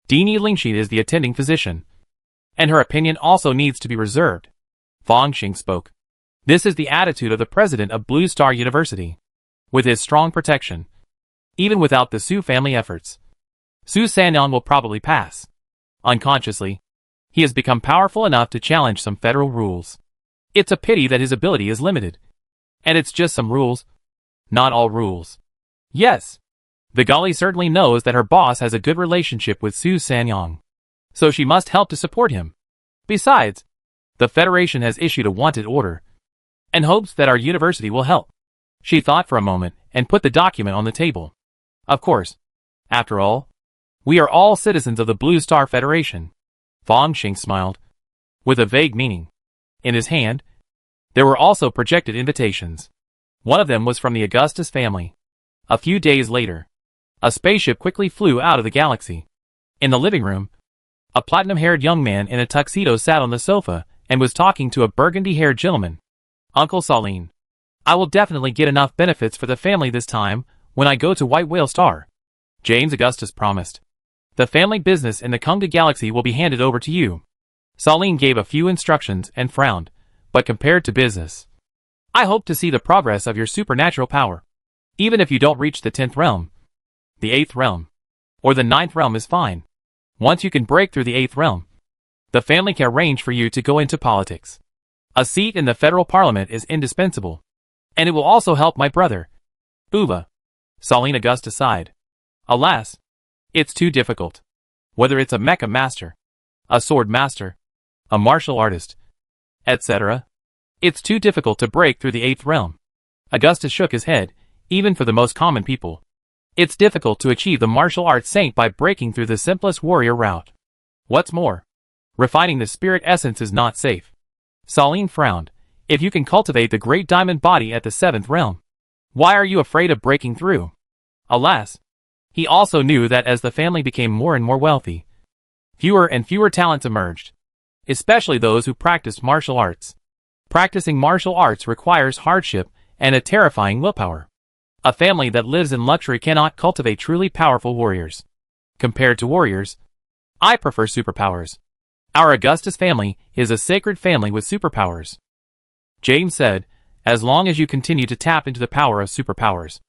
Dean Yi Lingxin is the attending physician. And her opinion also needs to be reserved. Fong Xing spoke. This is the attitude of the president of Blue Star University. With his strong protection, even without the Su family efforts, Su Sanyang will probably pass. Unconsciously, he has become powerful enough to challenge some federal rules. It's a pity that his ability is limited. And it's just some rules. Not all rules. Yes. The gully certainly knows that her boss has a good relationship with Su Sanyang. So she must help to support him. Besides, the Federation has issued a wanted order and hopes that our university will help. She thought for a moment and put the document on the table. Of course. After all, we are all citizens of the Blue Star Federation. Fong Xing smiled, with a vague meaning. In his hand, there were also projected invitations. One of them was from the Augustus family. A few days later, a spaceship quickly flew out of the galaxy. In the living room, a platinum-haired young man in a tuxedo sat on the sofa and was talking to a burgundy-haired gentleman. Uncle Salim, I will definitely get enough benefits for the family this time when I go to White Whale Star, James Augustus promised. The family business in the Kunga Galaxy will be handed over to you. Salim gave a few instructions and frowned, but compared to business, I hope to see the progress of your supernatural power. Even if you don't reach the 10th realm, the 8th realm, or the 9th realm is fine. Once you can break through the 8th realm, the family can arrange for you to go into politics. A seat in the federal parliament is indispensable, and it will also help my brother, Uva. Salim Augustus sighed. Alas, it's too difficult. Whether it's a mecha master, a sword master, a martial artist, etc., it's too difficult to break through the 8th realm. Augustus shook his head. Even for the most common people, it's difficult to achieve the martial arts saint by breaking through the simplest warrior route. What's more, refining the spirit essence is not safe. Salim frowned. If you can cultivate the great diamond body at the 7th realm, why are you afraid of breaking through? Alas, he also knew that as the family became more and more wealthy, fewer and fewer talents emerged, especially those who practiced martial arts. Practicing martial arts requires hardship and a terrifying willpower. A family that lives in luxury cannot cultivate truly powerful warriors. Compared to warriors, I prefer superpowers. Our Augustus family is a sacred family with superpowers. James said, as long as you continue to tap into the power of superpowers,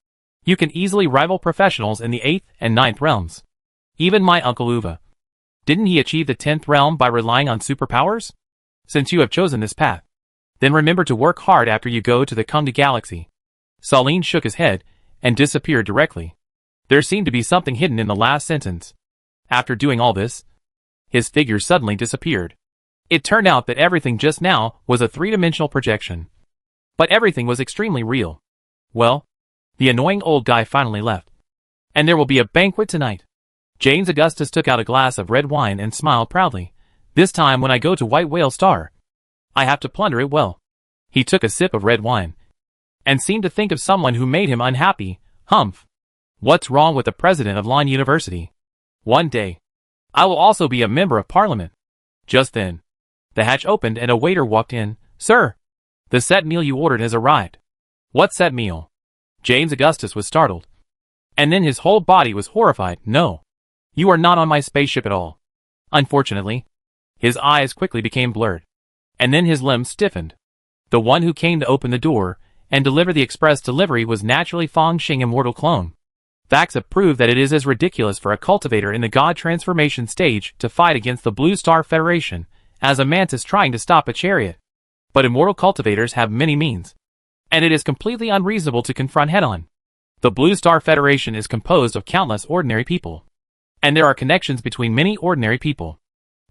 you can easily rival professionals in the 8th and 9th realms. Even my Uncle Uva. Didn't he achieve the 10th realm by relying on superpowers? Since you have chosen this path, then remember to work hard after you go to the Kunga Galaxy. Salim shook his head and disappeared directly. There seemed to be something hidden in the last sentence. After doing all this, his figure suddenly disappeared. It turned out that everything just now was a three-dimensional projection. But everything was extremely real. Well, the annoying old guy finally left. And there will be a banquet tonight. James Augustus took out a glass of red wine and smiled proudly. This time when I go to White Whale Star, I have to plunder it well. He took a sip of red wine and seemed to think of someone who made him unhappy. Humph. What's wrong with the president of Lon University? One day, I will also be a member of parliament. Just then, the hatch opened and a waiter walked in. Sir, the set meal you ordered has arrived. What set meal? James Augustus was startled. And then his whole body was horrified. No, you are not on my spaceship at all. Unfortunately, his eyes quickly became blurred. And then his limbs stiffened. The one who came to open the door and deliver the express delivery was naturally Feng Xing immortal clone. Facts have proved that it is as ridiculous for a cultivator in the god transformation stage to fight against the Blue Star Federation as a mantis trying to stop a chariot. But immortal cultivators have many means, and it is completely unreasonable to confront head-on. The Blue Star Federation is composed of countless ordinary people, and there are connections between many ordinary people.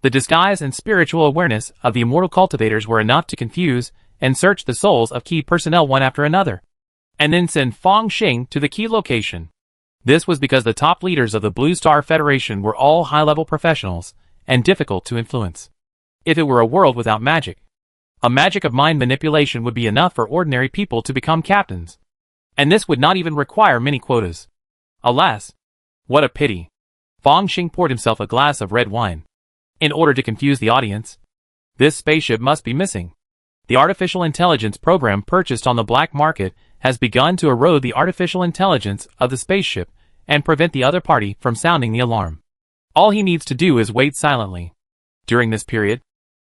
The disguise and spiritual awareness of the immortal cultivators were enough to confuse and search the souls of key personnel one after another, and then send Feng Xing to the key location. This was because the top leaders of the Blue Star Federation were all high-level professionals and difficult to influence. If it were a world without magic, a magic of mind manipulation would be enough for ordinary people to become captains. And this would not even require many quotas. Alas, what a pity. Feng Xing poured himself a glass of red wine. In order to confuse the audience, this spaceship must be missing. The artificial intelligence program purchased on the black market has begun to erode the artificial intelligence of the spaceship and prevent the other party from sounding the alarm. All he needs to do is wait silently. During this period,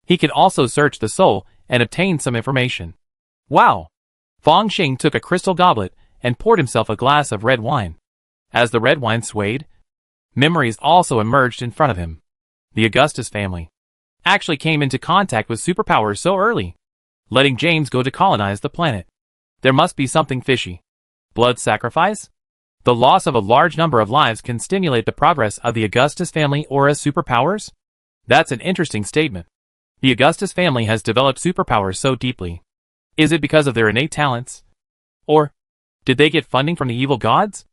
he can also search the soul and obtain some information. Wow! Feng Xing took a crystal goblet and poured himself a glass of red wine. As the red wine swayed, memories also emerged in front of him. The Augustus family actually came into contact with superpowers so early, letting James go to colonize the planet. There must be something fishy. Blood sacrifice? The loss of a large number of lives can stimulate the progress of the Augustus family or as superpowers? That's an interesting statement. The Augustus family has developed superpowers so deeply. Is it because of their innate talents? Or did they get funding from the evil gods?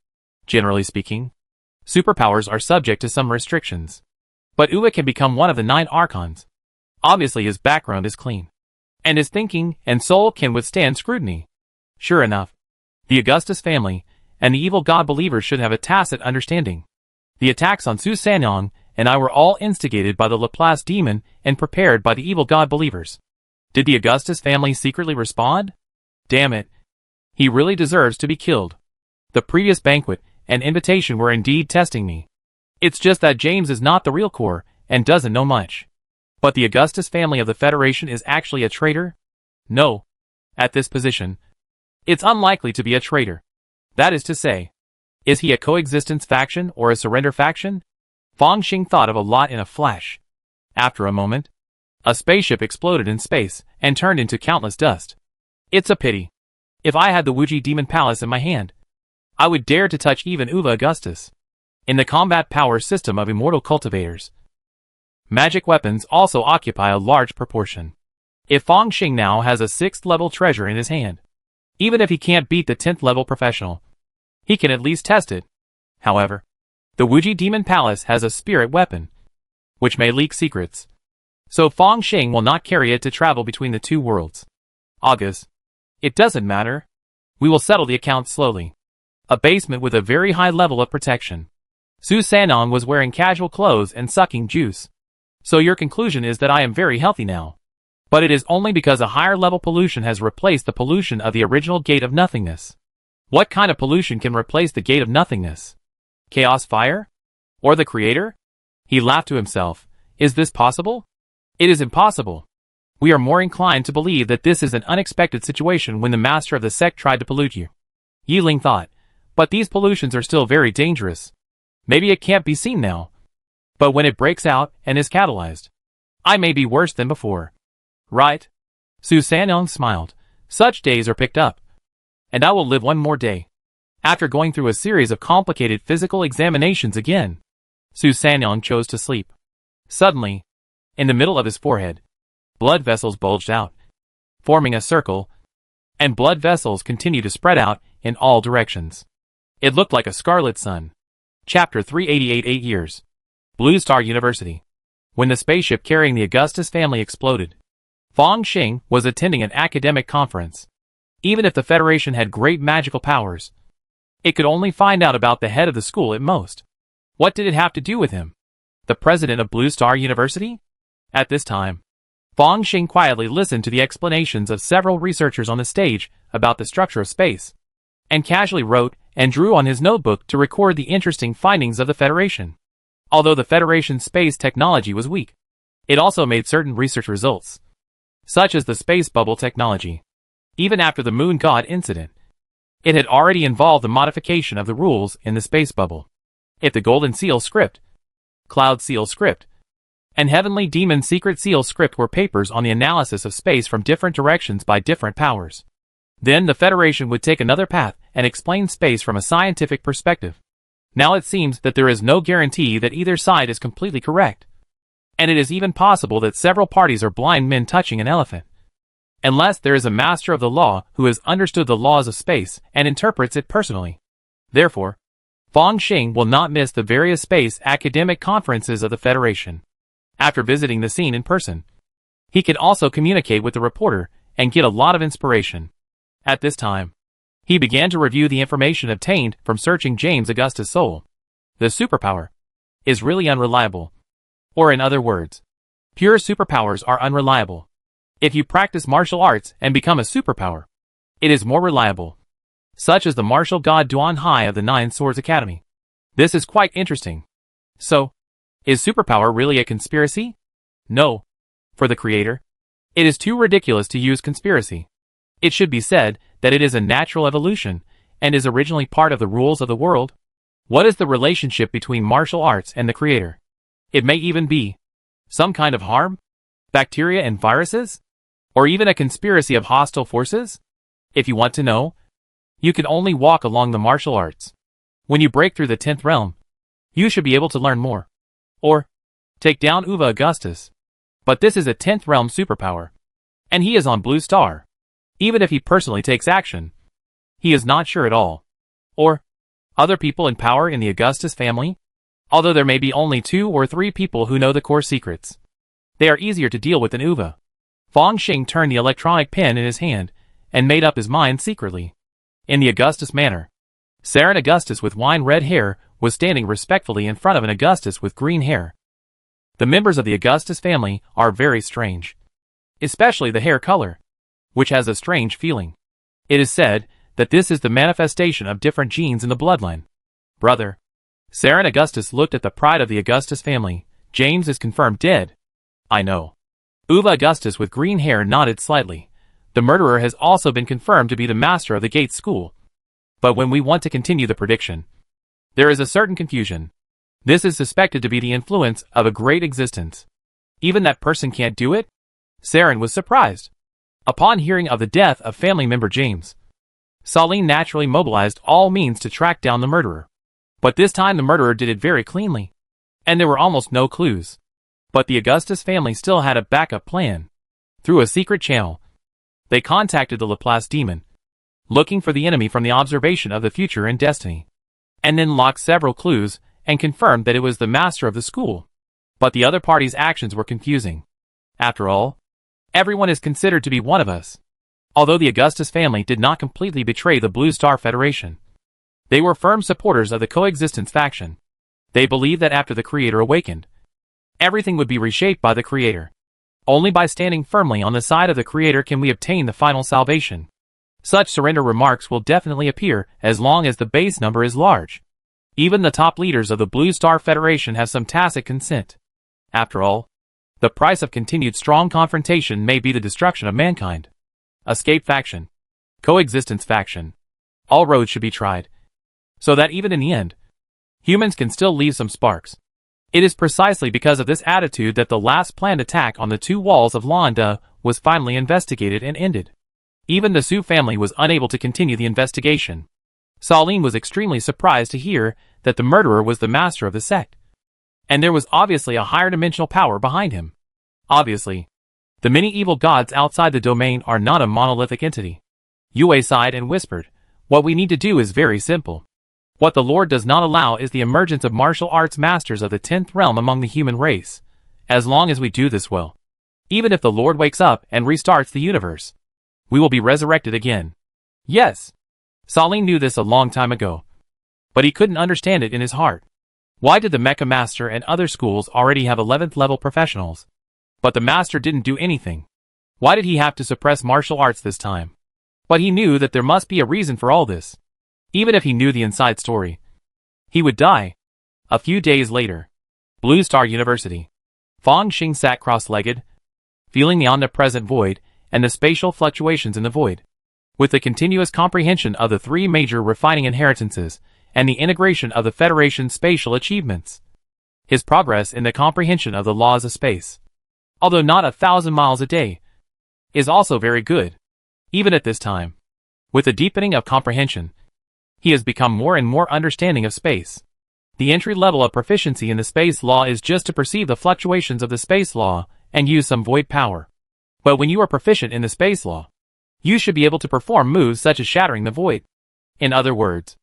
Generally speaking, superpowers are subject to some restrictions. But Uwe can become one of the 9 archons. Obviously his background is clean, and his thinking and soul can withstand scrutiny. Sure enough, the Augustus family and the evil god believers should have a tacit understanding. The attacks on Su Sanyong and I were all instigated by the Laplace demon and prepared by the evil god believers. Did the Augustus family secretly respond? Damn it. He really deserves to be killed. The previous banquet and invitation were indeed testing me. It's just that James is not the real core and doesn't know much. But the Augustus family of the Federation is actually a traitor? No. At this position, it's unlikely to be a traitor. That is to say, is he a coexistence faction or a surrender faction? Fang Xing thought of a lot in a flash. After a moment, a spaceship exploded in space and turned into countless dust. It's a pity. If I had the Wuji Demon Palace in my hand, I would dare to touch even Uva Augustus. In the combat power system of immortal cultivators, magic weapons also occupy a large proportion. If Fang Xing now has a 6th level treasure in his hand, even if he can't beat the 10th level professional, he can at least test it. However, the Wuji Demon Palace has a spirit weapon, which may leak secrets. So Fang Xing will not carry it to travel between the two worlds. August. It doesn't matter. We will settle the account slowly. A basement with a very high level of protection. Su Sanon was wearing casual clothes and sucking juice. So your conclusion is that I am very healthy now. But it is only because a higher level pollution has replaced the pollution of the original gate of nothingness. What kind of pollution can replace the gate of nothingness? Chaos fire? Or the creator? He laughed to himself. Is this possible? It is impossible. We are more inclined to believe that this is an unexpected situation when the master of the sect tried to pollute you. Yi Ling thought, but these pollutions are still very dangerous. Maybe it can't be seen now. But when it breaks out and is catalyzed, I may be worse than before. Right? Su Sanon smiled. Such days are picked up. And I will live one more day. After going through a series of complicated physical examinations again, Su Sanon chose to sleep. Suddenly, in the middle of his forehead, blood vessels bulged out, forming a circle, and blood vessels continued to spread out in all directions. It looked like a scarlet sun. Chapter 388 8 Years. Blue Star University. When the spaceship carrying the Augustus family exploded, Fang Xing was attending an academic conference. Even if the Federation had great magical powers, it could only find out about the head of the school at most. What did it have to do with him? The president of Blue Star University? At this time, Fang Xing quietly listened to the explanations of several researchers on the stage about the structure of space, and casually wrote and drew on his notebook to record the interesting findings of the Federation. Although the Federation's space technology was weak, it also made certain research results, such as the space bubble technology. Even after the Moon God incident, it had already involved the modification of the rules in the space bubble. If the Golden Seal script, Cloud Seal script, and Heavenly Demon Secret Seal script were papers on the analysis of space from different directions by different powers, then the Federation would take another path and explain space from a scientific perspective. Now it seems that there is no guarantee that either side is completely correct. And it is even possible that several parties are blind men touching an elephant. Unless there is a master of the law who has understood the laws of space and interprets it personally. Therefore, Fang Xing will not miss the various space academic conferences of the Federation. After visiting the scene in person, he can also communicate with the reporter and get a lot of inspiration. At this time, he began to review the information obtained from searching James Augustus' soul. The superpower is really unreliable. Or in other words, pure superpowers are unreliable. If you practice martial arts and become a superpower, it is more reliable. Such as the martial god Duan Hai of the Nine Swords Academy. This is quite interesting. So, is superpower really a conspiracy? No. For the creator, it is too ridiculous to use conspiracy. It should be said that it is a natural evolution and is originally part of the rules of the world. What is the relationship between martial arts and the creator? It may even be some kind of harm, bacteria and viruses, or even a conspiracy of hostile forces. If you want to know, you can only walk along the martial arts. When you break through the 10th realm, you should be able to learn more. Or take down Uva Augustus. But this is a 10th realm superpower, and he is on Blue Star. Even if he personally takes action, he is not sure at all. Or other people in power in the Augustus family? Although there may be only 2 or 3 people who know the core secrets, they are easier to deal with than Uva. Fang Xing turned the electronic pen in his hand and made up his mind secretly. In the Augustus manner, Saren Augustus with wine-red hair was standing respectfully in front of an Augustus with green hair. The members of the Augustus family are very strange. Especially the hair color, which has a strange feeling. It is said that this is the manifestation of different genes in the bloodline. Brother. Sarah Augustus looked at the pride of the Augustus family. James is confirmed dead. I know. Uva Augustus with green hair nodded slightly. The murderer has also been confirmed to be the master of the Gates School. But when we want to continue the prediction, there is a certain confusion. This is suspected to be the influence of a great existence. Even that person can't do it? Saren was surprised. Upon hearing of the death of family member James, Saline naturally mobilized all means to track down the murderer. But this time the murderer did it very cleanly. And there were almost no clues. But the Augustus family still had a backup plan. Through a secret channel, they contacted the Laplace demon, looking for the enemy from the observation of the future and destiny, and then locked several clues and confirmed that it was the master of the school. But the other party's actions were confusing. After all, everyone is considered to be one of us. Although the Augustus family did not completely betray the Blue Star Federation, they were firm supporters of the coexistence faction. They believed that after the Creator awakened, everything would be reshaped by the Creator. Only by standing firmly on the side of the Creator can we obtain the final salvation. Such surrender remarks will definitely appear as long as the base number is large. Even the top leaders of the Blue Star Federation have some tacit consent. After all, the price of continued strong confrontation may be the destruction of mankind. Escape faction. Coexistence faction. All roads should be tried. So that even in the end, humans can still leave some sparks. It is precisely because of this attitude that the last planned attack on the two walls of Londa was finally investigated and ended. Even the Su family was unable to continue the investigation. Saline was extremely surprised to hear that the murderer was the master of the sect. And there was obviously a higher dimensional power behind him. Obviously, the many evil gods outside the domain are not a monolithic entity. Yue sighed and whispered, "What we need to do is very simple. What the Lord does not allow is the emergence of martial arts masters of the 10th realm among the human race. As long as we do this well, even if the Lord wakes up and restarts the universe, we will be resurrected again." Yes. Saline knew this a long time ago. But he couldn't understand it in his heart. Why did the Mecha Master and other schools already have 11th level professionals? But the Master didn't do anything. Why did he have to suppress martial arts this time? But he knew that there must be a reason for all this. Even if he knew the inside story, he would die. A few days later, Blue Star University. Fong Xing sat cross-legged, feeling the omnipresent void and the spatial fluctuations in the void. With the continuous comprehension of the three major refining inheritances and the integration of the Federation's spatial achievements, his progress in the comprehension of the laws of space, although not 1,000 miles a day, is also very good. Even at this time, with the deepening of comprehension, he has become more and more understanding of space. The entry level of proficiency in the space law is just to perceive the fluctuations of the space law and use some void power. But when you are proficient in the space law, you should be able to perform moves such as shattering the void. In other words,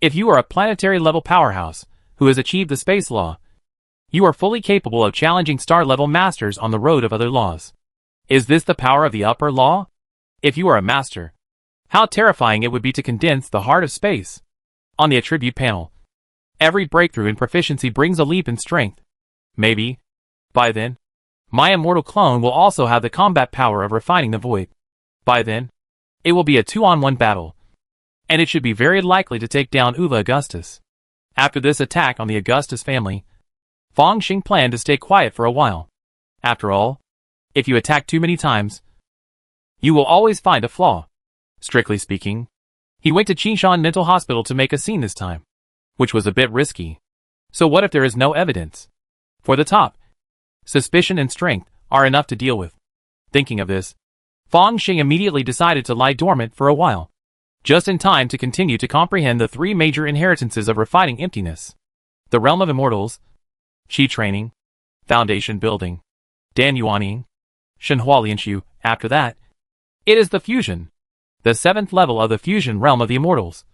if you are a planetary level powerhouse who has achieved the space law, you are fully capable of challenging star level masters on the road of other laws. Is this the power of the upper law? If you are a master, how terrifying it would be to condense the heart of space. On the attribute panel, every breakthrough in proficiency brings a leap in strength. Maybe, by then, my immortal clone will also have the combat power of refining the void. By then, it will be a 2-on-1 battle, and it should be very likely to take down Uva Augustus. After this attack on the Augustus family, Fong Xing planned to stay quiet for a while. After all, if you attack too many times, you will always find a flaw. Strictly speaking, he went to Qinshan Mental Hospital to make a scene this time, which was a bit risky. So what if there is no evidence? For the top, suspicion and strength are enough to deal with. Thinking of this, Fong Xing immediately decided to lie dormant for a while, just in time to continue to comprehend the three major inheritances of refining emptiness. The realm of immortals, Qi training, foundation building, Dan Yuaning, Shenhua Lianshu. After that, it is the fusion. The 7th level of the fusion realm of the immortals,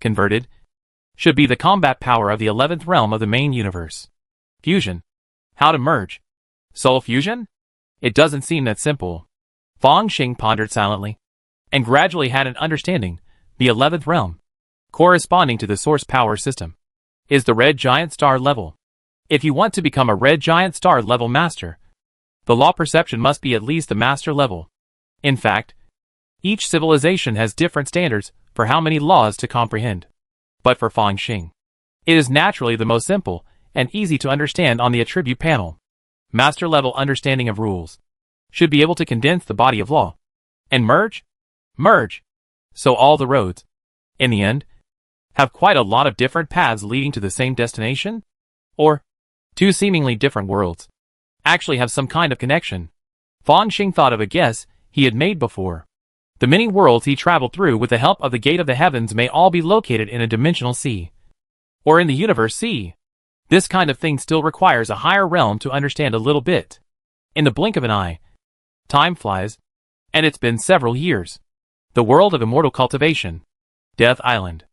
converted, should be the combat power of the 11th realm of the main universe. Fusion. How to merge? Soul fusion? It doesn't seem that simple. Fong Xing pondered silently, and gradually had an understanding. The 11th realm, corresponding to the source power system, is the red giant star level. If you want to become a red giant star level master, the law perception must be at least the master level. In fact, each civilization has different standards for how many laws to comprehend. But for Feng Xing, it is naturally the most simple and easy to understand on the attribute panel. Master level understanding of rules should be able to condense the body of law and merge. So all the roads, in the end, have quite a lot of different paths leading to the same destination? Or, two seemingly different worlds actually have some kind of connection. Feng Xing thought of a guess he had made before. The many worlds he traveled through with the help of the Gate of the Heavens may all be located in a dimensional sea. Or in the universe sea. This kind of thing still requires a higher realm to understand a little bit. In the blink of an eye, time flies, and it's been several years. The world of immortal cultivation. Death Island.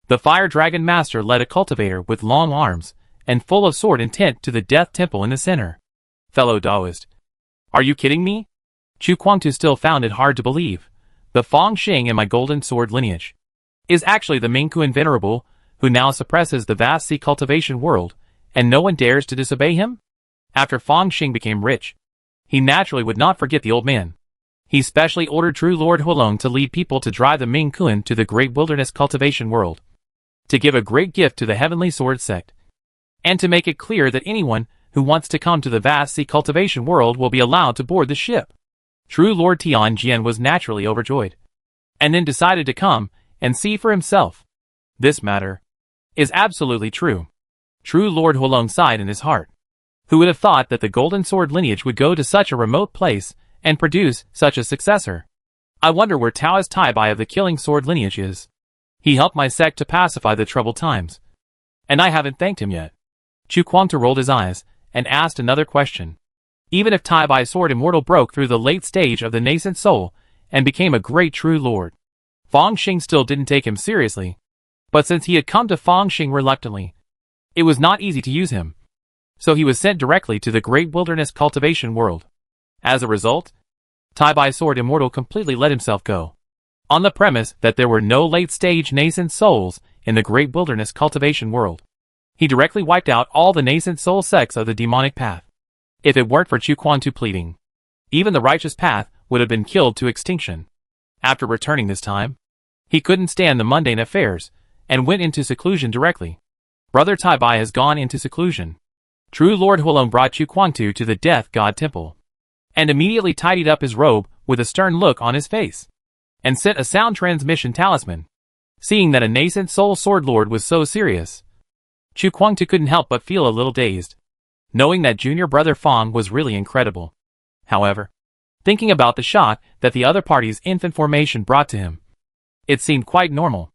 The Fire Dragon Master led a cultivator with long arms and full of sword intent to the Death Temple in the center. Fellow Taoist, are you kidding me? Chu Kuangtu still found it hard to believe. The Feng Xing in my golden sword lineage is actually the Mingkuan Venerable, who now suppresses the vast sea cultivation world, and no one dares to disobey him? After Feng Xing became rich, he naturally would not forget the old man. He specially ordered True Lord Hulong to lead people to drive the Mingkuan to the great wilderness cultivation world, to give a great gift to the Heavenly Sword sect, and to make it clear that anyone who wants to come to the vast sea cultivation world will be allowed to board the ship. True Lord Tianjian was naturally overjoyed, and then decided to come and see for himself. This matter is absolutely true. True Lord Hulong sighed in his heart. Who would have thought that the golden sword lineage would go to such a remote place and produce such a successor? I wonder where Taoist Taibai of the killing sword lineage is. He helped my sect to pacify the troubled times, and I haven't thanked him yet. Chu Kuangtu rolled his eyes and asked another question. Even if Taibai's sword immortal broke through the late stage of the nascent soul and became a great true lord, Feng Xing still didn't take him seriously. But since he had come to Feng Xing reluctantly, it was not easy to use him. So he was sent directly to the great wilderness cultivation world. As a result, Taibai's sword immortal completely let himself go, on the premise that there were no late-stage nascent souls in the great wilderness cultivation world. He directly wiped out all the nascent soul sects of the demonic path. If it weren't for Chu Kuangtu pleading, even the righteous path would have been killed to extinction. After returning this time, he couldn't stand the mundane affairs, and went into seclusion directly. Brother Taibai has gone into seclusion. True Lord Hulong brought Chu Kuangtu to the Death God Temple, and immediately tidied up his robe with a stern look on his face, and sent a sound transmission talisman. Seeing that a nascent soul sword lord was so serious, Chu Kuangtu couldn't help but feel a little dazed, knowing that junior brother Feng was really incredible. However, thinking about the shock that the other party's infant formation brought to him, it seemed quite normal.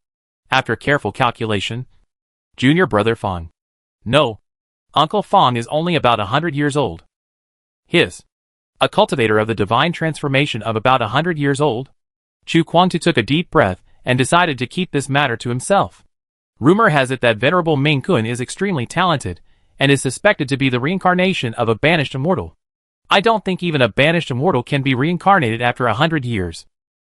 After careful calculation, junior brother Feng. No, Uncle Feng is only about 100 years old. A cultivator of the divine transformation of about 100 years old? Chu Kuangtu took a deep breath and decided to keep this matter to himself. Rumor has it that Venerable Ming Kun is extremely talented, and is suspected to be the reincarnation of a banished immortal. I don't think even a banished immortal can be reincarnated after 100 years.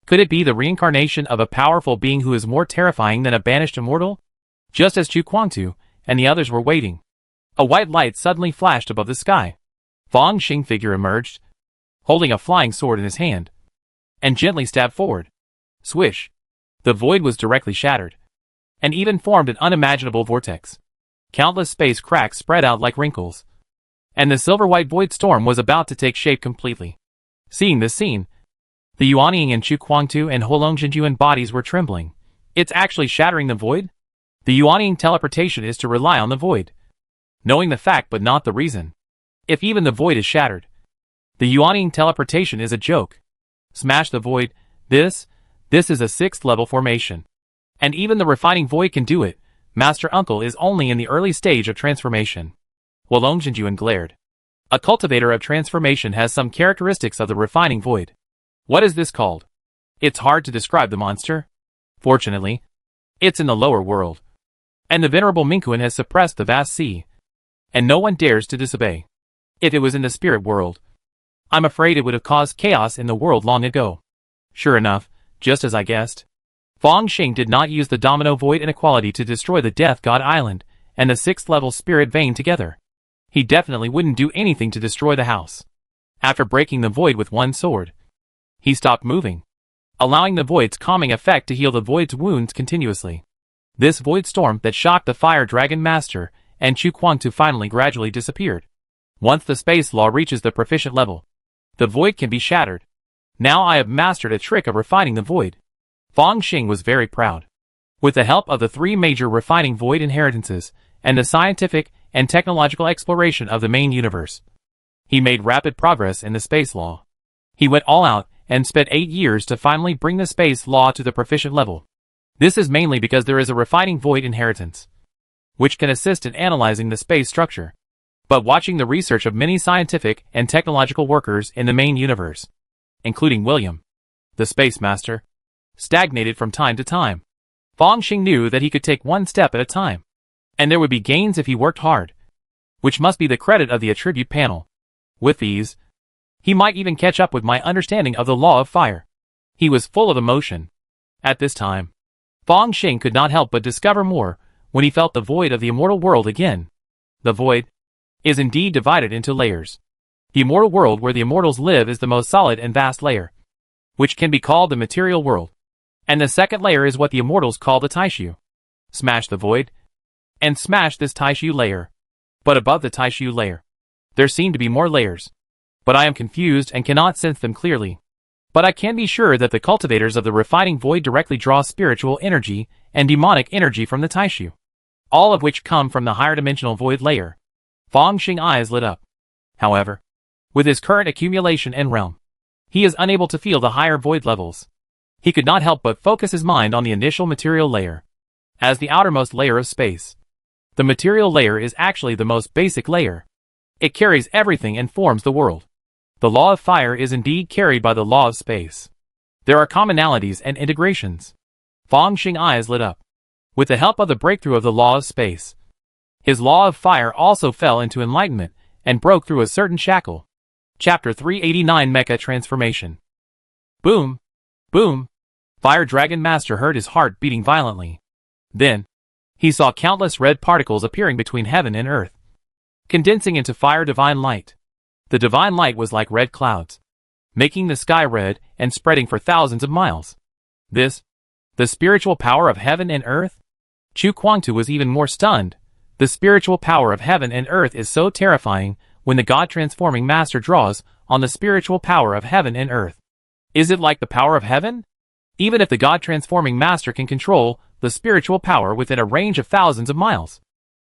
Could it be the reincarnation of a powerful being who is more terrifying than a banished immortal? Just as Chu Kuangtu and the others were waiting, a white light suddenly flashed above the sky. Feng Xing figure emerged, holding a flying sword in his hand, and gently stabbed forward. Swish! The void was directly shattered, and even formed an unimaginable vortex. Countless space cracks spread out like wrinkles, and the silver-white void storm was about to take shape completely. Seeing this scene, the Yuanying and Chu Kuangtu and Hulong Jinjuan bodies were trembling. It's actually shattering the void? The Yuanying teleportation is to rely on the void. Knowing the fact but not the reason. If even the void is shattered, the Yuanying teleportation is a joke. Smash the void. This is a 6th level formation. And even the refining void can do it. Master Uncle is only in the early stage of transformation. Hulong Jinjuan glared. A cultivator of transformation has some characteristics of the refining void. What is this called? It's hard to describe the monster. Fortunately, it's in the lower world, and the venerable Mingkuan has suppressed the vast sea, and no one dares to disobey. If it was in the spirit world, I'm afraid it would have caused chaos in the world long ago. Sure enough, just as I guessed, Feng Xing did not use the domino void inequality to destroy the Death God Island and the 6th level spirit vein together. he definitely wouldn't do anything to destroy the house. After breaking the void with one sword, he stopped moving, allowing the void's calming effect to heal the void's wounds continuously. This void storm that shocked the Fire Dragon Master and Chu Kuang-tu finally gradually disappeared. Once the space law reaches the proficient level, the void can be shattered. Now I have mastered a trick of refining the void. Fang Xing was very proud. With the help of the 3 major refining void inheritances and the scientific and technological exploration of the main universe, he made rapid progress in the space law. He went all out and spent 8 years to finally bring the space law to the proficient level. This is mainly because there is a refining void inheritance, which can assist in analyzing the space structure. But watching the research of many scientific and technological workers in the main universe, including William, the Space Master, stagnated from time to time. Fang Xing knew that he could take one step at a time, and there would be gains if he worked hard, which must be the credit of the attribute panel. With these, he might even catch up with my understanding of the law of fire. He was full of emotion. At this time, Fang Xing could not help but discover more when he felt the void of the immortal world again. The void is indeed divided into layers. The immortal world where the immortals live is the most solid and vast layer, which can be called the material world. And the second layer is what the immortals call the Taishu. Smash the void, and smash this Taishu layer. But above the Taishu layer, there seem to be more layers. But I am confused and cannot sense them clearly. But I can be sure that the cultivators of the refining void directly draw spiritual energy and demonic energy from the Taishu, all of which come from the higher dimensional void layer. Fang Xing's eyes lit up. However, with his current accumulation and realm, he is unable to feel the higher void levels. He could not help but focus his mind on the initial material layer, as the outermost layer of space. The material layer is actually the most basic layer. It carries everything and forms the world. The law of fire is indeed carried by the law of space. There are commonalities and integrations. Fang Xing's eyes lit up. With the help of the breakthrough of the law of space, his law of fire also fell into enlightenment and broke through a certain shackle. Chapter 389 Mecha Transformation. Boom! Boom! Fire Dragon Master heard his heart beating violently. Then, he saw countless red particles appearing between heaven and earth, condensing into fire divine light. The divine light was like red clouds, making the sky red and spreading for thousands of miles. This, the spiritual power of heaven and earth? Chu Kuang-tu was even more stunned. The spiritual power of heaven and earth is so terrifying when the God-transforming master draws on the spiritual power of heaven and earth. Is it like the power of heaven? Even if the God-transforming master can control the spiritual power within a range of thousands of miles.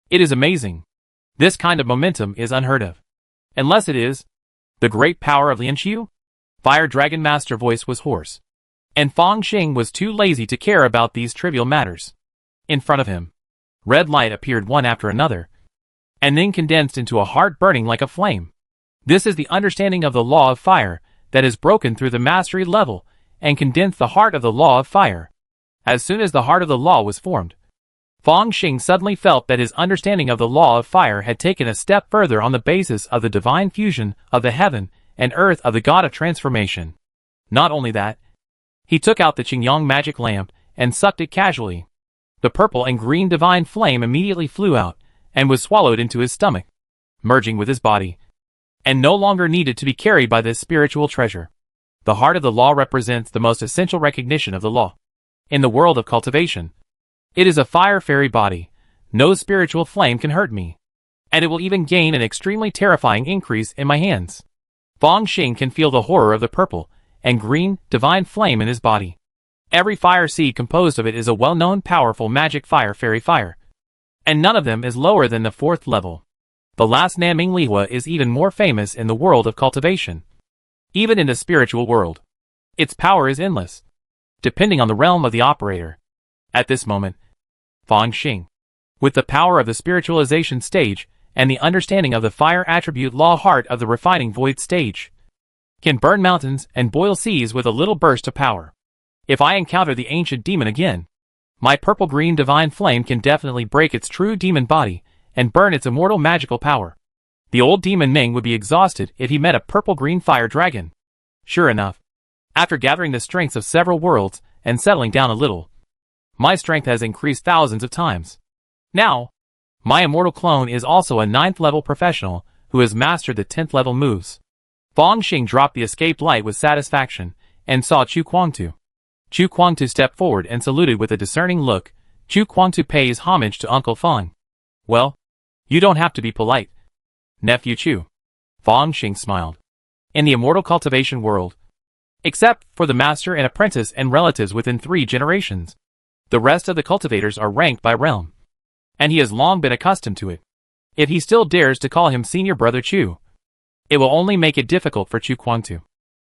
It is amazing. This kind of momentum is unheard of. Unless it is the great power of Lianqiu? Fire Dragon Master voice was hoarse, and Fang Xing was too lazy to care about these trivial matters. In front of him, red light appeared one after another, and then condensed into a heart burning like a flame. This is the understanding of the law of fire that is broken through the mastery level and condensed the heart of the law of fire. As soon as the heart of the law was formed, Fang Xing suddenly felt that his understanding of the law of fire had taken a step further on the basis of the divine fusion of the heaven and earth of the god of transformation. Not only that, he took out the Qingyang magic lamp and sucked it casually. The purple and green divine flame immediately flew out and was swallowed into his stomach, merging with his body, and no longer needed to be carried by this spiritual treasure. The heart of the law represents the most essential recognition of the law. In the world of cultivation, it is a fire fairy body. No spiritual flame can hurt me, and it will even gain an extremely terrifying increase in my hands. Fang Xing can feel the horror of the purple and green divine flame in his body. Every fire seed composed of it is a well-known powerful magic fire fairy fire, and none of them is lower than the 4th level. The last Nanming Lihua is even more famous in the world of cultivation. Even in the spiritual world, its power is endless, depending on the realm of the operator. At this moment, Fang Xing, with the power of the spiritualization stage and the understanding of the fire attribute law heart of the refining void stage, can burn mountains and boil seas with a little burst of power. If I encounter the ancient demon again, my purple-green divine flame can definitely break its true demon body and burn its immortal magical power. The old demon Ming would be exhausted if he met a purple-green fire dragon. Sure enough, after gathering the strengths of several worlds and settling down a little, my strength has increased thousands of times. Now, My immortal clone is also a 9th level professional who has mastered the 10th level moves. Fang Xing dropped the escaped light with satisfaction and saw Chu Kuangtu. Chu Kuangtu stepped forward and saluted with a discerning look. Chu Kuangtu pays homage to Uncle Fang. Well, you don't have to be polite, Nephew Chu. Fang Xing smiled. In the immortal cultivation world, except for the master and apprentice and relatives within 3 generations, the rest of the cultivators are ranked by realm, and he has long been accustomed to it. If he still dares to call him senior brother Chu, it will only make it difficult for Chu Kuangtu.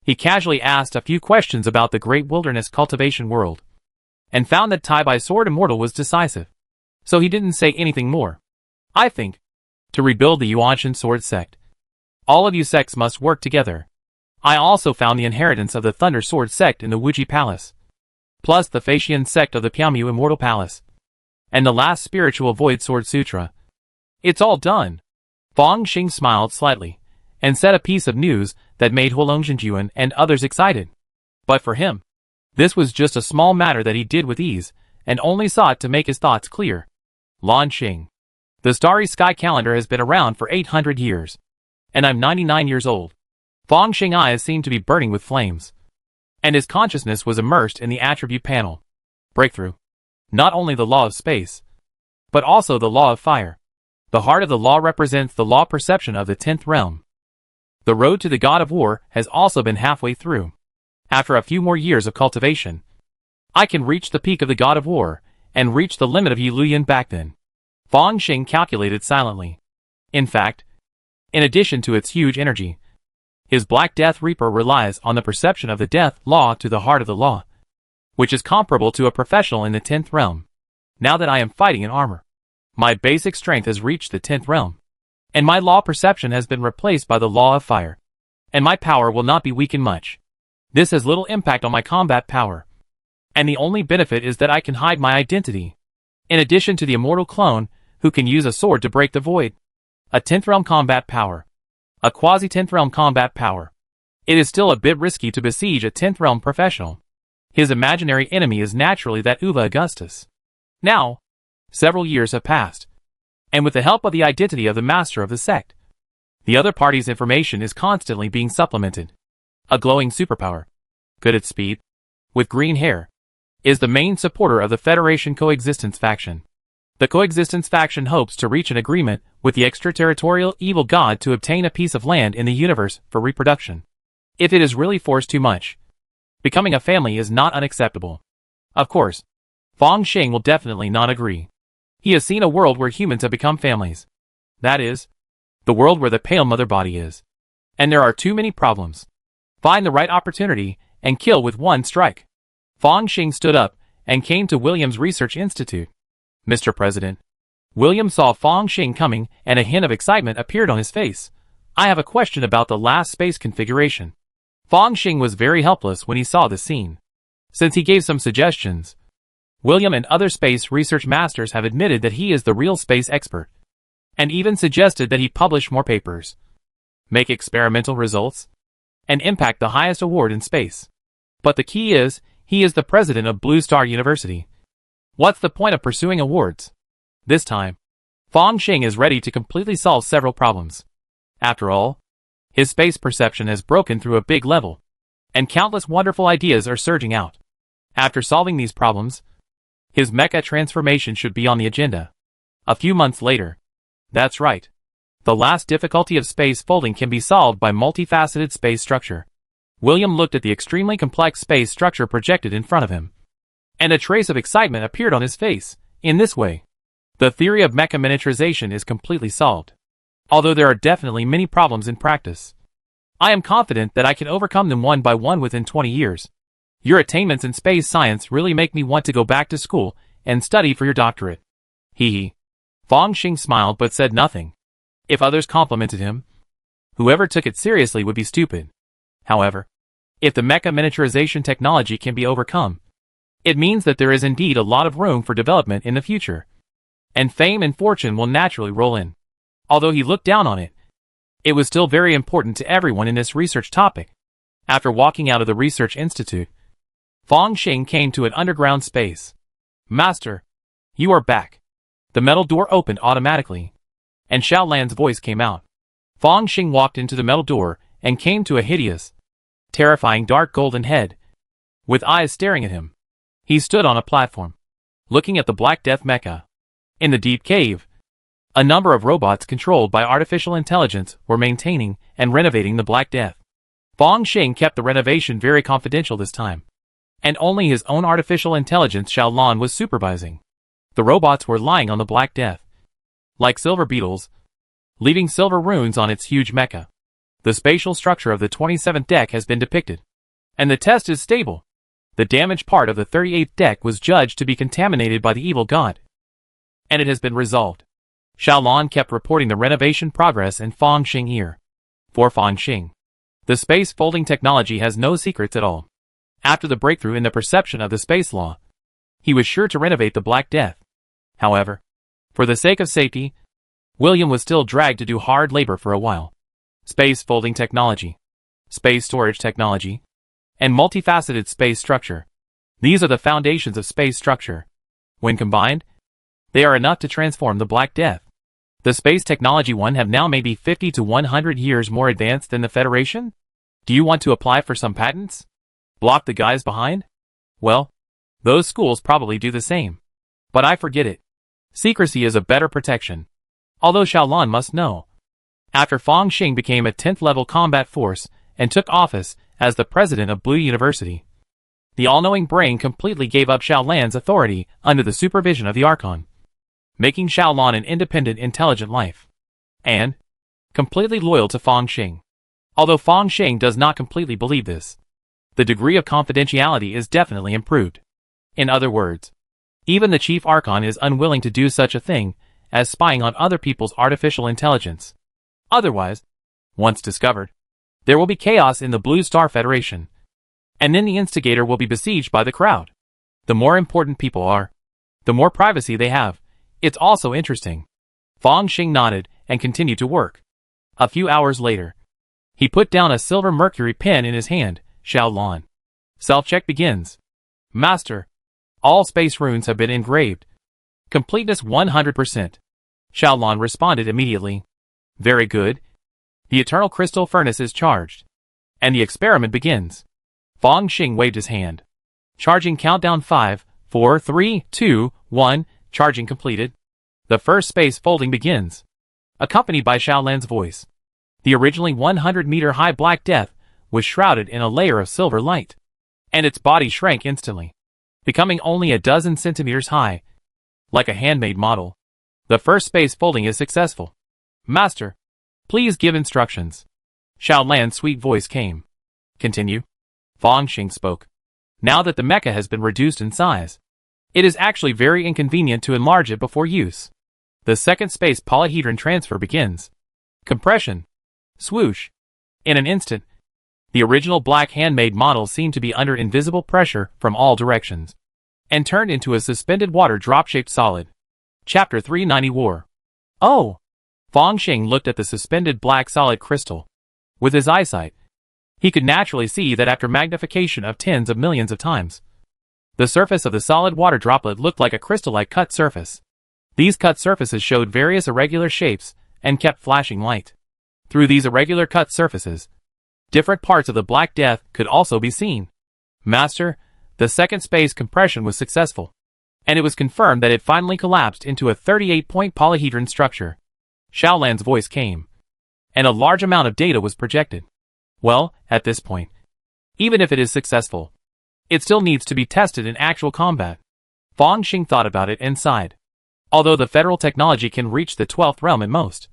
He casually asked a few questions about the great wilderness cultivation world, and found that Tai Bai Sword Immortal was decisive, so he didn't say anything more. I think, to rebuild the Yuanshan Sword Sect, all of you sects must work together. I also found the inheritance of the Thunder Sword Sect in the Wuji Palace, plus the Faxian Sect of the Piamu Immortal Palace, and the last Spiritual Void Sword Sutra. It's all done. Fang Xing smiled slightly, and said a piece of news that made Huolongjinjuan and others excited. But for him, this was just a small matter that he did with ease, and only sought to make his thoughts clear. Lan Xing. The Starry Sky Calendar has been around for 800 years, and I'm 99 years old. Fang Xing's eyes seemed to be burning with flames, and his consciousness was immersed in the attribute panel. Breakthrough. Not only the law of space, but also the law of fire. The heart of the law represents the law perception of the 10th realm. The road to the God of War has also been halfway through. After a few more years of cultivation, I can reach the peak of the God of War, and reach the limit of Yi Luyan back then. Fang Xing calculated silently. In fact, in addition to its huge energy, his Black Death Reaper relies on the perception of the death law to the heart of the law, which is comparable to a professional in the 10th realm. Now that I am fighting in armor, my basic strength has reached the 10th realm, and my law perception has been replaced by the law of fire, and my power will not be weakened much. This has little impact on my combat power, and the only benefit is that I can hide my identity, in addition to the immortal clone, who can use a sword to break the void. A 10th realm combat power. A quasi-10th realm combat power. It is still a bit risky to besiege a 10th realm professional. His imaginary enemy is naturally that Uva Augustus. Now, several years have passed, and with the help of the identity of the master of the sect, the other party's information is constantly being supplemented. A glowing superpower, good at speed, with green hair, is the main supporter of the Federation Coexistence faction. The Coexistence faction hopes to reach an agreement with the extraterritorial evil god to obtain a piece of land in the universe for reproduction. If it is really forced too much, becoming a family is not unacceptable. Of course, Fang Xing will definitely not agree. He has seen a world where humans have become families. That is, the world where the pale mother body is. And there are too many problems. Find the right opportunity and kill with one strike. Fang Xing stood up and came to William's Research Institute. Mr. President. William saw Fang Xing coming and a hint of excitement appeared on his face. I have a question about the last space configuration. Fang Xing was very helpless when he saw the scene, since he gave some suggestions. William and other space research masters have admitted that he is the real space expert, and even suggested that he publish more papers, make experimental results, and impact the highest award in space. But the key is, he is the president of Blue Star University. What's the point of pursuing awards? This time, Fang Xing is ready to completely solve several problems. After all, his space perception has broken through a big level, and countless wonderful ideas are surging out. After solving these problems, his mecha transformation should be on the agenda. A few months later. That's right. The last difficulty of space folding can be solved by multifaceted space structure. William looked at the extremely complex space structure projected in front of him, and a trace of excitement appeared on his face. In this way, the theory of mecha miniaturization is completely solved. Although there are definitely many problems in practice, I am confident that I can overcome them one by one within 20 years. Your attainments in space science really make me want to go back to school and study for your doctorate. Hee hee. Fang Xing smiled but said nothing. If others complimented him, whoever took it seriously would be stupid. However, if the mecha miniaturization technology can be overcome, it means that there is indeed a lot of room for development in the future, and fame and fortune will naturally roll in. Although he looked down on it, it was still very important to everyone in this research topic. After walking out of the research institute, Fang Xing came to an underground space. Master, you are back. The metal door opened automatically, and Xiao Lan's voice came out. Fang Xing walked into the metal door and came to a hideous, terrifying dark golden head, with eyes staring at him. He stood on a platform, looking at the Black Death mecha. In the deep cave, a number of robots controlled by artificial intelligence were maintaining and renovating the Black Death. Fang Xing kept the renovation very confidential this time, and only his own artificial intelligence Xiao Lan was supervising. The robots were lying on the Black Death, like silver beetles, leaving silver runes on its huge mecha. The spatial structure of the 27th deck has been depicted, and the test is stable. The damaged part of the 38th deck was judged to be contaminated by the evil god, and it has been resolved. Xiao Lan kept reporting the renovation progress in Fang Xing ear. For Fang Xing, the space folding technology has no secrets at all. After the breakthrough in the perception of the space law, he was sure to renovate the Black Death. However, for the sake of safety, William was still dragged to do hard labor for a while. Space folding technology, space storage technology, and multifaceted space structure. These are the foundations of space structure. When combined, they are enough to transform the Black Death. The space technology one have now maybe 50 to 100 years more advanced than the Federation? Do you want to apply for some patents? Block the guys behind? Well, those schools probably do the same. But I forget it. Secrecy is a better protection. Although Xiao Lan must know. After Fang Xing became a 10th level combat force and took office as the president of Blue University, the all-knowing brain completely gave up Xiao Lan's authority under the supervision of the Archon, making Xiao Lan an independent, intelligent life, and completely loyal to Fang Xing. Although Fang Xing does not completely believe this, the degree of confidentiality is definitely improved. In other words, even the Chief Archon is unwilling to do such a thing as spying on other people's artificial intelligence. Otherwise, once discovered, there will be chaos in the Blue Star Federation, and then the instigator will be besieged by the crowd. The more important people are, the more privacy they have. It's also interesting. Fang Xing nodded and continued to work. A few hours later, he put down a silver mercury pen in his hand. Xiao Lan. Self-check begins. Master, all space runes have been engraved. Completeness 100%. Xiao Lan responded immediately. Very good. The eternal crystal furnace is charged, and the experiment begins. Fang Xing waved his hand. Charging countdown 5, 4, 3, 2, 1, charging completed. The first space folding begins, accompanied by Xiao Lan's voice. The originally 100-meter-high Black Death was shrouded in a layer of silver light, and its body shrank instantly, becoming only a dozen centimeters high, like a handmade model. The first space folding is successful. Master, please give instructions. Xiao Lan's sweet voice came. Continue. Fang Xing spoke. Now that the mecha has been reduced in size, it is actually very inconvenient to enlarge it before use. The second space polyhedron transfer begins. Compression. Swoosh. In an instant, the original black handmade model seemed to be under invisible pressure from all directions, and turned into a suspended water drop-shaped solid. Chapter 390 War. Oh! Fang Xing looked at the suspended black solid crystal. With his eyesight, he could naturally see that after magnification of tens of millions of times, the surface of the solid water droplet looked like a crystal-like cut surface. These cut surfaces showed various irregular shapes and kept flashing light. Through these irregular cut surfaces, different parts of the Black Death could also be seen. Master, the second space compression was successful, and it was confirmed that it finally collapsed into a 38-point polyhedron structure. Xiao Lan's voice came, and a large amount of data was projected. Well, at this point, even if it is successful, it still needs to be tested in actual combat. Fang Xing thought about it and sighed. Although the federal technology can reach the 12th realm at most,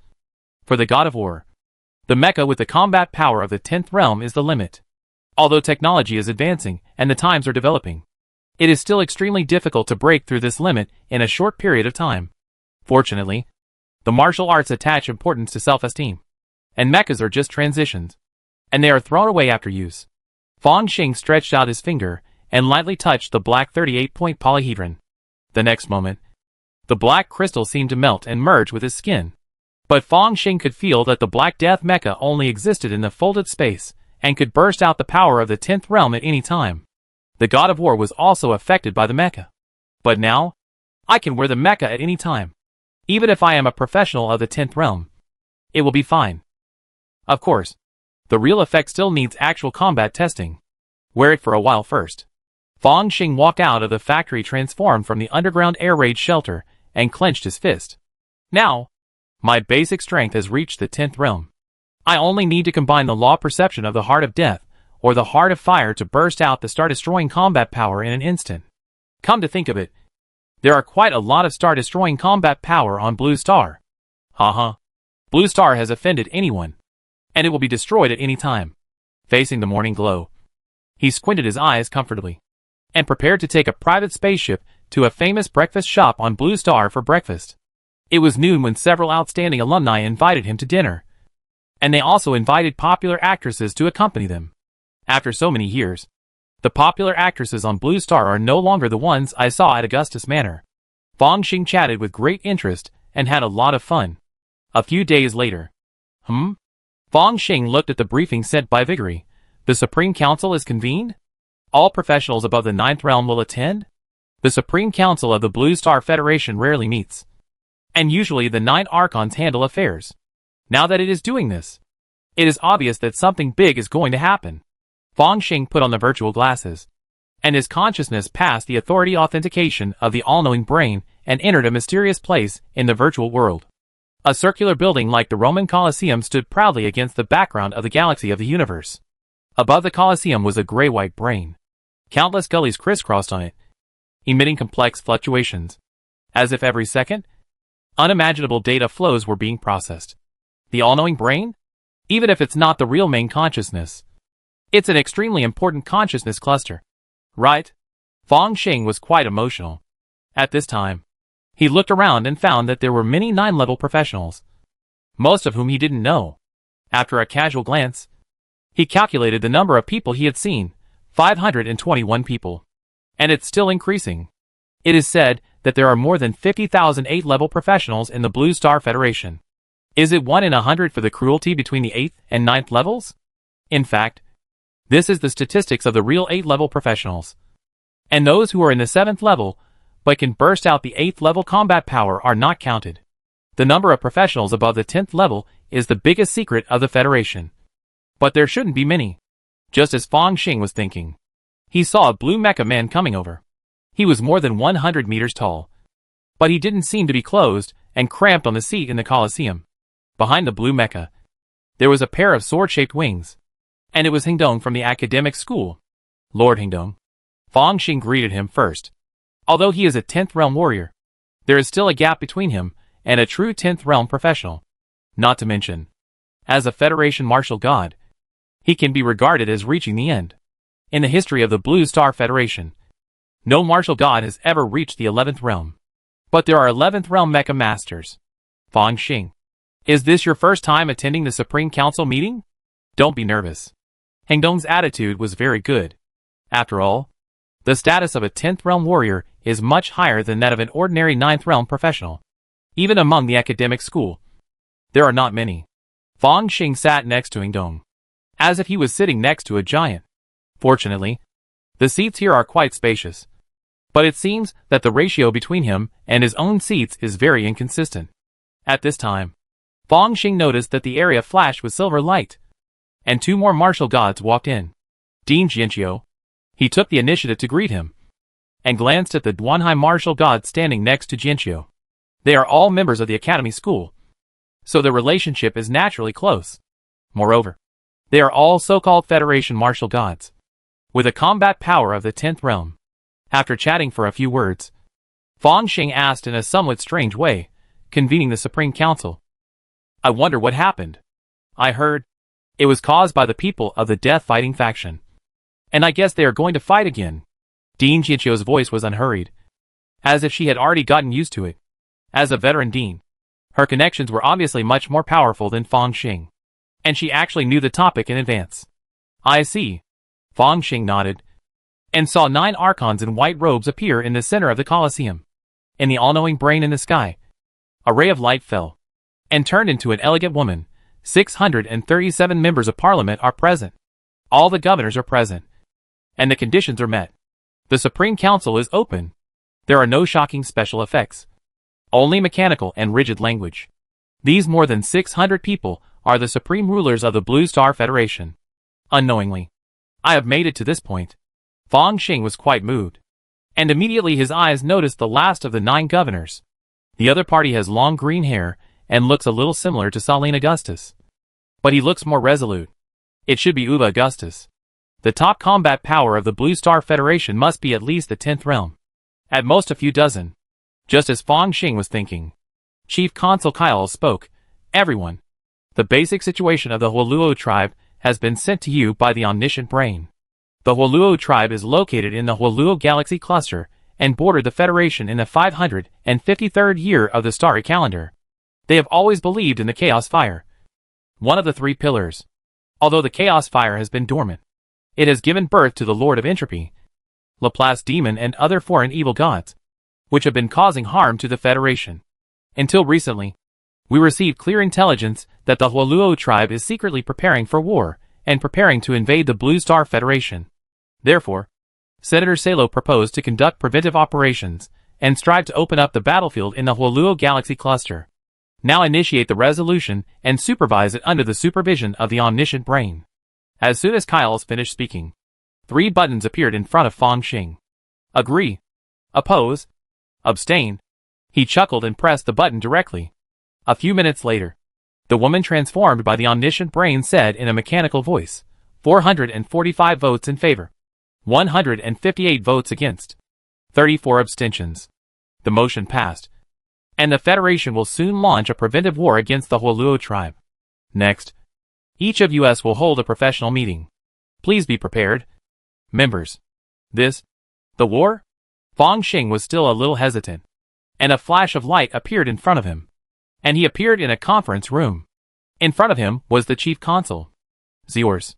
for the God of War, the mecha with the combat power of the 10th realm is the limit. Although technology is advancing and the times are developing, it is still extremely difficult to break through this limit in a short period of time. Fortunately, the martial arts attach importance to self-esteem, and mechas are just transitions, and they are thrown away after use. Fang Xing stretched out his finger and lightly touched the black 38-point polyhedron. The next moment, the black crystal seemed to melt and merge with his skin. But Fang Xing could feel that the Black Death mecha only existed in the folded space and could burst out the power of the 10th realm at any time. The God of War was also affected by the mecha. But now, I can wear the mecha at any time. Even if I am a professional of the 10th realm, it will be fine. Of course, the real effect still needs actual combat testing. Wear it for a while first. Fong Xing walked out of the factory transformed from the underground air raid shelter and clenched his fist. Now, my basic strength has reached the 10th realm. I only need to combine the law perception of the Heart of Death or the Heart of Fire to burst out the star-destroying combat power in an instant. Come to think of it, there are quite a lot of star-destroying combat power on Blue Star. Haha. Blue Star has offended anyone, and it will be destroyed at any time. Facing the morning glow, he squinted his eyes comfortably and prepared to take a private spaceship to a famous breakfast shop on Blue Star for breakfast. It was noon when several outstanding alumni invited him to dinner, and they also invited popular actresses to accompany them. After so many years, the popular actresses on Blue Star are no longer the ones I saw at Augustus Manor. Fong Xing chatted with great interest and had a lot of fun. A few days later. Fong Xing looked at the briefing sent by Viggory. The Supreme Council is convened? All professionals above the 9th realm will attend? The Supreme Council of the Blue Star Federation rarely meets, and usually the 9 Archons handle affairs. Now that it is doing this, it is obvious that something big is going to happen. Fong Xing put on the virtual glasses, and his consciousness passed the authority authentication of the all-knowing brain and entered a mysterious place in the virtual world. A circular building like the Roman Colosseum stood proudly against the background of the galaxy of the universe. Above the Colosseum was a gray-white brain. Countless gullies crisscrossed on it, emitting complex fluctuations. As if every second, unimaginable data flows were being processed. The all-knowing brain? Even if it's not the real main consciousness, it's an extremely important consciousness cluster. Right? Fong Xing was quite emotional. At this time, he looked around and found that there were many 9-level professionals, most of whom he didn't know. After a casual glance, he calculated the number of people he had seen, 521 people. And it's still increasing. It is said that there are more than 50,000 8-level professionals in the Blue Star Federation. Is it 1 in 100 for the cruelty between the 8th and 9th levels? In fact, this is the statistics of the real 8-level professionals. And those who are in the 7th level, but can burst out the 8th level combat power are not counted. The number of professionals above the 10th level is the biggest secret of the Federation. But there shouldn't be many. Just as Fong Xing was thinking, he saw a blue mecha man coming over. He was more than 100 meters tall, but he didn't seem to be closed and cramped on the seat in the Colosseum. Behind the blue mecha, there was a pair of sword-shaped wings, and it was Hingdong from the academic school. Lord Hingdong. Fong Xing greeted him first. Although he is a 10th realm warrior, there is still a gap between him and a true 10th realm professional. Not to mention, as a Federation martial god, he can be regarded as reaching the end. In the history of the Blue Star Federation, no martial god has ever reached the 11th realm. But there are 11th realm mecha masters. Fong Xing. Is this your first time attending the Supreme Council meeting? Don't be nervous. Hengdong's attitude was very good. After all, the status of a 10th realm warrior is much higher than that of an ordinary 9th realm professional. Even among the academic school, there are not many. Fong Xing sat next to Hengdong, as if he was sitting next to a giant. Fortunately, the seats here are quite spacious, but it seems that the ratio between him and his own seats is very inconsistent. At this time, Fong Xing noticed that the area flashed with silver light, and 2 more martial gods walked in. Dean Jianqiu. He took the initiative to greet him, and glanced at the Duanhai martial god standing next to Jianqiu. They are all members of the academy school, so the relationship is naturally close. Moreover, they are all so-called Federation martial gods, with a combat power of the 10th realm. After chatting for a few words, Fong Xing asked in a somewhat strange way, convening the Supreme Council. I wonder what happened. I heard it was caused by the people of the death-fighting faction, and I guess they are going to fight again. Dean Jianqiu's voice was unhurried, as if she had already gotten used to it. As a veteran dean, her connections were obviously much more powerful than Fong Xing, and she actually knew the topic in advance. I see. Fong Xing nodded, and saw 9 archons in white robes appear in the center of the Colosseum. In the all-knowing brain in the sky, a ray of light fell, and turned into an elegant woman. 637 members of parliament are present. All the governors are present, and the conditions are met. The Supreme Council is open. There are no shocking special effects. Only mechanical and rigid language. These more than 600 people are the supreme rulers of the Blue Star Federation. Unknowingly, I have made it to this point. Fang Xing was quite moved. And immediately his eyes noticed the last of the 9 governors. The other party has long green hair and looks a little similar to Saline Augustus. But he looks more resolute. It should be Uba Augustus. The top combat power of the Blue Star Federation must be at least the 10th realm. At most a few dozen. Just as Fang Xing was thinking. Chief Consul Kyle spoke. Everyone. The basic situation of the Huoluo tribe has been sent to you by the omniscient brain. The Huoluo tribe is located in the Huoluo galaxy cluster and bordered the Federation in the 553rd year of the Starry calendar. They have always believed in the Chaos Fire. One of the 3 pillars. Although the Chaos Fire has been dormant, it has given birth to the Lord of Entropy, Laplace Demon and other foreign evil gods, which have been causing harm to the Federation. Until recently, we received clear intelligence that the Huoluo tribe is secretly preparing for war and preparing to invade the Blue Star Federation. Therefore, Senator Salo proposed to conduct preventive operations and strive to open up the battlefield in the Huoluo galaxy cluster. Now initiate the resolution and supervise it under the supervision of the omniscient brain. As soon as Kyles finished speaking, 3 buttons appeared in front of Fang Xing. Agree. Oppose. Abstain. He chuckled and pressed the button directly. A few minutes later, the woman transformed by the omniscient brain said in a mechanical voice, 445 votes in favor. 158 votes against. 34 abstentions. The motion passed. And the Federation will soon launch a preventive war against the Huoluo tribe. Next, each of us will hold a professional meeting. Please be prepared. Members. The war? Fang Xing was still a little hesitant. And a flash of light appeared in front of him. And he appeared in a conference room. In front of him was the chief consul. Ziors.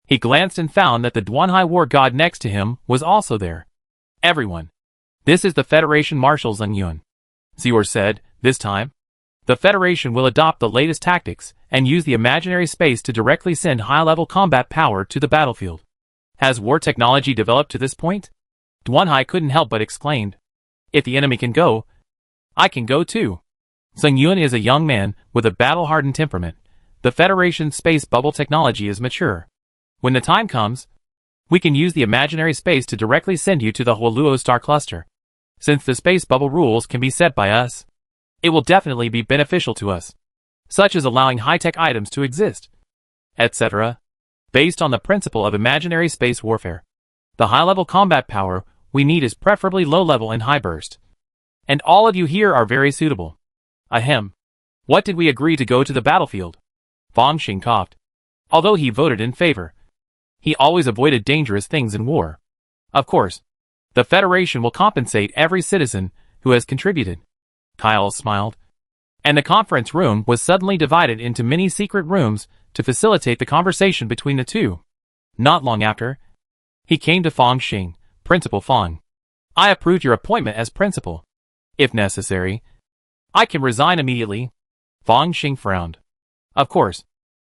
He glanced and found that the Duanhai war god next to him was also there. Everyone. This is the Federation Marshal Zheng Yun. Zior said, this time, the Federation will adopt the latest tactics and use the imaginary space to directly send high-level combat power to the battlefield. Has war technology developed to this point? Duanhai couldn't help but exclaimed. If the enemy can go, I can go too. Zheng Yun is a young man with a battle-hardened temperament. The Federation's space bubble technology is mature. When the time comes, we can use the imaginary space to directly send you to the Huoluo star cluster. Since the space bubble rules can be set by us, it will definitely be beneficial to us, such as allowing high-tech items to exist, etc. Based on the principle of imaginary space warfare, the high-level combat power we need is preferably low-level and high-burst. And all of you here are very suitable. Ahem. What did we agree to go to the battlefield? Fang Xing coughed. Although he voted in favor, he always avoided dangerous things in war. Of course, the Federation will compensate every citizen who has contributed. Kyle smiled. And the conference room was suddenly divided into many secret rooms to facilitate the conversation between the two. Not long after, he came to Fang Xing. Principal Fang. I approved your appointment as principal. If necessary, I can resign immediately. Fang Xing frowned. Of course.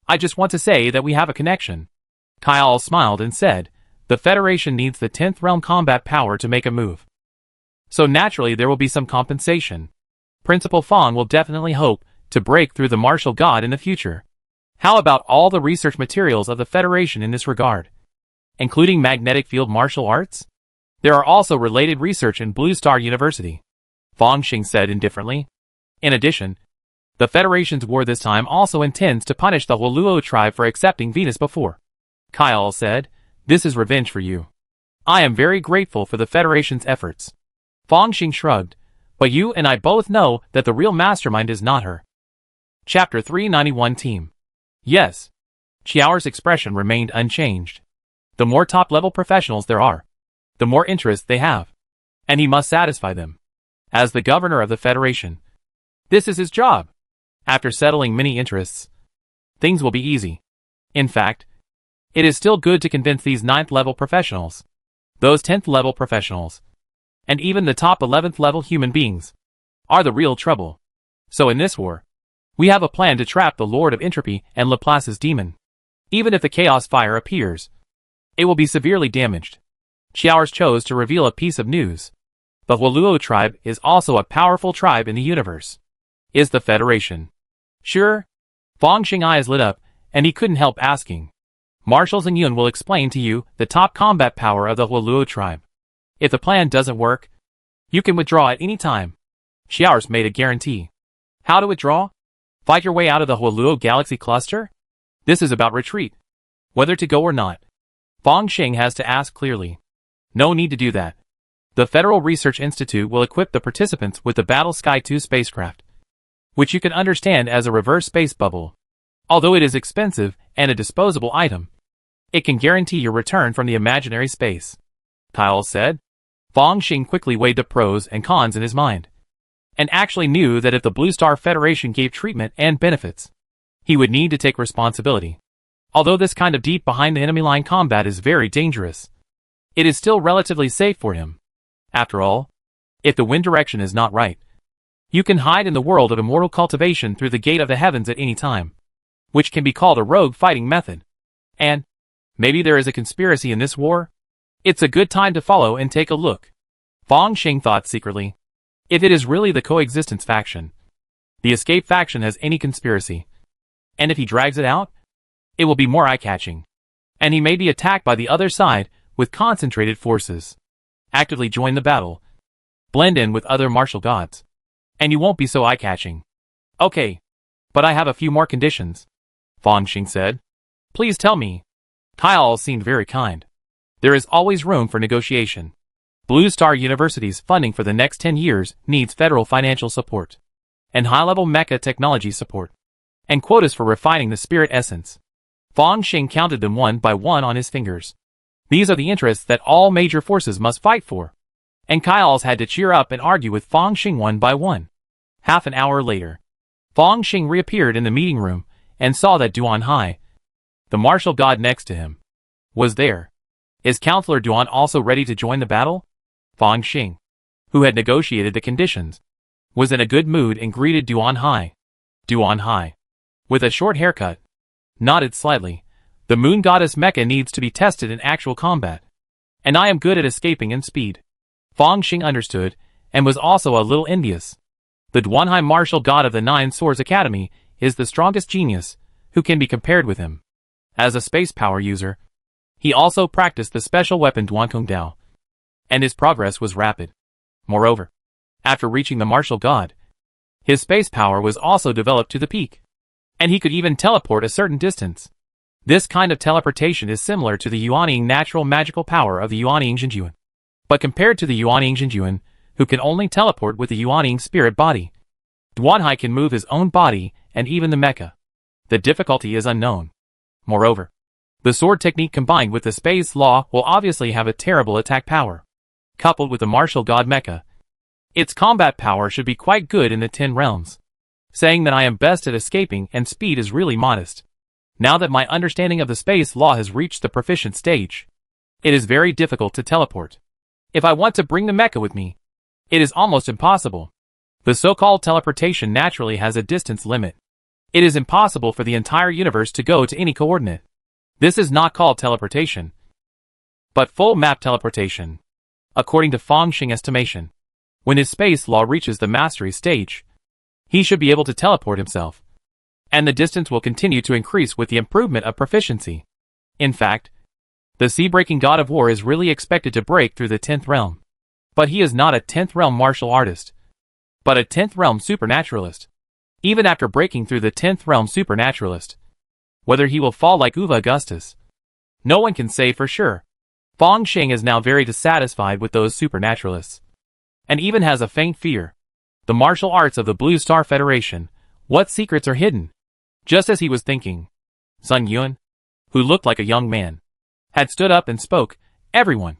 I just want to say that we have a connection. Kyle smiled and said, the Federation needs the 10th realm combat power to make a move. So naturally there will be some compensation. Principal Fang will definitely hope to break through the martial god in the future. How about all the research materials of the Federation in this regard? Including magnetic field martial arts? There are also related research in Blue Star University. Fang Xing said indifferently. In addition, the Federation's war this time also intends to punish the Huoluo tribe for accepting Venus before. Kyle said, this is revenge for you. I am very grateful for the Federation's efforts. Fang Xing shrugged, but you and I both know that the real mastermind is not her. Chapter 391 Team. Yes. Qiao's expression remained unchanged. The more top-level professionals there are, the more interest they have. And he must satisfy them. As the governor of the Federation, this is his job. After settling many interests, things will be easy. In fact, it is still good to convince these 9th-level professionals, those 10th-level professionals, and even the top 11th-level human beings, are the real trouble. So in this war, we have a plan to trap the Lord of Entropy and Laplace's demon. Even if the Chaos Fire appears, it will be severely damaged. Qiao's chose to reveal a piece of news. The Huoluo tribe is also a powerful tribe in the universe. Is the Federation sure? Fang Xing's eyes lit up, and he couldn't help asking. Marshal Xingyun will explain to you the top combat power of the Huoluo tribe. If the plan doesn't work, you can withdraw at any time. Xiao's made a guarantee. How to withdraw? Fight your way out of the Huoluo galaxy cluster? This is about retreat. Whether to go or not. Fang Xing has to ask clearly. No need to do that. The Federal Research Institute will equip the participants with the Battle Sky 2 spacecraft, which you can understand as a reverse space bubble. Although it is expensive and a disposable item, it can guarantee your return from the imaginary space. Kyle said. Fang Xing quickly weighed the pros and cons in his mind, and actually knew that if the Blue Star Federation gave treatment and benefits, he would need to take responsibility. Although this kind of deep behind the enemy line combat is very dangerous, it is still relatively safe for him. After all, if the wind direction is not right, you can hide in the world of immortal cultivation through the gate of the heavens at any time, which can be called a rogue fighting method. And maybe there is a conspiracy in this war? It's a good time to follow and take a look. Fang Xing thought secretly. If it is really the coexistence faction, the escape faction has any conspiracy, and if he drags it out, it will be more eye-catching, and he may be attacked by the other side with concentrated forces. Actively join the battle. Blend in with other martial gods, and you won't be so eye-catching. Okay, but I have a few more conditions, Fang Xing said. Please tell me. Kyle seemed very kind. There is always room for negotiation. Blue Star University's funding for the next 10 years needs federal financial support, and high-level mecha technology support, and quotas for refining the spirit essence. Fang Xing counted them one by one on his fingers. These are the interests that all major forces must fight for. And Kyle's had to cheer up and argue with Fang Xing one by one. Half an hour later, Fang Xing reappeared in the meeting room and saw that Duan Hai, the martial god next to him, was there. Is Counselor Duan also ready to join the battle? Fang Xing, who had negotiated the conditions, was in a good mood and greeted Duan Hai. Duan Hai, with a short haircut, nodded slightly. The moon goddess mecha needs to be tested in actual combat, and I am good at escaping in speed. Fang Xing understood, and was also a little envious. The Duanhai martial god of the Nine Swords Academy is the strongest genius who can be compared with him. As a space power user, he also practiced the special weapon Duankung Dao, and his progress was rapid. Moreover, after reaching the martial god, his space power was also developed to the peak, and he could even teleport a certain distance. This kind of teleportation is similar to the Yuanying natural magical power of the Yuanying Xinjuan. But compared to the Yuanying Xinjuan, who can only teleport with the Yuanying spirit body, Duanhai can move his own body and even the mecha. The difficulty is unknown. Moreover, the sword technique combined with the space law will obviously have a terrible attack power. Coupled with the martial god mecha, its combat power should be quite good in the 10 realms. Saying that I am best at escaping and speed is really modest. Now that my understanding of the space law has reached the proficient stage, it is very difficult to teleport. If I want to bring the mecha with me, it is almost impossible. The so-called teleportation naturally has a distance limit. It is impossible for the entire universe to go to any coordinate. This is not called teleportation, but full map teleportation. According to Fang Xing estimation, when his space law reaches the mastery stage, he should be able to teleport himself, and the distance will continue to increase with the improvement of proficiency. In fact, the sea-breaking god of war is really expected to break through the 10th realm. But he is not a 10th realm martial artist, but a 10th realm supernaturalist. Even after breaking through the 10th realm supernaturalist, whether he will fall like Uva Augustus, no one can say for sure. Fang Xing is now very dissatisfied with those supernaturalists, and even has a faint fear. The martial arts of the Blue Star Federation, what secrets are hidden? Just as he was thinking, Sun Yuan, who looked like a young man, had stood up and spoke. Everyone,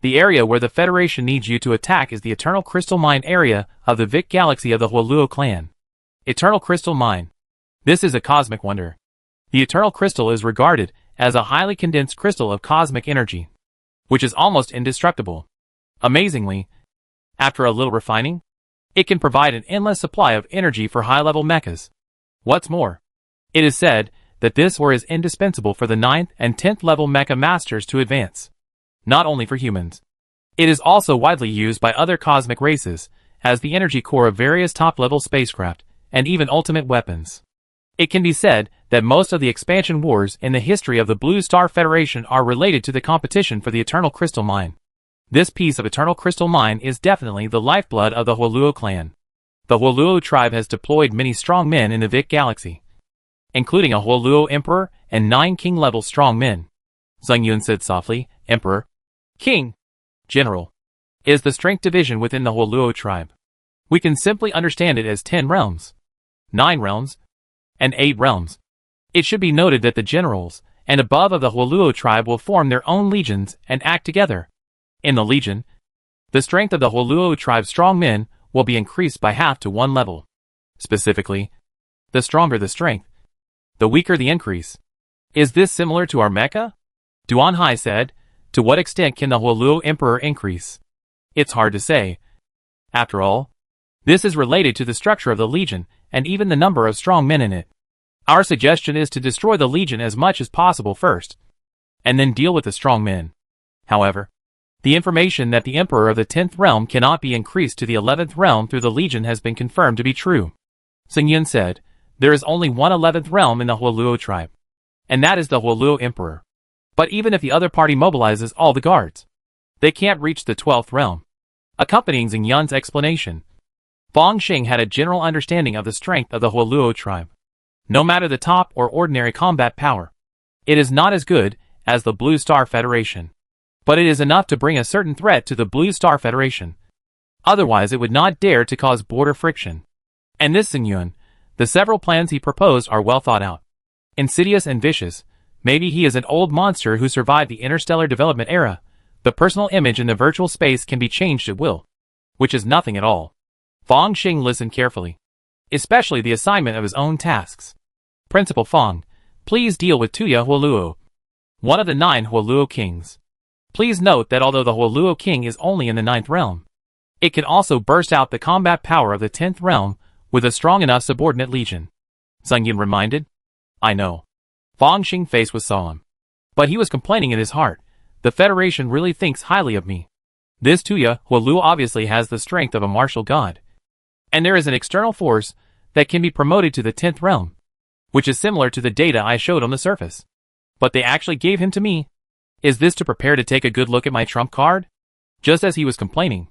the area where the Federation needs you to attack is the Eternal Crystal Mine area of the Vic Galaxy of the Huoluo clan. Eternal Crystal Mine. This is a cosmic wonder. The Eternal Crystal is regarded as a highly condensed crystal of cosmic energy, which is almost indestructible. Amazingly, after a little refining, it can provide an endless supply of energy for high-level mechas. What's more, it is said that this ore is indispensable for the 9th and 10th level mecha masters to advance. Not only for humans, It is also widely used by other cosmic races, as the energy core of various top-level spacecraft, and even ultimate weapons. It can be said that most of the expansion wars in the history of the Blue Star Federation are related to the competition for the Eternal Crystal Mine. This piece of Eternal Crystal Mine is definitely the lifeblood of the Huoluo clan. The Huoluo tribe has deployed many strong men in the Vic Galaxy, including a Huoluo Emperor and 9 King-level strong men. Zheng Yun said softly. Emperor, King, General, is the strength division within the Huoluo tribe. We can simply understand it as 10 realms, 9 realms, and 8 realms. It should be noted that the generals and above of the Huoluo tribe will form their own legions and act together. In the legion, the strength of the Huoluo tribe's strong men will be increased by half to 1 level. Specifically, the stronger the strength, the weaker the increase. Is this similar to our mecha? Duan Hai said. To what extent can the Huoluo Emperor increase? It's hard to say. After all, this is related to the structure of the Legion and even the number of strong men in it. Our suggestion is to destroy the Legion as much as possible first, and then deal with the strong men. However, the information that the Emperor of the 10th realm cannot be increased to the 11th realm through the Legion has been confirmed to be true. Zheng Yun said, there is only one 11th realm in the Huoluo tribe, and that is the Huoluo Emperor. But even if the other party mobilizes all the guards, they can't reach the 12th realm. Accompanying Zheng Yun's explanation, Fang Xing had a general understanding of the strength of the Huoluo tribe. No matter the top or ordinary combat power, it is not as good as the Blue Star Federation. But it is enough to bring a certain threat to the Blue Star Federation. Otherwise it would not dare to cause border friction. And this Zheng Yun, the several plans he proposed are well thought out. Insidious and vicious, maybe he is an old monster who survived the interstellar development era. The personal image in the virtual space can be changed at will, which is nothing at all. Fang Xing listened carefully, especially the assignment of his own tasks. Principal Fang, please deal with Tuya Huoluo, one of the 9 Huoluo kings. Please note that although the Huoluo king is only in the 9th realm, it can also burst out the combat power of the 10th realm with a strong enough subordinate legion. Zheng Yun reminded. I know. Fang Xing's face was solemn, but he was complaining in his heart. The Federation really thinks highly of me. This Tuya Huoluo obviously has the strength of a martial god. And there is an external force that can be promoted to the 10th realm, which is similar to the data I showed on the surface. But they actually gave him to me. Is this to prepare to take a good look at my trump card? Just as he was complaining,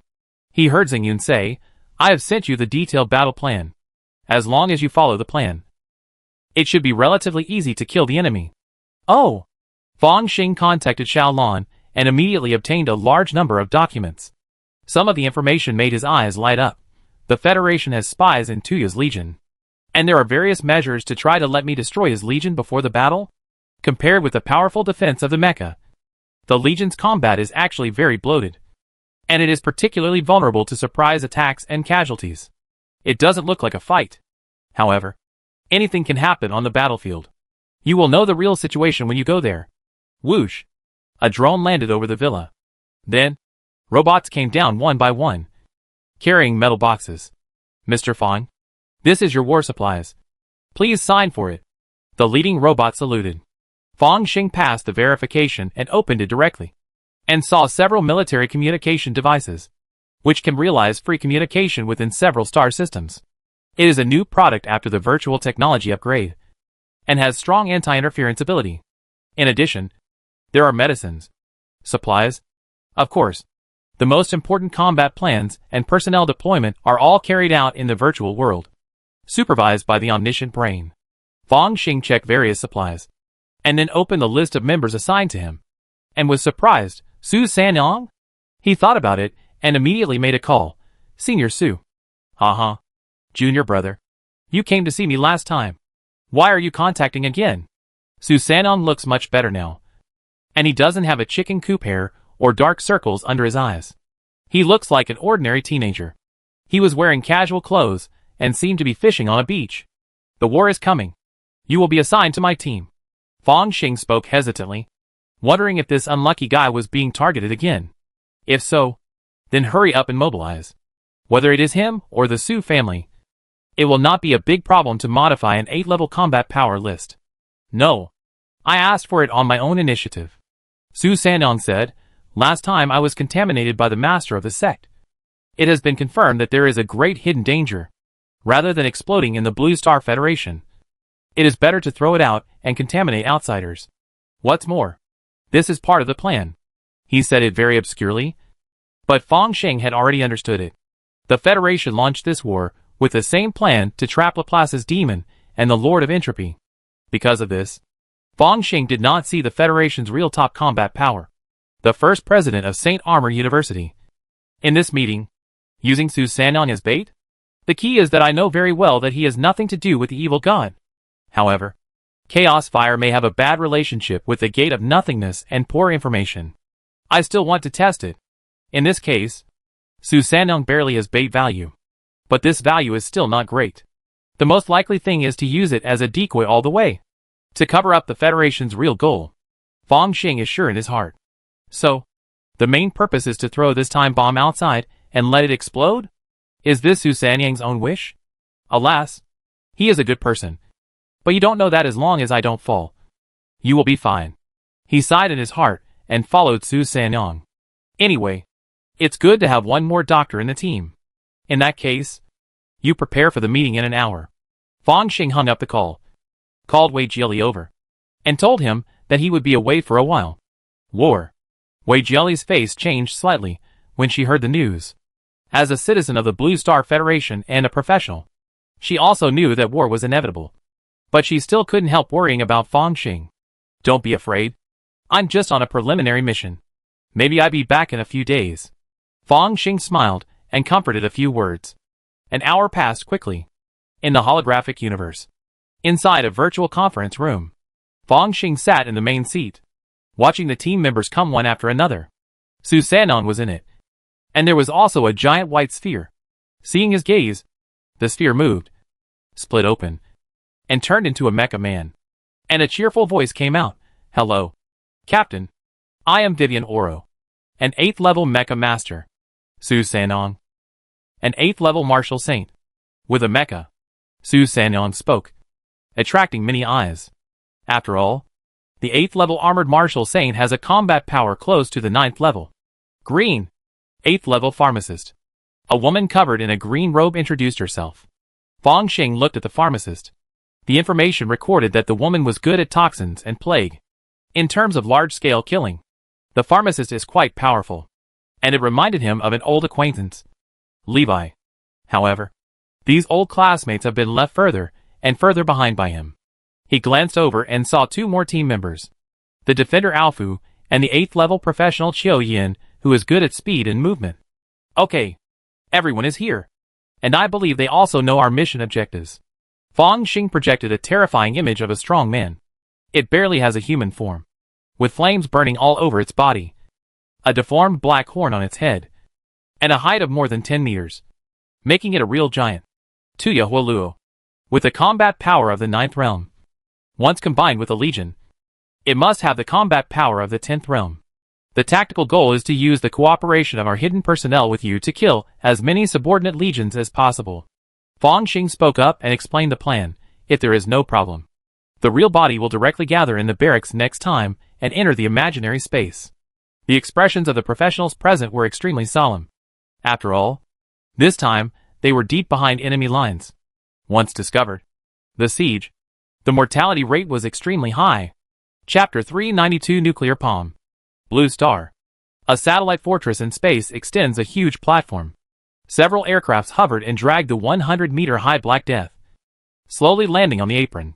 he heard Zheng Yun say, I have sent you the detailed battle plan. As long as you follow the plan, it should be relatively easy to kill the enemy. Oh! Fang Xing contacted Xiaolan and immediately obtained a large number of documents. Some of the information made his eyes light up. The Federation has spies in Tuya's legion, and there are various measures to try to let me destroy his legion before the battle. Compared with the powerful defense of the mecha, the legion's combat is actually very bloated, and it is particularly vulnerable to surprise attacks and casualties. It doesn't look like a fight. However, anything can happen on the battlefield. You will know the real situation when you go there. Whoosh! A drone landed over the villa. Then, robots came down one by one, carrying metal boxes. Mr. Fang, this is your war supplies. Please sign for it. The leading robot saluted. Fang Xing passed the verification and opened it directly, and saw several military communication devices, which can realize free communication within several star systems. It is a new product after the virtual technology upgrade, and has strong anti-interference ability. In addition, there are medicines, supplies, of course. The most important combat plans and personnel deployment are all carried out in the virtual world, supervised by the omniscient brain. Fang Xing checked various supplies, and then opened the list of members assigned to him, and was surprised. Su Sanyong? He thought about it, and immediately made a call. Senior Su. Haha. Junior brother. You came to see me last time. Why are you contacting again? Su Sanyong looks much better now, and he doesn't have a chicken coop hair or dark circles under his eyes. He looks like an ordinary teenager. He was wearing casual clothes, and seemed to be fishing on a beach. The war is coming. You will be assigned to my team. Fang Xing spoke hesitantly, wondering if this unlucky guy was being targeted again. If so, then hurry up and mobilize. Whether it is him or the Su family, it will not be a big problem to modify an 8-level combat power list. No. I asked for it on my own initiative. Su Sanyong said, Last time I was contaminated by the master of the sect. It has been confirmed that there is a great hidden danger. Rather than exploding in the Blue Star Federation, it is better to throw it out and contaminate outsiders. What's more, this is part of the plan. He said it very obscurely, but Fong Xing had already understood it. The Federation launched this war with the same plan to trap Laplace's demon and the Lord of Entropy. Because of this, Fong Xing did not see the Federation's real top combat power. The first president of St. Armor University. In this meeting, using Su Sanong as bait? The key is that I know very well that he has nothing to do with the evil god. However, Chaos Fire may have a bad relationship with the Gate of Nothingness and poor information. I still want to test it. In this case, Su Sanong barely has bait value. But this value is still not great. The most likely thing is to use it as a decoy all the way. To cover up the Federation's real goal. Fong Xing is sure in his heart. So, the main purpose is to throw this time bomb outside and let it explode? Is this Su Sanyang's own wish? Alas, he is a good person. But you don't know that as long as I don't fall. You will be fine. He sighed in his heart and followed Su Sanyang. Anyway, it's good to have one more doctor in the team. In that case, you prepare for the meeting in an hour. Fong Xing hung up the call, called Wei Jieli over, and told him that he would be away for a while. War. Wei Jieli's face changed slightly when she heard the news. As a citizen of the Blue Star Federation and a professional, she also knew that war was inevitable. But she still couldn't help worrying about Fong Xing. Don't be afraid. I'm just on a preliminary mission. Maybe I'll be back in a few days. Fong Xing smiled and comforted a few words. An hour passed quickly. In the holographic universe. Inside a virtual conference room. Fong Xing sat in the main seat, watching the team members come one after another. Su Sanong was in it. And there was also a giant white sphere. Seeing his gaze, the sphere moved, split open, and turned into a mecha man. And a cheerful voice came out. Hello, Captain. I am Vivian Oro, an 8th level mecha master. Su Sanong, an 8th level martial saint. With a mecha, Su Sanong spoke, attracting many eyes. After all, the 8th level armored martial saint has a combat power close to the 9th level. Green, 8th level pharmacist. A woman covered in a green robe introduced herself. Fong Xing looked at the pharmacist. The information recorded that the woman was good at toxins and plague. In terms of large-scale killing, the pharmacist is quite powerful. And it reminded him of an old acquaintance, Levi. However, these old classmates have been left further and further behind by him. He glanced over and saw two more team members. The defender Alfu and the 8th level professional Chiu Yin, who is good at speed and movement. Okay, everyone is here. And I believe they also know our mission objectives. Fong Xing projected a terrifying image of a strong man. It barely has a human form, with flames burning all over its body, a deformed black horn on its head, and a height of more than 10 meters, making it a real giant. Tuya Huoluo, with the combat power of the 9th realm. Once combined with a legion, it must have the combat power of the 10th realm. The tactical goal is to use the cooperation of our hidden personnel with you to kill as many subordinate legions as possible. Fong Xing spoke up and explained the plan. If there is no problem, the real body will directly gather in the barracks next time and enter the imaginary space. The expressions of the professionals present were extremely solemn. After all, this time, they were deep behind enemy lines. Once discovered, the siege, the mortality rate was extremely high. Chapter 392 Nuclear Palm. Blue Star. A satellite fortress in space extends a huge platform. Several aircrafts hovered and dragged the 100-meter-high Black Death, slowly landing on the apron.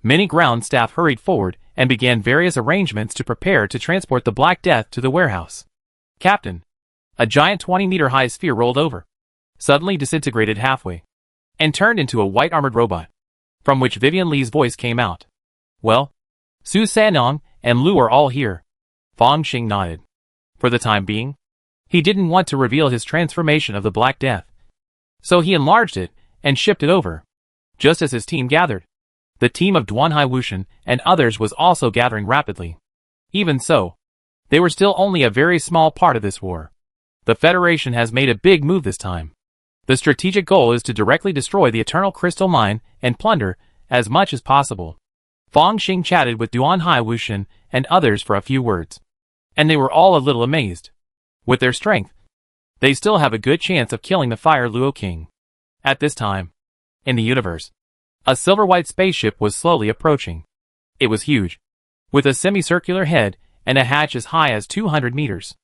Many ground staff hurried forward and began various arrangements to prepare to transport the Black Death to the warehouse. Captain, a giant 20-meter-high sphere rolled over, suddenly disintegrated halfway, and turned into a white armored robot, from which Vivian Li's voice came out. Well, Su Sanong and Lu are all here. Fong Xing nodded. For the time being, he didn't want to reveal his transformation of the Black Death. So he enlarged it and shipped it over. Just as his team gathered, the team of Duanhai Wushan and others was also gathering rapidly. Even so, they were still only a very small part of this war. The Federation has made a big move this time. The strategic goal is to directly destroy the Eternal Crystal Mine and plunder as much as possible. Fong Xing chatted with Duanhai Wushan and others for a few words. and they were all a little amazed. With their strength, they still have a good chance of killing the Fire Luo King. At this time, in the universe, a silver-white spaceship was slowly approaching. It was huge, with a semicircular head and a hatch as high as 200 meters.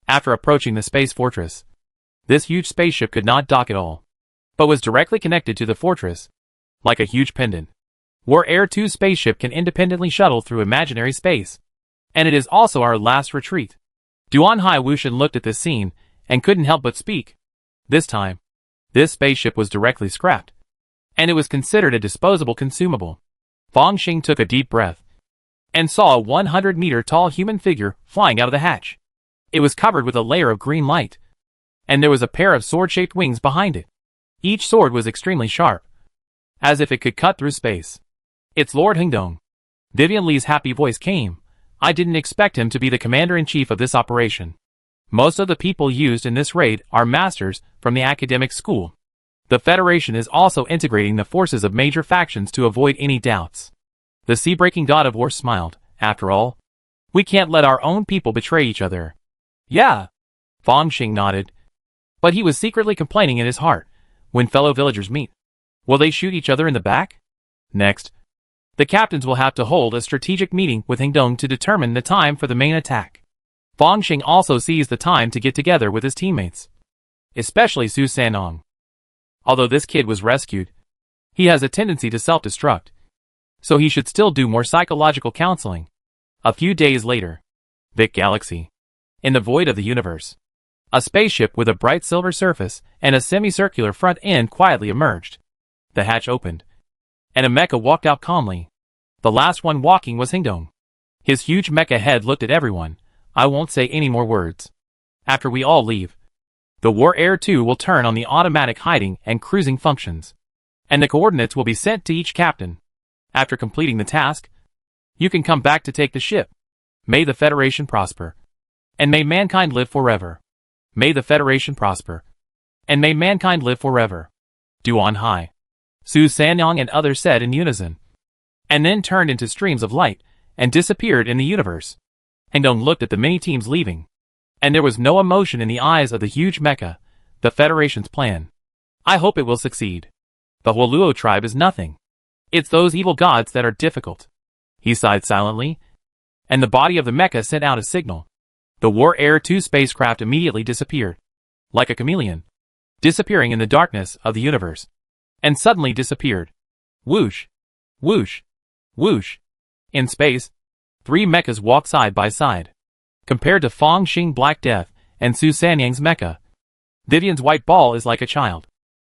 After approaching the space fortress, this huge spaceship could not dock at all, but was directly connected to the fortress, like a huge pendant. War Air 2 spaceship can independently shuttle through imaginary space, and it is also our last retreat. Duan Hai Wuxian looked at this scene and couldn't help but speak. This time, this spaceship was directly scrapped, and it was considered a disposable consumable. Fang Xing took a deep breath and saw a 100-meter-tall human figure flying out of the hatch. It was covered with a layer of green light, and there was a pair of sword-shaped wings behind it. Each sword was extremely sharp, as if it could cut through space. It's Lord Hengdong. Vivian Li's happy voice came. I didn't expect him to be the commander-in-chief of this operation. Most of the people used in this raid are masters from the academic school. The Federation is also integrating the forces of major factions to avoid any doubts. The sea-breaking god of war smiled. After all, we can't let our own people betray each other. Yeah. Fang Xing nodded. But he was secretly complaining in his heart. When fellow villagers meet, will they shoot each other in the back? Next, the captains will have to hold a strategic meeting with Hengdong to determine the time for the main attack. Fang Xing also seized the time to get together with his teammates, especially Su Sanong. Although this kid was rescued, he has a tendency to self-destruct, so he should still do more psychological counseling. A few days later, Vic Galaxy. In the void of the universe, a spaceship with a bright silver surface and a semicircular front end quietly emerged. The hatch opened, and a mecha walked out calmly. The last one walking was Hengdong. His huge mecha head looked at everyone. I won't say any more words. After we all leave, the War Air 2 will turn on the automatic hiding and cruising functions, and the coordinates will be sent to each captain. After completing the task, you can come back to take the ship. May the Federation prosper, and may mankind live forever. May the Federation prosper, and may mankind live forever. Duan Hai, Su Sanyang and others said in unison, and then turned into streams of light and disappeared in the universe. Hengdong looked at the many teams leaving, and there was no emotion in the eyes of the huge mecha. The Federation's plan. I hope it will succeed. The whole Luo tribe is nothing. It's those evil gods that are difficult. He sighed silently, and the body of the mecha sent out a signal. The War Air 2 spacecraft immediately disappeared, like a chameleon, disappearing in the darkness of the universe, and suddenly disappeared. Whoosh, whoosh, whoosh. In space, three mechas walk side by side. Compared to Fang Xing Black Death and Su Sanyang's mecha, Vivian's white ball is like a child.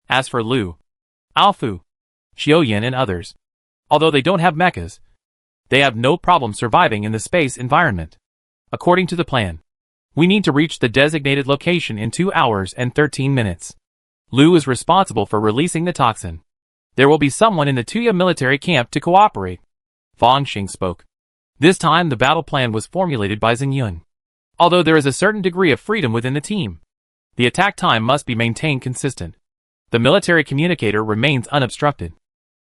As for Lu, Alfu, Xiaoyan and others, although they don't have mechas, they have no problem surviving in the space environment. According to the plan, we need to reach the designated location in 2 hours and 13 minutes. Lu is responsible for releasing the toxin. There will be someone in the Tuya military camp to cooperate. Fang Xing spoke. This time the battle plan was formulated by Xingyun. Although there is a certain degree of freedom within the team, the attack time must be maintained consistent. The military communicator remains unobstructed.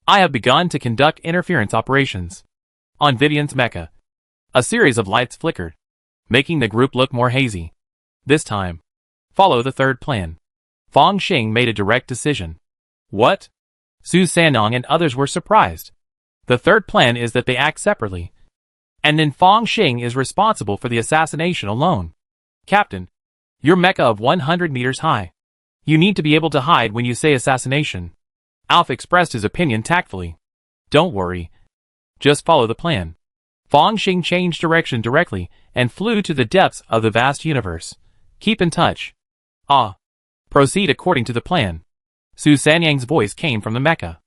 I have begun to conduct interference operations. On Vivian's mecha, a series of lights flickered, making the group look more hazy. This time, follow the third plan. Fang Xing made a direct decision. What? Su Sanong and others were surprised. The third plan is that they act separately, and then Fang Xing is responsible for the assassination alone. Captain, your mecha of 100 meters high. You need to be able to hide when you say assassination. Alf expressed his opinion tactfully. Don't worry. Just follow the plan. Fang Xing changed direction directly and flew to the depths of the vast universe. Keep in touch. Ah. Proceed according to the plan. Su Sanyang's voice came from the mecha.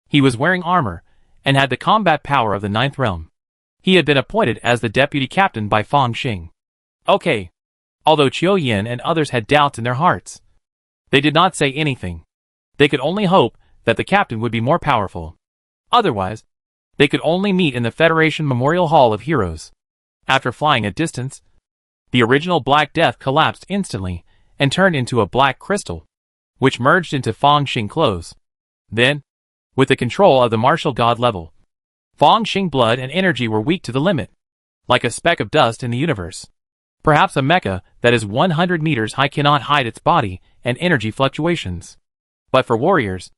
He was wearing armor and had the combat power of the 9th realm. He had been appointed as the deputy captain by Fang Xing. Okay. Although Qiu Yin and others had doubts in their hearts, they did not say anything. They could only hope that the captain would be more powerful. Otherwise, they could only meet in the Federation Memorial Hall of Heroes. After flying a distance, the original Black Death collapsed instantly and turned into a black crystal, which merged into Fang Xing clothes. Then, with the control of the martial god level, Fang Xing blood and energy were weak to the limit, like a speck of dust in the universe. Perhaps a mecha that is 100 meters high cannot hide its body and energy fluctuations. But for warriors,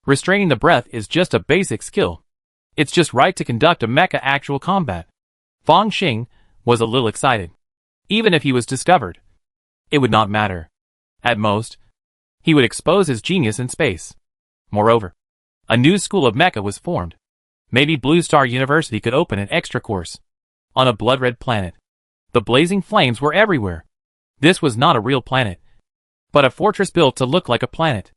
restraining the breath is just a basic skill. It's just right to conduct a mecha actual combat. Fang Xing was a little excited. Even if he was discovered, it would not matter. At most, he would expose his genius in space. Moreover, a new school of mecha was formed. Maybe Blue Star University could open an extra course on a blood-red planet. The blazing flames were everywhere. This was not a real planet, but a fortress built to look like a planet.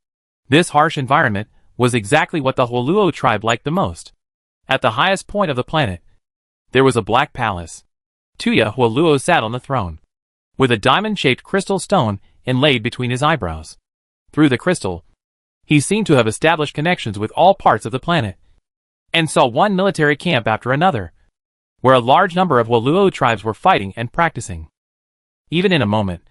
This harsh environment was exactly what the Huoluo tribe liked the most. At the highest point of the planet, there was a black palace. Tuya Huoluo sat on the throne, with a diamond-shaped crystal stone inlaid between his eyebrows. Through the crystal, he seemed to have established connections with all parts of the planet, and saw one military camp after another, where a large number of Huoluo tribes were fighting and practicing. Even in a moment,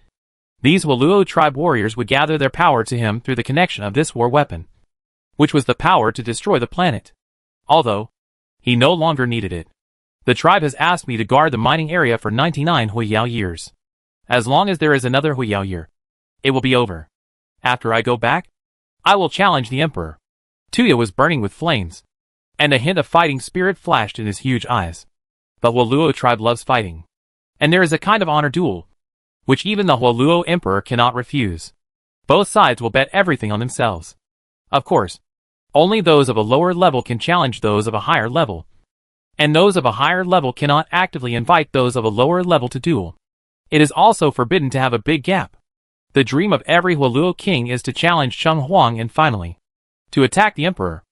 these Huoluo tribe warriors would gather their power to him through the connection of this war weapon, which was the power to destroy the planet. Although, he no longer needed it. The tribe has asked me to guard the mining area for 99 Huiyao years. As long as there is another Huiyao year, it will be over. After I go back, I will challenge the emperor. Tuya was burning with flames, and a hint of fighting spirit flashed in his huge eyes. The Huoluo tribe loves fighting, and there is a kind of honor duel, which even the Huoluo emperor cannot refuse. Both sides will bet everything on themselves. Of course, only those of a lower level can challenge those of a higher level, and those of a higher level cannot actively invite those of a lower level to duel. It is also forbidden to have a big gap. The dream of every Huoluo king is to challenge Cheng Huang and finally, to attack the emperor.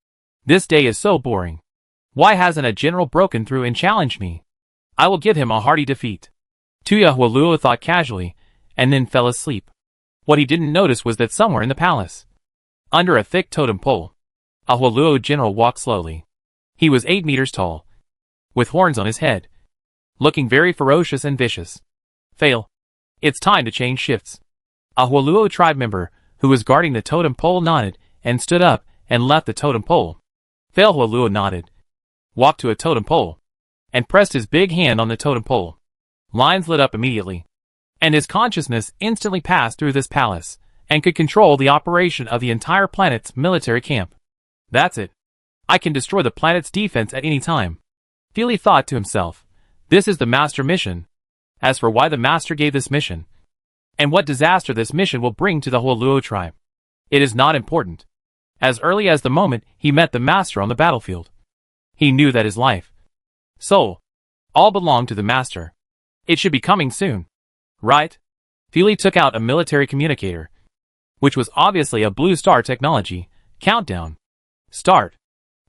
This day is so boring. Why hasn't a general broken through and challenged me? I will give him a hearty defeat. Tuya Huoluo thought casually, and then fell asleep. What he didn't notice was that somewhere in the palace, under a thick totem pole, a Huoluo general walked slowly. He was 8 meters tall, with horns on his head, looking very ferocious and vicious. Fail. It's time to change shifts. A Huoluo tribe member, who was guarding the totem pole, nodded, and stood up, and left the totem pole. Fail Huoluo nodded, walked to a totem pole, and pressed his big hand on the totem pole. Lines lit up immediately, and his consciousness instantly passed through this palace, and could control the operation of the entire planet's military camp. That's it. I can destroy the planet's defense at any time. Feely thought to himself, this is the master mission. As for why the master gave this mission, and what disaster this mission will bring to the Huoluo tribe, it is not important. As early as the moment he met the master on the battlefield, he knew that his life, soul, all belonged to the master. It should be coming soon. Right? Feely took out a military communicator, which was obviously a Blue Star technology. Countdown. Start.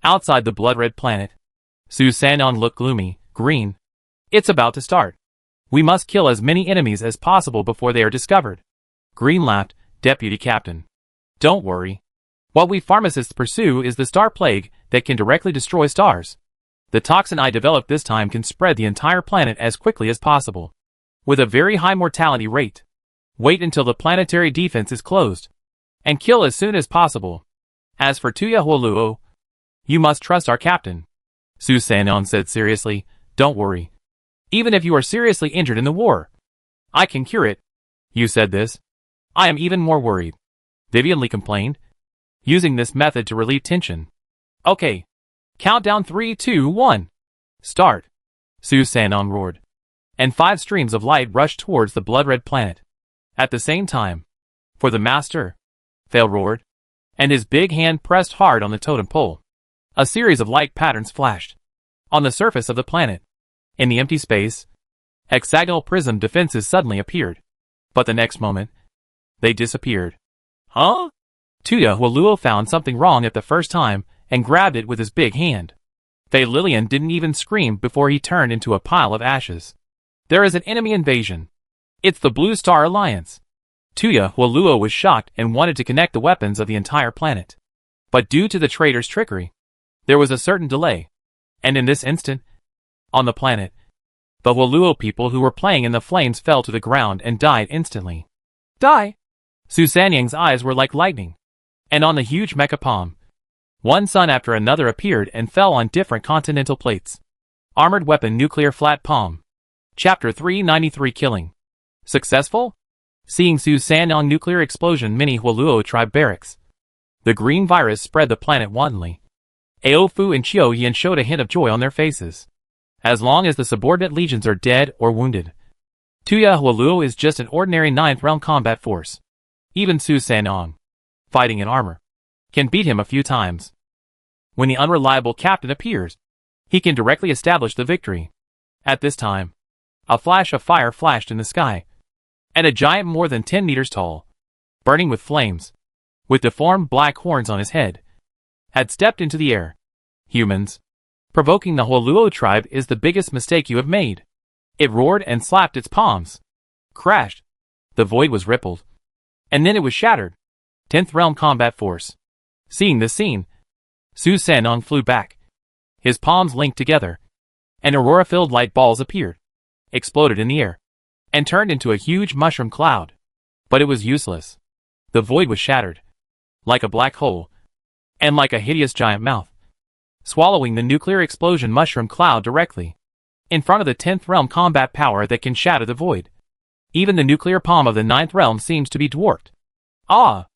Outside the blood-red planet, Su Sanon looked gloomy. Green. It's about to start. We must kill as many enemies as possible before they are discovered. Green laughed. Deputy Captain, don't worry. What we pharmacists pursue is the star plague that can directly destroy stars. The toxin I developed this time can spread the entire planet as quickly as possible, with a very high mortality rate. Wait until the planetary defense is closed, and kill as soon as possible. As for Tuya Huoluo, you must trust our captain. Su Sanon said seriously, don't worry. Even if you are seriously injured in the war, I can cure it. You said this. I am even more worried, Vivian Lee complained, using this method to relieve tension. Okay. Countdown 3, 2, 1. Start. Su Sanon roared, and 5 streams of light rushed towards the blood-red planet. At the same time, for the master, Fail roared, and his big hand pressed hard on the totem pole. A series of light patterns flashed on the surface of the planet. In the empty space, hexagonal prism defenses suddenly appeared, but the next moment, they disappeared. Huh? Tuya Huoluo found something wrong at the first time and grabbed it with his big hand. Fei Lilian didn't even scream before he turned into a pile of ashes. There is an enemy invasion. It's the Blue Star Alliance. Tuya Huoluo was shocked and wanted to connect the weapons of the entire planet. But due to the traitor's trickery, there was a certain delay. And in this instant, on the planet, the Huoluo people who were playing in the flames fell to the ground and died instantly. Die! Su Sanyang's eyes were like lightning. And on the huge mecha palm, one sun after another appeared and fell on different continental plates. Armored Weapon Nuclear Flat Palm. Chapter 393 Killing. Successful? Seeing Su Sanyang nuclear explosion mini Hualuo tribe barracks. The green virus spread the planet wantonly. Ao Fu and Chiu Yan showed a hint of joy on their faces. As long as the subordinate legions are dead or wounded, Tuya Hualuo is just an ordinary 9th realm combat force. Even Su Sanyang, fighting in armor, can beat him a few times. When the unreliable captain appears, he can directly establish the victory. At this time, a flash of fire flashed in the sky, and a giant more than 10 meters tall, burning with flames, with deformed black horns on his head, had stepped into the air. Humans, provoking the Hualuo tribe is the biggest mistake you have made. It roared and slapped its palms. Crashed. The void was rippled. And then it was shattered. 10th realm combat force. Seeing this scene, Su Sanyang flew back. His palms linked together, and aurora-filled light balls appeared, exploded in the air, and turned into a huge mushroom cloud. But it was useless. The void was shattered, like a black hole, and like a hideous giant mouth, swallowing the nuclear explosion mushroom cloud directly in front of the 10th realm combat power that can shatter the void. Even the nuclear palm of the 9th realm seems to be dwarfed. Ah!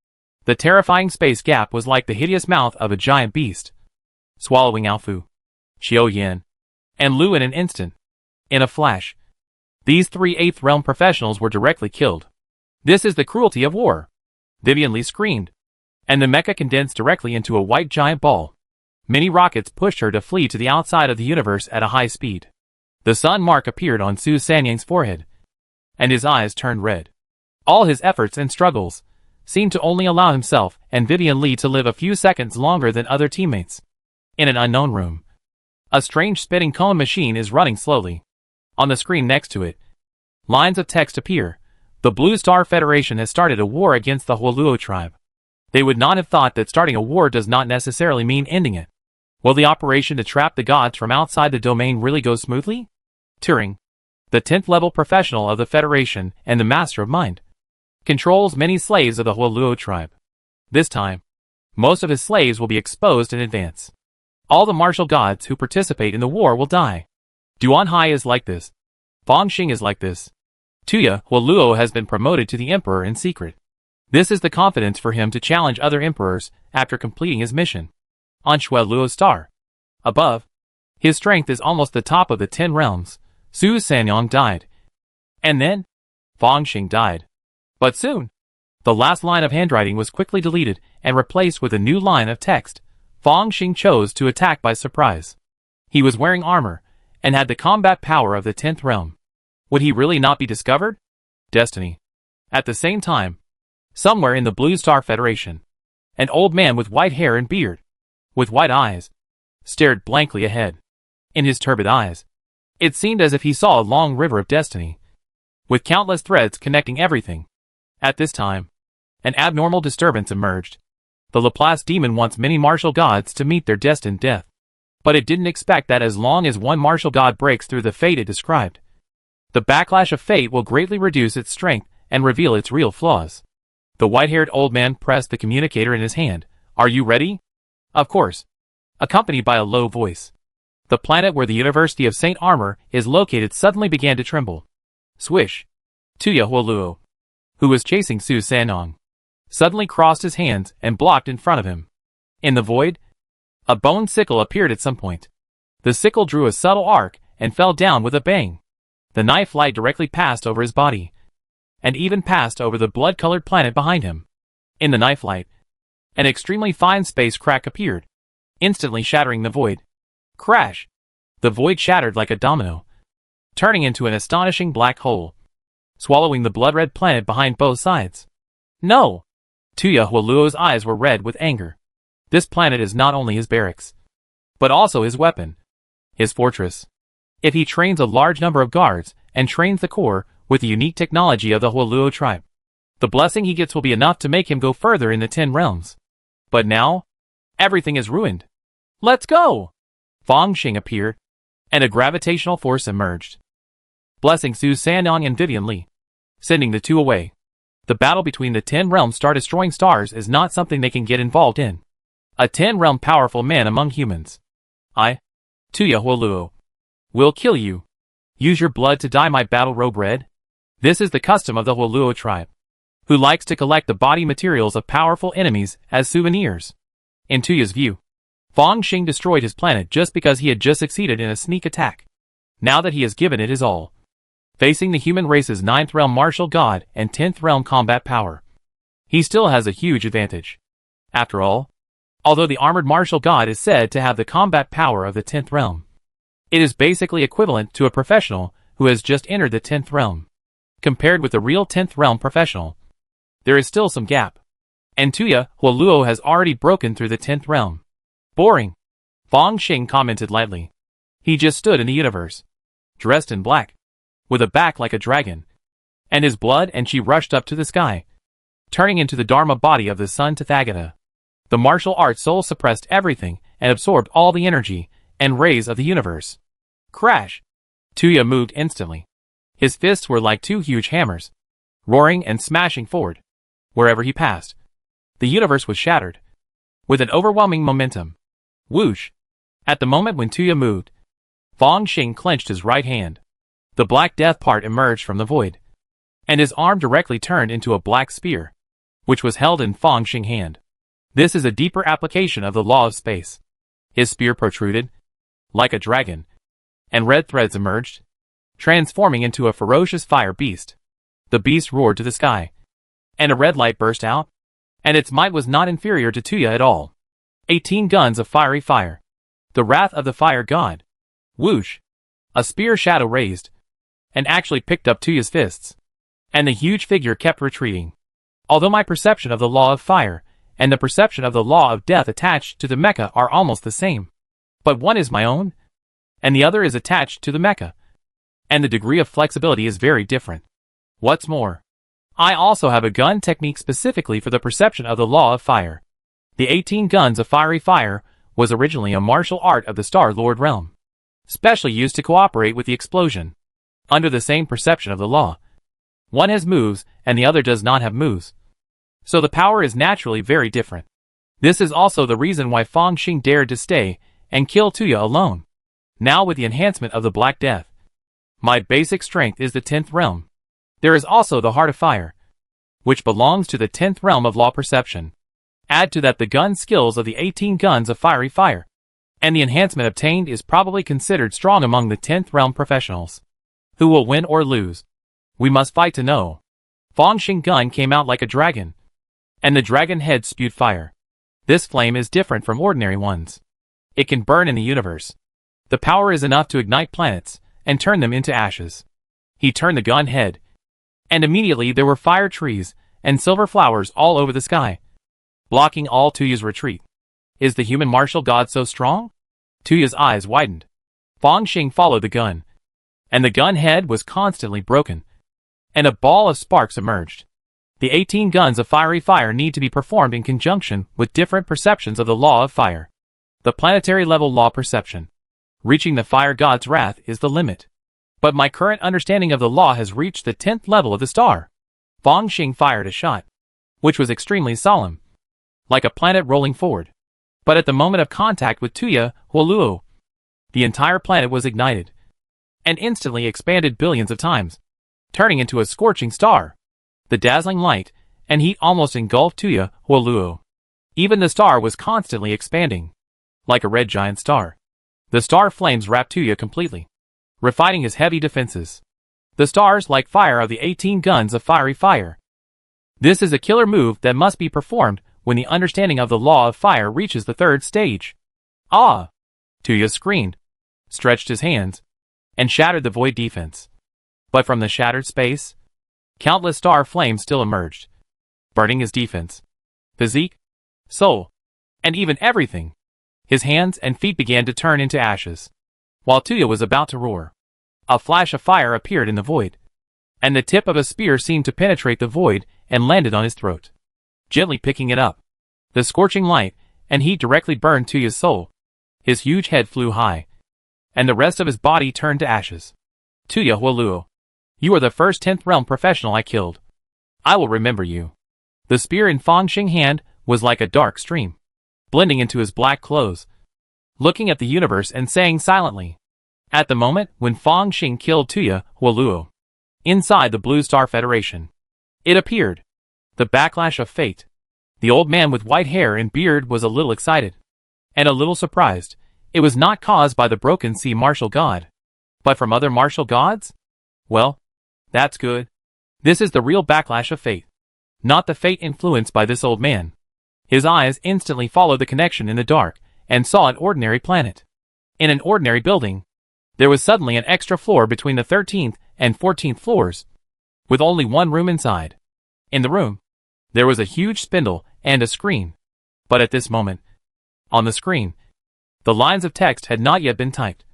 The terrifying space gap was like the hideous mouth of a giant beast, swallowing Ao Fu, Chiu Yan, and Lu in an instant. In a flash, these 3 8th realm professionals were directly killed. This is the cruelty of war. Vivian Li screamed, and the mecha condensed directly into a white giant ball. Many rockets pushed her to flee to the outside of the universe at a high speed. The sun mark appeared on Su Sanyang's forehead, and his eyes turned red. All his efforts and struggles seemed to only allow himself and Vivian Li to live a few seconds longer than other teammates. In an unknown room, a strange spitting cone machine is running slowly. On the screen next to it, lines of text appear. The Blue Star Federation has started a war against the Hualuo tribe. They would not have thought that starting a war does not necessarily mean ending it. Will the operation to trap the gods from outside the domain really go smoothly? Turing, the 10th level professional of the Federation and the Master of Mind, controls many slaves of the Hualuo tribe. This time, most of his slaves will be exposed in advance. All the martial gods who participate in the war will die. Duan Hai is like this. Fang Xing is like this. Tuya Hualuo has been promoted to the emperor in secret. This is the confidence for him to challenge other emperors after completing his mission. On Hualuo's star, above, his strength is almost the top of the 10 realms. Su Sanyang died. And then, Fang Xing died. But soon, the last line of handwriting was quickly deleted and replaced with a new line of text. Fang Xing chose to attack by surprise. He was wearing armor and had the combat power of the 10th realm. Would he really not be discovered? Destiny. At the same time, somewhere in the Blue Star Federation, an old man with white hair and beard, with white eyes, stared blankly ahead. In his turbid eyes, it seemed as if he saw a long river of destiny, with countless threads connecting everything. At this time, an abnormal disturbance emerged. The Laplace demon wants many martial gods to meet their destined death. But it didn't expect that as long as one martial god breaks through the fate it described, the backlash of fate will greatly reduce its strength and reveal its real flaws. The white-haired old man pressed the communicator in his hand. Are you ready? Of course. Accompanied by a low voice. The planet where the University of St. Armor is located suddenly began to tremble. Swish. Tuya Hualuo, who was chasing Su Sanyang, suddenly crossed his hands and blocked in front of him. In the void, a bone sickle appeared at some point. The sickle drew a subtle arc and fell down with a bang. The knife light directly passed over his body, and even passed over the blood-colored planet behind him. In the knife light, an extremely fine space crack appeared, instantly shattering the void. Crash! The void shattered like a domino, turning into an astonishing black hole, swallowing the blood-red planet behind both sides. No! Tuya Hualuo's eyes were red with anger. This planet is not only his barracks, but also his weapon, his fortress. If he trains a large number of guards and trains the core with the unique technology of the Hualuo tribe, the blessing he gets will be enough to make him go further in the 10 realms. But now, everything is ruined. Let's go! Fang Xing appeared, and a gravitational force emerged, blessing Su Sanyang and Vivian Li, sending the two away. The battle between the 10 realms star-destroying stars is not something they can get involved in. A 10-realm powerful man among humans. I, Tuya Hualuo, will kill you. Use your blood to dye my battle robe red? This is the custom of the Huoluo tribe, who likes to collect the body materials of powerful enemies as souvenirs. In Tuya's view, Fang Xing destroyed his planet just because he had just succeeded in a sneak attack. Now that he has given it his all, facing the human race's 9th realm martial god and 10th realm combat power, he still has a huge advantage. After all, although the armored martial god is said to have the combat power of the 10th realm, it is basically equivalent to a professional who has just entered the 10th realm. Compared with the real 10th realm professional, there is still some gap. And Tuya Huoluo has already broken through the 10th realm. Boring, Fang Xing commented lightly. He just stood in the universe, dressed in black, with a back like a dragon, and his blood and chi rushed up to the sky, turning into the Dharma body of the sun Tathagata. The martial arts soul suppressed everything and absorbed all the energy and rays of the universe. Crash! Tuya moved instantly. His fists were like two huge hammers, roaring and smashing forward. Wherever he passed, the universe was shattered, with an overwhelming momentum. Whoosh! At the moment when Tuya moved, Fang Xing clenched his right hand. The Black Death part emerged from the void, and his arm directly turned into a black spear, which was held in Fang Xing's hand. This is a deeper application of the law of space. His spear protruded, like a dragon, and red threads emerged, transforming into a ferocious fire beast. The beast roared to the sky, and a red light burst out, and its might was not inferior to Tuya at all. 18 guns of fiery fire. The wrath of the fire god. Whoosh! A spear shadow raised, and actually picked up Tuya's fists, and the huge figure kept retreating. Although my perception of the law of fire and the perception of the law of death attached to the mecha are almost the same, but one is my own, and the other is attached to the mecha, and the degree of flexibility is very different. What's more, I also have a gun technique specifically for the perception of the law of fire. The 18 guns of fiery fire was originally a martial art of the Star Lord realm, specially used to cooperate with the explosion. Under the same perception of the law, one has moves and the other does not have moves, so the power is naturally very different. This is also the reason why Fang Xing dared to stay and kill Tuya alone. Now with the enhancement of the Black Death, my basic strength is the 10th realm. There is also the Heart of Fire, which belongs to the 10th realm of law perception. Add to that the gun skills of the 18 guns of fiery fire, and the enhancement obtained is probably considered strong among the 10th realm professionals. Who will win or lose? We must fight to know. Fang Xing gun came out like a dragon, and the dragon head spewed fire. This flame is different from ordinary ones. It can burn in the universe. The power is enough to ignite planets and turn them into ashes. He turned the gun head, and immediately there were fire trees and silver flowers all over the sky, blocking all Tuya's retreat. Is the human martial god so strong? Tuya's eyes widened. Fang Xing followed the gun, and the gun head was constantly broken, and a ball of sparks emerged. The 18 guns of fiery fire need to be performed in conjunction with different perceptions of the law of fire. The planetary level law perception, reaching the fire god's wrath, is the limit. But my current understanding of the law has reached the 10th level of the star. Fang Xing fired a shot, which was extremely solemn, like a planet rolling forward. But at the moment of contact with Tuya Huoluo, the entire planet was ignited, and instantly expanded billions of times, turning into a scorching star. The dazzling light and heat almost engulfed Tuya Huoluo. Even the star was constantly expanding, like a red giant star. The star flames wrapped Tuya completely, refining his heavy defenses. The stars like fire of the 18 guns of fiery fire. This is a killer move that must be performed when the understanding of the law of fire reaches the 3rd stage. Ah! Tuya screamed, stretched his hands, and shattered the void defense. But from the shattered space, countless star flames still emerged, burning his defense, physique, soul, and even everything. His hands and feet began to turn into ashes. While Tuya was about to roar, a flash of fire appeared in the void, and the tip of a spear seemed to penetrate the void and landed on his throat. Gently picking it up, the scorching light and heat directly burned Tuya's soul. His huge head flew high, and the rest of his body turned to ashes. Tuya Huoluo, you are the first 10th realm professional I killed. I will remember you. The spear in Fang Xing's hand was like a dark stream, blending into his black clothes, looking at the universe and saying silently. At the moment when Fang Xing killed Tuya Huoluo, Inside the Blue Star Federation, it appeared. The backlash of fate. The old man with white hair and beard was a little excited. And a little surprised. It was not caused by the broken sea martial god. But from other martial gods? Well, that's good. This is the real backlash of fate. Not the fate influenced by this old man. His eyes instantly followed the connection in the dark, and saw an ordinary planet. In an ordinary building, there was suddenly an extra floor between the 13th and 14th floors, with only one room inside. In the room, there was a huge spindle and a screen. But at this moment, on the screen, the lines of text had not yet been typed,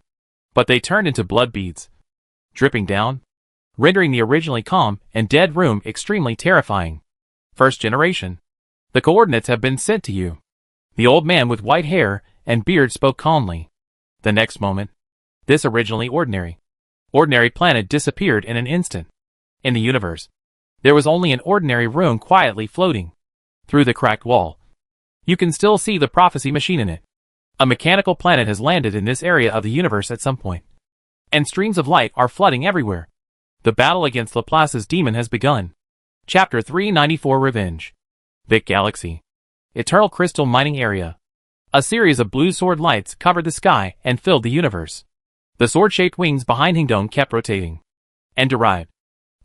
but they turned into blood beads, dripping down, rendering the originally calm and dead room extremely terrifying. First generation. The coordinates have been sent to you. The old man with white hair and beard spoke calmly. The next moment, this originally ordinary planet disappeared in an instant. In the universe, there was only an ordinary room quietly floating. Through the cracked wall, you can still see the prophecy machine in it. A mechanical planet has landed in this area of the universe at some point, and streams of light are flooding everywhere. The battle against Laplace's demon has begun. Chapter 394 Revenge. Big Galaxy. Eternal Crystal Mining Area. A series of blue sword lights covered the sky and filled the universe. The sword-shaped wings behind Hingdong kept rotating, and derived.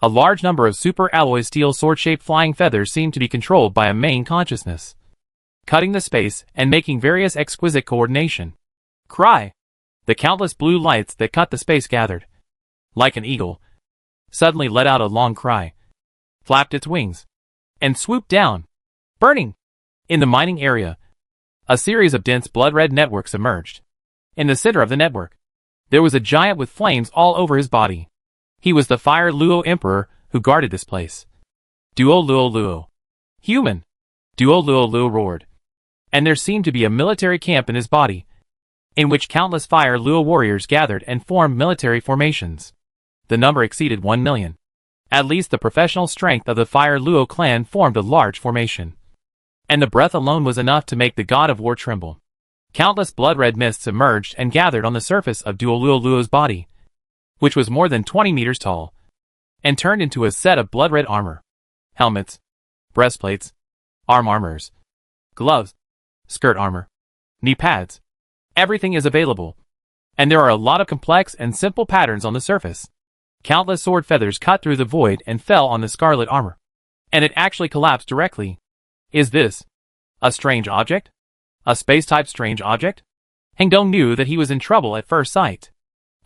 A large number of super-alloy steel sword-shaped flying feathers seemed to be controlled by a main consciousness, cutting the space and making various exquisite coordination. Cry! The countless blue lights that cut the space gathered. Like an eagle, suddenly let out a long cry, flapped its wings, and swooped down, burning. In the mining area, a series of dense blood-red networks emerged. In the center of the network, there was a giant with flames all over his body. He was the Fire Luo Emperor who guarded this place. Duo Luo Luo. Human. Duo Luo Luo roared. And there seemed to be a military camp in his body, in which countless Fire Luo warriors gathered and formed military formations. The number exceeded 1 million. At least the professional strength of the Fire Luo clan formed a large formation. And the breath alone was enough to make the god of war tremble. Countless blood-red mists emerged and gathered on the surface of Duo Luo Luo's body, which was more than 20 meters tall, and turned into a set of blood-red armor. Helmets, breastplates, arm armors, gloves, skirt armor, knee pads. Everything is available. And there are a lot of complex and simple patterns on the surface. Countless sword feathers cut through the void and fell on the scarlet armor. And it actually collapsed directly. Is this a strange object? A space-type strange object? Hengdong knew that he was in trouble at first sight.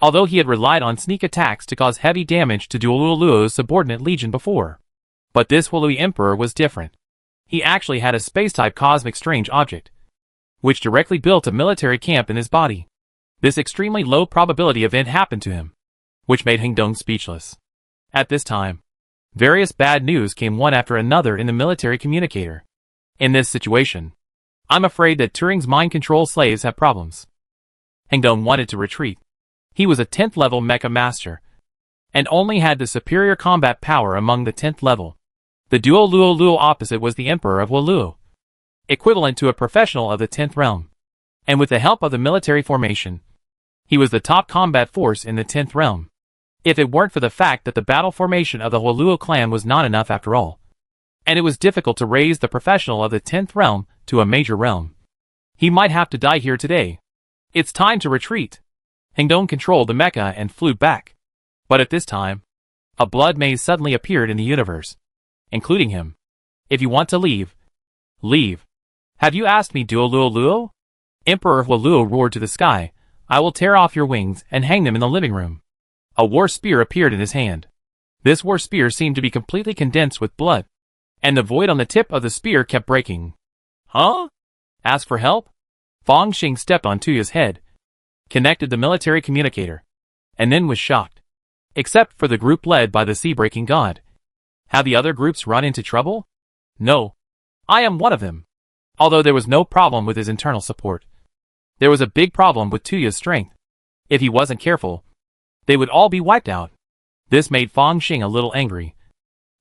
Although he had relied on sneak attacks to cause heavy damage to Duo Luo's subordinate legion before. But this Huolui Emperor was different. He actually had a space-type cosmic strange object, which directly built a military camp in his body. This extremely low probability event happened to him, which made Hengdong speechless. At this time, various bad news came one after another in the military communicator. In this situation, I'm afraid that Turing's mind control slaves have problems. Hengdong wanted to retreat. He was a 10th level mecha master, and only had the superior combat power among the 10th level. The Duo Luo Luo opposite was the Emperor of Huoluo, equivalent to a professional of the 10th realm. And with the help of the military formation, he was the top combat force in the 10th realm. If it weren't for the fact that the battle formation of the Huoluo clan was not enough after all, and it was difficult to raise the professional of the 10th realm to a major realm, he might have to die here today. It's time to retreat. Hengdong controlled the mecha and flew back. But at this time, a blood maze suddenly appeared in the universe, including him. If you want to leave, leave. Have you asked me, Duo Luo Luo? Emperor Huoluo roared to the sky. I will tear off your wings and hang them in the living room. A war spear appeared in his hand. This war spear seemed to be completely condensed with blood, and the void on the tip of the spear kept breaking. Huh? Ask for help? Fang Xing stepped on Tuya's head, connected the military communicator, and then was shocked. Except for the group led by the sea-breaking god. Have the other groups run into trouble? No. I am one of them. Although there was no problem with his internal support, there was a big problem with Tuya's strength. If he wasn't careful, they would all be wiped out. This made Fang Xing a little angry,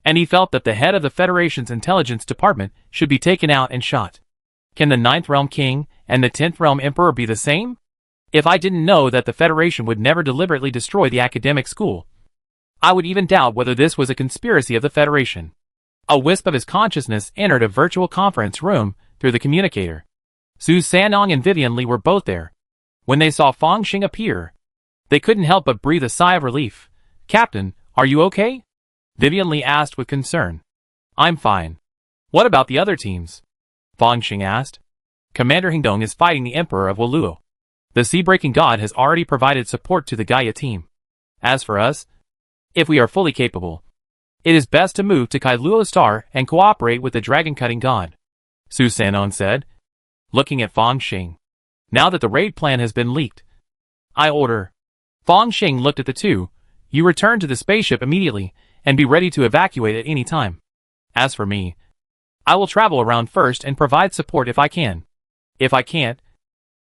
and he felt that the head of the Federation's intelligence department should be taken out and shot. Can the 9th Realm King and the 10th Realm Emperor be the same? If I didn't know that the Federation would never deliberately destroy the academic school, I would even doubt whether this was a conspiracy of the Federation. A wisp of his consciousness entered a virtual conference room through the communicator. Su Sanong and Vivian Li were both there. When they saw Fang Xing appear, they couldn't help but breathe a sigh of relief. "Captain, are you okay?" Vivian Li asked with concern. "I'm fine. What about the other teams?" Fang Xing asked. "Commander Hingdong is fighting the Emperor of Waluo. The Sea-Breaking God has already provided support to the Gaia team. As for us, if we are fully capable, it is best to move to Kailuo Star and cooperate with the Dragon-Cutting God," Su Sanong said, looking at Fang Xing. "Now that the raid plan has been leaked, I order." Fang Xing looked at the two. "You return to the spaceship immediately and be ready to evacuate at any time. As for me, I will travel around first and provide support if I can. If I can't,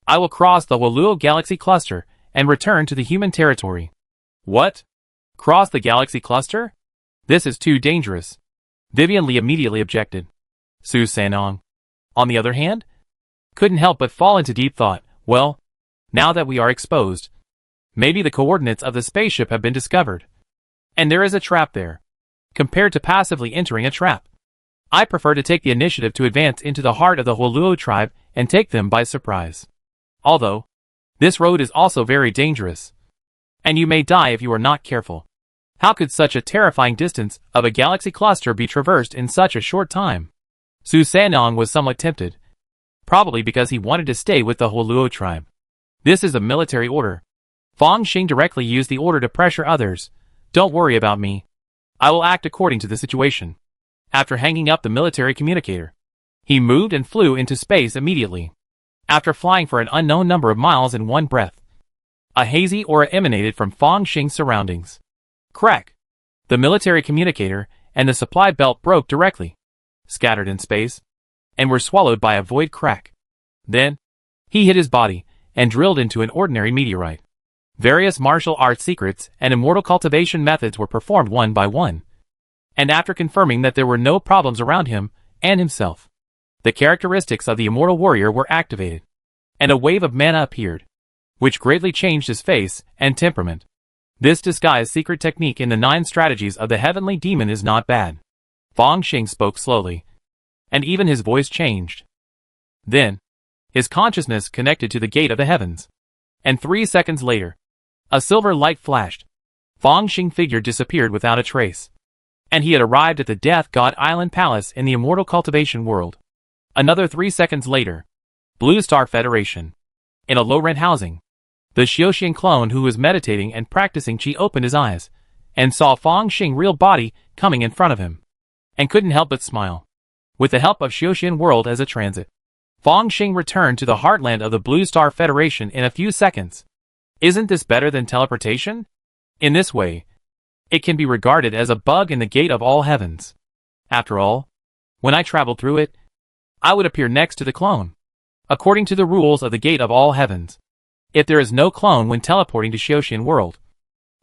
I will cross the Waluo Galaxy Cluster and return to the human territory." "What? Cross the Galaxy Cluster? This is too dangerous," Vivian Li immediately objected. Su Sanong, on the other hand, couldn't help but fall into deep thought. "Well, now that we are exposed, maybe the coordinates of the spaceship have been discovered. And there is a trap there. Compared to passively entering a trap, I prefer to take the initiative to advance into the heart of the Waluo tribe and take them by surprise. Although, this road is also very dangerous, and you may die if you are not careful. How could such a terrifying distance of a galaxy cluster be traversed in such a short time?" Su Sanong was somewhat tempted, probably because he wanted to stay with the Waluo tribe. "This is a military order." Fang Xing directly used the order to pressure others. "Don't worry about me. I will act according to the situation." After hanging up the military communicator, he moved and flew into space immediately. After flying for an unknown number of miles in one breath, a hazy aura emanated from Fang Xing's surroundings. Crack! The military communicator and the supply belt broke directly, scattered in space, and were swallowed by a void crack. Then, he hit his body and drilled into an ordinary meteorite. Various martial arts secrets and immortal cultivation methods were performed one by one, and after confirming that there were no problems around him and himself, the characteristics of the immortal warrior were activated, and a wave of mana appeared, which greatly changed his face and temperament. This disguised secret technique in the 9 strategies of the heavenly demon is not bad. Fang Xing spoke slowly, and even his voice changed. Then, his consciousness connected to the gate of the heavens, and 3 seconds later, a silver light flashed. Fang Xing figure disappeared without a trace, and he had arrived at the Death God Island Palace in the immortal cultivation world. Another 3 seconds later, Blue Star Federation. In a low-rent housing, the Xiaoxian clone who was meditating and practicing qi opened his eyes, and saw Fang Xing's real body coming in front of him, and couldn't help but smile. With the help of Xiaoxian World as a transit, Fang Xing returned to the heartland of the Blue Star Federation in a few seconds. Isn't this better than teleportation? In this way, it can be regarded as a bug in the gate of all heavens. After all, when I traveled through it, I would appear next to the clone. According to the rules of the gate of all heavens, if there is no clone when teleporting to Xiaoxian World,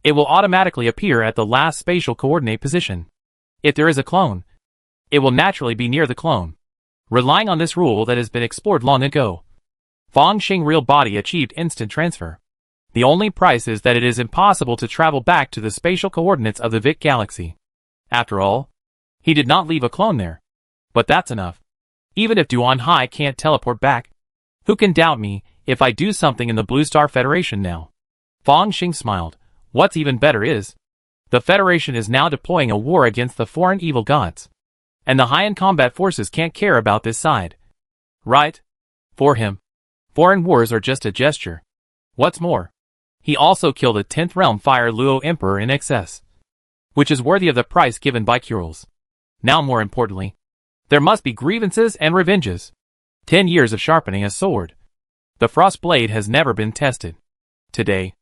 it will automatically appear at the last spatial coordinate position. If there is a clone, it will naturally be near the clone. Relying on this rule that has been explored long ago, Fang Xing's real body achieved instant transfer. The only price is that it is impossible to travel back to the spatial coordinates of the Vic Galaxy. After all, he did not leave a clone there. But that's enough. Even if Duan Hai can't teleport back, who can doubt me if I do something in the Blue Star Federation now? Fang Xing smiled. What's even better is, the Federation is now deploying a war against the foreign evil gods, and the high-end combat forces can't care about this side. Right? For him, foreign wars are just a gesture. What's more, he also killed a 10th realm Fire Luo Emperor in excess, which is worthy of the price given by Kurils. Now more importantly, there must be grievances and revenges. 10 years of sharpening a sword. The frost blade has never been tested. Today,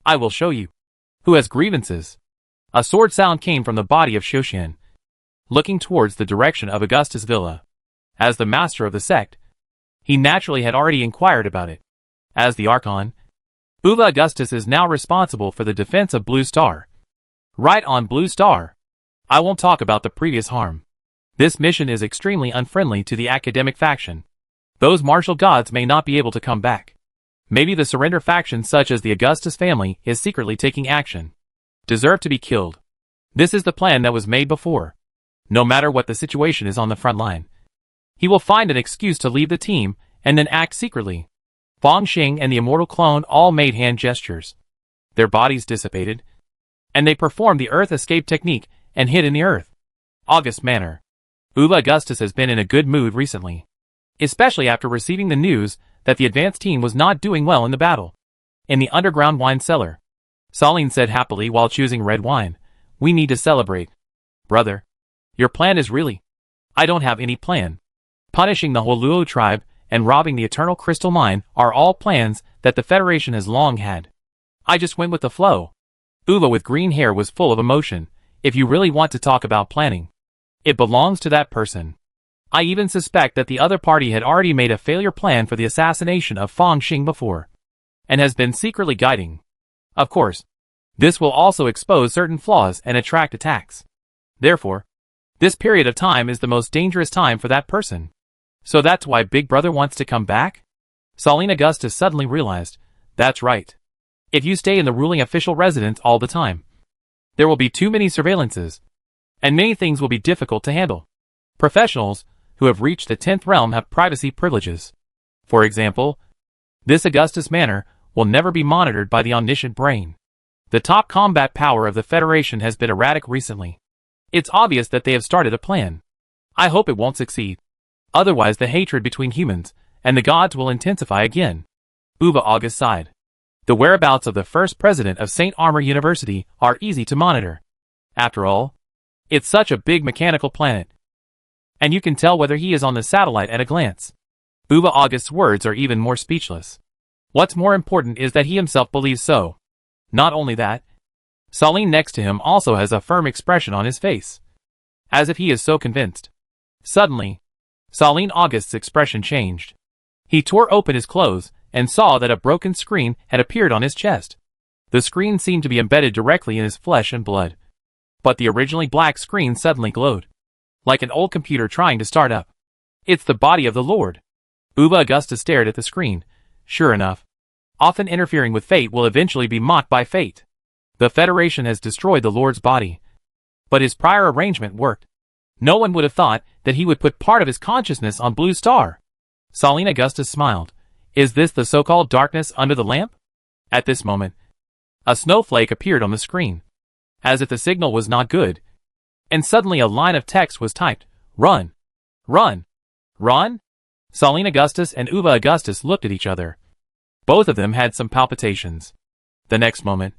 I will show you who has grievances. A sword sound came from the body of Xiaoxian, looking towards the direction of Augustus' villa. As the master of the sect, he naturally had already inquired about it. As the Archon, Uva Augustus is now responsible for the defense of Blue Star. Right on Blue Star. I won't talk about the previous harm. This mission is extremely unfriendly to the academic faction. Those martial gods may not be able to come back. Maybe the surrender faction such as the Augustus family is secretly taking action. Deserve to be killed. This is the plan that was made before. No matter what the situation is on the front line, he will find an excuse to leave the team and then act secretly. Fang Xing and the immortal clone all made hand gestures. Their bodies dissipated, and they performed the earth escape technique and hid in the earth. August manner. Uva Augustus has been in a good mood recently, especially after receiving the news that the advanced team was not doing well in the battle. In the underground wine cellar, Saline said happily while choosing red wine, "We need to celebrate. Brother, your plan is really... I don't have any plan. Punishing the whole Luo tribe and robbing the Eternal Crystal Mine are all plans that the Federation has long had. I just went with the flow." Uva with green hair was full of emotion. If you really want to talk about planning, it belongs to that person. I even suspect that the other party had already made a failure plan for the assassination of Fang Xing before, and has been secretly guiding. Of course, this will also expose certain flaws and attract attacks. Therefore, this period of time is the most dangerous time for that person. So that's why Big Brother wants to come back? Saline Augustus suddenly realized, that's right. If you stay in the ruling official residence all the time, there will be too many surveillances, and many things will be difficult to handle. Professionals who have reached the 10th realm have privacy privileges. For example, this Augustus Manor will never be monitored by the omniscient brain. The top combat power of the Federation has been erratic recently. It's obvious that they have started a plan. I hope it won't succeed. Otherwise the hatred between humans and the gods will intensify again. Uva August sighed. The whereabouts of the first president of St. Armor University are easy to monitor. After all, it's such a big mechanical planet, and you can tell whether he is on the satellite at a glance. Uva August's words are even more speechless. What's more important is that he himself believes so. Not only that, Saline next to him also has a firm expression on his face, as if he is so convinced. Suddenly, Saline August's expression changed. He tore open his clothes and saw that a broken screen had appeared on his chest. The screen seemed to be embedded directly in his flesh and blood. But the originally black screen suddenly glowed, like an old computer trying to start up. It's the body of the Lord. Uva Augustus stared at the screen. Sure enough, often interfering with fate will eventually be mocked by fate. The Federation has destroyed the Lord's body, but his prior arrangement worked. No one would have thought that he would put part of his consciousness on Blue Star. Saline Augustus smiled. Is this the so-called darkness under the lamp? At this moment, a snowflake appeared on the screen, as if the signal was not good, and suddenly a line of text was typed. Run! Run! Run! Saline Augustus and Uva Augustus looked at each other. Both of them had some palpitations. The next moment,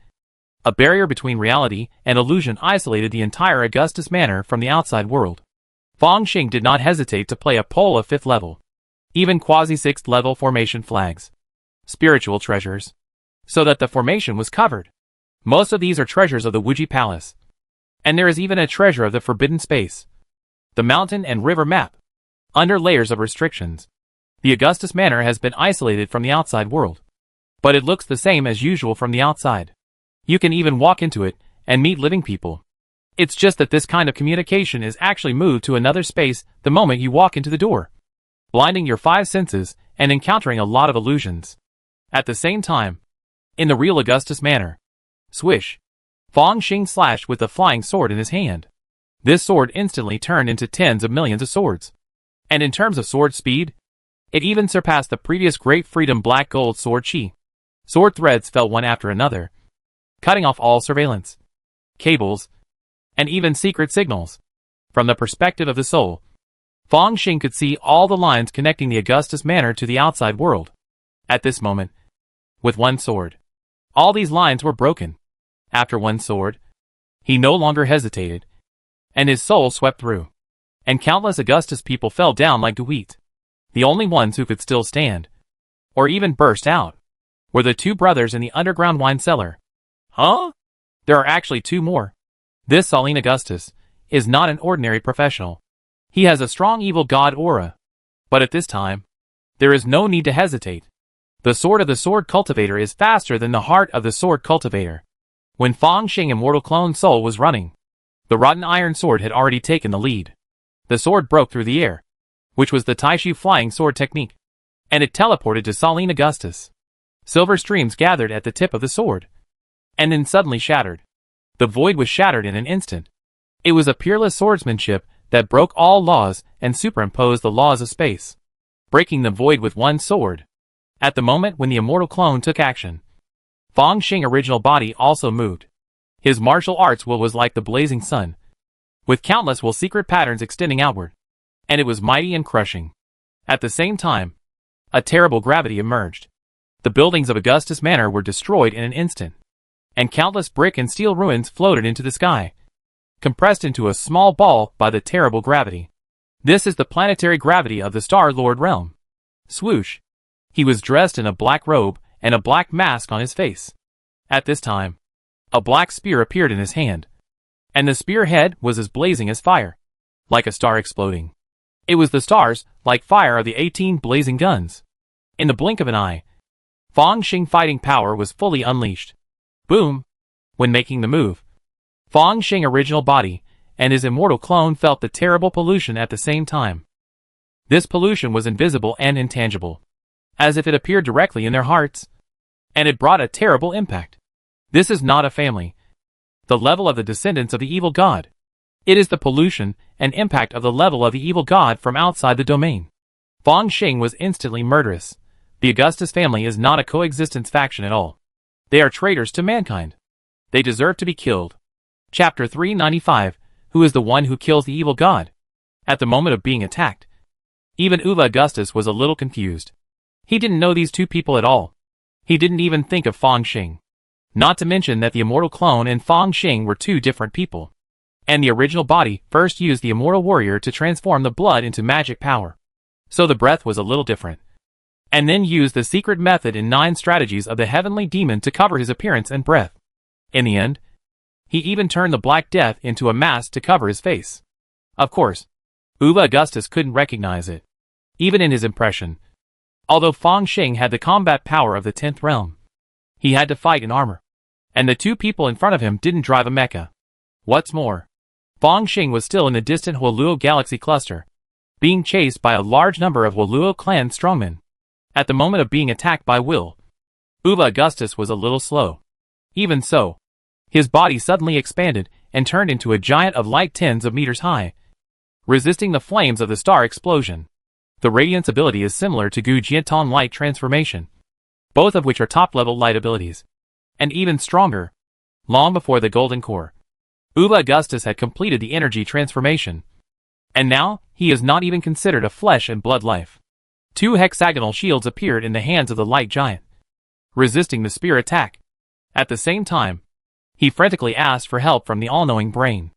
a barrier between reality and illusion isolated the entire Augustus Manor from the outside world. Fang Xing did not hesitate to play a pole of 5th level, even quasi-6th level formation flags, spiritual treasures, so that the formation was covered. Most of these are treasures of the Wuji Palace, and there is even a treasure of the Forbidden Space, the mountain and river map. Under layers of restrictions, the Augustus Manor has been isolated from the outside world, but it looks the same as usual from the outside. You can even walk into it and meet living people. It's just that this kind of communication is actually moved to another space the moment you walk into the door, blinding your 5 senses and encountering a lot of illusions. At the same time, in the real Augustus Manor, swish, Fang Xing slashed with the flying sword in his hand. This sword instantly turned into tens of millions of swords. And in terms of sword speed, it even surpassed the previous Great Freedom Black Gold Sword Chi. Sword threads fell one after another, cutting off all surveillance, cables, and even secret signals. From the perspective of the soul, Fang Xing could see all the lines connecting the Augustus Manor to the outside world. At this moment, with one sword, all these lines were broken. After one sword, he no longer hesitated, and his soul swept through, and countless Augustus people fell down like wheat. The only ones who could still stand, or even burst out, were the 2 brothers in the underground wine cellar. Huh? There are actually 2 more. This Saline Augustus is not an ordinary professional. He has a strong evil god aura. But at this time, there is no need to hesitate. The sword of the sword cultivator is faster than the heart of the sword cultivator. When Fang Xing Immortal Clone Soul was running, the rotten iron sword had already taken the lead. The sword broke through the air, which was the Taishu flying sword technique, and it teleported to Saline Augustus. Silver streams gathered at the tip of the sword, and then suddenly shattered. The void was shattered in an instant. It was a peerless swordsmanship that broke all laws and superimposed the laws of space, breaking the void with one sword. At the moment when the immortal clone took action, Fang Xing's original body also moved. His martial arts will was like the blazing sun, with countless will secret patterns extending outward, and it was mighty and crushing. At the same time, a terrible gravity emerged. The buildings of Augustus Manor were destroyed in an instant, and countless brick and steel ruins floated into the sky, compressed into a small ball by the terrible gravity. This is the planetary gravity of the Star-Lord realm. Swoosh! He was dressed in a black robe and a black mask on his face. At this time, a black spear appeared in his hand, and the spear head was as blazing as fire, like a star exploding. It was the stars, like fire, of the 18 blazing guns. In the blink of an eye, Fang Xing's fighting power was fully unleashed. Boom! When making the move, Fang Xing's original body and his immortal clone felt the terrible pollution at the same time. This pollution was invisible and intangible, as if it appeared directly in their hearts, and it brought a terrible impact. This is not a family, the level of the descendants of the evil god. It is the pollution and impact of the level of the evil god from outside the domain. Fang Xing was instantly murderous. The Augustus family is not a coexistence faction at all. They are traitors to mankind. They deserve to be killed. Chapter 395, Who is the one who kills the evil god? At the moment of being attacked, even Uva Augustus was a little confused. He didn't know these two people at all. He didn't even think of Fang Xing. Not to mention that the immortal clone and Fang Xing were two different people. And the original body first used the immortal warrior to transform the blood into magic power. So the breath was a little different. And then used the secret method in 9 strategies of the heavenly demon to cover his appearance and breath. In the end, he even turned the Black Death into a mask to cover his face. Of course, Uva Augustus couldn't recognize it, even in his impression. Although Fang Xing had the combat power of the 10th realm, he had to fight in armor. And the two people in front of him didn't drive a mecha. What's more, Fang Xing was still in the distant Huoluo galaxy cluster, being chased by a large number of Huoluo clan strongmen. At the moment of being attacked by Will, Uva Augustus was a little slow. Even so, his body suddenly expanded and turned into a giant of light tens of meters high, resisting the flames of the star explosion. The radiance ability is similar to Gu Jianton light transformation, both of which are top-level light abilities, and even stronger. Long before the golden core, Uva Augustus had completed the energy transformation, and now he is not even considered a flesh and blood life. 2 hexagonal shields appeared in the hands of the light giant, resisting the spear attack. At the same time, he frantically asked for help from the all-knowing brain,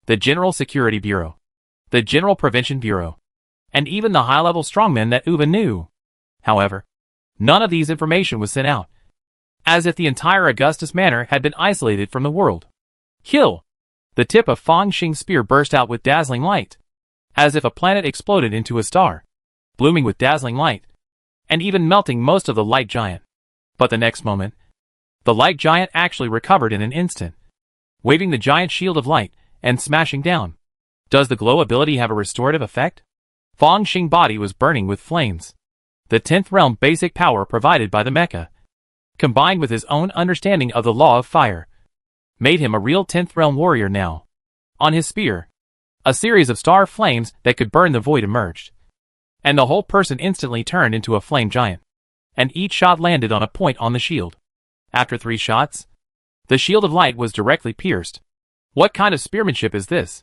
the General Security Bureau, the General Prevention Bureau, and even the high-level strongmen that Uva knew. However, none of these information was sent out, as if the entire Augustus Manor had been isolated from the world. Kill! The tip of Fang Xing's spear burst out with dazzling light, as if a planet exploded into a star, blooming with dazzling light, and even melting most of the light giant. But the next moment, the light giant actually recovered in an instant, waving the giant shield of light and smashing down. Does the glow ability have a restorative effect? Fang Xing's body was burning with flames. The 10th realm basic power provided by the mecha, combined with his own understanding of the law of fire, made him a real 10th realm warrior now. On his spear, a series of star flames that could burn the void emerged, and the whole person instantly turned into a flame giant, and each shot landed on a point on the shield. After 3 shots, the shield of light was directly pierced. What kind of spearmanship is this?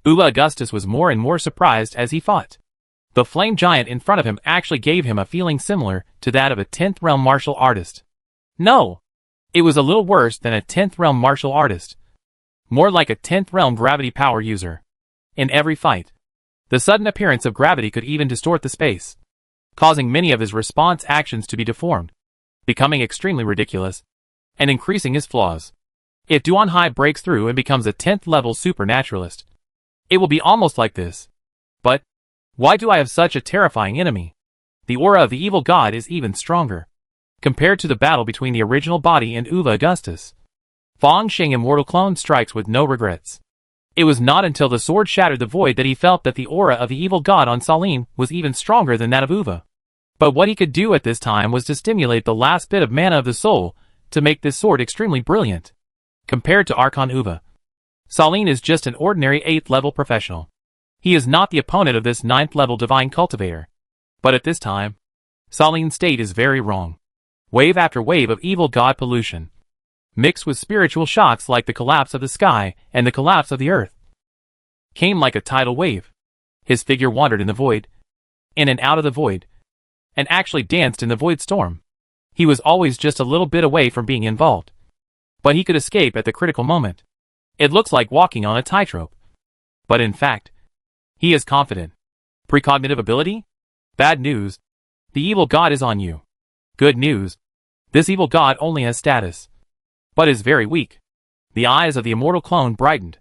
Uva Augustus was more and more surprised as he fought. The flame giant in front of him actually gave him a feeling similar to that of a 10th realm martial artist. No! It was a little worse than a 10th realm martial artist. More like a 10th realm gravity power user. In every fight, the sudden appearance of gravity could even distort the space, causing many of his response actions to be deformed, becoming extremely ridiculous, and increasing his flaws. If Duan Hai breaks through and becomes a 10th level supernaturalist, it will be almost like this. But why do I have such a terrifying enemy? The aura of the evil god is even stronger, compared to the battle between the original body and Uva Augustus. Fang Xing immortal clone strikes with no regrets. It was not until the sword shattered the void that he felt that the aura of the evil god on Salim was even stronger than that of Uva. But what he could do at this time was to stimulate the last bit of mana of the soul to make this sword extremely brilliant. Compared to Archon Uva, Saleen is just an ordinary 8th level professional. He is not the opponent of this 9th level divine cultivator. But at this time, Saleen's state is very wrong. Wave after wave of evil god pollution, mixed with spiritual shocks like the collapse of the sky and the collapse of the earth, came like a tidal wave. His figure wandered in the void, in and out of the void, and actually danced in the void storm. He was always just a little bit away from being involved, but he could escape at the critical moment. It looks like walking on a tightrope. But in fact, he is confident. Precognitive ability? Bad news. The evil god is on you. Good news. This evil god only has status, but is very weak. The eyes of the immortal clone brightened.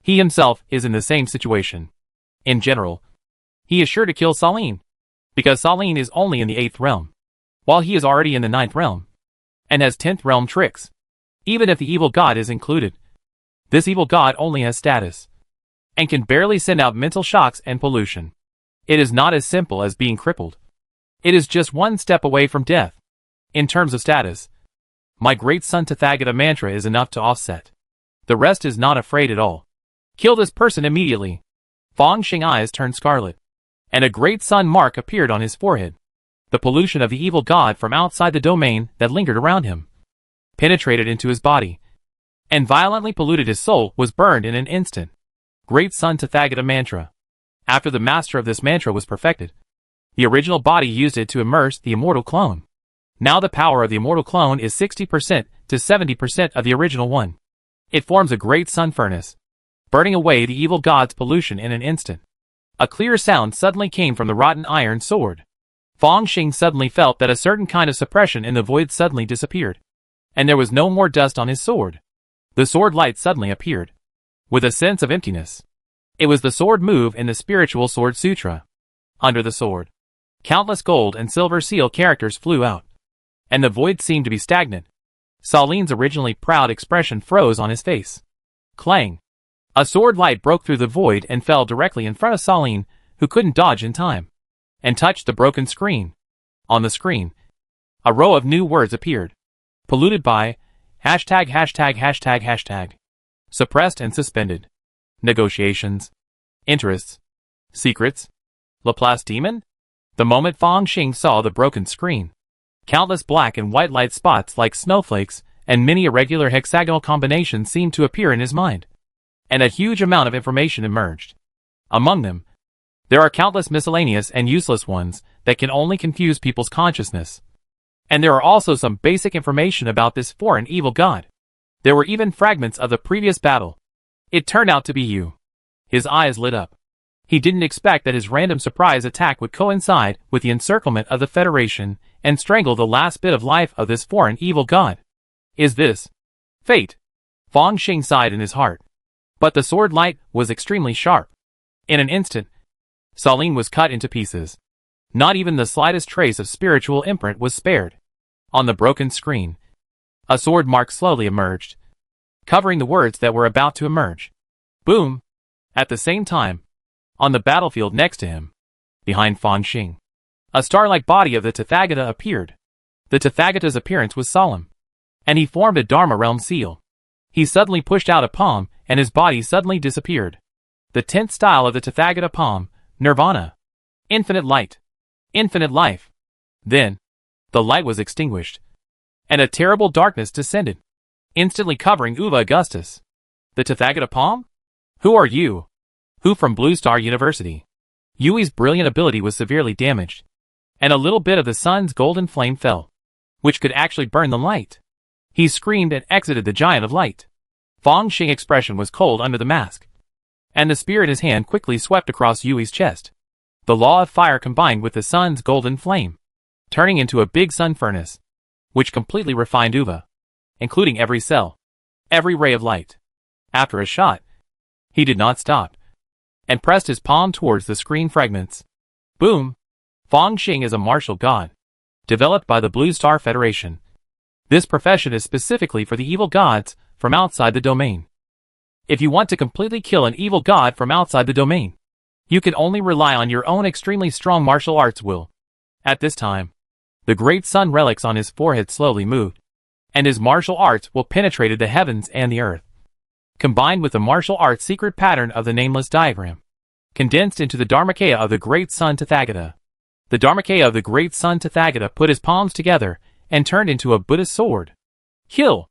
He himself is in the same situation. In general, he is sure to kill Saleen, because Saleen is only in the 8th realm, while he is already in the 9th realm, and has 10th realm tricks. Even if the evil god is included, this evil god only has status, and can barely send out mental shocks and pollution. It is not as simple as being crippled. It is just one step away from death. In terms of status, my great son Tathagata mantra is enough to offset. The rest is not afraid at all. Kill this person immediately. Fong Xing eyes turned scarlet, and a great sun mark appeared on his forehead. The pollution of the evil god from outside the domain that lingered around him penetrated into his body, and violently polluted his soul was burned in an instant. Great Sun Tathagata mantra. After the master of this mantra was perfected, the original body used it to immerse the immortal clone. Now the power of the immortal clone is 60% to 70% of the original one. It forms a great sun furnace, burning away the evil god's pollution in an instant. A clear sound suddenly came from the rotten iron sword. Fong Xing suddenly felt that a certain kind of suppression in the void suddenly disappeared, and there was no more dust on his sword. The sword light suddenly appeared, with a sense of emptiness. It was the sword move in the spiritual sword sutra. Under the sword, countless gold and silver seal characters flew out, and the void seemed to be stagnant. Saleen's originally proud expression froze on his face. Clang! A sword light broke through the void and fell directly in front of Saleen, who couldn't dodge in time, and touched the broken screen. On the screen, a row of new words appeared. Polluted by, #####, suppressed and suspended. Negotiations. Interests. Secrets. Laplace demon? The moment Fong Xing saw the broken screen, countless black and white light spots like snowflakes and many irregular hexagonal combinations seemed to appear in his mind, and a huge amount of information emerged. Among them, there are countless miscellaneous and useless ones that can only confuse people's consciousness. And there are also some basic information about this foreign evil god. There were even fragments of the previous battle. It turned out to be you. His eyes lit up. He didn't expect that his random surprise attack would coincide with the encirclement of the Federation and strangle the last bit of life of this foreign evil god. Is this fate? Fong Xing sighed in his heart. But the sword light was extremely sharp. In an instant, Saleen was cut into pieces. Not even the slightest trace of spiritual imprint was spared. On the broken screen, a sword mark slowly emerged, covering the words that were about to emerge. Boom! At the same time, on the battlefield next to him, behind Fong Xing, a star-like body of the Tathagata appeared. The Tathagata's appearance was solemn, and he formed a Dharma realm seal. He suddenly pushed out a palm, and his body suddenly disappeared. The 10th style of the Tathagata palm, Nirvana. Infinite light. Infinite life. Then, the light was extinguished, and a terrible darkness descended, instantly covering Uva Augustus. The Tathagata palm? Who are you? Who from Blue Star University? Yui's brilliant ability was severely damaged, and a little bit of the sun's golden flame fell, which could actually burn the light. He screamed and exited the giant of light. Fong Xing's expression was cold under the mask, and the spear in his hand quickly swept across Yui's chest. The law of fire combined with the sun's golden flame, turning into a big sun furnace, which completely refined Uva, including every cell, every ray of light. After a shot, he did not stop, and pressed his palm towards the screen fragments. Boom! Fong Xing is a martial god, developed by the Blue Star Federation. This profession is specifically for the evil gods from outside the domain. If you want to completely kill an evil god from outside the domain, you can only rely on your own extremely strong martial arts will. At this time, the great sun relics on his forehead slowly moved, and his martial arts will penetrate the heavens and the earth. Combined with the martial arts secret pattern of the nameless diagram, condensed into the Dharmakaya of the great son Tathagata. The Dharmakaya of the great son Tathagata put his palms together and turned into a Buddhist sword. Kill!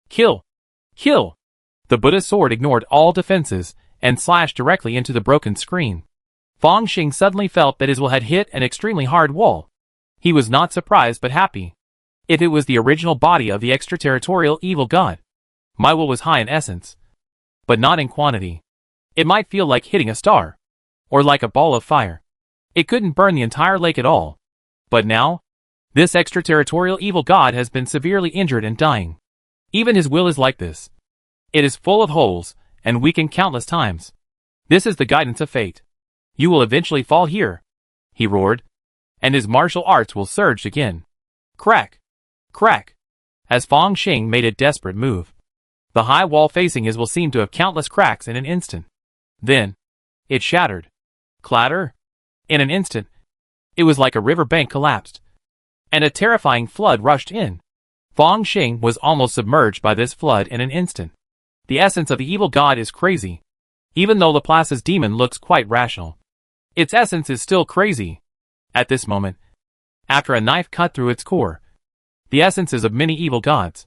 Kill! Kill! The Buddhist sword ignored all defenses and slashed directly into the broken screen. Fong Xing suddenly felt that his will had hit an extremely hard wall. He was not surprised but happy. If it was the original body of the extraterritorial evil god, my will was high in essence, but not in quantity. It might feel like hitting a star, or like a ball of fire. It couldn't burn the entire lake at all. But now, this extraterritorial evil god has been severely injured and dying. Even his will is like this. It is full of holes, and weakened countless times. This is the guidance of fate. You will eventually fall here, he roared, and his martial arts will surge again. Crack! Crack! As Fong Xing made a desperate move, the high wall facing his will seemed to have countless cracks in an instant. Then, it shattered. Clatter! In an instant, it was like a river bank collapsed, and a terrifying flood rushed in. Fong Xing was almost submerged by this flood in an instant. The essence of the evil god is crazy. Even though Laplace's demon looks quite rational, its essence is still crazy. At this moment, after a knife cut through its core, the essences of many evil gods,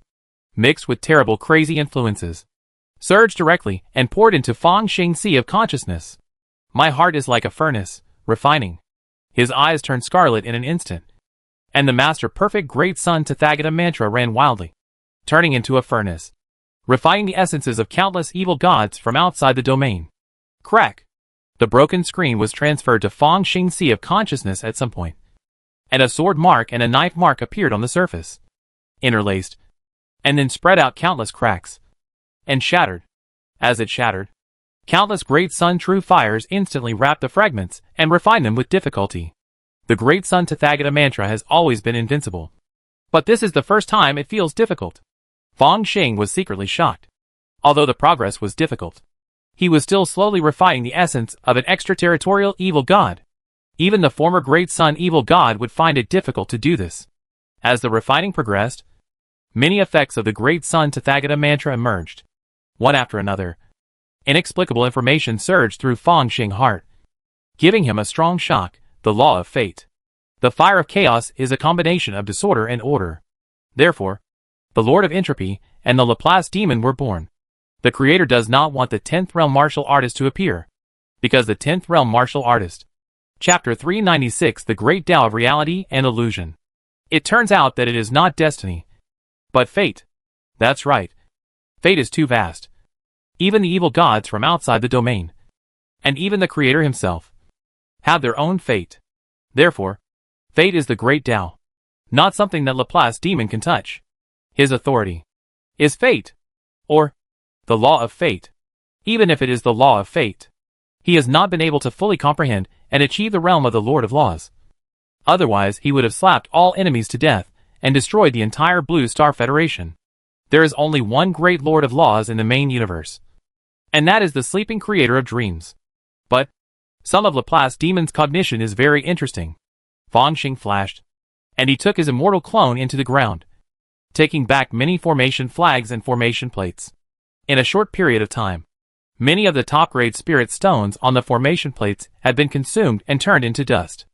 mixed with terrible crazy influences, surged directly and poured into Fong Xing's sea of consciousness. My heart is like a furnace, refining. His eyes turned scarlet in an instant, and the master perfect great son Tathagata mantra ran wildly, turning into a furnace, refining the essences of countless evil gods from outside the domain. Crack! The broken screen was transferred to Fong Xing's sea of consciousness at some point, and a sword mark and a knife mark appeared on the surface, interlaced, and then spread out countless cracks, and shattered. As it shattered, countless great sun true fires instantly wrapped the fragments and refined them with difficulty. The great sun Tathagata mantra has always been invincible, but this is the first time it feels difficult. Fong Xing was secretly shocked. Although the progress was difficult, he was still slowly refining the essence of an extraterritorial evil god. Even the former great sun evil god would find it difficult to do this. As the refining progressed, many effects of the great sun Tathagata mantra emerged, one after another. Inexplicable information surged through Fong Xing's heart, giving him a strong shock. The law of fate. The fire of chaos is a combination of disorder and order. Therefore, the Lord of Entropy and the Laplace demon were born. The Creator does not want the 10th realm martial artist to appear, because the 10th realm martial artist. Chapter 396, The Great Tao of Reality and Illusion. It turns out that it is not destiny, but fate. That's right. Fate is too vast. Even the evil gods from outside the domain, and even the Creator himself, have their own fate. Therefore, fate is the great Tao, not something that Laplace demon can touch. His authority is fate, or the law of fate. Even if it is the law of fate, he has not been able to fully comprehend and achieve the realm of the Lord of Laws. Otherwise, he would have slapped all enemies to death and destroyed the entire Blue Star Federation. There is only one great Lord of Laws in the main universe, and that is the sleeping creator of dreams. But some of Laplace demon's cognition is very interesting. Fong Xing flashed, and he took his immortal clone into the ground, taking back many formation flags and formation plates. In a short period of time, many of the top-grade spirit stones on the formation plates had been consumed and turned into dust.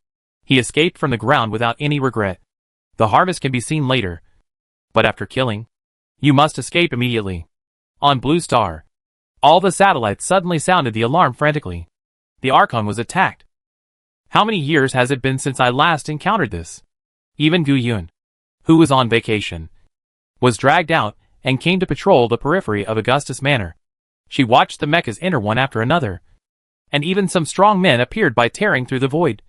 He escaped from the ground without any regret. The harvest can be seen later, but after killing, you must escape immediately. On Blue Star, all the satellites suddenly sounded the alarm frantically. The Archon was attacked. How many years has it been since I last encountered this? Even Gu Yun, who was on vacation, was dragged out and came to patrol the periphery of Augustus Manor. She watched the mechas enter one after another, and even some strong men appeared by tearing through the void.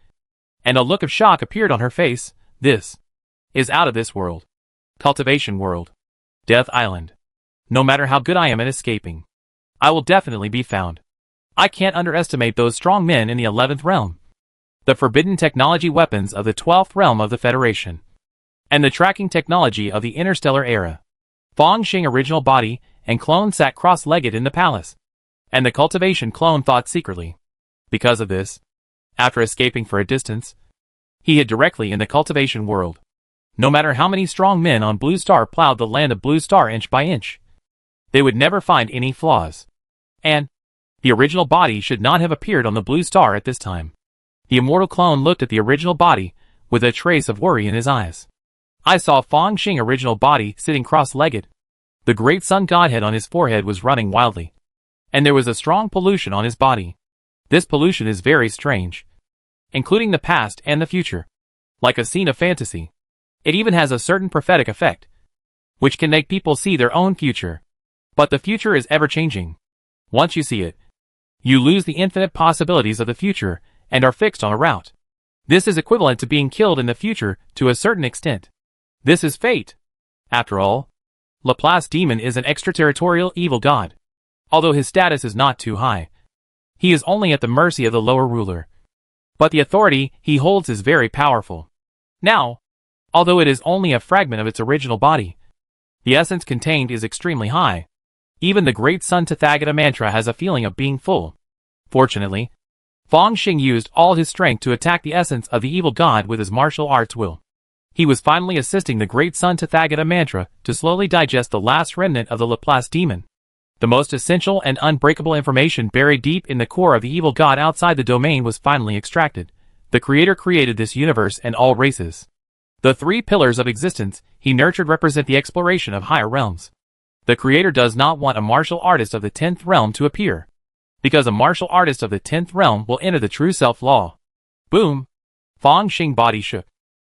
And a look of shock appeared on her face. This is out of this world. Cultivation world. Death Island. No matter how good I am at escaping, I will definitely be found. I can't underestimate those strong men in the 11th realm. The forbidden technology weapons of the 12th realm of the Federation, and the tracking technology of the interstellar era. Fong Xing original body and clone sat cross-legged in the palace, and the cultivation clone thought secretly. Because of this, after escaping for a distance, he hid directly in the cultivation world. No matter how many strong men on Blue Star plowed the land of Blue Star inch by inch, they would never find any flaws. And the original body should not have appeared on the Blue Star at this time. The immortal clone looked at the original body with a trace of worry in his eyes. I saw Fang Xing original body sitting cross-legged. The great sun godhead on his forehead was running wildly. And there was a strong pollution on his body. This pollution is very strange, including the past and the future, like a scene of fantasy. It even has a certain prophetic effect, which can make people see their own future. But the future is ever-changing. Once you see it, you lose the infinite possibilities of the future and are fixed on a route. This is equivalent to being killed in the future to a certain extent. This is fate. After all, Laplace Demon is an extraterritorial evil god. Although his status is not too high, he is only at the mercy of the lower ruler. But the authority he holds is very powerful. Now, although it is only a fragment of its original body, the essence contained is extremely high. Even the great Sun Tathagata mantra has a feeling of being full. Fortunately, Fang Xing used all his strength to attack the essence of the evil god with his martial arts will. He was finally assisting the great Sun Tathagata mantra to slowly digest the last remnant of the Laplace demon. The most essential and unbreakable information buried deep in the core of the evil god outside the domain was finally extracted. The Creator created this universe and all races. The three pillars of existence he nurtured represent the exploration of higher realms. The Creator does not want a martial artist of the 10th realm to appear, because a martial artist of the 10th realm will enter the true self-law. Boom! Fang Xing body shook,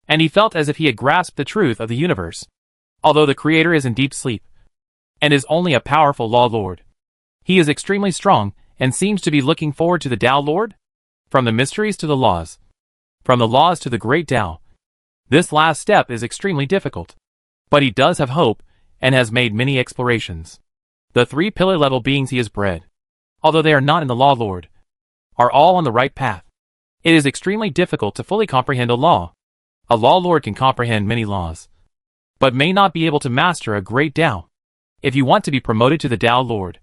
and he felt as if he had grasped the truth of the universe. Although the Creator is in deep sleep, and is only a powerful Law Lord, he is extremely strong, and seems to be looking forward to the Tao Lord? From the mysteries to the laws. From the laws to the great Tao. This last step is extremely difficult. But he does have hope, and has made many explorations. The three pillar-level beings he has bred, although they are not in the Law Lord, are all on the right path. It is extremely difficult to fully comprehend a law. A Law Lord can comprehend many laws, but may not be able to master a great Tao. If you want to be promoted to the Tao Lord,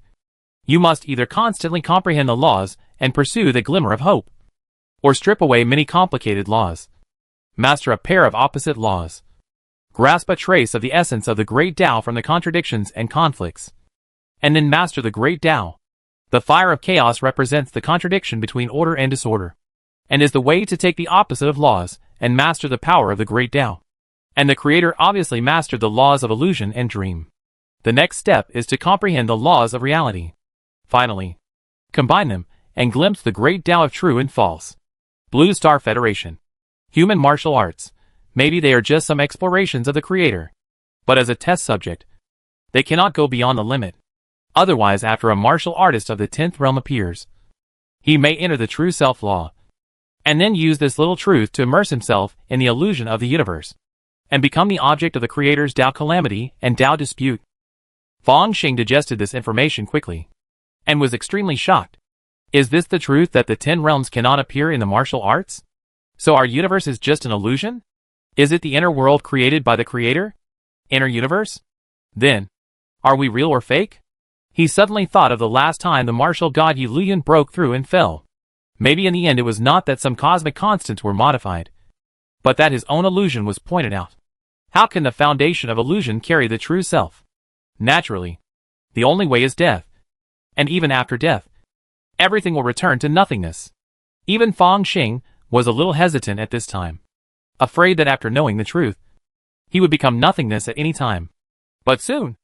you must either constantly comprehend the laws and pursue the glimmer of hope, or strip away many complicated laws. Master a pair of opposite laws. Grasp a trace of the essence of the great Tao from the contradictions and conflicts, and then master the great Tao. The fire of chaos represents the contradiction between order and disorder, and is the way to take the opposite of laws and master the power of the great Tao. And the Creator obviously mastered the laws of illusion and dream. The next step is to comprehend the laws of reality. Finally, combine them and glimpse the great Tao of true and false. Blue Star Federation. Human martial arts. Maybe they are just some explorations of the Creator. But as a test subject, they cannot go beyond the limit. Otherwise, after a martial artist of the 10th realm appears, he may enter the true self-law, and then use this little truth to immerse himself in the illusion of the universe, and become the object of the Creator's Tao calamity and Tao dispute. Fang Xing digested this information quickly, and was extremely shocked. Is this the truth that the 10 realms cannot appear in the martial arts? So our universe is just an illusion? Is it the inner world created by the Creator? Inner universe? Then, are we real or fake? He suddenly thought of the last time the martial god Yi Luyan broke through and fell. Maybe in the end it was not that some cosmic constants were modified, but that his own illusion was pointed out. How can the foundation of illusion carry the true self? Naturally, the only way is death. And even after death, everything will return to nothingness. Even Fang Xing was a little hesitant at this time, afraid that after knowing the truth, he would become nothingness at any time. But soon,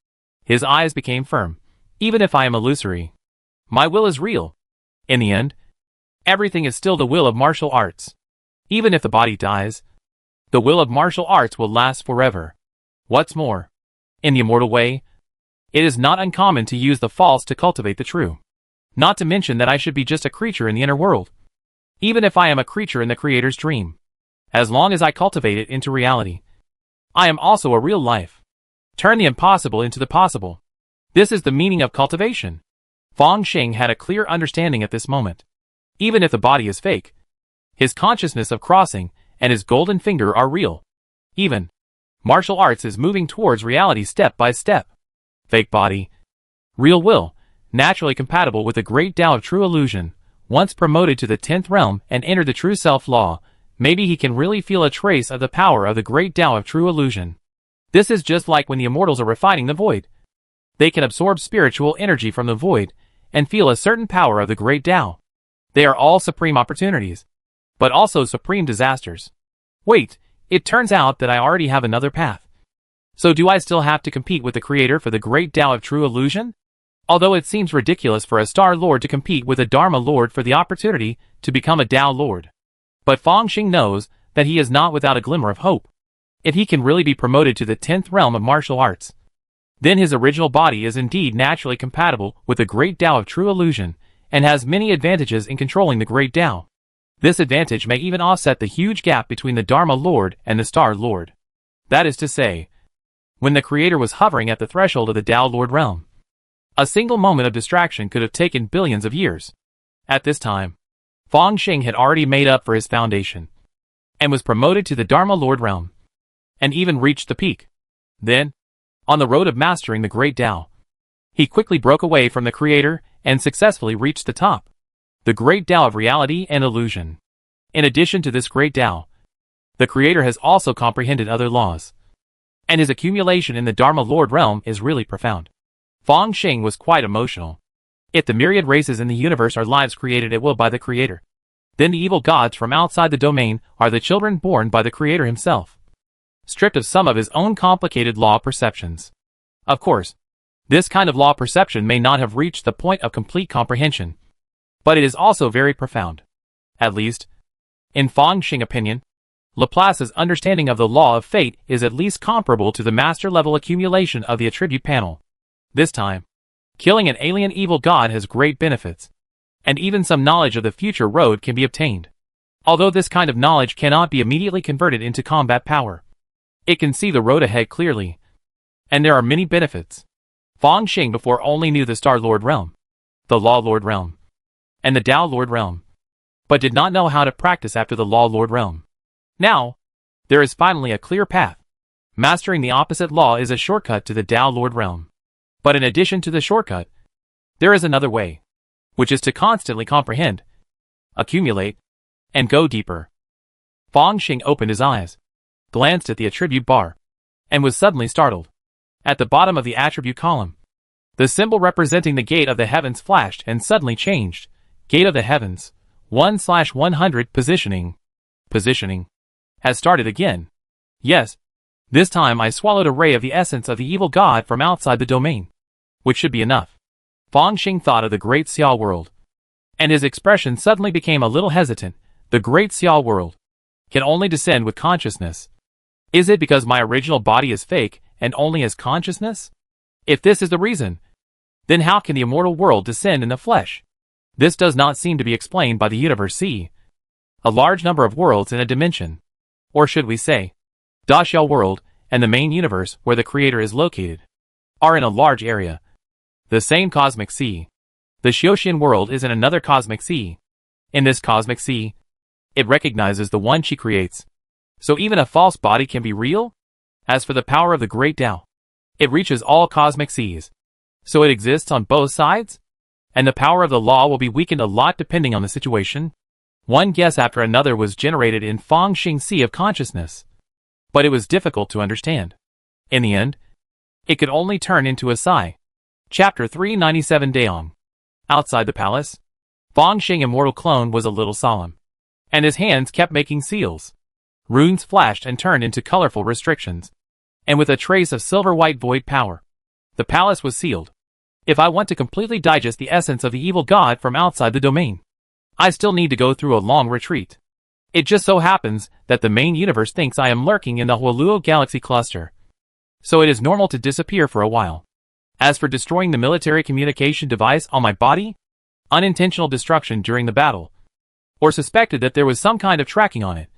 his eyes became firm. Even if I am illusory, my will is real. In the end, everything is still the will of martial arts. Even if the body dies, the will of martial arts will last forever. What's more, in the immortal way, it is not uncommon to use the false to cultivate the true. Not to mention that I should be just a creature in the inner world. Even if I am a creature in the Creator's dream, as long as I cultivate it into reality, I am also a real life. Turn the impossible into the possible. This is the meaning of cultivation. Fang Xing had a clear understanding at this moment. Even if the body is fake, his consciousness of crossing and his golden finger are real. Even martial arts is moving towards reality step by step. Fake body, real will, naturally compatible with the great Tao of true illusion, once promoted to the 10th realm and entered the true self-law, maybe he can really feel a trace of the power of the great Tao of true illusion. This is just like when the immortals are refining the void. They can absorb spiritual energy from the void and feel a certain power of the great Tao. They are all supreme opportunities, but also supreme disasters. Wait, it turns out that I already have another path. So do I still have to compete with the Creator for the great Tao of true illusion? Although it seems ridiculous for a Star Lord to compete with a Dharma Lord for the opportunity to become a Tao Lord. But Fang Xing knows that he is not without a glimmer of hope. If he can really be promoted to the 10th realm of martial arts, then his original body is indeed naturally compatible with the great Tao of true illusion and has many advantages in controlling the great Tao. This advantage may even offset the huge gap between the Dharma Lord and the Star Lord. That is to say, when the Creator was hovering at the threshold of the Tao Lord realm, a single moment of distraction could have taken billions of years. At this time, Fang Xing had already made up for his foundation, and was promoted to the Dharma Lord realm, and even reached the peak. Then, on the road of mastering the great Tao, he quickly broke away from the Creator and successfully reached the top, the great Tao of reality and illusion. In addition to this great Tao, the Creator has also comprehended other laws, and his accumulation in the Dharma Lord realm is really profound. Fang Xing was quite emotional. If the myriad races in the universe are lives created at will by the Creator, then the evil gods from outside the domain are the children born by the Creator himself, stripped of some of his own complicated law perceptions. Of course, this kind of law perception may not have reached the point of complete comprehension, but it is also very profound. At least, in Fang Xing's opinion, Laplace's understanding of the law of fate is at least comparable to the master-level accumulation of the attribute panel. This time, killing an alien evil god has great benefits, and even some knowledge of the future road can be obtained. Although this kind of knowledge cannot be immediately converted into combat power, it can see the road ahead clearly, and there are many benefits. Fang Xing before only knew the Star Lord realm, the Law Lord realm, and the Tao Lord realm, but did not know how to practice after the Law Lord realm. Now, there is finally a clear path. Mastering the opposite law is a shortcut to the Tao Lord realm. But in addition to the shortcut, there is another way, which is to constantly comprehend, accumulate, and go deeper. Fang Xing opened his eyes, glanced at the attribute bar, and was suddenly startled. At the bottom of the attribute column, the symbol representing the gate of the heavens flashed and suddenly changed. Gate of the heavens, 1/100 positioning. Positioning has started again. Yes, this time I swallowed a ray of the essence of the evil god from outside the domain, which should be enough. Fang Xing thought of the great Xiao world, and his expression suddenly became a little hesitant. The great Xiao world can only descend with consciousness. Is it because my original body is fake and only has consciousness? If this is the reason, then how can the immortal world descend in the flesh? This does not seem to be explained by the universe C, a large number of worlds in a dimension, or should we say, Da Xiao world and the main universe where the Creator is located, are in a large area. The same cosmic sea. The Xiaoxian world is in another cosmic sea. In this cosmic sea, it recognizes the one she creates. So even a false body can be real? As for the power of the great Tao, it reaches all cosmic seas. So it exists on both sides? And the power of the law will be weakened a lot depending on the situation? One guess after another was generated in Fang Xing's sea of consciousness, but it was difficult to understand. In the end, it could only turn into a sigh. Chapter 397 Daong. Outside the palace, Fang Xing's immortal clone was a little solemn, and his hands kept making seals. Runes flashed and turned into colorful restrictions, and with a trace of silver-white void power, the palace was sealed. If I want to completely digest the essence of the evil god from outside the domain, I still need to go through a long retreat. It just so happens that the main universe thinks I am lurking in the Huoluo galaxy cluster, so it is normal to disappear for a while. As for destroying the military communication device on my body, unintentional destruction during the battle, or suspected that there was some kind of tracking on it,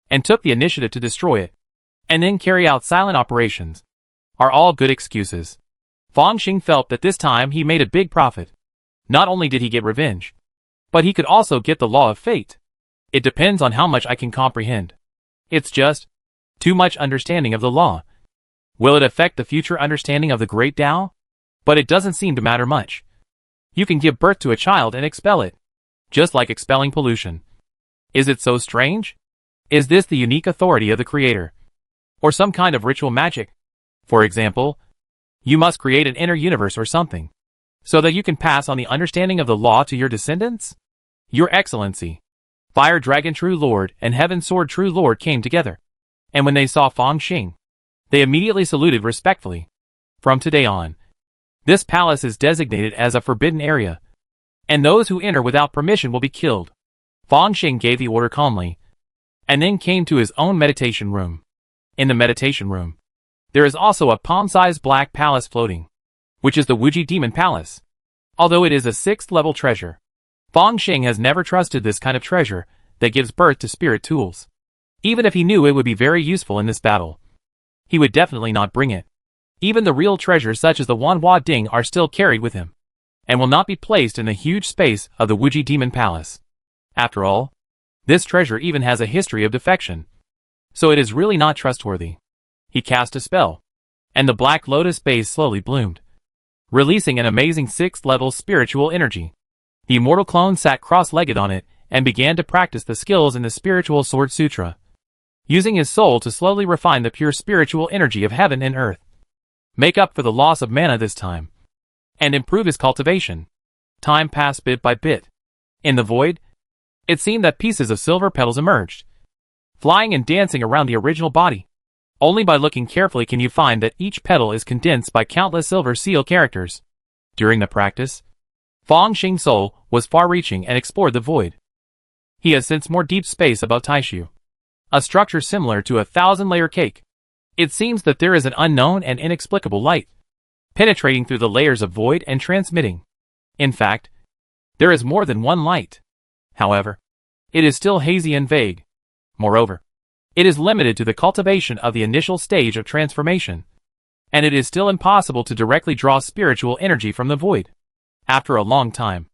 and took the initiative to destroy it, and then carry out silent operations, are all good excuses. Fang Xing felt that this time he made a big profit. Not only did he get revenge, but he could also get the law of fate. It depends on how much I can comprehend. It's just too much understanding of the law. Will it affect the future understanding of the great Tao? But it doesn't seem to matter much. You can give birth to a child and expel it, just like expelling pollution. Is it so strange? Is this the unique authority of the creator? Or some kind of ritual magic? For example, you must create an inner universe or something, so that you can pass on the understanding of the law to your descendants? Your Excellency, Fire Dragon True Lord and Heaven Sword True Lord came together, and when they saw Fang Xing, they immediately saluted respectfully. From today on, this palace is designated as a forbidden area, and those who enter without permission will be killed. Fang Xing gave the order calmly, and then came to his own meditation room. In the meditation room, there is also a palm-sized black palace floating, which is the Wuji Demon Palace. Although it is a 6th level treasure, Fang Xing has never trusted this kind of treasure that gives birth to spirit tools. Even if he knew it would be very useful in this battle, he would definitely not bring it. Even the real treasures such as the Wanhua Ding are still carried with him, and will not be placed in the huge space of the Wuji Demon Palace. After all, this treasure even has a history of defection, so it is really not trustworthy. He cast a spell, and the black lotus base slowly bloomed, releasing an amazing 6th level spiritual energy. The immortal clone sat cross-legged on it and began to practice the skills in the spiritual sword sutra, using his soul to slowly refine the pure spiritual energy of heaven and earth, make up for the loss of mana this time, and improve his cultivation. Time passed bit by bit. In the void, it seemed that pieces of silver petals emerged, flying and dancing around the original body. Only by looking carefully can you find that each petal is condensed by countless silver seal characters. During the practice, Fang Xing's soul was far-reaching and explored the void. He has sensed more deep space above Taishu, a structure similar to a 1,000-layer cake. It seems that there is an unknown and inexplicable light, penetrating through the layers of void and transmitting. In fact, there is more than one light. However, it is still hazy and vague. Moreover, it is limited to the cultivation of the initial stage of transformation, and it is still impossible to directly draw spiritual energy from the void. After a long time,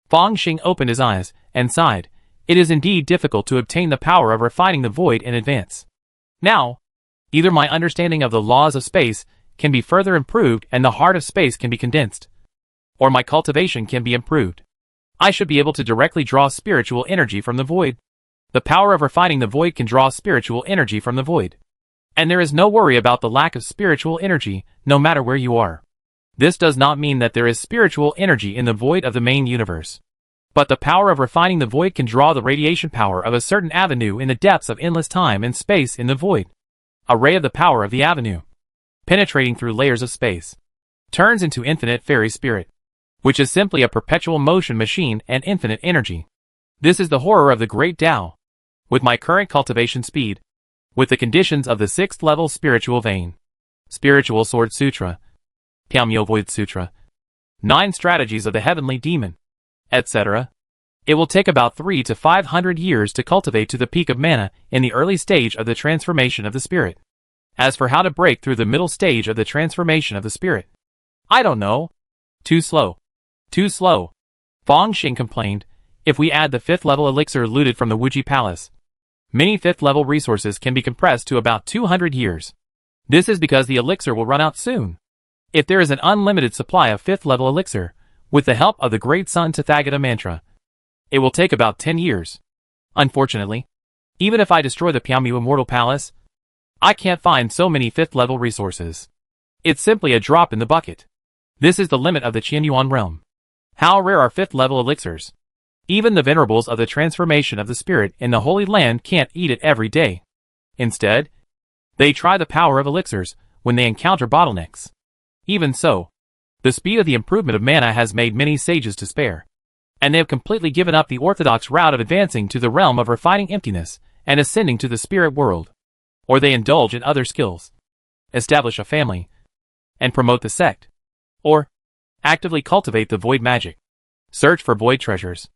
Fang Xing opened his eyes and sighed. It is indeed difficult to obtain the power of refining the void in advance. Now, either my understanding of the laws of space can be further improved and the heart of space can be condensed, or my cultivation can be improved. I should be able to directly draw spiritual energy from the void. The power of refining the void can draw spiritual energy from the void, and there is no worry about the lack of spiritual energy, no matter where you are. This does not mean that there is spiritual energy in the void of the main universe, but the power of refining the void can draw the radiation power of a certain avenue in the depths of endless time and space in the void. A ray of the power of the avenue, penetrating through layers of space, turns into infinite fairy spirit, which is simply a perpetual motion machine and infinite energy. This is the horror of the great Tao. With my current cultivation speed, with the conditions of the 6th level spiritual vein, spiritual sword sutra, Piamyo Void Sutra, 9 strategies of the heavenly demon, etc., it will take about 300 to 500 years to cultivate to the peak of mana in the early stage of the transformation of the spirit. As for how to break through the middle stage of the transformation of the spirit, I don't know. Too slow. Too slow. Fang Xing complained. If we add the 5th level elixir looted from the Wuji Palace, many 5th level resources can be compressed to about 200 years. This is because the elixir will run out soon. If there is an unlimited supply of 5th level elixir, with the help of the Great Sun Tathagata mantra, it will take about 10 years. Unfortunately, even if I destroy the Piamu Immortal Palace, I can't find so many 5th level resources. It's simply a drop in the bucket. This is the limit of the Qianyuan realm. How rare are 5th level elixirs? Even the venerables of the transformation of the spirit in the Holy Land can't eat it every day. Instead, they try the power of elixirs when they encounter bottlenecks. Even so, the speed of the improvement of mana has made many sages despair, and they have completely given up the orthodox route of advancing to the realm of refining emptiness and ascending to the spirit world. Or they indulge in other skills, establish a family, and promote the sect. Or actively cultivate the void magic, search for void treasures,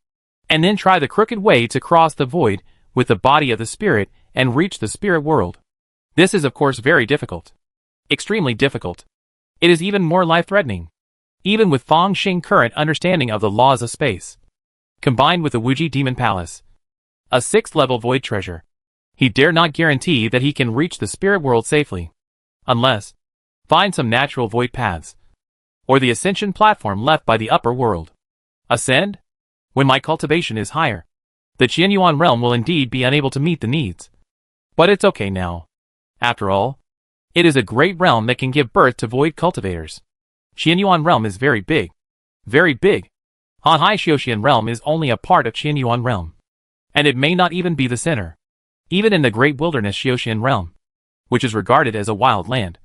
and then try the crooked way to cross the void with the body of the spirit and reach the spirit world. This is of course very difficult. Extremely difficult. It is even more life-threatening. Even with Fang Xing's current understanding of the laws of space, combined with the Wuji Demon Palace, a 6th level void treasure, he dare not guarantee that he can reach the spirit world safely, unless find some natural void paths, or the ascension platform left by the upper world. Ascend? When my cultivation is higher, the Qianyuan realm will indeed be unable to meet the needs. But it's okay now. After all, it is a great realm that can give birth to void cultivators. Qianyuan realm is very big. Very big. Hanhai Xiuxian realm is only a part of Qianyuan realm. And it may not even be the center. Even in the great wilderness Xiuxian realm, which is regarded as a wild land,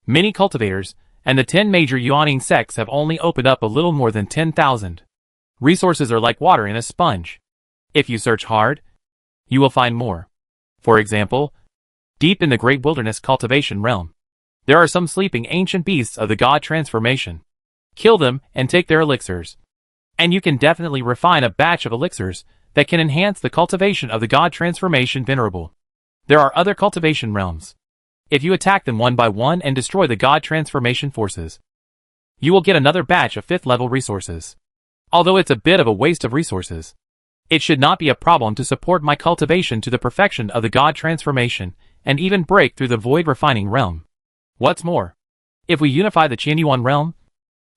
many cultivators, and the 10 major Yuaning sects have only opened up a little more than 10,000. Resources are like water in a sponge. If you search hard, you will find more. For example, deep in the great wilderness cultivation realm, there are some sleeping ancient beasts of the god transformation. Kill them and take their elixirs. And you can definitely refine a batch of elixirs that can enhance the cultivation of the god transformation venerable. There are other cultivation realms. If you attack them one by one and destroy the god transformation forces, you will get another batch of 5th level resources. Although it's a bit of a waste of resources, it should not be a problem to support my cultivation to the perfection of the god transformation and even break through the void refining realm. What's more, if we unify the Qianyuan realm,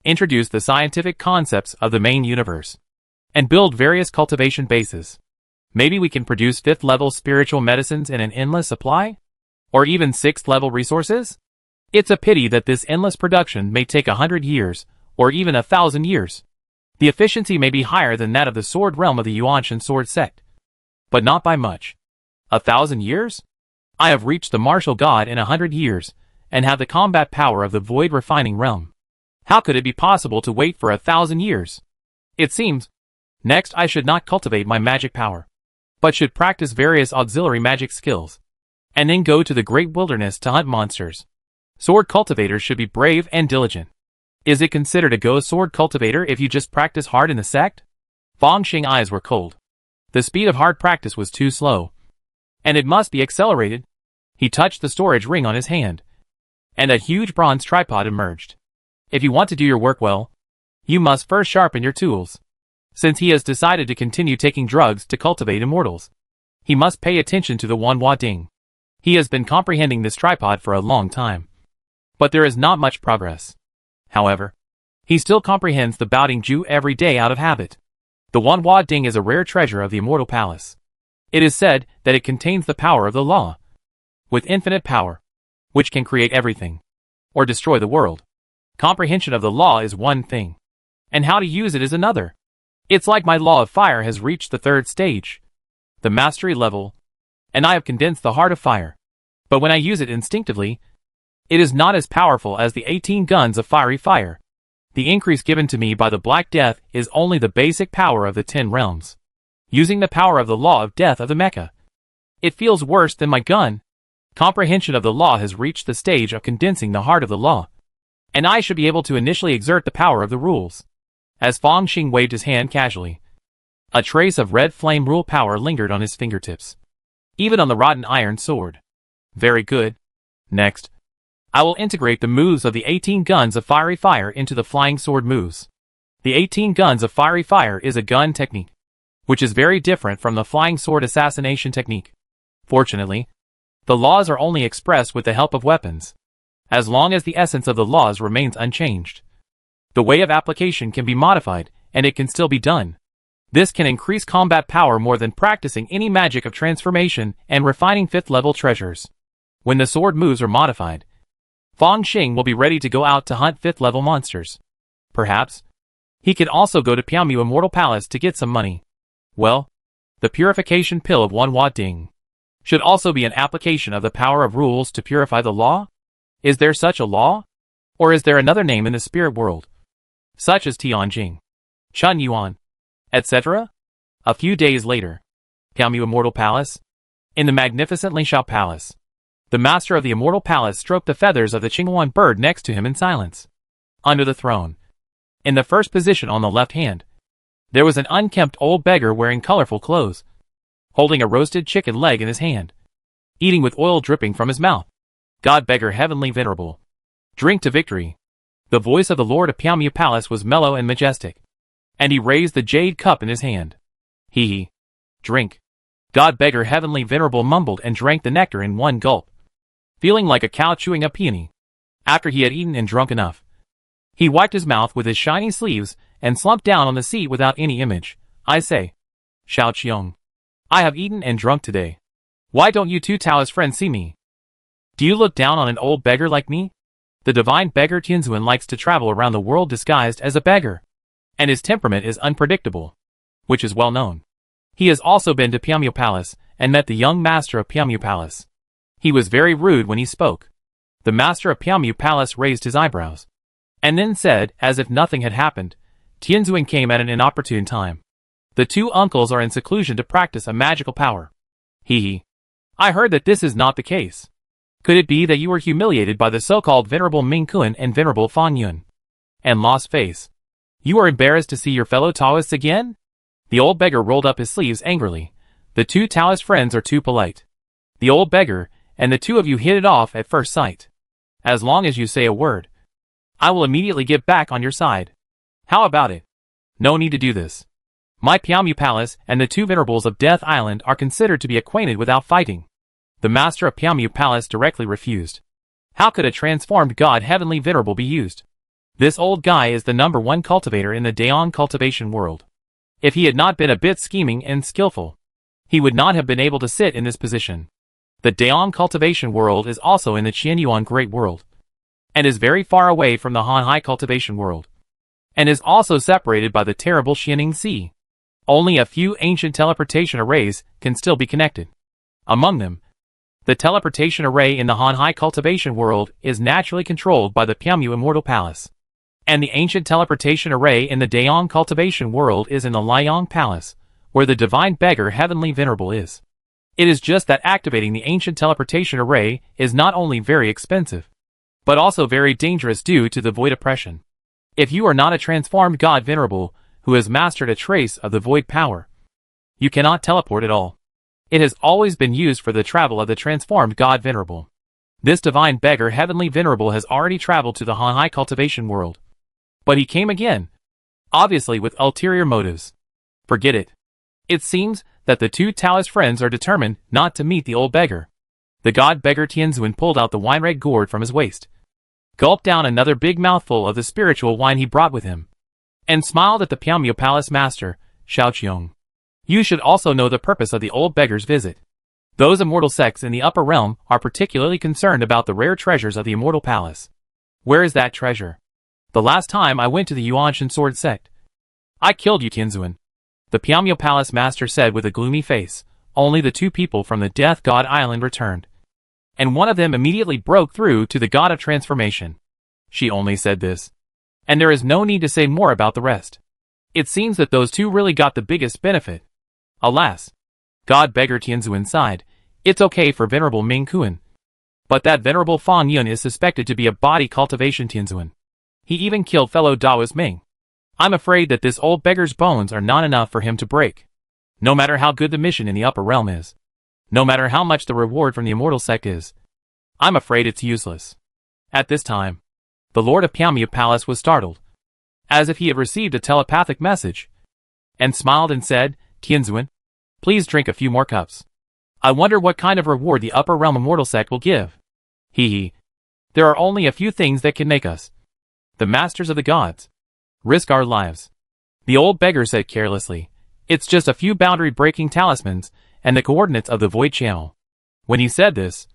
introduce the scientific concepts of the main universe, and build various cultivation bases, maybe we can produce 5th level spiritual medicines in an endless supply? Or even 6th level resources? It's a pity that this endless production may take 100 years, or even 1,000 years. The efficiency may be higher than that of the sword realm of the Yuanshan sword sect. But not by much. 1,000 years? I have reached the martial god in 100 years, and have the combat power of the void refining realm. How could it be possible to wait for 1,000 years? It seems. Next, I should not cultivate my magic power, but should practice various auxiliary magic skills, and then go to the great wilderness to hunt monsters. Sword cultivators should be brave and diligent. Is it considered a ghost sword cultivator if you just practice hard in the sect? Fang Xing's eyes were cold. The speed of hard practice was too slow, and it must be accelerated. He touched the storage ring on his hand, and a huge bronze tripod emerged. If you want to do your work well, you must first sharpen your tools. Since he has decided to continue taking drugs to cultivate immortals, he must pay attention to the Wanhua Ding. He has been comprehending this tripod for a long time, but there is not much progress. However, he still comprehends the Baoding Ju every day out of habit. The Wanhua Ding is a rare treasure of the Immortal Palace. It is said that it contains the power of the law, with infinite power, which can create everything, or destroy the world. Comprehension of the law is one thing, and how to use it is another. It's like my law of fire has reached the 3rd stage, the mastery level, and I have condensed the heart of fire. But when I use it instinctively, it is not as powerful as the 18 guns of fiery fire. The increase given to me by the Black Death is only the basic power of the 10 realms. Using the power of the law of death of the mecha, it feels worse than my gun. Comprehension of the law has reached the stage of condensing the heart of the law, and I should be able to initially exert the power of the rules. As Fang Xing waved his hand casually, a trace of red flame rule power lingered on his fingertips, even on the rotten iron sword. Very good. Next, I will integrate the moves of the 18 guns of fiery fire into the flying sword moves. The 18 guns of fiery fire is a gun technique, which is very different from the flying sword assassination technique. Fortunately, the laws are only expressed with the help of weapons, as long as the essence of the laws remains unchanged. The way of application can be modified, and it can still be done. This can increase combat power more than practicing any magic of transformation and refining 5th level treasures. When the sword moves are modified, Fang Xing will be ready to go out to hunt 5th level monsters. Perhaps he could also go to Piaomu Immortal Palace to get some money. Well, the purification pill of Wanhua Ding should also be an application of the power of rules to purify the law. Is there such a law? Or is there another name in the spirit world, such as Tianjing, Chun Yuan, etc.? A few days later, Piaomu Immortal Palace. In the magnificent Lingxiao Palace, the master of the Immortal Palace stroked the feathers of the Qinghuan bird next to him in silence. Under the throne, in the first position on the left hand, there was an unkempt old beggar wearing colorful clothes, holding a roasted chicken leg in his hand, eating with oil dripping from his mouth. God beggar heavenly venerable, drink to victory. The voice of the Lord of Piaomu Palace was mellow and majestic, and he raised the jade cup in his hand. Hee. Drink. God beggar heavenly venerable mumbled and drank the nectar in one gulp, feeling like a cow chewing a peony. After he had eaten and drunk enough, he wiped his mouth with his shiny sleeves and slumped down on the seat without any image. I say, Xiao Qiong, I have eaten and drunk today. Why don't you two Taoist friends see me? Do you look down on an old beggar like me? The divine beggar Tianzuan likes to travel around the world disguised as a beggar. And his temperament is unpredictable, which is well known. He has also been to Pyamyu Palace and met the young master of Pyamyu Palace. He was very rude when he spoke. The master of Pyamyu Palace raised his eyebrows, and then said, as if nothing had happened, Tianzuan came at an inopportune time. The two uncles are in seclusion to practice a magical power. Hee. I heard that this is not the case. Could it be that you were humiliated by the so-called Venerable Ming Kun and Venerable Fan Yun? And lost face. You are embarrassed to see your fellow Taoists again? The old beggar rolled up his sleeves angrily. The two Taoist friends are too polite. The old beggar and the two of you hit it off at first sight. As long as you say a word, I will immediately get back on your side. How about it? No need to do this. My Pyamyu Palace and the two venerables of Death Island are considered to be acquainted without fighting. The master of Pyamyu Palace directly refused. How could a transformed god heavenly venerable be used? This old guy is the #1 cultivator in the Daong cultivation world. If he had not been a bit scheming and skillful, he would not have been able to sit in this position. The Daong cultivation world is also in the Qianyuan Great World, and is very far away from the Hanhai cultivation world, and is also separated by the terrible Xianing Sea. Only a few ancient teleportation arrays can still be connected. Among them, the teleportation array in the Hanhai cultivation world is naturally controlled by the Pyamyu Immortal Palace, and the ancient teleportation array in the Daong cultivation world is in the Liang Palace, where the divine beggar heavenly venerable is. It is just that activating the ancient teleportation array is not only very expensive, but also very dangerous due to the void oppression. If you are not a transformed god venerable who has mastered a trace of the void power, you cannot teleport at all. It has always been used for the travel of the transformed god venerable. This divine beggar heavenly venerable has already traveled to the Hanhai cultivation world. But he came again, obviously with ulterior motives. Forget it. It seems that the two Taoist friends are determined not to meet the old beggar. The god beggar Tianzuan pulled out the wine-red gourd from his waist, gulped down another big mouthful of the spiritual wine he brought with him, and smiled at the Pyamyu Palace master, Xiaoqiong. You should also know the purpose of the old beggar's visit. Those immortal sects in the upper realm are particularly concerned about the rare treasures of the immortal palace. Where is that treasure? The last time I went to the Yuanshan sword sect, I killed you, Tianzuan. The Pyamyu Palace master said with a gloomy face. Only the two people from the Death God Island returned, and one of them immediately broke through to the God of Transformation. She only said this, and there is no need to say more about the rest. It seems that those two really got the biggest benefit. Alas, God beggar Tianzuan sighed. It's okay for Venerable Ming Kun, but that Venerable Fan Yun is suspected to be a body cultivation Tianzuan. He even killed fellow Taoist Ming. I'm afraid that this old beggar's bones are not enough for him to break. No matter how good the mission in the upper realm is, no matter how much the reward from the immortal sect is, I'm afraid it's useless. At this time, the Lord of Pyamyu Palace was startled, as if he had received a telepathic message, and smiled and said, Tianzuan, please drink a few more cups. I wonder what kind of reward the upper realm immortal sect will give. Hee. There are only a few things that can make us, the masters of the gods, risk our lives. The old beggar said carelessly. It's just a few boundary-breaking talismans and the coordinates of the void channel. When he said this,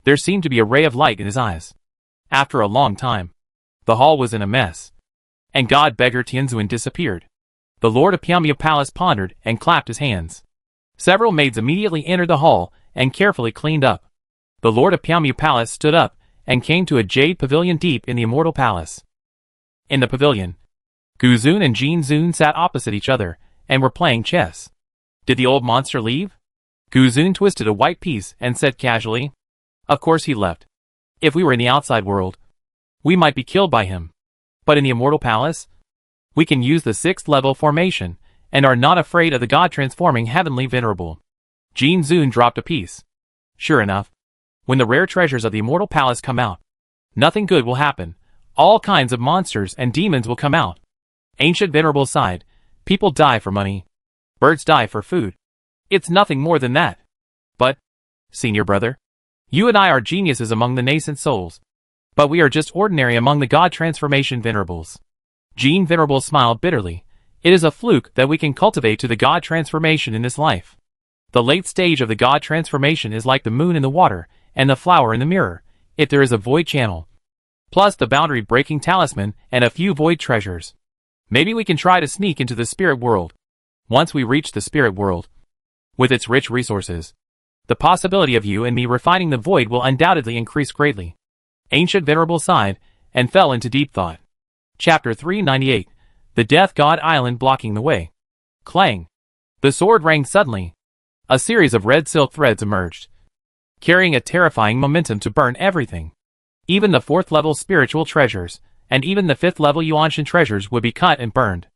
there seemed to be a ray of light in his eyes. After a long time, the hall was in a mess, and god beggar Tianzuan disappeared. The Lord of Pyamyu Palace pondered and clapped his hands. Several maids immediately entered the hall and carefully cleaned up. The Lord of Pyamyu Palace stood up and came to a jade pavilion deep in the immortal palace. In the pavilion, Guzun and Jin Zun sat opposite each other and were playing chess. Did the old monster leave? Guzun twisted a white piece and said casually, Of course he left. If we were in the outside world, we might be killed by him. But in the immortal palace, we can use the 6th level formation and are not afraid of the god transforming heavenly venerable. Jin Zun dropped a piece. Sure enough, when the rare treasures of the immortal palace come out, nothing good will happen. All kinds of monsters and demons will come out. Ancient venerable sighed. People die for money. Birds die for food. It's nothing more than that. But, senior brother, you and I are geniuses among the nascent souls. But we are just ordinary among the god transformation venerables. Jin Venerable smiled bitterly. It is a fluke that we can cultivate to the god transformation in this life. The late stage of the god transformation is like the moon in the water, and the flower in the mirror, if there is a void channel. Plus the boundary-breaking talisman and a few void treasures. Maybe we can try to sneak into the spirit world. Once we reach the spirit world, with its rich resources, the possibility of you and me refining the void will undoubtedly increase greatly. Ancient Venerable sighed, and fell into deep thought. Chapter 398. The Death God Island blocking the way. Clang. The sword rang suddenly. A series of red silk threads emerged, carrying a terrifying momentum to burn everything. Even the 4th level spiritual treasures, and even the 5th level Yuanshan treasures would be cut and burned.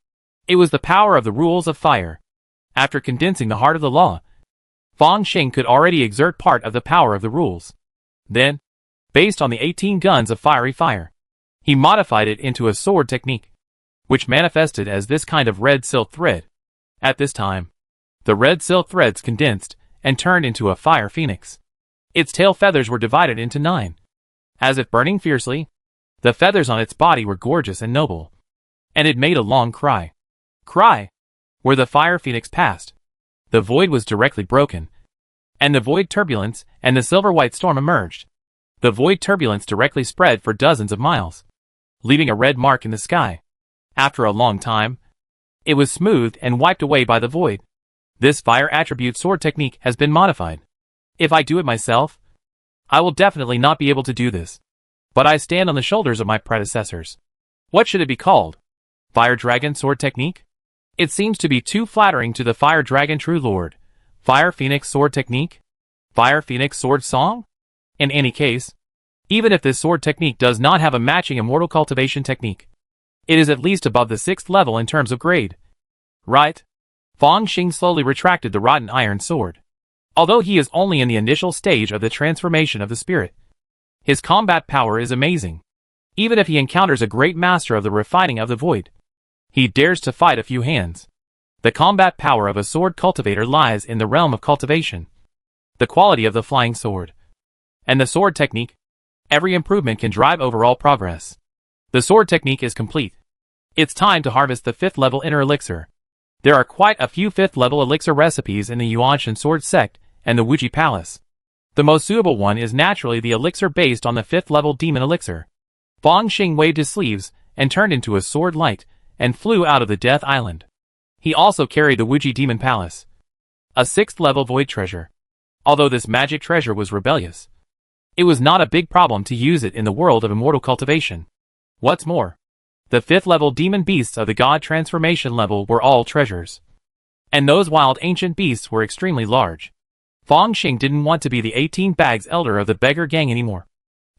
It was the power of the rules of fire. After condensing the heart of the law, Fang Xing could already exert part of the power of the rules. Then, based on the 18 guns of fiery fire, he modified it into a sword technique, which manifested as this kind of red silk thread. At this time, the red silk threads condensed and turned into a fire phoenix. Its tail feathers were divided into 9. As if burning fiercely, the feathers on its body were gorgeous and noble. And it made a long cry. Cry! Where the fire phoenix passed, the void was directly broken, and the void turbulence and the silver-white storm emerged. The void turbulence directly spread for dozens of miles, leaving a red mark in the sky. After a long time, it was smoothed and wiped away by the void. This fire attribute sword technique has been modified. If I do it myself, I will definitely not be able to do this. But I stand on the shoulders of my predecessors. What should it be called? Fire Dragon Sword Technique? It seems to be too flattering to the Fire Dragon True Lord. Fire Phoenix Sword Technique? Fire Phoenix Sword Song? In any case, even if this sword technique does not have a matching immortal cultivation technique, it is at least above the 6th level in terms of grade. Right? Fang Xing slowly retracted the rotten iron sword. Although he is only in the initial stage of the transformation of the spirit, his combat power is amazing. Even if he encounters a great master of the refining of the void, he dares to fight a few hands. The combat power of a sword cultivator lies in the realm of cultivation, the quality of the flying sword, and the sword technique. Every improvement can drive overall progress. The sword technique is complete. It's time to harvest the 5th level inner elixir. There are quite a few 5th level elixir recipes in the Yuanshan Sword Sect and the Wuji Palace. The most suitable one is naturally the elixir based on the 5th level demon elixir. Fang Xing waved his sleeves and turned into a sword light and flew out of the Death Island. He also carried the Wuji Demon Palace, a 6th level void treasure. Although this magic treasure was rebellious, it was not a big problem to use it in the world of immortal cultivation. What's more, the 5th level demon beasts of the god transformation level were all treasures. And those wild ancient beasts were extremely large. Fang Xing didn't want to be the 18 bags elder of the beggar gang anymore.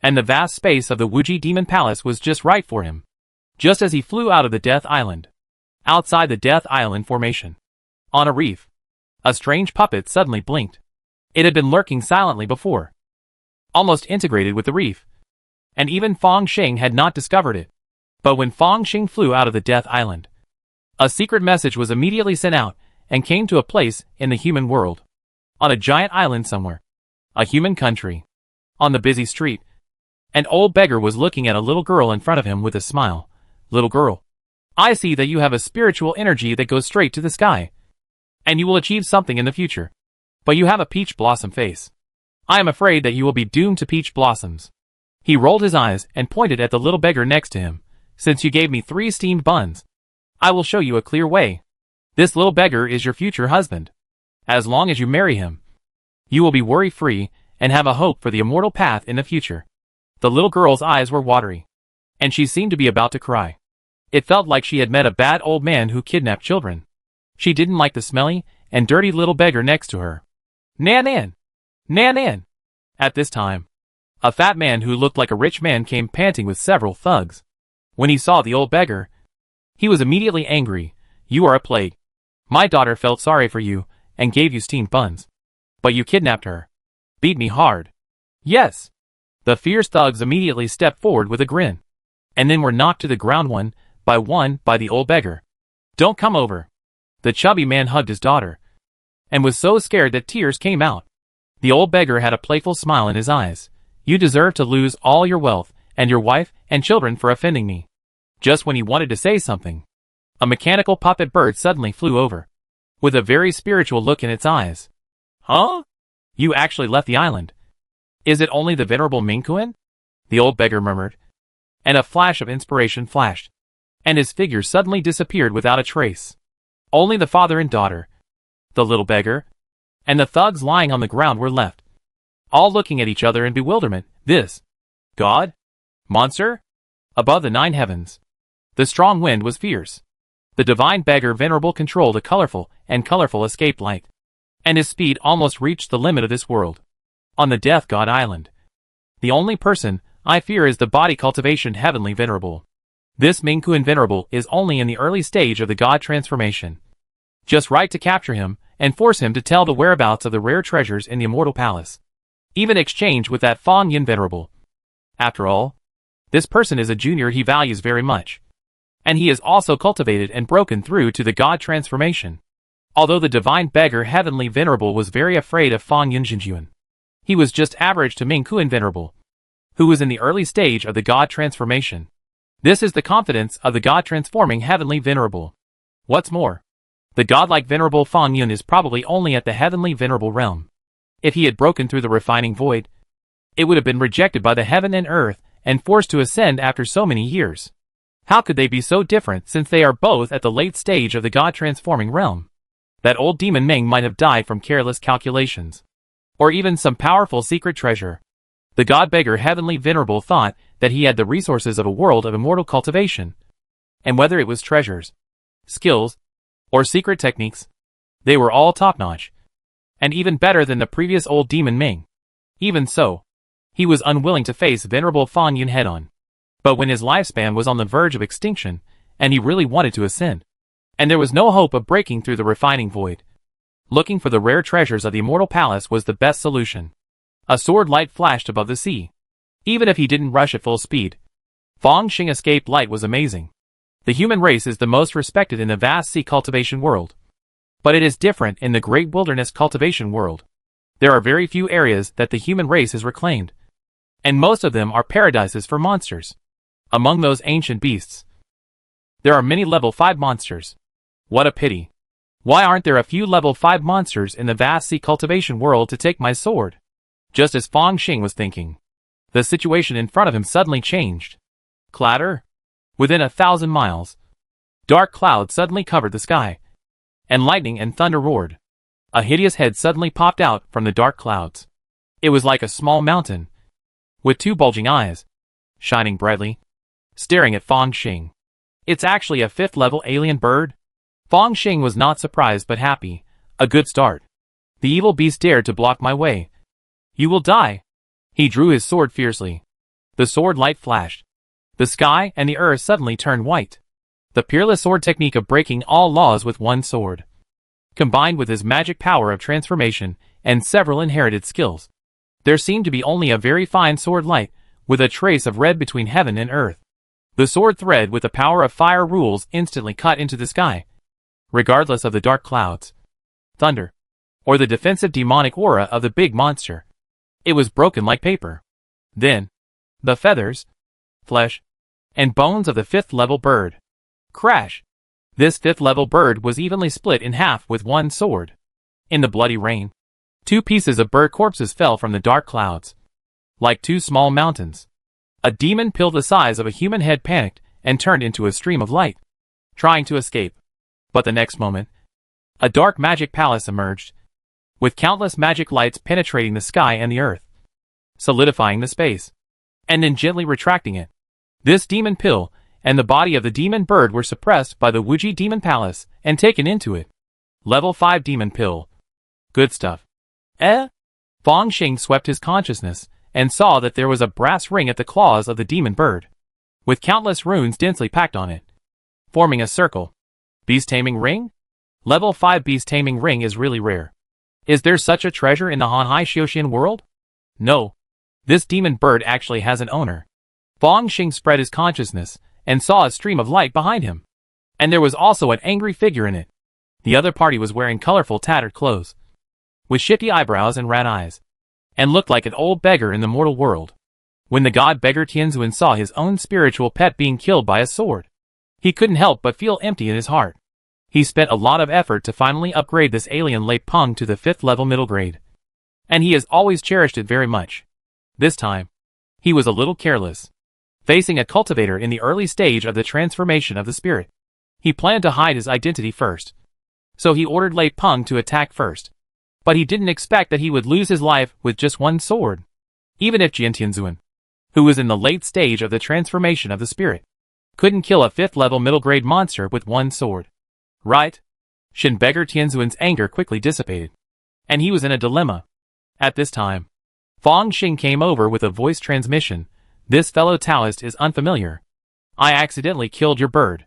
And the vast space of the Wuji Demon Palace was just right for him. Just as he flew out of the Death Island, outside the Death Island formation, on a reef, a strange puppet suddenly blinked. It had been lurking silently before, almost integrated with the reef, and even Fang Xing had not discovered it. But when Fang Xing flew out of the Death Island, a secret message was immediately sent out and came to a place in the human world. On a giant island somewhere, a human country, on the busy street, an old beggar was looking at a little girl in front of him with a smile. Little girl, I see that you have a spiritual energy that goes straight to the sky, and you will achieve something in the future. But you have a peach blossom face. I am afraid that you will be doomed to peach blossoms. He rolled his eyes and pointed at the little beggar next to him. Since you gave me 3 steamed buns, I will show you a clear way. This little beggar is your future husband. As long as you marry him, you will be worry-free and have a hope for the immortal path in the future. The little girl's eyes were watery, and she seemed to be about to cry. It felt like she had met a bad old man who kidnapped children. She didn't like the smelly and dirty little beggar next to her. Nan! Nan! At this time, a fat man who looked like a rich man came panting with several thugs. When he saw the old beggar, he was immediately angry. You are a plague. My daughter felt sorry for you and gave you steamed buns. But you kidnapped her. Beat me hard. Yes. The fierce thugs immediately stepped forward with a grin, and then were knocked to the ground one by the old beggar. Don't come over. The chubby man hugged his daughter, and was so scared that tears came out. The old beggar had a playful smile in his eyes. You deserve to lose all your wealth and your wife and children for offending me. Just when he wanted to say something, a mechanical puppet bird suddenly flew over, with a very spiritual look in its eyes. Huh? You actually left the island. Is it only the venerable Mingkuan? The old beggar murmured. And a flash of inspiration flashed, and his figure suddenly disappeared without a trace. Only the father and daughter, the little beggar, and the thugs lying on the ground were left, all looking at each other in bewilderment. This god? Monster? Above the 9 heavens. The strong wind was fierce. The divine beggar venerable controlled a colorful escaped light, and his speed almost reached the limit of this world. On the Death God Island, the only person I fear is the body cultivation heavenly venerable. This Mingkuan venerable is only in the early stage of the god transformation. Just right to capture him and force him to tell the whereabouts of the rare treasures in the immortal palace. Even exchange with that Fong Yin venerable. After all, this person is a junior he values very much. And he is also cultivated and broken through to the god transformation. Although the divine beggar heavenly venerable was very afraid of Fong Yin Jinjuan, he was just average to Mingkuan venerable, who was in the early stage of the god transformation. This is the confidence of the god transforming heavenly venerable. What's more, the godlike venerable Fong Yun is probably only at the heavenly venerable realm. If he had broken through the refining void, it would have been rejected by the heaven and earth and forced to ascend after so many years. How could they be so different since they are both at the late stage of the god transforming realm? That old demon Ming might have died from careless calculations, or even some powerful secret treasure. The god beggar heavenly venerable thought that he had the resources of a world of immortal cultivation. And whether it was treasures, skills, or secret techniques, they were all top-notch, and even better than the previous old demon Ming. Even so, he was unwilling to face venerable Fong Yun head-on. But when his lifespan was on the verge of extinction, and he really wanted to ascend, and there was no hope of breaking through the refining void, looking for the rare treasures of the immortal palace was the best solution. A sword light flashed above the sea. Even if he didn't rush at full speed, Fong Xing escaped light was amazing. The human race is the most respected in the vast sea cultivation world. But it is different in the great wilderness cultivation world. There are very few areas that the human race has reclaimed, and most of them are paradises for monsters. Among those ancient beasts, there are many level 5 monsters. What a pity. Why aren't there a few level 5 monsters in the vast sea cultivation world to take my sword? Just as Fong Xing was thinking, the situation in front of him suddenly changed. Clatter! Within 1,000 miles, dark clouds suddenly covered the sky, and lightning and thunder roared. A hideous head suddenly popped out from the dark clouds. It was like a small mountain, with 2 bulging eyes, shining brightly, staring at Fong Xing. It's actually a 5th level alien bird? Fong Xing was not surprised but happy. A good start. The evil beast dared to block my way. You will die. He drew his sword fiercely. The sword light flashed. The sky and the earth suddenly turned white. The peerless sword technique of breaking all laws with one sword, combined with his magic power of transformation and several inherited skills. There seemed to be only a very fine sword light, with a trace of red between heaven and earth. The sword thread with the power of fire rules instantly cut into the sky, regardless of the dark clouds, thunder, or the defensive demonic aura of the big monster. It was broken like paper. Then, the feathers, flesh, and bones of the 5th level bird. Crash! This 5th level bird was evenly split in half with one sword. In the bloody rain, 2 pieces of bird corpses fell from the dark clouds, like 2 small mountains. A demon pill the size of a human head panicked and turned into a stream of light, trying to escape. But the next moment, a dark magic palace emerged, with countless magic lights penetrating the sky and the earth, solidifying the space, and then gently retracting it. This demon pill and the body of the demon bird were suppressed by the Wuji demon palace and taken into it. Level 5 demon pill. Good stuff. Fong Xing swept his consciousness and saw that there was a brass ring at the claws of the demon bird, with countless runes densely packed on it, forming a circle. Beast taming ring? Level 5 beast taming ring is really rare. Is there such a treasure in the Hanhai Xiuxian world? No. This demon bird actually has an owner. Fong Xing spread his consciousness and saw a stream of light behind him. And there was also an angry figure in it. The other party was wearing colorful tattered clothes, with shifty eyebrows and rat eyes, and looked like an old beggar in the mortal world. When the god beggar Tianzuan saw his own spiritual pet being killed by a sword, he couldn't help but feel empty in his heart. He spent a lot of effort to finally upgrade this alien Lei Peng to the 5th level middle grade. And he has always cherished it very much. This time, he was a little careless. Facing a cultivator in the early stage of the transformation of the spirit, he planned to hide his identity first. So he ordered Lei Peng to attack first. But he didn't expect that he would lose his life with just one sword. Even if Jian Tianzuan, who was in the late stage of the transformation of the spirit, couldn't kill a 5th level middle grade monster with one sword. Right? Shin Beggar Tianzuan's anger quickly dissipated. And he was in a dilemma. At this time, Fong Xing came over with a voice transmission. This fellow Taoist is unfamiliar. I accidentally killed your bird.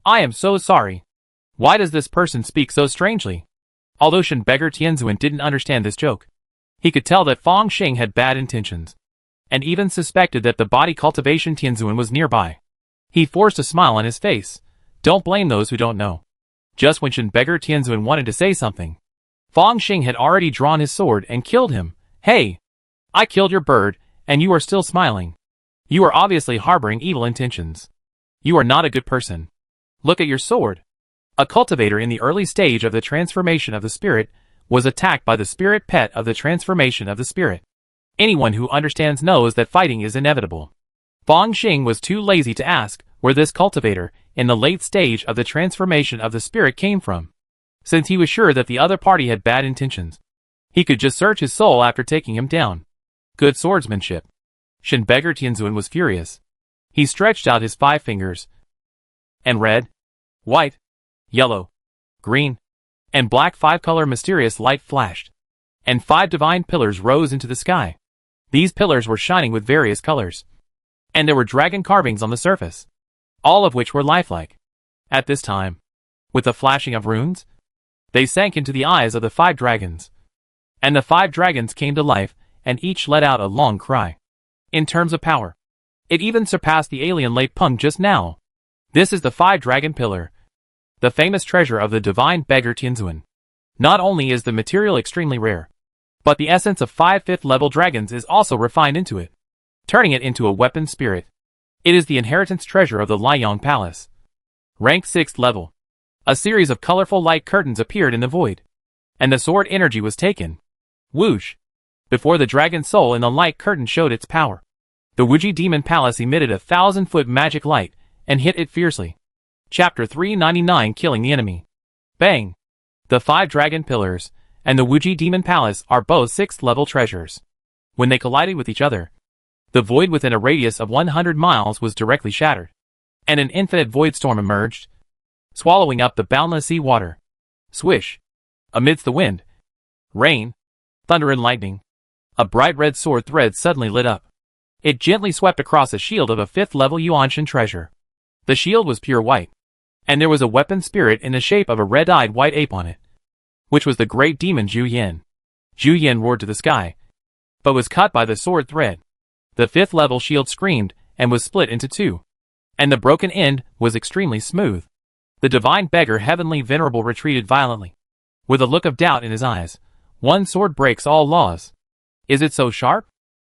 I am so sorry. Why does this person speak so strangely? Although Shin Beggar Tianzuan didn't understand this joke, he could tell that Fong Xing had bad intentions, and even suspected that the body cultivation Tianzuan was nearby. He forced a smile on his face. Don't blame those who don't know. Just when Shin Beggar Tianzuan wanted to say something, Fong Xing had already drawn his sword and killed him. Hey! I killed your bird, and you are still smiling. You are obviously harboring evil intentions. You are not a good person. Look at your sword. A cultivator in the early stage of the transformation of the spirit was attacked by the spirit pet of the transformation of the spirit. Anyone who understands knows that fighting is inevitable. Fong Xing was too lazy to ask where this cultivator in the late stage of the transformation of the spirit came from, since he was sure that the other party had bad intentions. He could just search his soul after taking him down. Good swordsmanship. Shin Beggar Tianzuan was furious. He stretched out his 5 fingers, and red, white, yellow, green, and black 5-color mysterious light flashed, and 5 divine pillars rose into the sky. These pillars were shining with various colors, and there were dragon carvings on the surface, all of which were lifelike. At this time, with the flashing of runes, they sank into the eyes of the 5 dragons, and the 5 dragons came to life, and each let out a long cry. In terms of power, it even surpassed the alien Lei Peng just now. This is the 5 dragon pillar, the famous treasure of the divine beggar Tianzuan. Not only is the material extremely rare, but the essence of 5 5th-level dragons is also refined into it, turning it into a weapon spirit. It is the inheritance treasure of the Liang Palace. Rank 6th level. A series of colorful light curtains appeared in the void, and the sword energy was taken. Whoosh! Before the dragon soul in the light curtain showed its power, the Wuji Demon Palace emitted a 1,000-foot magic light and hit it fiercely. Chapter 399 Killing the Enemy. Bang! The 5 dragon pillars and the Wuji Demon Palace are both 6th-level treasures. When they collided with each other, the void within a radius of 100 miles was directly shattered, and an infinite void storm emerged, swallowing up the boundless sea water. Swish! Amidst the wind, rain, thunder and lightning, a bright red sword thread suddenly lit up. It gently swept across a shield of a 5th-level Yuanshan treasure. The shield was pure white, and there was a weapon spirit in the shape of a red-eyed white ape on it, which was the great demon Zhu Yan. Zhu Yan roared to the sky, but was cut by the sword thread. The 5th-level shield screamed and was split into 2, and the broken end was extremely smooth. The divine beggar Heavenly Venerable retreated violently, with a look of doubt in his eyes. One sword breaks all laws. Is it so sharp?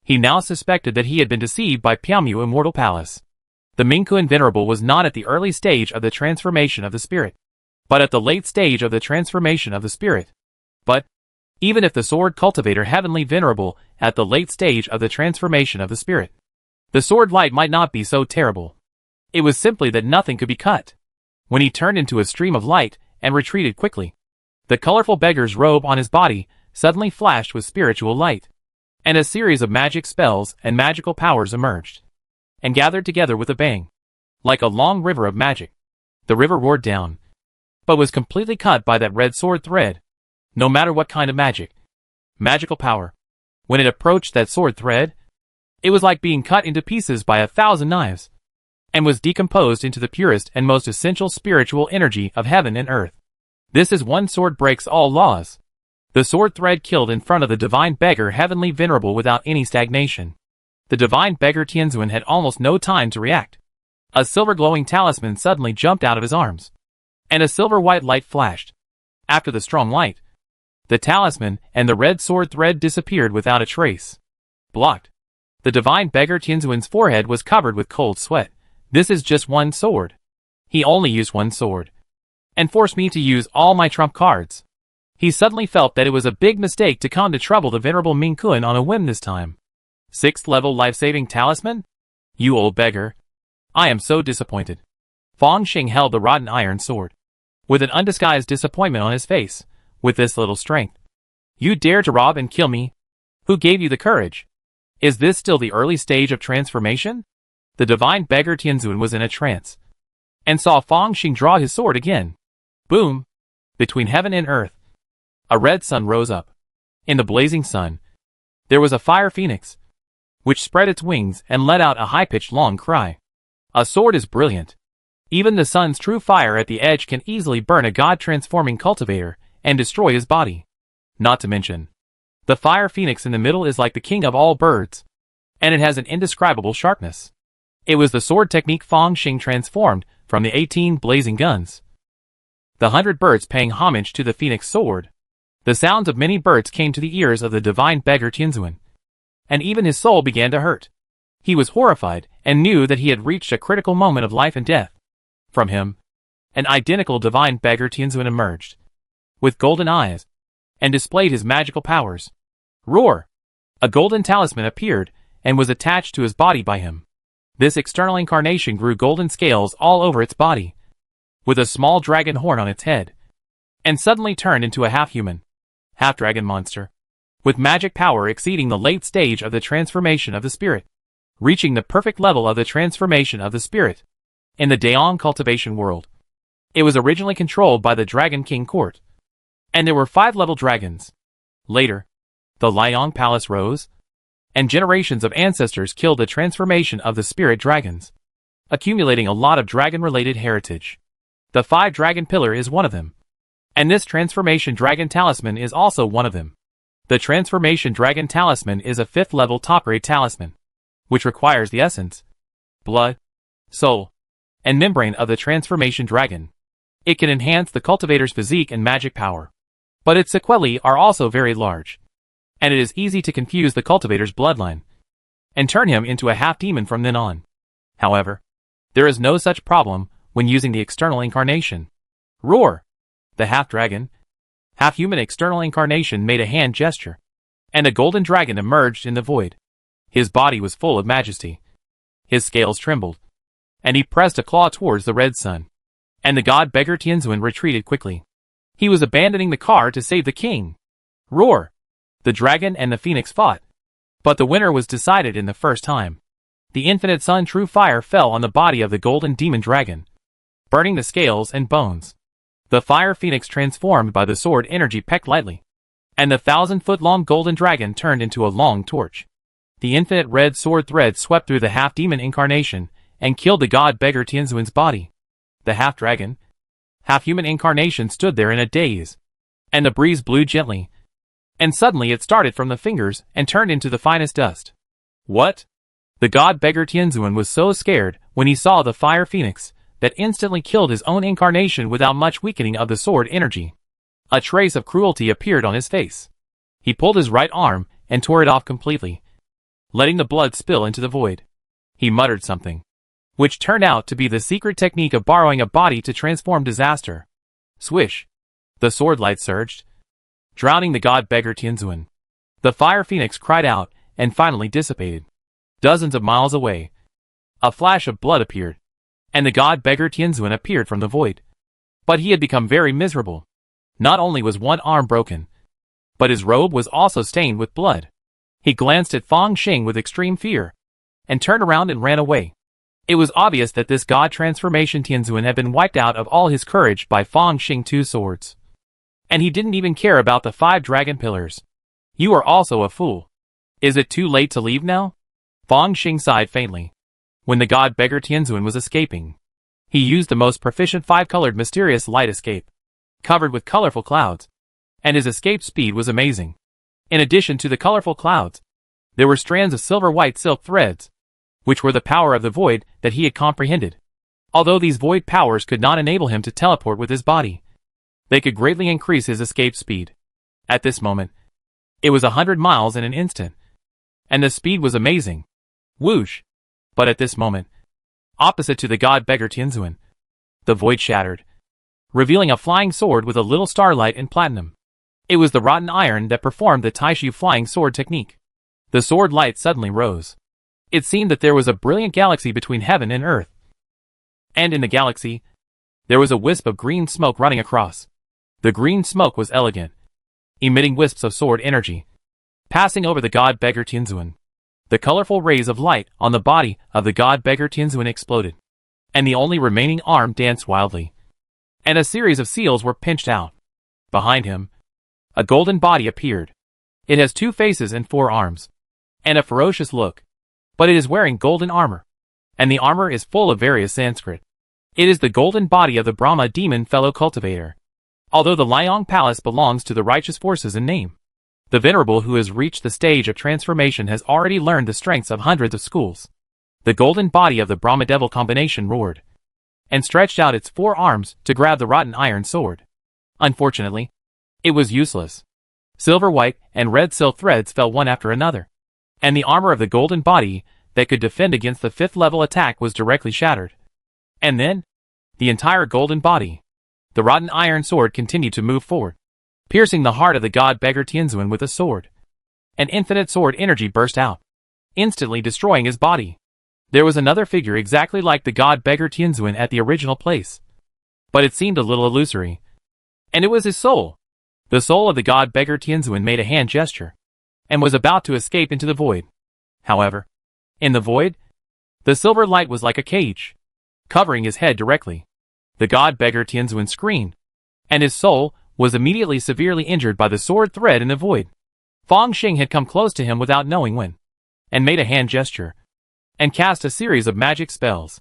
He now suspected that he had been deceived by Piaomu Immortal Palace. The Mingkuan Venerable was not at the early stage of the transformation of the spirit, but at the late stage of the transformation of the spirit. But, even if the sword cultivator Heavenly Venerable at the late stage of the transformation of the spirit, the sword light might not be so terrible. It was simply that nothing could be cut. When he turned into a stream of light and retreated quickly, the colorful beggar's robe on his body suddenly flashed with spiritual light, and a series of magic spells and magical powers emerged, and gathered together with a bang. Like a long river of magic, the river roared down, but was completely cut by that red sword thread. No matter what kind of magical power, when it approached that sword thread, it was like being cut into pieces by 1,000 knives, and was decomposed into the purest and most essential spiritual energy of heaven and earth. This is one sword breaks all laws. The sword thread killed in front of the divine beggar Heavenly Venerable without any stagnation. The divine beggar Tianzuan had almost no time to react. A silver glowing talisman suddenly jumped out of his arms, and a silver white light flashed. After the strong light, the talisman and the red sword thread disappeared without a trace. Blocked. The divine beggar Tianzuan's forehead was covered with cold sweat. This is just one sword. He only used one sword, and force me to use all my trump cards. He suddenly felt that it was a big mistake to come to trouble the venerable Ming Kun on a whim this time. 6th level life-saving talisman? You old beggar. I am so disappointed. Fang Xing held the rotten iron sword, with an undisguised disappointment on his face. With this little strength, you dare to rob and kill me? Who gave you the courage? Is this still the early stage of transformation? The divine beggar Tianzun was in a trance, and saw Fang Xing draw his sword again. Boom! Between heaven and earth, a red sun rose up. In the blazing sun, there was a fire phoenix, which spread its wings and let out a high-pitched long cry. A sword is brilliant. Even the sun's true fire at the edge can easily burn a god-transforming cultivator and destroy his body. Not to mention, the fire phoenix in the middle is like the king of all birds, and it has an indescribable sharpness. It was the sword technique Fang Xing transformed from the 18 blazing guns. The 100 birds paying homage to the phoenix sword. The sounds of many birds came to the ears of the divine beggar Tianzun, and even his soul began to hurt. He was horrified and knew that he had reached a critical moment of life and death. From him, an identical divine beggar Tianzun emerged, with golden eyes, and displayed his magical powers. Roar! A golden talisman appeared and was attached to his body by him. This external incarnation grew golden scales all over its body, with a small dragon horn on its head, and suddenly turned into a half-human, half-dragon monster, with magic power exceeding the late stage of the transformation of the spirit, reaching the perfect level of the transformation of the spirit in the Daong cultivation world. It was originally controlled by the Dragon King court, and there were 5-level dragons. Later, the Liang Palace rose, and generations of ancestors killed the transformation of the spirit dragons, accumulating a lot of dragon-related heritage. The 5-dragon pillar is one of them, and this transformation dragon talisman is also one of them. The transformation dragon talisman is a 5th-level top-grade talisman, which requires the essence, blood, soul, and membrane of the transformation dragon. It can enhance the cultivator's physique and magic power, but its sequelae are also very large, and it is easy to confuse the cultivator's bloodline and turn him into a half-demon from then on. However, there is no such problem when using the external incarnation. Roar! The half-dragon, half-human external incarnation made a hand gesture, and a golden dragon emerged in the void. His body was full of majesty. His scales trembled, and he pressed a claw towards the red sun, and the god beggar Tianzun retreated quickly. He was abandoning the car to save the king. Roar! The dragon and the phoenix fought, but the winner was decided in the first time. The infinite sun true fire fell on the body of the golden demon dragon, burning the scales and bones. The fire phoenix transformed by the sword energy pecked lightly, and the 1,000-foot-long golden dragon turned into a long torch. The infinite red sword thread swept through the half-demon incarnation and killed the god beggar Tianzun's body. The half-dragon, half-human incarnation stood there in a daze, and the breeze blew gently, and suddenly it started from the fingers and turned into the finest dust. What? The god beggar Tianzun was so scared when he saw the fire phoenix that instantly killed his own incarnation without much weakening of the sword energy. A trace of cruelty appeared on his face. He pulled his right arm and tore it off completely, letting the blood spill into the void. He muttered something, which turned out to be the secret technique of borrowing a body to transform disaster. Swish! The sword light surged, drowning the god beggar Tianzun. The fire phoenix cried out and finally dissipated. Dozens of miles away, a flash of blood appeared, and the god beggar Tianzun appeared from the void. But he had become very miserable. Not only was one arm broken, but his robe was also stained with blood. He glanced at Fang Xing with extreme fear, and turned around and ran away. It was obvious that this god transformation Tianzun had been wiped out of all his courage by Fang Xing 2 swords. And he didn't even care about the 5 dragon pillars. You are also a fool. Is it too late to leave now? Fang Xing sighed faintly. When the god beggar Tianzun was escaping, he used the most proficient 5-colored mysterious light escape, covered with colorful clouds, and his escape speed was amazing. In addition to the colorful clouds, there were strands of silver-white silk threads, which were the power of the void that he had comprehended. Although these void powers could not enable him to teleport with his body, they could greatly increase his escape speed. At this moment, it was 100 miles in an instant, and the speed was amazing. Whoosh! But at this moment, opposite to the god beggar Tianzun, the void shattered, revealing a flying sword with a little starlight in platinum. It was the rotten iron that performed the Taishu flying sword technique. The sword light suddenly rose. It seemed that there was a brilliant galaxy between heaven and earth. And in the galaxy, there was a wisp of green smoke running across. The green smoke was elegant, emitting wisps of sword energy, passing over the god beggar Tianzuan. The colorful rays of light on the body of the god beggar Tianzuan exploded, and the only remaining arm danced wildly. And a series of seals were pinched out. Behind him, a golden body appeared. It has 2 faces and 4 arms, and a ferocious look, but it is wearing golden armor, and the armor is full of various Sanskrit. It is the golden body of the Brahma demon fellow cultivator. Although the Liang Palace belongs to the righteous forces in name, the venerable who has reached the stage of transformation has already learned the strengths of hundreds of schools. The golden body of the Brahma Devil combination roared, and stretched out its 4 arms to grab the rotten iron sword. Unfortunately, it was useless. Silver, white, and red silk threads fell one after another, and the armor of the golden body that could defend against the 5th level attack was directly shattered. And then, the entire golden body, the rotten iron sword, continued to move forward, piercing the heart of the god beggar Tianzuan with a sword. An infinite sword energy burst out, instantly destroying his body. There was another figure exactly like the god beggar Tianzuan at the original place, but it seemed a little illusory. And it was his soul. The soul of the god beggar Tianzuan made a hand gesture, and was about to escape into the void. However, in the void, the silver light was like a cage, covering his head directly. The god beggar Tianzuan screamed, and his soul was immediately severely injured by the sword thread in the void. Fang Xing had come close to him without knowing when, and made a hand gesture, and cast a series of magic spells.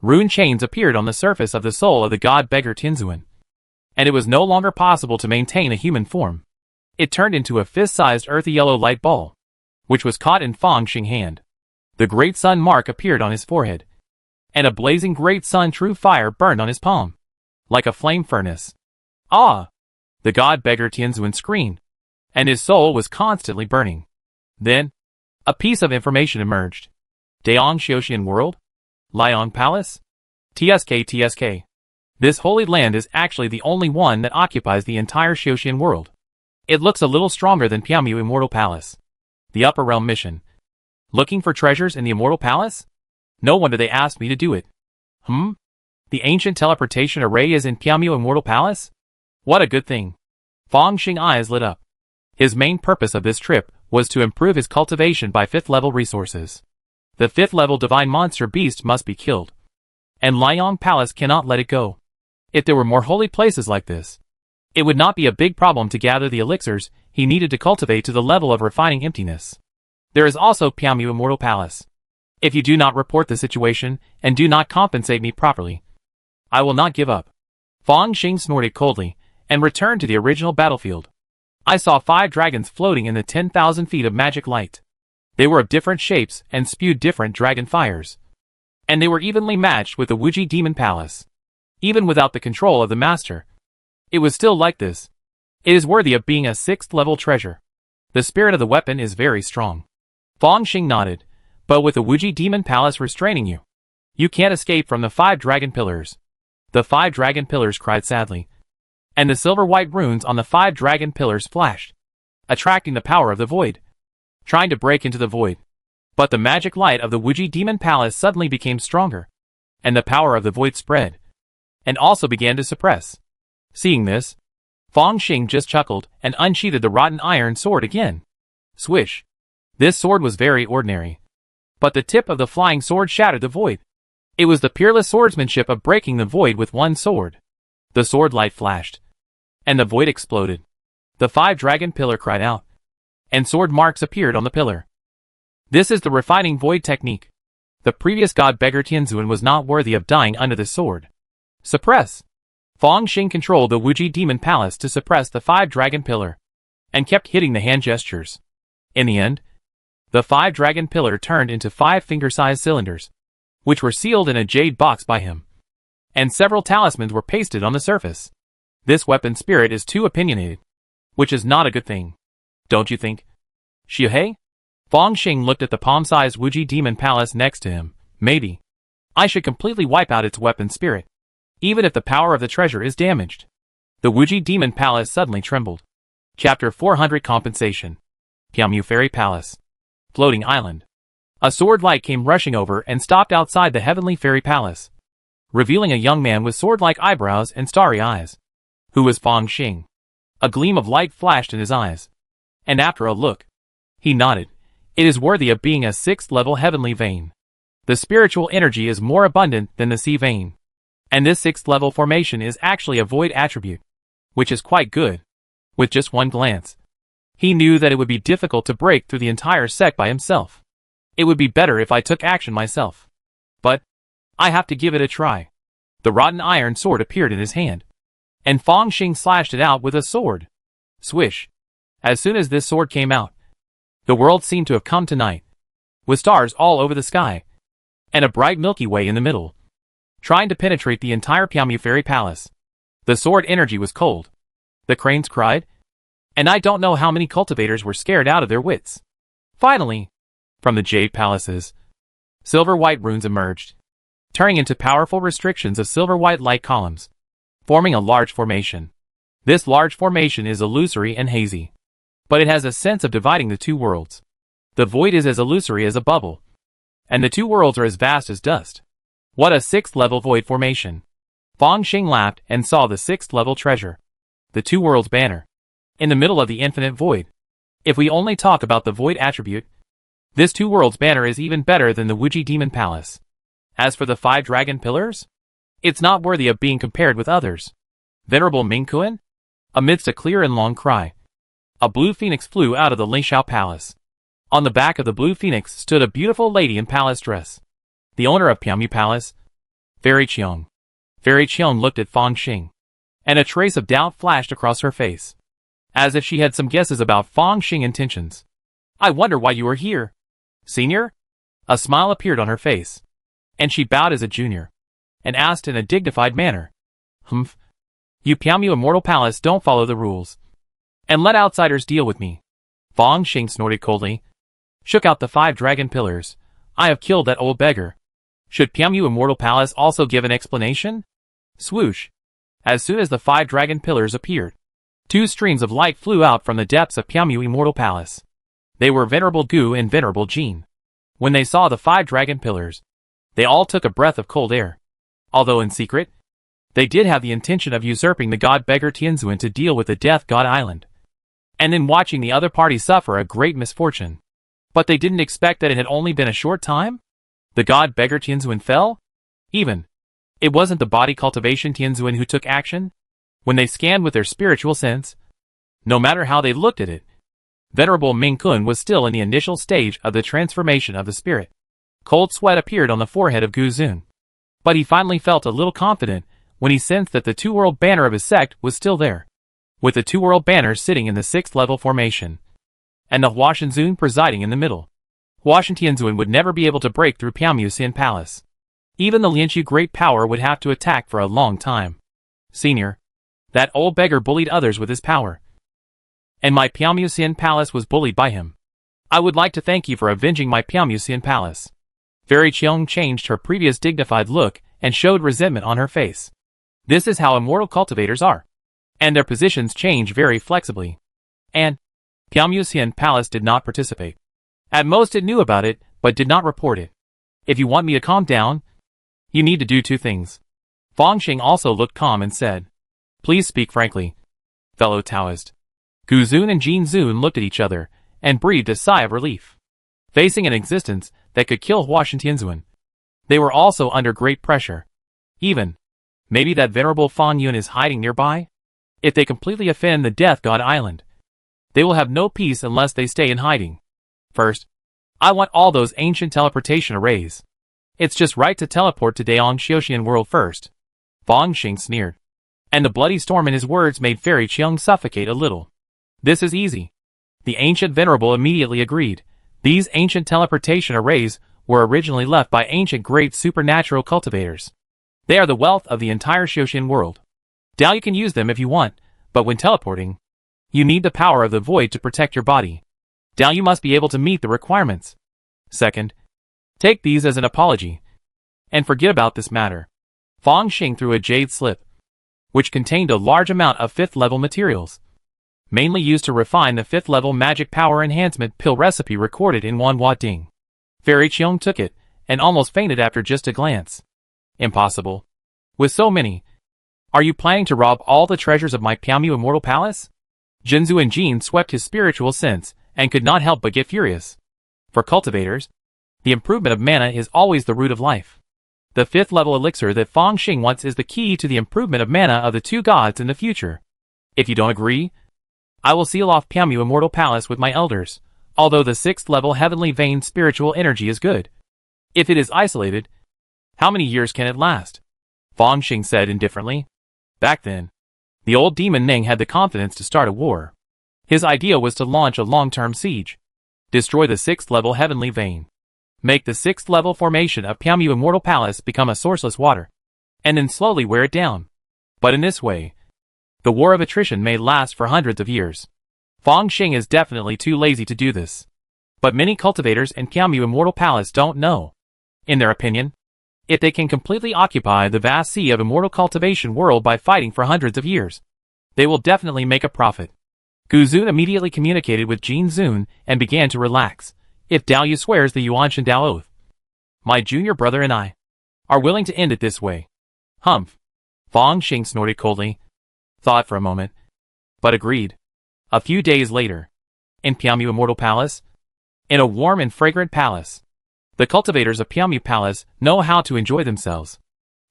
Rune chains appeared on the surface of the soul of the god beggar Tianzuan, and it was no longer possible to maintain a human form. It turned into a fist-sized earthy yellow light ball, which was caught in Fang Xing's hand. The great sun mark appeared on his forehead, and a blazing great sun true fire burned on his palm, like a flame furnace. Ah! The god beggar Tianzuan screamed, and his soul was constantly burning. Then, a piece of information emerged. Daong Xiaoxian World? Liang Palace? TSK. This holy land is actually the only one that occupies the entire Xiaoxian world. It looks a little stronger than Piamu Immortal Palace. The Upper Realm Mission. Looking for treasures in the Immortal Palace? No wonder they asked me to do it. The ancient teleportation array is in Piamu Immortal Palace? What a good thing. Fang Xing's eyes lit up. His main purpose of this trip was to improve his cultivation by 5th level resources. The 5th level divine monster beast must be killed, and Liang Palace cannot let it go. If there were more holy places like this, it would not be a big problem to gather the elixirs he needed to cultivate to the level of refining emptiness. There is also Piamu Immortal Palace. If you do not report the situation and do not compensate me properly, I will not give up. Fang Xing snorted coldly and returned to the original battlefield. I saw 5 dragons floating in the 10,000 feet of magic light. They were of different shapes and spewed different dragon fires, and they were evenly matched with the Wuji Demon Palace. Even without the control of the master, it was still like this. It is worthy of being a 6th level treasure. The spirit of the weapon is very strong. Fang Xing nodded, but with the Wuji Demon Palace restraining you, you can't escape from the 5 dragon pillars. The 5 dragon pillars cried sadly, and the silver-white runes on the 5 dragon pillars flashed, attracting the power of the void, trying to break into the void. But the magic light of the Wuji Demon Palace suddenly became stronger, and the power of the void spread, and also began to suppress. Seeing this, Fang Xing just chuckled and unsheathed the rotten iron sword again. Swish! This sword was very ordinary, but the tip of the flying sword shattered the void. It was the peerless swordsmanship of breaking the void with one sword. The sword light flashed, and the void exploded. The 5 dragon pillar cried out, and sword marks appeared on the pillar. This is the refining void technique. The previous god beggar Tianzuan was not worthy of dying under the sword. Suppress! Fang Xing controlled the Wuji Demon Palace to suppress the 5 dragon pillar, and kept hitting the hand gestures. In the end, the 5 dragon pillar turned into 5 finger-sized cylinders, which were sealed in a jade box by him, and several talismans were pasted on the surface. This weapon spirit is too opinionated, which is not a good thing. Don't you think? Xiahei? Fang Xing looked at the palm-sized Wuji Demon Palace next to him. Maybe I should completely wipe out its weapon spirit. even if the power of the treasure is damaged. The Wuji Demon Palace suddenly trembled. Chapter 400 Compensation. Pyamyu Fairy Palace. Floating Island. A sword light came rushing over and stopped outside the Heavenly Fairy Palace, revealing a young man with sword-like eyebrows and starry eyes, who was Fang Xing. A gleam of light flashed in his eyes, and after a look, he nodded. It is worthy of being a 6th-level heavenly vein. The spiritual energy is more abundant than the sea vein, and this 6th-level formation is actually a void attribute, which is quite good. With just one glance, he knew that it would be difficult to break through the entire sect by himself. It would be better if I took action myself. But I have to give it a try. The rotten iron sword appeared in his hand, and Fang Xing slashed it out with a sword. Swish. As soon as this sword came out, the world seemed to have come to night, with stars all over the sky, and a bright Milky Way in the middle, trying to penetrate the entire Pyamyu Fairy Palace. The sword energy was cold. The cranes cried, and I don't know how many cultivators were scared out of their wits. Finally, from the Jade Palaces, silver-white runes emerged, turning into powerful restrictions of silver-white light columns, forming a large formation. This large formation is illusory and hazy, but it has a sense of dividing the two worlds. The void is as illusory as a bubble, and the two worlds are as vast as dust. What a 6th-level void formation! Fang Xing laughed and saw the 6th-level treasure, the two worlds banner, in the middle of the infinite void. If we only talk about the void attribute, this two worlds banner is even better than the Wuji Demon Palace. As for the 5 dragon pillars, it's not worthy of being compared with others. Venerable Mingkuan? Amidst a clear and long cry, a blue phoenix flew out of the Lingxiao Palace. On the back of the blue phoenix stood a beautiful lady in palace dress, the owner of Pyamyu Palace, Fairy Qiong. Fairy Qiong looked at Fang Xing, and a trace of doubt flashed across her face, as if she had some guesses about Fang Xing's intentions. I wonder why you are here, senior? A smile appeared on her face, and she bowed as a junior, and asked in a dignified manner, Humph, you Pyamyu Immortal Palace don't follow the rules, and let outsiders deal with me. Fang Xing snorted coldly, shook out the 5 dragon pillars. I have killed that old beggar. Should Pyamyu Immortal Palace also give an explanation? Swoosh. As soon as the 5 dragon pillars appeared, 2 streams of light flew out from the depths of Pyamyu Immortal Palace. They were Venerable Gu and Venerable Jin. When they saw the 5 dragon pillars, they all took a breath of cold air. Although in secret, they did have the intention of usurping the god beggar Tianzuan to deal with the Death God Island, and then watching the other party suffer a great misfortune. But they didn't expect that it had only been a short time? The god beggar Tianzuan fell? It wasn't the body cultivation Tianzuan who took action? When they scanned with their spiritual sense, no matter how they looked at it, Venerable Mingkun was still in the initial stage of the transformation of the spirit. Cold sweat appeared on the forehead of Gu Zun, but he finally felt a little confident when he sensed that the two-world banner of his sect was still there, with the two-world banner sitting in the 6th-level formation, and the Huashan Zun presiding in the middle. Huashan Tianzuan would never be able to break through Pyamyu Xin Palace. Even the Lianqiu Great Power would have to attack for a long time. Senior, that old beggar bullied others with his power, and my Pyamyu Xin Palace was bullied by him. I would like to thank you for avenging my Pyamyu Xin Palace. Fairy Qiong changed her previous dignified look and showed resentment on her face. This is how immortal cultivators are, and their positions change very flexibly. And Pyamyu Xin Palace did not participate. At most it knew about it, but did not report it. If you want me to calm down, you need to do 2 things. Fang Xing also looked calm and said, please speak frankly, fellow Taoist. Gu Zun and Jin Zun looked at each other and breathed a sigh of relief. Facing an existence that could kill Huashan Tianzuan, they were also under great pressure. Maybe that venerable Fan Yun is hiding nearby? If they completely offend the Death God Island, they will have no peace unless they stay in hiding. First, I want all those ancient teleportation arrays. It's just right to teleport to Daong Xiuxian world first. Fang Xing sneered, and the bloody storm in his words made Fairy Qiong suffocate a little. This is easy. The ancient venerable immediately agreed. These ancient teleportation arrays were originally left by ancient great supernatural cultivators. They are the wealth of the entire Xiuxian world. Now you can use them if you want, but when teleporting, you need the power of the void to protect your body. Now you must be able to meet the requirements. Second, take these as an apology, and forget about this matter. Fang Xing threw a jade slip, which contained a large amount of 5th level materials, mainly used to refine the 5th level magic power enhancement pill recipe recorded in Wanhua Ding. Fairy Qiong took it, and almost fainted after just a glance. Impossible. With so many. Are you planning to rob all the treasures of my Piaomu Immortal Palace? Jinzu and Jin swept his spiritual sense, and could not help but get furious. For cultivators, the improvement of mana is always the root of life. The 5th level elixir that Fang Xing wants is the key to the improvement of mana of the 2 gods in the future. If you don't agree, I will seal off Piaomu Immortal Palace with my elders, although the 6th level Heavenly Vein spiritual energy is good. If it is isolated, how many years can it last? Fang Xing said indifferently. Back then, the old demon Ning had the confidence to start a war. His idea was to launch a long-term siege, destroy the 6th level Heavenly Vein, make the 6th level formation of Piaomu Immortal Palace become a sourceless water, and then slowly wear it down. But in this way, the war of attrition may last for hundreds of years. Fang Xing is definitely too lazy to do this. But many cultivators in Piaomu Immortal Palace don't know. In their opinion, if they can completely occupy the vast sea of immortal cultivation world by fighting for hundreds of years, they will definitely make a profit. Gu Zun immediately communicated with Jin Zun and began to relax. If Dao Yu swears the Yuan Shen Dao oath, my junior brother and I are willing to end it this way. Humph. Fang Xing snorted coldly, thought for a moment, but agreed. A few days later, in Piaomu Immortal Palace, in a warm and fragrant palace, the cultivators of Piaomu Palace know how to enjoy themselves.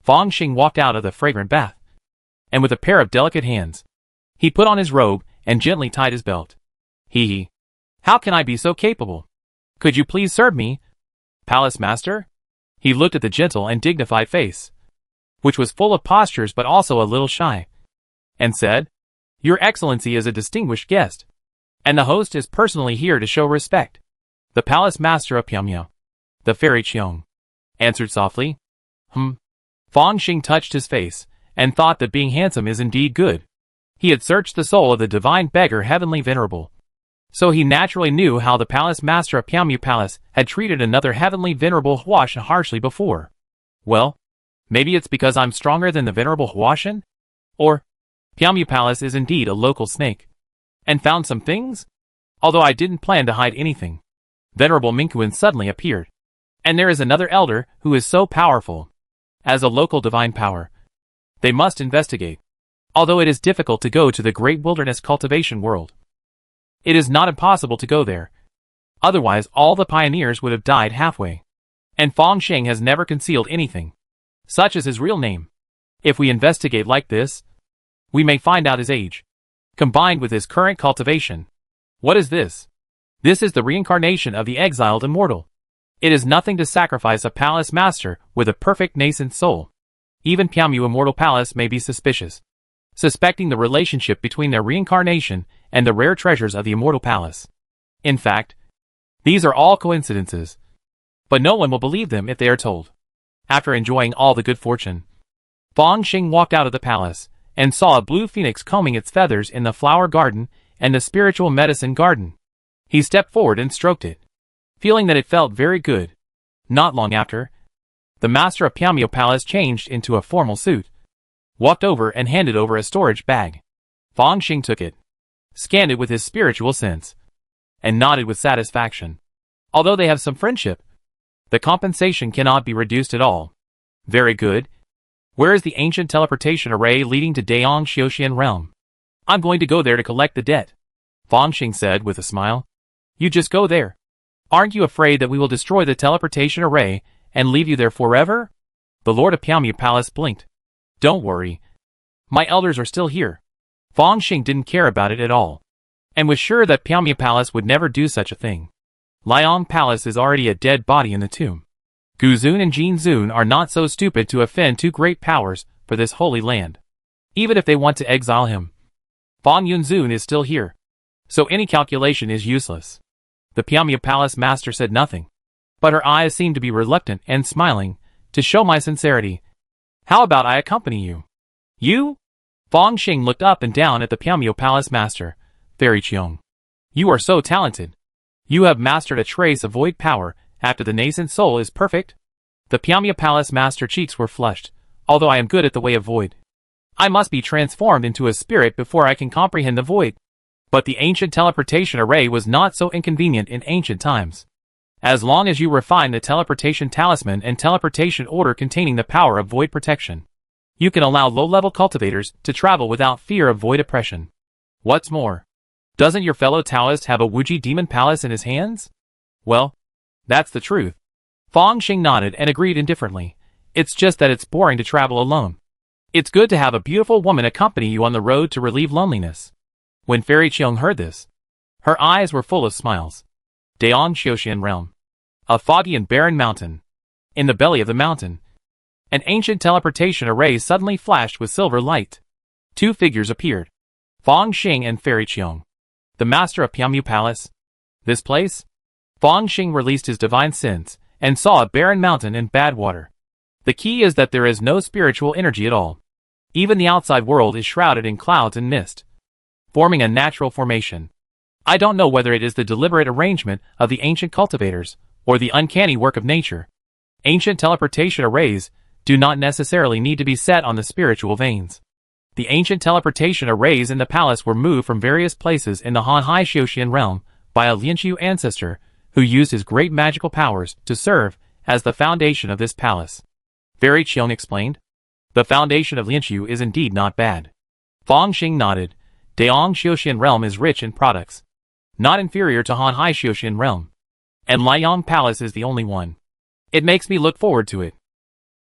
Fang Xing walked out of the fragrant bath, and with a pair of delicate hands, he put on his robe and gently tied his belt. Hee. How can I be so capable? Could you please serve me, Palace Master? He looked at the gentle and dignified face, which was full of postures but also a little shy, and said, Your Excellency is a distinguished guest, and the host is personally here to show respect. The Palace Master of Piaomu, the Fairy Qiong, answered softly. Fang Xing touched his face, and thought that being handsome is indeed good. He had searched the soul of the divine beggar Heavenly Venerable, so he naturally knew how the Palace Master of Piaomu Palace had treated another Heavenly Venerable Huashen harshly before. Well, maybe it's because I'm stronger than the Venerable Huashen? Or, Piaomu Palace is indeed a local snake, and found some things? Although I didn't plan to hide anything. Venerable Minkuan suddenly appeared. And there is another elder who is so powerful. As a local divine power, they must investigate. Although it is difficult to go to the great wilderness cultivation world, it is not impossible to go there. Otherwise all the pioneers would have died halfway. And Fang Xing has never concealed anything. Such is his real name. If we investigate like this, we may find out his age, combined with his current cultivation. What is this? This is the reincarnation of the exiled immortal. It is nothing to sacrifice a palace master with a perfect nascent soul. Even Piaomu Immortal Palace may be suspicious, suspecting the relationship between their reincarnation and the rare treasures of the Immortal Palace. In fact, these are all coincidences, but no one will believe them if they are told. After enjoying all the good fortune, Fang Xing walked out of the palace, and saw a blue phoenix combing its feathers in the flower garden and the spiritual medicine garden. He stepped forward and stroked it, feeling that it felt very good. Not long after, the master of Piaomu Palace changed into a formal suit, walked over and handed over a storage bag. Fang Xing took it, scanned it with his spiritual sense, and nodded with satisfaction. Although they have some friendship, the compensation cannot be reduced at all. Very good. Where is the ancient teleportation array leading to Dayong Xiuxian realm? I'm going to go there to collect the debt, Fang Xing said with a smile. You just go there. Aren't you afraid that we will destroy the teleportation array and leave you there forever? The Lord of Piaomu Palace blinked. Don't worry. My elders are still here. Fang Xing didn't care about it at all, and was sure that Piaomu Palace would never do such a thing. Liang Palace is already a dead body in the tomb. Gu Zun and Jin Zun are not so stupid to offend two great powers for this holy land. Even if they want to exile him, Fang Yunzun is still here, so any calculation is useless. The Piaomu Palace master said nothing, but her eyes seemed to be reluctant and smiling, to show my sincerity. How about I accompany you? You? Fang Xing looked up and down at the Piaomu Palace master, Fairy Qiong. You are so talented. You have mastered a trace of void power after the nascent soul is perfect. The Piaomu Palace master cheeks were flushed, although I am good at the way of void. I must be transformed into a spirit before I can comprehend the void. But the ancient teleportation array was not so inconvenient in ancient times. As long as you refine the teleportation talisman and teleportation order containing the power of void protection, you can allow low-level cultivators to travel without fear of void oppression. What's more, doesn't your fellow Taoist have a Wuji demon palace in his hands? Well, that's the truth. Fang Xing nodded and agreed indifferently. It's just that it's boring to travel alone. It's good to have a beautiful woman accompany you on the road to relieve loneliness. When Fairy Qiong heard this, her eyes were full of smiles. Daong Xiuxian Realm. A foggy and barren mountain. In the belly of the mountain, an ancient teleportation array suddenly flashed with silver light. Two figures appeared. Fang Xing and Fairy Qiong. The master of Piamu Palace. This place? Fang Xing released his divine sense and saw a barren mountain and bad water. The key is that there is no spiritual energy at all. Even the outside world is shrouded in clouds and mist, forming a natural formation. I don't know whether it is the deliberate arrangement of the ancient cultivators, or the uncanny work of nature. Ancient teleportation arrays do not necessarily need to be set on the spiritual veins. The ancient teleportation arrays in the palace were moved from various places in the Hanhai Xiuxian realm by a Lianqiu ancestor who used his great magical powers to serve as the foundation of this palace. Fairy Qiong explained. The foundation of Lianqiu is indeed not bad. Fang Xing nodded. Daong Xiuxian realm is rich in products, not inferior to Hanhai Xiuxian realm. And Liang Palace is the only one. It makes me look forward to it.